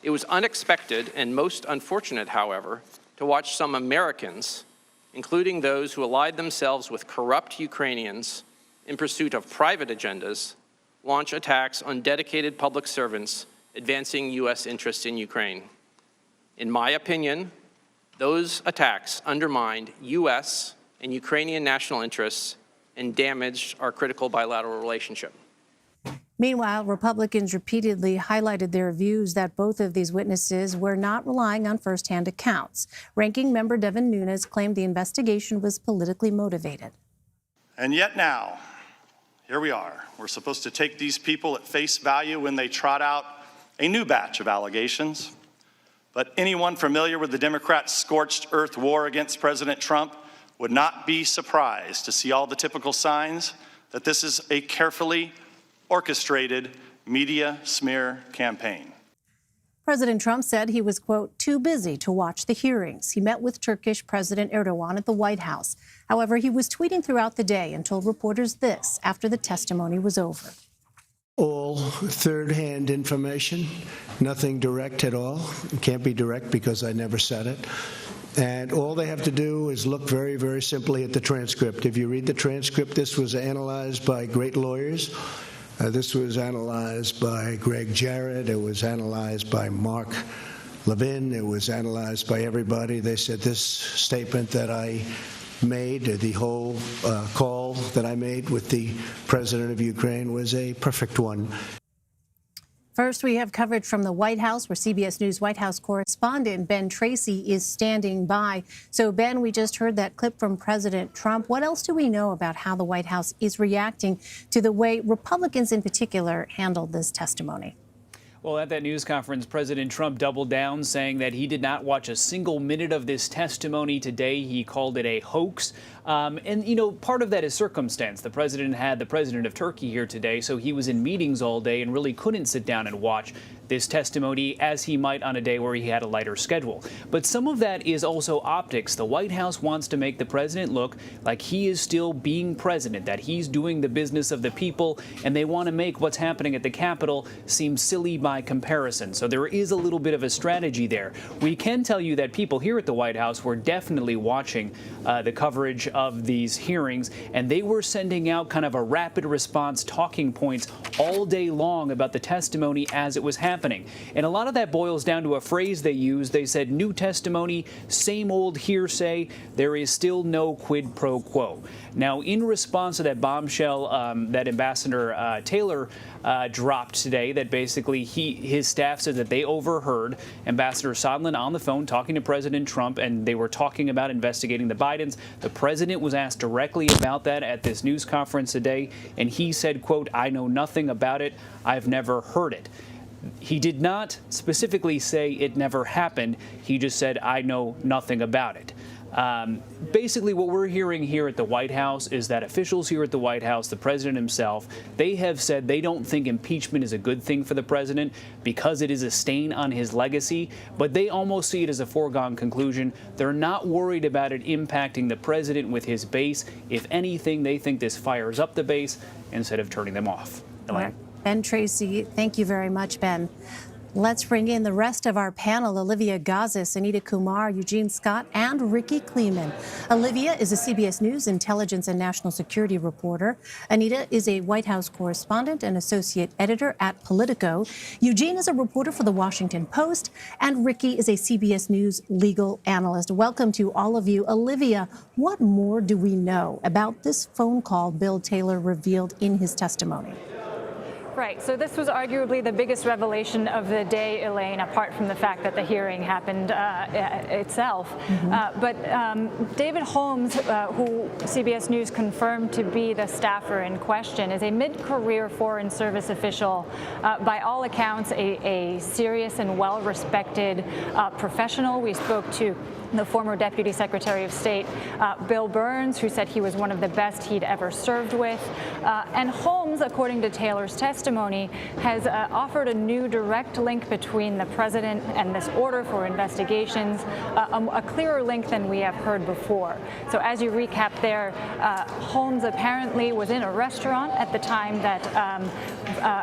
It was unexpected and most unfortunate, however, to watch some Americans, including those who allied themselves with corrupt Ukrainians in pursuit of private agendas, launch attacks on dedicated public servants advancing U.S. interests in Ukraine. In my opinion, those attacks undermined U.S. and Ukrainian national interests and damaged our critical bilateral relationship. Meanwhile, Republicans repeatedly highlighted their views that both of these witnesses were not relying on firsthand accounts. Ranking Member Devin Nunes claimed the investigation was politically motivated. And yet now, here we are. We're supposed to take these people at face value when they trot out a new batch of allegations. But anyone familiar with the Democrats' scorched earth war against President Trump would not be surprised to see all the typical signs that this is a carefully orchestrated media smear campaign. President Trump said he was, quote, too busy to watch the hearings. He met with Turkish President Erdogan at the White House. However, he was tweeting throughout the day and told reporters this after the testimony was over. All third-hand information, nothing direct at all. It can't be direct because I never said it. And all they have to do is look very, very simply at the transcript. If you read the transcript, this was analyzed by great lawyers. This was analyzed by Greg Jarrett. It was analyzed by Mark Levin. It was analyzed by everybody. They said this statement that I made, the whole call that I made with the president of Ukraine, was a perfect one. First, we have coverage from the White House, where CBS News White House correspondent Ben Tracy is standing by. So, Ben, we just heard that clip from President Trump. What else do we know about how the White House is reacting to the way Republicans in particular handled this testimony? Well, at that news conference, President Trump doubled down, saying that he did not watch a single minute of this testimony today. He called it a hoax. And, you know, part of that is circumstance. The president had the president of Turkey here today, so he was in meetings all day and really couldn't sit down and watch this testimony as he might on a day where he had a lighter schedule. But some of that is also optics. The White House wants to make the president look like he is still being president, that he's doing the business of the people, and they want to make what's happening at the Capitol seem silly by comparison. So there is a little bit of a strategy there. We can tell you that people here at the White House were definitely watching the coverage of these hearings, and they were sending out kind of a rapid response talking points all day long about the testimony as it was happening. And a lot of that boils down to a phrase they used. They said, new testimony, same old hearsay, there is still no quid pro quo. Now, in response to that bombshell that Ambassador Taylor dropped today, that basically his staff said that they overheard Ambassador Sondland on the phone talking to President Trump, and they were talking about investigating the Bidens. The president was asked directly about that at this news conference today, and he said, quote, I know nothing about it. I've never heard it. He did not specifically say it never happened. He just said, I know nothing about it. Basically, what we're hearing here at the White House is that officials here at the White House, the president himself, they have said they don't think impeachment is a good thing for the president because it is a stain on his legacy, but they almost see it as a foregone conclusion. They're not worried about it impacting the president with his base. If anything, they think this fires up the base instead of turning them off. Elaine. Ben Tracy, thank you very much, Ben. Let's bring in the rest of our panel: Olivia Gazis, Anita Kumar, Eugene Scott, and Ricky Kleeman. Olivia is a CBS News intelligence and national security reporter. Anita is a White House correspondent and associate editor at Politico. Eugene is a reporter for The Washington Post, and Ricky is a CBS News legal analyst. Welcome to all of you. Olivia, what more do we know about this phone call Bill Taylor revealed in his testimony? Right. So this was arguably the biggest revelation of the day, Elaine, apart from the fact that the hearing happened itself. But David Holmes, who CBS News confirmed to be the staffer in question, is a mid-career Foreign Service official, by all accounts, a serious and well-respected professional. We spoke to the former Deputy Secretary of State, Bill Burns, who said he was one of the best he'd ever served with. And Holmes, according to Taylor's testimony, has offered a new direct link between the president and this order for investigations, a clearer link than we have heard before. So as you recap there, Holmes apparently was in a restaurant at the time that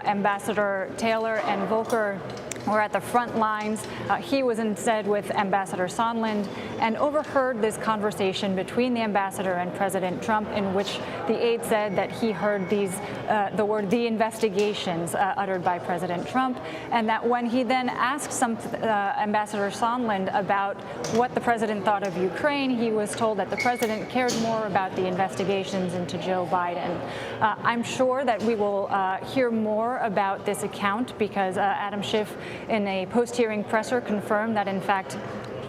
Ambassador Taylor and Volker were at the front lines. He was instead with Ambassador Sondland and overheard this conversation between the ambassador and President Trump, in which the aide said that he heard the word "the investigations" uttered by President Trump, and that when he then asked Ambassador Sondland about what the president thought of Ukraine, he was told that the president cared more about the investigations into Joe Biden. I'm sure that we will hear more about this account because Adam Schiff, in a post-hearing presser, confirmed that, in fact,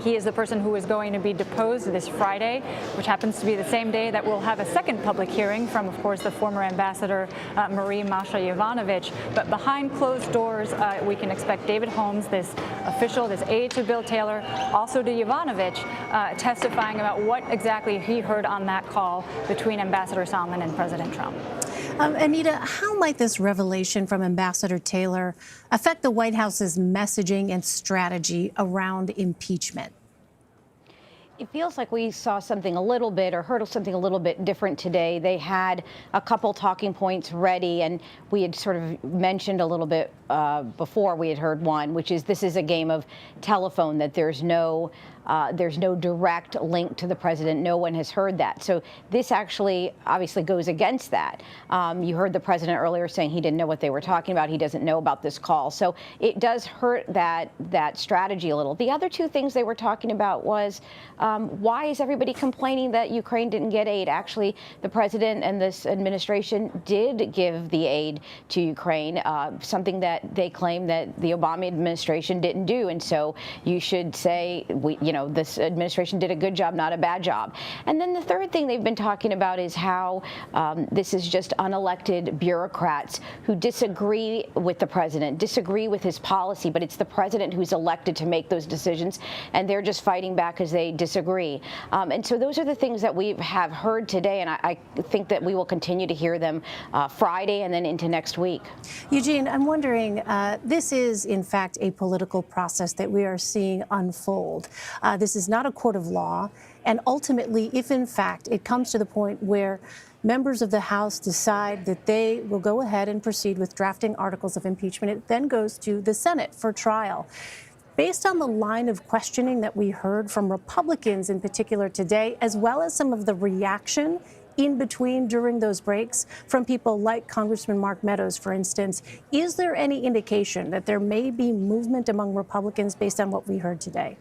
he is the person who is going to be deposed this Friday, which happens to be the same day that we'll have a second public hearing from, of course, the former ambassador, Marie Masha Yovanovitch. But behind closed doors, we can expect David Holmes, this official, this aide to Bill Taylor, also to Yovanovitch, testifying about what exactly he heard on that call between Ambassador Sondland and President Trump. Anita, how might this revelation from Ambassador Taylor affect the White House's messaging and strategy around impeachment? It feels like we saw something a little bit or heard something a little bit different today. They had a couple talking points ready, and we had sort of mentioned a little bit before we had heard one, which is this is a game of telephone, that there's no There's no direct link to the president. No one has heard that. So this actually obviously goes against that. You heard the president earlier saying he didn't know what they were talking about. He doesn't know about this call. So it does hurt that strategy a little. The other two things they were talking about was why is everybody complaining that Ukraine didn't get aid? Actually, the president and this administration did give the aid to Ukraine, something that they claim that the Obama administration didn't do. And so you should say, this administration did a good job, not a bad job. And then the third thing they've been talking about is how this is just unelected bureaucrats who disagree with the president, disagree with his policy, but it's the president who's elected to make those decisions, and they're just fighting back as they disagree. And so those are the things that we have heard today, and I think that we will continue to hear them Friday and then into next week. Eugene, I'm wondering, this is in fact a political process that we are seeing unfold. This is not a court of law, and ultimately, if in fact it comes to the point where members of the House decide that they will go ahead and proceed with drafting articles of impeachment, it then goes to the Senate for trial. Based on the line of questioning that we heard from Republicans in particular today, as well as some of the reaction in between during those breaks from people like Congressman Mark Meadows, for instance, is there any indication that there may be movement among Republicans based on what we heard today?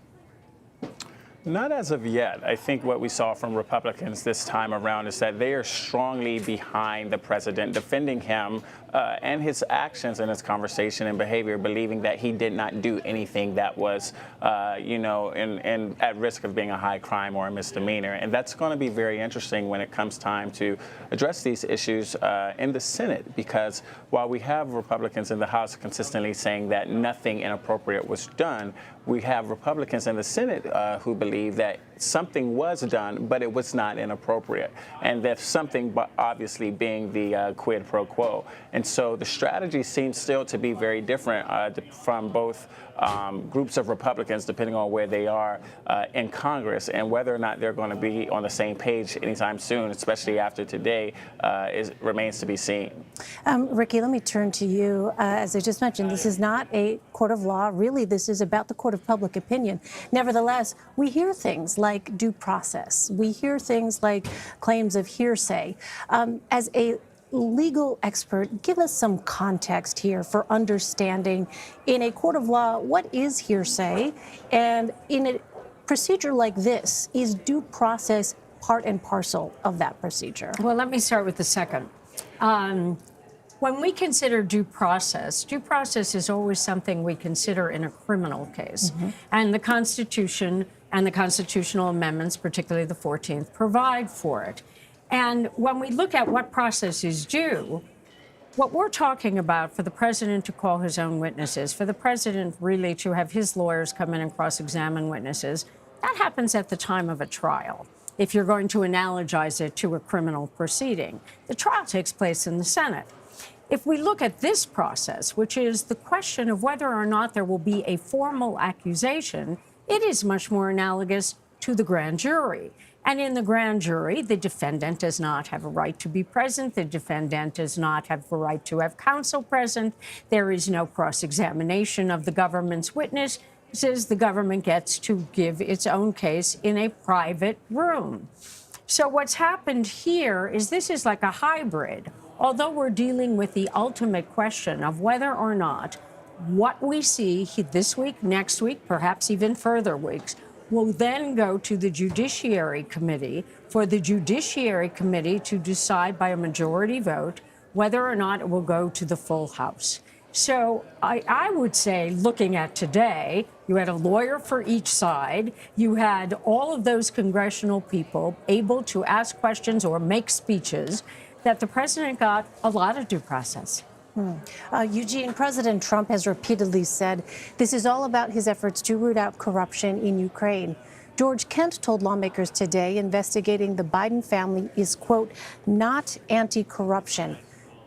Not as of yet. I think what we saw from Republicans this time around is that they are strongly behind the president, defending him and his actions and his conversation and behavior, believing that he did not do anything that was, and at risk of being a high crime or a misdemeanor. And that's going to be very interesting when it comes time to address these issues in the Senate, because while we have Republicans in the House consistently saying that nothing inappropriate was done, we have Republicans in the Senate who believe that something was done, but it was not inappropriate. And that something obviously being the quid pro quo. And so the strategy seems still to be very different from both groups of Republicans, depending on where they are in Congress, and whether or not they're going to be on the same page anytime soon, especially after today, remains to be seen. Ricky, let me turn to you. As I just mentioned, this is not a court of law. Really, this is about the court of public opinion. Nevertheless, we hear things like due process. We hear things like claims of hearsay. As a legal expert, give us some context here for understanding in a court of law what is hearsay, and in a procedure like this, is due process part and parcel of that procedure? Well, let me start with the second. When we consider due process is always something we consider in a criminal case. Mm-hmm. And the Constitution and the constitutional amendments, particularly the 14th, provide for it. And when we look at what process is due, what we're talking about for the president to call his own witnesses, for the president really to have his lawyers come in and cross-examine witnesses, that happens at the time of a trial. If you're going to analogize it to a criminal proceeding, the trial takes place in the Senate. If we look at this process, which is the question of whether or not there will be a formal accusation, it is much more analogous to the grand jury. And in the grand jury, the defendant does not have a right to be present. The defendant does not have the right to have counsel present. There is no cross-examination of the government's witness. The government gets to give its own case in a private room. So what's happened here is this is like a hybrid. Although we're dealing with the ultimate question of whether or not what we see this week, next week, perhaps even further weeks, will then go to the Judiciary Committee for the Judiciary Committee to decide by a majority vote whether or not it will go to the full House. So I would say, looking at today, you had a lawyer for each side. You had all of those congressional people able to ask questions or make speeches, that the president got a lot of due process. Eugene, President Trump has repeatedly said this is all about his efforts to root out corruption in Ukraine. George Kent told lawmakers today investigating the Biden family is, quote, not anti-corruption.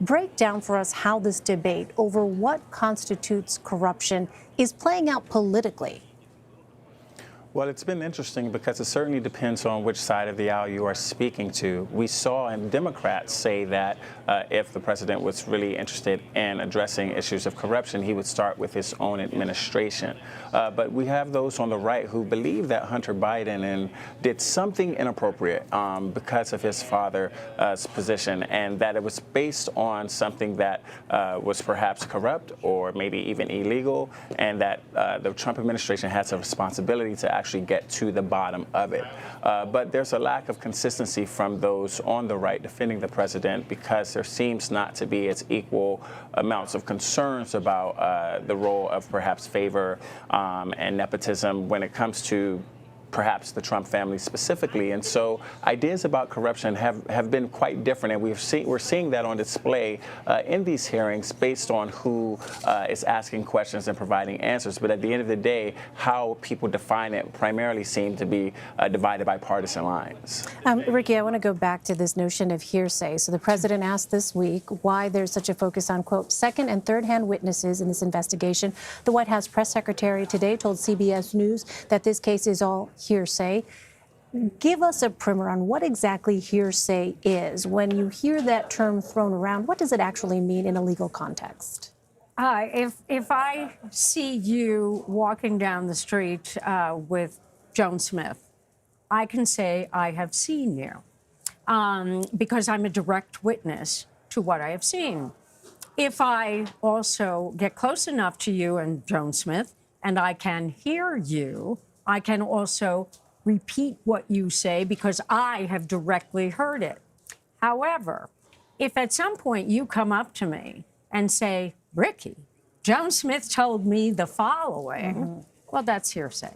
Break down for us how this debate over what constitutes corruption is playing out politically. Well, it's been interesting because it certainly depends on which side of the aisle you are speaking to. We saw Democrats say that if the president was really interested in addressing issues of corruption, he would start with his own administration. But we have those on the right who believe that Hunter Biden did something inappropriate because of his father's position, and that it was based on something that was perhaps corrupt or maybe even illegal, and that the Trump administration has a responsibility to actually get to the bottom of it. But there's a lack of consistency from those on the right defending the president because there seems not to be its equal amounts of concerns about the role of perhaps favor and nepotism when it comes to perhaps the Trump family specifically. And so ideas about corruption have been quite different, and we're seeing that on display in these hearings based on who is asking questions and providing answers. But at the end of the day, how people define it primarily seem to be divided by partisan lines. Ricky, I want to go back to this notion of hearsay. So the president asked this week why there's such a focus on, quote, second and third-hand witnesses in this investigation. The White House press secretary today told CBS News that this case is all hearsay. Give us a primer on what exactly hearsay is. When you hear that term thrown around, what does it actually mean in a legal context? If I see you walking down the street with Joan Smith, I can say I have seen you because I'm a direct witness to what I have seen. If I also get close enough to you and Joan Smith and I can hear you, I can also repeat what you say because I have directly heard it. However, if at some point you come up to me and say, Ricky, Joan Smith told me the following, well, that's hearsay.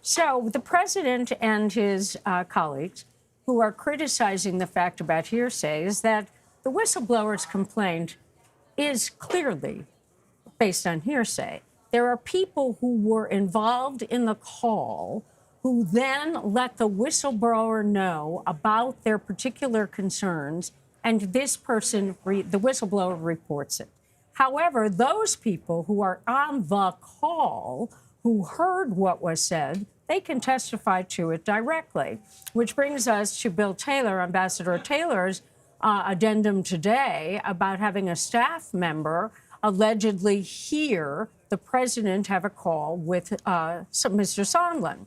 So the president and his colleagues who are criticizing the fact about hearsay is that the whistleblower's complaint is clearly based on hearsay. There are people who were involved in the call who then let the whistleblower know about their particular concerns, and this person, the whistleblower, reports it. However, those people who are on the call, who heard what was said, they can testify to it directly, which brings us to Bill Taylor, Ambassador Taylor's addendum today about having a staff member allegedly hear the president have a call with Mr. Sondland.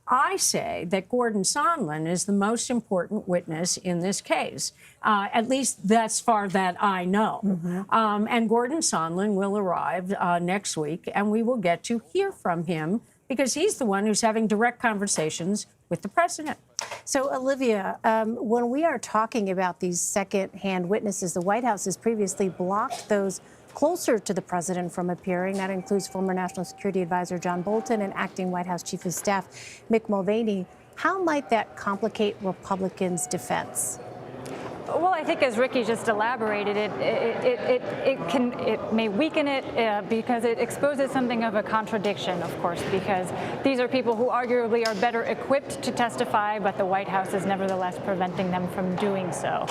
I say that Gordon Sondland is the most important witness in this case, at least that's far that I know. And Gordon Sondland will arrive next week, and we will get to hear from him because he's the one who's having direct conversations with the president. So, Olivia, when we are talking about these second-hand witnesses, the White House has previously blocked those closer to the president from appearing. That includes former National Security Advisor John Bolton and acting White House Chief of Staff Mick Mulvaney. How might that complicate Republicans' defense? Well, I think as Ricky just elaborated, it may weaken it because it exposes something of a contradiction, of course, because these are people who arguably are better equipped to testify, but the White House is nevertheless preventing them from doing so.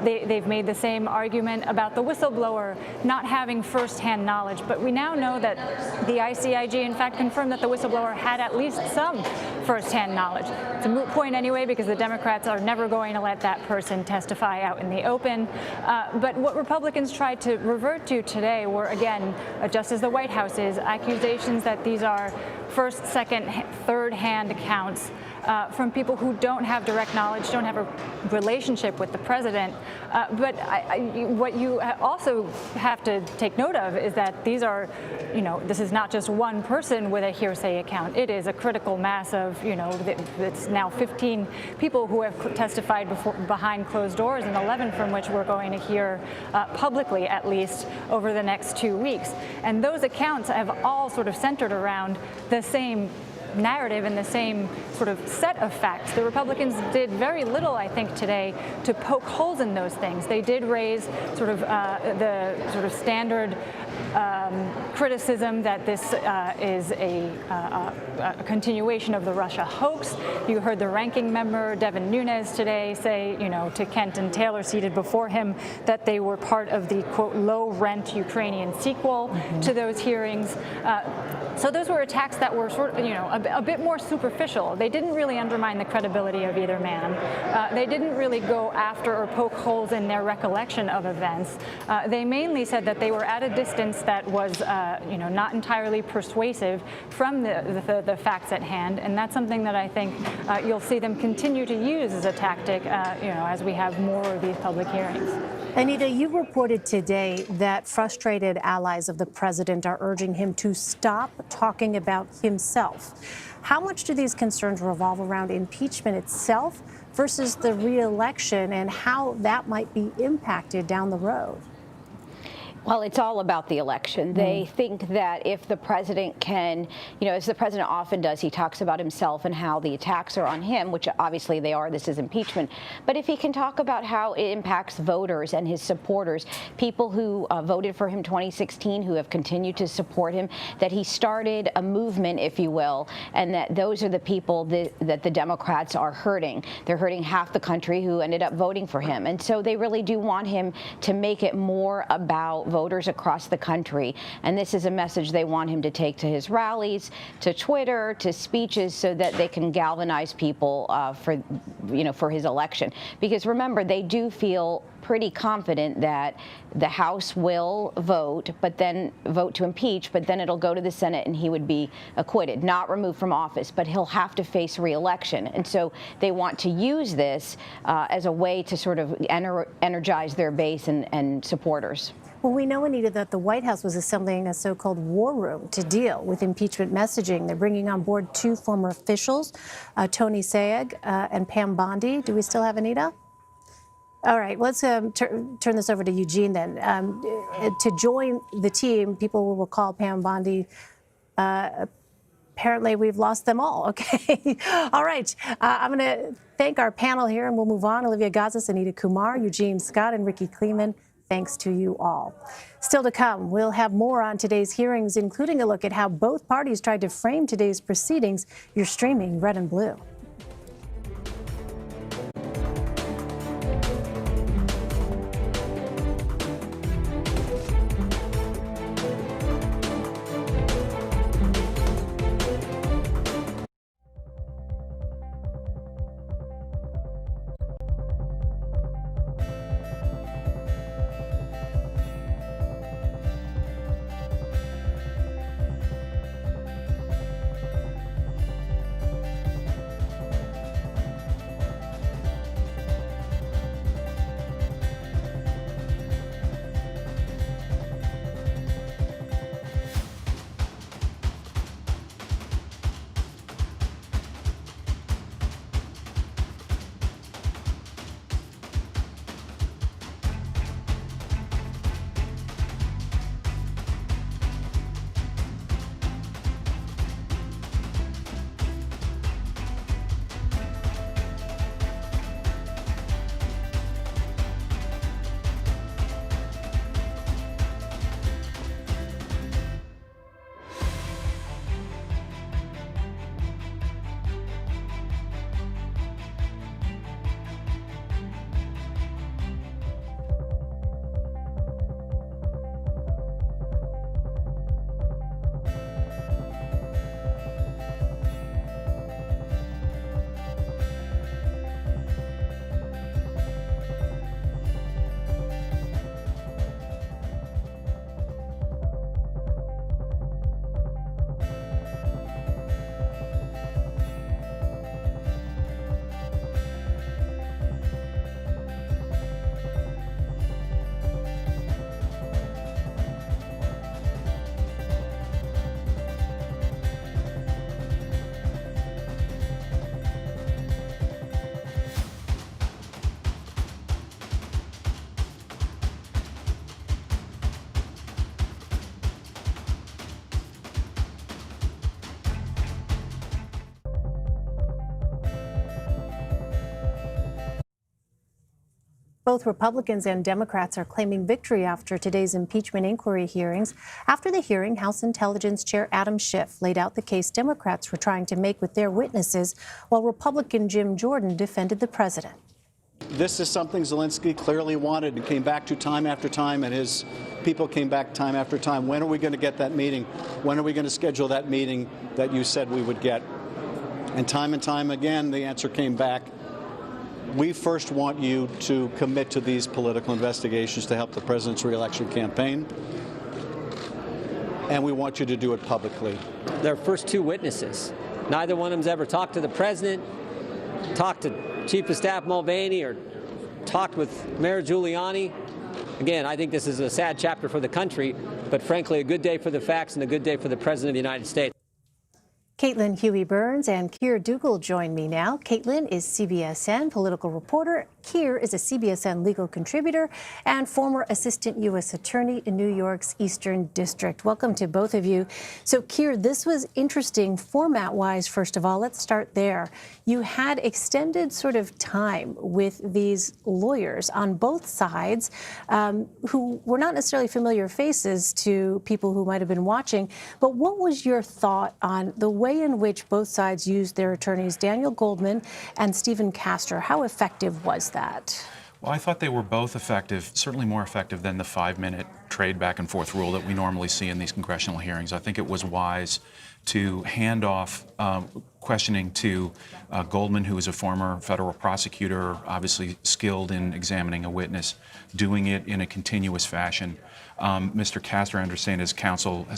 They've made the same argument about the whistleblower not having firsthand knowledge, but we now know that the ICIG, in fact, confirmed that the whistleblower had at least some firsthand knowledge. It's a moot point anyway, because the Democrats are never going to let that person testify out in the open. But what Republicans tried to revert to today were, again, just as the White House is, accusations that these are first, second, third-hand accounts from people who don't have direct knowledge, don't have a relationship with the president. But what you also have to take note of is that these are, this is not just one person with a hearsay account. It is a critical mass of, it's now 15 people who have testified behind closed doors, and 11 from which we're going to hear publicly, at least, over the next 2 weeks. And those accounts have all sort of centered around the same narrative and the same sort of set of facts. The Republicans did very little, I think, today to poke holes in those things. They did raise sort of the sort of standard criticism that this is a continuation of the Russia hoax. You heard the ranking member, Devin Nunes, today say, to Kent and Taylor seated before him, that they were part of the, quote, low-rent Ukrainian sequel to those hearings. So those were attacks that were sort of, a a bit more superficial. They didn't really undermine the credibility of either man. They didn't really go after or poke holes in their recollection of events. They mainly said that they were at a distance that was, not entirely persuasive from the facts at hand, and that's something that I think you'll see them continue to use as a tactic, as we have more of these public hearings. Anita, you reported today that frustrated allies of the president are urging him to stop talking about himself. How much do these concerns revolve around impeachment itself versus the re-election and how that might be impacted down the road? Well, it's all about the election. They think that if the president can, as the president often does, he talks about himself and how the attacks are on him, which obviously they are. This is impeachment. But if he can talk about how it impacts voters and his supporters, people who voted for him 2016, who have continued to support him, that he started a movement, if you will, and that those are the people that the Democrats are hurting. They're hurting half the country who ended up voting for him. And so they really do want him to make it more about voters across the country. And this is a message they want him to take to his rallies, to Twitter, to speeches, so that they can galvanize people for his election. Because remember, they do feel pretty confident that the House will vote, but then vote to impeach, but then it'll go to the Senate and he would be acquitted, not removed from office, but he'll have to face re-election. And so they want to use this as a way to sort of energize their base and supporters. Well, we know, Anita, that the White House was assembling a so-called war room to deal with impeachment messaging. They're bringing on board two former officials, Tony Sayegh and Pam Bondi. Do we still have Anita? All right, let's turn this over to Eugene then. To join the team, people will recall Pam Bondi. Apparently, we've lost them all. Okay. All right. I'm going to thank our panel here, and we'll move on. Olivia Gazis, Anita Kumar, Eugene Scott, and Ricky Kleeman. Thanks to you all. Still to come, we'll have more on today's hearings, including a look at how both parties tried to frame today's proceedings. You're streaming Red and Blue. Both Republicans and Democrats are claiming victory after today's impeachment inquiry hearings. After the hearing, House Intelligence Chair Adam Schiff laid out the case Democrats were trying to make with their witnesses, while Republican Jim Jordan defended the president. this is something Zelensky clearly wanted and came back to time after time, and his people came back time after time. When are we going to get that meeting? When are we going to schedule that meeting that you said we would get? And time again, the answer came back. We first want you to commit to these political investigations to help the president's re-election campaign, and we want you to do it publicly. Their first two witnesses, neither one of them's ever talked to the president, talked to Chief of Staff Mulvaney, or talked with Mayor Giuliani. Again, I think this is a sad chapter for the country, but frankly, a good day for the facts and a good day for the President of the United States. Caitlin Huey-Burns and Keir Dougal join me now. Caitlin is CBSN political reporter. Keir is a CBSN legal contributor and former assistant U.S. attorney in New York's Eastern District. Welcome to both of you. So, Keir, this was interesting format-wise, first of all. Let's start there. You had extended sort of time with these lawyers on both sides who were not necessarily familiar faces to people who might have been watching. But what was your thought on the way in which both sides used their attorneys, Daniel Goldman and Stephen Castor? How effective was that? Well, I thought they were both effective, certainly more effective than the 5-minute trade back and forth rule that we normally see in these congressional hearings. I think it was wise to hand off questioning to Goldman, who is a former federal prosecutor, obviously skilled in examining a witness, doing it in a continuous fashion. Mr. Castor, I understand, has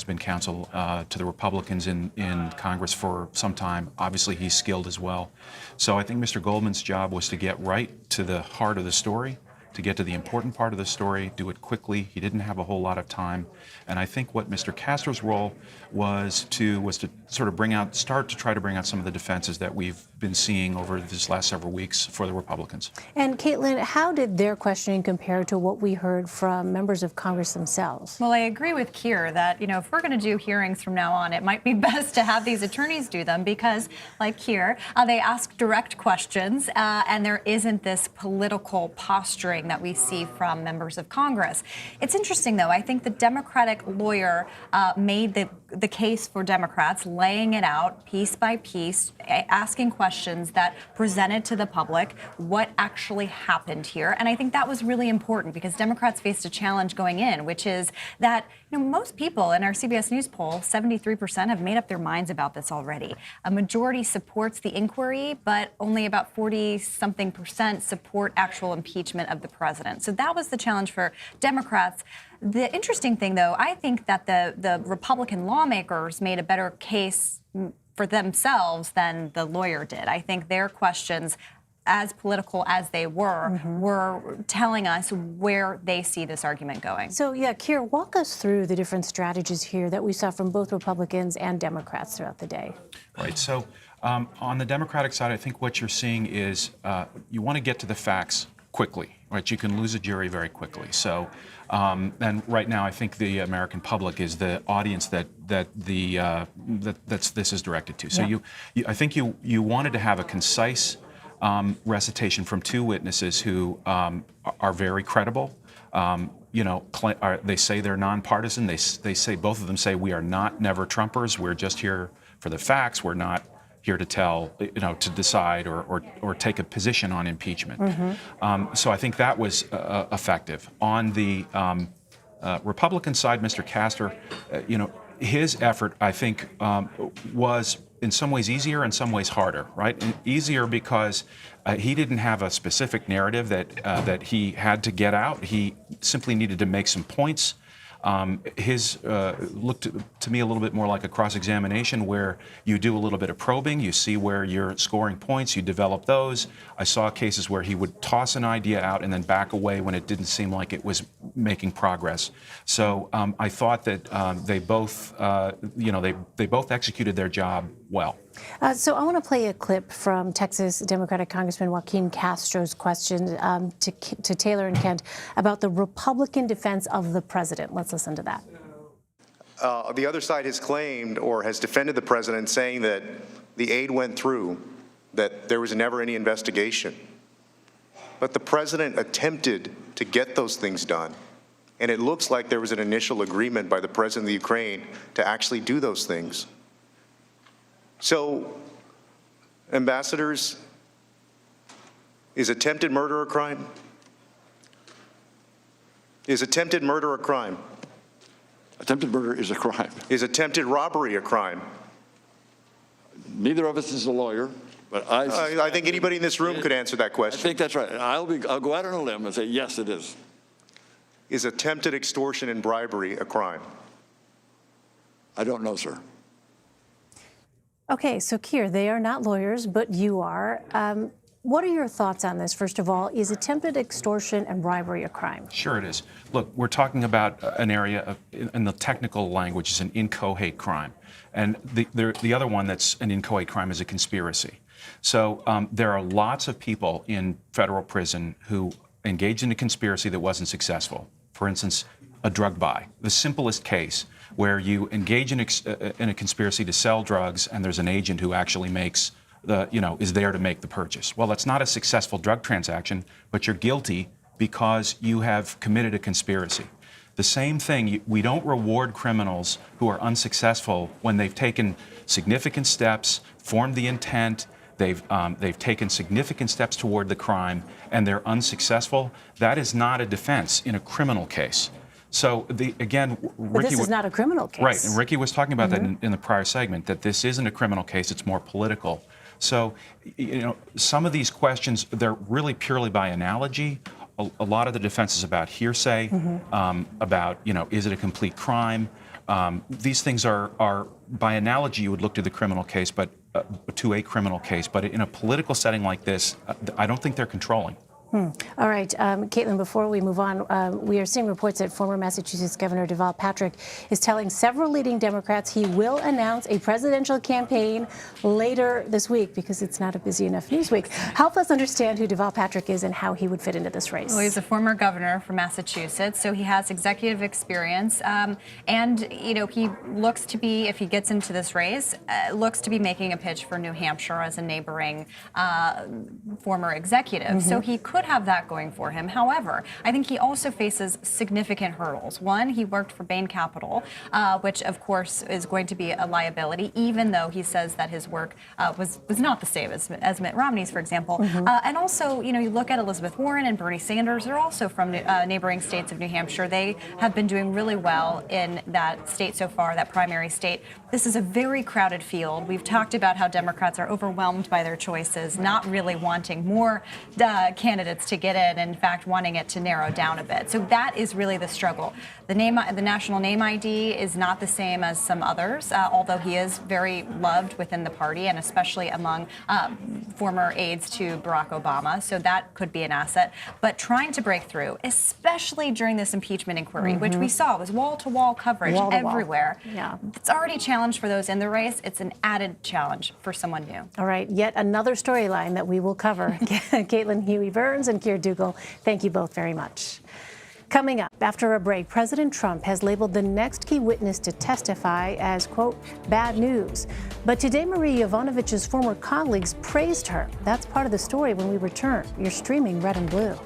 been counsel to the Republicans in Congress for some time. Obviously, he's skilled as well. So I think Mr. Goldman's job was to get right to the heart of the story, to get to the important part of the story, do it quickly. He didn't have a whole lot of time. And I think what Mr. Castor's role was to sort of start to try to bring out some of the defenses that we've been seeing over this last several weeks for the Republicans. And Caitlin, how did their questioning compare to what we heard from members of Congress themselves? Well, I agree with Keir that, if we're going to do hearings from now on, it might be best to have these attorneys do them because, like Keir, they ask direct questions and there isn't this political posturing that we see from members of Congress. It's interesting, though. I think the Democratic lawyer made the case for Democrats, laying it out piece by piece, asking questions that presented to the public what actually happened here. And I think that was really important because Democrats faced a challenge going in, which is that most people in our CBS News poll, 73% have made up their minds about this already. A majority supports the inquiry, but only about 40-something% support actual impeachment of the president. So that was the challenge for Democrats. The interesting thing, though, I think that the Republican lawmakers made a better case for themselves than the lawyer did. I think their questions, as political as they were telling us where they see this argument going. So, Keir, walk us through the different strategies here that we saw from both Republicans and Democrats throughout the day. Right. So on the Democratic side, I think what you're seeing is you want to get to the facts quickly, right? You can lose a jury very quickly. So, and right now, I think the American public is the audience that this is directed to. So I think you wanted to have a concise recitation from two witnesses who are very credible. They say they're nonpartisan. They say, both of them say, we are not never Trumpers. We're just here for the facts. We're not here to to decide or take a position on impeachment. So I think that was effective. On the Republican side, Mr. Castor, his effort, I think, was in some ways easier, in some ways harder, right? And easier because he didn't have a specific narrative that he had to get out. He simply needed to make some points. His looked to me a little bit more like a cross-examination where you do a little bit of probing, you see where you're scoring points, you develop those. I saw cases where he would toss an idea out and then back away when it didn't seem like it was making progress. So I thought that they both, they both executed their job well. So I want to play a clip from Texas Democratic Congressman Joaquin Castro's question to Taylor and Kent about the Republican defense of the president. Let's listen to that. The other side has claimed or has defended the president, saying that the aid went through, that there was never any investigation. But the president attempted to get those things done. And it looks like there was an initial agreement by the president of the Ukraine to actually do those things. So, ambassadors, Is attempted murder a crime? Is attempted murder a crime? Attempted murder is a crime. Is attempted robbery a crime? Neither of us is a lawyer, but I think anybody in this room could answer that question. I think that's right. I'll go out on a limb and say, yes, it is. Is attempted extortion and bribery a crime? I don't know, sir. Okay, so Keir, they are not lawyers, but you are. What are your thoughts on this? First of all, is attempted extortion and bribery a crime? Sure it is. Look, we're talking about an area of, in the technical language, is an inchoate crime. And the other one that's an inchoate crime is a conspiracy. So there are lots of people in federal prison who engaged in a conspiracy that wasn't successful. For instance, a drug buy, the simplest case where you engage in a conspiracy to sell drugs and there's an agent who actually makes is there to make the purchase. Well, it's not a successful drug transaction, but you're guilty because you have committed a conspiracy. The same thing, we don't reward criminals who are unsuccessful when they've taken significant steps, formed the intent, they've taken significant steps toward the crime, and they're unsuccessful. That is not a defense in a criminal case. So again, But this is not a criminal case. Right, and Ricky was talking about that in the prior segment, that this isn't a criminal case, it's more political. So, some of these questions, they're really purely by analogy. A lot of the defense is about hearsay, about, is it a complete crime? These things are, by analogy, you would look to the criminal case, but to a criminal case. But in a political setting like this, I don't think they're controlling. All right, Caitlin, before we move on, we are seeing reports that former Massachusetts Governor Deval Patrick is telling several leading Democrats he will announce a presidential campaign later this week because it's not a busy enough news week. Help us understand who Deval Patrick is and how he would fit into this race. Well, he's a former governor from Massachusetts, so he has executive experience. And, he looks to be, if he gets into this race, looks to be making a pitch for New Hampshire as a neighboring former executive. So he could have that going for him. However, I think he also faces significant hurdles. One, he worked for Bain Capital, which of course is going to be a liability, even though he says that his work was not the same as Mitt Romney's, for example. And also, you look at Elizabeth Warren and Bernie Sanders, they're also from neighboring states of New Hampshire. They have been doing really well in that state so far, that primary state. This is a very crowded field. We've talked about how Democrats are overwhelmed by their choices, not really wanting more candidates to get in, in fact, wanting it to narrow down a bit. So that is really the struggle. The national name ID is not the same as some others, although he is very loved within the party and especially among former aides to Barack Obama. So that could be an asset. But trying to break through, especially during this impeachment inquiry, which we saw was wall-to-wall coverage everywhere. Yeah. It's already a challenge for those in the race. It's an added challenge for someone new. All right, yet another storyline that we will cover. Caitlin Huey-Burns and Keir Dugal, thank you both very much. Coming up, after a break, President Trump has labeled the next key witness to testify as, quote, bad news. But today, Marie Yovanovitch's former colleagues praised her. That's part of the story when we return. You're streaming Red and Blue.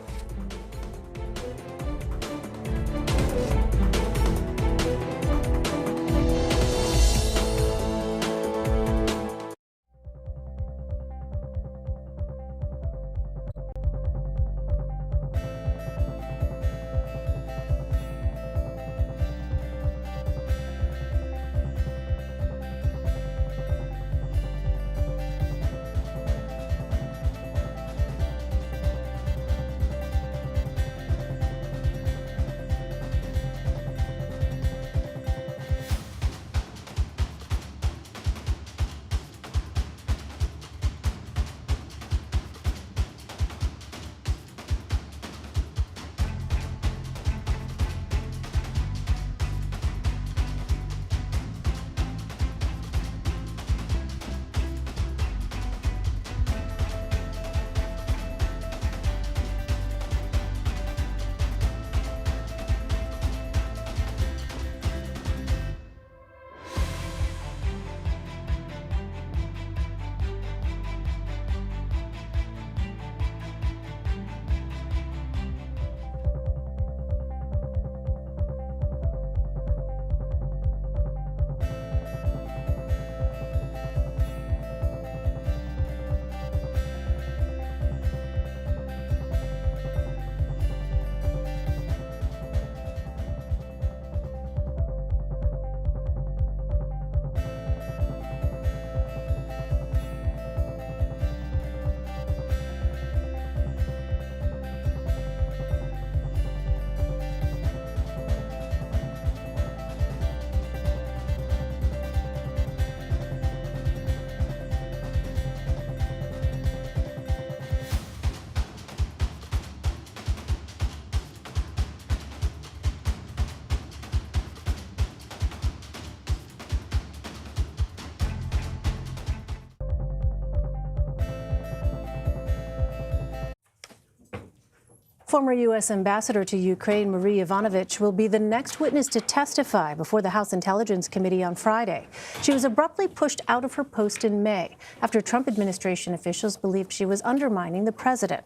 Former U.S. Ambassador to Ukraine, Marie Yovanovitch, will be the next witness to testify before the House Intelligence Committee on Friday. She was abruptly pushed out of her post in May after Trump administration officials believed she was undermining the president.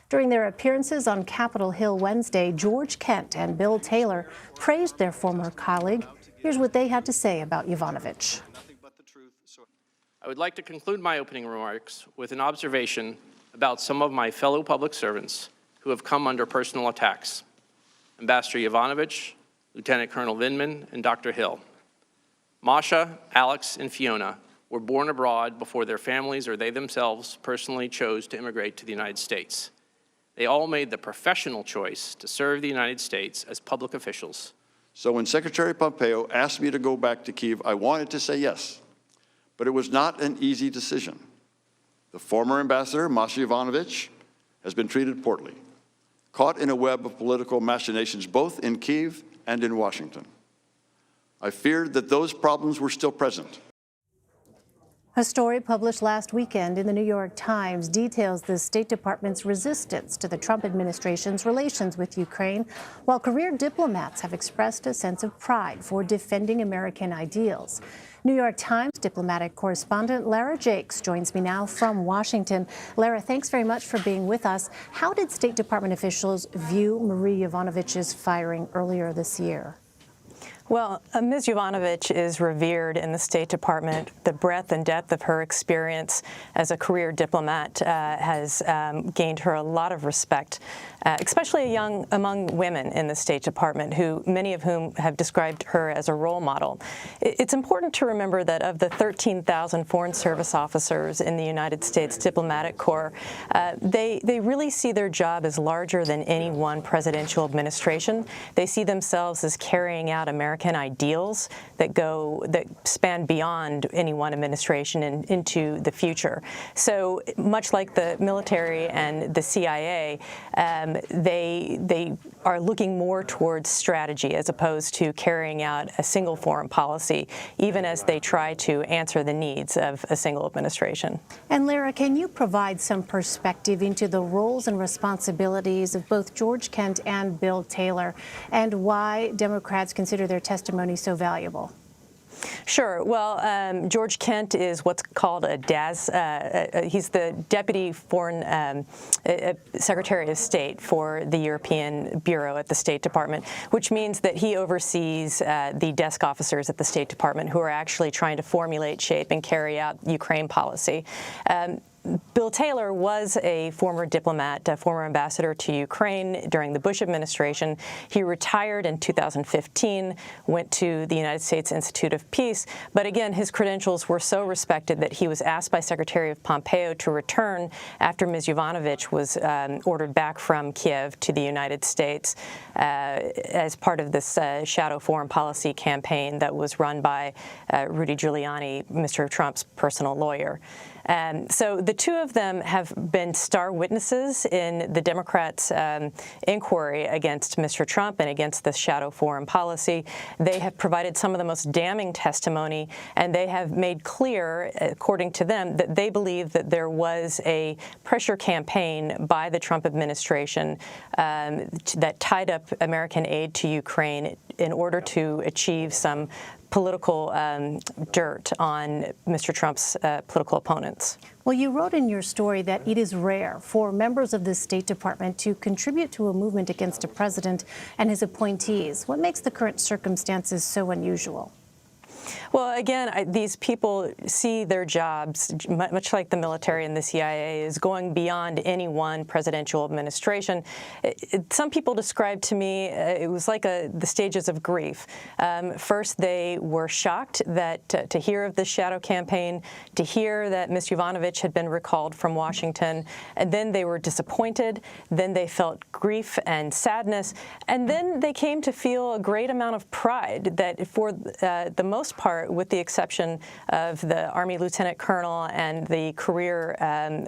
During their appearances on Capitol Hill Wednesday, George Kent and Bill Taylor praised their former colleague. Here's what they had to say about Yovanovitch. I would like to conclude my opening remarks with an observation about some of my fellow public servants who have come under personal attacks: Ambassador Yovanovitch, Lieutenant Colonel Vindman, and Dr. Hill. Masha, Alex, and Fiona were born abroad before their families or they themselves personally chose to immigrate to the United States. They all made the professional choice to serve the United States as public officials. So when Secretary Pompeo asked me to go back to Kyiv, I wanted to say yes, but it was not an easy decision. The former ambassador, Masha Yovanovitch, has been treated poorly, caught in a web of political machinations both in Kyiv and in Washington. I feared that those problems were still present. A story published last weekend in the New York Times details the State Department's resistance to the Trump administration's relations with Ukraine, while career diplomats have expressed a sense of pride for defending American ideals. New York Times diplomatic correspondent Lara Jakes joins me now from Washington. Lara, thanks very much for being with us. How did State Department officials view Marie Yovanovitch's firing earlier this year? Well, Ms. Yovanovitch is revered in the State Department. The breadth and depth of her experience as a career diplomat has gained her a lot of respect, especially among women in the State Department, many of whom have described her as a role model. It's important to remember that of the 13,000 Foreign Service officers in the United States Diplomatic Corps, they really see their job as larger than any one presidential administration. They see themselves as carrying out American ideals that span beyond any one administration and into the future. So much like the military and the CIA, they are looking more towards strategy as opposed to carrying out a single foreign policy, even as they try to answer the needs of a single administration. And Lara, can you provide some perspective into the roles and responsibilities of both George Kent and Bill Taylor, and why Democrats consider their testimony so valuable? Sure. Well, George Kent is what's called a DAS. He's the Deputy Foreign Secretary of State for the European Bureau at the State Department, which means that he oversees the desk officers at the State Department who are actually trying to formulate, shape, and carry out Ukraine policy. Bill Taylor was a former diplomat, a former ambassador to Ukraine during the Bush administration. He retired in 2015, went to the United States Institute of Peace, but again, his credentials were so respected that he was asked by Secretary of Pompeo to return after Ms. Yovanovitch was ordered back from Kiev to the United States as part of this shadow foreign policy campaign that was run by Rudy Giuliani, Mr. Trump's personal lawyer. So the two of them have been star witnesses in the Democrats' inquiry against Mr. Trump and against the shadow foreign policy. They have provided some of the most damning testimony, and they have made clear, according to them, that they believe that there was a pressure campaign by the Trump administration that tied up American aid to Ukraine in order to achieve some political dirt on Mr. Trump's political opponents. Well, you wrote in your story that it is rare for members of the State Department to contribute to a movement against a president and his appointees. What makes the current circumstances so unusual? Well, again, these people see their jobs, much like the military and the CIA, is going beyond any one presidential administration. Some people described to me it was like the stages of grief. First, they were shocked to hear of this shadow campaign, to hear that Ms. Yovanovitch had been recalled from Washington, and then they were disappointed. Then they felt grief and sadness, and then they came to feel a great amount of pride that for the most part, with the exception of the Army Lieutenant Colonel and the career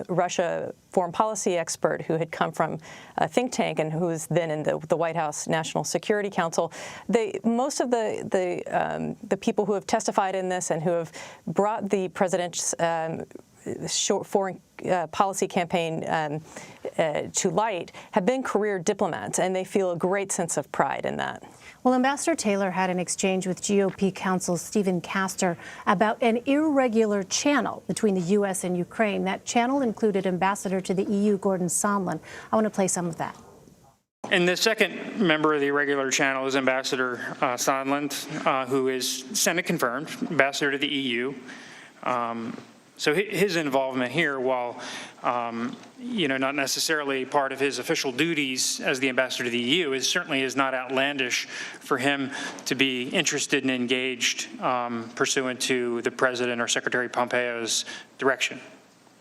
Russia foreign policy expert who had come from a think tank and who was then in the White House National Security Council, most of the people who have testified in this and who have brought the president's foreign policy campaign to light have been career diplomats, and they feel a great sense of pride in that. Well, Ambassador Taylor had an exchange with GOP counsel Stephen Castor about an irregular channel between the U.S. and Ukraine. That channel included Ambassador to the EU, Gordon Sondland. I want to play some of that. And the second member of the irregular channel is Ambassador Sondland, who is Senate confirmed, ambassador to the EU. So his involvement here, while not necessarily part of his official duties as the ambassador to the EU, certainly is not outlandish for him to be interested and engaged pursuant to the President or Secretary Pompeo's direction.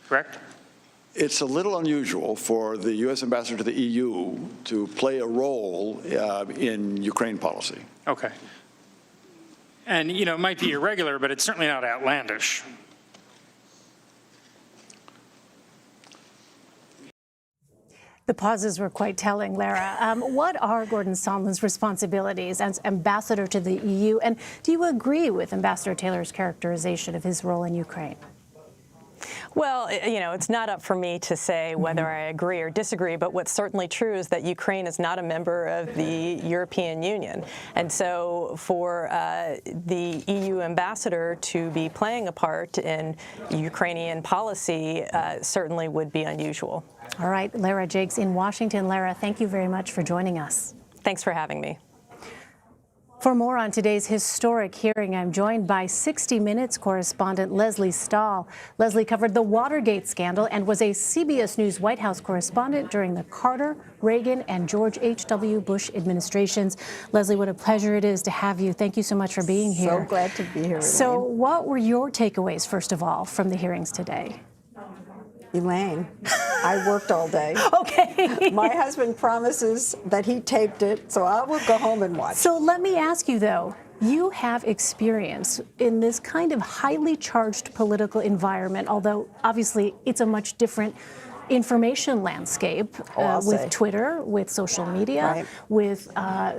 Correct? It's a little unusual for the U.S. ambassador to the EU to play a role in Ukraine policy. Okay. And, it might be irregular, but it's certainly not outlandish. The pauses were quite telling, Lara. What are Gordon Sondland's responsibilities as ambassador to the EU? And do you agree with Ambassador Taylor's characterization of his role in Ukraine? Well, it's not up for me to say whether I agree or disagree, but what's certainly true is that Ukraine is not a member of the European Union. And so for the EU ambassador to be playing a part in Ukrainian policy certainly would be unusual. All right, Lara Jakes in Washington. Lara, thank you very much for joining us. Thanks for having me. For more on today's historic hearing, I'm joined by 60 Minutes correspondent Leslie Stahl. Leslie covered the Watergate scandal and was a CBS News White House correspondent during the Carter, Reagan, and George H.W. Bush administrations. Leslie, what a pleasure it is to have you. Thank you so much for being here. So glad to be here, Elaine. So what were your takeaways, first of all, from the hearings today? Elaine, I worked all day. Okay. My husband promises that he taped it, so I will go home and watch. So let me ask you, though, you have experience in this kind of highly charged political environment, although obviously it's a much different information landscape with Twitter, with social media, with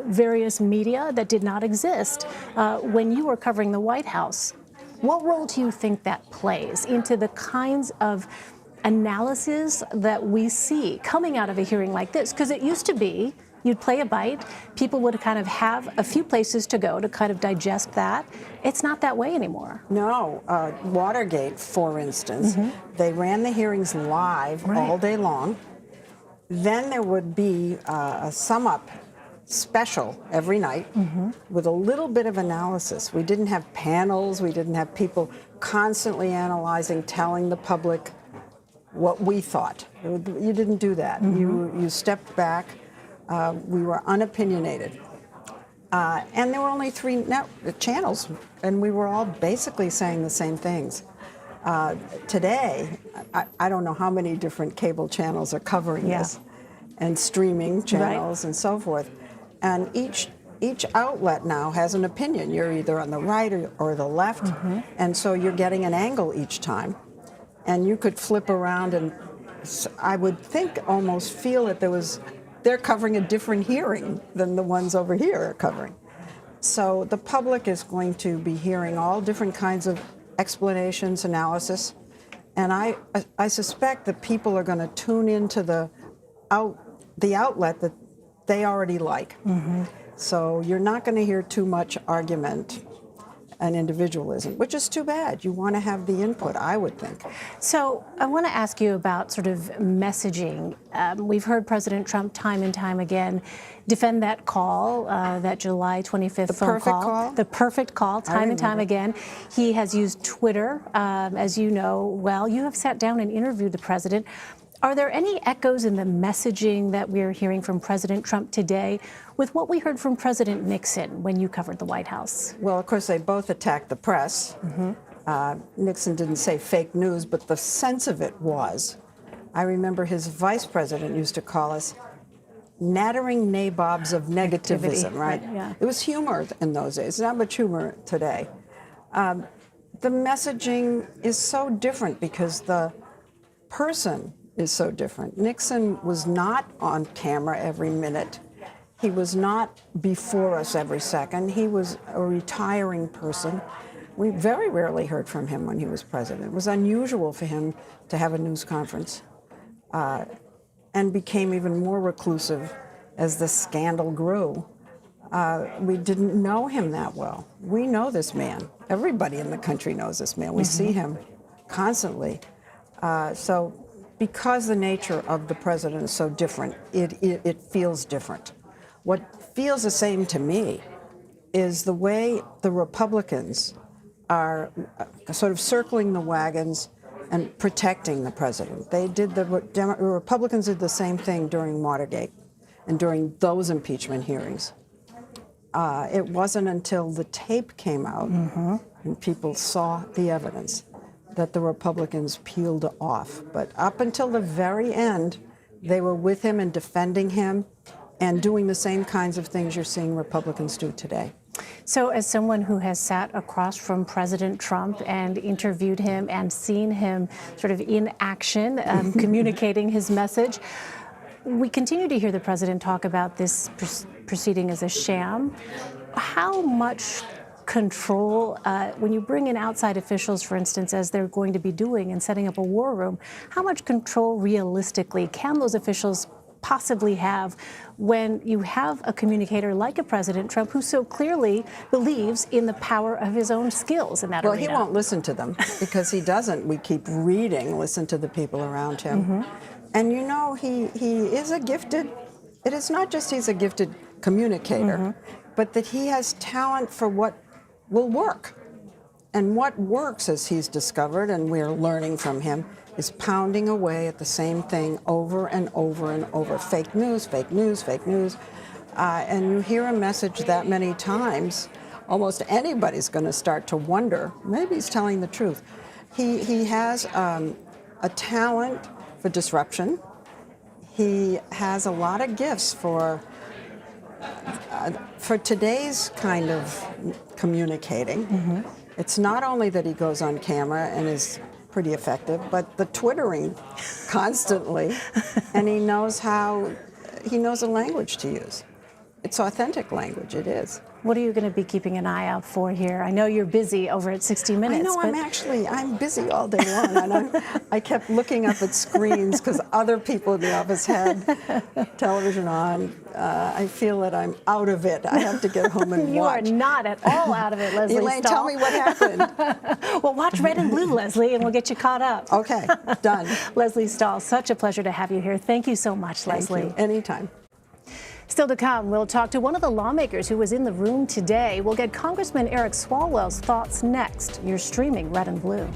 various media that did not exist when you were covering the White House. What role do you think that plays into the kinds of analysis that we see coming out of a hearing like this? Because it used to be you'd play a bite, people would kind of have a few places to go to kind of digest that. It's not that way anymore. No. Watergate, for instance, they ran the hearings live all day long. Then there would be a sum-up special every night with a little bit of analysis. We didn't have panels. We didn't have people constantly analyzing, telling the public what we thought. You didn't do that. You stepped back. We were unopinionated. And there were only 3 channels, and we were all basically saying the same things. Today, I don't know how many different cable channels are covering this, and streaming channels and so forth. And each outlet now has an opinion. You're either on the right or the left, and so you're getting an angle each time. And you could flip around and I would think almost feel that they're covering a different hearing than the ones over here are covering. So the public is going to be hearing all different kinds of explanations, analysis, and I suspect that people are going to tune into the outlet that they already like. So you're not going to hear too much argument and individualism, which is too bad. You want to have the input, I would think. So I want to ask you about sort of messaging. We've heard President Trump time and time again defend that call, that July 25th phone call. The perfect call, time and time again. He has used Twitter, as you know well. You have sat down and interviewed the president. Are there any echoes in the messaging that we're hearing from President Trump today with what we heard from President Nixon when you covered the White House? Well, of course, they both attacked the press. Nixon didn't say fake news, but the sense of it was. I remember his vice president used to call us nattering nabobs of negativism, right? It was humor in those days, not much humor today. The messaging is so different because the person is so different. Nixon was not on camera every minute. He was not before us every second. He was a retiring person. We very rarely heard from him when he was president. It was unusual for him to have a news conference, and became even more reclusive as the scandal grew. We didn't know him that well. We know this man. Everybody in the country knows this man. We see him constantly. So because the nature of the president is so different, it feels different. What feels the same to me is the way the Republicans are sort of circling the wagons and protecting the president. The Republicans did the same thing during Watergate and during those impeachment hearings. It wasn't until the tape came out and people saw the evidence that the Republicans peeled off. But up until the very end, they were with him and defending him and doing the same kinds of things you're seeing Republicans do today. So as someone who has sat across from President Trump and interviewed him and seen him sort of in action, communicating his message, we continue to hear the president talk about this proceeding as a sham. How much control, when you bring in outside officials, for instance, as they're going to be doing and setting up a war room, how much control realistically can those officials possibly have when you have a communicator like a President Trump who so clearly believes in the power of his own skills in that arena? Well, he won't listen to them because he doesn't. We keep reading, listen to the people around him. And you know, he is a gifted, it is not just he's a gifted communicator, but that he has talent for what will work. And what works, as he's discovered, and we're learning from him, is pounding away at the same thing over and over and over. Fake news, fake news, fake news. And you hear a message that many times, almost anybody's going to start to wonder, maybe he's telling the truth. He has a talent for disruption. He has a lot of gifts for today's kind of communicating. It's not only that he goes on camera and is pretty effective, but the twittering constantly, and he knows a language to use. It's authentic language, it is. What are you going to be keeping an eye out for here? I know you're busy over at 60 Minutes. I know, I'm busy all day long, and I kept looking up at screens because other people in the office had television on. I feel that I'm out of it. I have to get home and watch. You are not at all out of it, Leslie Elaine, Stahl. tell me what happened. Well, watch Red and Blue, Leslie, and we'll get you caught up. Okay, done. Leslie Stahl, such a pleasure to have you here. Thank you so much, Leslie. Thank you. Anytime. Still to come, we'll talk to one of the lawmakers who was in the room today. We'll get Congressman Eric Swalwell's thoughts next. You're streaming Red and Blue.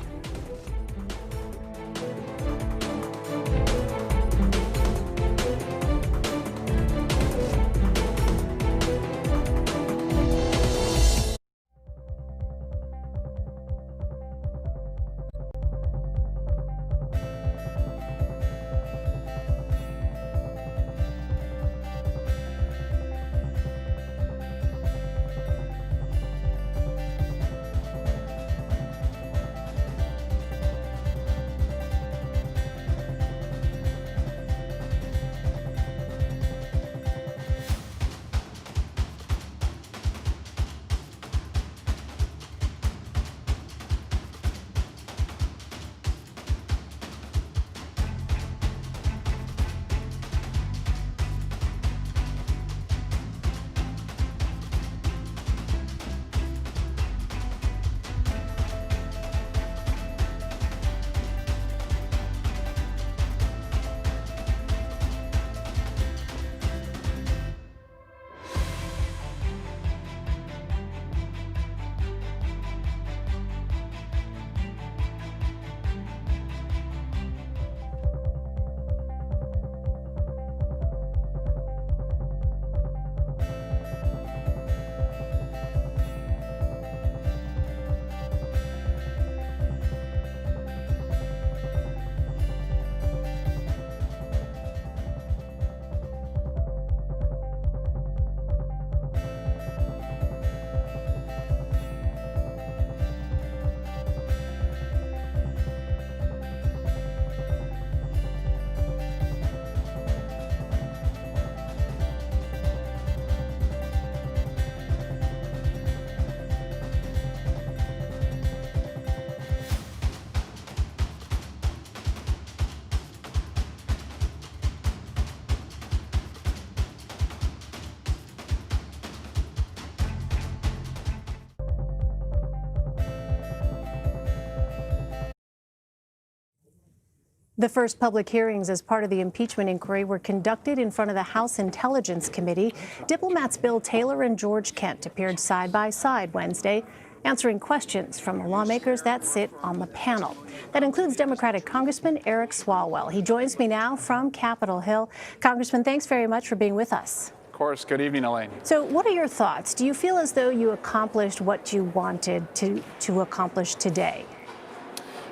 The first public hearings as part of the impeachment inquiry were conducted in front of the House Intelligence Committee. Diplomats Bill Taylor and George Kent appeared side by side Wednesday, answering questions from the lawmakers that sit on the panel. That includes Democratic Congressman Eric Swalwell. He joins me now from Capitol Hill. Congressman, thanks very much for being with us. Of course. Good evening, Elaine. So what are your thoughts? Do you feel as though you accomplished what you wanted to accomplish today?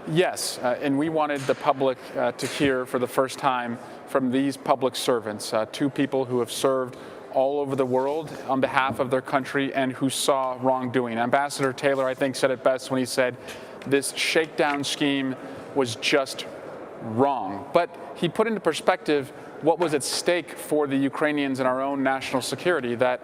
Yes, and we wanted the public to hear for the first time from these public servants, two people who have served all over the world on behalf of their country and who saw wrongdoing. Ambassador Taylor, I think, said it best when he said this shakedown scheme was just wrong. But he put into perspective what was at stake for the Ukrainians and our own national security, that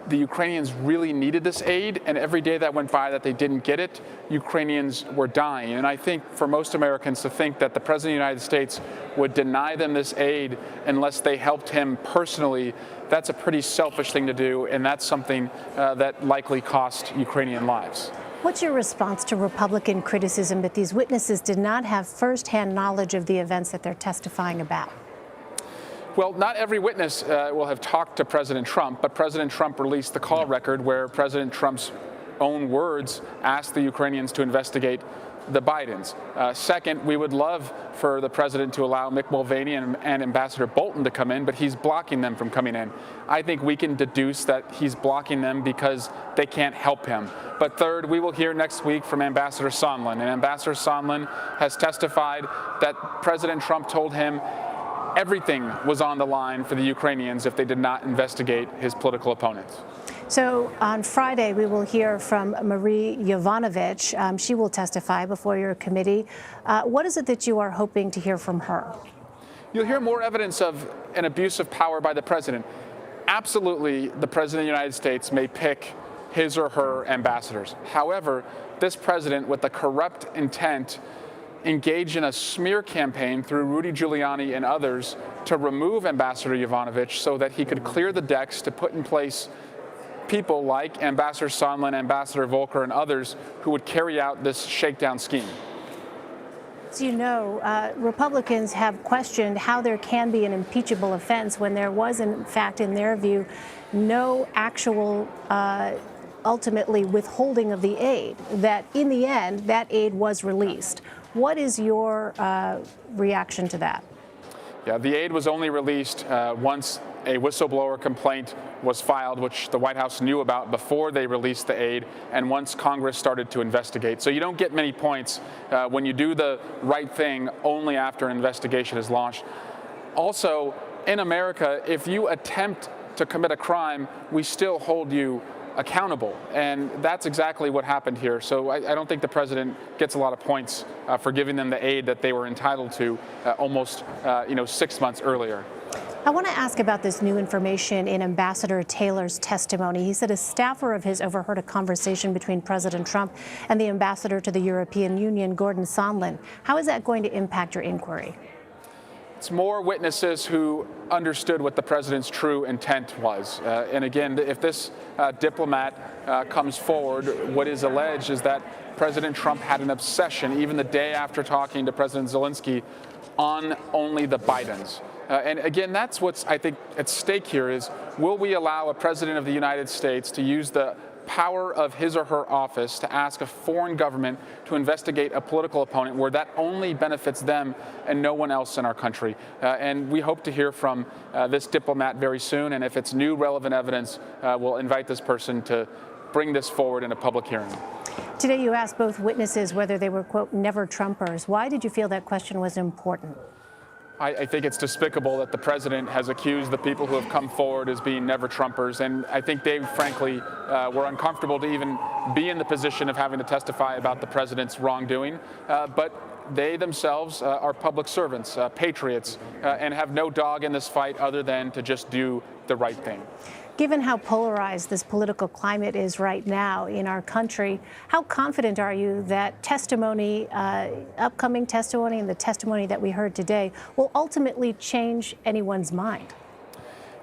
the Ukrainians really needed this aid, and every day that went by that they didn't get it, Ukrainians were dying. And I think for most Americans to think that the President of the United States would deny them this aid unless they helped him personally, that's a pretty selfish thing to do, and that's something that likely cost Ukrainian lives. What's your response to Republican criticism that these witnesses did not have firsthand knowledge of the events that they're testifying about? Well, not every witness will have talked to President Trump, but President Trump released the call record where President Trump's own words asked the Ukrainians to investigate the Bidens. Second, we would love for the president to allow Mick Mulvaney and Ambassador Bolton to come in, but he's blocking them from coming in. I think we can deduce that he's blocking them because they can't help him. But third, we will hear next week from Ambassador Sondland, and Ambassador Sondland has testified that President Trump told him everything was on the line for the Ukrainians if they did not investigate his political opponents. So on Friday, we will hear from Marie Yovanovitch. She will testify before your committee. What is it that you are hoping to hear from her? You'll hear more evidence of an abuse of power by the president. Absolutely, the president of the United States may pick his or her ambassadors. However, this president, with the corrupt intent, engaged in a smear campaign through Rudy Giuliani and others to remove Ambassador Yovanovitch so that he could clear the decks to put in place people like Ambassador Sondland, Ambassador Volker, and others who would carry out this shakedown scheme. As you know, Republicans have questioned how there can be an impeachable offense when there was, in fact, in their view, no actual ultimately withholding of the aid, that in the end, that aid was released. What is your reaction to that? Yeah, the aid was only released once a whistleblower complaint was filed, which the White House knew about before they released the aid, and once Congress started to investigate. So you don't get many points when you do the right thing only after an investigation is launched. Also, in America, if you attempt to commit a crime, we still hold you accountable, and that's exactly what happened here. So I don't think the president gets a lot of points for giving them the aid that they were entitled to almost 6 months earlier. I want to ask about this new information in Ambassador Taylor's testimony. He said a staffer of his overheard a conversation between President Trump and the ambassador to the European Union, Gordon Sondland. How is that going to impact your inquiry? It's more witnesses who understood what the president's true intent was. And again, if this diplomat comes forward, what is alleged is that President Trump had an obsession, even the day after talking to President Zelensky, on only the Bidens. And again, that's what's, I think, at stake here is, will we allow a president of the United States to use the power of his or her office to ask a foreign government to investigate a political opponent where that only benefits them and no one else in our country? And we hope to hear from this diplomat very soon. And if it's new relevant evidence, we'll invite this person to bring this forward in a public hearing. Today, you asked both witnesses whether they were, quote, never Trumpers. Why did you feel that question was important? I think it's despicable that the president has accused the people who have come forward as being never Trumpers, and I think they, frankly, were uncomfortable to even be in the position of having to testify about the president's wrongdoing. But they themselves are public servants, patriots, and have no dog in this fight other than to just do the right thing. Given how polarized this political climate is right now in our country, how confident are you that testimony, upcoming testimony and the testimony that we heard today will ultimately change anyone's mind?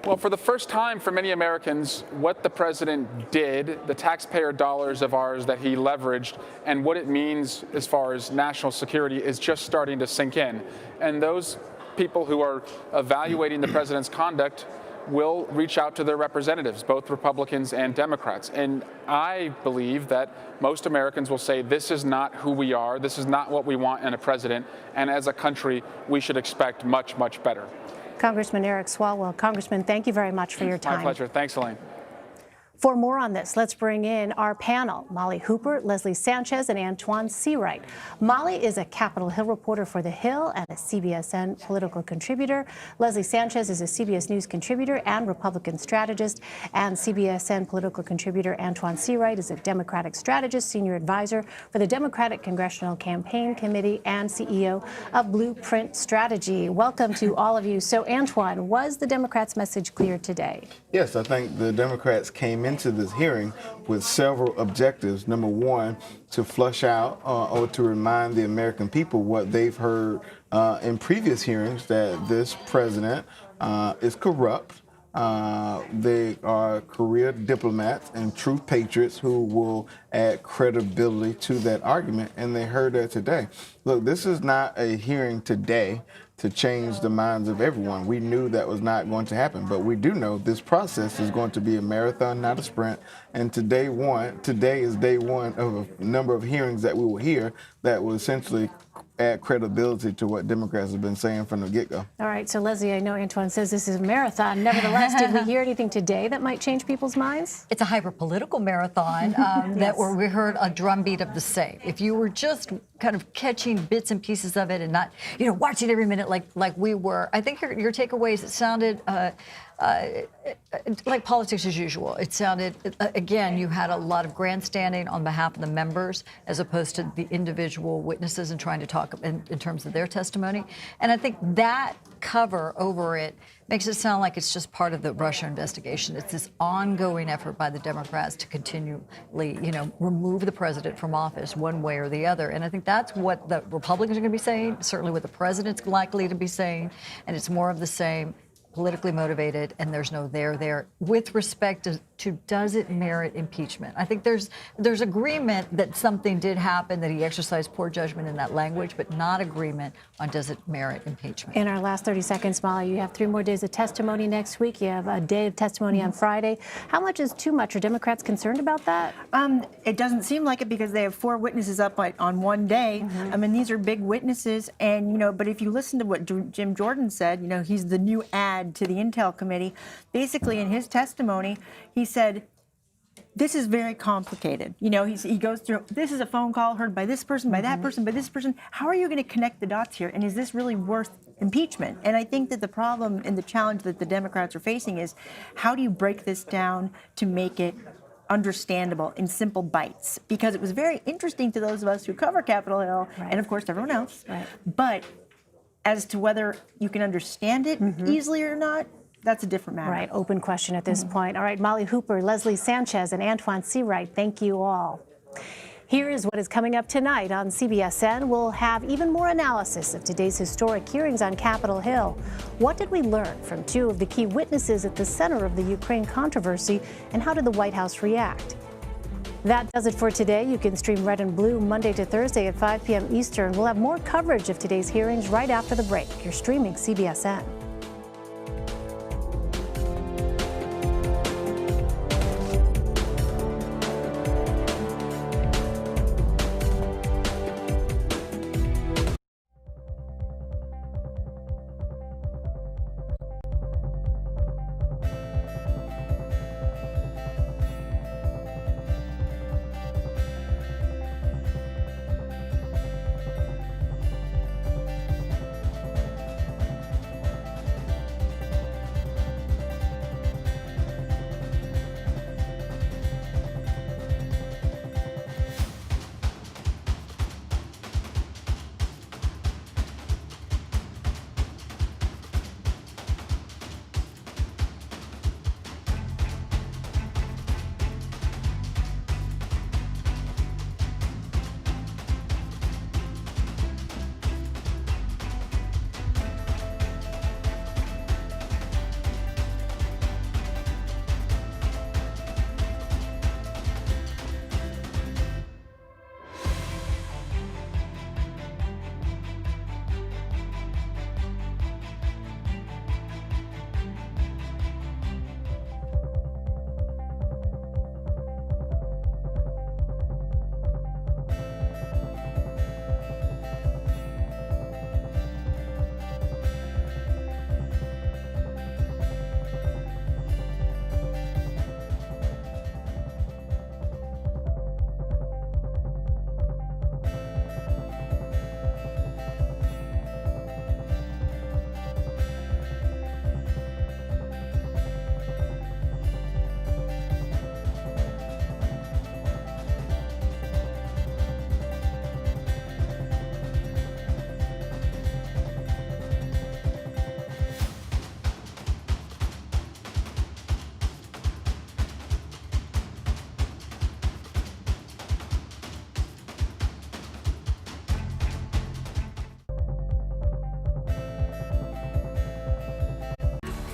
Well, for the first time for many Americans, what the president did, the taxpayer dollars of ours that he leveraged, and what it means as far as national security is just starting to sink in. And those people who are evaluating the president's conduct will reach out to their representatives, both Republicans and Democrats. And I believe that most Americans will say this is not who we are, this is not what we want in a president, and as a country, we should expect much, much better. Congressman Eric Swalwell. Congressman, thank you very much for your time. My pleasure. Thanks, Elaine. For more on this, let's bring in our panel, Molly Hooper, Leslie Sanchez, and Antoine Seawright. Molly is a Capitol Hill reporter for The Hill and a CBSN political contributor. Leslie Sanchez is a CBS News contributor and Republican strategist. And CBSN political contributor Antoine Seawright is a Democratic strategist, senior advisor for the Democratic Congressional Campaign Committee and CEO of Blueprint Strategy. Welcome to all of you. So, Antoine, was the Democrats' message clear today? Yes, I think the Democrats came into this hearing with several objectives. Number one, to flush out or to remind the American people what they've heard in previous hearings, that this president is corrupt. They are career diplomats and true patriots who will add credibility to that argument, and they heard that today. Look, this is not a hearing today to change the minds of everyone. We knew that was not going to happen, but we do know this process is going to be a marathon, not a sprint. And today is day one of a number of hearings that we will hear that will essentially add credibility to what Democrats have been saying from the get-go. All right, so Leslie, I know Antoine says this is a marathon. Nevertheless, did we hear anything today that might change people's minds? It's a hyper-political marathon that where we heard a drumbeat of the same. If you were just kind of catching bits and pieces of it and not, watching every minute like we were, I think your takeaways, it sounded like politics as usual. It sounded, again, you had a lot of grandstanding on behalf of the members as opposed to the individual witnesses and trying to talk in terms of their testimony. And I think that cover over it makes it sound like it's just part of the Russia investigation. It's this ongoing effort by the Democrats to continually, remove the president from office one way or the other. And I think that's what the Republicans are going to be saying, certainly what the president's likely to be saying, and it's more of the same. Politically motivated, and there's no there. With respect to does it merit impeachment? I think there's agreement that something did happen, that he exercised poor judgment in that language, but not agreement on does it merit impeachment. In our last 30 seconds, Molly, you have 3 more days of testimony next week. You have a day of testimony on Friday. How much is too much? Are Democrats concerned about that? It doesn't seem like it because they have 4 witnesses up on one day. I mean, these are big witnesses, and but if you listen to what Jim Jordan said, he's the new ad to the Intel Committee. Basically, in his testimony, he said, this is very complicated. He goes through, this is a phone call heard by this person, by that person, by this person. How are you going to connect the dots here? And is this really worth impeachment? And I think that the problem and the challenge that the Democrats are facing is, how do you break this down to make it understandable in simple bites? Because it was very interesting to those of us who cover Capitol Hill, and of course everyone else. But as to whether you can understand it easily or not, that's a different matter. Right, open question at this point. All right, Molly Hooper, Leslie Sanchez, and Antoine Seawright, thank you all. Here is what is coming up tonight on CBSN. We'll have even more analysis of today's historic hearings on Capitol Hill. What did we learn from 2 of the key witnesses at the center of the Ukraine controversy, and how did the White House react? That does it for today. You can stream Red and Blue Monday to Thursday at 5 p.m. Eastern. We'll have more coverage of today's hearings right after the break. You're streaming CBSN.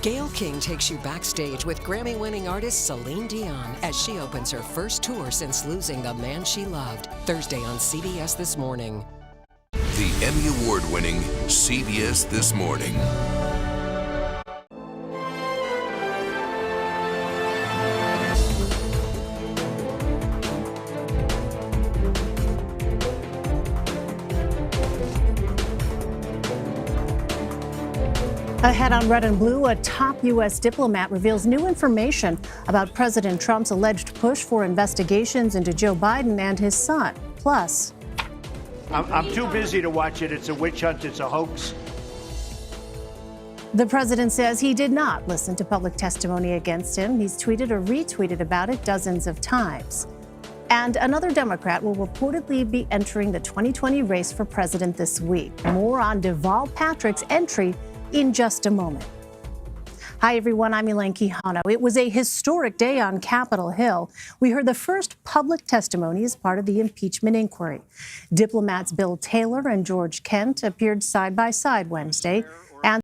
Gayle King takes you backstage with Grammy-winning artist Celine Dion as she opens her first tour since losing the man she loved. Thursday on CBS This Morning. The Emmy Award-winning CBS This Morning. Ahead on Red and Blue, a top U.S. diplomat reveals new information about President Trump's alleged push for investigations into Joe Biden and his son. Plus, I'm too busy to watch it. It's a witch hunt. It's a hoax. the president says he did not listen to public testimony against him. He's tweeted or retweeted about it dozens of times. And another Democrat will reportedly be entering the 2020 race for president this week. More on Deval Patrick's entry in just a moment. Hi, everyone. I'm Elaine Quijano. It was a historic day on Capitol Hill. We heard the first public testimony as part of the impeachment inquiry. Diplomats Bill Taylor and George Kent appeared side by side Wednesday. And